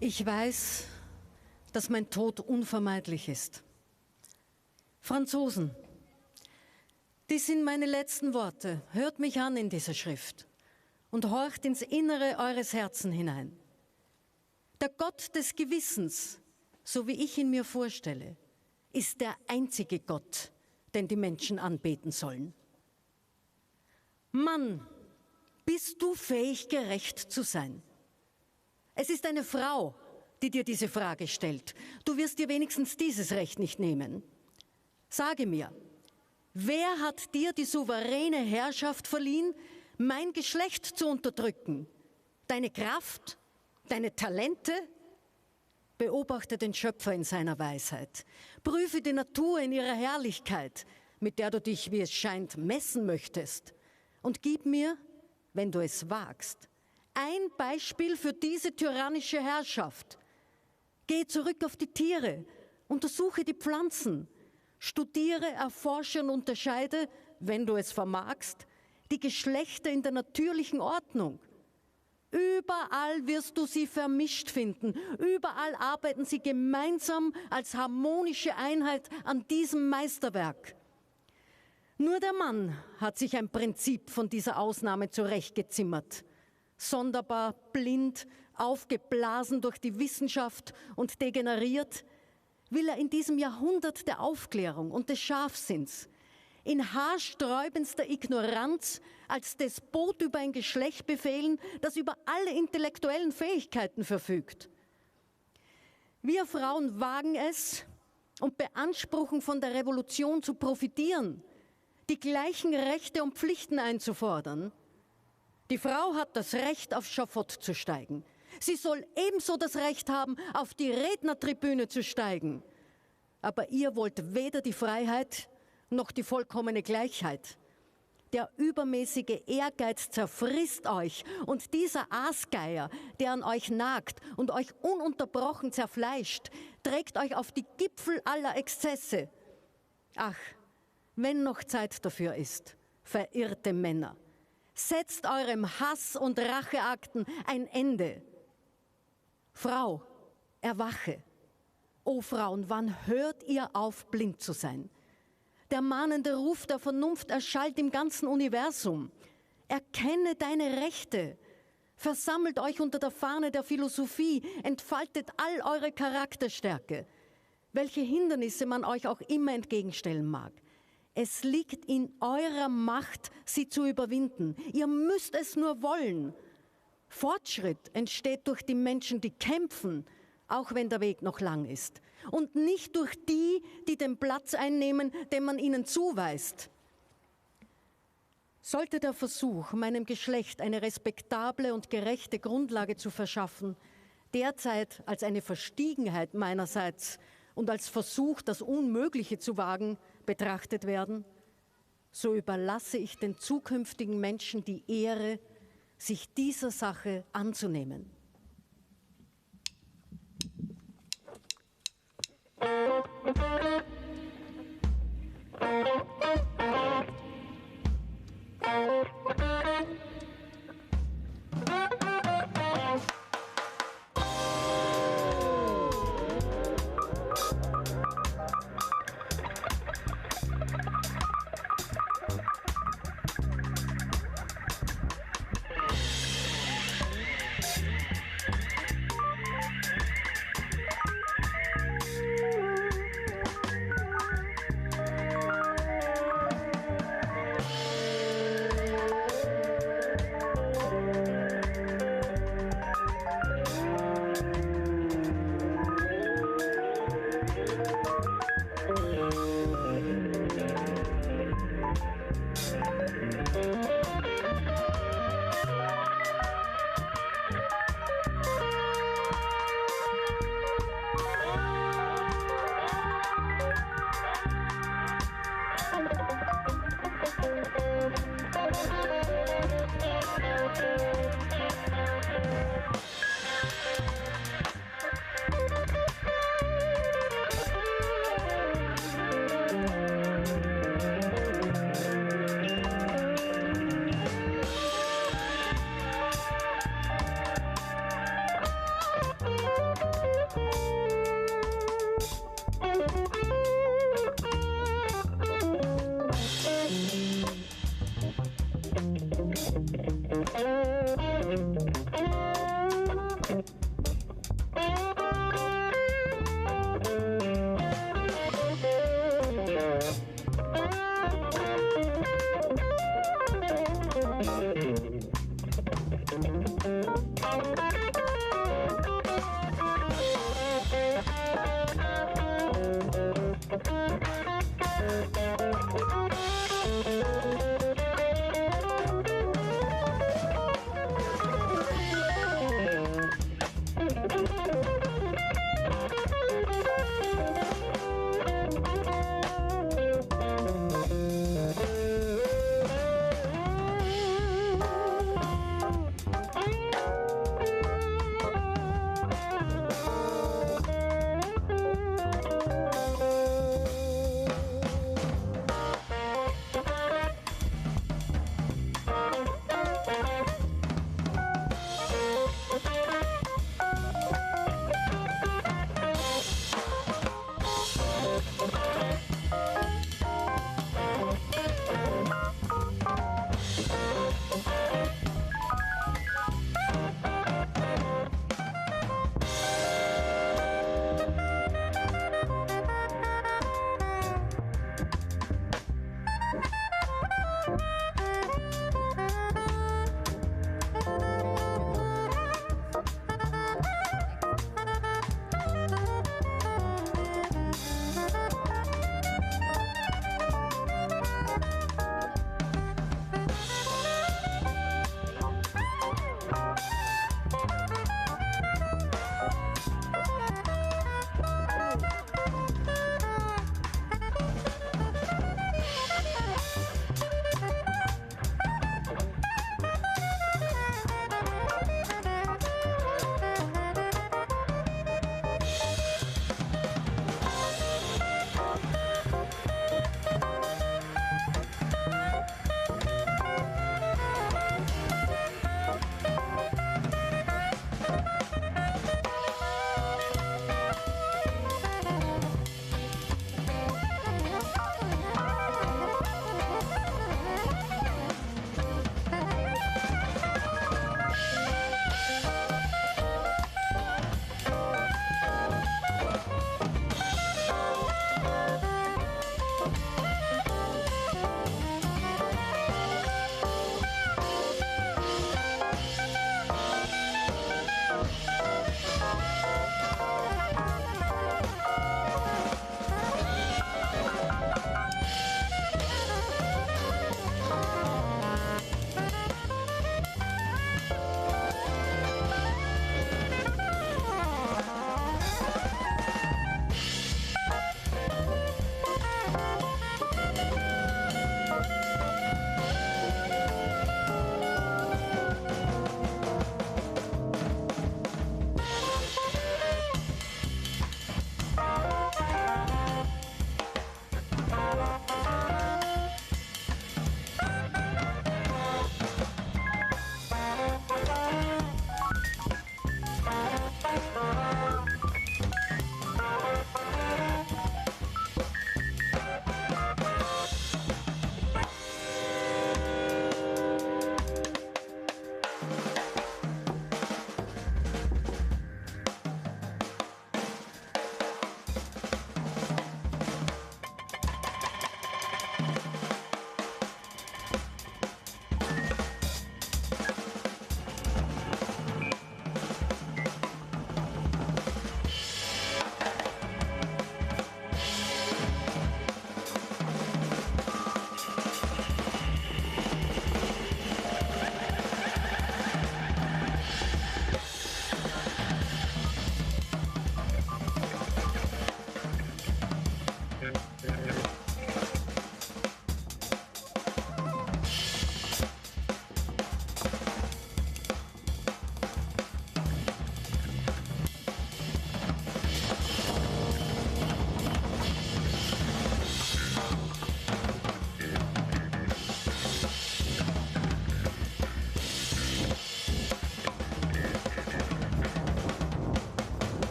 Ich weiß, dass mein Tod unvermeidlich ist. Franzosen, dies sind meine letzten Worte. Hört mich an in dieser Schrift und horcht ins Innere eures Herzens hinein. Der Gott des Gewissens, so wie ich ihn mir vorstelle, ist der einzige Gott, den die Menschen anbeten sollen. Mann, bist du fähig, gerecht zu sein? Es ist eine Frau, die dir diese Frage stellt. Du wirst dir wenigstens dieses Recht nicht nehmen. Sage mir, wer hat dir die souveräne Herrschaft verliehen, mein Geschlecht zu unterdrücken? Deine Kraft? Deine Talente? Beobachte den Schöpfer in seiner Weisheit. Prüfe die Natur in ihrer Herrlichkeit, mit der du dich, wie es scheint, messen möchtest. Und gib mir, wenn du es wagst, ein Beispiel für diese tyrannische Herrschaft. Geh zurück auf die Tiere, untersuche die Pflanzen, studiere, erforsche und unterscheide, wenn du es vermagst, die Geschlechter in der natürlichen Ordnung. Überall wirst du sie vermischt finden. Überall arbeiten sie gemeinsam als harmonische Einheit an diesem Meisterwerk. Nur der Mann hat sich ein Prinzip von dieser Ausnahme zurechtgezimmert. Sonderbar, blind, aufgeblasen durch die Wissenschaft und degeneriert, will er in diesem Jahrhundert der Aufklärung und des Scharfsinns in haarsträubendster Ignoranz als Despot über ein Geschlecht befehlen, das über alle intellektuellen Fähigkeiten verfügt. Wir Frauen wagen es und beanspruchen, von der Revolution zu profitieren, die gleichen Rechte und Pflichten einzufordern. Die Frau hat das Recht, aufs Schafott zu steigen. Sie soll ebenso das Recht haben, auf die Rednertribüne zu steigen. Aber ihr wollt weder die Freiheit noch die vollkommene Gleichheit. Der übermäßige Ehrgeiz zerfrisst euch und dieser Aasgeier, der an euch nagt und euch ununterbrochen zerfleischt, trägt euch auf die Gipfel aller Exzesse. Ach, wenn noch Zeit dafür ist, verirrte Männer, setzt eurem Hass und Racheakten ein Ende. Frau, erwache. O Frauen, wann hört ihr auf, blind zu sein? Der mahnende Ruf der Vernunft erschallt im ganzen Universum. Erkenne deine Rechte. Versammelt euch unter der Fahne der Philosophie. Entfaltet all eure Charakterstärke. Welche Hindernisse man euch auch immer entgegenstellen mag. Es liegt in eurer Macht, sie zu überwinden. Ihr müsst es nur wollen. Fortschritt entsteht durch die Menschen, die kämpfen, auch wenn der Weg noch lang ist. Und nicht durch die, die den Platz einnehmen, den man ihnen zuweist. Sollte der Versuch, meinem Geschlecht eine respektable und gerechte Grundlage zu verschaffen, derzeit als eine Verstiegenheit meinerseits und als Versuch, das Unmögliche zu wagen, betrachtet werden, so überlasse ich den zukünftigen Menschen die Ehre, sich dieser Sache anzunehmen.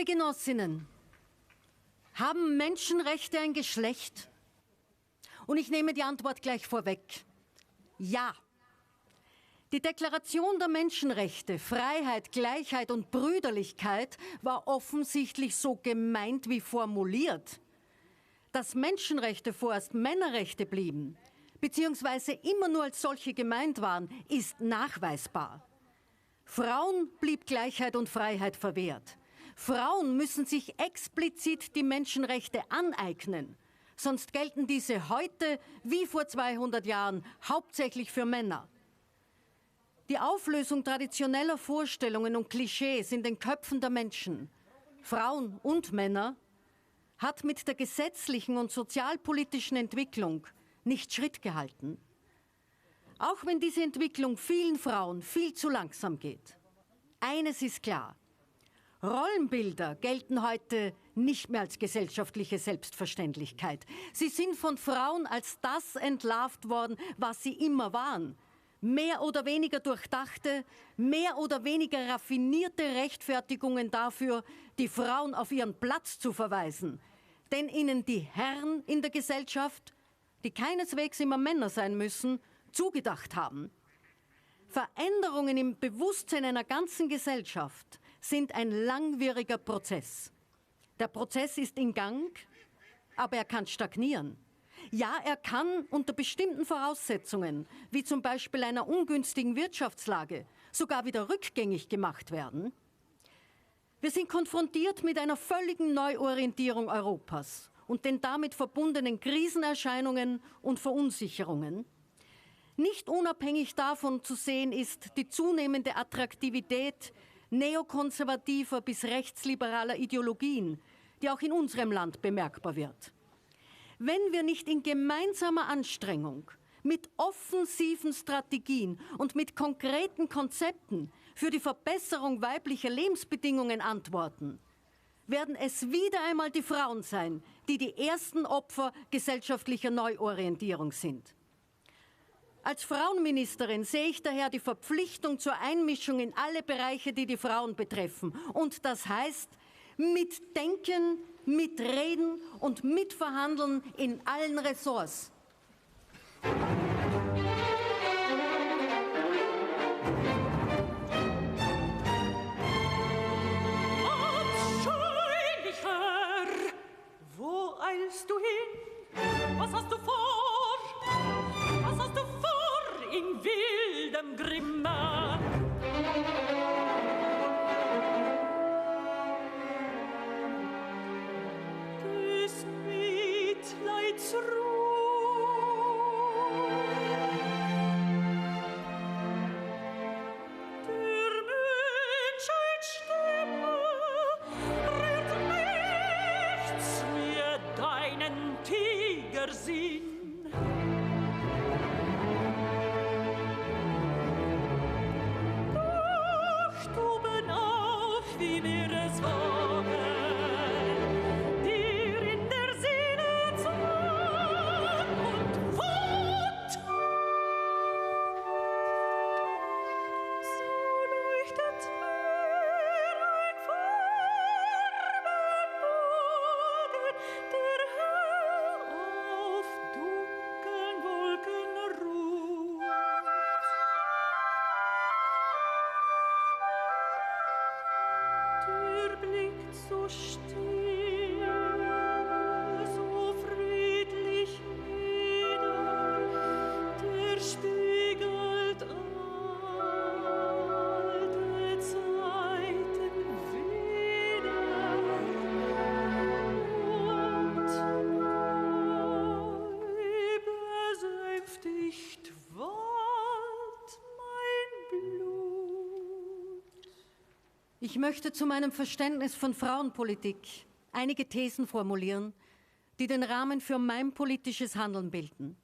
Liebe Genossinnen, haben Menschenrechte ein Geschlecht? Und ich nehme die Antwort gleich vorweg. Ja. Die Deklaration der Menschenrechte, Freiheit, Gleichheit und Brüderlichkeit war offensichtlich so gemeint wie formuliert. Dass Menschenrechte vorerst Männerrechte blieben, beziehungsweise immer nur als solche gemeint waren, ist nachweisbar. Frauen blieb Gleichheit und Freiheit verwehrt. Frauen müssen sich explizit die Menschenrechte aneignen, sonst gelten diese heute wie vor 200 Jahren hauptsächlich für Männer. Die Auflösung traditioneller Vorstellungen und Klischees in den Köpfen der Menschen, Frauen und Männer, hat mit der gesetzlichen und sozialpolitischen Entwicklung nicht Schritt gehalten. Auch wenn diese Entwicklung vielen Frauen viel zu langsam geht. Eines ist klar: Rollenbilder gelten heute nicht mehr als gesellschaftliche Selbstverständlichkeit. Sie sind von Frauen als das entlarvt worden, was sie immer waren. Mehr oder weniger durchdachte, mehr oder weniger raffinierte Rechtfertigungen dafür, die Frauen auf ihren Platz zu verweisen, den ihnen die Herren in der Gesellschaft, die keineswegs immer Männer sein müssen, zugedacht haben. Veränderungen im Bewusstsein einer ganzen Gesellschaft sind ein langwieriger Prozess. Der Prozess ist in Gang, aber er kann stagnieren. Ja, er kann unter bestimmten Voraussetzungen, wie zum Beispiel einer ungünstigen Wirtschaftslage, sogar wieder rückgängig gemacht werden. Wir sind konfrontiert mit einer völligen Neuorientierung Europas und den damit verbundenen Krisenerscheinungen und Verunsicherungen. Nicht unabhängig davon zu sehen ist die zunehmende Attraktivität neokonservativer bis rechtsliberaler Ideologien, die auch in unserem Land bemerkbar wird. Wenn wir nicht in gemeinsamer Anstrengung, mit offensiven Strategien und mit konkreten Konzepten für die Verbesserung weiblicher Lebensbedingungen antworten, werden es wieder einmal die Frauen sein, die die ersten Opfer gesellschaftlicher Neuorientierung sind. Als Frauenministerin sehe ich daher die Verpflichtung zur Einmischung in alle Bereiche, die die Frauen betreffen. Und das heißt, mitdenken, mitreden und mitverhandeln in allen Ressorts. Abscheulicher, wo eilst du hin? Was hast du vor? Was hast du vor in wildem Grimme? Des Mitleids der Menschheit Stimme rührt nichts mehr deinen Tigersinn. Ich möchte zu meinem Verständnis von Frauenpolitik einige Thesen formulieren, die den Rahmen für mein politisches Handeln bilden.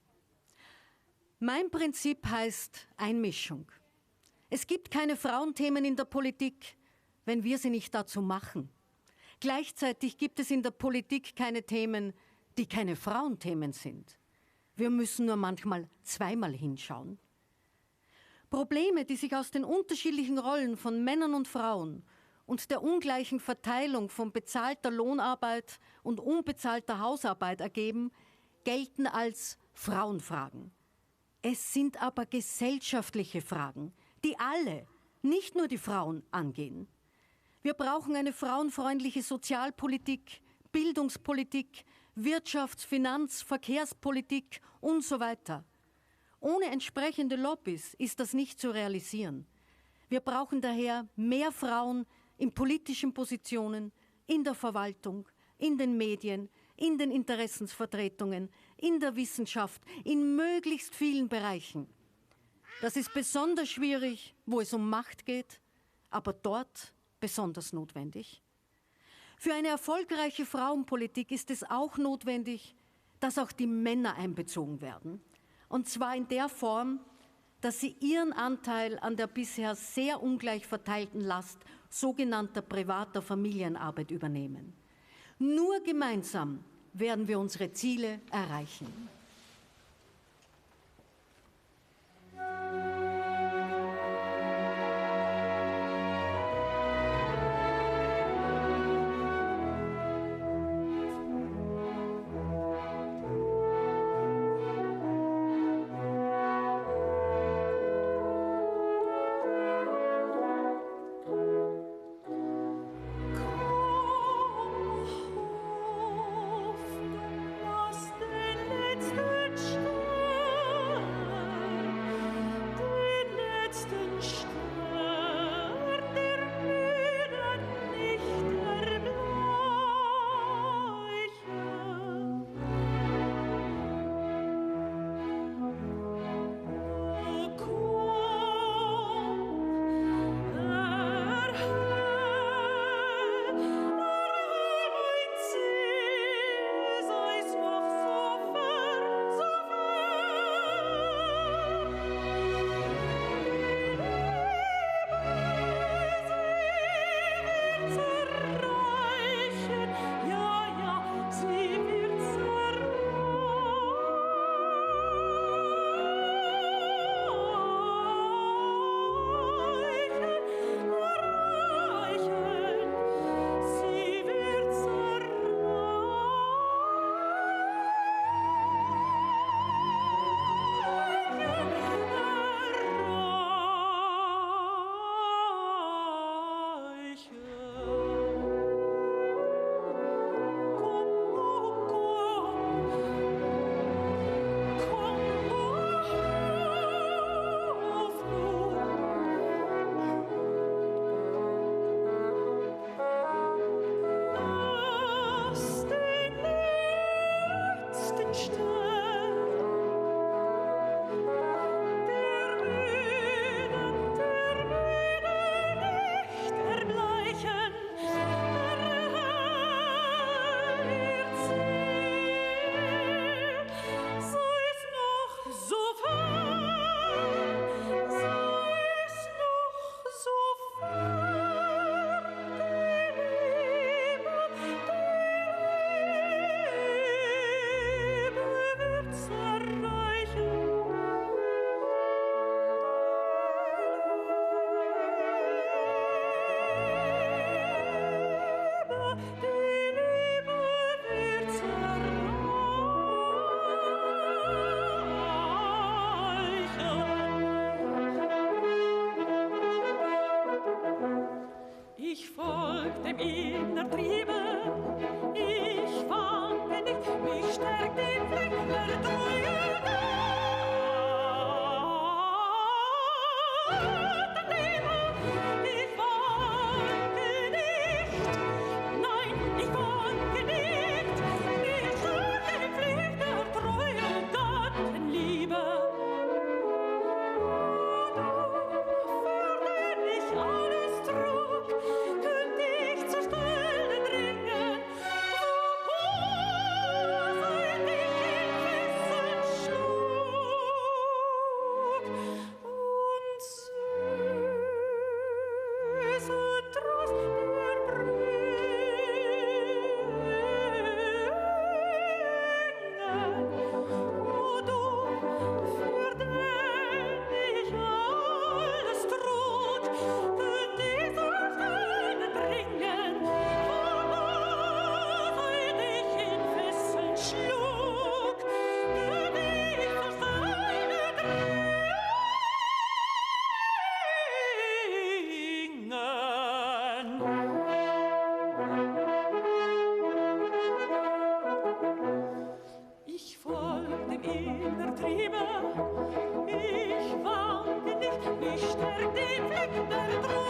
Mein Prinzip heißt Einmischung. Es gibt keine Frauenthemen in der Politik, wenn wir sie nicht dazu machen. Gleichzeitig gibt es in der Politik keine Themen, die keine Frauenthemen sind. Wir müssen nur manchmal zweimal hinschauen. Probleme, die sich aus den unterschiedlichen Rollen von Männern und Frauen und der ungleichen Verteilung von bezahlter Lohnarbeit und unbezahlter Hausarbeit ergeben, gelten als Frauenfragen. Es sind aber gesellschaftliche Fragen, die alle, nicht nur die Frauen, angehen. Wir brauchen eine frauenfreundliche Sozialpolitik, Bildungspolitik, Wirtschafts-, Finanz-, Verkehrspolitik und so weiter. Ohne entsprechende Lobbys ist das nicht zu realisieren. Wir brauchen daher mehr Frauen in politischen Positionen, in der Verwaltung, in den Medien, in den Interessensvertretungen, in der Wissenschaft, in möglichst vielen Bereichen. Das ist besonders schwierig, wo es um Macht geht, aber dort besonders notwendig. Für eine erfolgreiche Frauenpolitik ist es auch notwendig, dass auch die Männer einbezogen werden. Und zwar in der Form, dass sie ihren Anteil an der bisher sehr ungleich verteilten Last sogenannter privater Familienarbeit übernehmen. Nur gemeinsam werden wir unsere Ziele erreichen. Lass den letzten inner Triebe. Ich wanke nicht, mich stärkt den Fleck der Treue.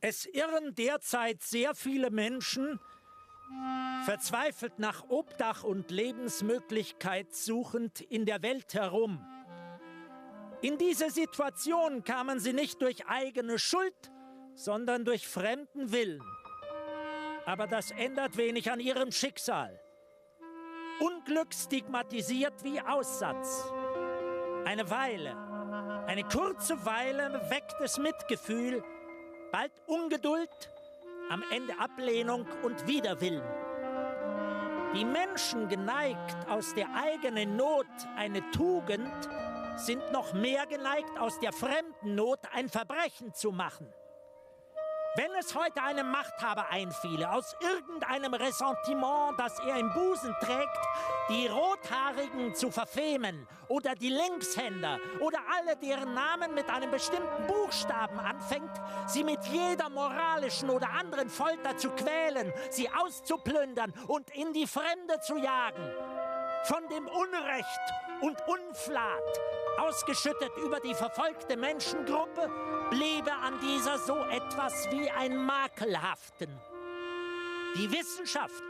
Es irren derzeit sehr viele Menschen, verzweifelt nach Obdach und Lebensmöglichkeit suchend in der Welt herum. In diese Situation kamen sie nicht durch eigene Schuld, sondern durch fremden Willen. Aber das ändert wenig an ihrem Schicksal. Unglück stigmatisiert wie Aussatz. Eine Weile, eine kurze Weile weckt es Mitgefühl, bald Ungeduld, am Ende Ablehnung und Widerwillen. Die Menschen, geneigt aus der eigenen Not eine Tugend, sind noch mehr geneigt, aus der fremden Not ein Verbrechen zu machen. Wenn es heute einem Machthaber einfiele, aus irgendeinem Ressentiment, das er im Busen trägt, die Rothaarigen zu verfemen oder die Linkshänder oder alle, deren Namen mit einem bestimmten Buchstaben anfängt, sie mit jeder moralischen oder anderen Folter zu quälen, sie auszuplündern und in die Fremde zu jagen, von dem Unrecht und Unflat ausgeschüttet über die verfolgte Menschengruppe, bliebe an dieser so etwas wie ein Makel haften. Die Wissenschaft,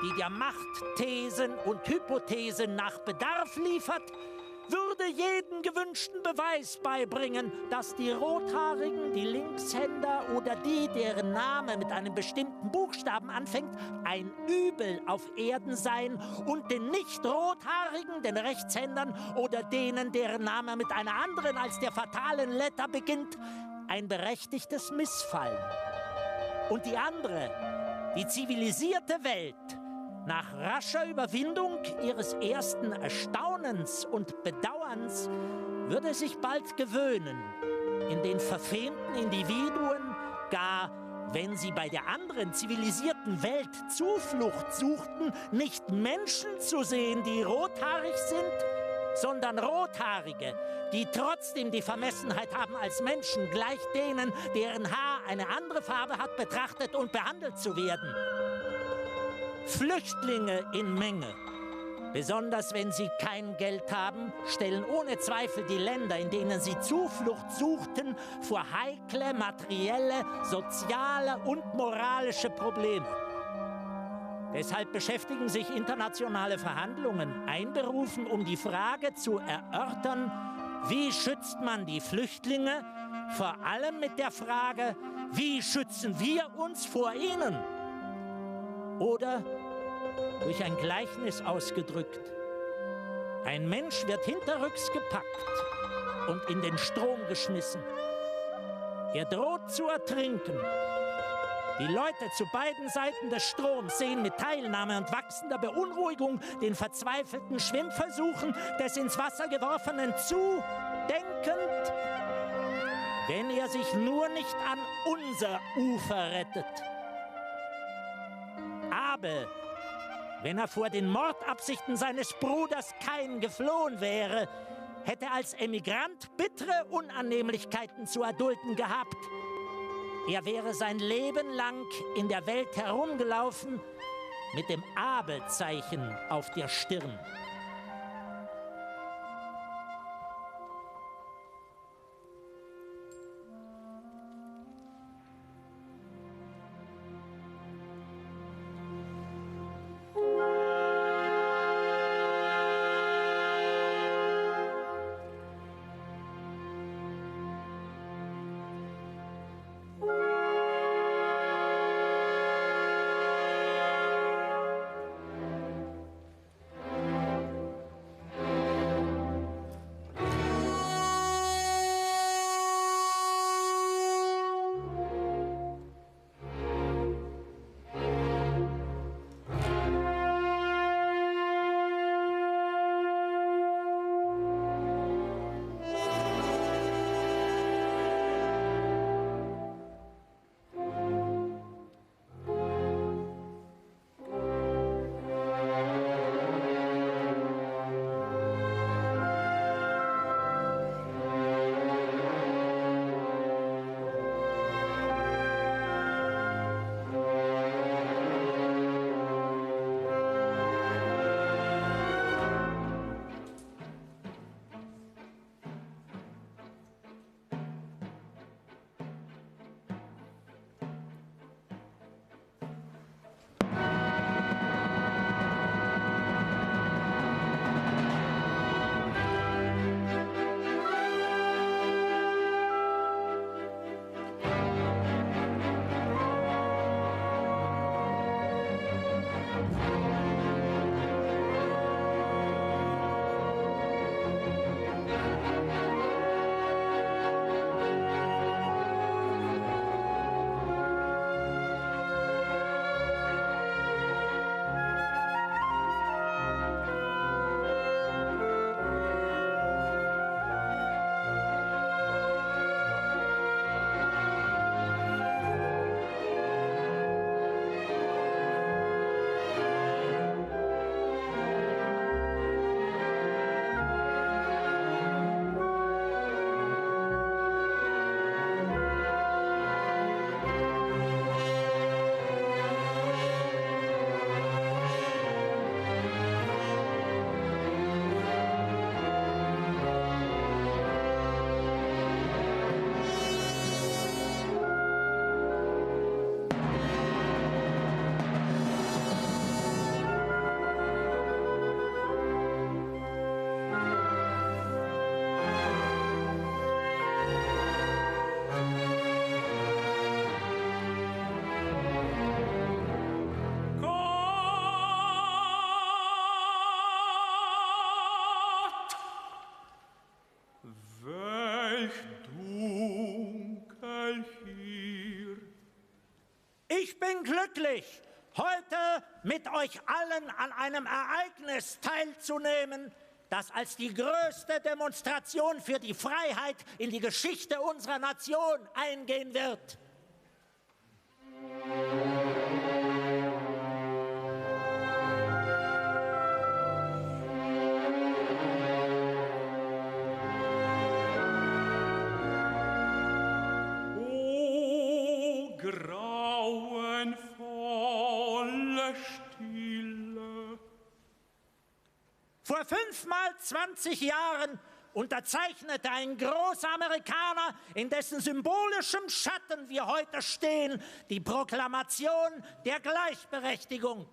die der Macht Thesen und Hypothesen nach Bedarf liefert, würde jeden gewünschten Beweis beibringen, dass die Rothaarigen, die Linkshänder oder die, deren Name mit einem bestimmten Buchstaben anfängt, ein Übel auf Erden seien und den Nicht-Rothaarigen, den Rechtshändern oder denen, deren Name mit einer anderen als der fatalen Letter beginnt, ein berechtigtes Missfallen. Und die andere, die zivilisierte Welt, nach rascher Überwindung ihres ersten Erstaunens und Bedauerns würde sich bald gewöhnen, in den verfemten Individuen, gar wenn sie bei der anderen zivilisierten Welt Zuflucht suchten, nicht Menschen zu sehen, die rothaarig sind, sondern Rothaarige, die trotzdem die Vermessenheit haben, als Menschen gleich denen, deren Haar eine andere Farbe hat, betrachtet und behandelt zu werden. Flüchtlinge in Menge, besonders wenn sie kein Geld haben, stellen ohne Zweifel die Länder, in denen sie Zuflucht suchten, vor heikle materielle, soziale und moralische Probleme. Deshalb beschäftigen sich internationale Verhandlungen, einberufen, um die Frage zu erörtern, wie schützt man die Flüchtlinge, vor allem mit der Frage, wie schützen wir uns vor ihnen? Oder durch ein Gleichnis ausgedrückt: Ein Mensch wird hinterrücks gepackt und in den Strom geschmissen. Er droht zu ertrinken. Die Leute zu beiden Seiten des Stroms sehen mit Teilnahme und wachsender Beunruhigung den verzweifelten Schwimmversuchen des ins Wasser geworfenen zu, denkend, wenn er sich nur nicht an unser Ufer rettet. Aber wenn er vor den Mordabsichten seines Bruders Kain geflohen wäre, hätte er als Emigrant bittere Unannehmlichkeiten zu erdulden gehabt. Er wäre sein Leben lang in der Welt herumgelaufen mit dem Abelzeichen auf der Stirn. Ich bin glücklich, heute mit euch allen an einem Ereignis teilzunehmen, das als die größte Demonstration für die Freiheit in die Geschichte unserer Nation eingehen wird. O grauenvolle Stille. Vor 5 mal 20 Jahren unterzeichnete ein großer Amerikaner, in dessen symbolischem Schatten wir heute stehen, die Proklamation der Gleichberechtigung.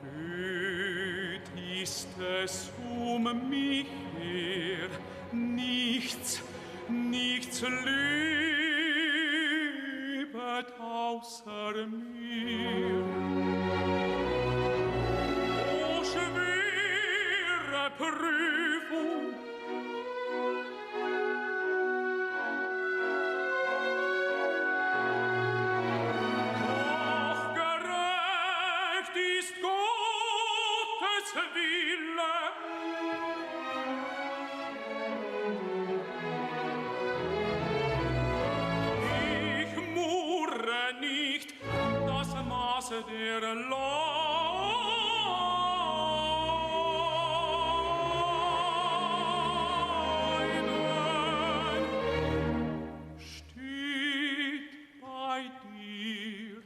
Öd ist es mich her, nichts lebt außer mir. O schwere Prüfung, doch gerecht ist Gottes Wille. Der Leiden steht bei dir.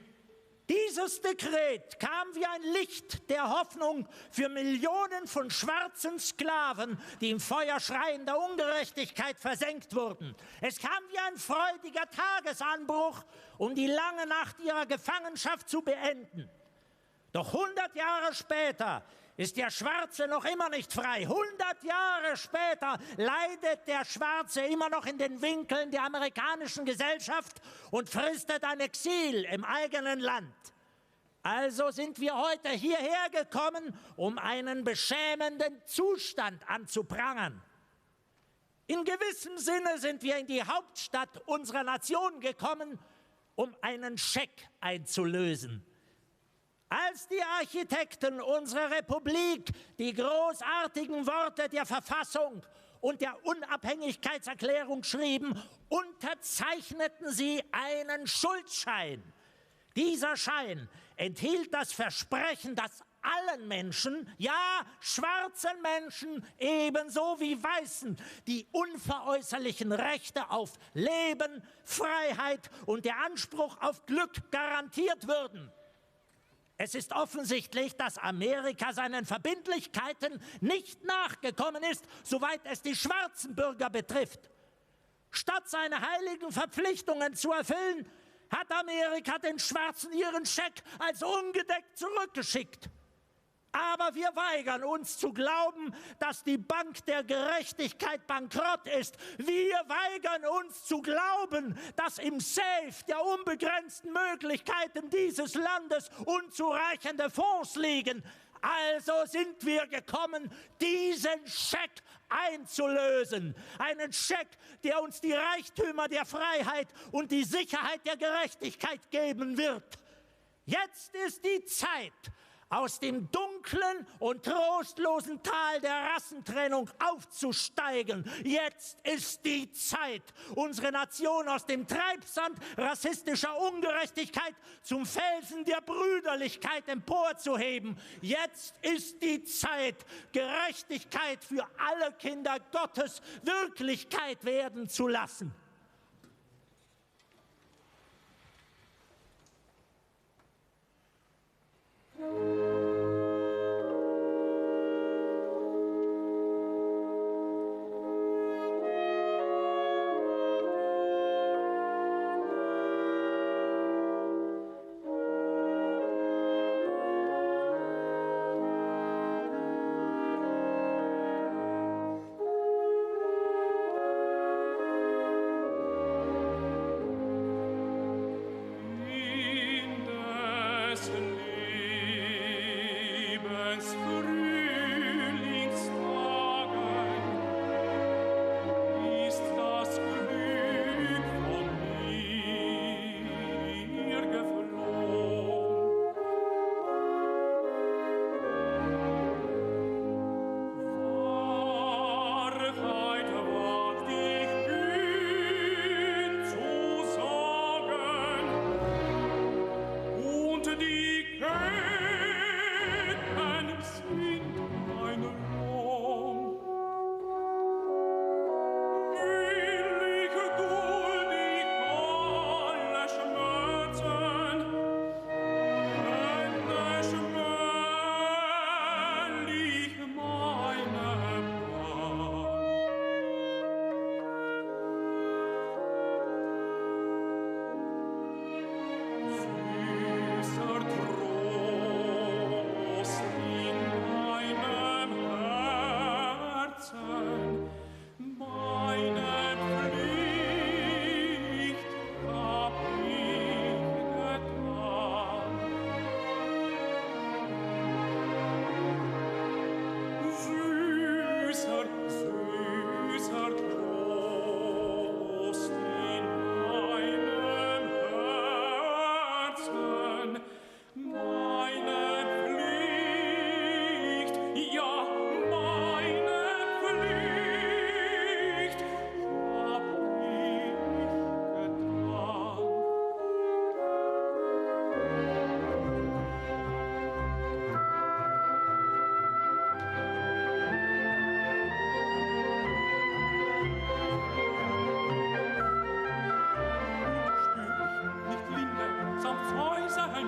Dieses Dekret kam wie ein Licht der Hoffnung für Millionen von schwarzen Sklaven, die im Feuer schreiender Ungerechtigkeit versenkt wurden. Es kam wie ein freudiger Tagesanbruch, um die lange Nacht ihrer Gefangenschaft zu beenden. Doch 100 Jahre später ist der Schwarze noch immer nicht frei. 100 Jahre später leidet der Schwarze immer noch in den Winkeln der amerikanischen Gesellschaft und fristet ein Exil im eigenen Land. Also sind wir heute hierher gekommen, um einen beschämenden Zustand anzuprangern. In gewissem Sinne sind wir in die Hauptstadt unserer Nation gekommen, um einen Scheck einzulösen. Als die Architekten unserer Republik die großartigen Worte der Verfassung und der Unabhängigkeitserklärung schrieben, unterzeichneten sie einen Schuldschein. Dieser Schein enthielt das Versprechen, dass allen Menschen, ja, schwarzen Menschen ebenso wie Weißen, die unveräußerlichen Rechte auf Leben, Freiheit und der Anspruch auf Glück garantiert würden. Es ist offensichtlich, dass Amerika seinen Verbindlichkeiten nicht nachgekommen ist, soweit es die schwarzen Bürger betrifft. Statt seine heiligen Verpflichtungen zu erfüllen, hat Amerika den Schwarzen ihren Scheck als ungedeckt zurückgeschickt. Aber wir weigern uns zu glauben, dass die Bank der Gerechtigkeit bankrott ist. Wir weigern uns zu glauben, dass im Safe der unbegrenzten Möglichkeiten dieses Landes unzureichende Fonds liegen. Also sind wir gekommen, diesen Scheck einzulösen. Einen Scheck, der uns die Reichtümer der Freiheit und die Sicherheit der Gerechtigkeit geben wird. Jetzt ist die Zeit, aus dem dunklen und trostlosen Tal der Rassentrennung aufzusteigen. Jetzt ist die Zeit, unsere Nation aus dem Treibsand rassistischer Ungerechtigkeit zum Felsen der Brüderlichkeit emporzuheben. Jetzt ist die Zeit, Gerechtigkeit für alle Kinder Gottes Wirklichkeit werden zu lassen.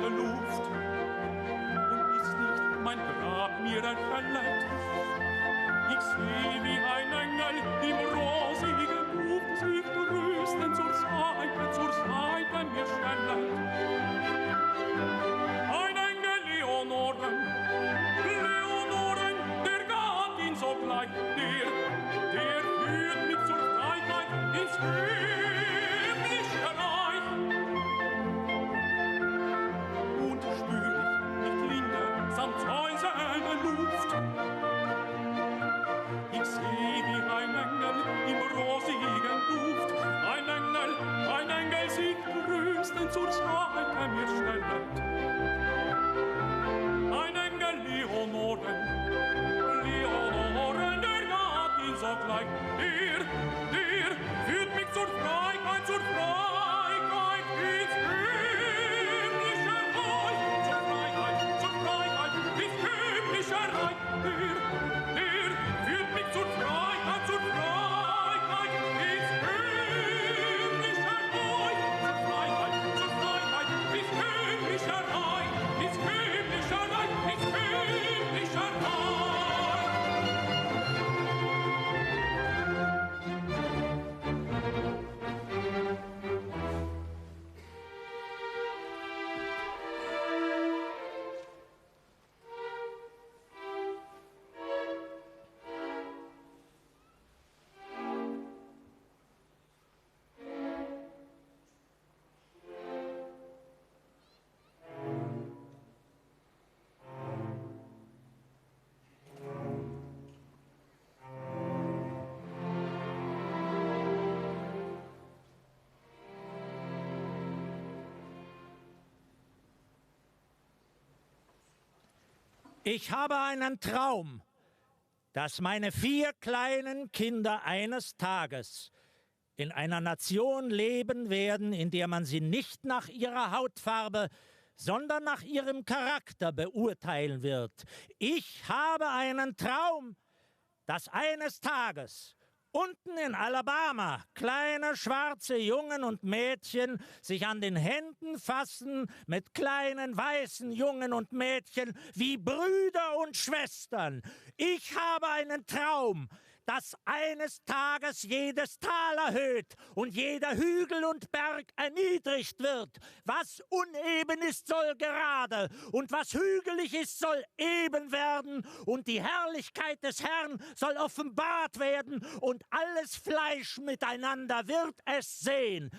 der Luft. Und ist nicht mein Grab mir erhellet, ich seh wie ein Engel im rosigen Duft sich trösten zur Seite mir schnellet. Ein Engel Leonoren, der Gattin sogleich, der führt mich zur Freiheit ins himmlische Reich. Und spür ich Linde samt säuselnder Luft. Ich seh wie ein Engel im rosigen Duft, ein Engel sich trösten zur Seite mir schnellet. Ein Engel Leonoren, der Gattin sogleich, der führt mich zur Freiheit ins himmlische Reich, zur Freiheit ins himmlische Reich, der führt mich zur Freiheit ins himmlische Reich, zur Freiheit ins himmlische Reich, ins himmlische Reich, ins himmlische Reich. Ich habe einen Traum, dass meine 4 kleinen Kinder eines Tages in einer Nation leben werden, in der man sie nicht nach ihrer Hautfarbe, sondern nach ihrem Charakter beurteilen wird. Ich habe einen Traum, dass eines Tages unten in Alabama kleine schwarze Jungen und Mädchen sich an den Händen fassen mit kleinen weißen Jungen und Mädchen wie Brüder und Schwestern. Ich habe einen Traum, dass eines Tages jedes Tal erhöht und jeder Hügel und Berg erniedrigt wird. Was uneben ist, soll gerade, und was hügelig ist, soll eben werden, und die Herrlichkeit des Herrn soll offenbart werden, und alles Fleisch miteinander wird es sehen.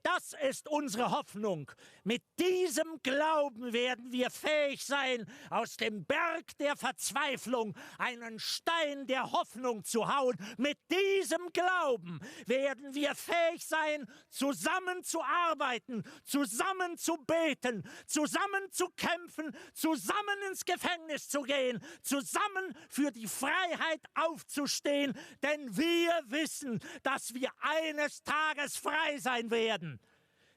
Das ist unsere Hoffnung. Mit diesem Glauben werden wir fähig sein, aus dem Berg der Verzweiflung einen Stein der Hoffnung zu hauen. Mit diesem Glauben werden wir fähig sein, zusammen zu arbeiten, zusammen zu beten, zusammen zu kämpfen, zusammen ins Gefängnis zu gehen, zusammen für die Freiheit aufzustehen, denn wir wissen, dass wir eines Tages frei sein werden.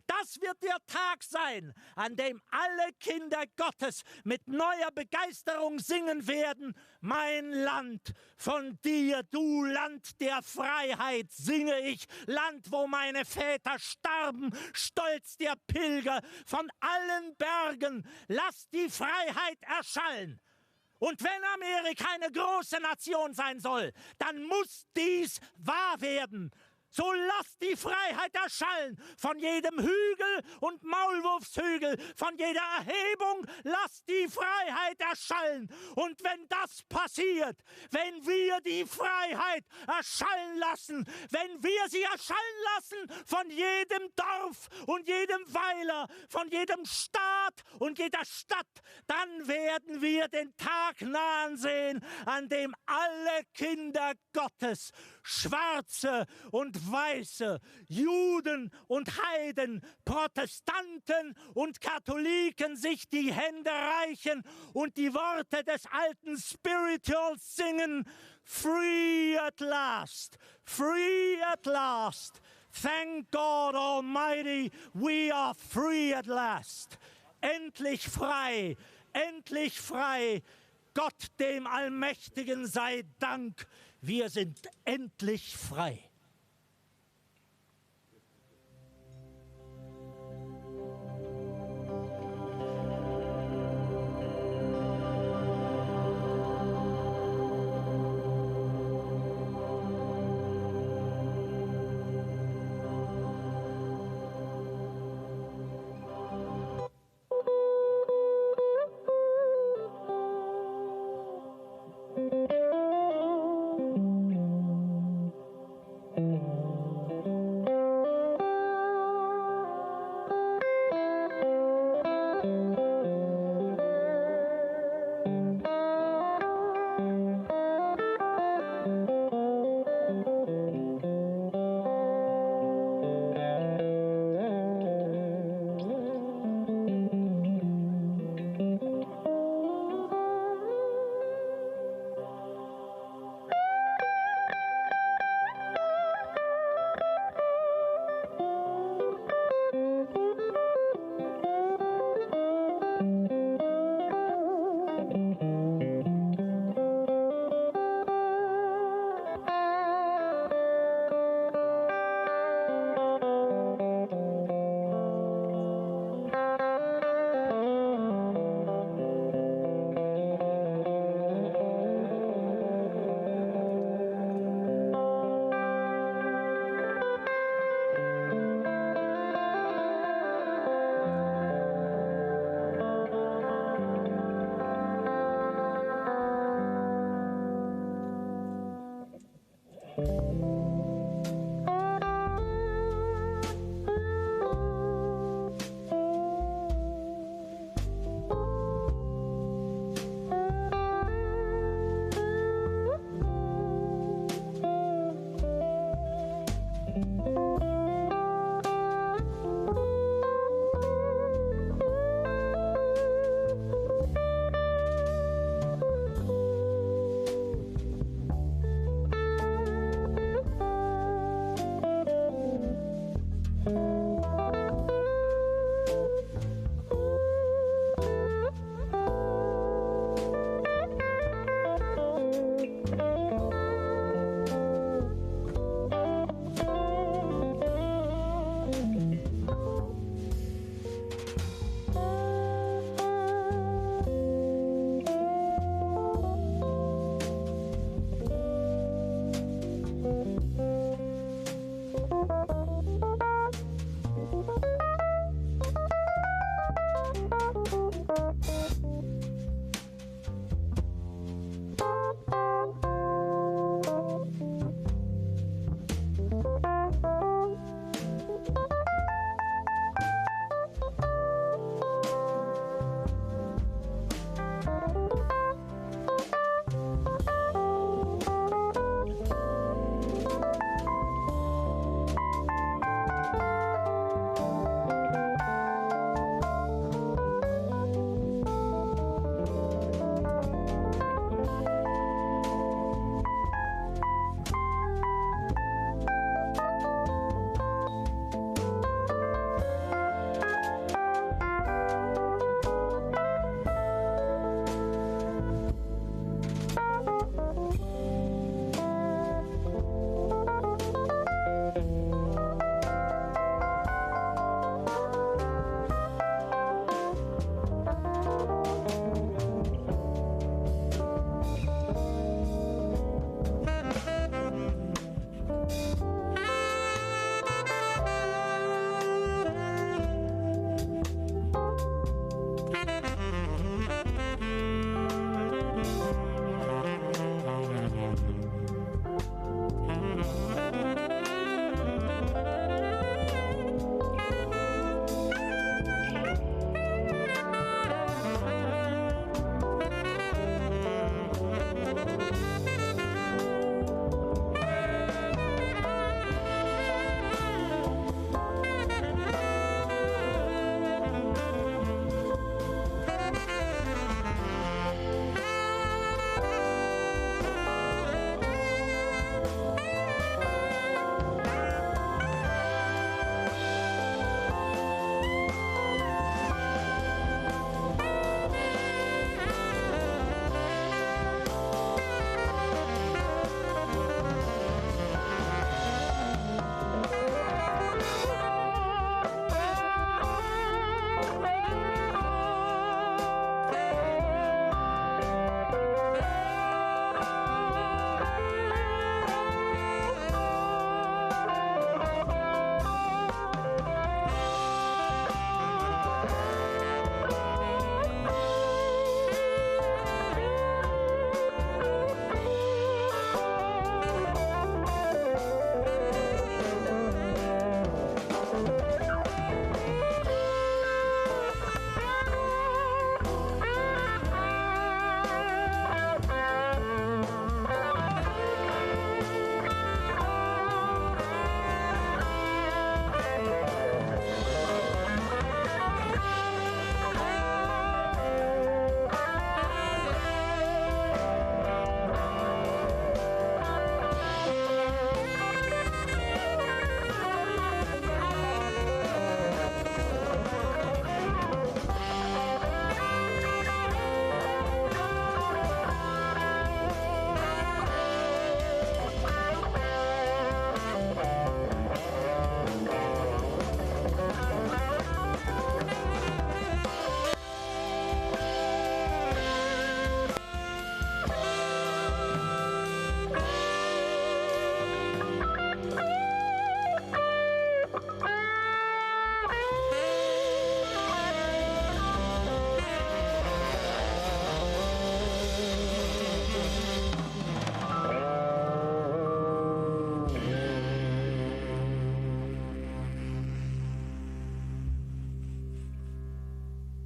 Das wird der Tag sein, an dem alle Kinder Gottes mit neuer Begeisterung singen werden. Mein Land, von dir, du Land der Freiheit, singe ich. Land, wo meine Väter starben, Stolz der Pilger von allen Bergen. Lass die Freiheit erschallen. Und wenn Amerika eine große Nation sein soll, dann muss dies wahr werden. So lasst die Freiheit erschallen, von jedem Hügel und Maulwurfshügel, von jeder Erhebung, lasst die Freiheit erschallen. Und wenn das passiert, wenn wir die Freiheit erschallen lassen, wenn wir sie erschallen lassen von jedem Dorf und jedem Weiler, von jedem Staat und jeder Stadt, dann werden wir den Tag nahen sehen, an dem alle Kinder Gottes, Schwarze und Weiße, Juden und Heiden, Protestanten und Katholiken sich die Hände reichen und die Worte des alten Spirituals singen. Free at last, free at last. Thank God Almighty, we are free at last. Endlich frei, endlich frei. Gott dem Allmächtigen sei Dank, wir sind endlich frei.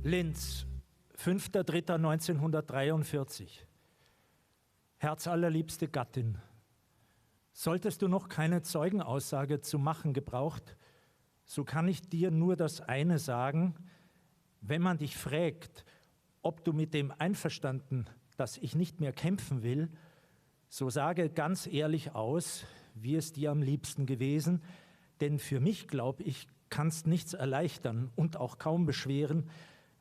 Linz, 5.3.1943. Herzallerliebste Gattin, solltest du noch keine Zeugenaussage zu machen gebraucht, so kann ich dir nur das eine sagen: Wenn man dich fragt, ob du mit dem einverstanden, dass ich nicht mehr kämpfen will, so sage ganz ehrlich aus, wie es dir am liebsten gewesen, denn für mich, glaub ich, kannst nichts erleichtern und auch kaum beschweren,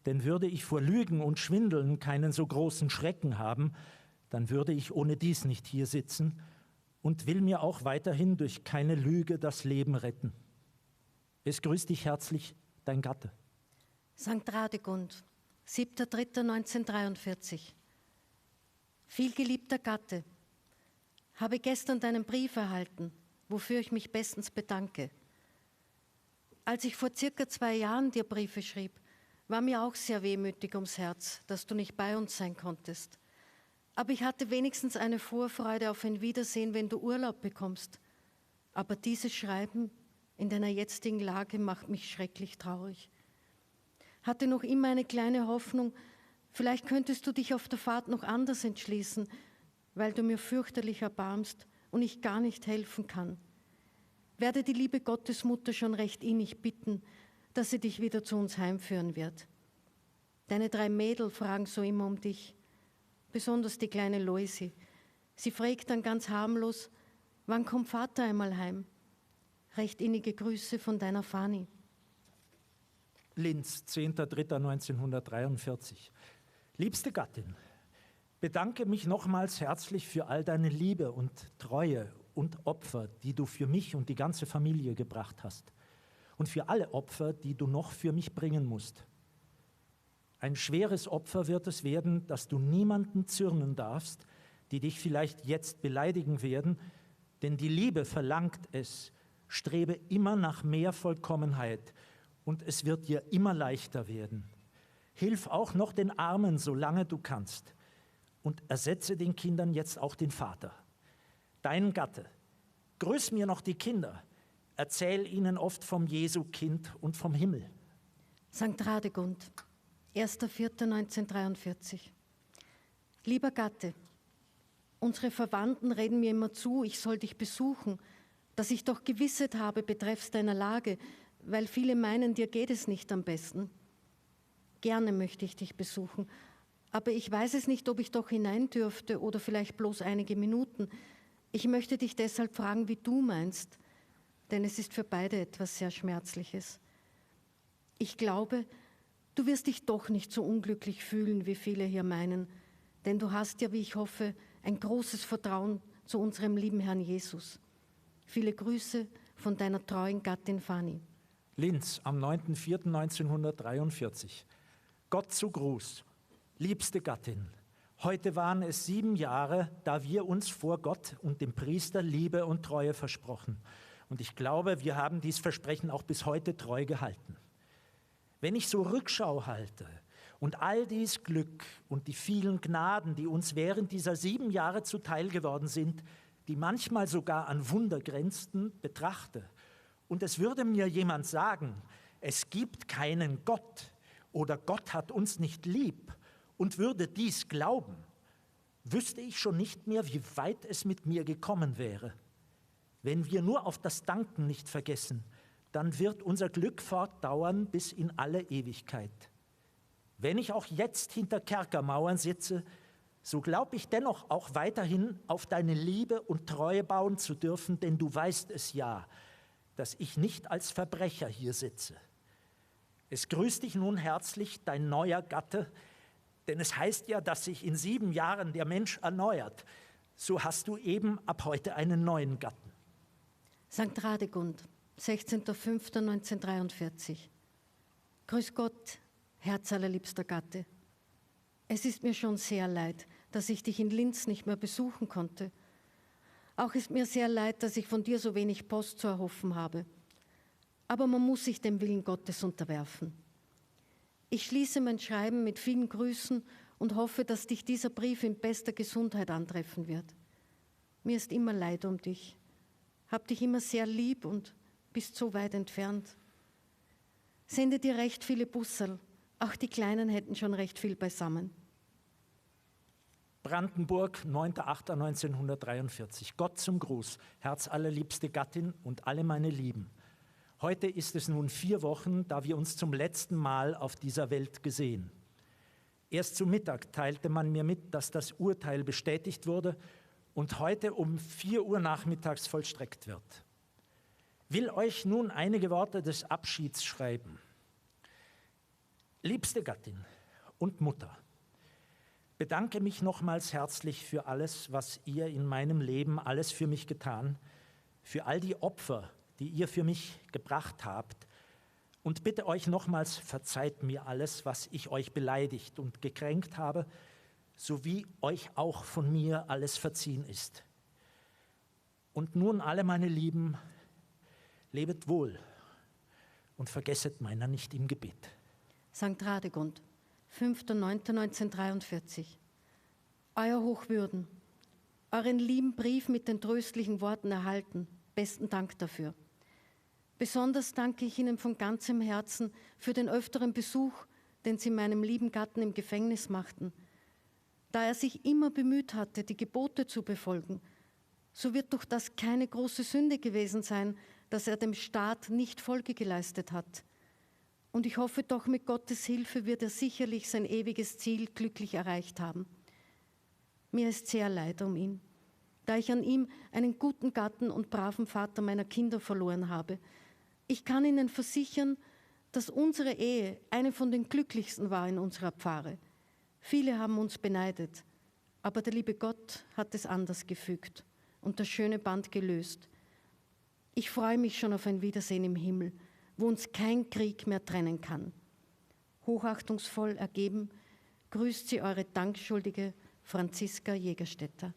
denn würde ich vor Lügen und Schwindeln keinen so großen Schrecken haben, dann würde ich ohne dies nicht hier sitzen und will mir auch weiterhin durch keine Lüge das Leben retten. Es grüßt dich herzlich, dein Gatte. St. Radegund, 7.3.1943. Vielgeliebter Gatte, habe gestern deinen Brief erhalten, wofür ich mich bestens bedanke. Als ich vor circa 2 Jahren dir Briefe schrieb, war mir auch sehr wehmütig ums Herz, dass du nicht bei uns sein konntest. Aber ich hatte wenigstens eine Vorfreude auf ein Wiedersehen, wenn du Urlaub bekommst. Aber dieses Schreiben in deiner jetzigen Lage macht mich schrecklich traurig. Hatte noch immer eine kleine Hoffnung, vielleicht könntest du dich auf der Fahrt noch anders entschließen, weil du mir fürchterlich erbarmst und ich gar nicht helfen kann. Werde die liebe Gottesmutter schon recht innig bitten, dass sie dich wieder zu uns heimführen wird. Deine 3 Mädel fragen so immer um dich, besonders die kleine Loisi. Sie fragt dann ganz harmlos, wann kommt Vater einmal heim? Recht innige Grüße von deiner Fanny. Linz, 10.3.1943. Liebste Gattin, bedanke mich nochmals herzlich für all deine Liebe und Treue und Opfer, die du für mich und die ganze Familie gebracht hast. Und für alle Opfer, die du noch für mich bringen musst. Ein schweres Opfer wird es werden, dass du niemanden zürnen darfst, die dich vielleicht jetzt beleidigen werden, denn die Liebe verlangt es, strebe immer nach mehr Vollkommenheit und es wird dir immer leichter werden. Hilf auch noch den Armen, solange du kannst und ersetze den Kindern jetzt auch den Vater. Dein Gatte, grüß mir noch die Kinder, erzähl ihnen oft vom Jesu-Kind und vom Himmel. St. Radegund, 1.4.1943. Lieber Gatte, unsere Verwandten reden mir immer zu, ich soll dich besuchen, dass ich doch Gewissheit habe betreffs deiner Lage, weil viele meinen, dir geht es nicht am besten. Gerne möchte ich dich besuchen, aber ich weiß es nicht, ob ich doch hinein dürfte oder vielleicht bloß einige Minuten. Ich möchte dich deshalb fragen, wie du meinst, denn es ist für beide etwas sehr Schmerzliches. Ich glaube, du wirst dich doch nicht so unglücklich fühlen, wie viele hier meinen, denn du hast ja, wie ich hoffe, ein großes Vertrauen zu unserem lieben Herrn Jesus. Viele Grüße von deiner treuen Gattin Fanny. Linz, am 9.4.1943. Gott zu Gruß, liebste Gattin, heute waren es 7 Jahre, da wir uns vor Gott und dem Priester Liebe und Treue versprochen. Und ich glaube, wir haben dies Versprechen auch bis heute treu gehalten. Wenn ich so Rückschau halte und all dies Glück und die vielen Gnaden, die uns während dieser 7 Jahre zuteil geworden sind, die manchmal sogar an Wunder grenzten, betrachte, und es würde mir jemand sagen, es gibt keinen Gott oder Gott hat uns nicht lieb und würde dies glauben, wüsste ich schon nicht mehr, wie weit es mit mir gekommen wäre. Wenn wir nur auf das Danken nicht vergessen, dann wird unser Glück fortdauern bis in alle Ewigkeit. Wenn ich auch jetzt hinter Kerkermauern sitze, so glaube ich dennoch auch weiterhin auf deine Liebe und Treue bauen zu dürfen, denn du weißt es ja, dass ich nicht als Verbrecher hier sitze. Es grüßt dich nun herzlich, dein neuer Gatte, denn es heißt ja, dass sich in 7 Jahren der Mensch erneuert. So hast du eben ab heute einen neuen Gatten. St. Radegund, 16.05.1943. Grüß Gott, herzallerliebster Gatte. Es ist mir schon sehr leid, dass ich dich in Linz nicht mehr besuchen konnte. Auch ist mir sehr leid, dass ich von dir so wenig Post zu erhoffen habe. Aber man muss sich dem Willen Gottes unterwerfen. Ich schließe mein Schreiben mit vielen Grüßen und hoffe, dass dich dieser Brief in bester Gesundheit antreffen wird. Mir ist immer leid um dich. Hab dich immer sehr lieb und bist so weit entfernt. Sende dir recht viele Busserl Auch die Kleinen hätten schon recht viel beisammen. Brandenburg, 9.8.1943. Gott zum Gruß, herzallerliebste Gattin und alle meine Lieben. Heute ist es nun 4 Wochen, da wir uns zum letzten Mal auf dieser Welt gesehen. Erst zu Mittag teilte man mir mit, dass das Urteil bestätigt wurde und heute um 4 Uhr nachmittags vollstreckt wird. Will euch nun einige Worte des Abschieds schreiben. Liebste Gattin und Mutter, bedanke mich nochmals herzlich für alles, was ihr in meinem Leben alles für mich getan, für all die Opfer, die ihr für mich gebracht habt, und bitte euch nochmals, verzeiht mir alles, was ich euch beleidigt und gekränkt habe, sowie euch auch von mir alles verziehen ist. Und nun alle meine Lieben, lebet wohl und vergesset meiner nicht im Gebet. St. Radegund, 5.9.1943. Euer Hochwürden, euren lieben Brief mit den tröstlichen Worten erhalten. Besten Dank dafür. Besonders danke ich Ihnen von ganzem Herzen für den öfteren Besuch, den Sie meinem lieben Gatten im Gefängnis machten. Da er sich immer bemüht hatte, die Gebote zu befolgen, so wird doch das keine große Sünde gewesen sein, dass er dem Staat nicht Folge geleistet hat. Und ich hoffe doch, mit Gottes Hilfe wird er sicherlich sein ewiges Ziel glücklich erreicht haben. Mir ist sehr leid um ihn, da ich an ihm einen guten Gatten und braven Vater meiner Kinder verloren habe. Ich kann Ihnen versichern, dass unsere Ehe eine von den glücklichsten war in unserer Pfarre. Viele haben uns beneidet, aber der liebe Gott hat es anders gefügt und das schöne Band gelöst. Ich freue mich schon auf ein Wiedersehen im Himmel, wo uns kein Krieg mehr trennen kann. Hochachtungsvoll ergeben, grüßt Sie eure dankschuldige Franziska Jägerstätter.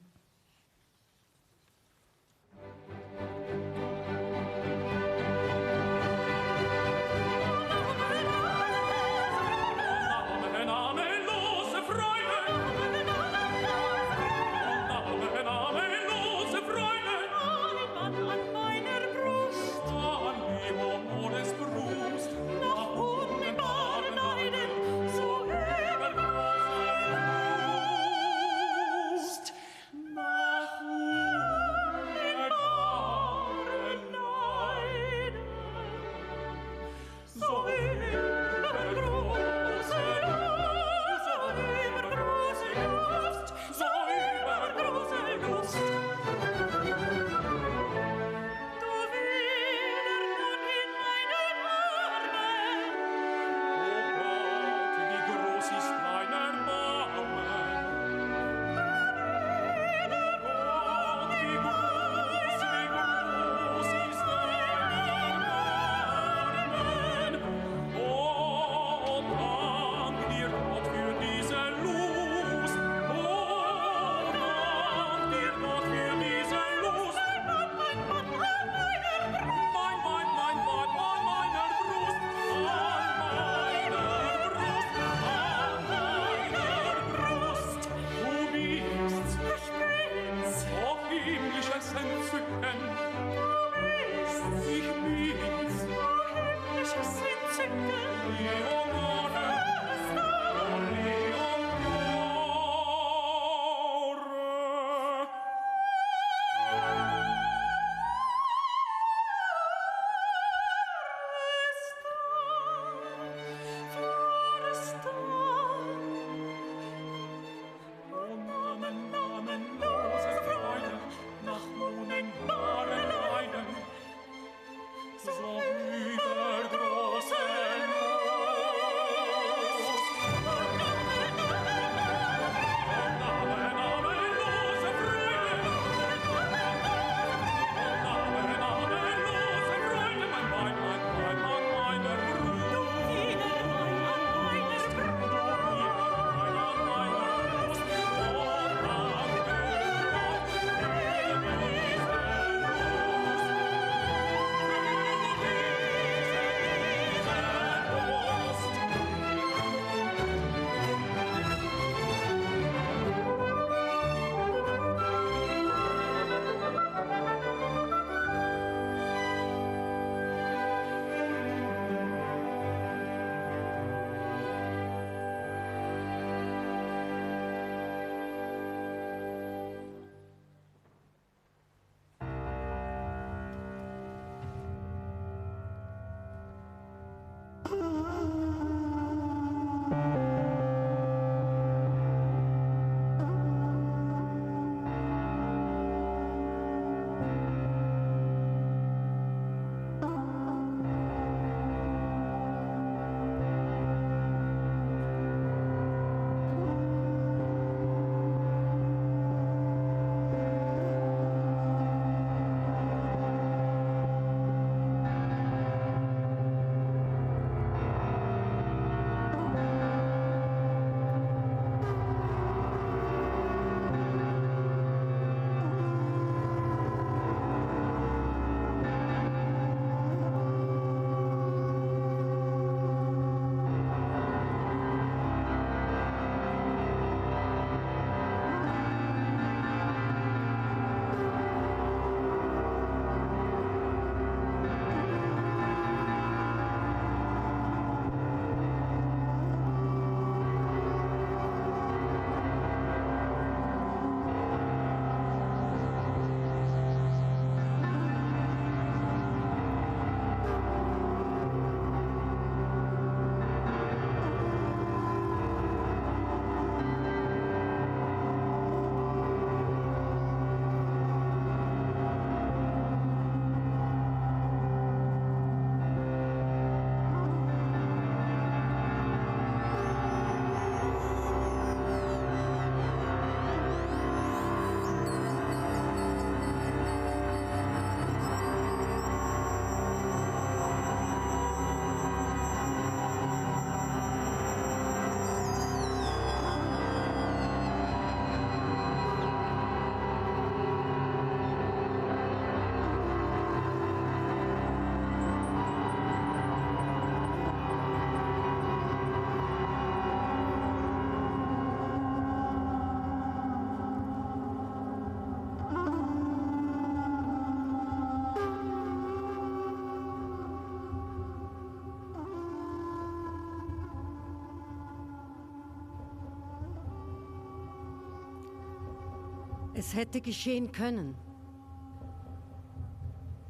Es hätte geschehen können.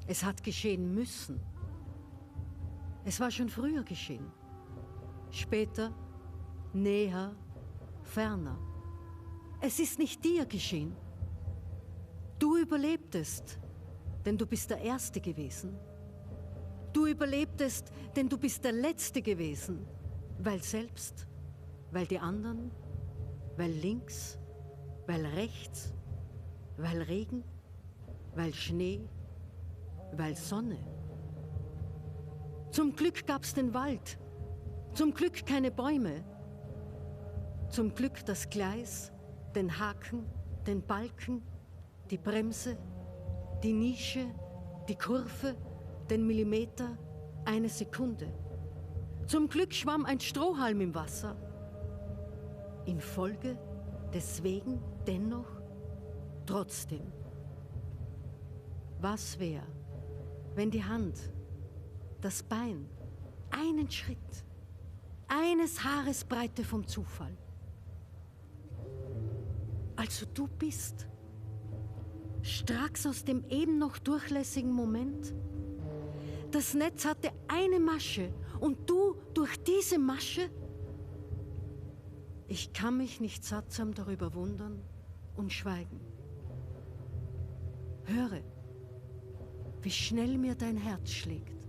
Es hat geschehen müssen. Es war schon früher geschehen. Später, näher, ferner. Es ist nicht dir geschehen. Du überlebtest, denn du bist der Erste gewesen. Du überlebtest, denn du bist der Letzte gewesen. Weil selbst, weil die anderen, weil links, weil rechts, weil Regen, weil Schnee, weil Sonne. Zum Glück gab's den Wald, zum Glück keine Bäume, zum Glück das Gleis, den Haken, den Balken, die Bremse, die Nische, die Kurve, den Millimeter, eine Sekunde. Zum Glück schwamm ein Strohhalm im Wasser. Infolge, deswegen, dennoch, trotzdem. Was wäre, wenn die Hand, das Bein, einen Schritt, eines Haares Breite vom Zufall. Also du bist, stracks aus dem eben noch durchlässigen Moment. Das Netz hatte eine Masche und du durch diese Masche. Ich kann mich nicht sattsam darüber wundern und schweigen. Höre, wie schnell mir dein Herz schlägt.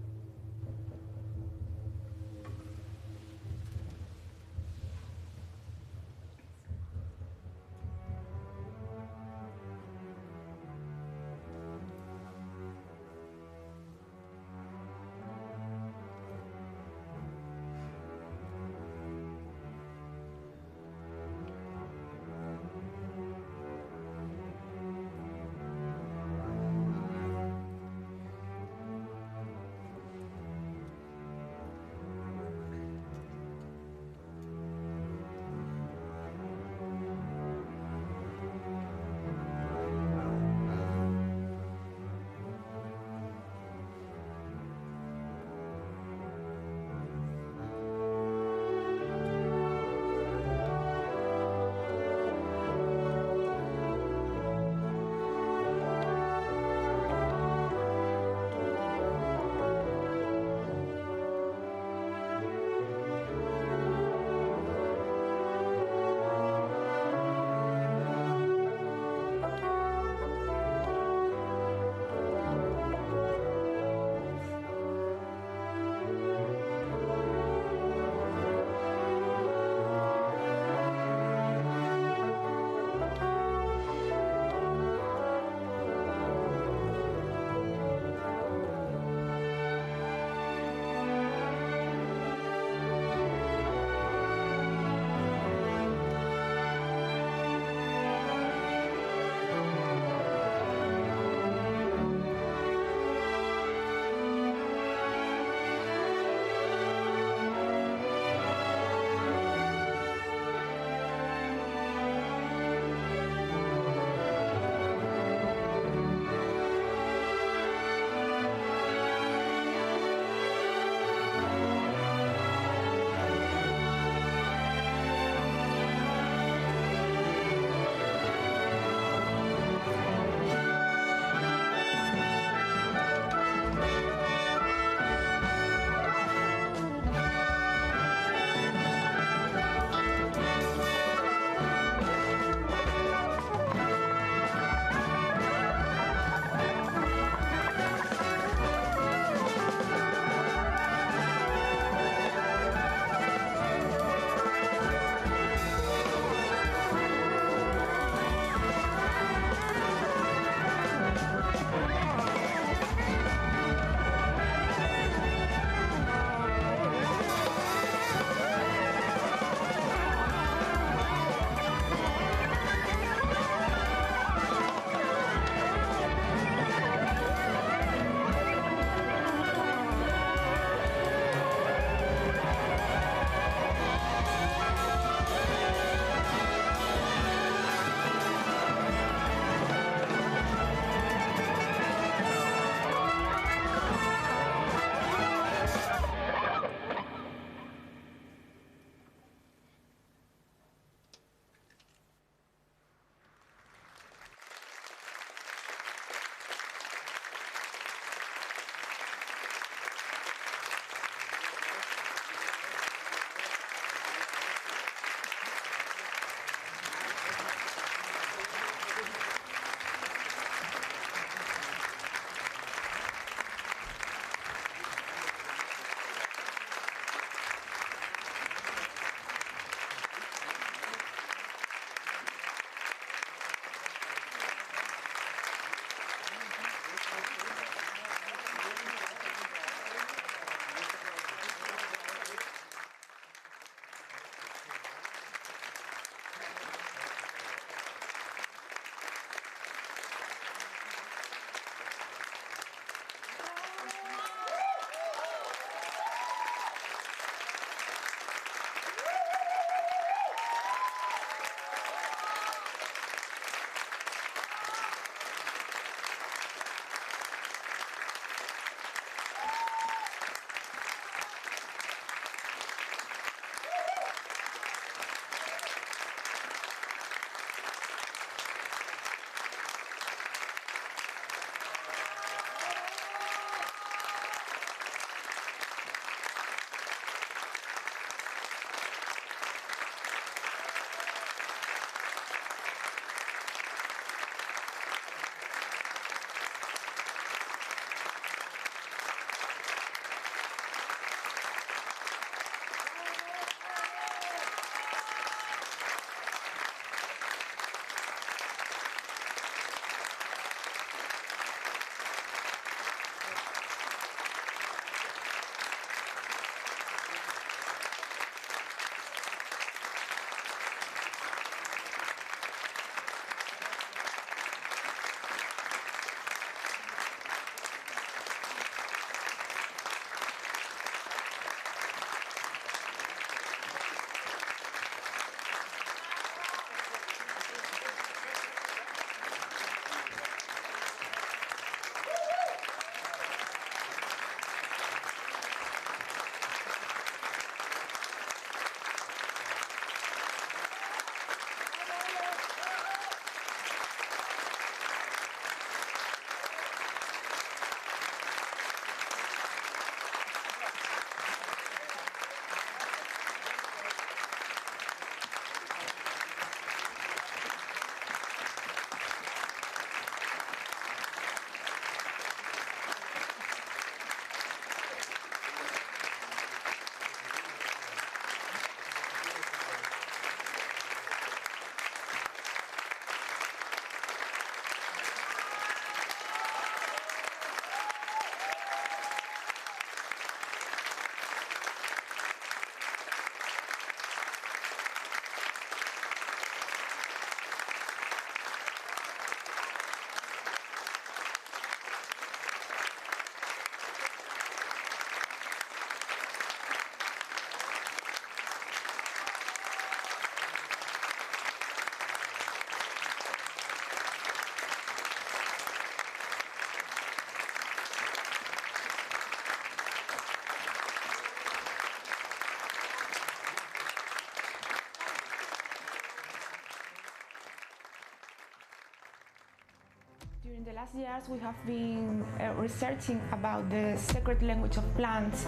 last years we have been researching about the sacred language of plants.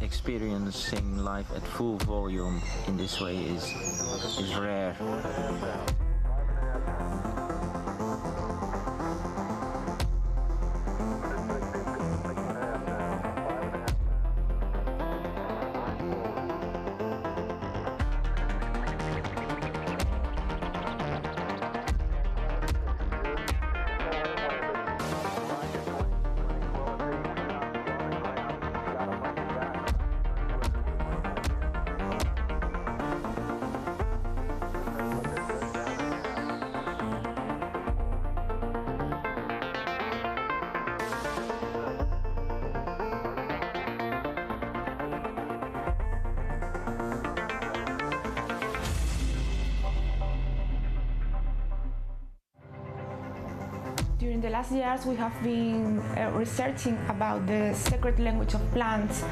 Experiencing life at full volume in this way is rare. During the last years we have been researching about the sacred language of plants.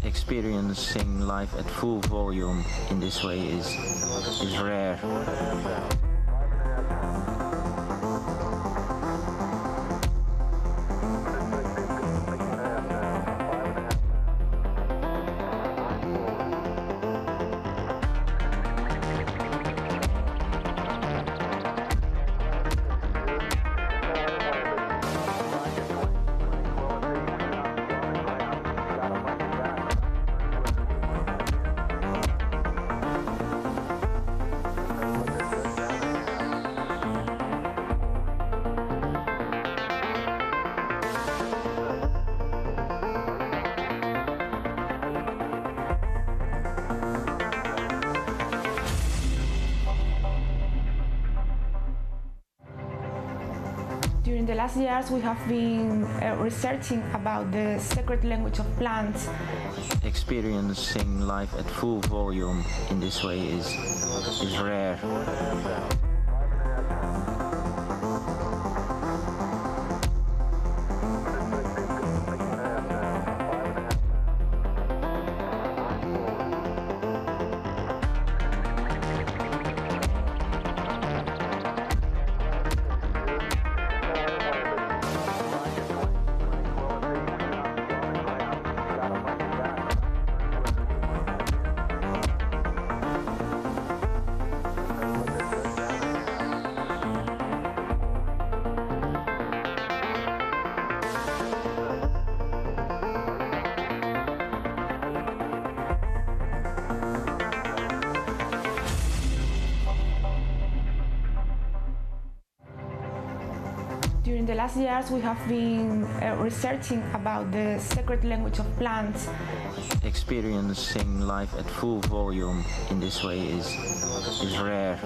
Experiencing life at full volume in this way is rare. During the last years we have been researching about the sacred language of plants. Experiencing life at full volume in this way is rare. During the last years we have been researching about the sacred language of plants. Experiencing life at full volume in this way is rare.